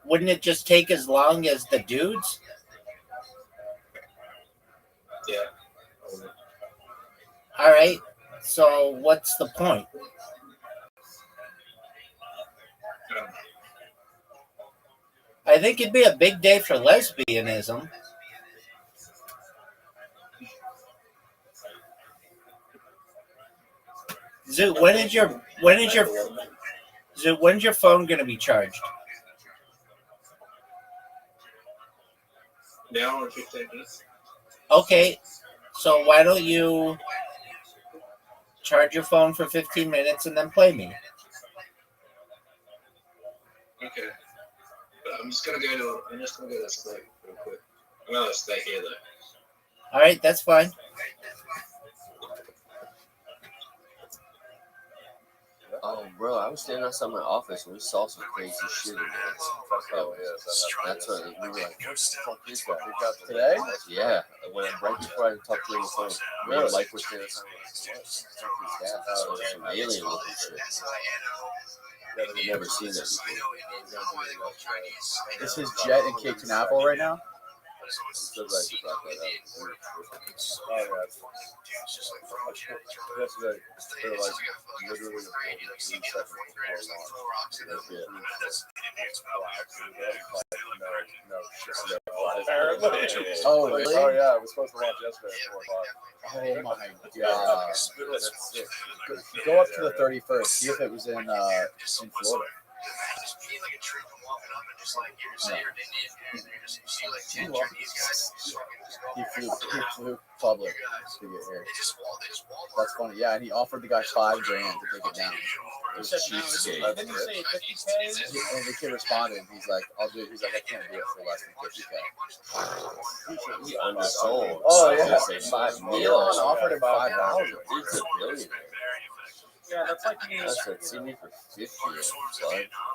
wouldn't it just take as long as the dudes? Yeah. All right. So what's the point? I think it'd be a big day for lesbianism. Zoo, when's your phone going to be charged? Now or 15 minutes? Okay, so why don't you charge your phone for 15 minutes and then play me? Okay. But I'm just gonna go to sleep real quick. I'm gonna stay here though. All right, that's fine. Oh, bro, I was standing outside my office and we saw some crazy shit in there. That's what we were like, what the fuck is that? Today? Yeah, right before I talked to you on the phone, me and Mike were standing outside. What the fuck is that? Some alien looking shit. I've never seen that before. Is his jet in Cape Canaveral right now? I'm so glad you brought that up. Yesterday, they were like literally 3 seconds Oh, really? Oh yeah, I was supposed to launch yesterday at 4 o'clock. Oh my god. That's sick. Go up to the 31st. See if it was in Florida. Just being like a troop and walking up and just like you're an Indian and you just see like 10 Chinese guys He flew public to get here. That's funny. Yeah, and he offered the guy $5,000 to take it down. He said no. Didn't he say 50K? And the kid responded. He's like, "I'll do it." He's like, "I can't do it for less than 50K." He undersold. Oh yeah, $5 Elon offered him 5,000. Dude's a billionaire. Yeah, that's like me. That's what see me for 50. Bud.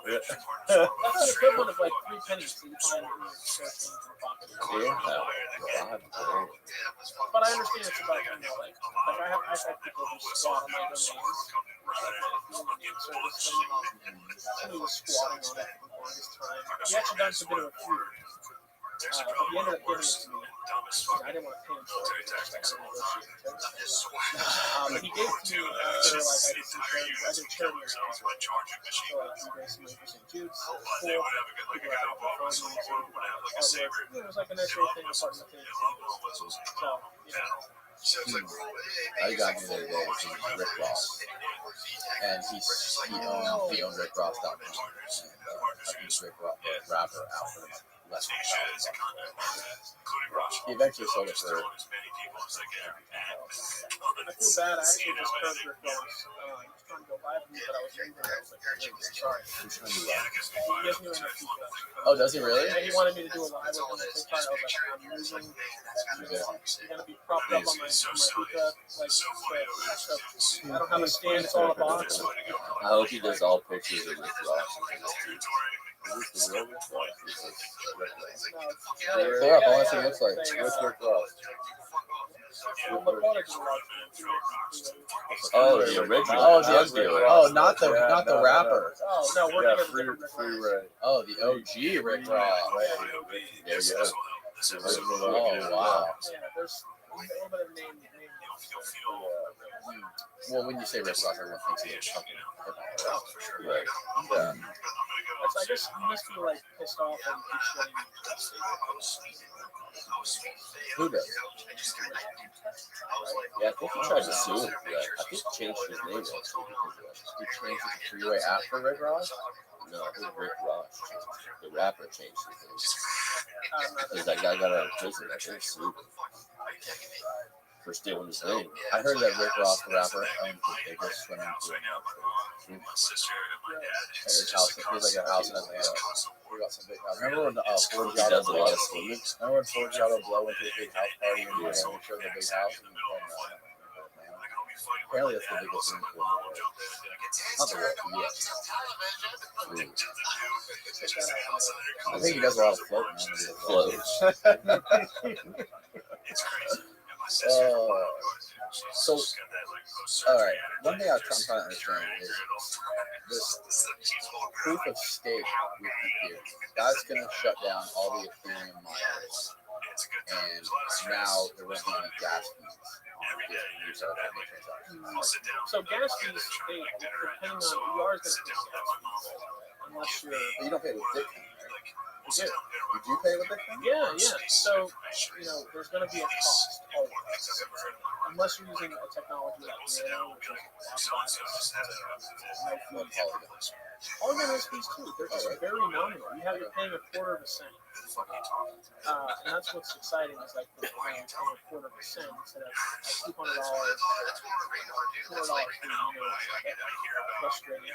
That's the equivalent of like 3 pennies that you find in your chest in your pocket. Yeah, $5,000. But I understand it's about like I have people who squat on my domains. Somebody was squatting on it for the longest time. He actually done a bit of a feud. But he ended up giving it to me. I didn't want to pay him for it. But he gave it to me after like I did some charity. I did charity around. So like we raised some money for St. Jude's. So it was cool. People were happy for me. So it was like a nice little thing. So yeah. I got him the other day. His name is Rick Ross, and he owned RickRoss.com. I think Rick Ross, the rapper, out for less than $1,000. He eventually sold it for. I feel bad. I actually just heard Rick Ross. He was trying to go live with me, but I was leaving. I was like, sorry. Who's trying to do that? He gives me an NFT. Oh, does he really? Yeah, he wanted me to do a live with him at the time. I was like, I'm losing. You're gonna be propped up on my hookah, like so. I don't have a stand. It's all a box. I hope he does all pictures of Rick Ross. Is this the real Rick Ross? Pull up, I want to see what it looks like. What's Rick Ross? Oh, the original. Oh, drug the dealer. oh, not the rapper. Oh no, we're Yeah, gonna free Ray. Oh, the OG Rick Ross. There you go. Oh wow. Yeah, there's a little bit of name. Well, when you say Rick Ross, everyone thinks he's fucking hip-hop. Right. Yeah. I guess he must be like pissed off and keeps Who does? Yeah, I think he tried to sue him for that. I think he changed his name actually. He changed it to Freeway after Rick Ross? No, I think Rick Ross changed it. The rapper changed his name. Because that guy got out of prison. I think sued him for stealing his name. I heard that Rick Ross, the rapper, owned the biggest swimming pool in his house. He has like a house in Atlanta. He got some big house. Remember when Ford He does a lot of swimming. Remember when Ford Blow went to the big house party and he showed the big house? Apparently that's the biggest swimming pool in the world. Not the world, the US. I think he does a lot of floating. Floats. So, all right. One thing I'm trying to understand is this proof of stake with Ethereum. That's going to shut down all the Ethereum miners, and now there won't be any gas fees on the transactions. So gas fees, depending on you are going to pay gas fees, unless you're. But you don't pay with Bitcoin, right? You do. You do pay with Bitcoin? Yeah. So there's going to be a cost always, unless you're using a technology like Nano, which is no fee. Polygon has fees too. They're just very nominal. You're paying a quarter of a cent. And that's what's exciting is like they're paying a quarter of a cent instead of $200. $200 frustrating.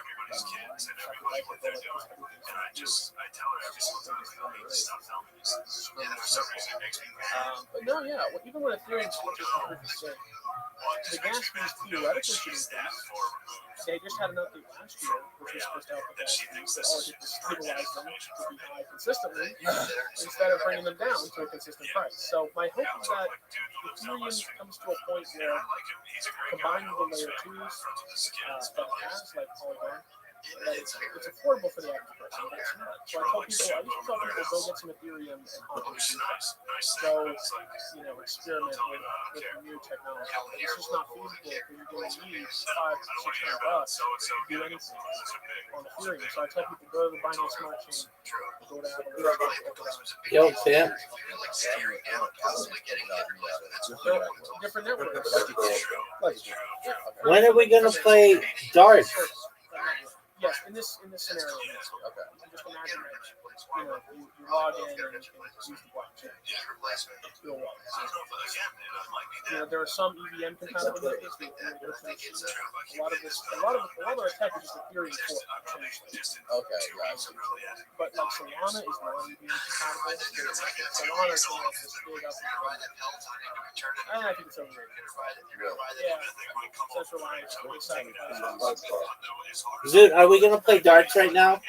But no, yeah. Even when Ethereum switches to proof of stake, the gas fees theoretically should increase. They just had an update last year, which was supposed to help the gas fees, that all it did was stabilize them to be high consistently, instead of bringing them down to a consistent price. So my hope is that Ethereum comes to a point where, combined with the layer 2s that it has, like Polygon, that it's affordable for the average person. But it's not. So I used to tell people, go get some Ethereum and hop on go, experiment with new technology. It's just not feasible if you're going to need $500-600 to do anything on Ethereum. So I tell people, go to the Binance Smart Chain, go to Avalanche. Yo, Sam. Different networks. When are we gonna play darts? Yes, in this scenario. Okay. Just imagine that you log in and you can use the blockchain. There are some EVM compatible networks. A lot of our tech is just Ethereum for change. Okay, gotcha. But like Solana is not EVM compatible. Solana is like this big up. I think it's overrated. Yeah. Centralized. Dude, are we gonna play darts right now?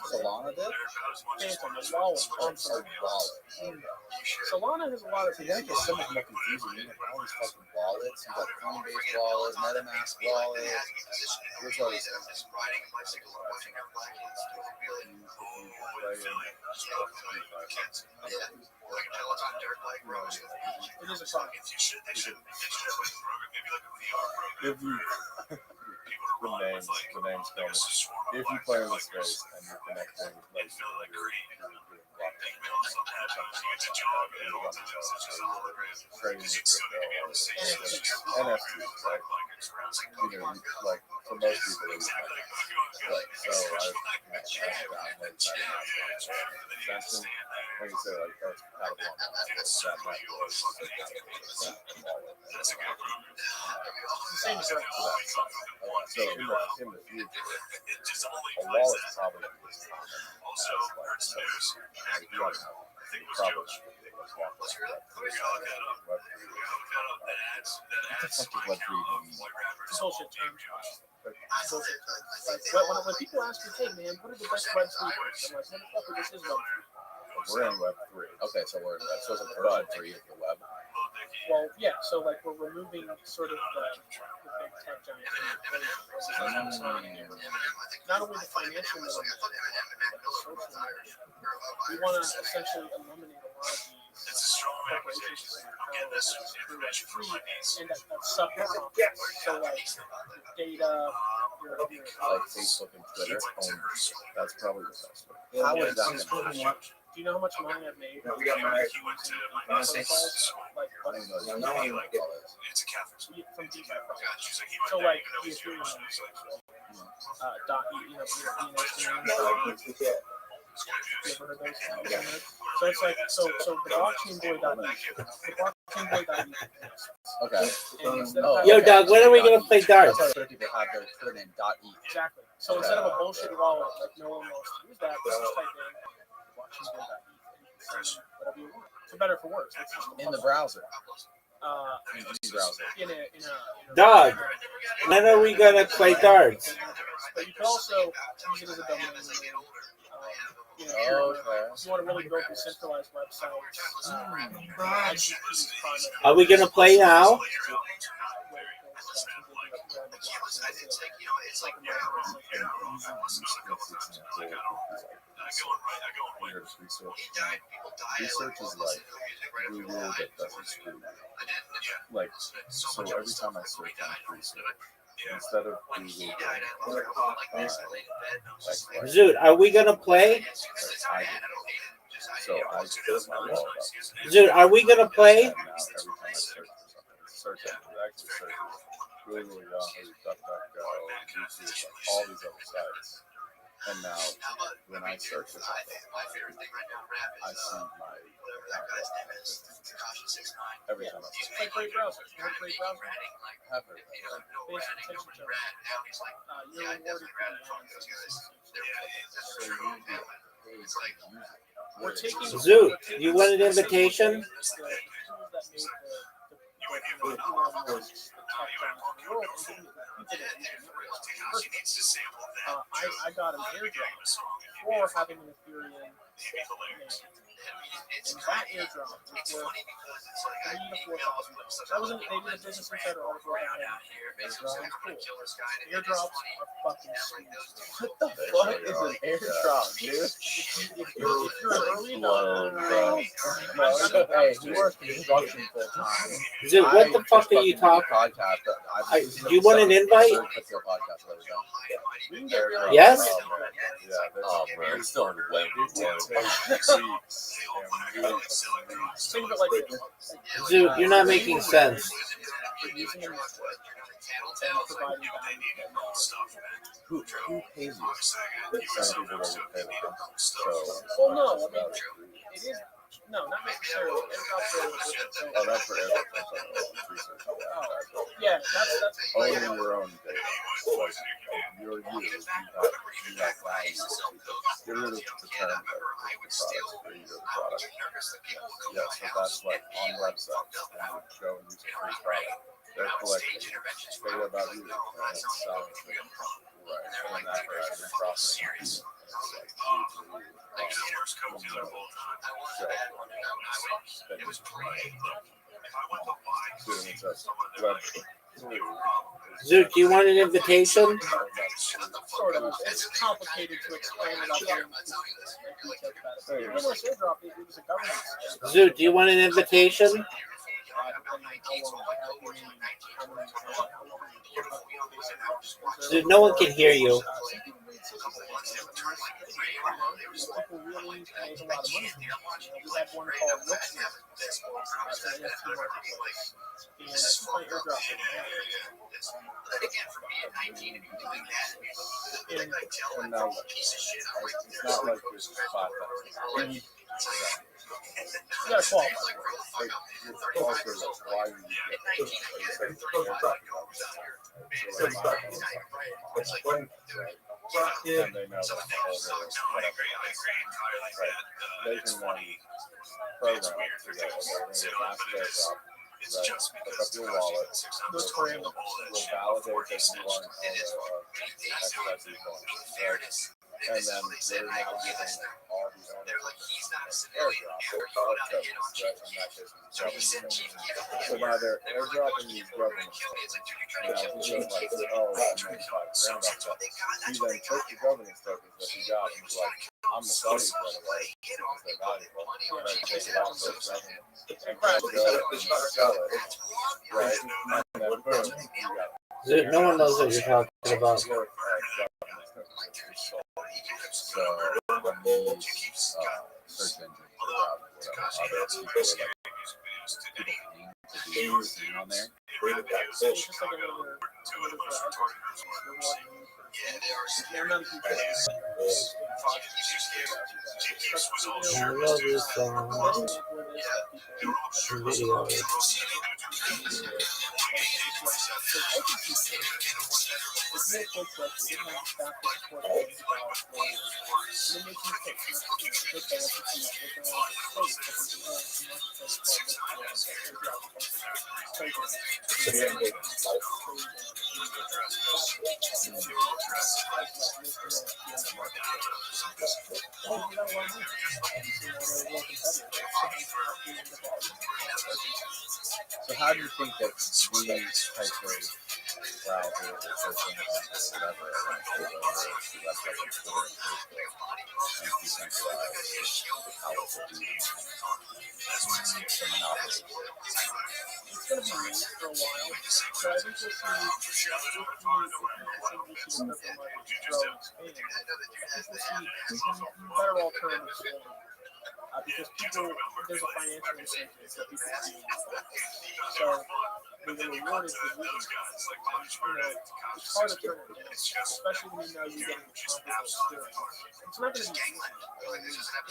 Solana did? Solana has a lot of things. That gets so much more confusing. You have all these fucking wallets. You got Coinbase wallet, MetaMask wallet. There's all these things. It is a problem. If you the name's famous. If you play in the space and you're connecting like trading with crypto or NFTs, right? Like for most people, it's like so. I downloaded extension. Like you say, like that's compatible on Same as so in the future, a wallet's probably going to be as common as like you have probably bullshit terms. Like when people ask me, hey man, what are the best Web 3 things? I'm like, motherfucker, this is Web 3. We're in Web 3. Okay, so we're in Web. So it's like version 3 of the web. Well, yeah. So like we're removing sort of the big tech giants. Not only the financial middle, but the social middle. We want to essentially eliminate a lot of these corporations through Web 3, and that suck your confidence. So like data. Like Facebook and Twitter. That's probably the best way. How is that? Do you know how much money I've made? We got married. Like, It's a from DeFi projects. So like the Ethereum So it's like so the blockchain boy.e. Okay. Yo, Doug, when are we gonna play darts? That's why people have their Twitter name .e. Exactly. So instead of a bullshit wallet, like no one wants to use that, just type in blockchain boy.e. Whatever you want. For better or for worse. In the browser. In a Doug, when are we gonna play darts? But you can also use it as a domain name. If you want to really build decentralized websites, Are we gonna play now? Research is like Google that doesn't screw. Like so every time I search on research, instead of Google, Dude, are we gonna play? So I just my wall up. Dude, are we gonna play? And now every time I search it actually searches Google, Yahoo, DuckDuckGo, YouTube, like all these other sites. And now, when I search for something, I see my every time I It's like great browser. You have a great browser. have heard that. Pay attention to it. You're rewarded for we're taking Zoot, you want an invitation? I got an airdrop for having an Ethereum name. And that airdrop was worth $3,000 to $4,000. That was they did a Business Insider article about it. Airdrops are fucking sweet. What the fuck is an airdrop, dude? If you're an early adopter, Hey, he works construction full time. Zoot, what the fuck are you talking? Podcast, Do you want an invite? we can get real. Yes? Oh, bro, it's still on the web. Think of it like this. Zoot, you're not making sense. Using a network and providing value. Who pays you? Some people will pay them. So, Well, no, I mean, it is. No, not necessarily. Airdrops are a little different. So, oh, that's for everything. yeah, that's Owning your own data. Like, your use, you have value. Get rid of the term that the product for your product. Yeah, so that's like on websites. When you go and use a free product, they're collecting data about you and selling it. Right. And that person profiting. Zoot, do you want an invitation? sort of. It's complicated to explain without getting too detailed about it. Even with airdrop, it was a government. Zoot, do you want an invitation? Zoot, no one can hear you. People really made a lot of money from it. We had one called Rothschild. That's an NFT marketplace. And it's my airdrop. But again, for me at 19 to be doing that, And now, it's not like there's 5,000. You gotta qualify. Like, it's also like why you get and they know that they can program to go, okay, last airdrop. Right. Pick up your wallet. Those parameters. We'll validate that you are XYZ coin. Right? And then they're now giving all these owners an airdrop or tokens, right? In that case, it's government. So now they're airdropping these government tokens. Now he goes like, oh, I made $5,000 off that. He then took the governance tokens that he got and was like, I'm the sell these right away because they're valuable. Right? Take it off those government and go and sell it. Right? And then boom, you got Zoot, no one knows what you're talking about. So when these search engines are out, other people like people seen on there. It's just like another I love this song. Video. So how do you think that these types of browsers or search engines or whatever are going to take over the website like Twitter and Facebook and decentralize the power to do the monopoly? It's going to be used for a while, but I think we'll see if the crypto market grow and expand. I think we'll see better alternatives for them. Because people, there's a financial incentive that people do. So we were rewarded for using it. It's hard to turn it down, especially when you know you're getting a comparable experience. It's not going to be easy.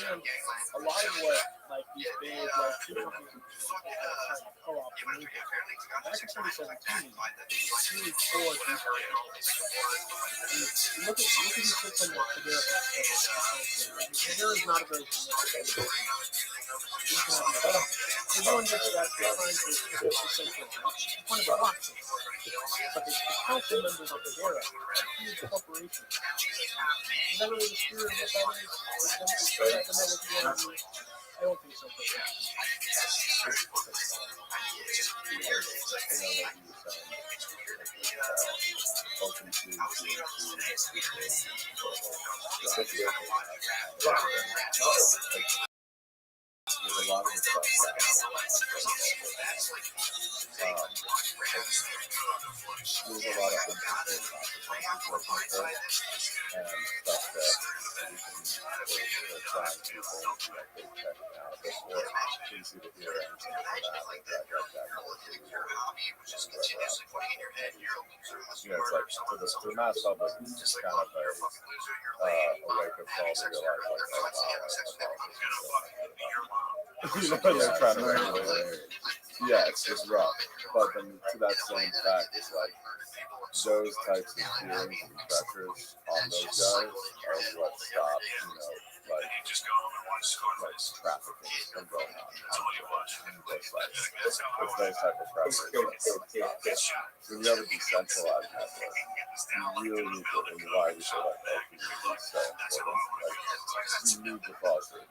And a lot of what like these big like two companies are trying to co-op the movie. Back in 2017, really core these look at who sits on the Federa Federa is not a very significant. Everyone gets that they're trying to essentially one of the boxes. But the council members of Federa are huge corporations. Is that really the spirit of what that is? I don't think so. There's a lot of the stuff that there's a lot of unforeseen consequences working for and stuff that we're trying to big tech now before we see the year ends and it's like to the mass public it's kind of a wake up call to realize they're trying to regulate. Yeah, it's rough. But then to that same fact, it's like those types of feelings and pressures on those guys are what stop, like trafficking from going on. It's those type of pressures. When you have a decentralized network, you really need to, and why we say like community is so important. Like, you need to foster it.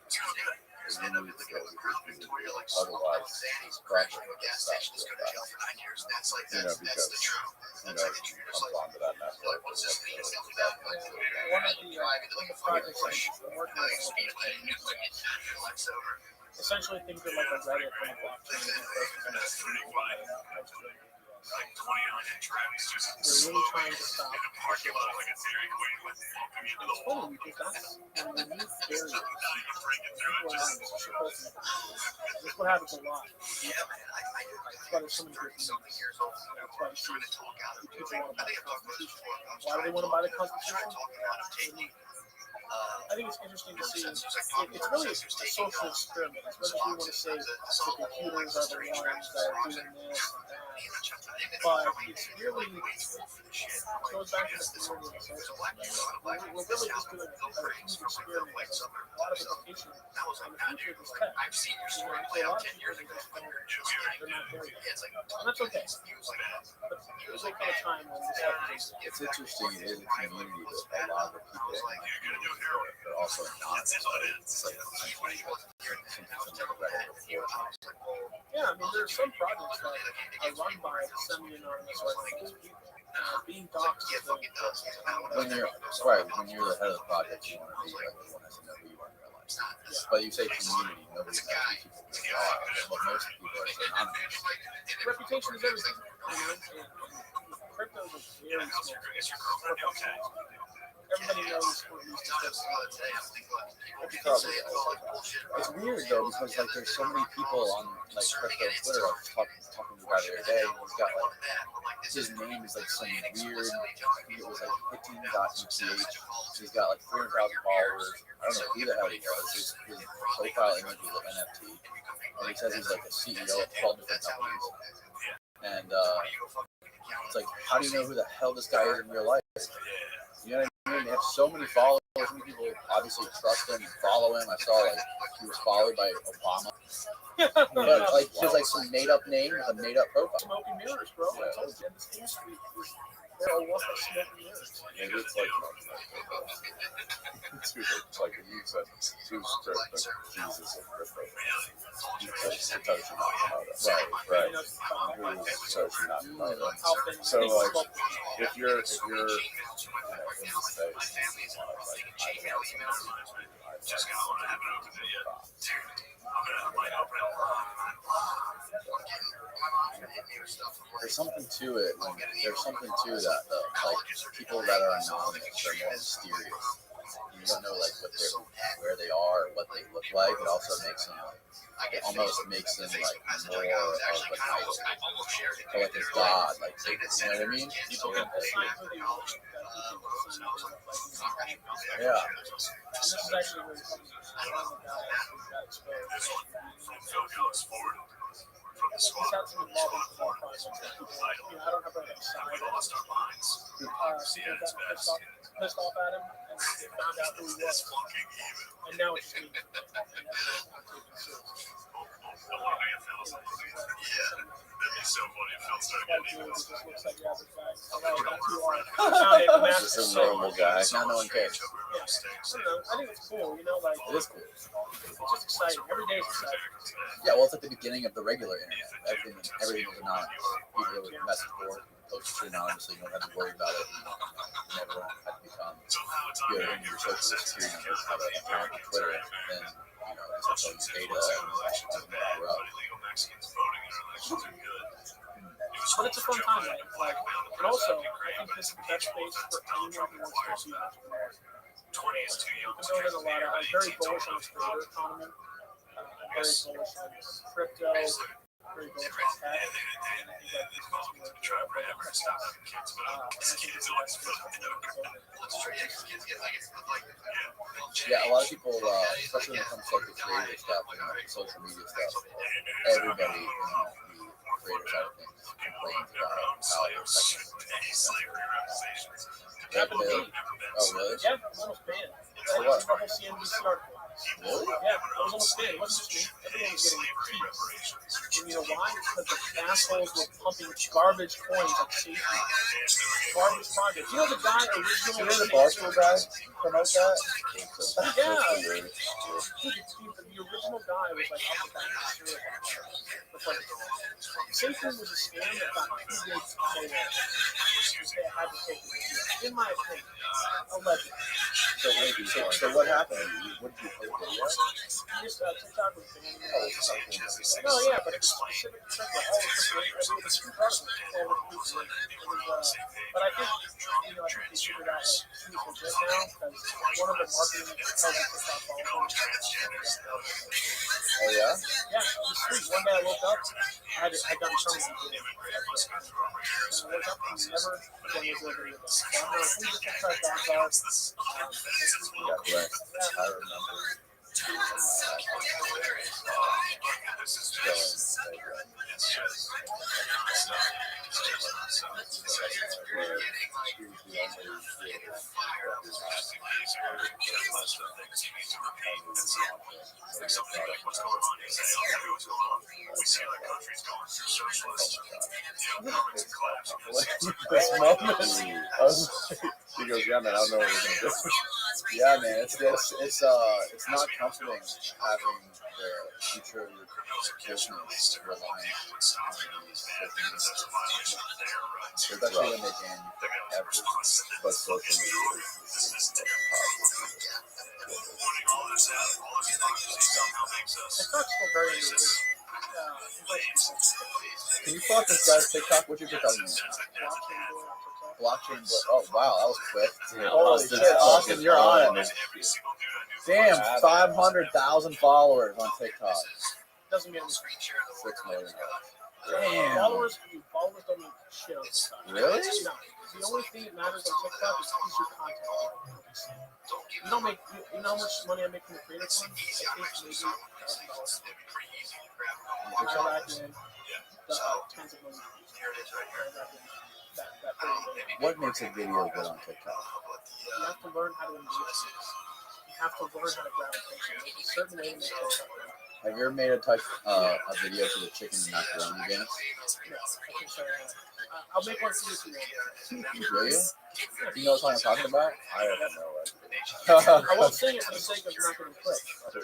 You need to go with your community. Otherwise, it's crashing with this stuff real fast. Because, you come onto that network. One of the projects I'm working on essentially things are like a Reddit from a blockchain. They're really trying to stop. It's funny because that's when you move barriers. That's what happens a lot. That's why there's so many different things. That's why you see people want to buy the Constitution. Why do they want to buy the Constitution? I think it's interesting to see. It's really a social experiment. As much as we want to say the computers are the ones that are doing this and that, but it's really it goes back to the community of social. We're really just doing a huge experiment. A lot of education on the future of this tech. So a lot of people they're not there yet, and that's okay. But there's like a time when this happens. It's interesting. It is a community, but a lot of the people in that community are also not. It's like yeah, I mean, there's some projects that are run by semi-anonymous people. Being doxxed is very important. When you're the head of the project, you want to be everyone has to know who you are in real life. But you say community, nobody knows who people are. But most people are anonymous. Reputation is everything. Crypto is a very small. Everybody knows who used to It's weird though because like there's so many people on like crypto Twitter. I was talking to a guy the other day, and he's got like his name is like some weird. I think it was like 15.eth. He's got like 300,000 followers. I don't know who the hell he was. His profile image is an NFT, and he says he's like a CEO of 12 different companies. And it's like, how do you know who the hell this guy is in real life? You know what I mean? They have so many followers. So many people obviously trust him and follow him. I saw like he was followed by Obama. But like just like some made up name with a made up profile. Smoking mirrors, bro. I told you this industry is there are lots of smoking mirrors. Maybe it's like it's like you said, two certain Jesus and crypto. Right. So like if you're in the States, there's something to it. There's something to that though. Like people that are anonymous are more mysterious. You don't know like where they are, what they look like. It also makes them it almost makes him like more of an idol, or like a god, like you know what I mean? People can decide who they want. Yeah. And this is actually really funny. One of the guys who got exposed. He's had some involvement with our project. I don't have that side. People got pissed off at him, and they found out who he was. And now it's just me. Just a normal guy. Now no one cares. I think it's cool, you know, like It is cool. it's just exciting. Every day is exciting. Yeah, well, it's like the beginning of the regular internet. Everything was anonymous. People would message board, post shit anonymously. You don't have to worry about it. You never had to become good in your social security numbers, have an account on Twitter, then it's like all your data and grow up. But it's a fun time, right? Like, and also, I think this is the best space for anyone who wants to be an entrepreneur. I'm building a lot of. I'm very bullish on the creator economy. I'm very bullish on crypto. Very bullish on tech. And I think that this is where I think it's the best space for anyone to build it. Yeah, a lot of people, especially when it comes to like the creator stuff and the social media stuff, everybody in the creator side of things complains about how they're affecting. Happened to me. Oh, really? Yeah, I was almost banned. For what? The whole CNBC article. Really? Yeah, I was almost banned. It wasn't just me. Everyone was getting teased. And you know why? Because the assholes were pumping garbage coins like safety. Garbage projects. You know the guy originally. Did the Barstool guy promote that? Yeah. Dude, the original guy was like up the back of the safety was a scam that got too big to say that. They had to take it. In my opinion. Allegedly. So what happened? What did you play video? Just TikTok was banned. No, yeah, but it was specific to TikTok. All the two articles. But I think, I think they figured out like who's legit now because one of the marketing tells you TikTok followers. Oh yeah? Yeah, it was sweet. One day I woke up, I got in trouble for it. And I woke up and never again was able to do that. So I don't know who the TikTok guys are. Yeah, I remember. This moment, he goes, "Yeah, man, I don't know what we're gonna do." Yeah, man, it's not comforting having the future of your business relying on these things. Especially when they gain everything, but social media is TikTok's still very underrated. Can you pull up this guy's TikTok? What's your TikTok name? Blockchain. Oh wow, that was quick. Holy shit, Austin, you're on it. Damn, 500,000 followers on TikTok. Doesn't mean 6 million. Damn. Followers don't mean shit on TikTok. Really? No. The only thing that matters on TikTok is your content. You know how much money I make from the creator fund? I think maybe $1,000. And I rack in tens of millions of views. What makes a video good on TikTok? You have to learn how to engage things. You have to learn how to grab attention. There's a certain way to make TikTok. Have you ever made a video for the chicken and macaroni dance? No, I can say I'll make one for you too. Will you? Do you know what song I'm talking about? I don't know. I won't sing it for the sake of not getting clipped. But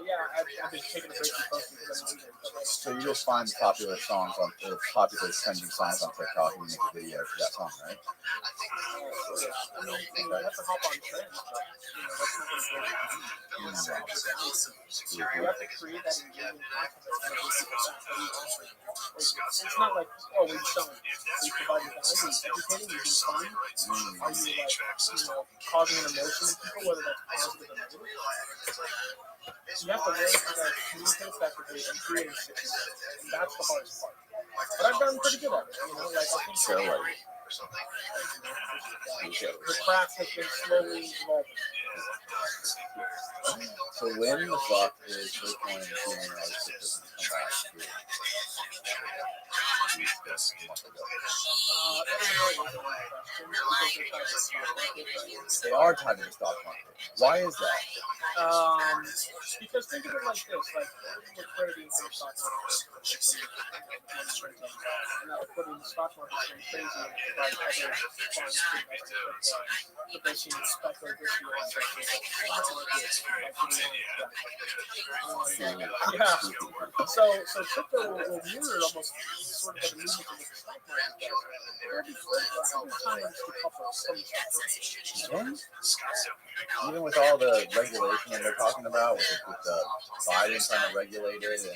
yeah, I've been taking a break from posting because I'm leaving. So you just find popular songs on popular trending songs on TikTok and you make a video for that song, right? you have to hop on trends, but that's not going to break the game. You have to create that engaging content that's going to bring people back. What do you offer? It's not like, oh, we're selling. Are you providing value? Are you educating? Are you being funny? Are you causing an emotion in people, whether that's positive or negative? You have to learn how to communicate effectively and create a success. And that's the hardest part. But I've gotten pretty good at it. I think the craft has been slowly evolving. So when the fuck is Bitcoin feeling like it doesn't come back to That's a very interesting question. They are tied to the stock market. Why is that? Because think of it like this, like liquidity in the stock market, and that liquidity in the stock market is going crazy and provides other funds to invest in but they seem to speculate this year on yeah. So crypto will mirror almost sort of the movement of the stock market does. Every time it's decoupled from the stock market. Even with all the regulation that they're talking about, with the Biden trying to regulate it and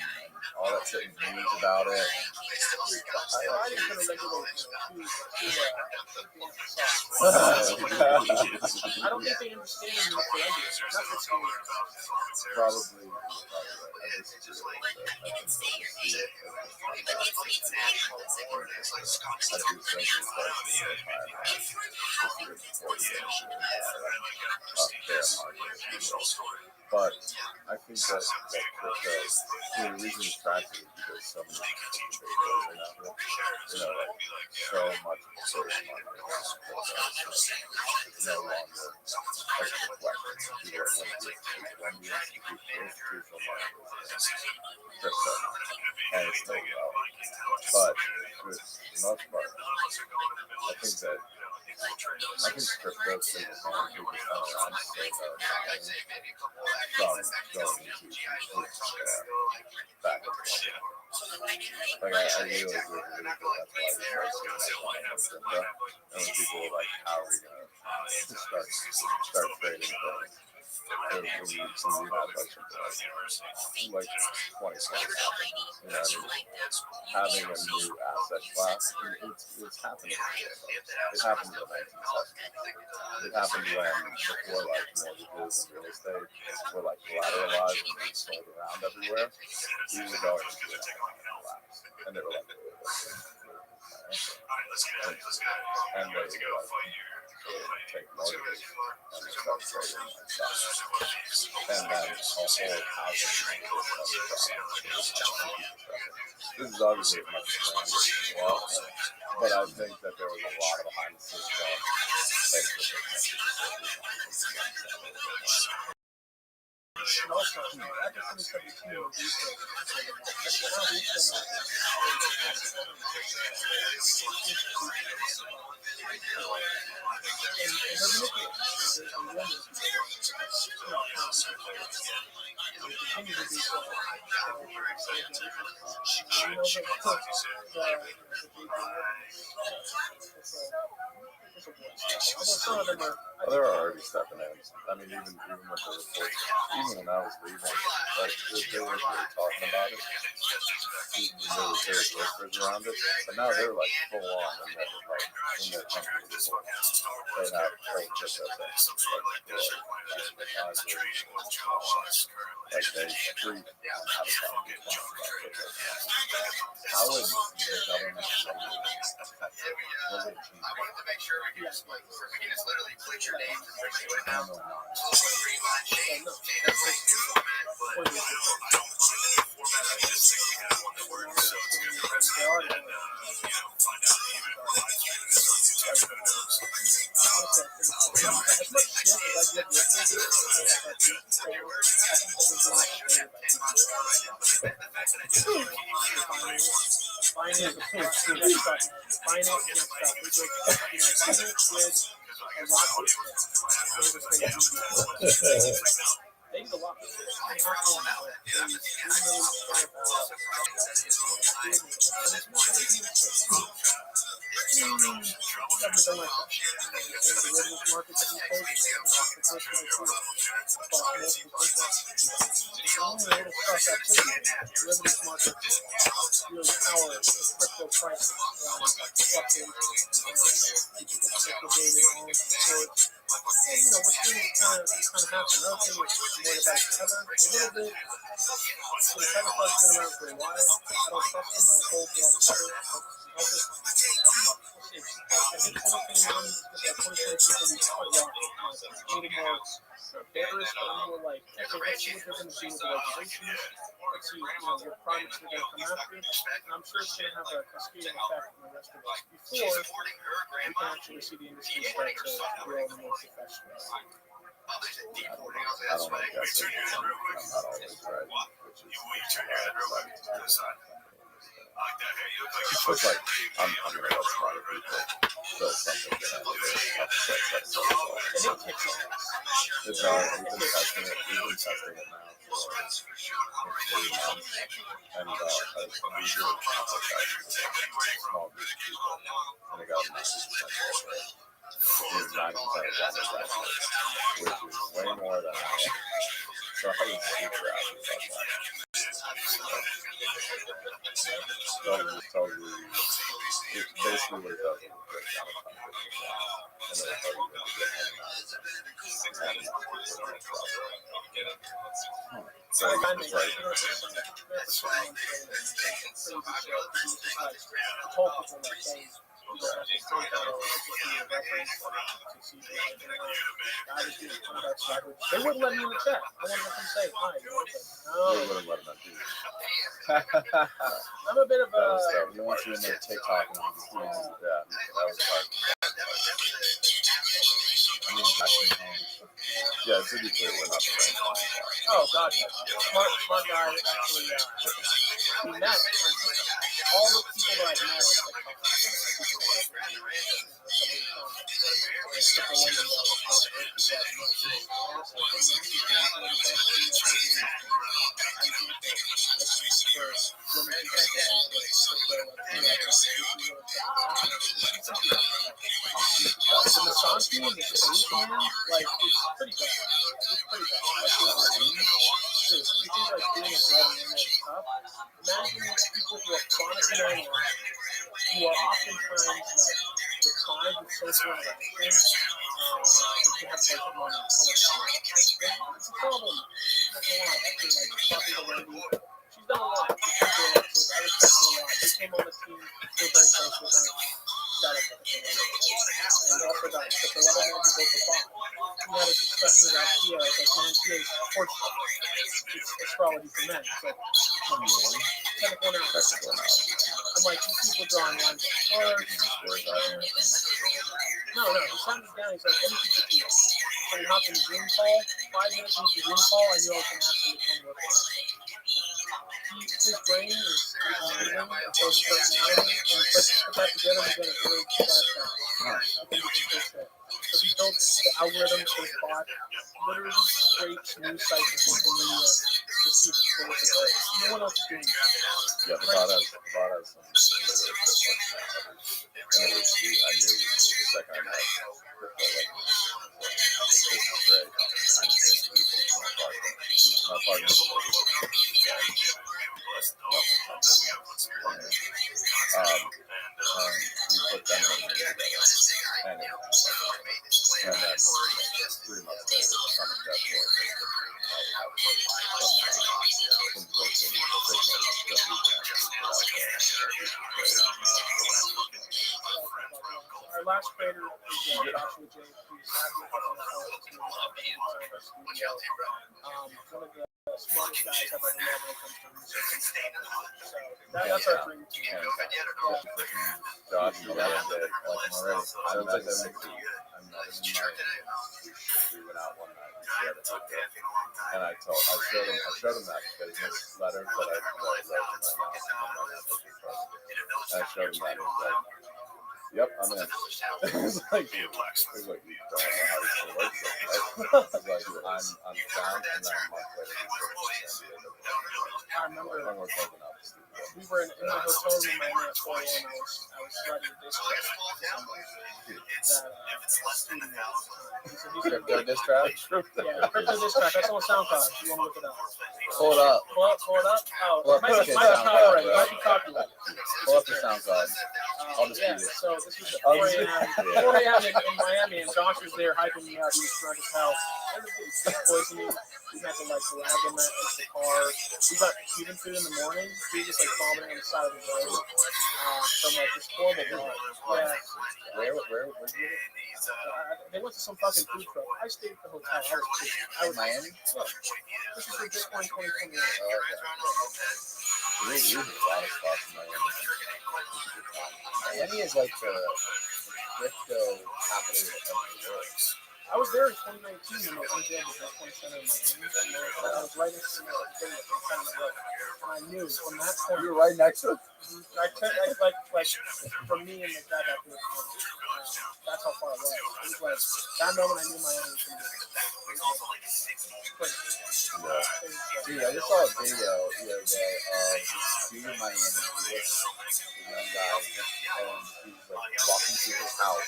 all that shit and news about it. Biden's going to regulate I don't think they understand what they're doing. That's what's going on. Probably. But I think that the reason it's attractive is because so many people right now, so much social money is no longer extra collection. People are one institutional money crypto, and it's still relevant. But for the most part, I think crypto takes advantage of the around from going into back and forth. Like I really agree with you. That's why we start seeing that and when people are like, how are we gonna start trading things? When you have like 20 having a new asset class, it's happening. It happened in the 1970s. It happened before like mortgages and real estate were like collateralized and being sold around everywhere. We were going into a collapse, and they were like, and they take mortgages and they start trading like stocks. And then also housing. This is obviously as much as well, but I think that there was a lot of behind the scenes they're already stepping in. I mean, even with the reports, even when I was leaving, like they weren't really talking about it. There was whispers around it, but now they're like full on in their company. They have whole crypto things, like they street on how to talk about crypto. How would the government I wanted to make sure we can just literally put your name to it now. They did a lot. don't like that. The derivatives markets have been closing. This is the first of its year across multiple countries. It's only a little such activity. Derivatives markets really power the crypto prices and fluctuations. People get liquidated, all sorts. And, we're seeing it kind of happen. Another thing which I'm worried about is Tether. A little bit. Tether Club's been around for a while. I don't trust them. I hold a lot of Tether. We'll see. I think 2021 is just 2022 will be quite rocky. A little more bearish, but I'm more like, okay, let's see what they're going to do with the regulations. Let's see, what projects they're going to come after. And I'm sure it's going to have a cascading effect on the rest of us before we can actually see the industry start to grow in the most professional way. I don't know if that's it. I'm not always right, which is it's like I'm gonna help smart people build something that that's so it's hard. We've been testing it now for 3 months, and we really accomplished small group of people, and it got 90% rate. It's 90% of which is way more than I am. So I was super happy about that. Totally, it basically what it does is it breaks down a ton of and it'll tell you when to get home so it's like they wouldn't let me in the chat. I wanted to come say hi. They wouldn't let them do it. I'm a bit of a. You want you in there TikToking on the screen. Yeah, that was hard. I mean, yeah, to be clear, we're not friends. Oh, God, smart guy. Actually, he met all the people that I met on the misogyny and the space, man, like, it's pretty bad. It's pretty bad. You think, like, being a girl and man is tough? Imagine people who are chronically online, who are oftentimes, like, deprived of social interaction, and who have, like, money. It's a problem. I'm not gonna lie. I feel like talking to Wendy, she's done a lot. I respect her a lot. She came on the team, we're very close with her. And also got the level man who built the bomb. We had a discussion about Tia. It's like, man, Tia's horse. It's astrology for men. It's like, technical analysis. I'm like, these people drawing lines of stars. No, he sounded down. He's like, let me teach you Tia. So we hopped in the Zoom call. 5 minutes into the Zoom call, I knew I was going to ask him to come work with us. His brain is amazing, and so his personality, and put that together to get a really flash out. I think it's a good fit. So he built the algorithm for his bot, literally scrapes news sites and social media to see if it's worth it. No one else is doing that. Yeah, the bot has some really good functionality. And it was, I knew the second I met crypto, like, this is great. I need to introduce you to my partner. My partner is we put them in together, and then 3 months later, the summer dashboard some built-in signals that we can actually put out there. Our last creator is Joshua J. He's happy helping us out with our studio. One of the smartest guys I've ever met when it comes to research. So that's our dream team. Josh, you guys did like already. I met him in we went out one night and I showed him that business letter that I wrote to my house. And I showed him that and he was like, yep, I'm in. It was like, you don't know how this thing works. I was like, I'm down, and then a month later, I remember. and we're building up the studio. we were in the hotel room in Miami at 4 a.m. I was writing a diss track Crypto diss track? Yeah, crypto diss track. That's on SoundCloud. If you want to look it up. Pull it up. Pull up. Oh, Pull up it might be the copyrighted. SoundCloud, Might be copyrighted. Pull up the SoundCloud. I'll just Yeah, beat it. so this was at 4 a.m. in Miami, and Josh was there hyping me out. He was drunk as hell. I was getting food poisoning. We had to like grab him at the car. We got Cuban food in the morning. He was just like vomiting on the side of the road from like this horrible bar. Yeah. Where did you get They went to some fucking food truck. I stayed at the hotel. I was Miami? Yeah. This is for Bitcoin 2021. We usually a lot of spots in Miami. Miami is like the crypto capital of the world. I was there in 2019 when they unveiled the Bitcoin Center in Miami. And I was right next to the building and I knew from that point. You were right next to it? Like from me and the guy that was that's how far it was. It was like that moment I knew Miami was going to be. Dude, I just saw a video the other day of this dude in Miami. He was a young guy, and he was like walking through his house.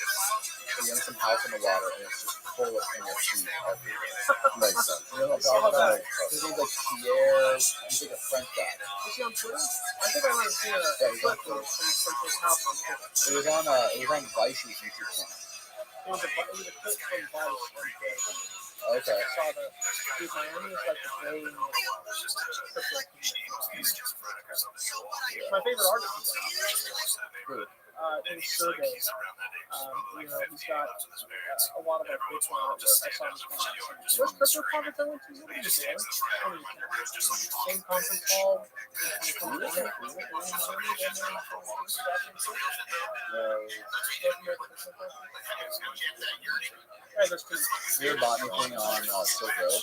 He owns some house in the water, and it's just full of NFTs everywhere. Makes sense. You know what I'm talking about? His name's like Pierre. He's like a French guy. Is he on Twitter? I think I might have seen a clip from his house on Twitter. It was on Vice's YouTube channel. It was a clip from Vice. Okay. I saw the dude, Miami is like the main crypto community. My favorite artist is named Sergey. He's got a lot of like Bitcoin work. I saw him. First crypto conference I went to, what did you say? Same conference call. You ever bought anything on Silk Road?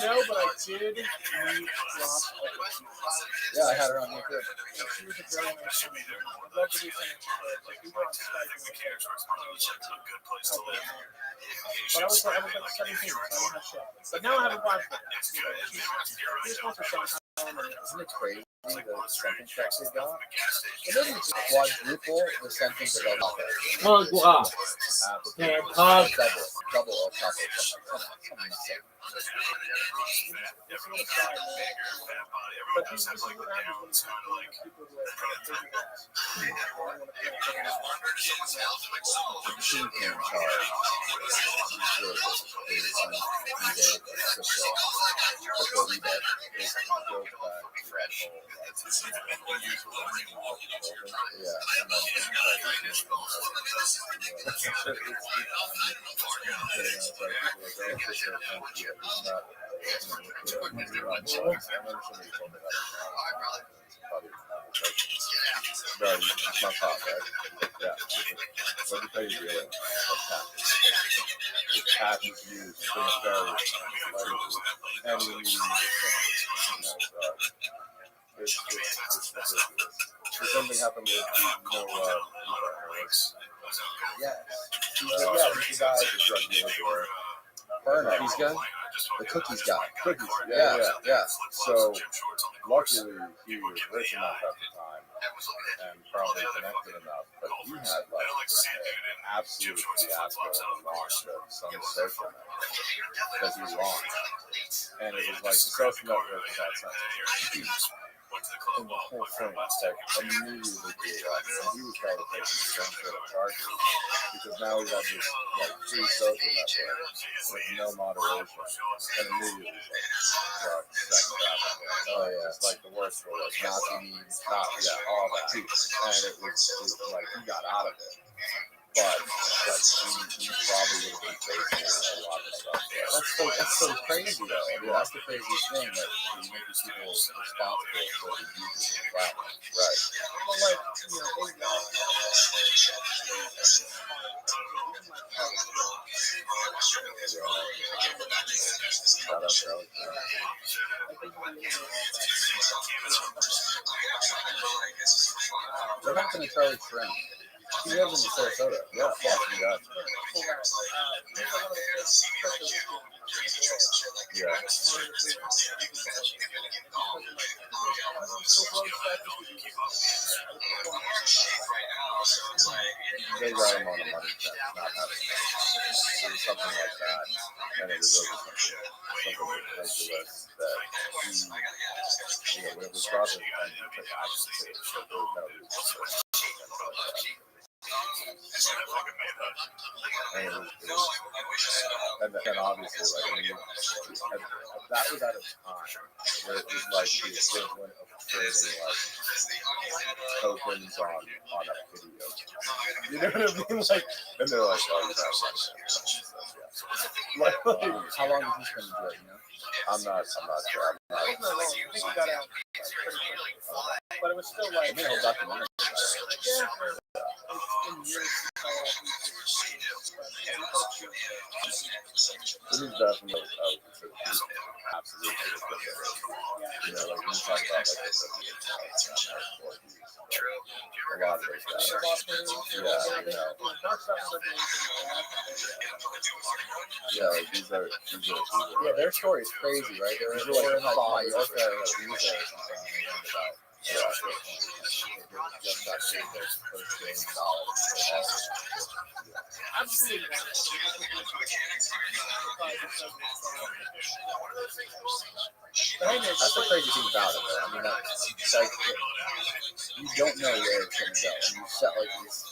No, but I did meet Rothschild. Yeah, I had her on YouTube. She was a very nice woman. I'd love to do something with her. Like, we were on Skype. But I was like 17, so I didn't have shit. But now I have a wife. She's wants her son. Isn't it crazy the sentence that they got? It doesn't quadruple the sentence of alcohol. Well, wow. Yeah, Double alcohol. Something insane. But this is what happens when people No, it's not hot, right? Yeah. What do you pay you? The tap is used for the ferry. And we need it's ridiculous. Did something happen with Yes. He's the guy, the drug dealer. Burner. He's guy? The cookies guy. Cookies. Yeah. So, luckily, he was rich enough at the time and probably connected enough, but he had like an absolute fiasco and launch of some social network because he launched, and it was like the social network without censorship. And the whole thing was like immediately blew up, and he was probably taking some sort of charges because now we got this like free social network with no moderation, and immediately drugs, sex, trafficking. Oh yeah, it's like the worst for like Nazi memes, all that, and it was like he got out of it. But like he probably would have been facing a lot of stuff. That's so crazy though. I mean, that's the craziest thing that you make these people responsible for the use of the platform. Right. Well, like, Shout out Charlie. What happened to Charlie Shrimp? He lives in Sarasota. Yeah, yeah, he does. Yeah. They got him on a money check, not having it. It was something like that. And it was over something ridiculous that he, when it was brought to the attention, he took action to it. So there was no reason for it. And then obviously, like, I mean, that was at a time where it was like the equivalent of trading like tokens on a video. You know what I mean? Like, and they're like, oh, you got how long has this been in jail? You know? I'm not sure. But it was still like, I mean, a whole documentary. yeah, in years. This is definitely absolutely ridiculous. You know, like when you talk about like a lot of those guys. Yeah, you know. Yeah, like these are yeah, their story is crazy, right? They're like Mallorca or Ibiza or something. Yeah, just got paid their first $1 billion. Absolutely. That's the crazy thing about it, though. I mean, it's like you don't know where it's going to go, and you set like this.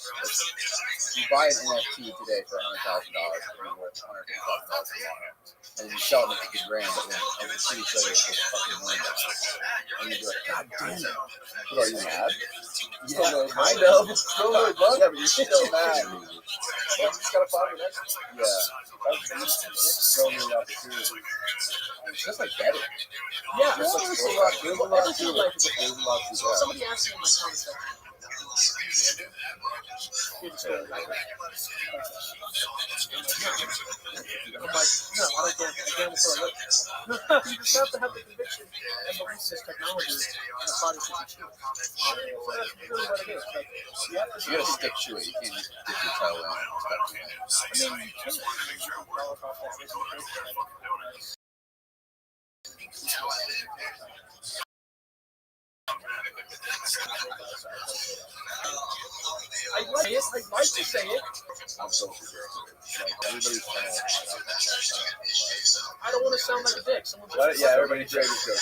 You buy an NFT today for $100,000, and you're worth $150,000 tomorrow, and you sell it for $50,000, but then every 2 weeks later it's worth fucking $1 million, and you'd be like, God damn it! But are you mad? Yeah, kind of. Still really bummed, yeah, but you're still mad. You just gotta find the next one. Yeah, that's so many opportunities. It's just like betting. Yeah, there's a lot to it. Somebody asked me in the comment section. I'm like, no, I don't gamble. I gamble for a living. No, you just have to have the conviction and belief in this technology and the body should be true. That's really what it is. Like, you gotta stick to it. You can't just dip your toe in and stuff. I mean, you can. I'd like to say it. I'm so sure. Like, everybody's trying to I don't want to sound like a dick. yeah, everybody's ready to go.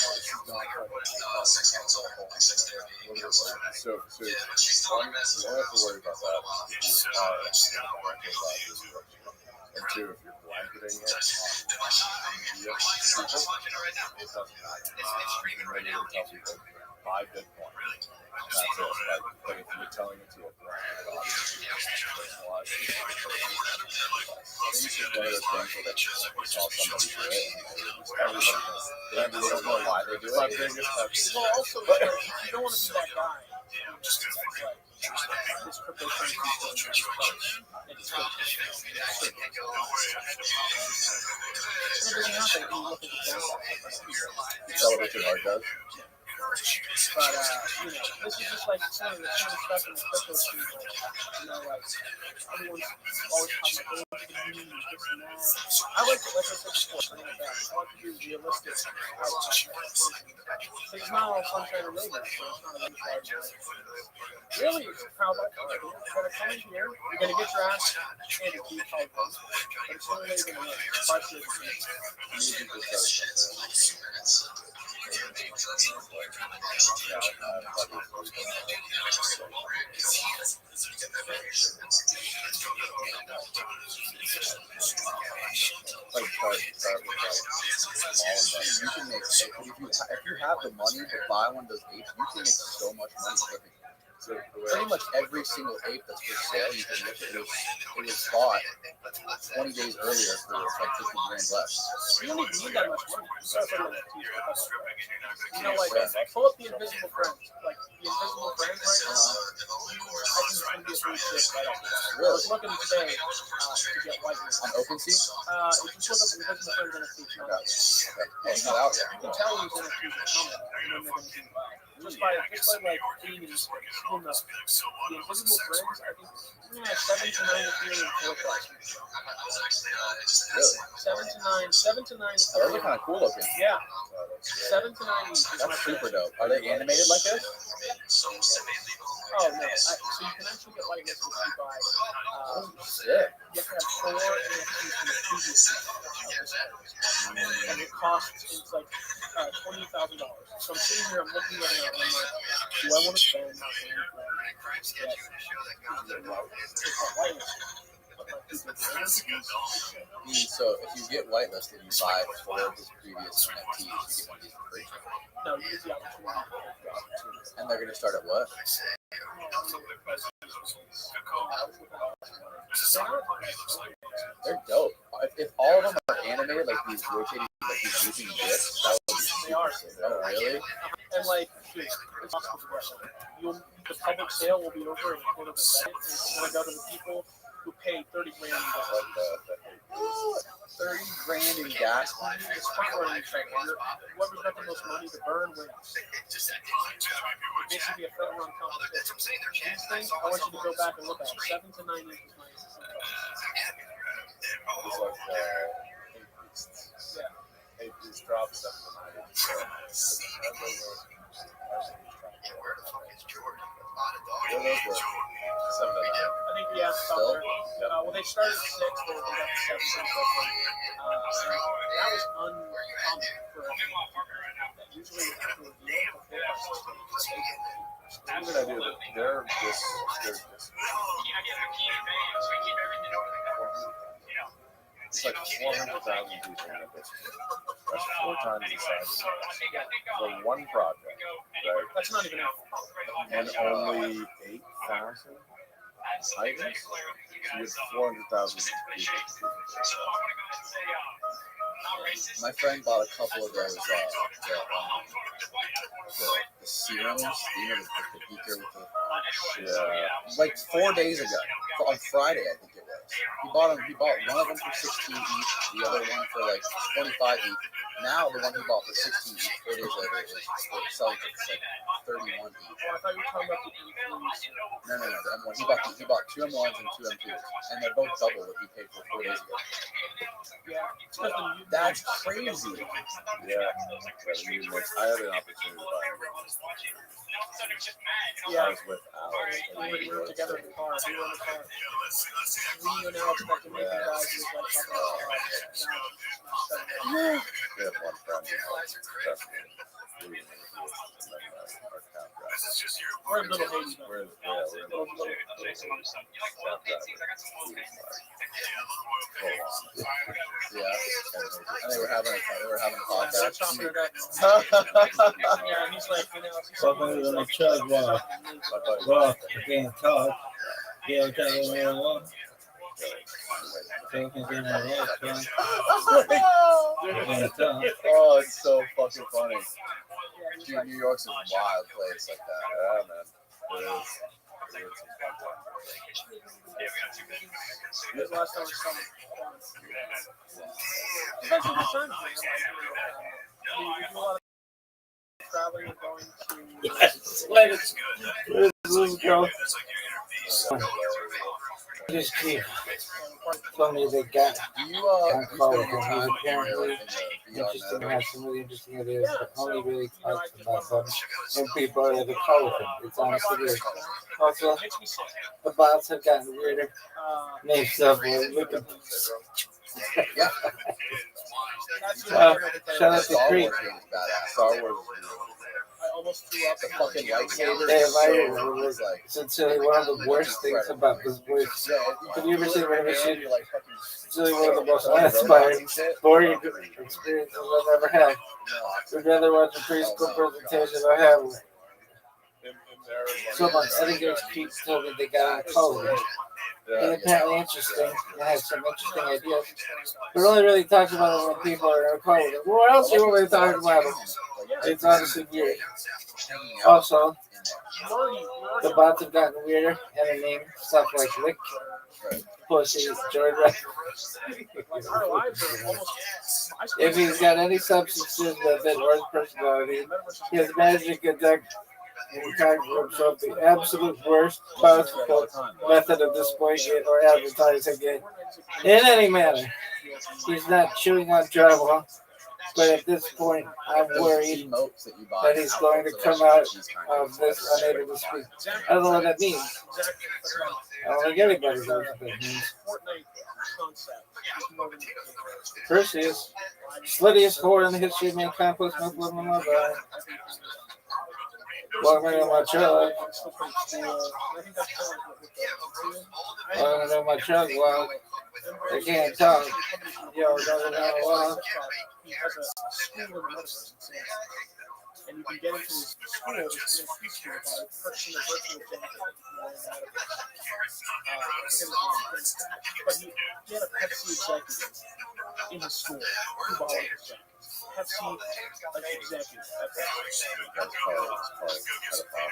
So one, you don't have to worry about that. And two, if you're blanketing it on media, people, it doesn't matter. You can tell people, buy Bitcoin. That's it. But if you're telling it to a blanket audience, personalized, this is one of those things that you saw somebody do it, and everybody don't know why they do it. Well, also, you don't want to be that guy. This cryptocurrency Celebration hard does. But this is just like some of the stuff in the crypto scene. You know, like everyone's always talking about this and that. I like to, like I said before, bring it back. I like to be realistic. It's not all sunshine and rainbows, so it's not a rainbow. Really, it's how about you're gonna come in here, you're gonna get your ass handed to you, but it's the only way you're gonna win. Fight for you can make, if you have the money to buy one of those apes, you can make so much money flipping. So pretty much every single ape that's for sale, you can look at it. It was bought 20 days earlier for like $50,000 less. You don't even need that much money. You know, like, pull up the Invisible Friends. Like, the Invisible Friends right now, I think it's going to be a free shit right off the bat. I was looking today to get whiteness. On OpenSea? Just look up the Invisible Friends NFT. Okay. It's not out yet. You can tell these NFTs are coming and when they're going to be just by like being in this space. Well, no. The Invisible Friends, I think, 7 to 9 Ethereum floor price. Really? 7 to 9 Oh, those are Ethereum. kind of cool looking. Yeah. 7 to 9 each is my That's super prediction. dope. Are they animated like this? Oh no! So you can actually get whitelisted if you buy. Sick. You have to have 4 NFTs from the previous and it costs it's like $20,000. So I'm sitting here, I'm looking right now, and I'm like, do I want to spend So if you get whitelisted, you buy 4 of his previous NFTs, you get one of these for free. No, you get the opportunity. And they're gonna start at what? They're dope. If all of them are animated, like these rotating, like these looping discs, that would be super sick. Oh, really? And like, dude, it's possible to get one. The public sale will be over in a quarter of a second, and it's going to go to the people who paid $30 grand in gas. 30 grand in gas money? It's front running each other. Whoever's got the most money to burn wins. It's basically a front run competition. These things, I want you to go back and look at it. 7 to 9 inches. It's like Hey Priest dropped 7 to 9 inches. Where the fuck is Jordan? Where those were? 7 to 9. I think we asked about there. Well, they started at 6, they got to 7. That was uncommon for usually after a deal, I'm gonna do it. They're this. It's like 400,000 people in this. That's 4 times the size for one project, right? That's not even enough. And only 8,000 items. So you have 400,000 people. My friend bought a couple of those, the serums, you know, the beaker with the, like 4 days ago, on Friday, I think it was. He bought one of them for 16 each, the other one for like 25 each. Now the one he bought for 16 each, 4 days later, is selling for like 31 each. Oh, I thought you were talking about the M3s. No, the M1. He bought 2 M1s and 2 M2s, and they're both double what he paid for 4 days ago. Yeah, that's crazy. Yeah, I had an opportunity to buy them. Yeah. I was with Alex. We were together in the car. We were in the car. Me and Alex got to meet the guys who was like talking about We have one friend who's we're in Little Haiti. We're in Yeah, and they were having a podcast. Yeah, he's like, Welcome to the chug walk. Again, talk. Yeah, Oh, it's so fucking funny. Dude, New York's a wild place like that. Yeah, man. It is. This last time we saw him. It's been some good times, man. We do a lot of traveling and going to. Let's go. Just keep telling me they got apparently interesting to have some really interesting ideas, but only really talks about them and people are the colorful. It's honestly weird. Also, the bots have gotten weirder. Name stuff look at Yeah. Shout out to Creek. Star Wars. I almost threw up The fucking lightsaber. They invited so, him. was like, Sincerely, one of the worst things about this voice. Have you ever seen Rabbi? It's really one of the most uninspiring, boring experiences I've ever had. I'd rather watch a preschool presentation I have. Someone, I think it was Pete, told me they got on a call. And apparently interesting. They have some interesting ideas. But only really talks about it when people are in a call with them. What else do you want me to talk about? It's honestly weird. Also, the bots have gotten weirder and they name stuff like Lick, Pussy, Jordan. If he's got any substances with it or his personality, his magic attack and conjure himself the absolute worst possible method of displaying it or advertising it in any manner. He's not chewing on drywall, but at this point, I'm worried that he's going to come out of this unable to speak. I don't know what that means. I don't think anybody knows what that means. Perseus, sluttiest whore in the history of mankind, puts my blood in my body. Welcome to my truck. Welcome to my truck. Well, they can't talk. Yo, doesn't know what. He has a school in the metaverse, and you can get into his school, his NFT school, by purchasing a virtual thing that you can learn in the metaverse. But he had a Pepsi executive in his school who bought all his jackets. Pepsi, like executive at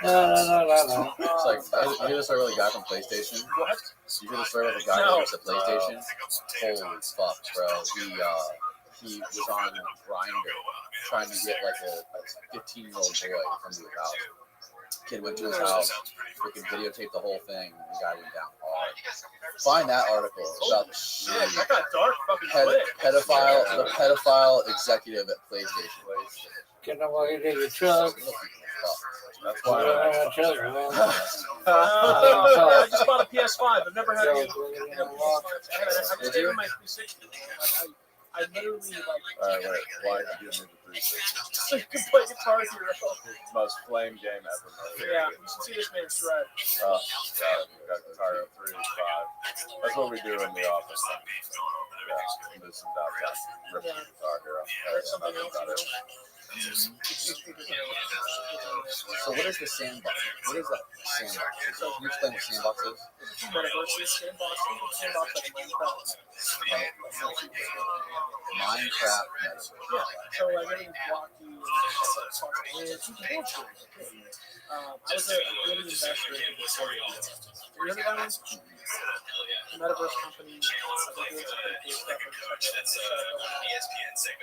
No. It's like you hear the story with a guy from PlayStation. What? You hear the story with a guy who works at PlayStation. Holy fuck, bro! He was on Grindr trying to get like a 15-year-old boy to come to his house. Kid went to his house, freaking videotaped the whole thing, and the guy went down hard. Find that article about the shit. That got dark fucking quick. The pedophile executive at PlayStation. Can I walk into your truck? That's why I truck, man. I just bought a PS5. I've never had a PS5. I just gave him my 360. I literally like. Why did you move to 360? So you can play Guitar Hero. Most flame game ever made. Yeah, you should see this man shred. Oh, yeah, we got Guitar Hero 3, 5. That's what we do in the office. Yeah, listen about that. Rip Guitar Hero. That's something else. So what is the sandbox? What is that sandbox? Can you explain what sandbox is? Metaverse sandbox like Minecraft. Minecraft metaverse. Yeah. So like everything's blocky and you can build shit. I was a early investor in before you. You heard about it? Metaverse company. And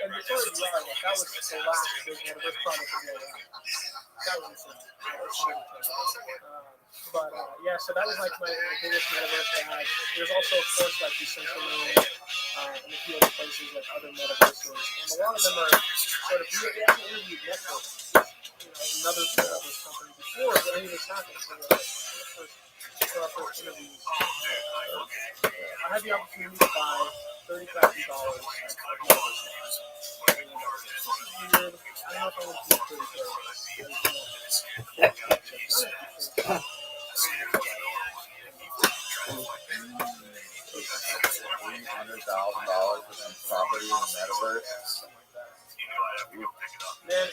before you are, like, that was the last big metaverse product of the year. That was insane. But yeah, so that was like my biggest metaverse bag. There's also, of course, like Decentraland and a few other places like other metaverses. And a lot of them are sort of, we actually interviewed Netflix, another metaverse company before any of this happened. So our first interviews. I had the opportunity to buy $30,000 of metaverse. Weird. I don't know if I want to do $30,000. $300,000 for some property in the metaverse. Man,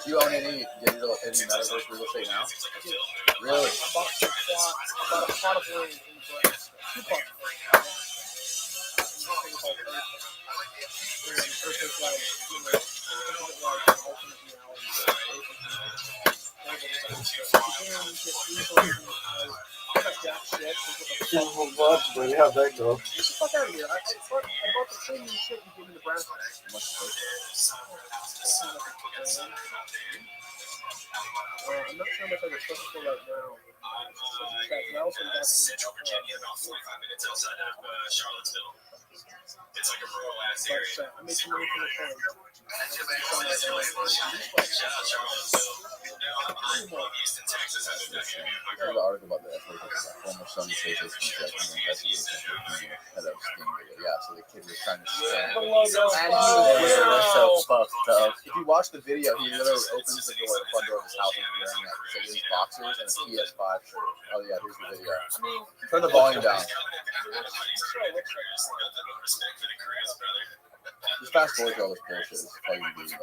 do you own any metaverse real estate now? Really? I bought a plot of land in Nebraska. 2 plots of land. How'd that go? Get the fuck out of here. I bought the same shit you gave me in Nebraska. I'm not sure how much I was supposed to right now. I also invested Central Virginia, about 45 minutes outside of Charlottesville. It's like a rural ass area. I made some money from the phone. Shout out Charlottesville. I love Houston, Texas. I heard an article about that. Former son says he's conducting an investigation for criminal pedo sting video. Yeah, so the kid was trying to scam. That's so fucked up. If you watch the video, he literally opens the door, the front door of his house, and he's wearing like his boxers and a PS5 shirt. Oh yeah, here's the video. Turn the volume down. Just fast forward to all this bullshit. This is fucking video.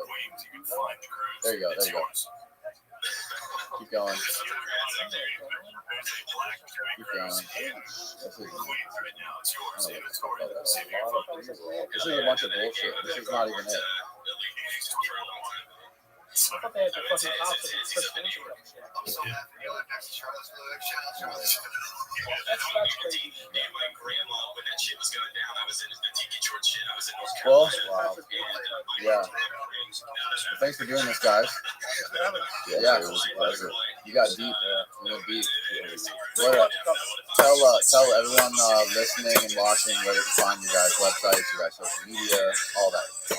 There you go. Keep going. This is a bunch of bullshit. This is not even it. I thought they had the fucking house with the presidential shit. That's crazy. Me and my grandma, when that shit was going down, I was in the Tiki George shit. I was in North Well, Carolina. wow. Yeah. Thanks for doing this, guys. Yeah, it was a pleasure. You got deep. You went deep. Tell everyone listening and watching where they can find you guys' websites, your guys' social media, all that jazz.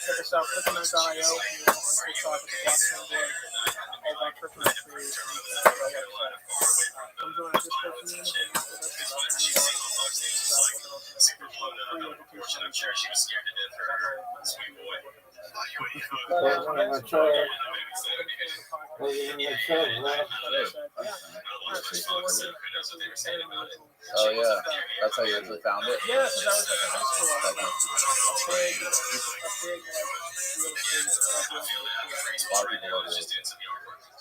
Check us out, Flickr.io. On TikTok at the Blockchain Board. All about cryptocurrency. Come join our Discord community. Hang out with us. Oh yeah, that's how you originally found it. Yeah, that was like a high school. A big real estate.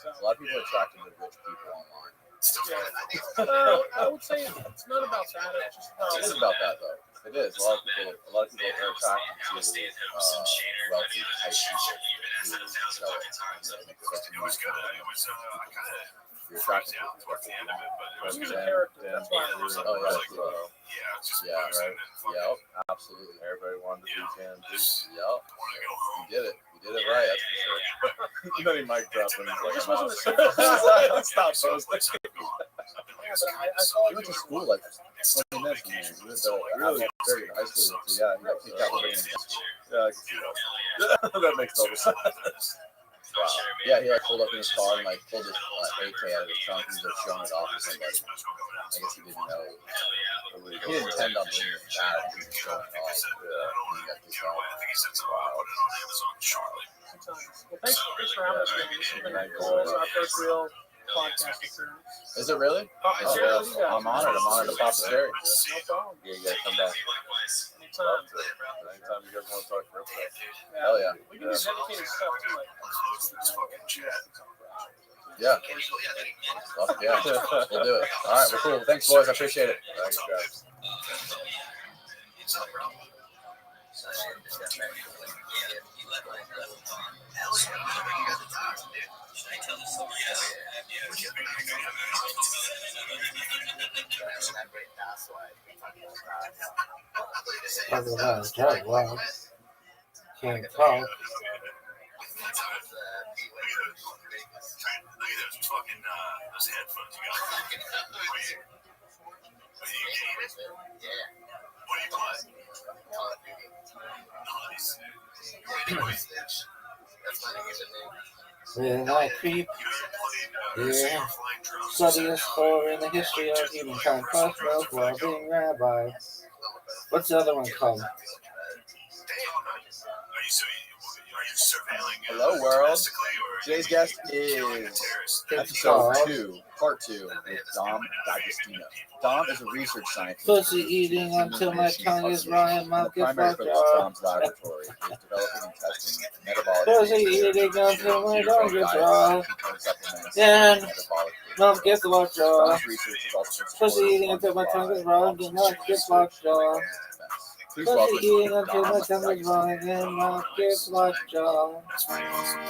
A lot of people are attracted to rich people online. I would say it's not about that. It's just about. It is about that though. It is. A lot of people are attracted to wealthy type people who sell it. You're attracted to it. What they want. He's a character. That's why. Yeah, right. Yep, absolutely. Everybody wanted to be Jam. Yep. You did it. You did it right. That's for sure. You know, he mic dropped when he's like, stop posting. You went to school like 20 minutes from here. You went to really very high school. Yeah, you got kicked out of the game. Yeah, I can see that. That makes total sense. Wow. Yeah, he like pulled up in his car and like pulled his AK out of his trunk and just showing it off to somebody. I guess he didn't know. He didn't intend on doing it bad. He was showing it off. Yeah. And he got this out. Wow. Well, thanks for having us, man. This has been cool. It's our first real podcast experience. Is it really? I'm honored. I'm honored to pop the cherry. No problem. Yeah, you gotta come back. Anytime. Anytime you guys want to talk crypto. Hell yeah. We can do dedicated stuff too, like. Yeah. Yeah. We'll do it. All right. Well, cool. Thanks, boys. I appreciate it. Thanks, guys. Can't talk. Those headphones you got. What do you game? What do you play? When I creep, yeah, study a score in the history of humankind, plus milk while being rabbi. What's the other one called? Hello, world. Today's guest is episode 2, part 2, with Dom D'Agostino. Dom is a research scientist. Pussy eating until my tongue is raw and mouth gets primary locked focus of jaw. Dom's laboratory is developing and testing metabolic Pussy eating until my tongue gets raw. Then mouth gets locked jaw. Dom's research is also Pussy eating until my tongue is raw and mouth gets locked jaw. Please welcome Pussy eating until Dom my tongue is raw D'Agostino. and mouth gets locked jaw.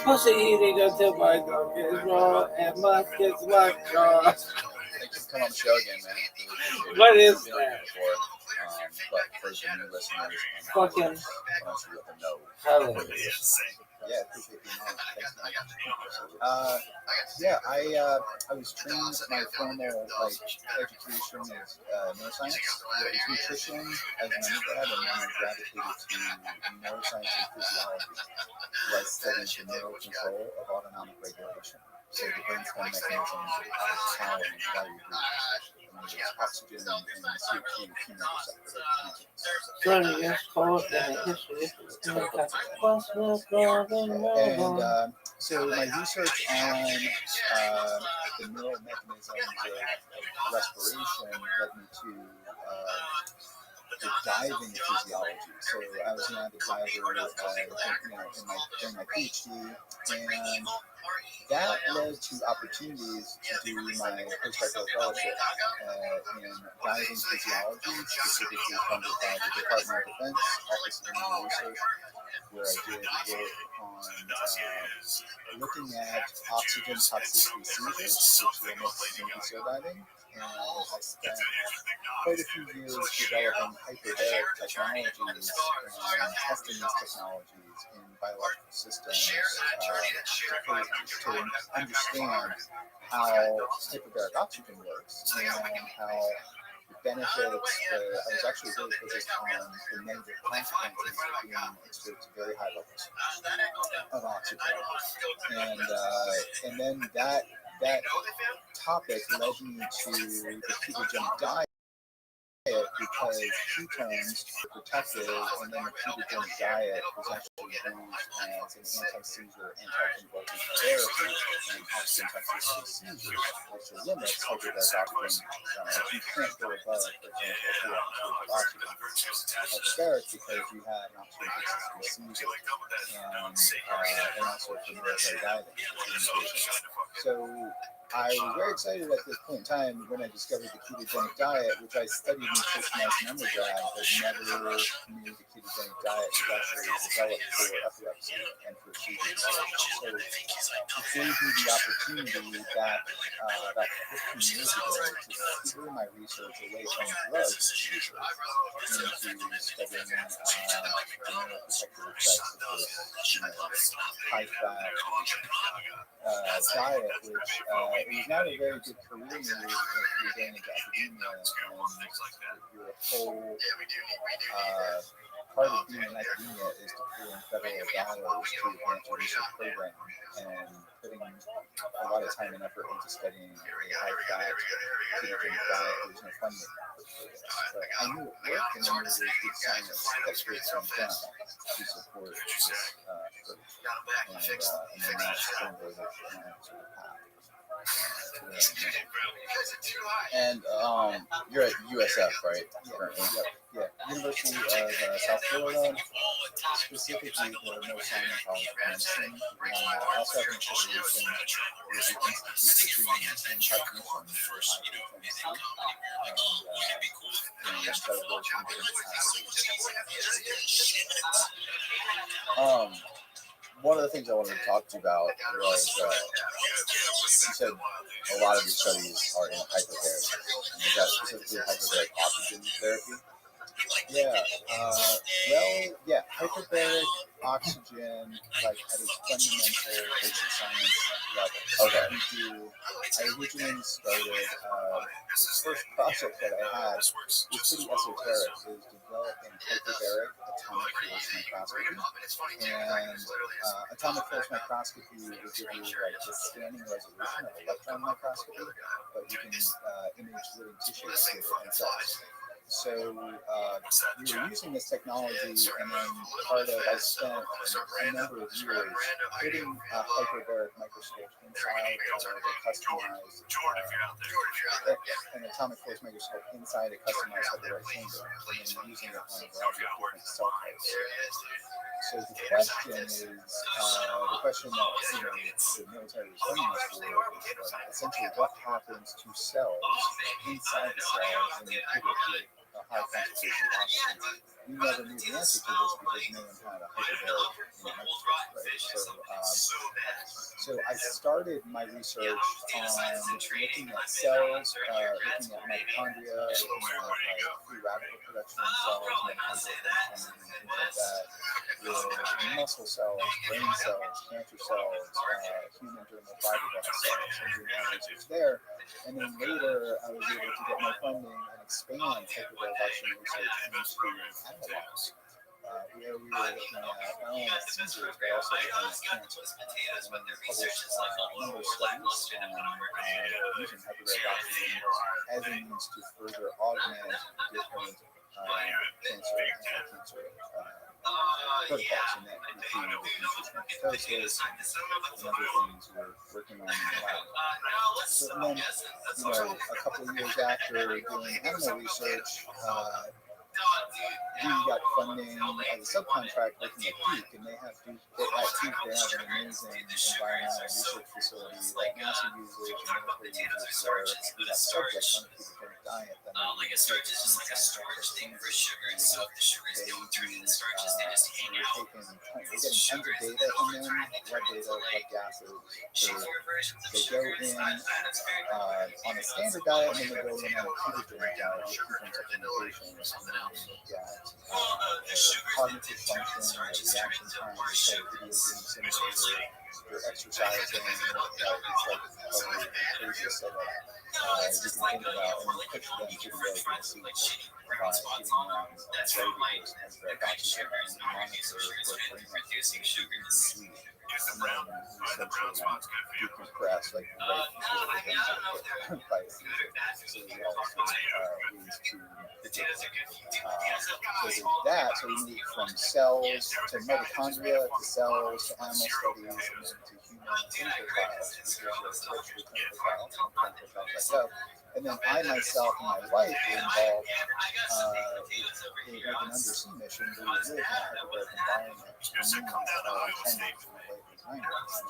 Pussy eating until my tongue is raw and mouth gets locked jaw. Thanks for coming on the show again, man. Really What is appreciate it. But for the new listeners, Fucking I want you to let them know. hallelujah. Yeah, appreciate you knowing. Thanks, man. I was trained. My formal education is neuroscience, it's nutrition as an undergrad, and then I gravitated to neuroscience and physiology, where I studied the neural control of autonomic regulation. So the brainstem mechanisms of how and why we breathe, oxygen and CO2 chemoreceptor. Study is cold and history. And so my research on the neural mechanisms of respiration led me to dive into physiology. So I was an avid diver during my PhD, and that led to opportunities to do my postdoctoral fellowship in diving physiology, specifically funded by the Department of Defense, Office of Naval Research, where I did work on looking at oxygen toxicity seizures, which limits Navy SEAL diving. And I spent quite a few years developing hyperbaric technologies and testing these technologies in biological systems to understand how hyperbaric oxygen works and how it benefits. I was actually really focused on the negative consequences of being exposed to very high levels of oxygen, and then that topic led me to the ketogenic diet. Because ketones are protective, and then the ketogenic diet was actually used as an anti-seizure, anti-convulsive therapy and oxygen toxicity seizures, which limits hyperbaric oxygen. You can't go above, for example, 2 ounces of oxygen. Hyperbaric because you have an oxygen toxicity seizure, and also for military diving. So I was very excited at this point in time when I discovered the ketogenic diet, which I studied nutrition as an undergrad, but never knew the ketogenic diet was actually developed for epilepsy and for seizures. So it gave me the opportunity back about 15 years ago to steer my research away from drugs into studying the neuroprotective effects of this high-fat diet, which it was not a very good career move if you're going into academia, and your whole part of being in academia is to pull in federal dollars to advance your research program, and putting a lot of time and effort into studying a high-fat ketogenic diet. There's no funding for this, but I knew it worked, and I knew there was good science that could be done to support this approach, and then that springboarded to the path. And you're at USF, right? Yeah. University of South Florida, specifically the North Simon College of Medicine. I also have an affiliation with the Institute for Human Impact Mission, and so I work in different capacities. One of the things I wanted to talk to you about was you said a lot of your studies are in hyperbaric. And you got specifically hyperbaric oxygen therapy. Hyperbaric oxygen, like at its fundamental basic science level. Okay. I originally started, the first project that I had was pretty esoteric. It was developing hyperbaric atomic force microscopy. And atomic force microscopy will give you like the scanning resolution of electron microscopy, but you can image living tissue and cells. So we were using this technology, and then I spent a number of years putting hyperbaric microscopes inside the customized, an atomic force microscope inside a customized hyperbaric chamber, and then using it on a variety of different cell types. So the question is, the question that the military was running us for is essentially what happens to cells inside the cells when you put it with a high concentration of oxygen. We never knew the answer to this because no one had a hyperbaric microscope, right? So I started my research on looking at cells, looking at mitochondria, looking at free radical production in cells, mitochondrial function, and things like that. With muscle cells, brain cells, cancer cells, human dermal fibroblast cells, and doing all research there. And then later, I was able to get more funding and expand hyperbaric oxygen research into animal models, where we were looking at not only seizures, but also looking at cancer. And then we published a number of studies on using hyperbaric oxygen as a means to further augment different cancer and anti-cancer protocols, and that included nutritional ketosis and other things we're working on in the lab. So then, a couple of years after doing animal research, we got funding as a subcontract working at Duke, and they have Duke. At Duke, they have an amazing environmental research facility that NASA uses and military uses, where we have subjects on a ketogenic diet that are Like it starts as just like a storage thing for sugar and stuff. The sugar is the alternative starches. They just hang out. We're getting tons of data from them, blood data, blood gases. They go in on a standard diet, and then they go in on a ketogenic diet with ketone supplementation, and then we look at cognitive function, reaction time, so video game simulator, your exercising, it's like totally crazy setup. You can think about, and we push them to the edge of the seat by giving them very good temperate oxygen and monitor their brain activity. And then essentially decompress like right before the games by a season. So we also ways to so there's that. So we move from cells to mitochondria to cells to animal studies and then to human clinical trials, which is virtually clinical trials and clinical trials. And then I myself and my wife were involved with an undersea mission where we lived in a hyperbaric environment for 10 years. My wife was 9 months.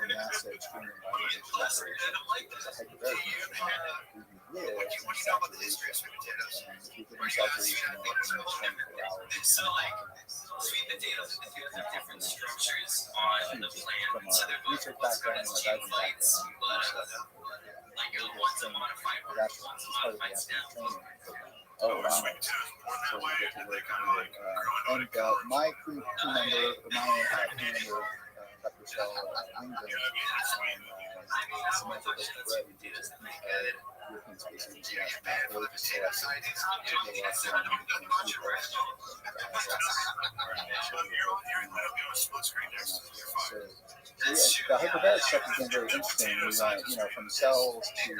The NASA extreme environment operation is a hyperbaric mission where we live in saturation. And if you live in saturation more than 24 hours, So like sweep the data into the different structures on the plan. from So a they're both research background and a diving flights, background, like you're the ones that modify but that's part of the modified actual stuff. training program. Oh, wow. So we get to work with, and my crew member, Dr. Shell Langdon, and Samantha Brett, who did European Space Agency astronaut, just selected to go up and the hyperbaric stuff became very interesting. We went, from cells to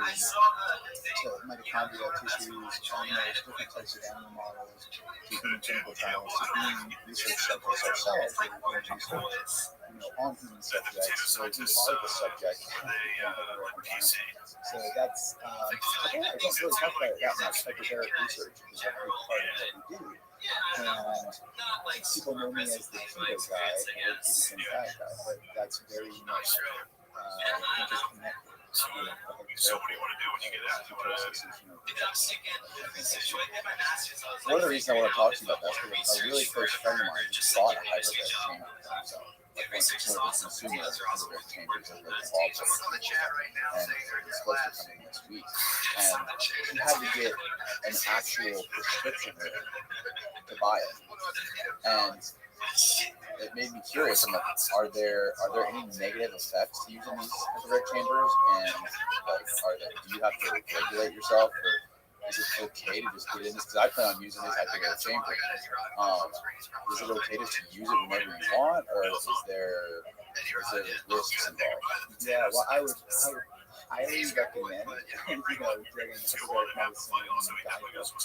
mitochondria, tissues, animals, different types of animal models, to human clinical trials, to being research subjects ourselves, where we're doing research, on human subjects, where we are the subject in hyperbaric environment. So that's, I don't really talk about it that much. Hyperbaric research is a big part of what we do. And people know me as the keto guy or ketogenic diet guy, but that's very much interconnected. So what do you want to do when you get out? One of the reasons I want to talk to you about that is because a really close friend of mine just bought a hyperbaric chamber for himself. Like one of the consumer hyperbaric chambers that really involved with and it's supposed to come in this week. And he had to get an actual prescription to buy it. And it made me curious. I'm like, are there any negative effects to using these hyperbaric chambers? And like, do you have to regulate yourself, or is it okay to just get in this? Because I plan on using this hyperbaric chamber. Is it okay to use it whenever you want, or is there risks involved? Yeah, well, I would highly recommend, getting hyperbaric medicine and diagnosis.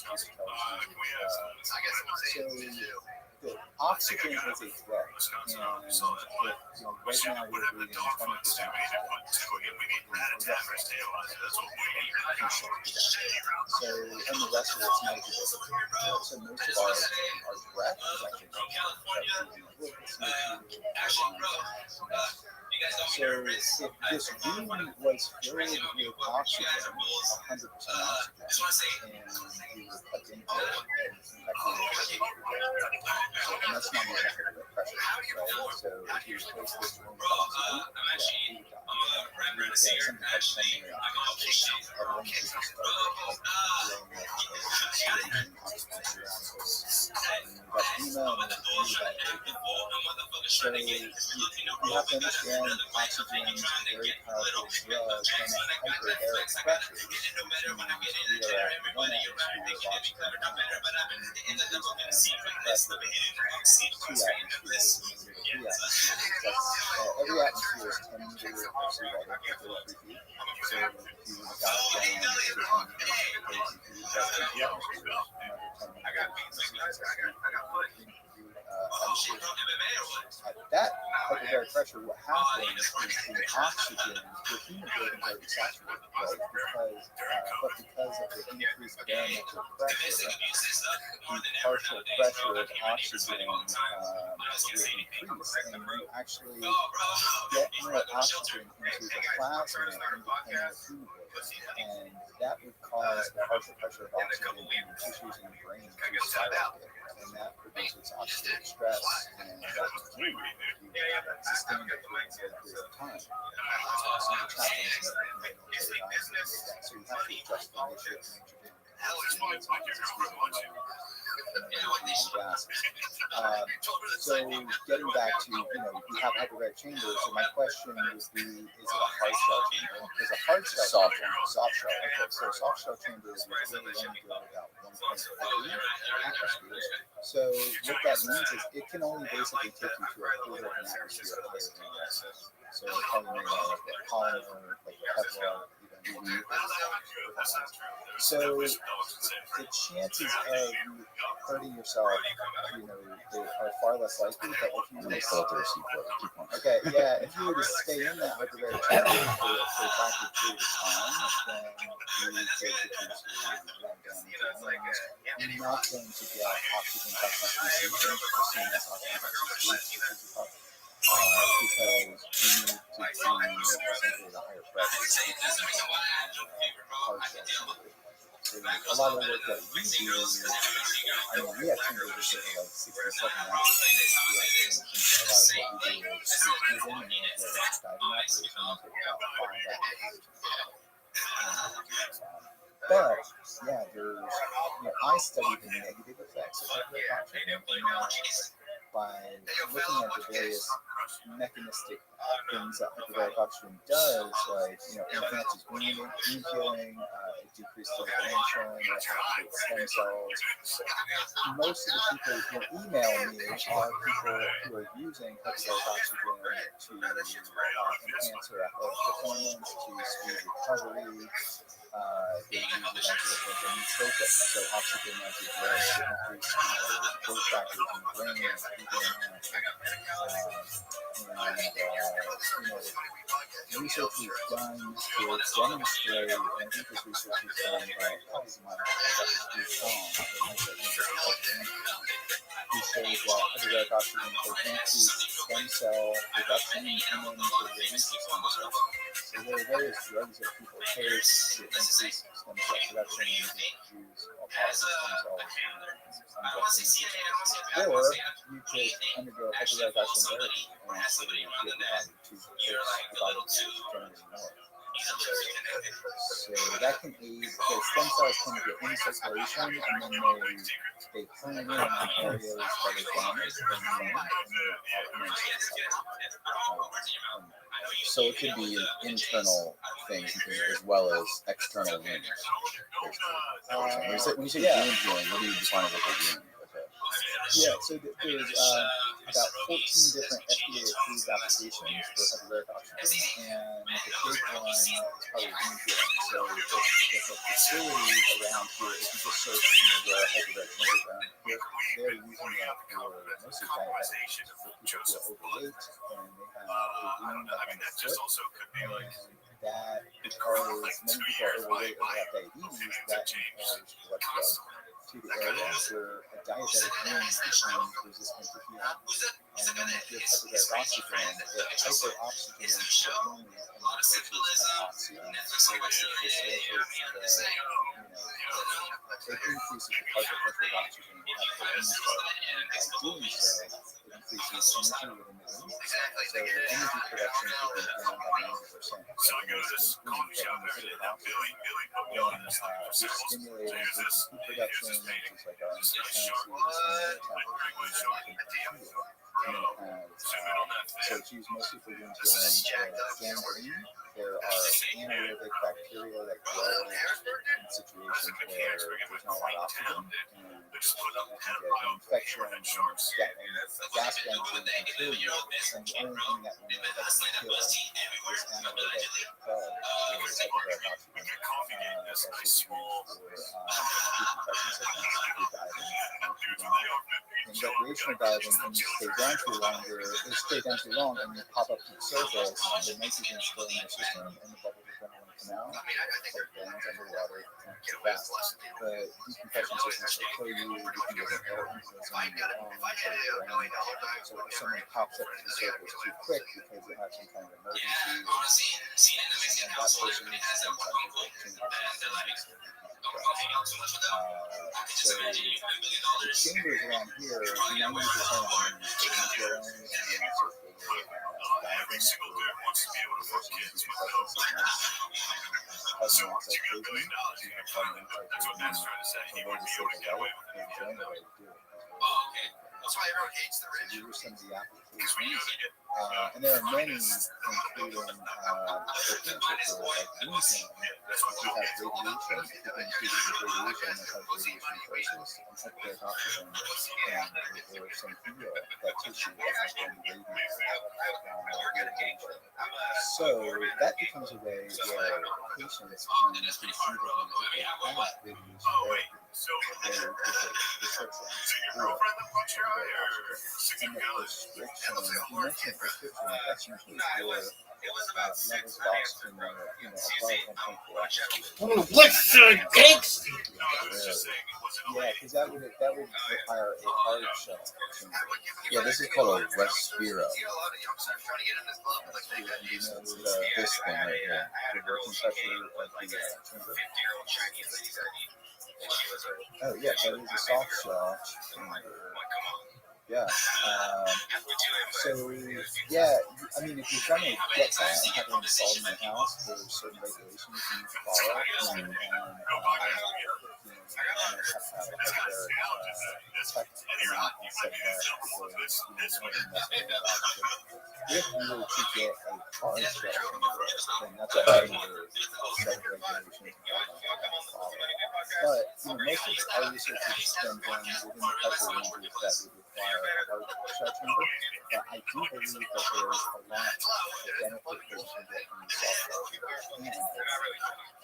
The oxygen is a threat, and right now we're breathing 20% oxygen. So, and the rest of it's nitrogen. So most of our breath is actually So if this room was filled with oxygen, 100% oxygen, and we were plugged in here, and that's not even the pressure, right? So if you replace this room with oxygen, something like pulmonary oxygen, our lungs would just start blowing up, so you have to understand oxygen is a very powerful drug and at hyperbaric pressures, which means we are at 1 atmosphere of oxygen and pressure 2 atmospheres and 3 atmospheres. Every atmosphere is 10 meters of sea water for 33 feet. So if you dive down to 10 meters for 33 feet, that's 3 atmospheres. Another 10 meters. At that hyperbaric pressure, what happens is the oxygen, the hemoglobin is saturated, right? Because of the increased barometric pressure, the partial pressure of oxygen will increase, and you actually get more oxygen into the plasma independent of hemoglobin, and that would cause the partial pressure of oxygen in the tissues in the brain to skyrocket, and that produces oxidative stress, and that can kill you if you sustain it for a long period of time. So which happens in military diets and things like that. So you have to adjust the ratio of nitrogen gases. So getting back to, you have hyperbaric chambers, so my question would be, is it a hard shell chamber? Because a hard shell Soft soft shell, okay, so a soft shell chamber is really only go about 1.3 atmospheres. So what that means is it can only basically take you to a quarter of an atmosphere higher than that. So it's probably made out of like polymer, like Kevlar, even. So the chances of you hurting yourself, they are far less likely. But if you They still have to receive for it. Keep on. okay, yeah, if you were to stay in that hyperbaric chamber for a protracted period of time, then you could potentially run down into lungs. You're not going to get oxygen toxicity, or CNS oxygen toxicity, because you need to be essentially the higher pressure. So a lot of the work that we do, we have chambers that are like 67 hours. A lot of what we do is within the military diving operations at about 5 hours. But yeah, there's, I study the negative effects of hyperbaric oxygen by looking at the various mechanistic things that hyperbaric oxygen does, like, it enhances wound healing, it decreases inflammation, it activates stem cells. Most of the people who email me are people who are using hyperbaric oxygen to enhance their athletic performance, to speed recovery. They use it as a nootropic, so oxygen as a drug to increase growth factors in the brain, research is done to demonstrate, and I think this research is done by colleagues of mine, Dr. Steve Song, who shows that hyperbaric oxygen can increase stem cell production and then the release of stem cells. So there are various drugs that people take to increase stem cell production, and you can use autologous stem cells. Or you could undergo hyperbaric oxygen therapy and actually get the body to generate more. So that can aid, because stem cells tend to get in circulation, and then they turn in on areas that are damaged and So it could be internal things as well as external wounds. When you say wound healing, what do you define as like a wound? Yeah, so there's about 14 different FDA-approved applications for hyperbaric oxygen, and the big one is probably wound healing. So there's a facility around here, if you just search the hyperbaric chamber around here, they're using that for mostly diabetics, for people who are overweight, and they have a wound up on the foot, and that, because many people are overweight or have diabetes, that impairs blood flow to the area where a diabetic wound becomes resistant to healing. And then if you have hyperbaric oxygen, it hyperoxygenates the wound and reverses hypoxia. So it facilitates it increases the partial pressure of oxygen at the wound site. And by doing so, it increases energy within the wound. So energy production could be down by 90%. So when you hit oxygen, you're stimulating ATP production, which is like our so it's used mostly for wound healing. Gangrene, there are anaerobic bacteria that grow in situations where there's not a lot of oxygen, and you can get infection and gas gangrene can kill you, and the only thing that we know that can kill this anaerobic bug is hyperbaric oxygen. It's also used for decompression sickness, if you're diving, if you don't recreational dive and you stay down too longer, or stay down too long, and you pop up to the surface, the nitrogen's still in your system, and the bubbles are going to want to come out, or burns underwater, too fast. The decompression systems will kill you. You can get an air influence on your lungs, or your brain. So if someone pops up to the surface too quick because they have some kind of emergency, and that person needs to be so the chambers around here, 90% of them are nuclear and also for diving, That's why everyone hates the rich. These are some of the applications. And there are many, including for cancer, for like wound healing. You have radiation, people treated with radiation that has radiation choices, and hyperbaric oxygen, and or some heal that tissue that has been radiation. So that becomes a way where patients can conceivably have radiation therapy. So your girlfriend that put you out here, And the prescription, you mentioned prescription, that's usually for levels of oxygen that are, above 1.4. What's the cakes? Yeah, because that would require a hard shell. Yeah, this is called a respiro. This thing right here. The working pressure of the chamber. Oh yeah, that is a soft shell. Yeah. So yeah, I mean, if you're gonna get that and have it installed in your house, there's certain regulations you need to follow, and have to have a hyperbaric tech and set that because if you were to get a hard shell, then that's a whole other set of regulations you have to follow. But most of our research has been done within the pressure ranges that would require a hard shell chamber. But I do believe that there's a lot of benefit that you can get from the soft shell chamber, and it's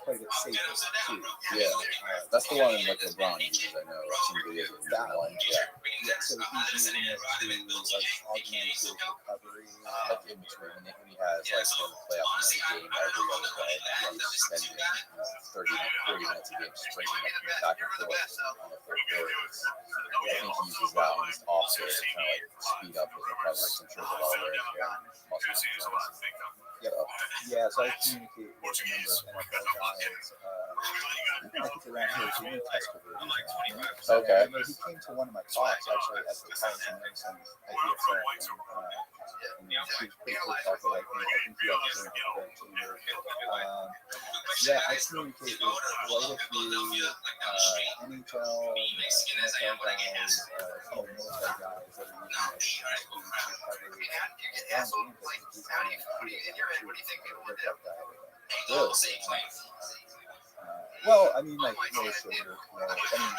quite a bit safer too. Yeah, that's the one like LeBron uses. I know some videos of that one. Yeah, so he's using it to like augment his recovery, like in between when he has like going to play off another game every other day. He's spending 40 minutes a game sprinting back and forth on the full court. I think he uses that on his off day to kind of like speed up his recovery. I'm sure the all there Yeah, so I communicate with a number of NFL guys. I think around here, so we test for it. Okay. He came to one of my talks actually at the college of medicine at USF. He's pretty cool talker like me. I think he has a very chamber. Yeah, I communicate with quite a few NHL, NFL guys, military guys that are using well, I mean, like, really shorter. I mean,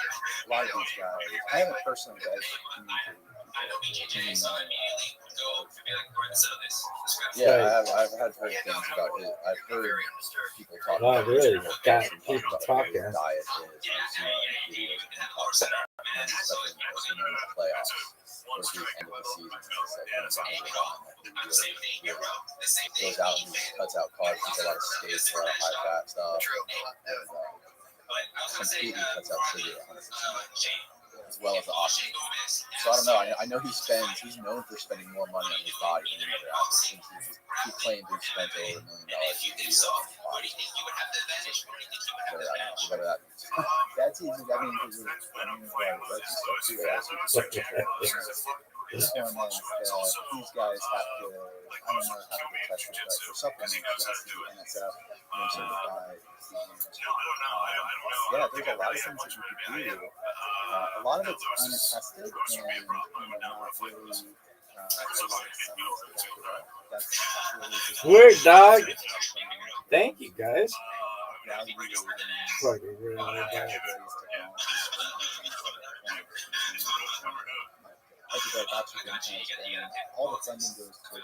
a lot of these guys, I haven't personally communicated with Yeah, I've heard things about it. I've heard people talk about really it. got people talking. Diet is. I've seen videos of them talk about it, and especially in the playoffs. Towards the end of the season, it's like really goes out and cuts out carbs, eats a lot of steak, a lot of high fat stuff, and completely cuts out sugar 100%, as well as the oxygen. So I don't know. I know he's known for spending more money on his body than any other athlete. He claimed he spent over $1 million a year on his body. Whatever that means. That's easy. I mean, because stuff too. This one is these guys have to, I don't know how to get tested, but for supplements, you have to do NSF, certified. Yeah, there's a lot of things that you could do. A lot of it's unattested and not really. Weird dog. Thank you guys. Fucking really bad. All the funding goes to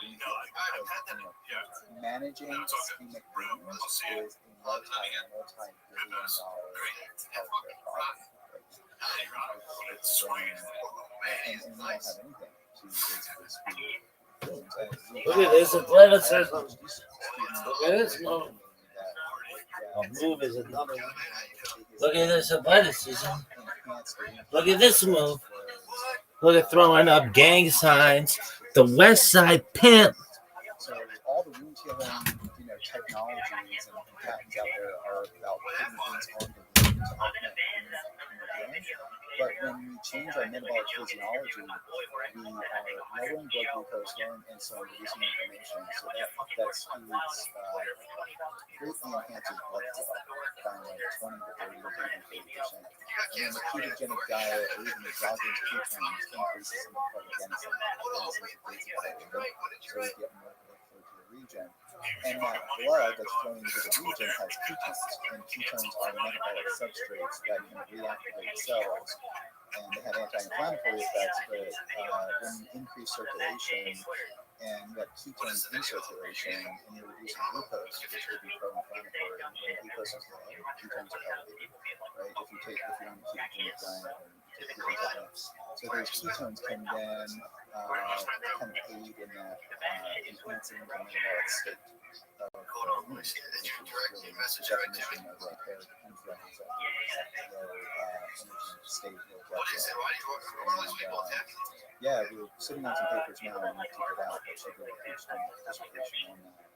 managing ischemic wounds is a multi-billion-dollar healthcare problem. and we don't have anything to basically speed wounds. Look at this athleticism. Look at this move. Move is another one. Look at this athleticism. Look at this move. Look at throwing up gang signs. The West Side Pimp. So all the wound healing, technologies and patents out there are about putting things on the wound to augment wound healing. But when we change our metabolic physiology, we are lowering blood glucose, lowering insulin, reducing inflammation. So that speeds, greatly enhances blood flow by like 20 to 30 to 30%. And the ketogenic diet or even exogenous ketones increases some of the adenosine. So we get more blood flow to the region. And that blood that's flowing into the region has ketones. And ketones are metabolic substrates that can reactivate cells. And they have anti-inflammatory effects, but when you increase circulation and you have ketones in circulation and you're reducing glucose, which would be pro-inflammatory, when glucose is low, ketones are elevated, right? If you're on a ketogenic diet or you take ketones, so those ketones can then kind of aid in that enhancing the metabolic state of the wound, which is really the definition of repair inflammation, low energy state of blood flow. Yeah, we're sitting on some papers now and we took it out, but should go to dissertation on that.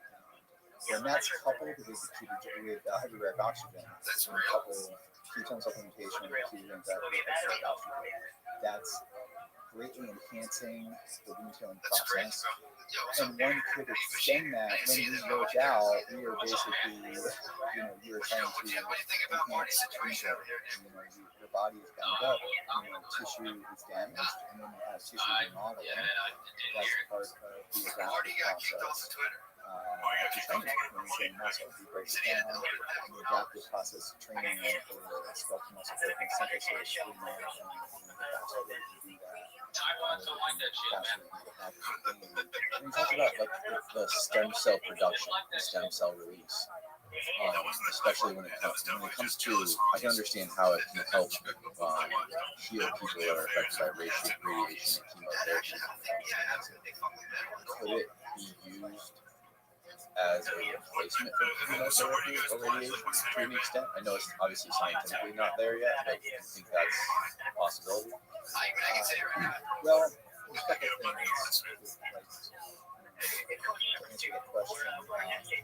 And that's coupled with hyperbaric oxygen, and coupled ketone supplementation with ketogenic hyperbaric oxygen. That's greatly enhancing the wound healing process. And one could extend that when we work out, we are basically, you're trying to enhance tissue. Your body is bound up, tissue is damaged, and then you have tissue remodeling. That's part of the adaptive process. Training, when you train muscle, you break it down, and the adaptive process of training for skeletal muscle building, synthesis, remodeling, and the faster way to do that. We talk about the stem cell production, the stem cell release, especially when it comes to. I can understand how it can help heal people that are affected by radiation and chemotherapy. Could it be used as a replacement for chemotherapy or radiation to an extent? I know it's obviously scientifically not there yet, but I think that's a possibility. Well, there's a couple things to answer that question.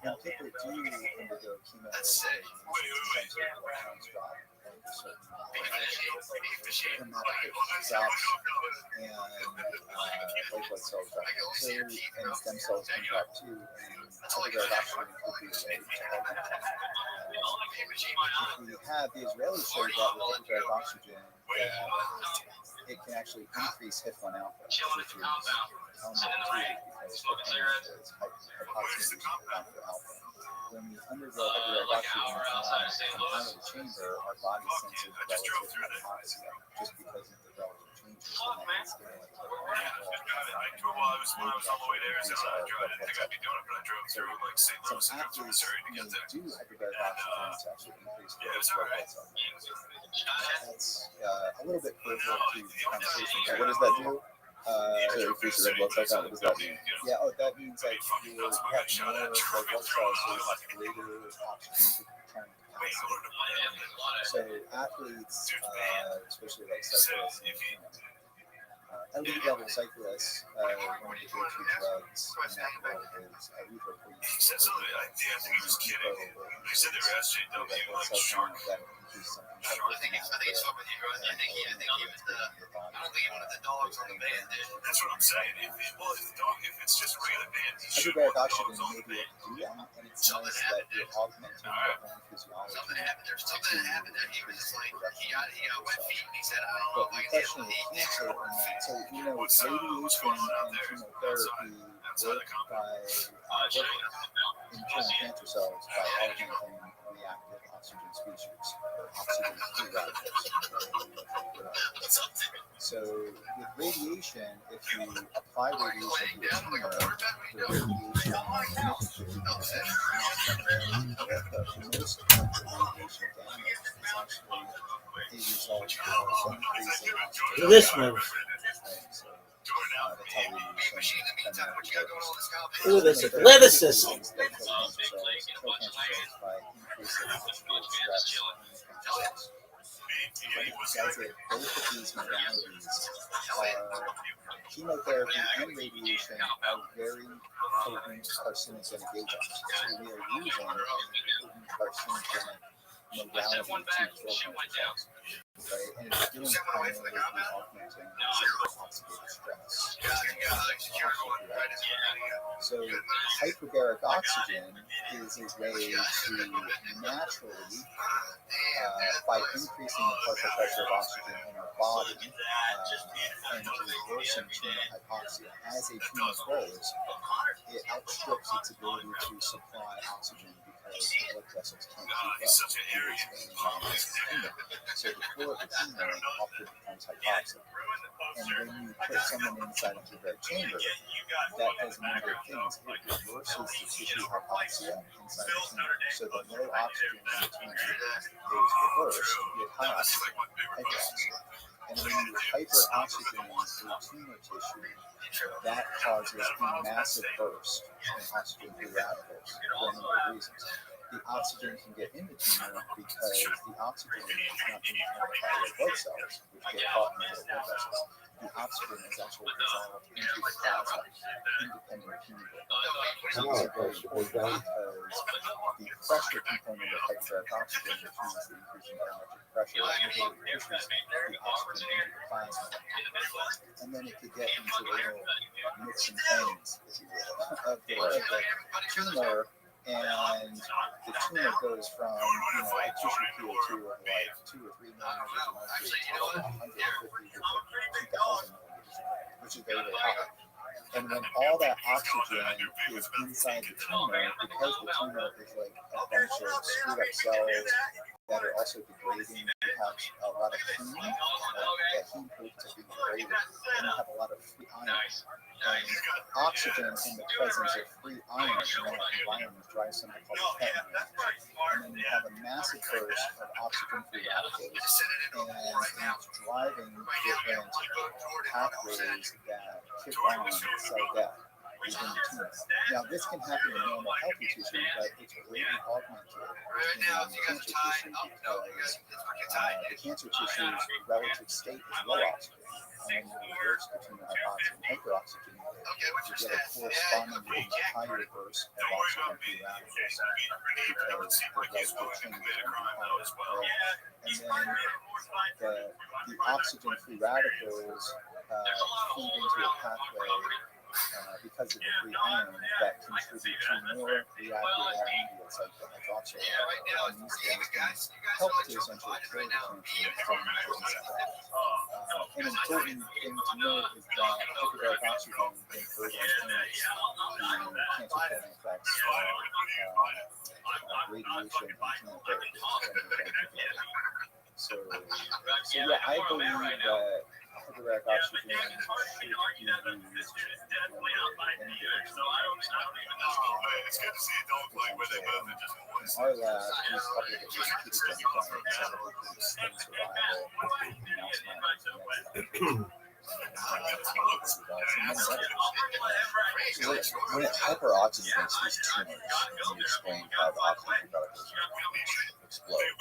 When people do undergo chemo or radiation, sometimes their blood counts drop and certain hematocrit drops and white blood cells drop too, and stem cells can drop too. And hyperbaric oxygen could be a way to help them. If we have, the Israelis showed that with hyperbaric oxygen, it can actually increase HIF-1 alpha, which is element 2, because HIF-1 is hypoxia-induced factor alpha. When we undergo hyperbaric oxygen and come out of the chamber, our body senses relative hypoxia just because of the relative changes in that stimulate some athletes may do hyperbaric oxygen to actually increase their blood cell. That's a little bit peripheral to the conversation. What does that do? To increase the red blood cell count? What does that mean? Yeah, that means like you have more red blood cells, so you have greater oxygen carrying capacity. So athletes, especially like cyclists, elite level cyclists, when they go to drugs, and that drug is erythropoietin. They said they were SJW, like short. I think it's something I think he wanted the dogs on the band. That's what I'm saying. If it's just regular band, hyperbaric oxygen may be able to do that, and it's nice that you're augmenting your own physiology. Something happened there. He was like, he got wet feet, and he said, I But don't know. the question with cancer, so radiation and chemotherapy work by internal cancer cells by augmenting reactive oxygen species or oxygen-free radicals. So with radiation, if you apply radiation to a tumor, the radiation most of the radiation damage is actually a result of increasing oxygen. This move. thing. So that's how radiation primarily works. Ooh, this There are athleticism. things that kill cancer cells by increasing oxidative stress in cancer cells. But it does it, both of these modalities are chemotherapy and radiation are very potent carcinogenic agents. So we are using a potent carcinogenic modality to kill cancer cells. Right? And it's doing it primarily through augmenting oxidative stress. So hyperbaric oxygen is a way to naturally, by increasing the partial pressure of oxygen in our body and reversing tumor hypoxia. As a tumor grows, it outstrips its ability to supply oxygen because the blood vessels can't keep up. So the core of the tumor often becomes hypoxic. And when you put someone inside a hyperbaric chamber, that does a number of things. It reverses the tissue hypoxia inside the tumor. So the low oxygen in the tumor is reversed with high oxygen, hyperoxygen. And when you hyperoxygenate the tumor tissue, that causes a massive burst in oxygen-free radicals for a number of reasons. The oxygen can get in the tumor because the oxygen is not being carried by red blood cells, which get caught in the red blood vessels. The oxygen is actually dissolved into the plasma, independent of hemoglobin. So this is very important because the pressure component of hyperbaric oxygen, which means the increasing dielectric pressure, really pushes the oxygen into the plasma. And then it could get into the little nooks and crannies, if you will, of the tumor. And the tumor goes from, a tissue PO2 of like 2 or 3 millimeters of mercury to 150 to 2,000 millimeters, which is very, very high. And when all that oxygen is inside the tumor, because the tumor is like a bunch of screwed up cells that are also degrading, you have a lot of heme, that heme proteins are being degraded, and you have a lot of free iron. And oxygen in the presence of free iron in that environment drives something called the PET reaction. And then you have a massive burst of oxygen-free radicals, and it's driving different pathways that kick on cell death within the tumor. Now, this can happen in normal healthy tissue, but it's greatly augmented in cancer tissue because the cancer tissue's relative state is low oxygen. And when you reverse the tumor hypoxia and hyperoxygenate it, you get a correspondingly higher burst of oxygen-free radicals because the relative change in components. And then the oxygen-free radicals feed into a pathway because of the free iron that contribute to more reactive intermediates like the hydroxyl. And these things can help to essentially kill the cancer from the inside. An important thing to note is that hyperbaric oxygen can further enhance the cancer-killing effects of radiation and chemotherapy. So yeah, I believe that hyperbaric oxygen should be used for any in our lab, we coupled it with ketogenic diet so that we could extend survival in mouse models. When it hyperoxygenates these tumors, and you explain how the oxygen radicals explode,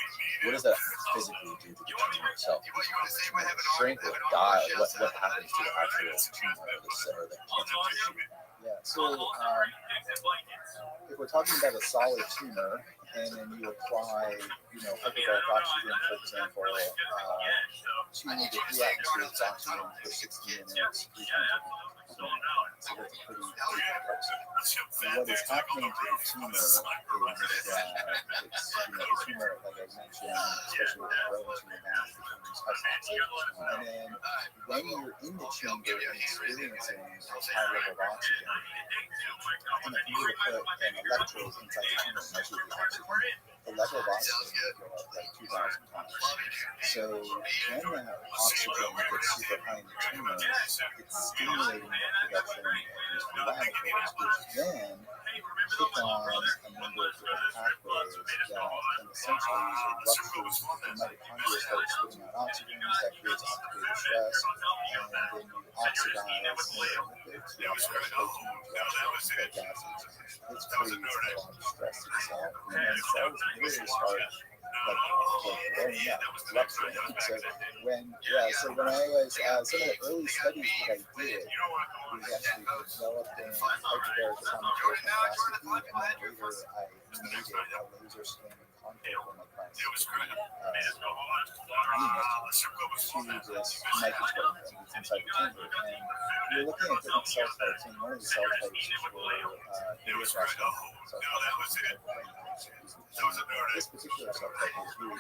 what does that physically do to the tumor itself? Does the tumor shrink or die? What happens to the actual tumor or the cancer tissue? Yeah, so if we're talking about a solid tumor, and then you apply, hyperbaric oxygen, for example, 2 to 3 atmospheres of oxygen for 60 minutes, 3 times a week. So that's a pretty big price. What is happening to the tumor is that it's, the tumor, like I mentioned, especially with growing tumor mass, becomes hypoxic. And then when you're in the chamber and experiencing a high level of oxygen, and if you were to put an electrode inside the tumor and measure the oxygen, the level of oxygen would go up like 2,000 times. So when that oxygen gets super high in the tumor, it's stimulating the production of these free radicals, which then kick on a number of different pathways that can essentially rupture the mitochondria, start spitting out oxygen, that creates oxidative stress, and then you oxidized lipids, proteins, it's creates a lot of stress to the cell. And then cells really start blowing up, rupturing. So when I was some of the early studies that I did, we actually developed in hyperbaric atomic force microscopy, and then later I made a laser scanning contour microscopy unit to this microscope inside the chamber. And we were looking at different cell types, and one of the cell types were idiosyncratic cell types. This particular cell type is really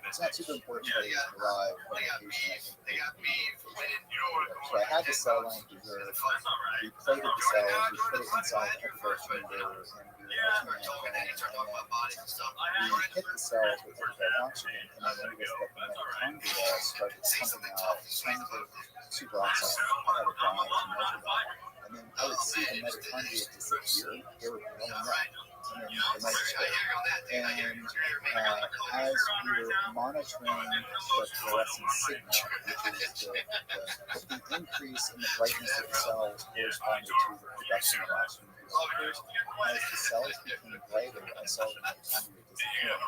it's not super important that it's derived from mutation. So I had the cell line preserved. We plated the cells, we put it inside the hyperbaric chamber, and we hit the cells with hyperbaric oxygen, and I noticed that the mitochondria started pumping out tons of superoxide out of the measure that. And then I would see the mitochondria disappear. They were blowing up underneath the microscope. And as we were monitoring the fluorescent signal, which is the increase in the brightness of the cells corresponded to the production of oxygen. As the cells became brighter, I saw the mitochondria disappear.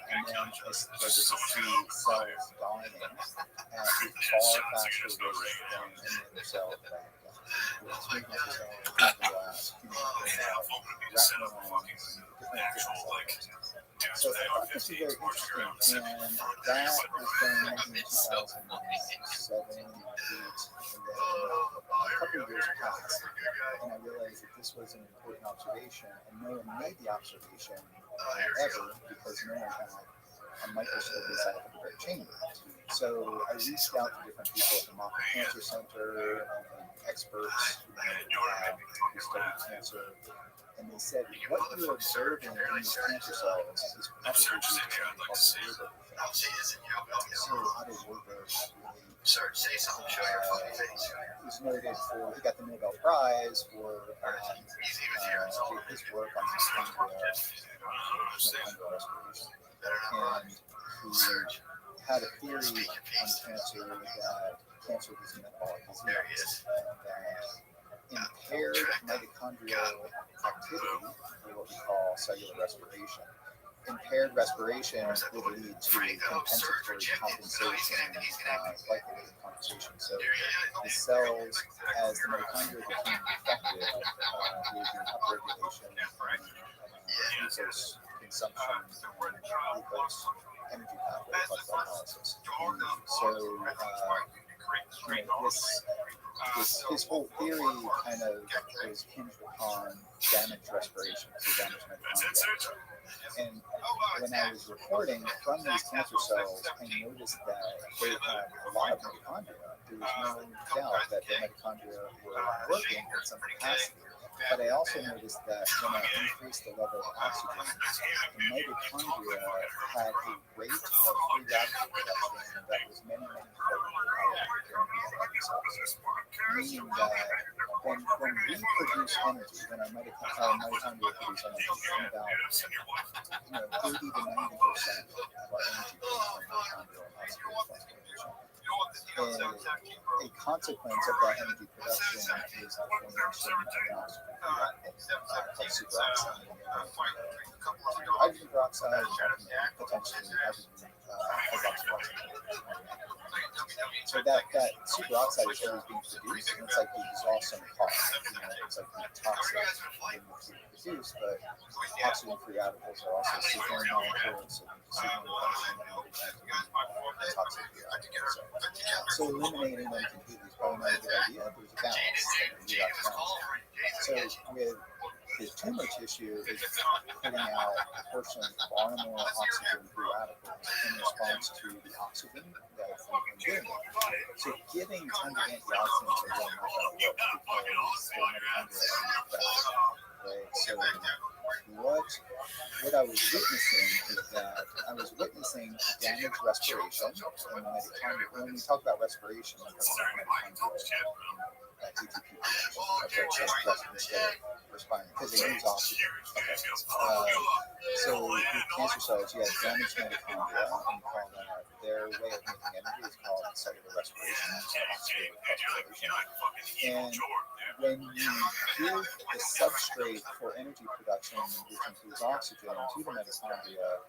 And then I started to see cells dying at a far faster rate than any other cell that I had done. So this is very interesting, and that was done in 2007, 2008, and then a couple of years passed, and I realized that this was an important observation, and no one made the observation ever because no one had a microscope inside of the hyperbaric chamber. So I reached out to different people at the Moffitt Cancer Center, experts who study cancer, and they said, what you're observing in these cancer cells is probably due to something called the Werber effect. So Otto Werber was noted for, he got the Nobel Prize for his work on mitochondria respiration. And he had a theory on cancer that cancer was a metabolic disease, and that impaired mitochondrial activity, or what we call cellular respiration. Impaired respiration would lead to compensatory compensation, glycolytic compensation. So the cells, as the mitochondria became defective, there would be an upregulation in glucose consumption and glucose energy pathway called glycolysis. So this whole theory kind of was hinged upon damaged respiration, so damaged mitochondria. And when I was reporting from these cancer cells, I noticed that they had a lot of mitochondria. There was no doubt that the mitochondria were working in some capacity. But I also noticed that when I increased the level of oxygen, the mitochondria had a rate of free radical production that was many fold higher than the cells. Meaning that when we produce energy, when our mitochondria produce energy, about 30 to 90% of our energy comes from mitochondrial oxygen phosphorylation. A consequence of that energy production is the formation of an oxygen called superoxide. Hydrogen peroxide and potentially hydrogen hydroxide. So that superoxide is always being produced, and it's like the exhaust on the car. It's like the toxic thing that's being produced, but oxygen-free radicals are also signaling molecules, so the signaling function and toxic free radicals. So eliminating them completely is probably not a good idea. There's a balance. So with the tumor tissue is putting out proportionally far more oxygen-free radicals in response to the oxygen that we've been giving. So giving tons of antioxidants are really not going to work because they're not under effect. Right? So what I was witnessing is that I was witnessing damaged respiration and mitochondria. When we talk about respiration, we talk about mitochondrial ATP production. Okay, so that's instead of respiring because they use oxygen. Okay. So with cancer cells, you have damaged mitochondria, and call that their way of making energy is called cellular respiration or oxidative phosphorylation. And when you give the substrate for energy production, which includes oxygen, to the mitochondria,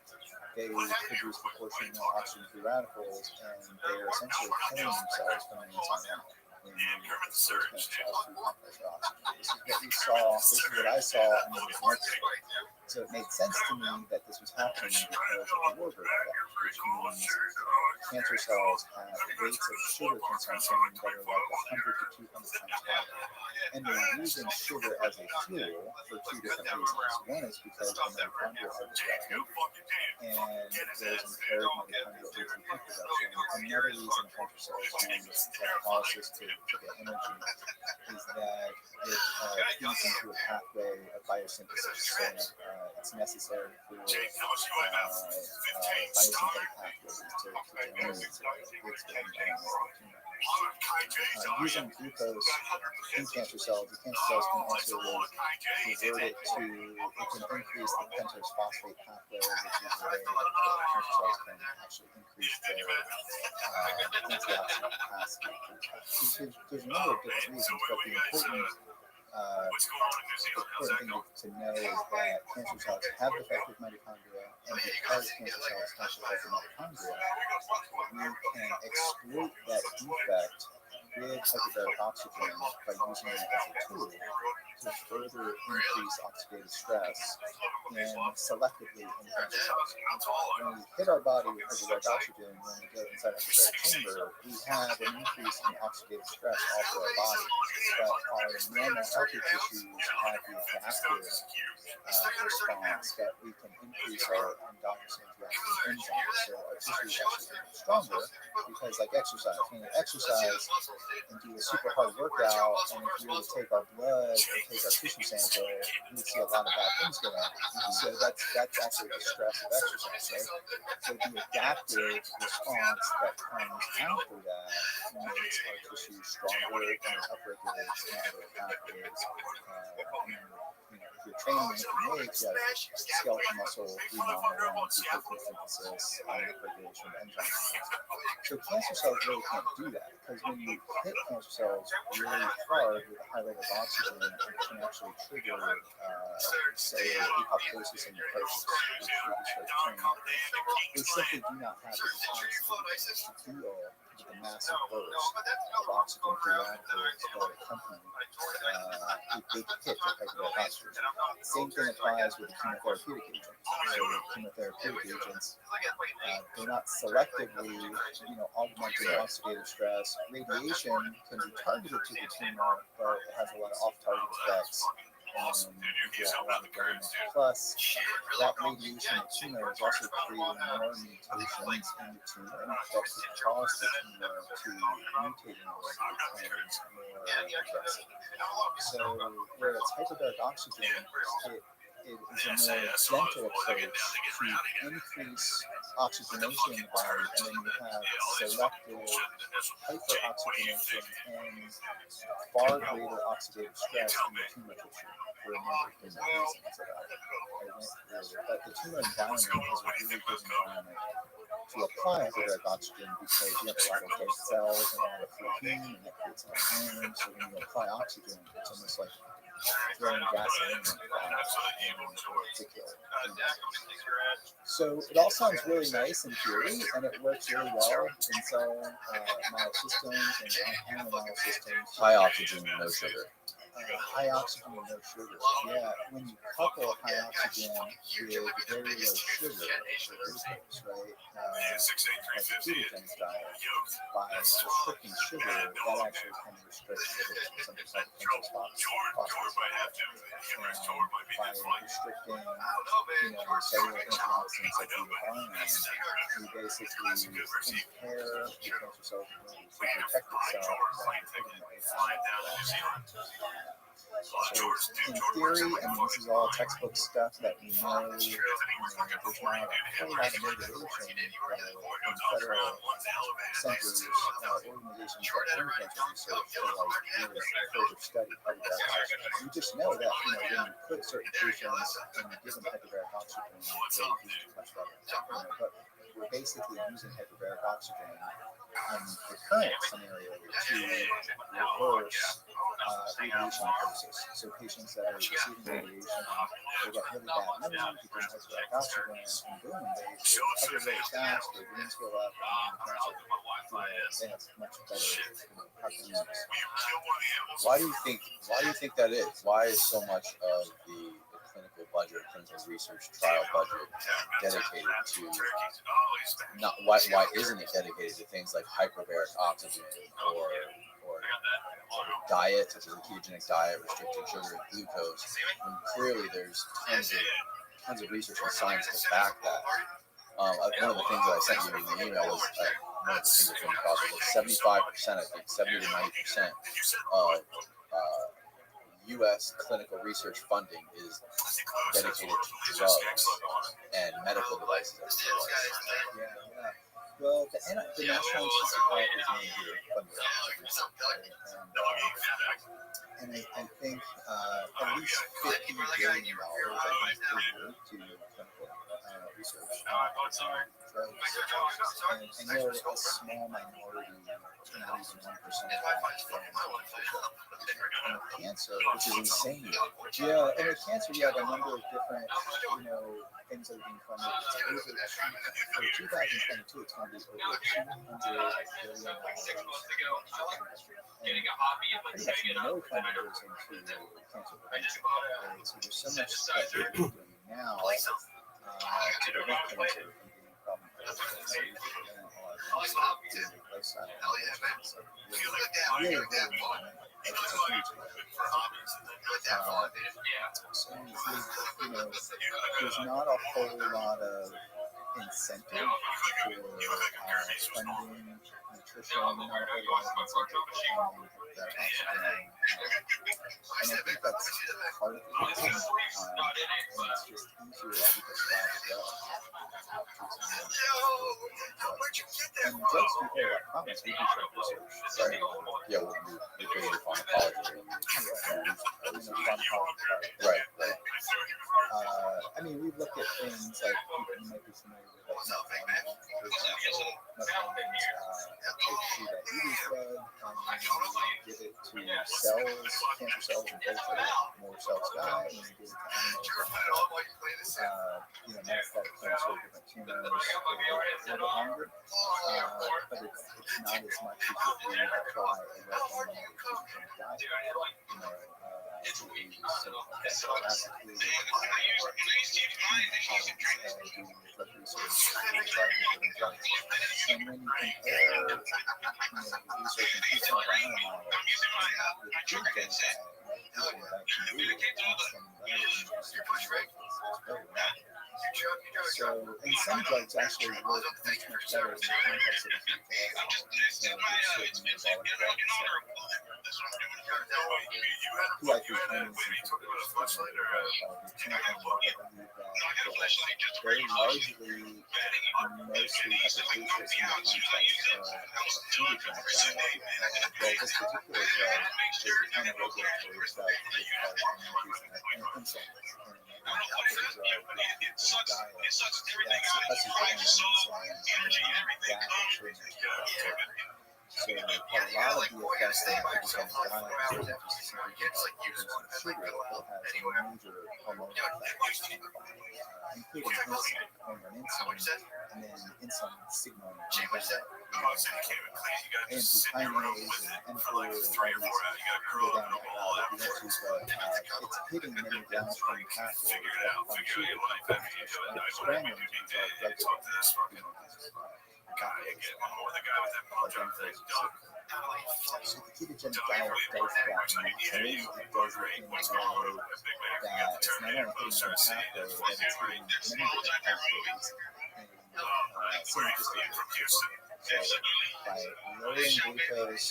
they produce proportional oxygen free radicals, and they're essentially killing themselves from the inside out. When you expose cells to high pressure oxygen. This is what we saw, this is what I saw in the microscope. So it made sense to me that this was happening because of the Warburg effect, which means cancer cells have rates of sugar consumption that are like 100 to 200 times higher. And they're using sugar as a fuel for two different reasons. One is because the mitochondria are disrupted, and there's impaired mitochondrial ATP production. Another reason cancer cells use glycolysis to get energy is that it feeds into a pathway of biosynthesis. So it's necessary for biosynthetic pathways to generate its using glucose in cancer cells, the cancer cells can also convert it to, it can increase the pentose phosphate pathway, which is a way that cancer cells can actually increase their antioxidant capacity. There's a number of different reasons, but the important thing to know is that cancer cells have defective mitochondria, and because cancer cells have defective mitochondria, we can exploit that defect with hyperbaric oxygen by using it as a tool to further increase oxidative stress and selectively in cancer cells. When we hit our body with hyperbaric oxygen, when we go inside the hyperbaric chamber, we have an increase in oxidative stress all through our body. But our normal healthy tissues have the adaptive response that we can increase our endogenous antioxidant enzymes. So our tissues actually get stronger because, like exercise, when we exercise and do a super hard workout, and if we were to take our blood or take our tissue sample, we would see a lot of bad things go on. So that's actually the stress of exercise, right? So the adaptive response that comes after that makes our tissues stronger and it upregulates other pathways. If you're training anything age, you have skeletal muscle remodeling, glucose synthesis, upregulation of enzymes. So cancer cells really can't do that because when you hit cancer cells really hard with a high level of oxygen, it can actually trigger cellular apoptosis and necrosis, which really starts training. They simply do not have the capacity to deal with the massive burst of oxygen free radicals that accompany a big hit of hyperbaric oxygen. Same thing applies with the chemotherapeutic agents. So chemotherapeutic agents, they're not selectively, augmenting oxidative stress. Radiation can be targeted to the tumor, but it has a lot of off-target effects. And you get a lot of damage. Plus, that radiation in the tumor is also creating more mutations in the tumor that could cause the tumor to mutate in a way that becomes more aggressive. So, where it's hyperbaric oxygen, it is a more gentle approach to increase oxygenation in the body, and then you have selective hyperoxygenation and far greater oxidative stress in the tumor tissue for a number of different reasons that I went through. But the tumor environment is a really good environment to apply hyperbaric oxygen because you have a lot of dead cells and a lot of free heat, and that creates a lot of energy. So when you apply oxygen, it's almost like throwing gasoline in the fire to kill it. So it all sounds really nice in theory, and it works really well in cell model systems and animal model systems. High oxygen, no sugar. High oxygen and no sugar. Yeah, when you couple high oxygen with very low sugar, glucose, right? Like a ketogenic diet, by restricting sugar, that actually can restrict something like pentose phosphorus. By restricting, cellular antioxidants like glutathione, you basically impair the cancer cell's ability to protect itself by putting it out. So in theory, I mean, this is all textbook stuff that we know. There's not a whole lot of motivation from federal centers, organizations that do cancer research to like really further study hyperbaric oxygen. We just know that when you put certain patients and you give them hyperbaric oxygen, they do much better. But we're basically using hyperbaric oxygen in the current scenario to reverse radiation necrosis. So patients that are receiving radiation, they get really bad wounds, you give them hyperbaric oxygen, and boom, they recover really fast, their wounds heal up, and the cancer, they have much better prognosis. Why do you think that is? Why is so much of the clinical budget, clinical research trial budget dedicated to not why isn't it dedicated to things like hyperbaric oxygen or diet, such as a ketogenic diet, restricting sugar and glucose, when clearly there's tons of research and science to back that. One of the things that I sent you in the email was one of the things that came across was 75%, I think 70 to 90% of U.S. clinical research funding is dedicated to drugs and medical devices. Yeah. Well, the National Institute of Health is one of your funders, and I think at least $50 billion I think per year to clinical research on drugs. And I know a small minority, not even 1% of that is going to cancer, which is insane. Yeah, and with cancer, we have a number of different, things that are being funded. It's over for 2022, it's going to be over $200 billion. And pretty much no funding goes into cancer prevention. Right? So there's so much stuff that we're doing now to prevent cancer from being a problem. There's not a whole lot of incentive for funding nutrition, not a whole lot of incentive for funding that oxygen. And I think that's part of the reason. And it's just easier to keep us back up. And drugs do hold that promise. We do drug research. Right. Yeah, we created pharmacology. Right. I mean, we've looked at things like you might be familiar with, like metformin, for example. Metformin's a type 2 diabetes drug, and you give it to cells, cancer cells, and culture. More cells die, and you give it to animals. Metastatic cancer, different tumors, a little bit longer. But it's not as much as if you apply a regimen of diet. And when you compare research in people environment with ketogenic so, and some drugs actually work much better in the context of a ketogenic. So, there's certain metabolic drugs like PI3 kinase very largely, mostly efficacious in the context of ketogenic diet. Well, this particular drug is a kind of regulatory drug and insulin. So a lot of the effects that you can diet is like using sugar that has a major hormonal effect, including insulin, and then insulin signaling anti-kinase and mTOR and all these it's hitting many downstream pathways that from sugar scrambling so the ketogenic diet does that naturally. It does it in a way that it's not only hitting one pathway, but it's hitting many different pathways in synergistic. So by lowering glucose,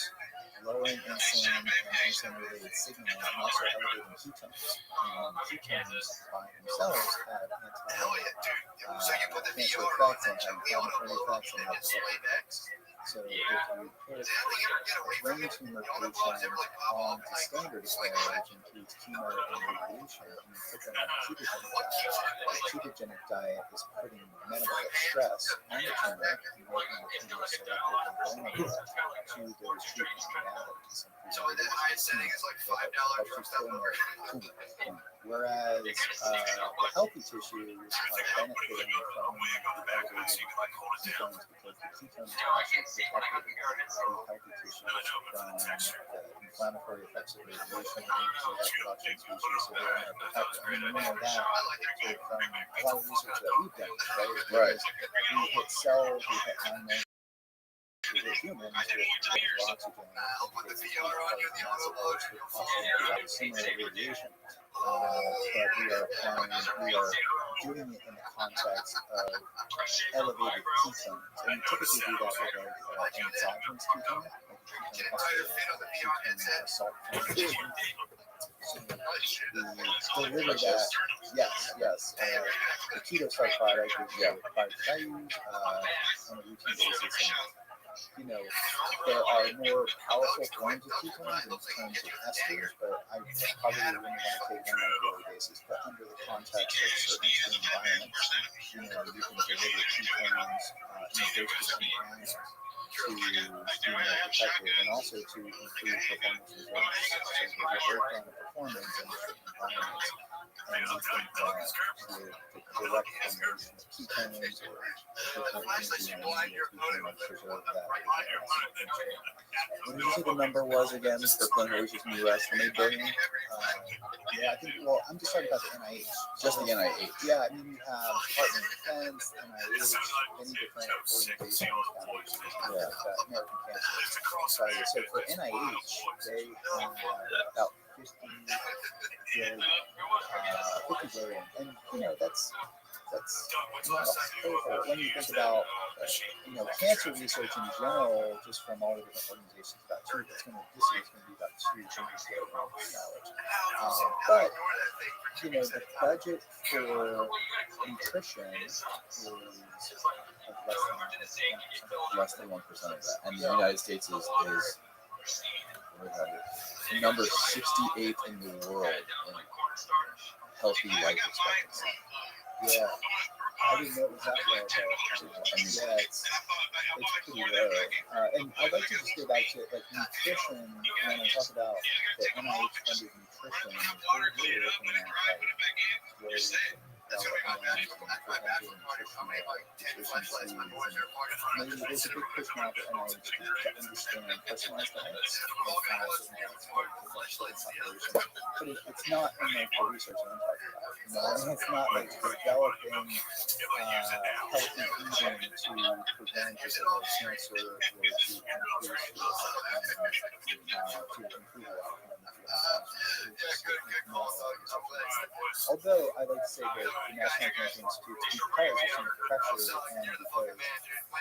lowering insulin and insulin-related signaling, and also elevating ketones. And ketones by themselves have anti-cancer effects, anti-inflammatory effects, and anti-productive effects. So if you put a brain tumor patient onto standard of care, which includes chemo and radiation, and you put them on a ketogenic diet is putting metabolic stress on the tumor and making the tumor selectively vulnerable to those treatment modalities. So the highest setting is like $5 for tumor. Whereas the healthy tissues are benefiting from the elevated ketones because the ketones are actually protecting the healthy tissues from the inflammatory effects of radiation, reduction species, so they're more protected. I mean, we know that from a lot of research that we've done, right? Because we hit cells, we hit animals, we hit humans with oxygen, with similar radiation. But we are doing it in the context of elevated ketones. And we typically do that with an exogenous ketone, salt. So we deliver that, yes. The keto salt product is the product that I use on a routine basis. And, there are more powerful forms of ketones in terms of esters, but I probably wouldn't want to take them on a daily basis. But under the context of certain extreme environments, you can deliver ketones in a dose between grams to be more effective and also to improve performance results. So we work on the performance in certain environments. And we think that the direct combination of ketones or different energy intermediates, we can preserve that. What did you say the number was again for clinicians in the U.S. from 8 billion? Yeah, I think, well, I'm just talking about the NIH. Just the NIH. Yeah, I mean, you have Department of Defense, NIH, many different organizations, foundations, American Cancer Society. So for NIH, they have about 50 billion. And, that's when you think about, cancer research in general, just from all the different organizations, about this year is going to be about $2 billion. But, the budget for nutrition is Less than 1% of that. And the United States is number 68 in the world in healthy life expectancy. Yeah, I didn't know it was that low. It's pretty low. And I'd like to just go back to nutrition. When I talk about the NIH-funded nutrition, we're really looking at ways development and preventing nutritional deficiencies. Maybe there's a big push now for NIH to understand personalized diets and how it impacts population. But it's not in the research that I'm talking about. It's not like developing healthy eating to prevent cancer or to increase to improve although I like to say that the National Cancer Institute, because of some pressure and because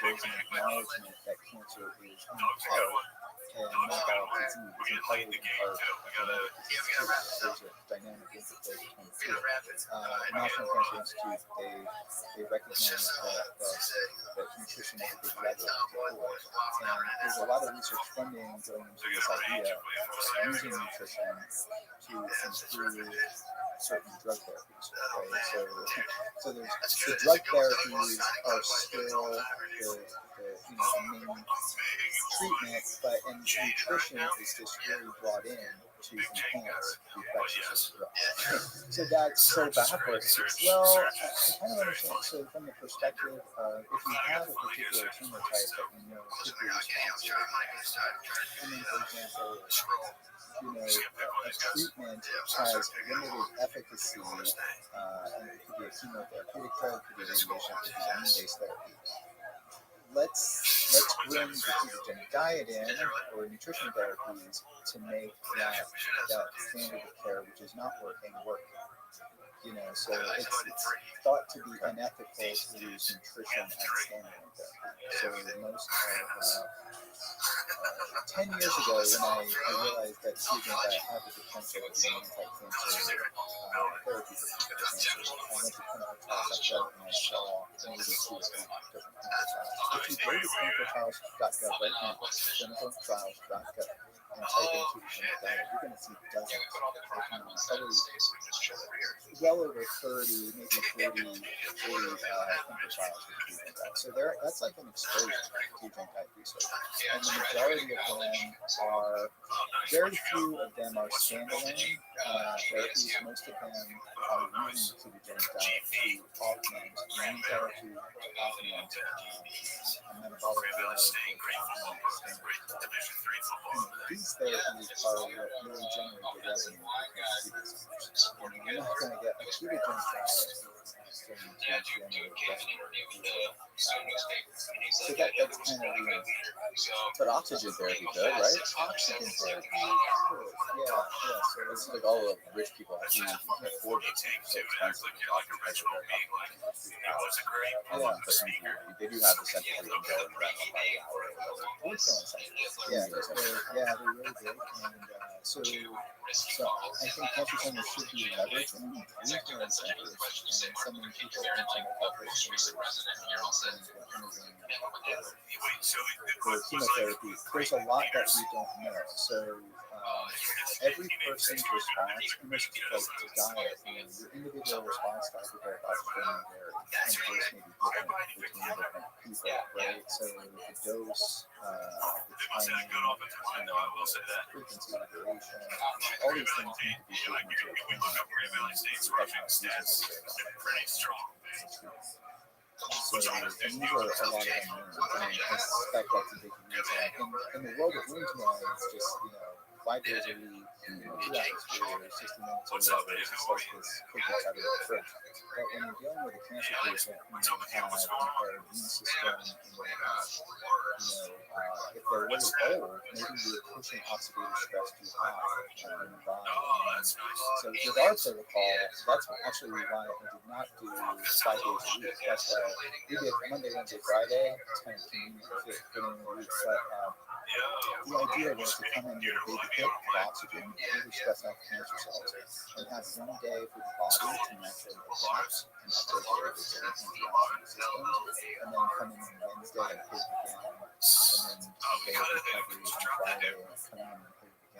there's an acknowledgement that cancer is uncaused and metabolic disease is entirely part of there's a dynamic interplay between the two. National Cancer Institute, they recognize that nutrition is a big lever to pull. And there's a lot of research funding going into this idea of using nutrition to improve certain drug therapies, right? So there's the drug therapies are still the main treatment, but nutrition is just really brought in to enhance the effectiveness of drugs. So that's so backwards. Well, I kind of understand. So from the perspective of if you have a particular tumor type that you know could be responsive, and then for example, a treatment has limited efficacy, and it could be a chemotherapeutic drug, it could be radiation, it could be immune-based therapy. Let's bring the ketogenic diet in or nutrition therapies to make that standard of care, which is not working, work. So it's thought to be unethical to use nutrition as standalone therapy. So most of 10 years ago, when I realized that ketogenic diet had the potential to be an anti-cancer therapy for cancer, I went to clinicaltrials.gov and I saw maybe 2 or 3 different clinical trials. If you go to clinicaltrials.gov right now, clinicaltrials.gov, and type in ketogenic diet, you're going to see dozens, probably well over 30, maybe 40 clinical trials with ketogenic diet. So that's like an explosion of ketogenic diet research. And the majority of them are, very few of them are standalone therapies. Most of them are using the ketogenic diet to augment immune therapy, to augment metabolic health, to augment standard care. These therapies are what really generate the revenue for ketogenic centers. You're not going to get a ketogenic diet so that's kind of But oxygen therapy could, right? Oxygen therapy could, yeah. So It's like all the rich people actually can't afford it. It's so expensive. They do have the central heating go and rent one by the hour or whatever. yeah, they're really big, and so I think cancer centers should be leveraging retail centers and sending people into health centers for chemotherapy. There's a lot that we don't know. So every person's response, and this is like to diet, your individual response to hyperbaric oxygen may vary, and the dose may be different between different people, right? So the dose, the timing, frequency, duration, all these things need to be taken into account. So, and these are a lot of unknowns, and I suspect that's a big reason. In the world of wound healing, it's just, 5 days a week, 2 hours a day, 60 minutes or whatever. It's just like this cookie cutter approach. But when you're dealing with a cancer patient, you have an immune system, if they're really old, maybe you're pushing oxidative stress too high in the body. So with our protocol, that's actually why I did not do 5 days a week. That's why we did Monday, Wednesday, Friday. It's kind of convenient to fit in the week. But the idea was to come in with a big hit of oxygen, really stress out cancer cells, and have 1 day for the body to naturally adapt and upregulate its antioxidant systems, and then come in on Wednesday and hit it again, and then a day of recovery on Friday, and come in and hit it again.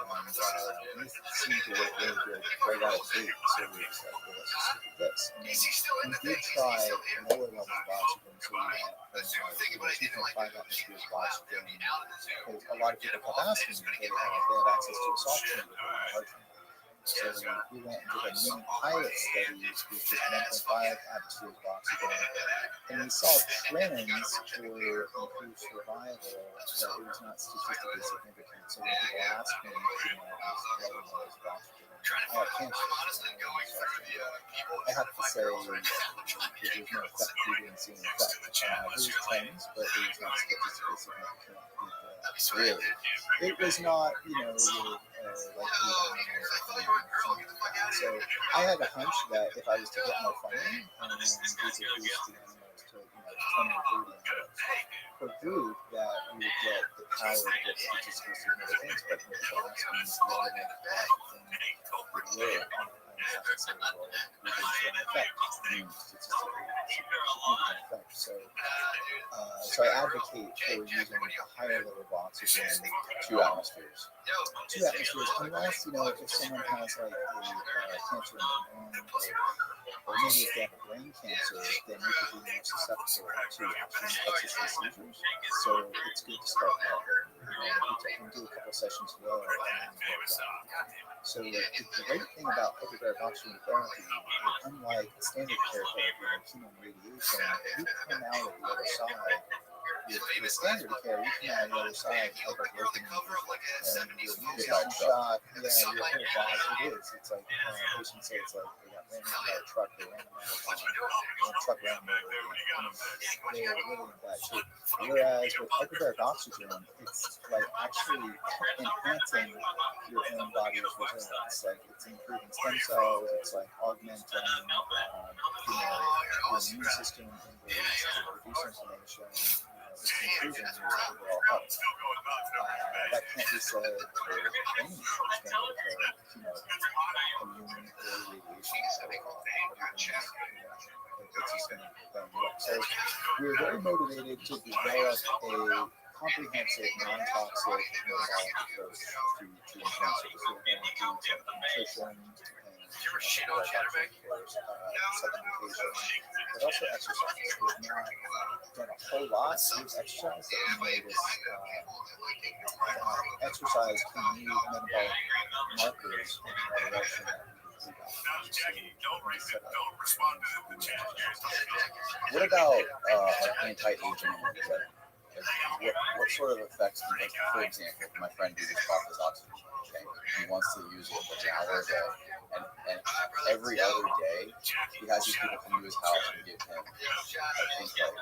And these seem to work really good right out of the gate. So we was like, well, let's just do this. And then we did try lower levels of oxygen, so we went 2.5 atmospheres of oxygen. Because a lot of people kept asking me, they have access to a soft chamber. So we went and did a mini pilot study with just 1.5 atmospheres of oxygen, and we saw trends for improved survival, but it was not statistically significant. So when people asked me, lower levels of oxygen, I have cancer. I have to say there's no effect. We didn't see an effect. There's trends, but it was not statistically significant. Really? It was not, so I had a hunch that if I was to get more funding, we could boost the animals to 20 or 30 animals per group, that we would get the power to get statistical significance. But when people ask me what I think would work, I have to say, well, we didn't see an effect, statistically significant effect. So I advocate for using a higher level of oxygen, 2 atmospheres. 2 atmospheres, unless, if someone has like a cancer in the lung, or maybe if they have a brain cancer, then you could be more susceptible to actually exercise seizures. So it's good to start out with. We can do a couple sessions low. So the great thing about hyperbaric oxygen therapy, unlike standard care therapy like chemo and radiation, you come out of the other side your standard of care, you come out on the other side like a broken and your immune system shot. Yeah, your whole body. It is. It's like patients say it's like they got ran over by a truck. They ran a marathon. And the truck ran them over. They were really in bad shape. Whereas with hyperbaric oxygen, it's like actually enhancing your own body's resilience. Like it's improving stem cells. It's like augmenting, your immune system to reduce inflammation. It's improving your overall health. That can't be said for any standard of care, immune or radiation. It's just going to work. So we're very motivated to develop a comprehensive, non-toxic metabolic approach to cancer. So we're going to do nutrition and supplementation, but also exercise. We've not done a whole lot with exercise that we notice exercise can move metabolic markers in the direction that we What about anti-aging? What sort of effects can, like, for example, my friend who just bought this oxygen tank, he wants to use it for an hour a day, and every other day he has these people come to his house and give him, I think, like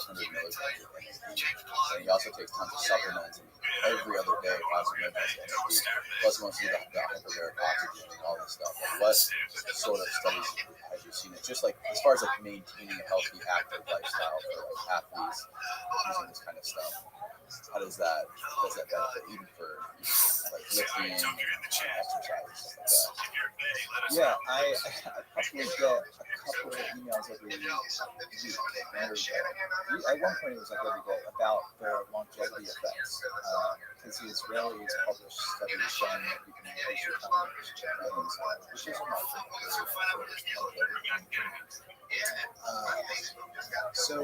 500 milligrams of NAD, and he also takes tons of supplements, and every other day 500 milligrams of NAD, plus he wants to do the hyperbaric oxygen and all this stuff. Like, what sort of studies have you seen? It just like as far as like maintaining a healthy, active lifestyle for like athletes using this kind of stuff. How does that benefit even for like lifting and exercise and stuff like that? Yeah, I probably get a couple of emails every week. At one point it was like every day about the longevity effects. Because the Israelis published studies showing that you can increase your tolerance to diabetes, which is a marker for longevity. So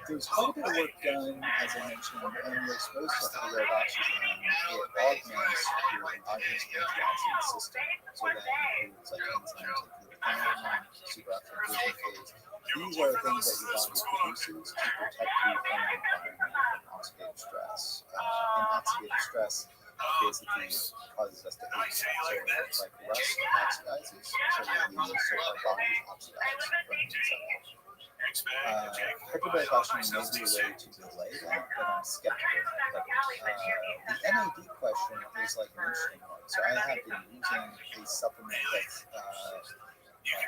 there's quite a bit of work done, as I mentioned, and you're exposed to hyperbaric oxygen. It augments your endogenous antioxidant system, so that includes like enzymes like superoxide phase. These are things that your body produces to protect you from the environment from oxidative stress. And oxidative stress basically causes us to age. So it's like rust oxidizes, so our body oxidizes from the inside out. Hyperbaric oxygen may be a way to delay that, but I'm skeptical. The NAD question is like an interesting one. So I have been using a supplement that's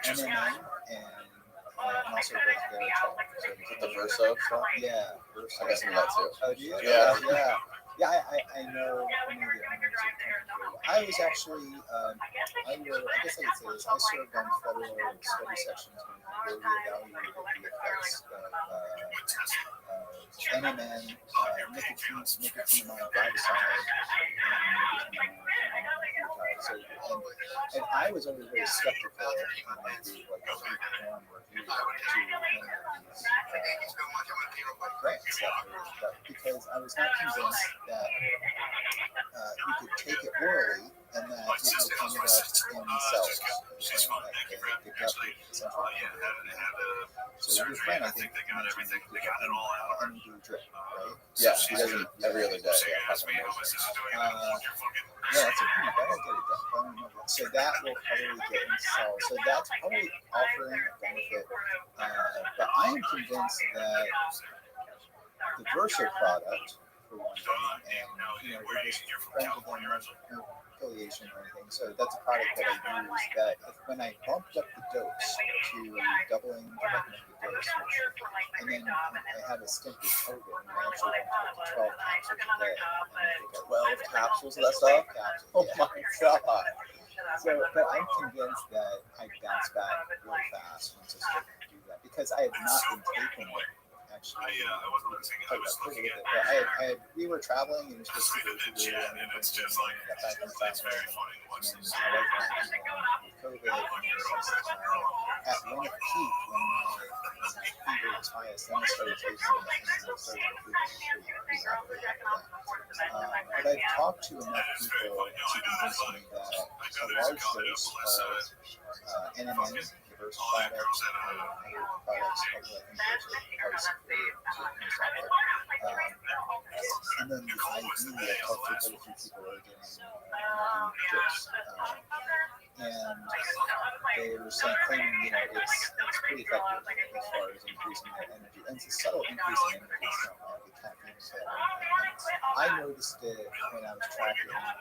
NMN and also resveratrol. So is it the Verso stuff? Yeah, Verso. I got some of that too. Oh, do you? Yeah. Yeah, I know the owners of the company. I was actually, I guess I could say this, I served on federal study sections when we evaluated the effects of NMN, nicotinamide riboside, and I was always very skeptical when I do like a lukewarm review to many of these grants because I was not convinced that you could take it orally and that it would end up in cells. The gut would essentially so your friend, I think, mentioned that you got it all out. NAD drip, right? Yeah, he does it every other day. Yeah, that's pretty bad. So that will probably get in cells. So that's probably offering a benefit. But I am convinced that the Verso product, for one thing, and we're just friends with them, no affiliation or anything. So that's a product that I use. That when I bumped up the dose to doubling the recommended dose, and then I had a stint with COVID, and I actually went to 12 capsules a day. 12 capsules of that stuff? Oh my god! So, but I'm convinced that I bounce back really fast once I start to do that because I had not been taking it. Actually, we were traveling and it was just and it's just like got back in very funny to watch this. COVID at one peak when fever was highest, then I started taking it. But I've talked to enough people to convince me that a large dose of NMN, reverse products or other products, although I think those are price superior to software. And then the IV, I talked to quite a few people who are doing drips, and they were saying, claiming, it's pretty effective as far as increasing their energy. And it's a subtle increase in energy. It's not like the caffeine hit or anything. I noticed it when I was tracking my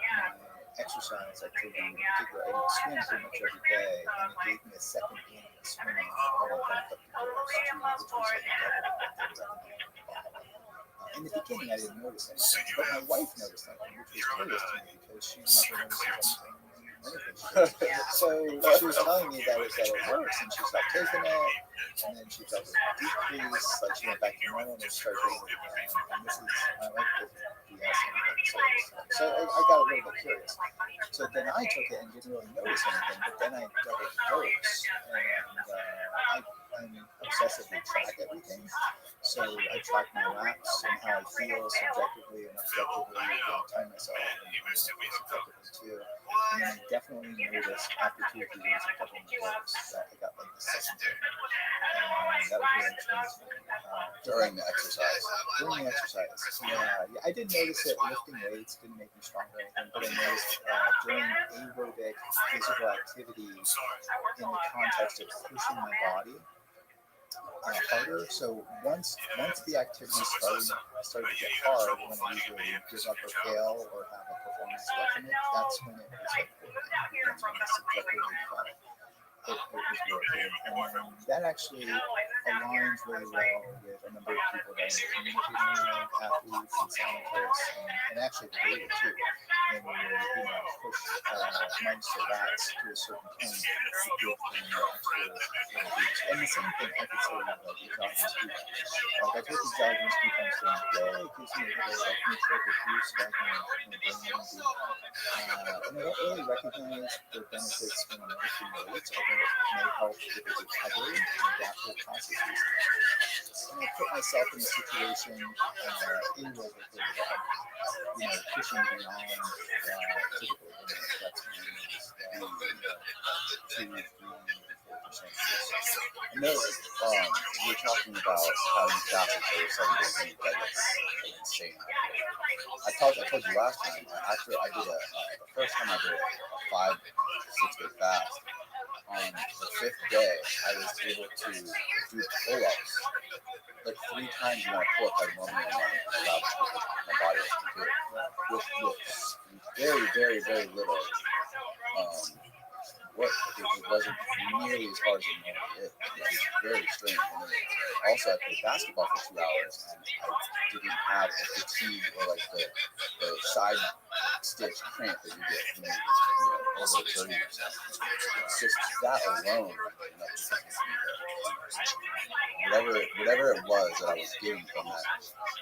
exercise activity. In particular, I swim pretty much every day, and it gave me a second in of swimming when I bumped up the dose to, which was like double what they recommended. In the beginning, I didn't notice anything, but my wife noticed something, which was curious to me because she never notices anything. So she was telling me that it works, and she stopped taking it, and then she felt it decrease, like she went back to normal and started taking it again. And this is my wife doesn't BS anything, so I got a little bit curious. So then I took it and didn't really notice anything, but then I doubled the dose, and I'm obsessively track everything. So I track my laps and how I feel subjectively and objectively, time myself and subjectively too. And I definitely noticed after 2 or 3 days of doubling the dose that I got like the second thing. And that was really interesting. During the exercise. During the exercise, yeah. I did notice it lifting weights didn't make me stronger or anything, but I noticed during aerobic physical activity in the context of pushing my body harder. So once the activity started to get hard, when I usually give up or fail or have a performance detriment, that's when it was like working. That's when I subjectively felt it was working. And that actually aligns really well with a number of people that I'm communicating with, athletes and scientists, and actually the data too. And we push mice or rats to a certain point to give them actual boost. And the same thing I could say with exogenous ketones. Like I take exogenous ketones during the day, it gives me a little nootropic boost back in brain energy. And I don't really recognize the benefits when I'm lifting weights, although it may help with the recovery and adaptive processes. And I put myself in a situation aerobically that I'm, pushing beyond typical limits. That's when I noticed 2, 3, 4%. I know you're talking about how you fasted for 7 days and that's insane. I told you last time, after I did the first time I did a 5 to 6 day fast, on the 5th day, I was able to do pull-ups like 3 times the amount of pull-ups I normally allowed my body to do, with very, very, very little work. It wasn't nearly as hard as it normally is. It was very strange. And then also, I played basketball for 2 hours, and I didn't have the fatigue or like the side stitch cramp that you get when you're overexerting yourself. It's just that alone. Whatever it was that I was getting from that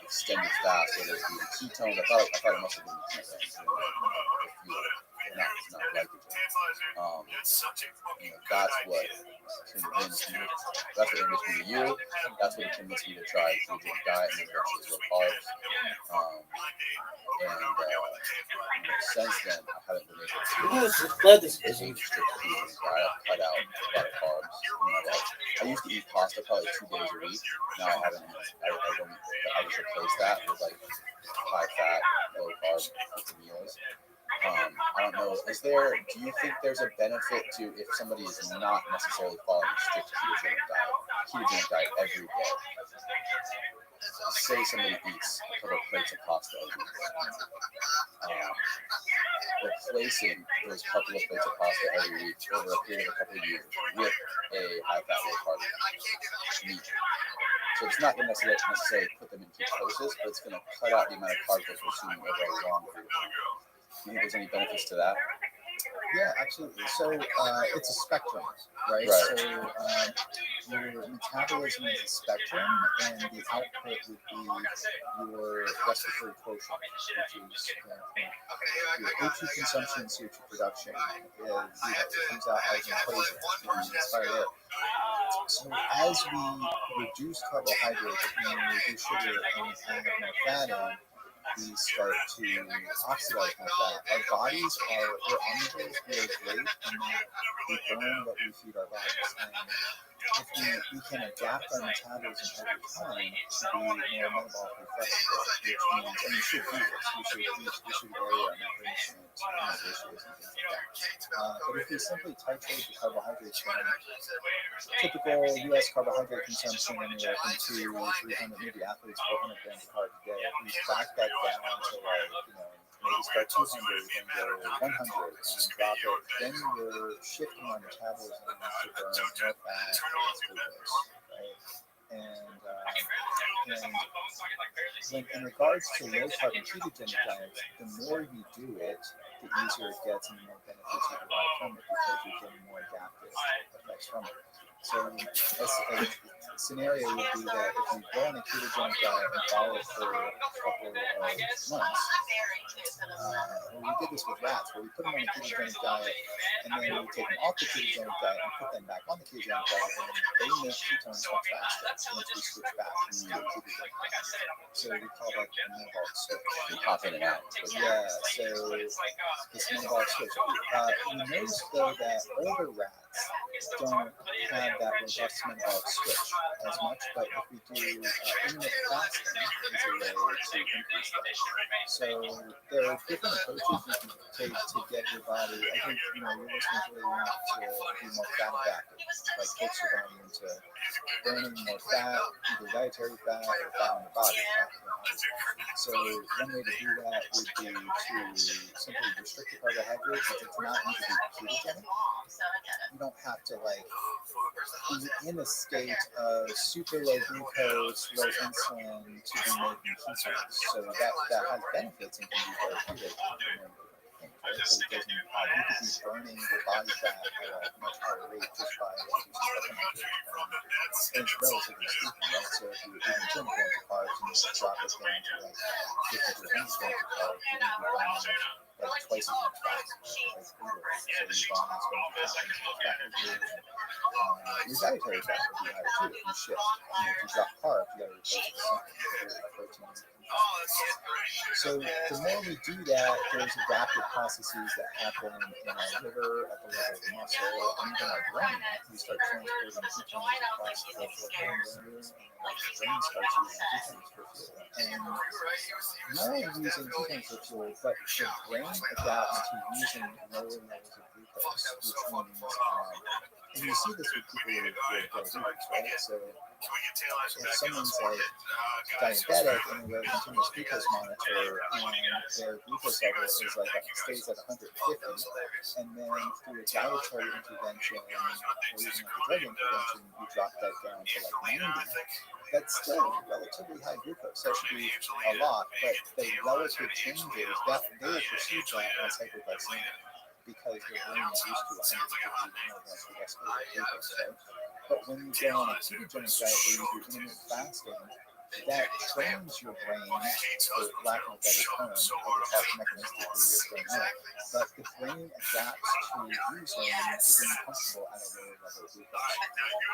extended fast, whether it be the ketones, I thought it must have been the ketones. Not glycogen. That's what convinced me. That's what convinced me to you. That's what convinced me to try a ketogenic diet and eventually low carbs. Since then, I haven't been able to eat strict ketogenic diet. I've cut out a lot of carbs. I used to eat pasta probably 2 days a week. Now I haven't. I just replaced that with like high fat, low carb meals. I don't know. Do you think there's a benefit to if somebody is not necessarily following a strict ketogenic diet every day? Say somebody eats a couple of plates of pasta a week. Replacing those couple of plates of pasta every week over a period of a couple of years with a high-fat, low-carb meat. So it's not going to necessarily put them in ketosis, but it's going to cut out the amount of carbs they're consuming over a long period of time. Do you think there's any benefits to that? Yeah, absolutely. So it's a spectrum, right? So your metabolism is a spectrum, and the output would be your respiratory quotient, which is your O2 consumption and CO2 production. It comes out as an equation. It's fire there. So as we reduce carbohydrates and we reduce sugar and add more fat in, we start to oxidize more fat. Our bodies are, we're omnivores, we are great in that we burn what we feed our bodies. And if we can adapt our metabolism over time to be more metabolically flexible, which means, and we should do this, we should vary our macronutrient ratios and things like that. But if we simply titrate the carbohydrates down, typical U.S. carbohydrate consumption anywhere from 200, 300, maybe athletes 400 grams of carbs a day. If we back that down to maybe start 200, then go 100 and drop it, then we're shifting our metabolism to burn more fat and less glucose, right? And in regards to low carb and ketogenic diets, the more you do it, the easier it gets and the more benefits you derive from it because you're getting more adaptive effects from it. So a scenario would be that if you go on a ketogenic diet and follow it for a couple of months, we did this with rats where we put them on a ketogenic diet and then we take them off the ketogenic diet and put them back on the ketogenic diet and they make ketones much faster once we switch back to the ketogenic diet. So we call that the metabolic switch. You pop in and out. Yeah, so this metabolic switch. You notice though that older rats don't have that robust metabolic switch as much, but if we do intermittent fasting, is a way to increase that. So there are different approaches you can take to get your body. I think your listeners really want to be more fat adaptive, like coach your body into burning more fat, either dietary fat or fat on the body. So one way to do that would be to simply restrict the carbohydrates. It does not need to be ketogenic. You don't have to be in a state of super low glucose, low insulin to be making ketones. So that has benefits and can be therapeutic. So it doesn't, you could be burning your body fat at a much higher rate just by reducing carbohydrates. And it's relatively speaking, right? So if you're eating 200 grams of carbs and you drop it down to 50 to 100 grams of carbs, you're going to be burning twice as much fat. So your body's going to be tapping into fat. Your dietary fat will be higher too if you shift. If you drop carbs, you got to replace it with something protein. So the more we do that, there's adaptive processes that happen in our liver, at the level of the muscle, and even our brain. We start transporting ketones across the blood-brain barrier, and our brain starts using ketones for fuel. And not only using ketones for fuel, but the brain adapts to using lower levels of glucose, which means, and you see this with people with diabetes, right? So if someone's diabetic and they wear a continuous glucose monitor and their glucose level is stays at 150, and then through a dietary intervention or even a drug intervention, you drop that down to 90. That's still relatively high glucose. That should be a lot, but the relative changes that they will perceive that as hypoglycemia because their brain is used to 150 milligrams per deciliter glucose, right? But when you go on a ketogenic diet where you do intermittent fasting, that trains your brain, for lack of a better term, to talk mechanistically what's going on. But the brain adapts to using to being comfortable at a lower level of glucose.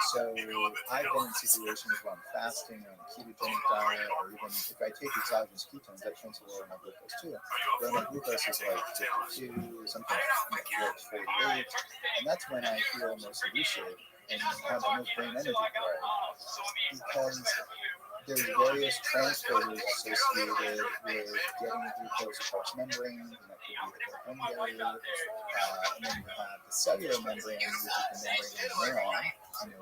So I've been in situations where I'm fasting on a ketogenic diet, or even if I take exogenous ketones, that tends to lower my glucose too. Where my glucose is 52, sometimes 48, and that's when I feel most lucid and have the most brain energy because there's various transporters associated with getting the glucose across membrane, and that could be the blood-brain barrier, and then you have the cellular membrane, which is the membrane of the neuron, getting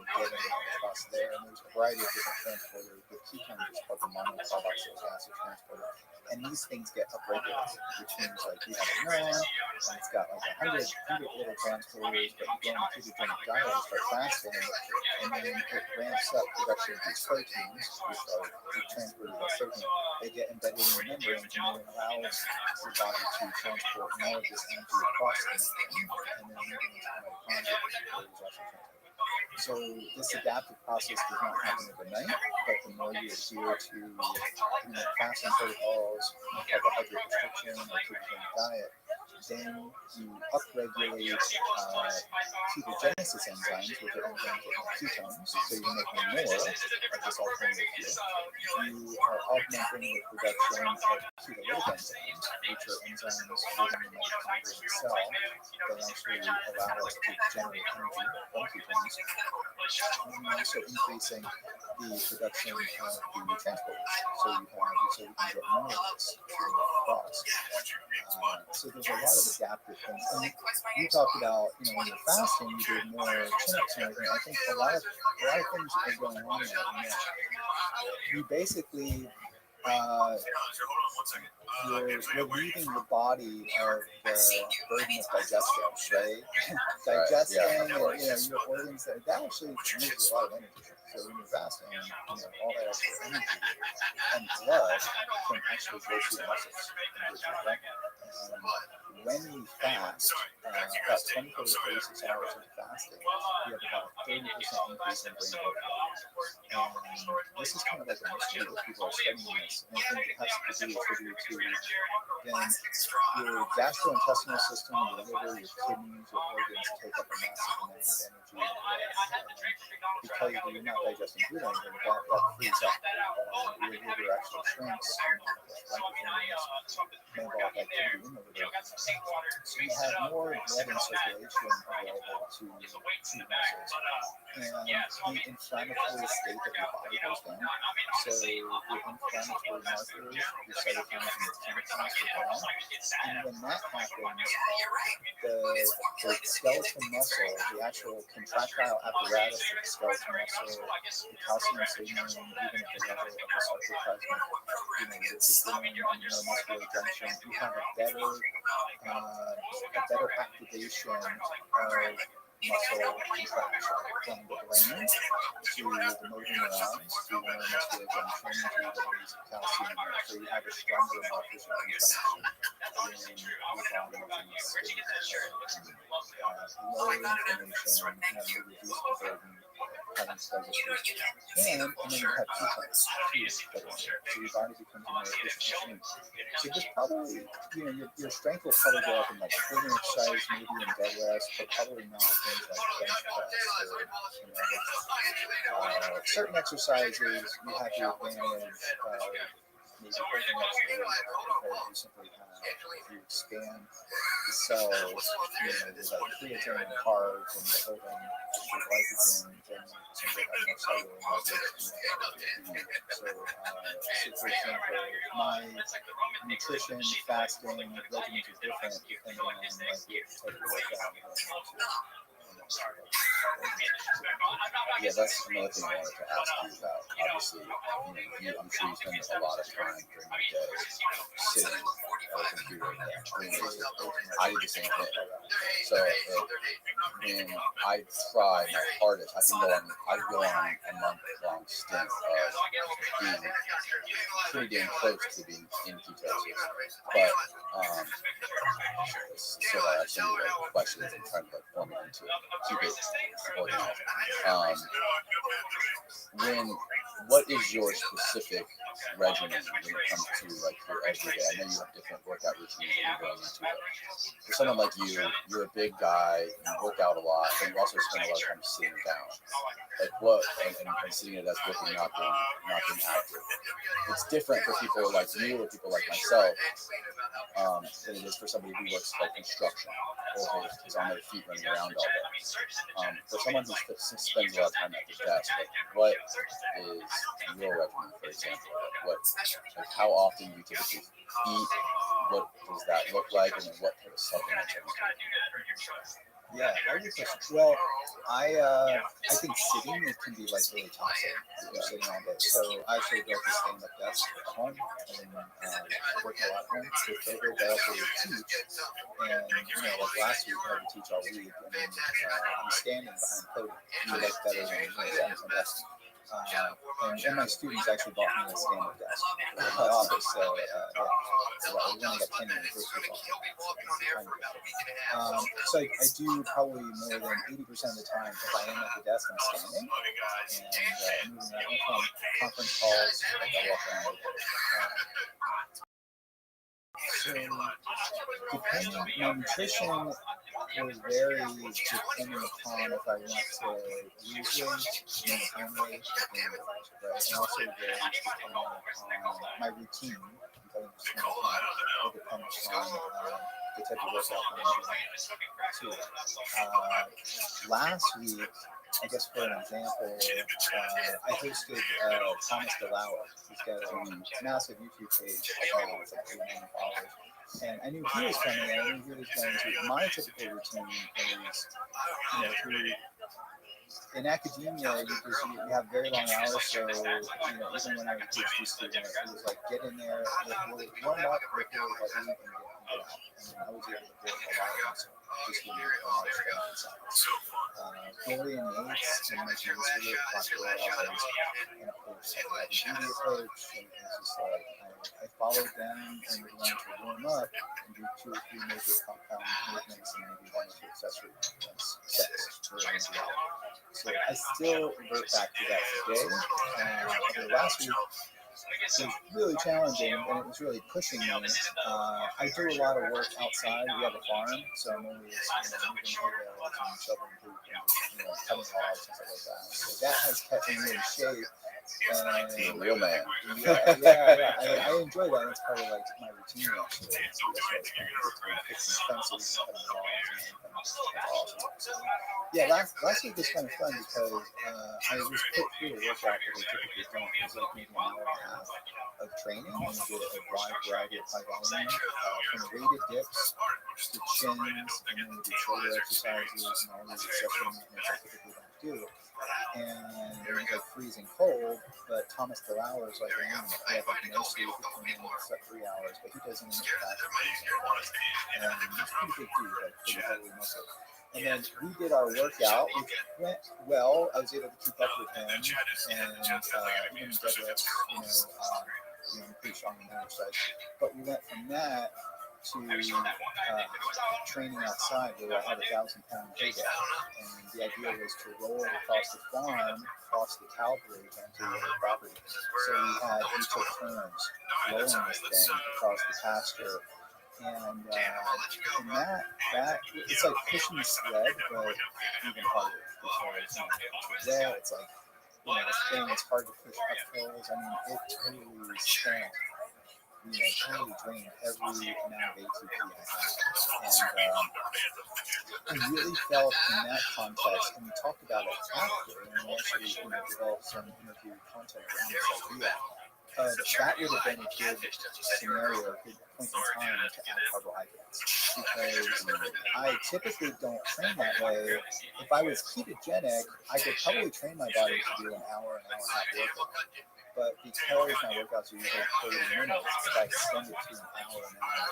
across there, and there's a variety of different transporters. The ketone is called the monocarboxylic acid transporter, and these things get upregulated, which means you have a neuron, and it's got 100 little transporters, but you go on a ketogenic diet and start fasting, and then it ramps up production of these proteins, which are transported by protein. They get embedded in the membrane, and it allows your body to transport more of this energy across the membrane, and then moving into the mitochondria, where it is also transported. So this adaptive process does not happen overnight, but the more you adhere to fasting protocols, carbohydrate restriction, or ketogenic diet, then you upregulate ketogenesis enzymes, which are enzymes that make ketones, so you're making more of this alternative fuel. You are augmenting the production of ketolytic enzymes, which are enzymes within the mitochondrial cell that actually allow us to generate energy from ketones, and also increasing the production of the transporters, so we can get more of this across. So there's a lot of adaptive things. And you talked about, when you're fasting, you do more chin-ups and everything. I think a lot of things are going on there. You basically you're relieving your body of the burden of digestion, right? Digesting, and your organs that actually uses a lot of energy. So when you're fasting, all that extra energy and blood can actually go through the muscles. When we fast, about 24 to 36 hours of fasting, we have about a 30% increase in brain blood flow. And this is kind of like a mystery that people are studying this. And I think it has to be attributed to then your gastrointestinal system, your liver, your kidneys, your organs take up a massive amount of energy. Because you're not digesting food or anything, that frees up. Your liver actually shrinks. Metabolic activity in the liver. So you have more blood in circulation available to muscles. And the inflammatory state of your body goes down. So your inflammatory markers, your cytokines and your chemokines go down. And when that happens, the skeletal muscle, the actual contractile apparatus of the skeletal muscle, the calcium signal, even at the level of the sarcoplasmic, reticulum and the neuromuscular junction, you have a better activation of muscle contraction from the brain to the motor neurons to the neuromuscular junction to the release of calcium. So you have a stronger, more efficient contraction in your body in the state of low inflammation and you reduce the burden having sluggish sleep. And then you have ketones too, so your body becomes a more efficient machine. So just probably, your strength will probably go up in like pulling exercise, maybe in deadlifts, but probably not things like bench press or certain exercises. You have the advantage of maybe holding extra weight because you simply have, if you expand the cells, there's like creatine and carbs and the holding extra glycogen, then simply have more cellular leverage. So for example, my nutrition, fasting regimens are different depending on like the type of workout I'm going into. Yeah, that's another thing I wanted to ask you about. Obviously, I'm sure you spend a lot of time during the day sitting at a computer doing research. I do the same thing. So when I try my hardest, I can go on a month-long stint of being pretty damn close to being in ketosis. But so I have some questions and trying to form it into keep it organized. What is your specific regimen when it comes to like your everyday? I know you have different workout routines that you're going into. For someone like you're a big guy, you work out a lot, but you also spend a lot of time sitting down. Like what and sitting at a desk working, not being active. It's different for people like you or people like myself than it is for somebody who works like construction or is on their feet running around all day. For someone who spends a lot of time at the desk, like what is your regimen, for example? Like how often do you typically eat? What does that look like? And then what type of supplements are you taking? Yeah, very good question. Well, I think sitting it can be like really toxic if you're sitting all day. So I actually built a stand-up desk at home and work a lot at home. So favorite that I also teach, and like last week I had to teach all week, and then I'm standing behind podium. So that's better than sitting on desk. And my students actually bought me a stand-up desk for my office. So we only got 10 minutes this week. So I do probably more than 80% of the time, if I am at the desk, I'm standing and moving around from conference calls, like I walk around. So, depending on nutrition will vary depending upon if I want to lose weight, maintain weight, or gain weight, right? And also varies depending on my routine. I'm telling you, just one thing. It depends on the type of workout that I'm doing too. Last week, I guess for an example, I hosted Thomas DeLauer. He's got a massive YouTube page. It's like 3 million followers. And I knew he was coming in. I knew he was going to. My typical routine is, through in academia, you have very long hours. So, even when I was a PhD student, it was like get in there, warm up, work really heavy, and get out. And I was able to build a lot of muscle. Just doing a lot of exercise. Glory and Nate's and my Instagram, Dr. Rothschild, and of course, I had a beauty approach. And it was just like, I followed them and we learned to warm up and do 2 or 3 major compound movements and maybe 1 or 2 accessory sets to really do that. So I still revert back to that today. Although last week, it was really challenging and it was really pushing me. I do a lot of work outside. We have a farm, so I'm always moving hay bales and shoveling poop and cutting logs and stuff like that. So that has kept me in shape. And Real man. Yeah. I enjoy that. It's part of like my routine actually. That's why it's kind of fixing fences and cutting logs and awesome. Yeah, last week was kind of fun because I was put through a workout that I typically don't. It was like maybe an hour and a half of training, and we did a wide variety of high volume, from weighted dips to chins, and then we did shoulder exercises and all these accessory movements I typically don't do. And it was like freezing cold, but Thomas DeLauer is like an animal. He had like no sleep for 2 minutes, like 3 hours, but he doesn't even get back to and he's a pretty big dude, like pretty heavily muscle. And then we did our workout, which went well. I was able to keep up with him, and even deadlifts, I'm pretty strong on that exercise. But we went from that to training outside where I had 1,000-pound payback. And the idea was to roll it across the farm, across the cow bridge onto the other property. So we took turns rolling this thing across the pasture. And that it's like pushing the sled, but even harder because it's wet. It's like this thing. It's hard to push up hills. I mean, it totally spent. Totally drained every amount of ATP I had. And I really felt in that context, and we talked about it after, and we actually developed some interview content around this idea. That would have been a good scenario, a good point in time to add carbohydrates. Because I typically don't train that way. If I was ketogenic, I could probably train my body to do an hour and a half workout. But because my workouts are usually 30 minutes, if I extend it to an hour and a half,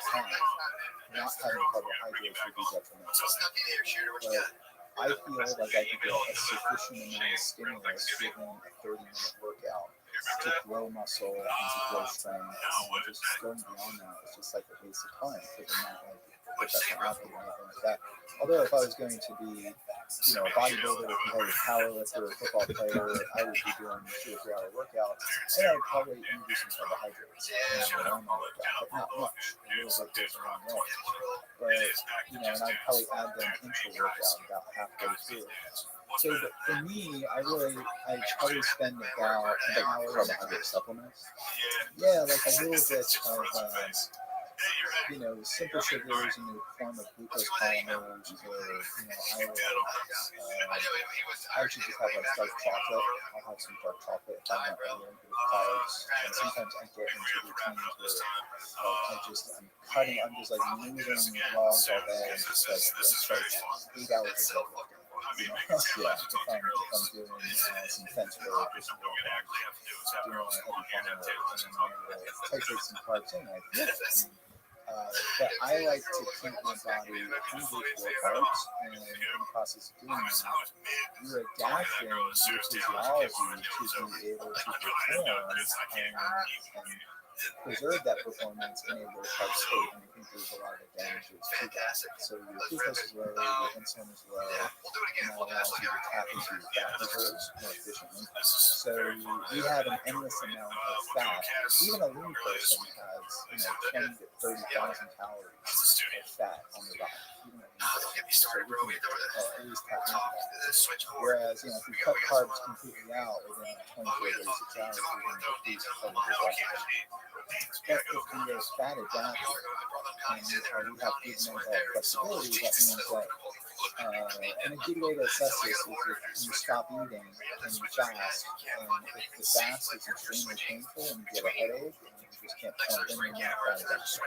not having carbohydrates would be detrimental. But I feel like I could get a sufficient amount of stimulus given a 30-minute workout to grow muscle and to grow strength, and just going beyond that is just like a waste of time because I'm not like a professional athlete or anything like that. Although if I was going to be, a bodybuilder, a competitive powerlifter, a football player, I would be doing 2 or 3 hour workouts, and I would probably introduce some carbohydrates in my normal workout, but not much. A little bit goes a long way. But and I'd probably add them into a workout about halfway through. So for me, I probably spend about an hour. Carbohydrate supplements. Yeah, like a little bit of simple sugars in the form of glucose polymers, or I actually just have like dark chocolate. I'll have some dark chocolate if I'm not really into carbs. And sometimes I get into routines where I'm just like moving logs all day, and just like it's like 8 hours of deadlifting. If I'm doing some fence work or something like that, doing a heavy farm work, and I will titrate some carbs in. But I like to keep my body hungry for carbs, and in the process of doing that, you're adapting your physiology to be able to perform and preserve that performance in a low carb state. And I think there's a lot of advantages to that. So your glucose is low, your insulin is low, and that allows you to tap into your fat reserves more efficiently. So we have an endless amount of fat. Even a lean person has 20 to 30,000 calories of fat on their body. Even a lean person. So we can at least tap into that. Whereas if you cut carbs completely out within 24 to 36 hours, you're going to deplete all of your glycogen. But if we are fat adapted and we have good mental flexibility, that means that and a good way to assess this is if you stop eating and you fast, and if the fast is extremely painful and you get a headache and you just can't perform, then you're not fat adapted.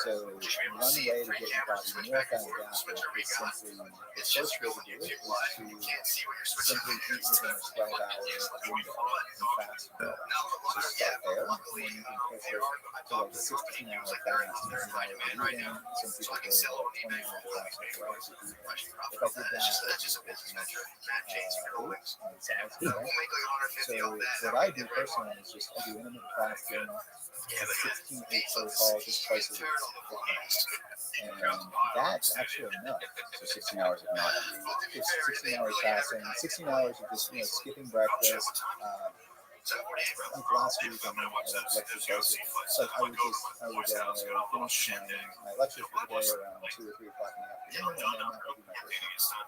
So one way to get your body more fat adapted is simply, the first way to do it is to simply eat within a 12-hour window and fast for 12 hours. So start there, and then you can push it to like a 16-hour fast, 16 hours of eating. Some people go like 20 hours fast, 4 hours of eating. If I did that, so what I do personally is just I do intermittent fasting, 16-8 protocol, just twice a week. And that's actually enough. So 16 hours of not eating. It's 16 hours fasting, 16 hours of just skipping breakfast. Like last week, I mean, lecture twice. So I would finish my lectures for the day around 2 or 3 o'clock in the afternoon, and then that would be my first one.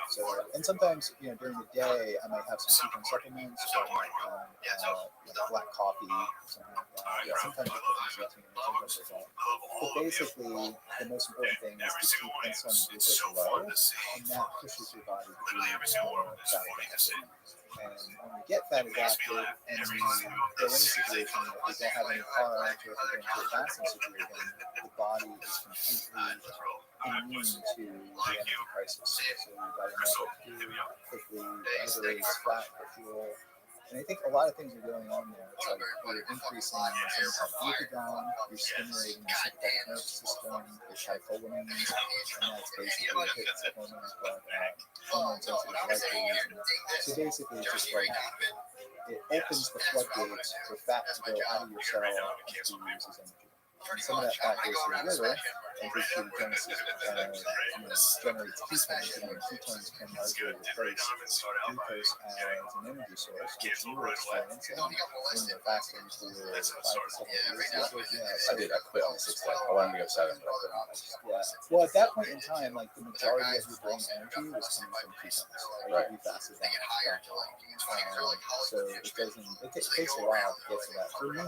So, and sometimes, during the day, I might have some ketone supplements, or I might have black coffee, something like that. Yeah, sometimes I put in creatine, sometimes I don't. But basically, the most important thing is to keep insulin and glucose low, and that pushes your body to be more fat adapted. And when we get fat adapted and we go in a situation that we don't have any carbs, or if we're going into a fasting situation, the body is completely immune to the energy crisis. So you've got to know what to do quickly, either raise fat or fuel. And I think a lot of things are going on there. It's like you're increasing things like glucagon, you're stimulating the sympathetic nervous system, there's hypolamines, and that's basically hits the hormones called hormone-sensitive light. So basically, it's just like it opens the floodgates for fat to go out of your cell and to be used as energy. And some of that fat goes to the liver and through ketogenesis generates ketones, and then ketones can largely replace glucose as an energy source, which you were experiencing when you were fasting for 5 to 7 years. I did. I quit on the 6th day. I wanted to go 7, but I quit on it. Yeah. Well, at that point in time, like the majority of your brain energy was coming from ketones. Right. You fasted that much. So it doesn't. It takes a while to get to that. For me.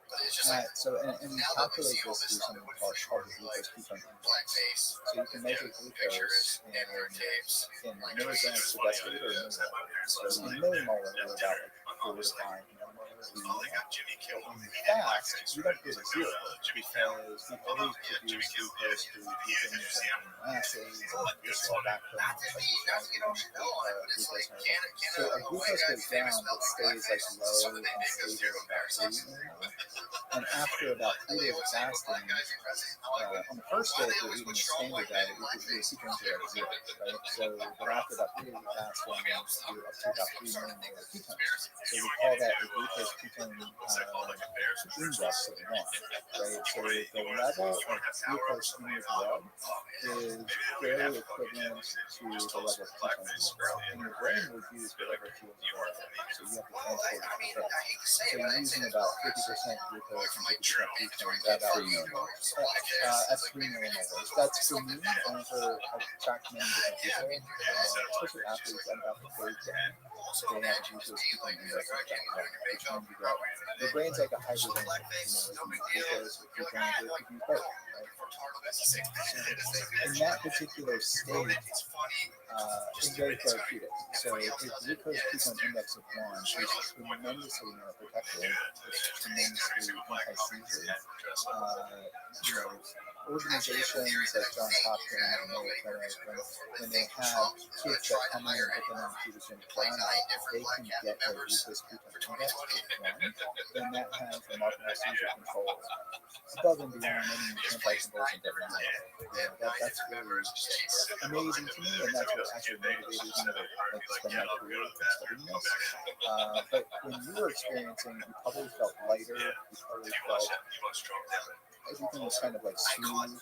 And we calculate this through something called the glucose ketone index. So you can measure glucose in milligrams per deciliter or millimolar. So in millimolar, we're about like 4 to 5 millimolar. But when you fast, you don't go to zero because we always produce glucose through glucose and amino acids and glycerol backbones like glucose. So our glucose goes down but stays like low and stable about 3 millimolar. And after about 3 days of fasting, on the first day, if you're eating a standard diet, your ketones are at 0, right? So, but after about 3 days of fasting, you're up to about 3 millimolar ketones. So we call that the glucose ketone index of 1, right? So the level of glucose in your blood is fairly equivalent to the level of ketones. And your brain would use whatever fuel is available. So you have to transport it to the head. So you're using about 50% glucose and 50% ketones at 3 millimolar. At 3 millimolar. That's for me and for tracked many different people, especially athletes at about the 3rd day. They have a glucose ketone index of about 1, which means you got your brain's like a hybrid engine. Glucose with ketones, it could be both, right? In that particular state, it's very therapeutic. So a glucose ketone index of 1 is tremendously neuroprotective. It's tremendously anti-seizure. organizations like Johns Hopkins and Mayo Clinic, when they have kids that come in and put them on ketogenic diet, if they can get their glucose ketone index to 1, then that has remarkable seizure control above and beyond any anticonvulsant that we know. That's really amazing to me, and that's what actually motivated me to spend my career studying this. But when you were experiencing, you probably felt lighter. You probably felt everything was kind of like smooth.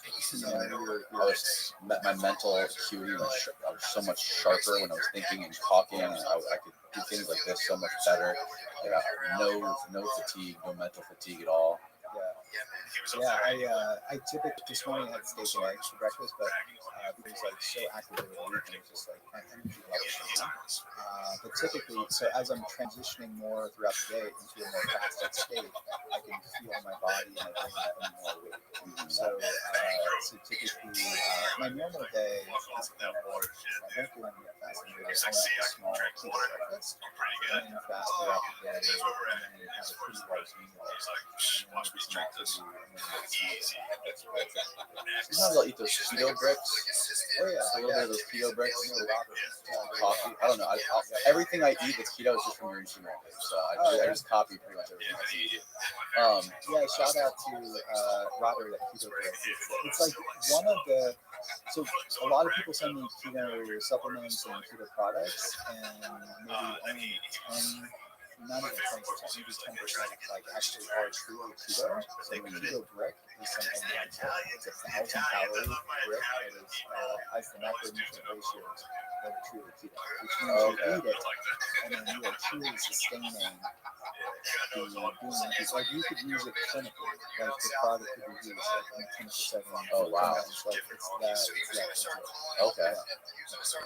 My mental acuity was so much sharper when I was thinking and talking, and I could do things like this so much better. I got no fatigue, no mental fatigue at all. I typically this morning I had steak and eggs for breakfast, but because like so activated, it was just like energy levels. But typically, so as I'm transitioning more throughout the day into a more fasted state, I can feel my body and my brain becoming more awake. So typically, my normal day is kind of like I don't do any fasting. I have a small keto breakfast and then fast throughout the day, and then have a pretty large meal, and then do some activity. Sometimes I'll eat those keto bricks. Oh yeah, a little bit of those keto bricks. Coffee. I don't know. Everything I eat that's keto is just from your Instagram page. So I just copy pretty much everything I eat. Shout out to Robert at Keto Bricks. It's like one of the. So a lot of people send me keto supplements and keto products, and maybe only 10. Not even 10%, maybe 10% like actually are truly keto. So the keto brick is something like it's 1,000 calorie brick that is has the macronutrient ratios that are truly keto, which means you eat it and then you are truly sustaining the being. Like you could use it clinically, like the product could be used like in a clinical setting. Oh wow! Like it's that. Okay.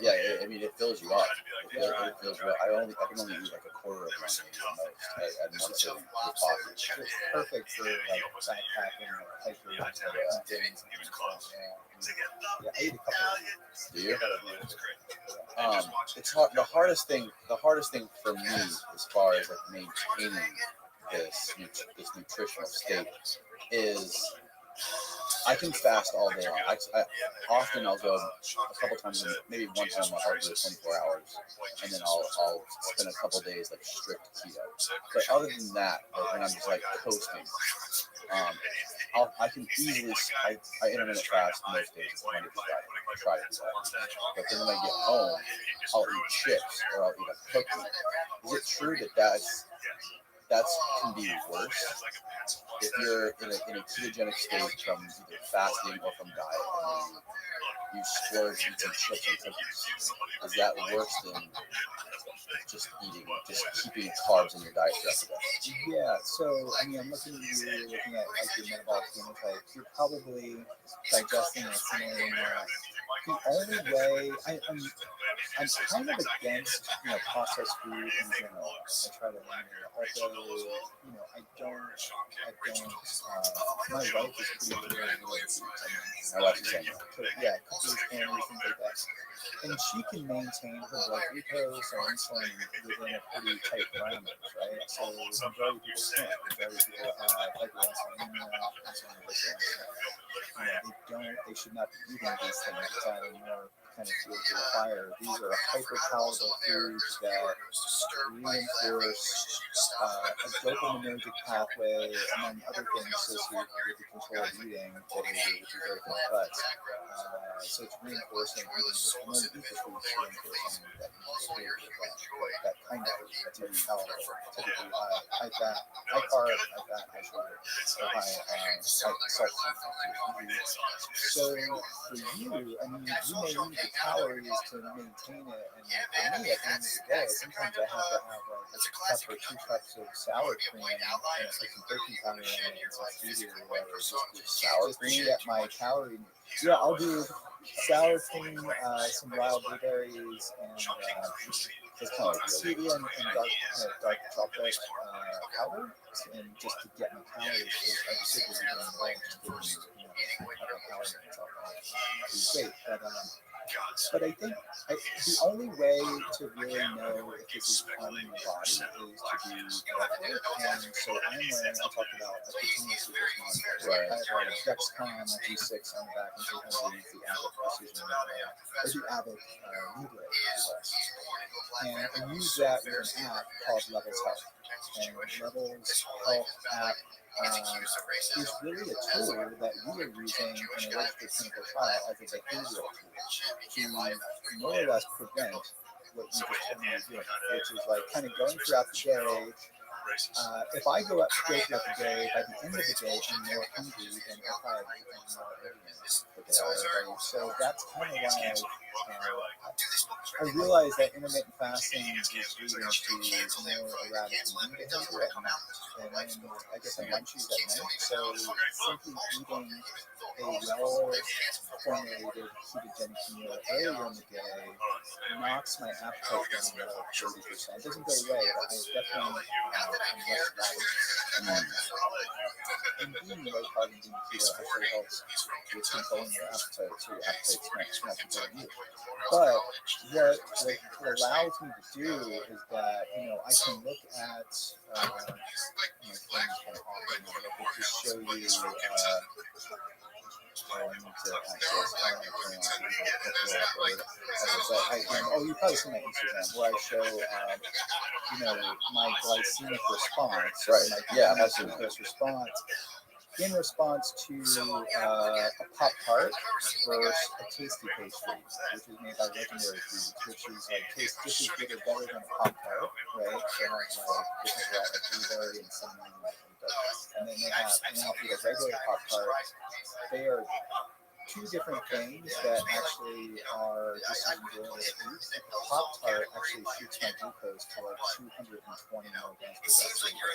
Yeah, I mean it fills you up. It fills you up. I can only eat like a quarter of my meal at one sitting with coffee. It's perfect for like backpacking or hiking and things. Yeah, I eat a couple. Do you? It's hard. The hardest thing for me, as far as like maintaining this nutritional state, is I can fast all day long. Often I'll go a couple times, maybe one time a month I'll do it 24 hours, and then I'll spend a couple days like strict keto. But other than that, like when I'm just like coasting, I can easily I intermittent fast most days, Monday to Friday. I try to do that. But then when I get home, I'll eat chips or I'll eat a cookie. Is it true that can be worse if you're in a ketogenic state from either fasting or from diet, and then you splurge eating chips and cookies? Is that worse than just keeping carbs in your diet throughout the day? Yeah, so I mean, I'm looking at you, looking at like your metabolic phenotype. You're probably digesting a scenario where the only way I'm kind of against processed food in general. I try to eliminate it. Although I don't. My wife is pretty good at it. I like the same. Yeah, cookies, candies, things like that. And she can maintain her blood glucose and insulin within a pretty tight parameters, right? So the majority of people can't. The majority of people have hyperinsulinemia, insulin resistance. They should not be eating these things. It's adding more kind of fuel to the fire. These are hyper-palatable foods that reinforce a dopaminergic pathway, among other things associated with the control of eating behavior, which is very complex. So it's reinforcing even when you eat the foods, reinforcing that behavior, that kind of food that's very palatable. Typically high fat, high carb, high fat, high sugar, or high salt. So for you, I mean, you may need the calories to maintain it, and for me, at the end of the day, sometimes I have to have like a cup or 2 cups of sour cream and put some protein powder in it and some stevia or whatever, just to get my calorie. Yeah, I'll do sour cream, some wild blueberries, and just kind of like stevia and dark chocolate powder, and just to get my calories. Because I just figure just getting calories in itself is great, but But I think the only way to really know if this is harming your body is to do breathwork. And so I'm wearing, I talked about a continuous glucose monitor. Right. I have a Dexcom G6 on the back, and sometimes I use the Abbott Precision, or the Abbott Libre device. And I use that with an app called Levels Health. And Levels Health app is really a tool that we are using in a registered clinical trial as a behavioral tool to more or less prevent what you just told me you're doing, which is like kind of going throughout the day. If I go throughout the day, by the end of the day, I'm more hungry than if I had eaten more earlier. So that's kind of why I realized that intermittent fasting is leading to more erratic eating behavior at night. And then I get the munchies at night. So simply eating a well-formulated ketogenic meal earlier in the day knocks my appetite down about 30%. It doesn't go away, but I definitely am less ravenous. And being low carb and being keto actually helps with controlling your appetite, so your appetite's not controlling you. But what it allows me to do is that, I can look at my friends kind of offering me, I could just show you I need to access you probably see my Instagram where I show my glycemic response, Right. Yeah, absolutely. glucose response in response to a Pop-Tart versus a tasty pastry, which is made by Legendary Foods, which is like tastes just as good or better than a Pop-Tart, right? They have like blueberry and cinnamon, and then they have a regular Pop-Tart. They are two different things that actually are just as enjoyable to eat. The Pop-Tart actually shoots my glucose to like 220 milligrams per deciliter,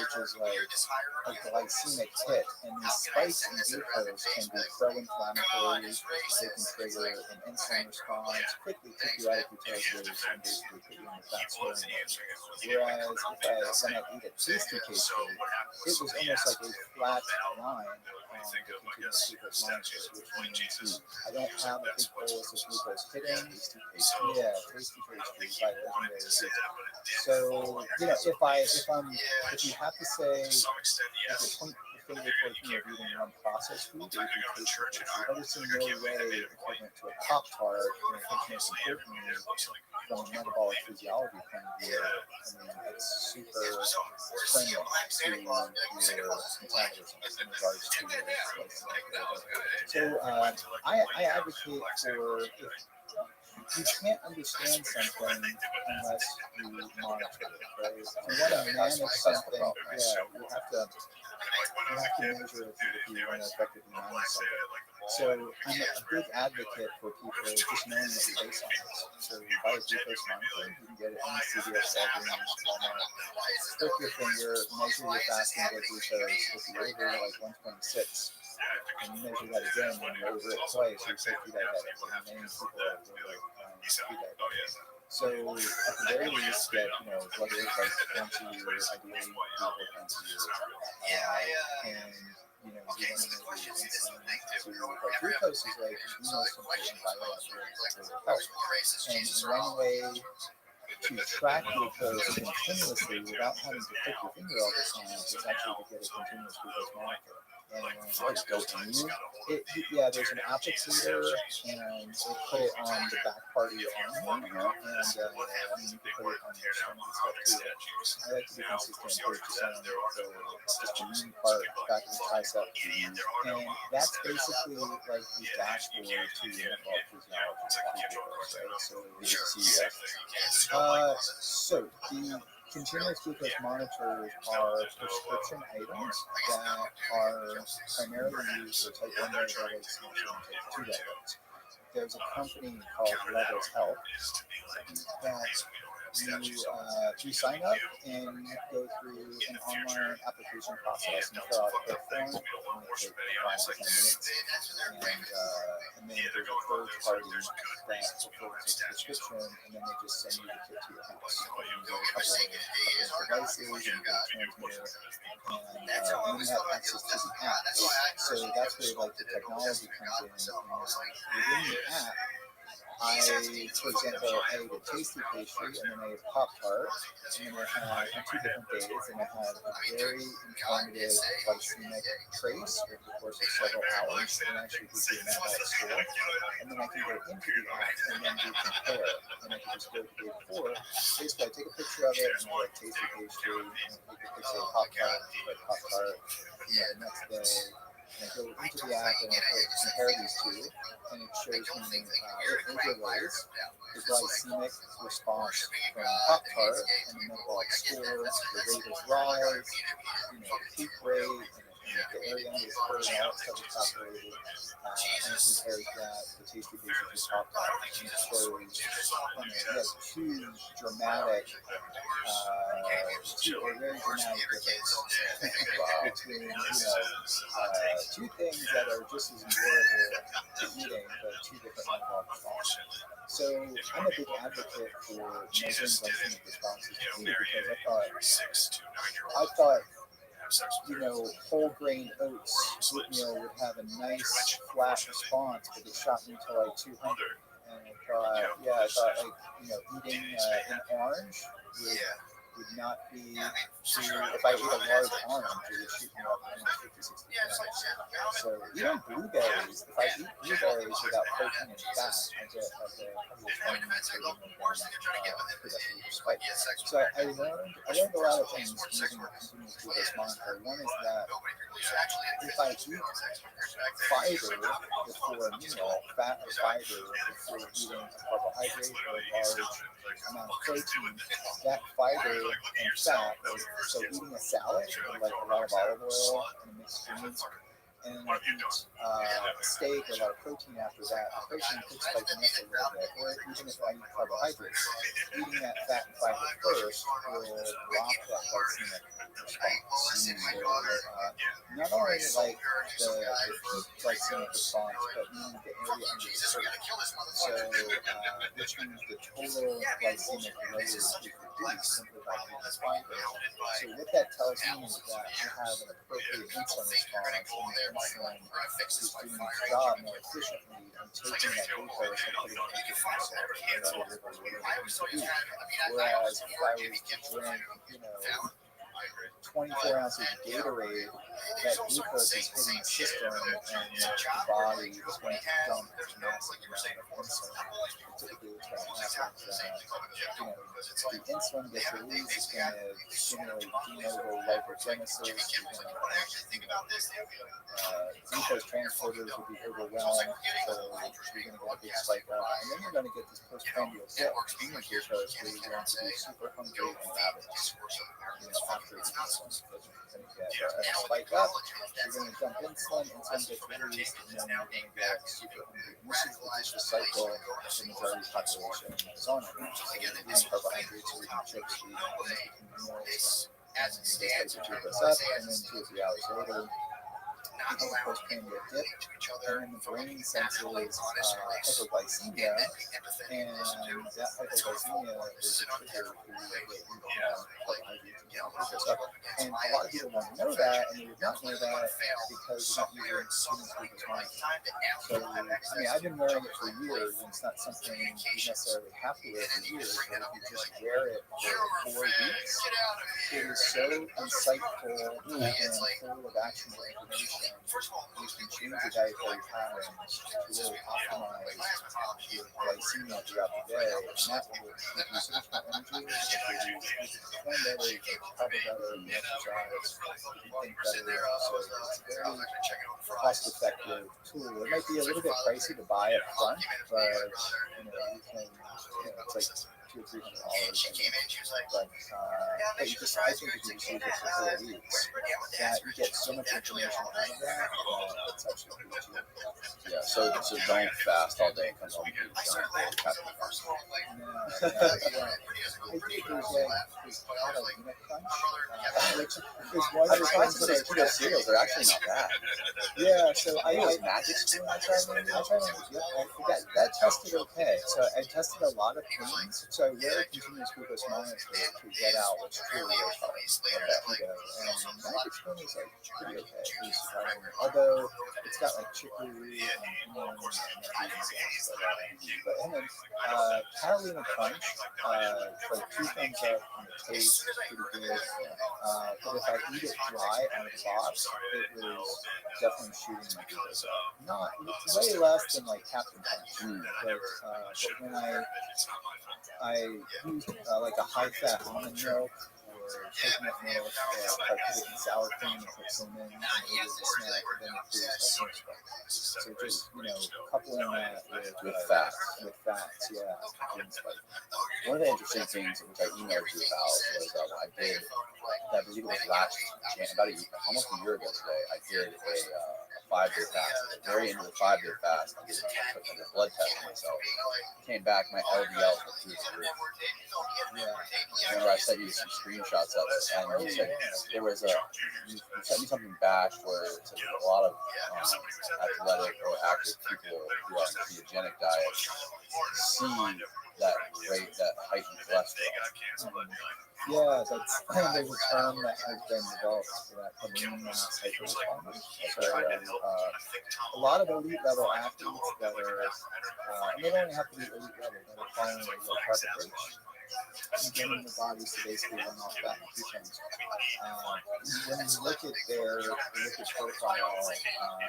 which is like a glycemic hit. And these spikes in glucose can be pro-inflammatory. They can trigger an insulin response, quickly kick you out of ketosis, and basically put you in the fat storage mode. Whereas when I eat a tasty pastry, it was almost like a flat line on the continuous glucose monitor, which means I don't have a big bolus of glucose hitting. Tasty pastry. Yeah, tasty pastries by Legendary Foods. So, if you have to say, if you point your finger towards me of eating one processed food, it would be tasty pastry. I just in no way equivalent to a Pop-Tart, and I think most importantly, from a metabolic physiology point of view, it's super friendly to your metabolism in regards to So I advocate for, if you can't understand something unless you monitor it, right? If you want to manage something, you have to measure it if you want to effectively manage something. So I'm a big advocate for people just knowing what your baseline is. So you buy a glucose monitor, you can get it in CVS, Walgreens, Walmart. Stick your finger, measure your fasting blood glucose. If you're over like 126, and you measure that again, and you're over it twice, you're safety diabetic. And many people are pre-diabetic. So at the very least, get blood work like once a year, ideally blood work once a year, and you want to measure your insulin. Like glucose is like the most important biomarker for health. And one way to track glucose continuously without having to prick your finger all the time is actually to get a continuous glucose monitor. And it's built in you. There's an applicator, and they put it on the back part of your arm, and you can put it on your stomach and stuff too. I like to be consistent, put it just on just the main part, back of the tricep, and that's basically like the dashboard to your metabolic physiology, right? So the continuous glucose monitors are prescription items that are primarily used for type 1 diabetics and type 2 diabetics. There's a company called Levels Health that you sign up and go through an online application process and fill out their form. It takes 5 to 10 minutes. And then there's a third party that fulfills the prescription, and then they just send you the kit to your house. And you get a couple of devices and you get a transmitter, and you have access to the app. So that's where like the technology comes in. And within the app, for example, I ate a tasty pastry and then I ate a Pop-Tart, and then I had on 2 different days, and I had a very informative glycemic trace over the course of several hours, and actually gives you a metabolic score. And then I can go into the app and then do compare, and I can just go to day before. Basically, I take a picture of it, and I like tasty pastry, and I take a picture of Pop-Tart, the next day. And I go into the app and I compare these two, and it shows me it overlays the glycemic response from Pop-Tart and the metabolic score, the rate of rise, peak rate, and the area under the curve, and all that stuff is calculated. And it compares that to tasty pastry to Pop-Tart. And it shows you have two dramatic, two very dramatic difference between two things that are just as enjoyable to eating, but two different metabolic responses. So I'm a big advocate for measuring glycemic responses too, because I thought whole grain oats oatmeal would have a nice flat response, but it shot me to like 200. And I thought eating an orange would not be if I ate a large orange, it would shoot me up almost 50, 60 pounds. So even blueberries, if I eat blueberries without protein and fat, I get probably a 20 spike. So I learned a lot of things using continuous glucose monitor. One is that if I eat fiber before a meal, fat or fiber before eating a carbohydrate or a large amount of protein, that fiber and fat, so eating a salad with like a lot of olive oil and mixed greens, and I eat a steak or a lot of protein after that, the protein could spike me up a little bit. Or even if I eat carbohydrates, eating that fat and fiber first will block that glycemic response. So, not only like the peak glycemic response, but meaning the area under the curve. So, which means the total glycemic load is reduced simply by eating fiber. So what that tells me is that I have an appropriate insulin response, and the insulin is doing its job more efficiently and taking that glucose and putting it into the muscle. Whereas if I was to drink, 24 ounces of Gatorade, that glucose is hitting the system, and the body is going to dump a massive amount of insulin. Typically, what's going to happen is that the insulin gets released, it's going to stimulate de novo lipogenesis. Glucose transporters will be overwhelmed, so you're going to get a big spike up, and then you're going to get this postprandial dip in your glucose where you're going to be super hungry and ravenous. After the insulin, because you're going to get a spike up, you're going to dump insulin gets released, and then you're going to get super hungry. And this is the vicious cycle the majority of the population is on right now. So you're eating carbohydrates, you're eating chips, you're eating meals, and then this takes your glucose up, and then 2 or 3 hours later, you get a postprandial dip, and then the brain senses hypoglycemia, and that hypoglycemia is a trigger for you to eat carbohydrates and glucose up. And a lot of people don't know that, and they would not know that because you're not using glucose monitoring. So, I've been wearing it for years, and it's not something you necessarily have to wear for years, but if you just wear it for 4 weeks, it is so insightful and full of actionable information. You can change your dietary patterns to really optimize your glycemia throughout the day, and that will give you so much more energy, you perform better, you can recover better, you exercise, you think better. So it's a very cost-effective tool. It might be a little bit pricey to buy up front, but you can, it's like $200 or $300. But you just, I think if you just use it for 4 weeks, that you get so much information out of that, it's actually pretty cheap. Yeah, so don't fast all day. Come home and eat giant caffeine bars. I did there's Catalina Crunch, which is one of the things that keto cereals. They're actually not bad. Yeah, so I Magic Spoon. I tried one. I forgot that tested okay. So I tested a lot of things. So So I wear continuous glucose monitor to get out what's truly low carb. And my experience is like pretty okay. Pretty surprising. Although it's got like chicory and onion and stuff. But anyway, Catalina Crunch, like 2 thumbs up and the taste is pretty good. But if I eat it dry out of the box, it was definitely shooting my glucose up. Not way less than like Captain Crunch. But when I used like a high fat almond milk or coconut milk, if I put it in sour cream and put cinnamon and ate it as a snack, then it tastes like more spice. So just coupling that with fats, yeah. One of the interesting things which I emailed you about was I did, I believe it was almost a year ago today, I did a 5-day fast. At the very end of the 5-day fast, I did a blood test on myself. Came back, my LDL was through the roof. Remember I sent you some screenshots of it, and you said there was you sent me something bashed where it said a lot of athletic or active people who are on a ketogenic diet see that heightened cholesterol. Yeah, there's a term that has been developed for that called lean mass hyperperformance. So a lot of elite level athletes that are, and they don't even have to be elite level, that are following a low carb approach and getting their bodies to basically run off fat and ketones. When you look at their profile,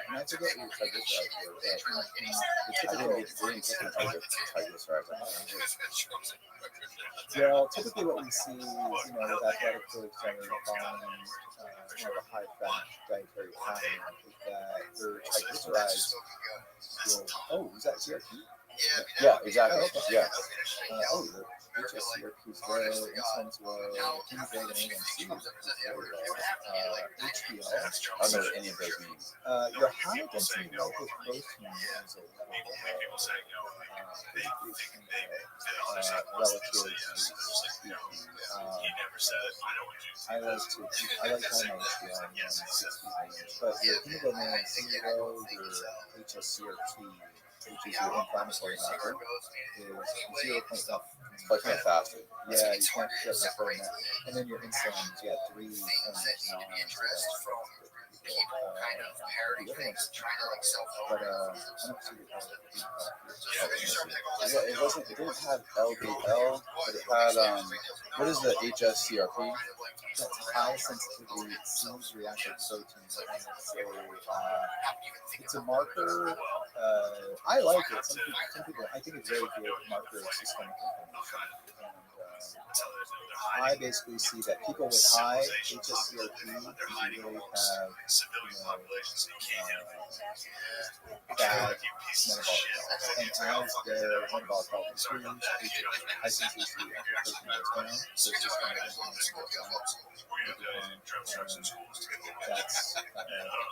and I forget what your triglycerides were, but typically what we see, with athletic folks that are following more of a high fat dietary pattern is that their triglycerides will, is that CRP? Yeah, exactly. Oh, okay. Yeah. Your HSCRP is low, insulin's low, hemoglobin A1C is very low, HDL. I don't know what any of those mean. Your high density lipoprotein is a little relative to I like to have my HDL in the 60s range, but your hemoglobin A1C is low, your HSCRP, which is your inflammatory marker, is 0.1. It's like that faster. Yeah, you can't get much better than that. And then your insulin is 3.9. But it didn't have LDL, but it had what is the HSCRP? That's high sensitivity seeds reactive protein, and it's a marker. I like it. Some people, I think it's very good marker of systemic inflammation. And I basically see that people with high HSCRP usually have bad metabolic health, and as their metabolic health improves, high sensitivity reactive protein goes down, so systemic inflammation goes down. That's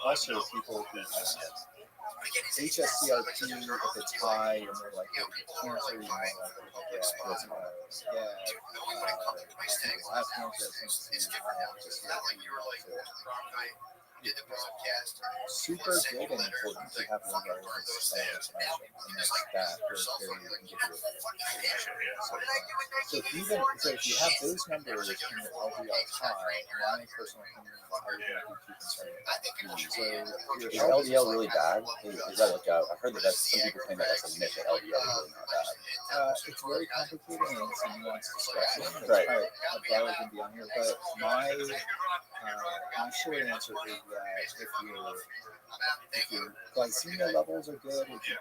also people who have HSCRP, if it's high, you're more likely to get cancer, you're more likely to get last cancer, super good and important to have one relevant systemic inflammation, and that's very indicative. So if you have those numbers and your LDL is high, my personal opinion, I would not be too concerned. So is LDL really bad? Is that like I heard that some people claim that that's a myth that LDL is really not bad. It's very complicated and it's a nuanced discussion. That's right. Above and beyond here, but my short answer is that if your glycemia levels are good, if your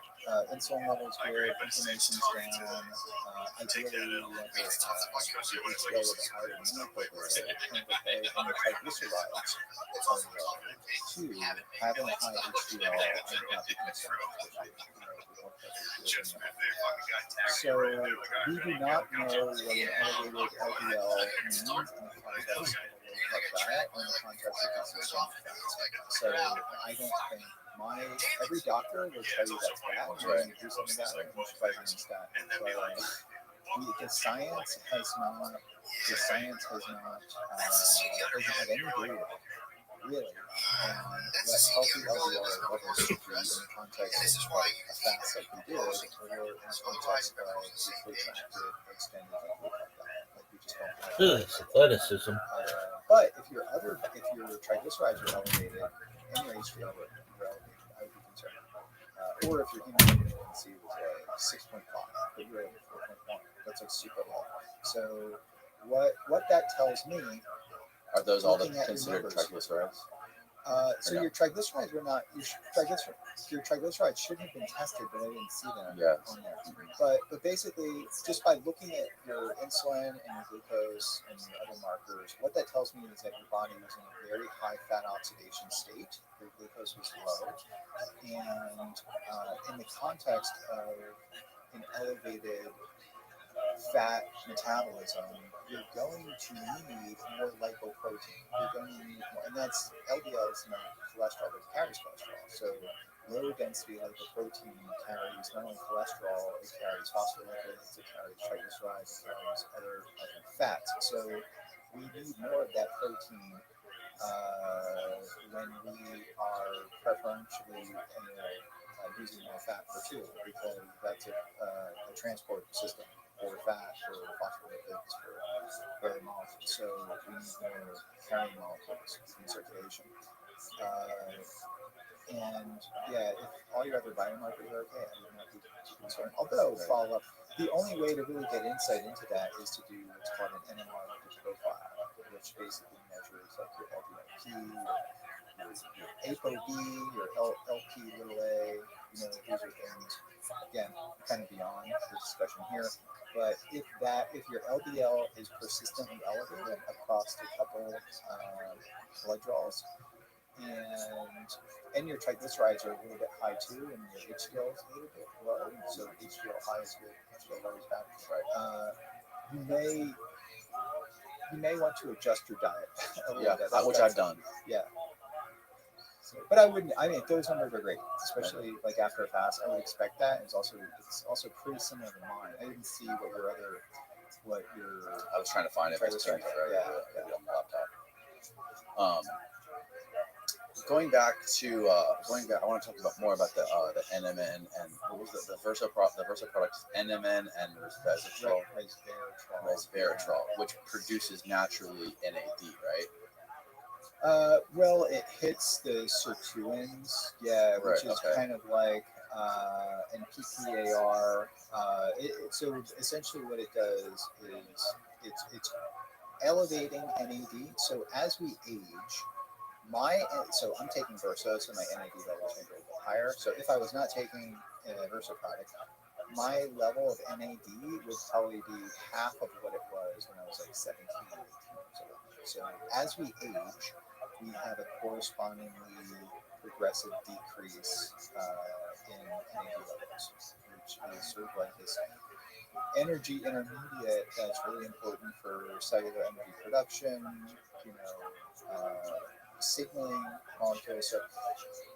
insulin levels are good, inflammation's down, ideally you want your HDL with a higher and your triglycerides are low. 2, having a high HDL and not be concerned. So we do not know what an elevated LDL means in the context of diet or in the context of consistent fats. So I don't think every doctor will tell you that's bad, and you do something about it, and you should probably bring stat. But the science has not doesn't have any data, really, what healthy LDL levels should be in the context of a fast like we did, or in the context of a protracted extended diet like we just don't have. Athleticism. But if your triglycerides are elevated and your HDL are elevated, I would be concerned. Or if your hemoglobin A1C was like 6.5, but you're at 4.1, that's like super low. So what that tells me, Are those all looking at your considered numbers, triglycerides? so your triglycerides were not your triglycerides should have been tested, but I didn't see them Yeah. on there. But basically, just by looking at your insulin and your glucose and your other markers, what that tells me is that your body was in a very high fat oxidation state. Your glucose was low, and in the context of an elevated fat metabolism, you're going to need more lipoprotein. You're going to need more, and that's LDL is not cholesterol, but it carries cholesterol. So low density lipoprotein carries not only cholesterol, it carries phospholipids, it carries triglycerides, it carries other fats. So we need more of that protein when we are preferentially using more fat for fuel, because that's a transport system for fat, for phospholipids, for other molecules. So we need more carrying molecules in circulation. And yeah, if all your other biomarkers are okay, I would not be too concerned. Although, follow up, the only way to really get insight into that is to do what's called an NMR lipid profile, which basically measures like your LDL-P, your ApoB, your LP little a. These are things, again, kind of beyond the discussion here. But if your LDL is persistently elevated across a couple blood draws, and your triglycerides are a little bit high too, and your HDL is a little bit low, so HDL high is good, HDL low is bad. Right. You may want to adjust your diet a little bit. Which I've done. Yeah. So, but I wouldn't. I mean, those numbers are great, especially like after a fast. I would expect that. It's also pretty similar to mine. I didn't see what your. I was trying to find it. Yeah. On the laptop. Going back, I want to talk about more about the NMN and what was the Versa products, NMN and resveratrol, which produces naturally NAD, right? Well, it hits the sirtuins, which is kind of like an PPAR. So essentially, what it does is it's elevating NAD. So as we age, so I'm taking Versa, so my NAD levels may go a bit higher. So if I was not taking a Versa product, my level of NAD would probably be half of what it was when I was like 17 or 18 years old. So as we age, we have a correspondingly progressive decrease in NAD levels, which is sort of like this energy intermediate that's really important for cellular energy production, signaling molecules. So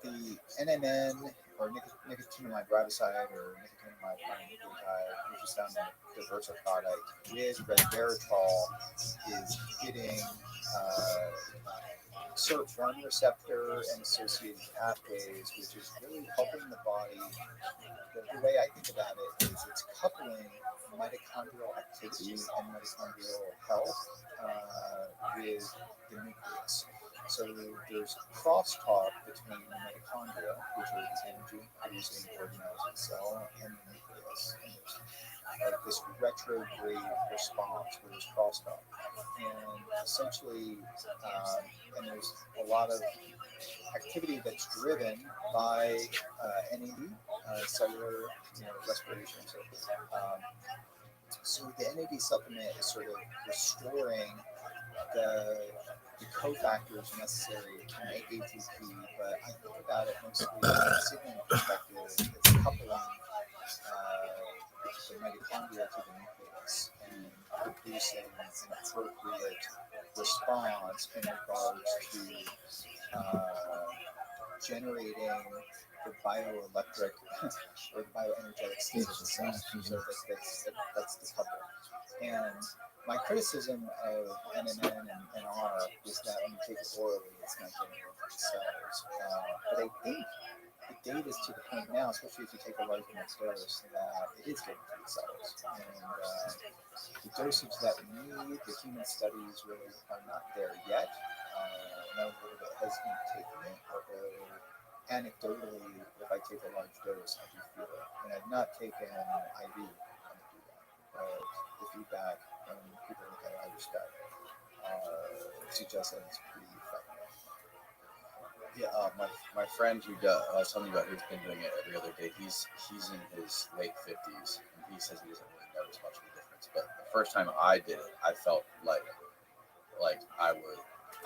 the NMN or nicotinamide riboside or nicotinamide mononucleotide, which is found in the Versa product, with resveratrol is hitting SIRT1 receptor and associated pathways, which is really helping the body. The way I think about it is it's coupling mitochondrial activity and mitochondrial health with the nucleus. So there's crosstalk between the mitochondria, which are the energy producing organelles in the cell, and the nucleus. And there's like this retrograde response where there's crosstalk. And essentially, and there's a lot of activity that's driven by NAD, cellular respiration. So the NAD supplement is sort of restoring the cofactors necessary to make ATP, but I think about it mostly from a signaling perspective. It's coupling the mitochondria to the nucleus and producing an appropriate response in regards to generating the bioelectric or the bioenergetic state of the cell. So that's the couple. And my criticism of NMN and NR is that when you take it orally, it's not getting into the cells. But I think the data is to the point now, especially if you take a large enough dose, that it is getting to the cells. And the dosage that we need, the human studies really are not there yet. And I'm a little bit hesitant taking it, although anecdotally, if I take a large dose, I do feel it. And I've not taken IV to do that. But the feedback from people that I just got suggests that it's pretty effective. Yeah, my friend who I was telling you about, who's been doing it every other day. He's in his late 50s, and he says he doesn't really notice much of a difference. But the first time I did it, I felt like I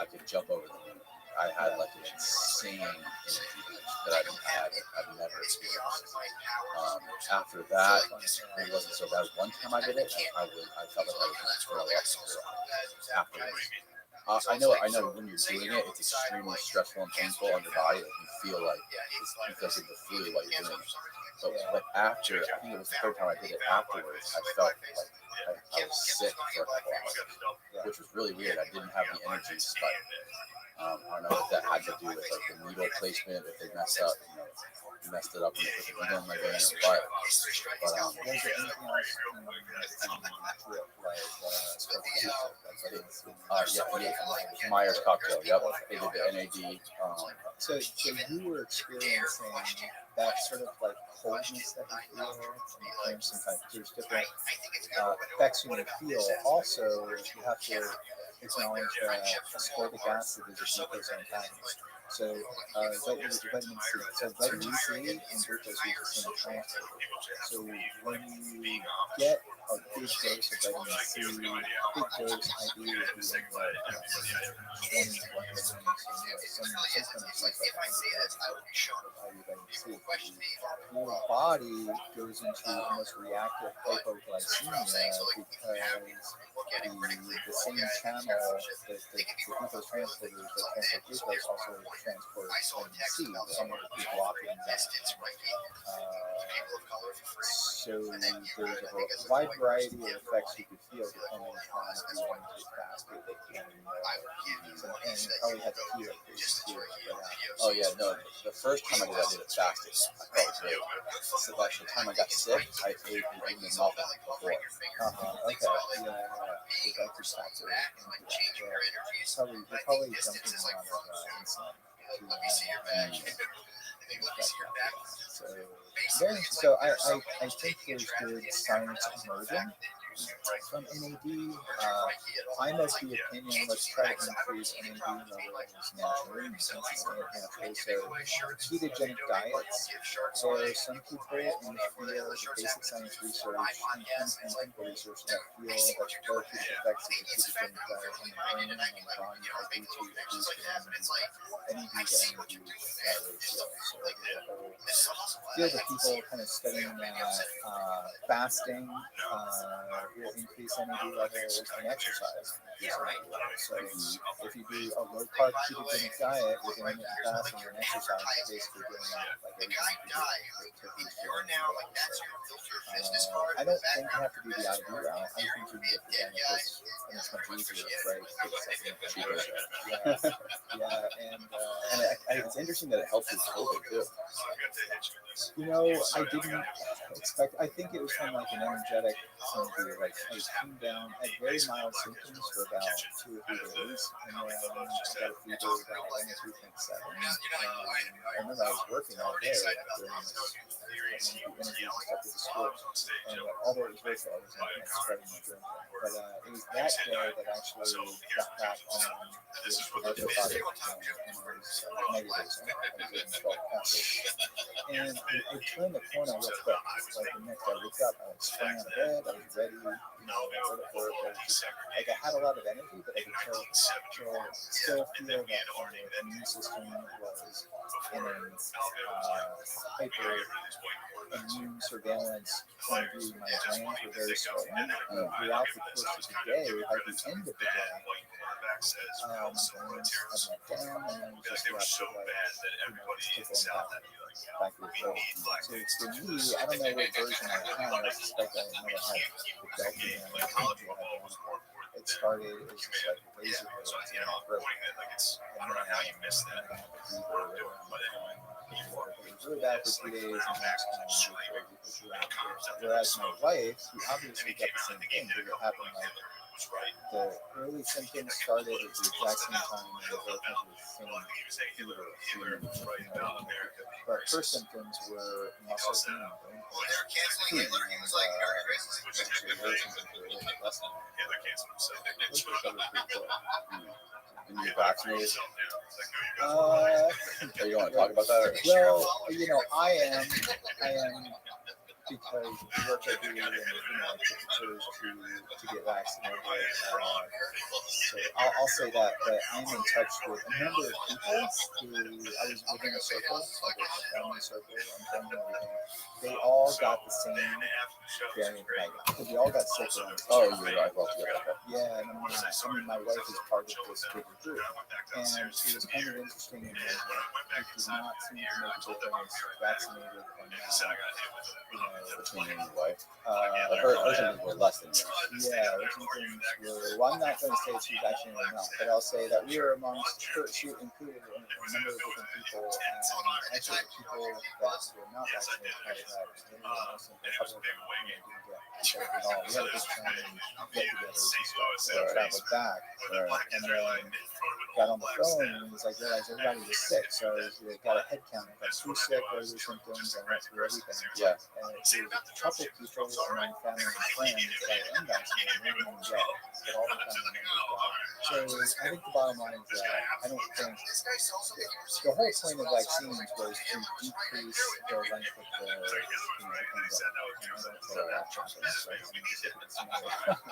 could jump over the moon. I had like an insane energy that I've never experienced. After that, it wasn't so bad. One time I did it, I felt like I was going to throw up afterwards. I know when you're doing it, it's extremely stressful and painful on your body. Like you feel like you feel like the flu while you're doing it. But after, I think it was the third time I did it, afterwards, I felt like I was sick for a couple hours, which was really weird. I didn't have the energy spike. I don't know if that had to do with like the needle placement, if they messed up, messed it up when they put the needle in my vein or what. But Was there anything else yeah, Myers cocktail. Yep, they did the NAD. So you were experiencing that sort of like coldness that you feel, and sometimes there's different effects you feel. Also, you have to acknowledge that ascorbic acid is a glucose antagonist. So vitamin C. So vitamin C and glucose use the same transporter. So when you get a big dose of vitamin C, big dose ideally would be in like 20 grams, your body goes into almost reactive hypoglycemia because the same channel, the glucose transporters that transport glucose also transport vitamin C. Some of the blocking that. So there's a wide variety of effects you could feel depending on if you want to fast or and you probably had to heal it. Oh yeah, no. The first time I did it fasted. I felt great. So by the time I got sick, I ate nothing before. Okay. Yeah. That just factor into that. Probably jumping on insulin. So I think there's good science emerging from NAD. I'm of the opinion, let's try to increase NAD levels naturally, since it's naturally. So ketogenic diets, there are some people in the field of basic science research and clinical research that feel that the therapeutic effects of the ketogenic diet on the brain and on the body are due to reducing NAD to NAD ratio. So there's a whole field of people kind of studying that fasting will increase NAD levels and exercise. So if you do a low carb ketogenic diet with intermittent fasting and exercise, you're basically doing like everything you do to boost your NAD levels. I don't think you have to do the IV route. I think you can get the benefits, and it's much easier, right? And it's interesting that it helps with COVID too. I didn't expect. I think it was from like an energetic point of view. Like I came down, I had very mild symptoms for about 2 or 3 days, and then I got a fever about 3.7. I remember I was working all day during this interviews and stuff with the school, and although it was virtual, I was not spreading my drink. But it was that day that actually got back on this antibiotic, and I was negative. So I didn't feel after. And I turned the corner real quick. Like the next I woke up, I was sprang out of bed, I was ready, I went to work. I had a lot of energy, but I could still feel that my immune system was in a hyper immune surveillance point of view. My glands were very swollen. Throughout the course of the day, by the end of the day, my glands had went down, and I was just left with back to the show. So for me, I don't know what version I had. I suspect I might have had the Delta It started as just like laser hits in my throat. And then I missed that. It was really bad for 2 days, and then just kind of whereas my wife, who obviously got the same thing, because it happened like the early symptoms started at the exact same time, and they both had the same fever. But her symptoms were muscle pain and bone pain. And eventually her symptoms were a little bit less than And you're vaccinated? Uh, You want to talk about that? Or? well, I am because the work I do, and I take pictures to get vaccinated. So I'll say that, but I'm in touch with a number of people who I was within a circle, like a family circle, and friends and everything. They all got the same variant, because we all got sick. Oh, you're right. Well, yeah, and I'm not. I mean, my wife is part of this bigger group, and it was kind of interesting in that it does not seem to make a difference vaccinated or not. Between you and your wife. Her symptoms were less than yours. Yeah, her symptoms were. Well, I'm not going to say if she's vaccinated or not, but I'll say that we were amongst. She included a number of different people, and actually the people that were not vaccinated had most symptoms. A couple of them didn't get it at all. We had a big family get-togethers and stuff, so I traveled back, and then got on the phone and was like, realized everybody was sick, so I got a head count. Got who's sick, what are their symptoms, and went through everything. Yeah. And it was a couple of people among family and friends that were unvaccinated, they didn't even get it, but all the family members got it. So I think the bottom line is that I don't think the whole point of vaccines was to decrease the length of the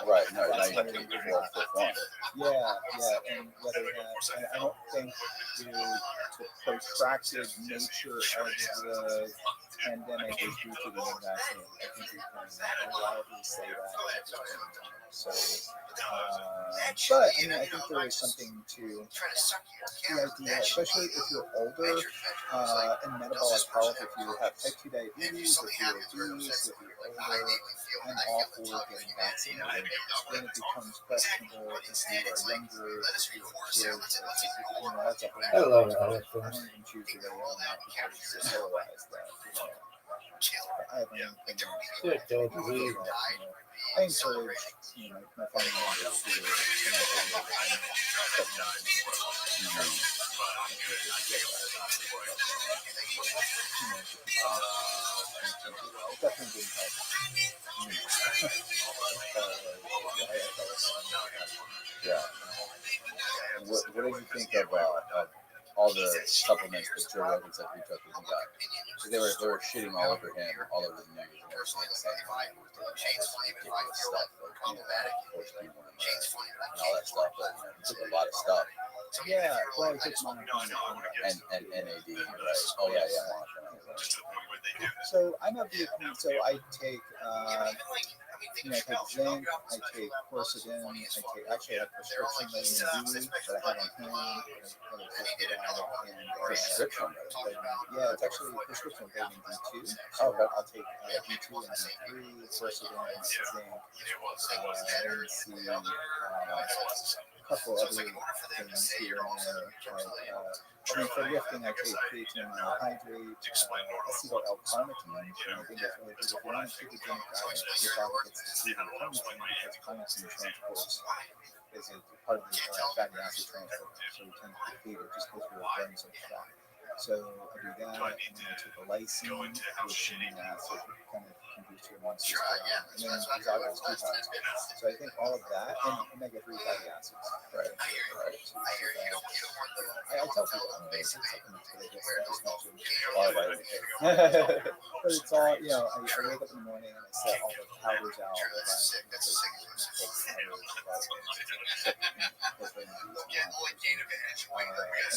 Right. No, now you have to be more for Yeah, and whether that, I don't think the protracted nature of the pandemic is due to the vaccine. I think we can reliably say that. So, but I mean, I think there is something to the idea, especially if you're older and metabolic health. If you have type 2 diabetes, if you're obese, if you're older, I'm all for getting vaccinated. Then it becomes questionable if you are younger, if you're kids, that's a whole. I love that. I don't even choose the way I'm not because to realize that. I have my own opinion. Good, don't believe I encourage my family members to definitely didn't help. Yeah. What did you think of all the supplements that Joe Rogan said he took when he got? So they were shitting all over him, all over the news, and they were saying the same thing. He was doing ridiculous stuff, like forced people and all that stuff. But he took a lot of stuff. Yeah, well, it takes money. And NAD, right? Oh yeah. So I'm of the opinion. So I take, I take zinc, I take quercetin, I have prescription vitamin D that I have on hand. Prescription? Yeah, it's actually prescription vitamin D2. So I'll take D2 and D3, quercetin, zinc, vitamin C, a couple other things here and there. For lifting, I take creatine monohydrate, acetyl-L-carnitine. I think that's really good. If you're on a ketogenic diet, your body gets the acetyl-carnitine because carnitine transports is a part of the fatty acid transport. So we tend to deplete it just because we're burning so much fat. So I do that, and then I take a lysine, which amino acid kind of contributes to immune system, and then exogenous ketones. So I think all of that, and omega-3 fatty acids. Right. So I tell people I'm basic supplements, but I just mentioned all of it. But it's all, I wake up in the morning and I set all the powders out. And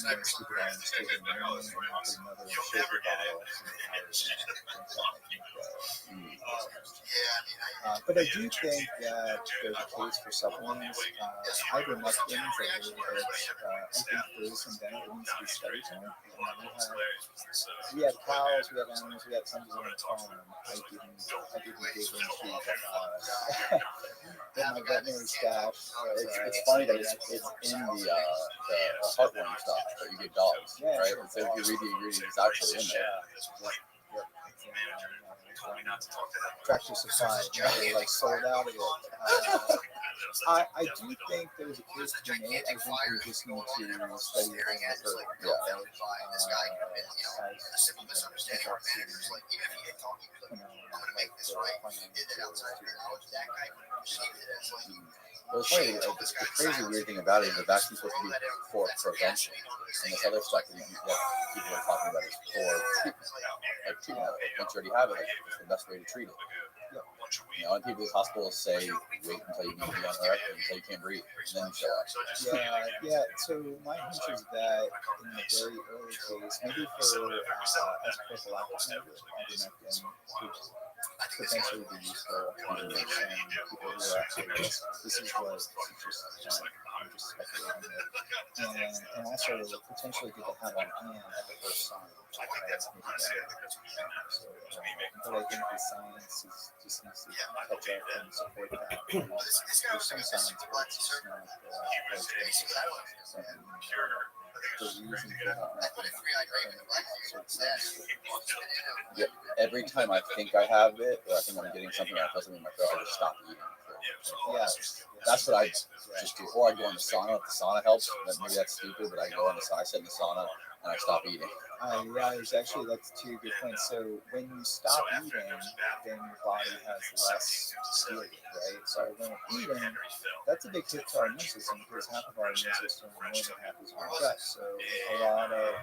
then scoop it on and stick it in the morning and then put another shaker bottle. But I do think that there's a case for supplements. Ivermectin is a really good. I think there is some benefit that needs to be studied on it. We had cows, we had animals, we had some on the farm. I didn't dig into in my veterinary stash. It's funny that it's in the heartworm stuff that you give dogs, Yeah, right? sure. So if you read the ingredients, it's actually in there. Tractor Supply, they like sold out of it. I do think there's a case to be made. I think we just need to study it further. This guy come in, a simple misunderstanding or managers, like even if he ain't talking to them, I'm gonna make this right. You did it outside of your knowledge. That guy perceived it as like. Well, it's funny. The crazy weird thing about it is the vaccine's supposed to be for prevention, and this other stuff that people are talking about is for treatment. Like treatment. Once you already have it, like, it's the best way to treat it. You know, and people in hospitals say, wait until you need to be on earth, until you can't breathe, and then you show up. Yeah. So my hunch is that in the very early phase, maybe for as a prophylactic measure, ivermectin could potentially be useful in people who are actually risk. This is what I'm just speculating here, and also potentially good to have on hand at the first sign. But I think the science just needs to catch up and support that. There's some science, but it's just not the reason for that Yeah, every time I think I have it, or I think I'm getting something, I feel something in my throat, I just stop eating. Yeah, that's what I just do. Or I go in the sauna. If the sauna helps, then maybe that's stupid, but I go in the sauna, I sit in the sauna, and I stop eating. That's two good points. So when you stop eating, then your body has less fuel, right? So when we're eating, that's a big hit to our immune system because half of our immune system, more than half, is our gut. So a lot of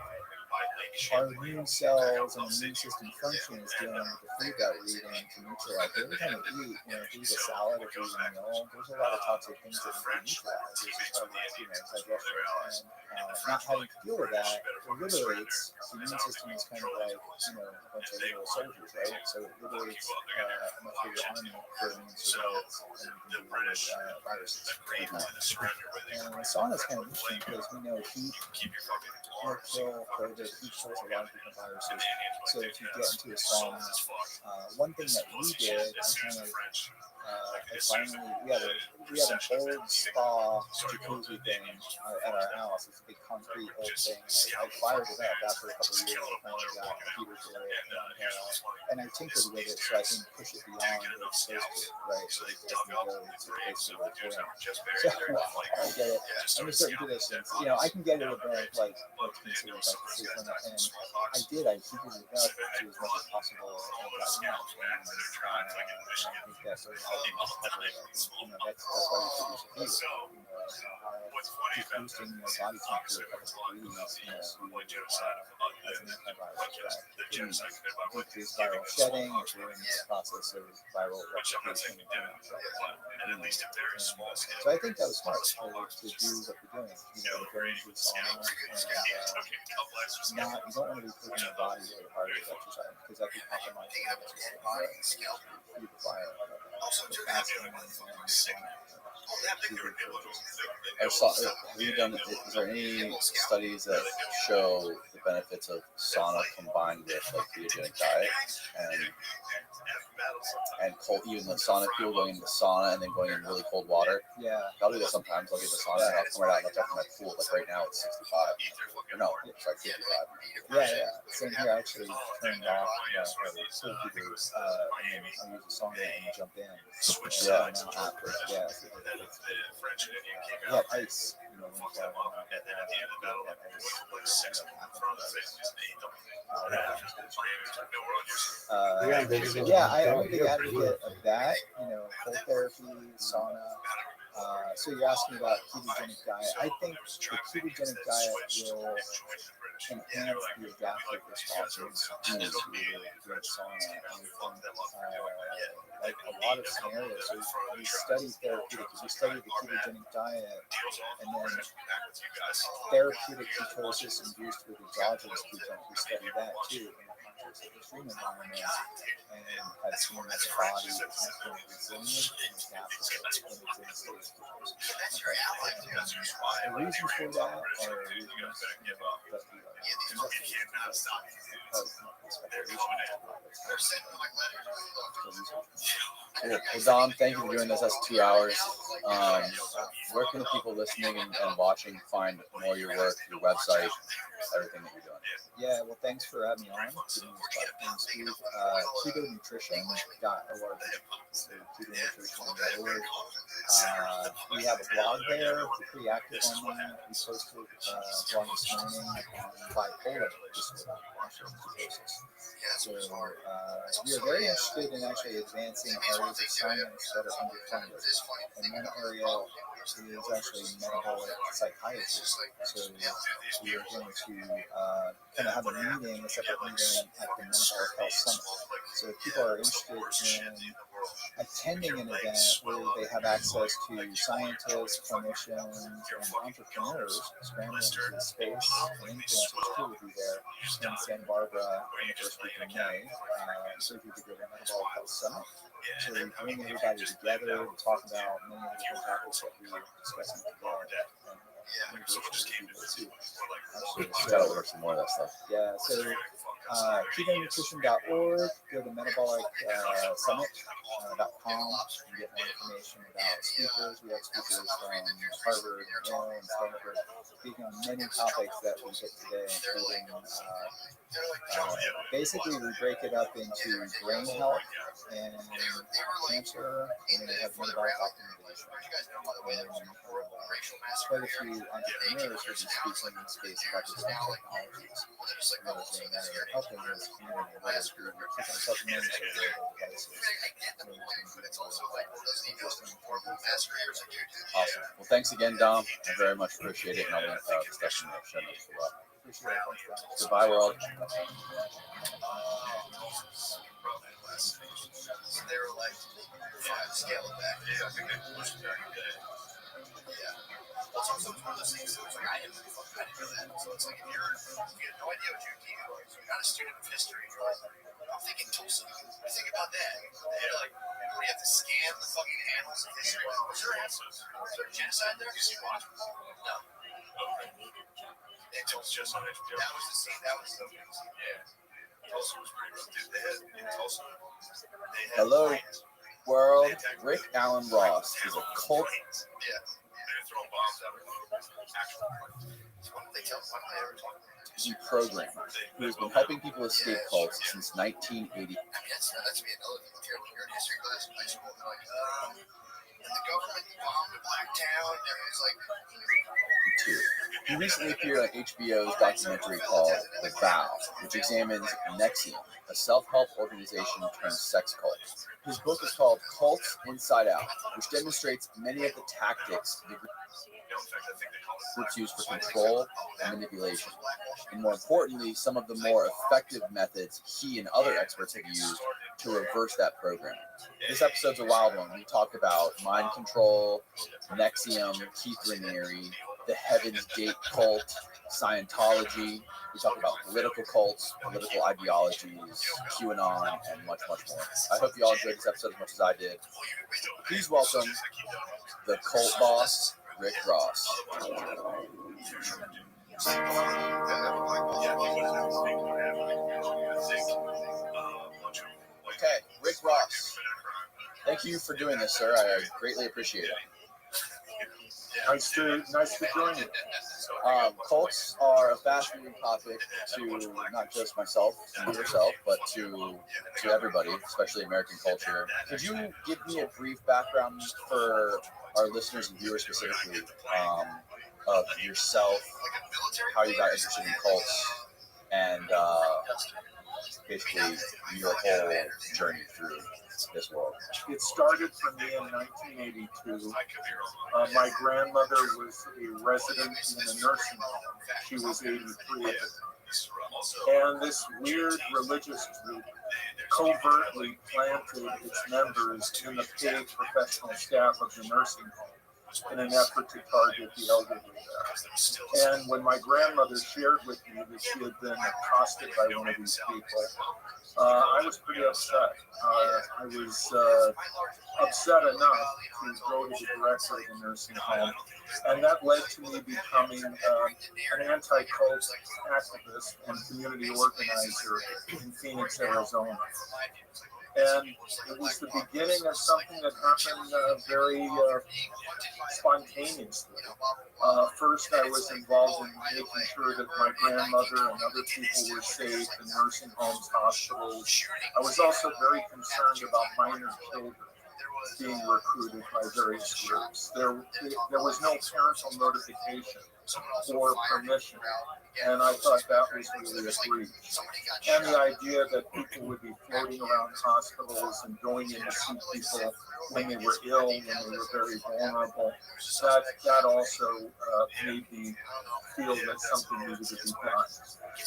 our immune cells and immune system function is dealing with the food that we're eating to neutralize. Every time we eat, if we eat a salad, if we eat a meal, there's a lot of toxic things that we neutralize. There's just digestion. And not having to deal with that liberates the immune system is kind of like, a bunch of little soldiers, right? So it liberates a much bigger army for immune surveillance than we can do with viruses. And the sauna is kind of interesting because we know heat will kill COVID. Heat kills a lot of different viruses. So if you get into a sauna, one thing that we did, we had an old spa jacuzzi thing at our house. It's a big concrete old thing. I fired it up after a couple of years. I finally got computers for it, and I tinkered with it so I can push it beyond what it's supposed to, right? So it doesn't go to places where it's going. So I get it. Under certain conditions, I can get it above like what's considered like the safe limit, and I did. I tinkered it up to as much as possible, and got enough. And I think that sort of helped me recover. That's why we produce a heat. Just boosting your body temperature a couple of degrees as an antivirus decrease viral shedding if you're in the process of viral replication. So I think that was smart to do what we're doing. Go into the sauna and you don't want to be pushing your body really hard with exercise because that could compromise the fire. Is there any studies that show the benefits of sauna combined with like ketogenic diet and cold, even the sauna people going into the sauna and then going in really cold water? Yeah, I'll do that sometimes. I'll get the sauna and I'll come right out and I'll jump in my pool. Like right now it's 65. No, it's like 55. Yeah. Same here. I actually turned off pool heaters and I'll use the sauna and jump in. Ice. I'm a big advocate of that. Cold therapy, sauna. So you're asking about ketogenic diet. I think the ketogenic diet will enhance the adaptive responses to the sauna. Like a lot of scenarios, so we studied therapeutics. We studied the ketogenic diet, and then therapeutic ketosis induced with exogenous ketones. We studied that too in the this extreme environment and had seen that the body is much more resilient and adaptable when it's in stage two. The reasons for that are reasons that we are investigating. Cool. Well, Dom, thank you for doing this. That's 2 hours. Where can the people listening and watching find more of your work, your website, everything that you're doing? Yeah, well, thanks for having me on. Giving this platform, Steve. KetoNutrition.org. So KetoNutrition.org. We have a blog there. We're pretty active on that. We posted a blog this morning on bipolar disorder. So we are very interested in actually advancing areas of science that are underfunded. And one area is actually metabolic psychiatry. So we are going to kind of have a meeting, a separate meeting at the Metabolic Health Summit. So if people are interested in attending an event where they have access to scientists, clinicians, and entrepreneurs scrambling into the space, and influencers too will be there in Santa Barbara in the first week of May. So if you could go to Metabolic Health Summit. So we bring everybody together to talk about many of the different topics that we were discussing today. Gotta work some more of that stuff. Yeah, so KetoNutrition.org, go to metabolic.summit.com and get more information about speakers. We have speakers from Harvard, Yale, and Stanford speaking on many topics that we hit today, including basically we break it up into brain health and cancer, and then we have metabolic optimization. Quite a few entrepreneurs who will be speaking in space about the same technologies. Realizing that are helping this community, whether it's through different supplements or wearable devices. Awesome. Well, thanks again, Dom. I very much appreciate it, and I'll link the stuff in the show notes below. Goodbye, world. So they were like, scale it back. Yeah, I think they pushed it back. Yeah. Well, it's also one of those things that was like, I didn't know that. So it's like, if you had no idea what your key was, you're not a student of history, you're like, I'm thinking Tulsa. What do you think about that? They're like, what, do you have to scan the fucking annals of history? Was there a genocide there? No. Yeah, Tulsa just on HBO. That was the scene. That was the scene. Yeah. Tulsa was pretty rough, dude. They had in Tulsa. Hello, world. Rick Allen Ross is a cult. Yeah. They're throwing bombs out of actual. Why don't they ever talk about it? Programmer who has been helping people escape cults since 1980. I mean, that's me another thing. You're in history class in high school, and they're like, and the government bombed a black town, and everyone's like, He recently appeared on HBO's documentary called The Vow, which examines Nexium, a self-help organization turned sex cult. His book is called Cults Inside Out, which demonstrates many of the tactics the groups use for control and manipulation, and more importantly, some of the more effective methods he and other experts have used to reverse that programming. This episode's a wild one. We talk about mind control, Nexium, Keith Raniere, the Heaven's Gate cult, Scientology. We talk about political cults, political ideologies, QAnon, and much, much more. I hope you all enjoyed this episode as much as I did. Please welcome the cult boss, Rick Ross. Okay, Rick Ross. Thank you for doing this, sir. I greatly appreciate it. Nice to join you. Cults are a fascinating topic to not just myself and yourself, but to everybody, especially American culture. Could you give me a brief background for our listeners and viewers specifically of yourself, how you got interested in cults, and basically your whole journey through this world? It started for me in 1982. My grandmother was a resident in a nursing home. She was 83. And this weird religious group covertly planted its members in the paid professional staff of the nursing home. in an effort to target the elderly there. And when my grandmother shared with me that she had been accosted by one of these people, I was pretty upset. I was upset enough to go to the director of the nursing home, and that led to me becoming an anti-cult activist and community organizer in Phoenix, Arizona. And it was the beginning of something that happened very spontaneously. First, I was involved in making sure that my grandmother and other people were safe in nursing homes, hospitals. I was also very concerned about minor children being recruited by various groups. There was no parental notification or permission, and I thought that was really a breach. And the idea that people would be floating around hospitals and going in to see people when they were ill, when they were very vulnerable, that also made me feel that something needed to be done.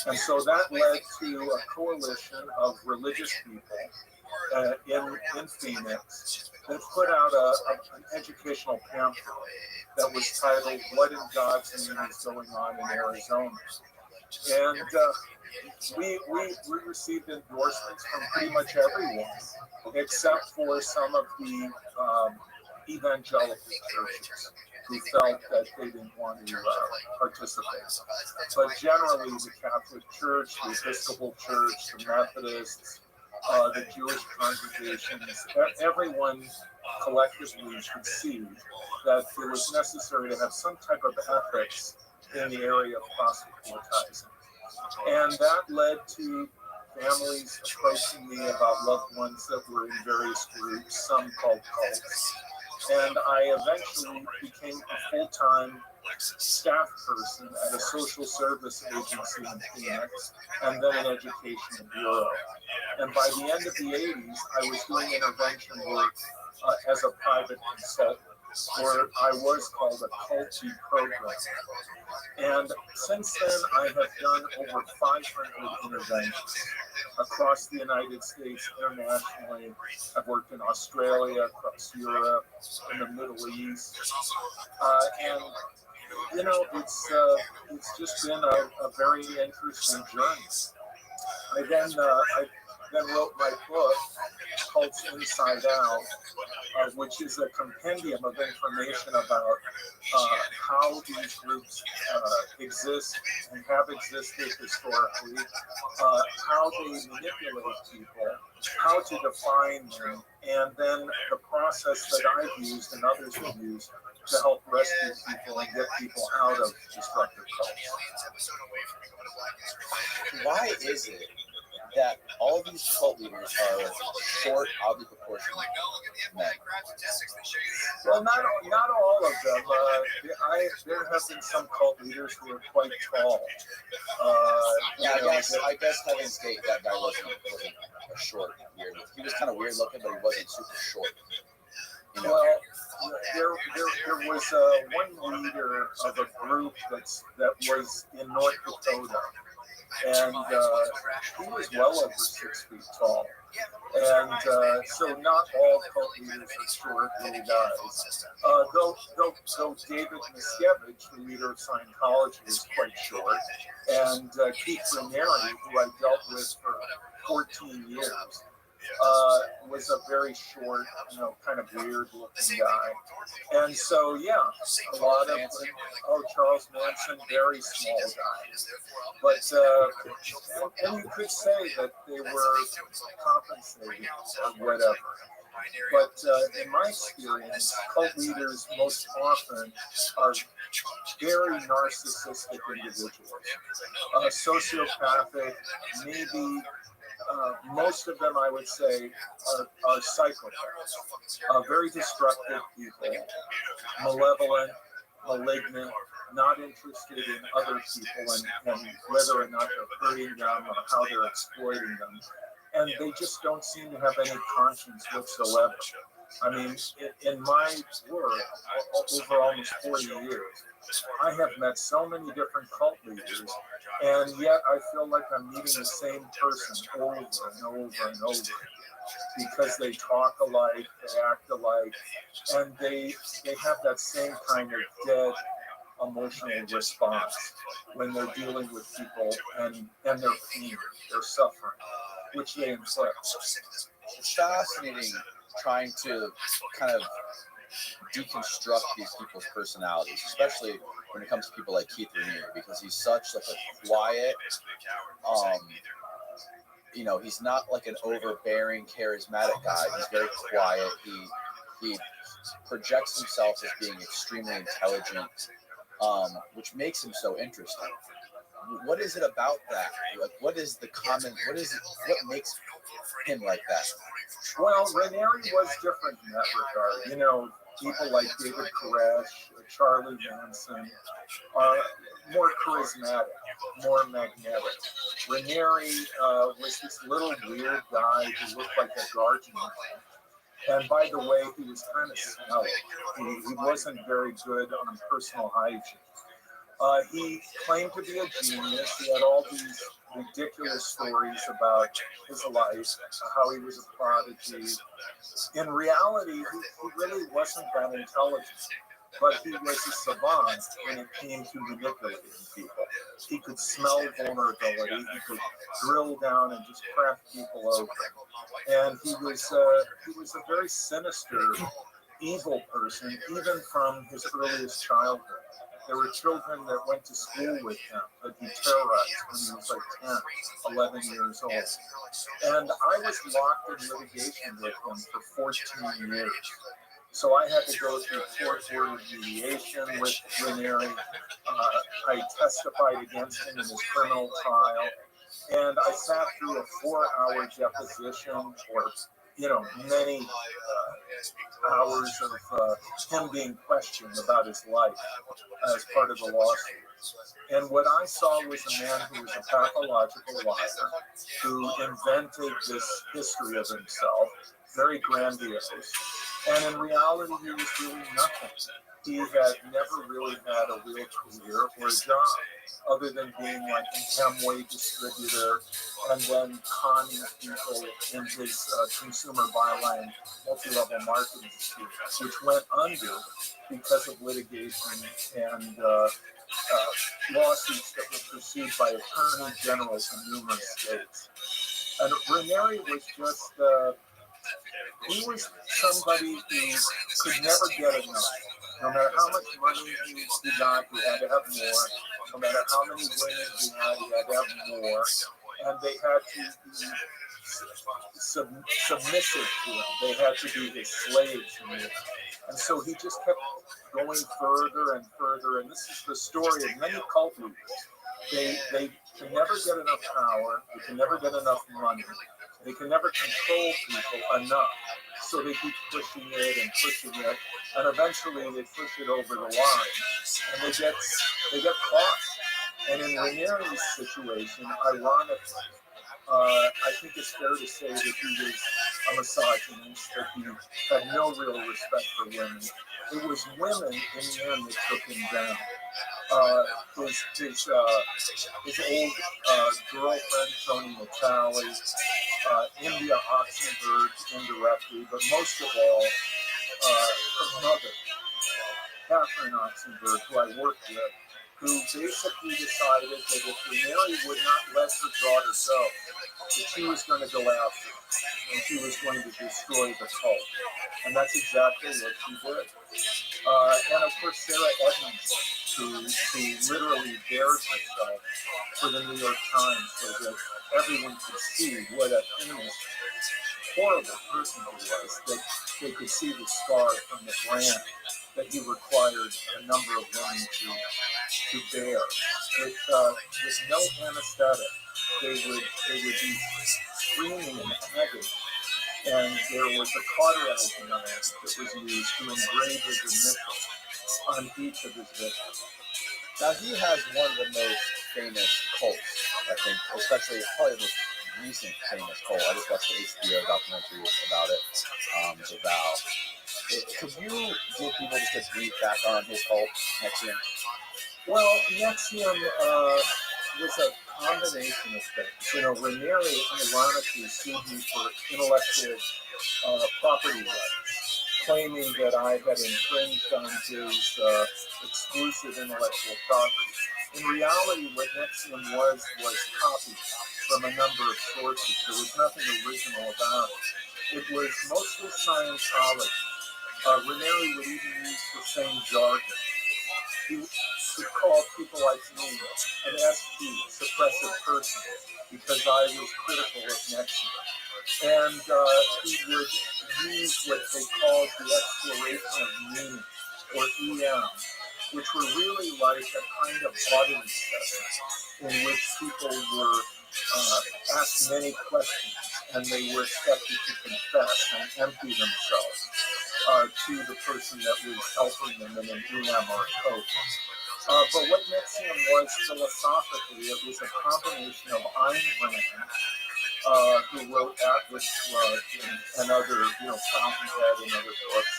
And so that led to a coalition of religious people in Phoenix that put out an educational pamphlet that was titled "What in God's Name is Going On in Arizona?" And we received endorsements from pretty much everyone, except for some of the evangelical churches who felt that they didn't want to participate. But generally, the Catholic Church, the Episcopal Church, the Methodists, the Jewish congregations, everyone collectively could see that it was necessary to have some type of ethics in the area of proselytizing. And that led to families approaching me about loved ones that were in various groups, some called cults. And I eventually became a full-time staff person at a social service agency in Phoenix, and then an educational bureau. And by the end of the 80s, I was doing intervention work as a private consultant, where I was called a culty program. And since then, I have done over 500 interventions across the United States, internationally. I've worked in Australia, across Europe, in the Middle East. And you know, it's just been a very interesting journey. I then wrote my book, Cults Inside Out, which is a compendium of information about how these groups exist and have existed historically, how they manipulate people, how to define them, and then the process that I've used and others have used to help rescue people and get people out of destructive cults. Why is it that all these cult leaders are short, oddly proportioned men? Well, not all of them. There have been some cult leaders who are quite tall. I guess Heaven's Gate, that guy wasn't a short, weird. He was kind of weird looking, but he wasn't super short. You know? Well, there was one leader of a group that was in North Dakota, and he was well over 6 feet tall. And so not all cult leaders are short little guys. Though David Miscavige, the leader of Scientology, is quite short. And Keith Raniere, who I dealt with for 14 years, was a very short, kind of weird-looking guy. And so, yeah, a lot of Charles Manson, very small guy. But and you could say that they were compensated or whatever. But in my experience, cult leaders most often are very narcissistic individuals, sociopathic, maybe. Most of them, I would say, are psychopaths, very destructive people, malevolent, malignant, not interested in other people and whether or not they're hurting them or how they're exploiting them. And they just don't seem to have any conscience whatsoever. I mean, in my work, over almost 40 years, I have met so many different cult leaders, and yet I feel like I'm meeting the same person over and over and over because they talk alike, they act alike, and they have that same kind of dead emotional response when they're dealing with people and their pain, their suffering, which they inflict. It's fascinating trying to kind of deconstruct these people's personalities, especially when it comes to people like Keith Raniere, because he's such like a quiet, he's not like an overbearing, charismatic guy. He's very quiet. He projects himself as being extremely intelligent, which makes him so interesting. What is it about that? Like, what makes him like that? Well, Raniere was different in that regard. People like David Koresh, Charlie Manson are more charismatic, more magnetic. Raniere was this little weird guy who looked like a gardener. And by the way, he was kind of smelly. He wasn't very good on personal hygiene. He claimed to be a genius. He had all these ridiculous stories about his life, how he was a prodigy. In reality, he really wasn't that intelligent, but he was a savant when it came to manipulating people. He could smell vulnerability. He could drill down and just crack people open. And he was a very sinister, evil person, even from his earliest childhood. There were children that went to school with him that he terrorized when he was like 10, 11 years old. And I was locked in litigation with him for 14 years. So I had to go through court-ordered mediation with Raniere. I testified against him in his criminal trial. And I sat through a 4-hour deposition or many hours of him being questioned about his life as part of the lawsuit. And what I saw was a man who was a pathological liar, who invented this history of himself, very grandiose. And in reality, he was doing nothing. He had never really had a real career or a job, other than being like an Amway distributor and then conning people in his consumer byline multi-level marketing scheme, which went under because of litigation and lawsuits that were pursued by attorney generals in numerous states. And Raniere was just, he was somebody who could never get enough. No matter how much money he got, he had to have more. No matter how many women he had to have more. And they had to be submissive to him. They had to be his slaves. And so he just kept going further and further. And this is the story of many cult leaders. They can never get enough power. They can never get enough money. They can never control people enough. So they keep pushing it, and eventually they push it over the line, and they get caught. And in Raniere's situation, ironically, I think it's fair to say that he was a misogynist, that he had no real respect for women. It was women in the end that took him down. His old girlfriend, Tony Natale, India Oxenberg indirectly, but most of all, her mother, Catherine Oxenberg, who I worked with, who basically decided that if Raniere would not let her daughter go, that she was going to go after her, and she was going to destroy the cult. And that's exactly what she did. And of course, Sarah Edmonds, who literally dared herself for the New York Times so that everyone could see what a heinous, horrible person he was, that they could see the scar from the brand that he required a number of women to bear. With no anesthetic, they would be screaming in agony. And there was a cauterizing iron that was used to engrave his initials on each of his victims. Now he has one of the most famous cults, I think, especially probably the most recent famous cult. I just watched the HBO documentary about it, The Vow. Could you give people just a brief background on his cult, Nexium? Well, Nexium was a combination of things. You know, Ranieri ironically sued me for intellectual property rights, claiming that I had infringed on his exclusive intellectual property. In reality, what Nexium was copied from a number of sources. There was nothing original about it. It was mostly Scientology. Ranieri would even use the same jargon. He would call people like me an SP, suppressive person, because I was critical of Nexium. And he would use what they called the exploration of meaning, or EM, which were really like a kind of audience session in which people were asked many questions and they were expected to confess and empty themselves to the person that was helping them in an EM or a coach. But what Nexium was philosophically, it was a combination of Ayn Rand, who wrote Atlas Shrugged and other, Fountainhead and other books,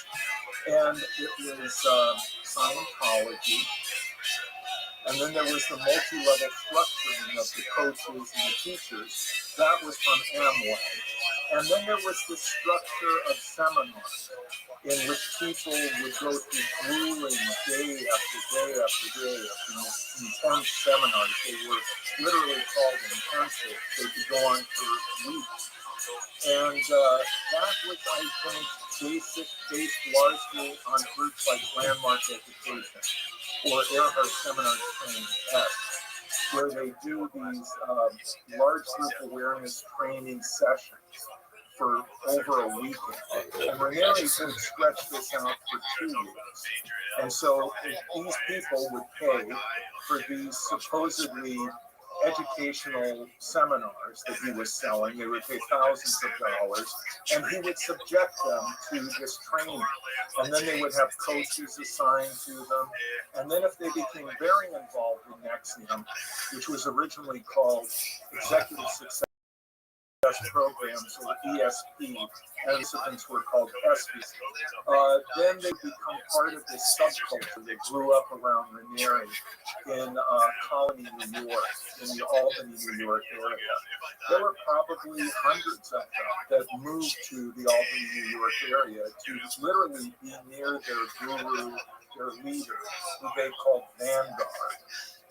and it was Scientology. And then there was the multi-level structuring of the coaches and the teachers. That was from Amway. And then there was the structure of seminars in which people would go through grueling day after day after day of these intense seminars. They were literally called intensive. They could go on for weeks. And that was, I think, based largely on groups like Landmark Education or Earhart Seminar Training S, where they do these large group awareness training sessions for over a weekend. And Ranieri could stretch this out for 2 years. And so these people would pay for these supposedly educational seminars that he was selling. They would pay thousands of dollars, and he would subject them to this training. And then they would have coaches assigned to them. And then if they became very involved in Nexium, which was originally called Executive Success Programs, or ESP, and participants were called ESPs, then they become part of this subculture that grew up around Ranieri in Colony, New York, in the Albany, New York area. There were probably hundreds of them that moved to the Albany, New York area to literally be near their guru, their leader, who they called Vanguard.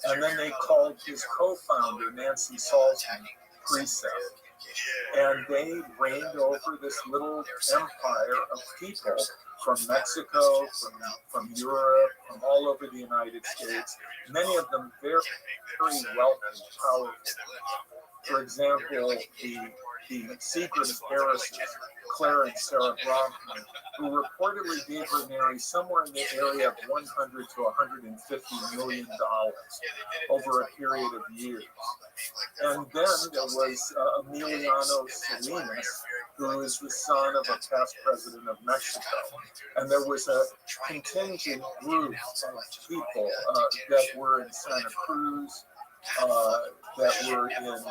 And then they called his co-founder, Nancy Salzman, Precept. And they reigned over this little empire of people from Mexico, from Europe, from all over the United States, many of them very, very wealthy, powerful. For example, the secret heiresses, Claire and Sarah Bronfman, who reportedly gave Ranieri somewhere in the area of $100 to $150 million over a period of years. And then there was Emiliano Salinas, who is the son of a past president of Mexico. And there was a contingent group of people that were in Santa Cruz, that were in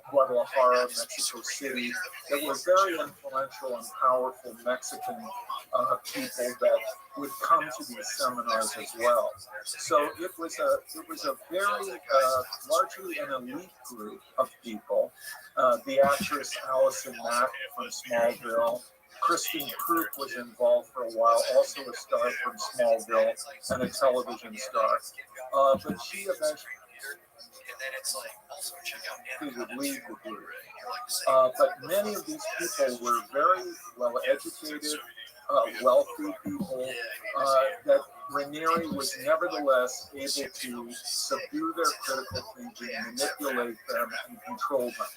Guadalajara, Mexico City, that were very influential and powerful Mexican people that would come to these seminars as well. So it was a very largely an elite group of people. The actress Allison Mack from Smallville, Christine Krug was involved for a while, also a star from Smallville and a television star. But she eventually would lead the group. But many of these people were very well educated, wealthy people that Ranieri was nevertheless able to subdue their critical thinking, manipulate them, and control them.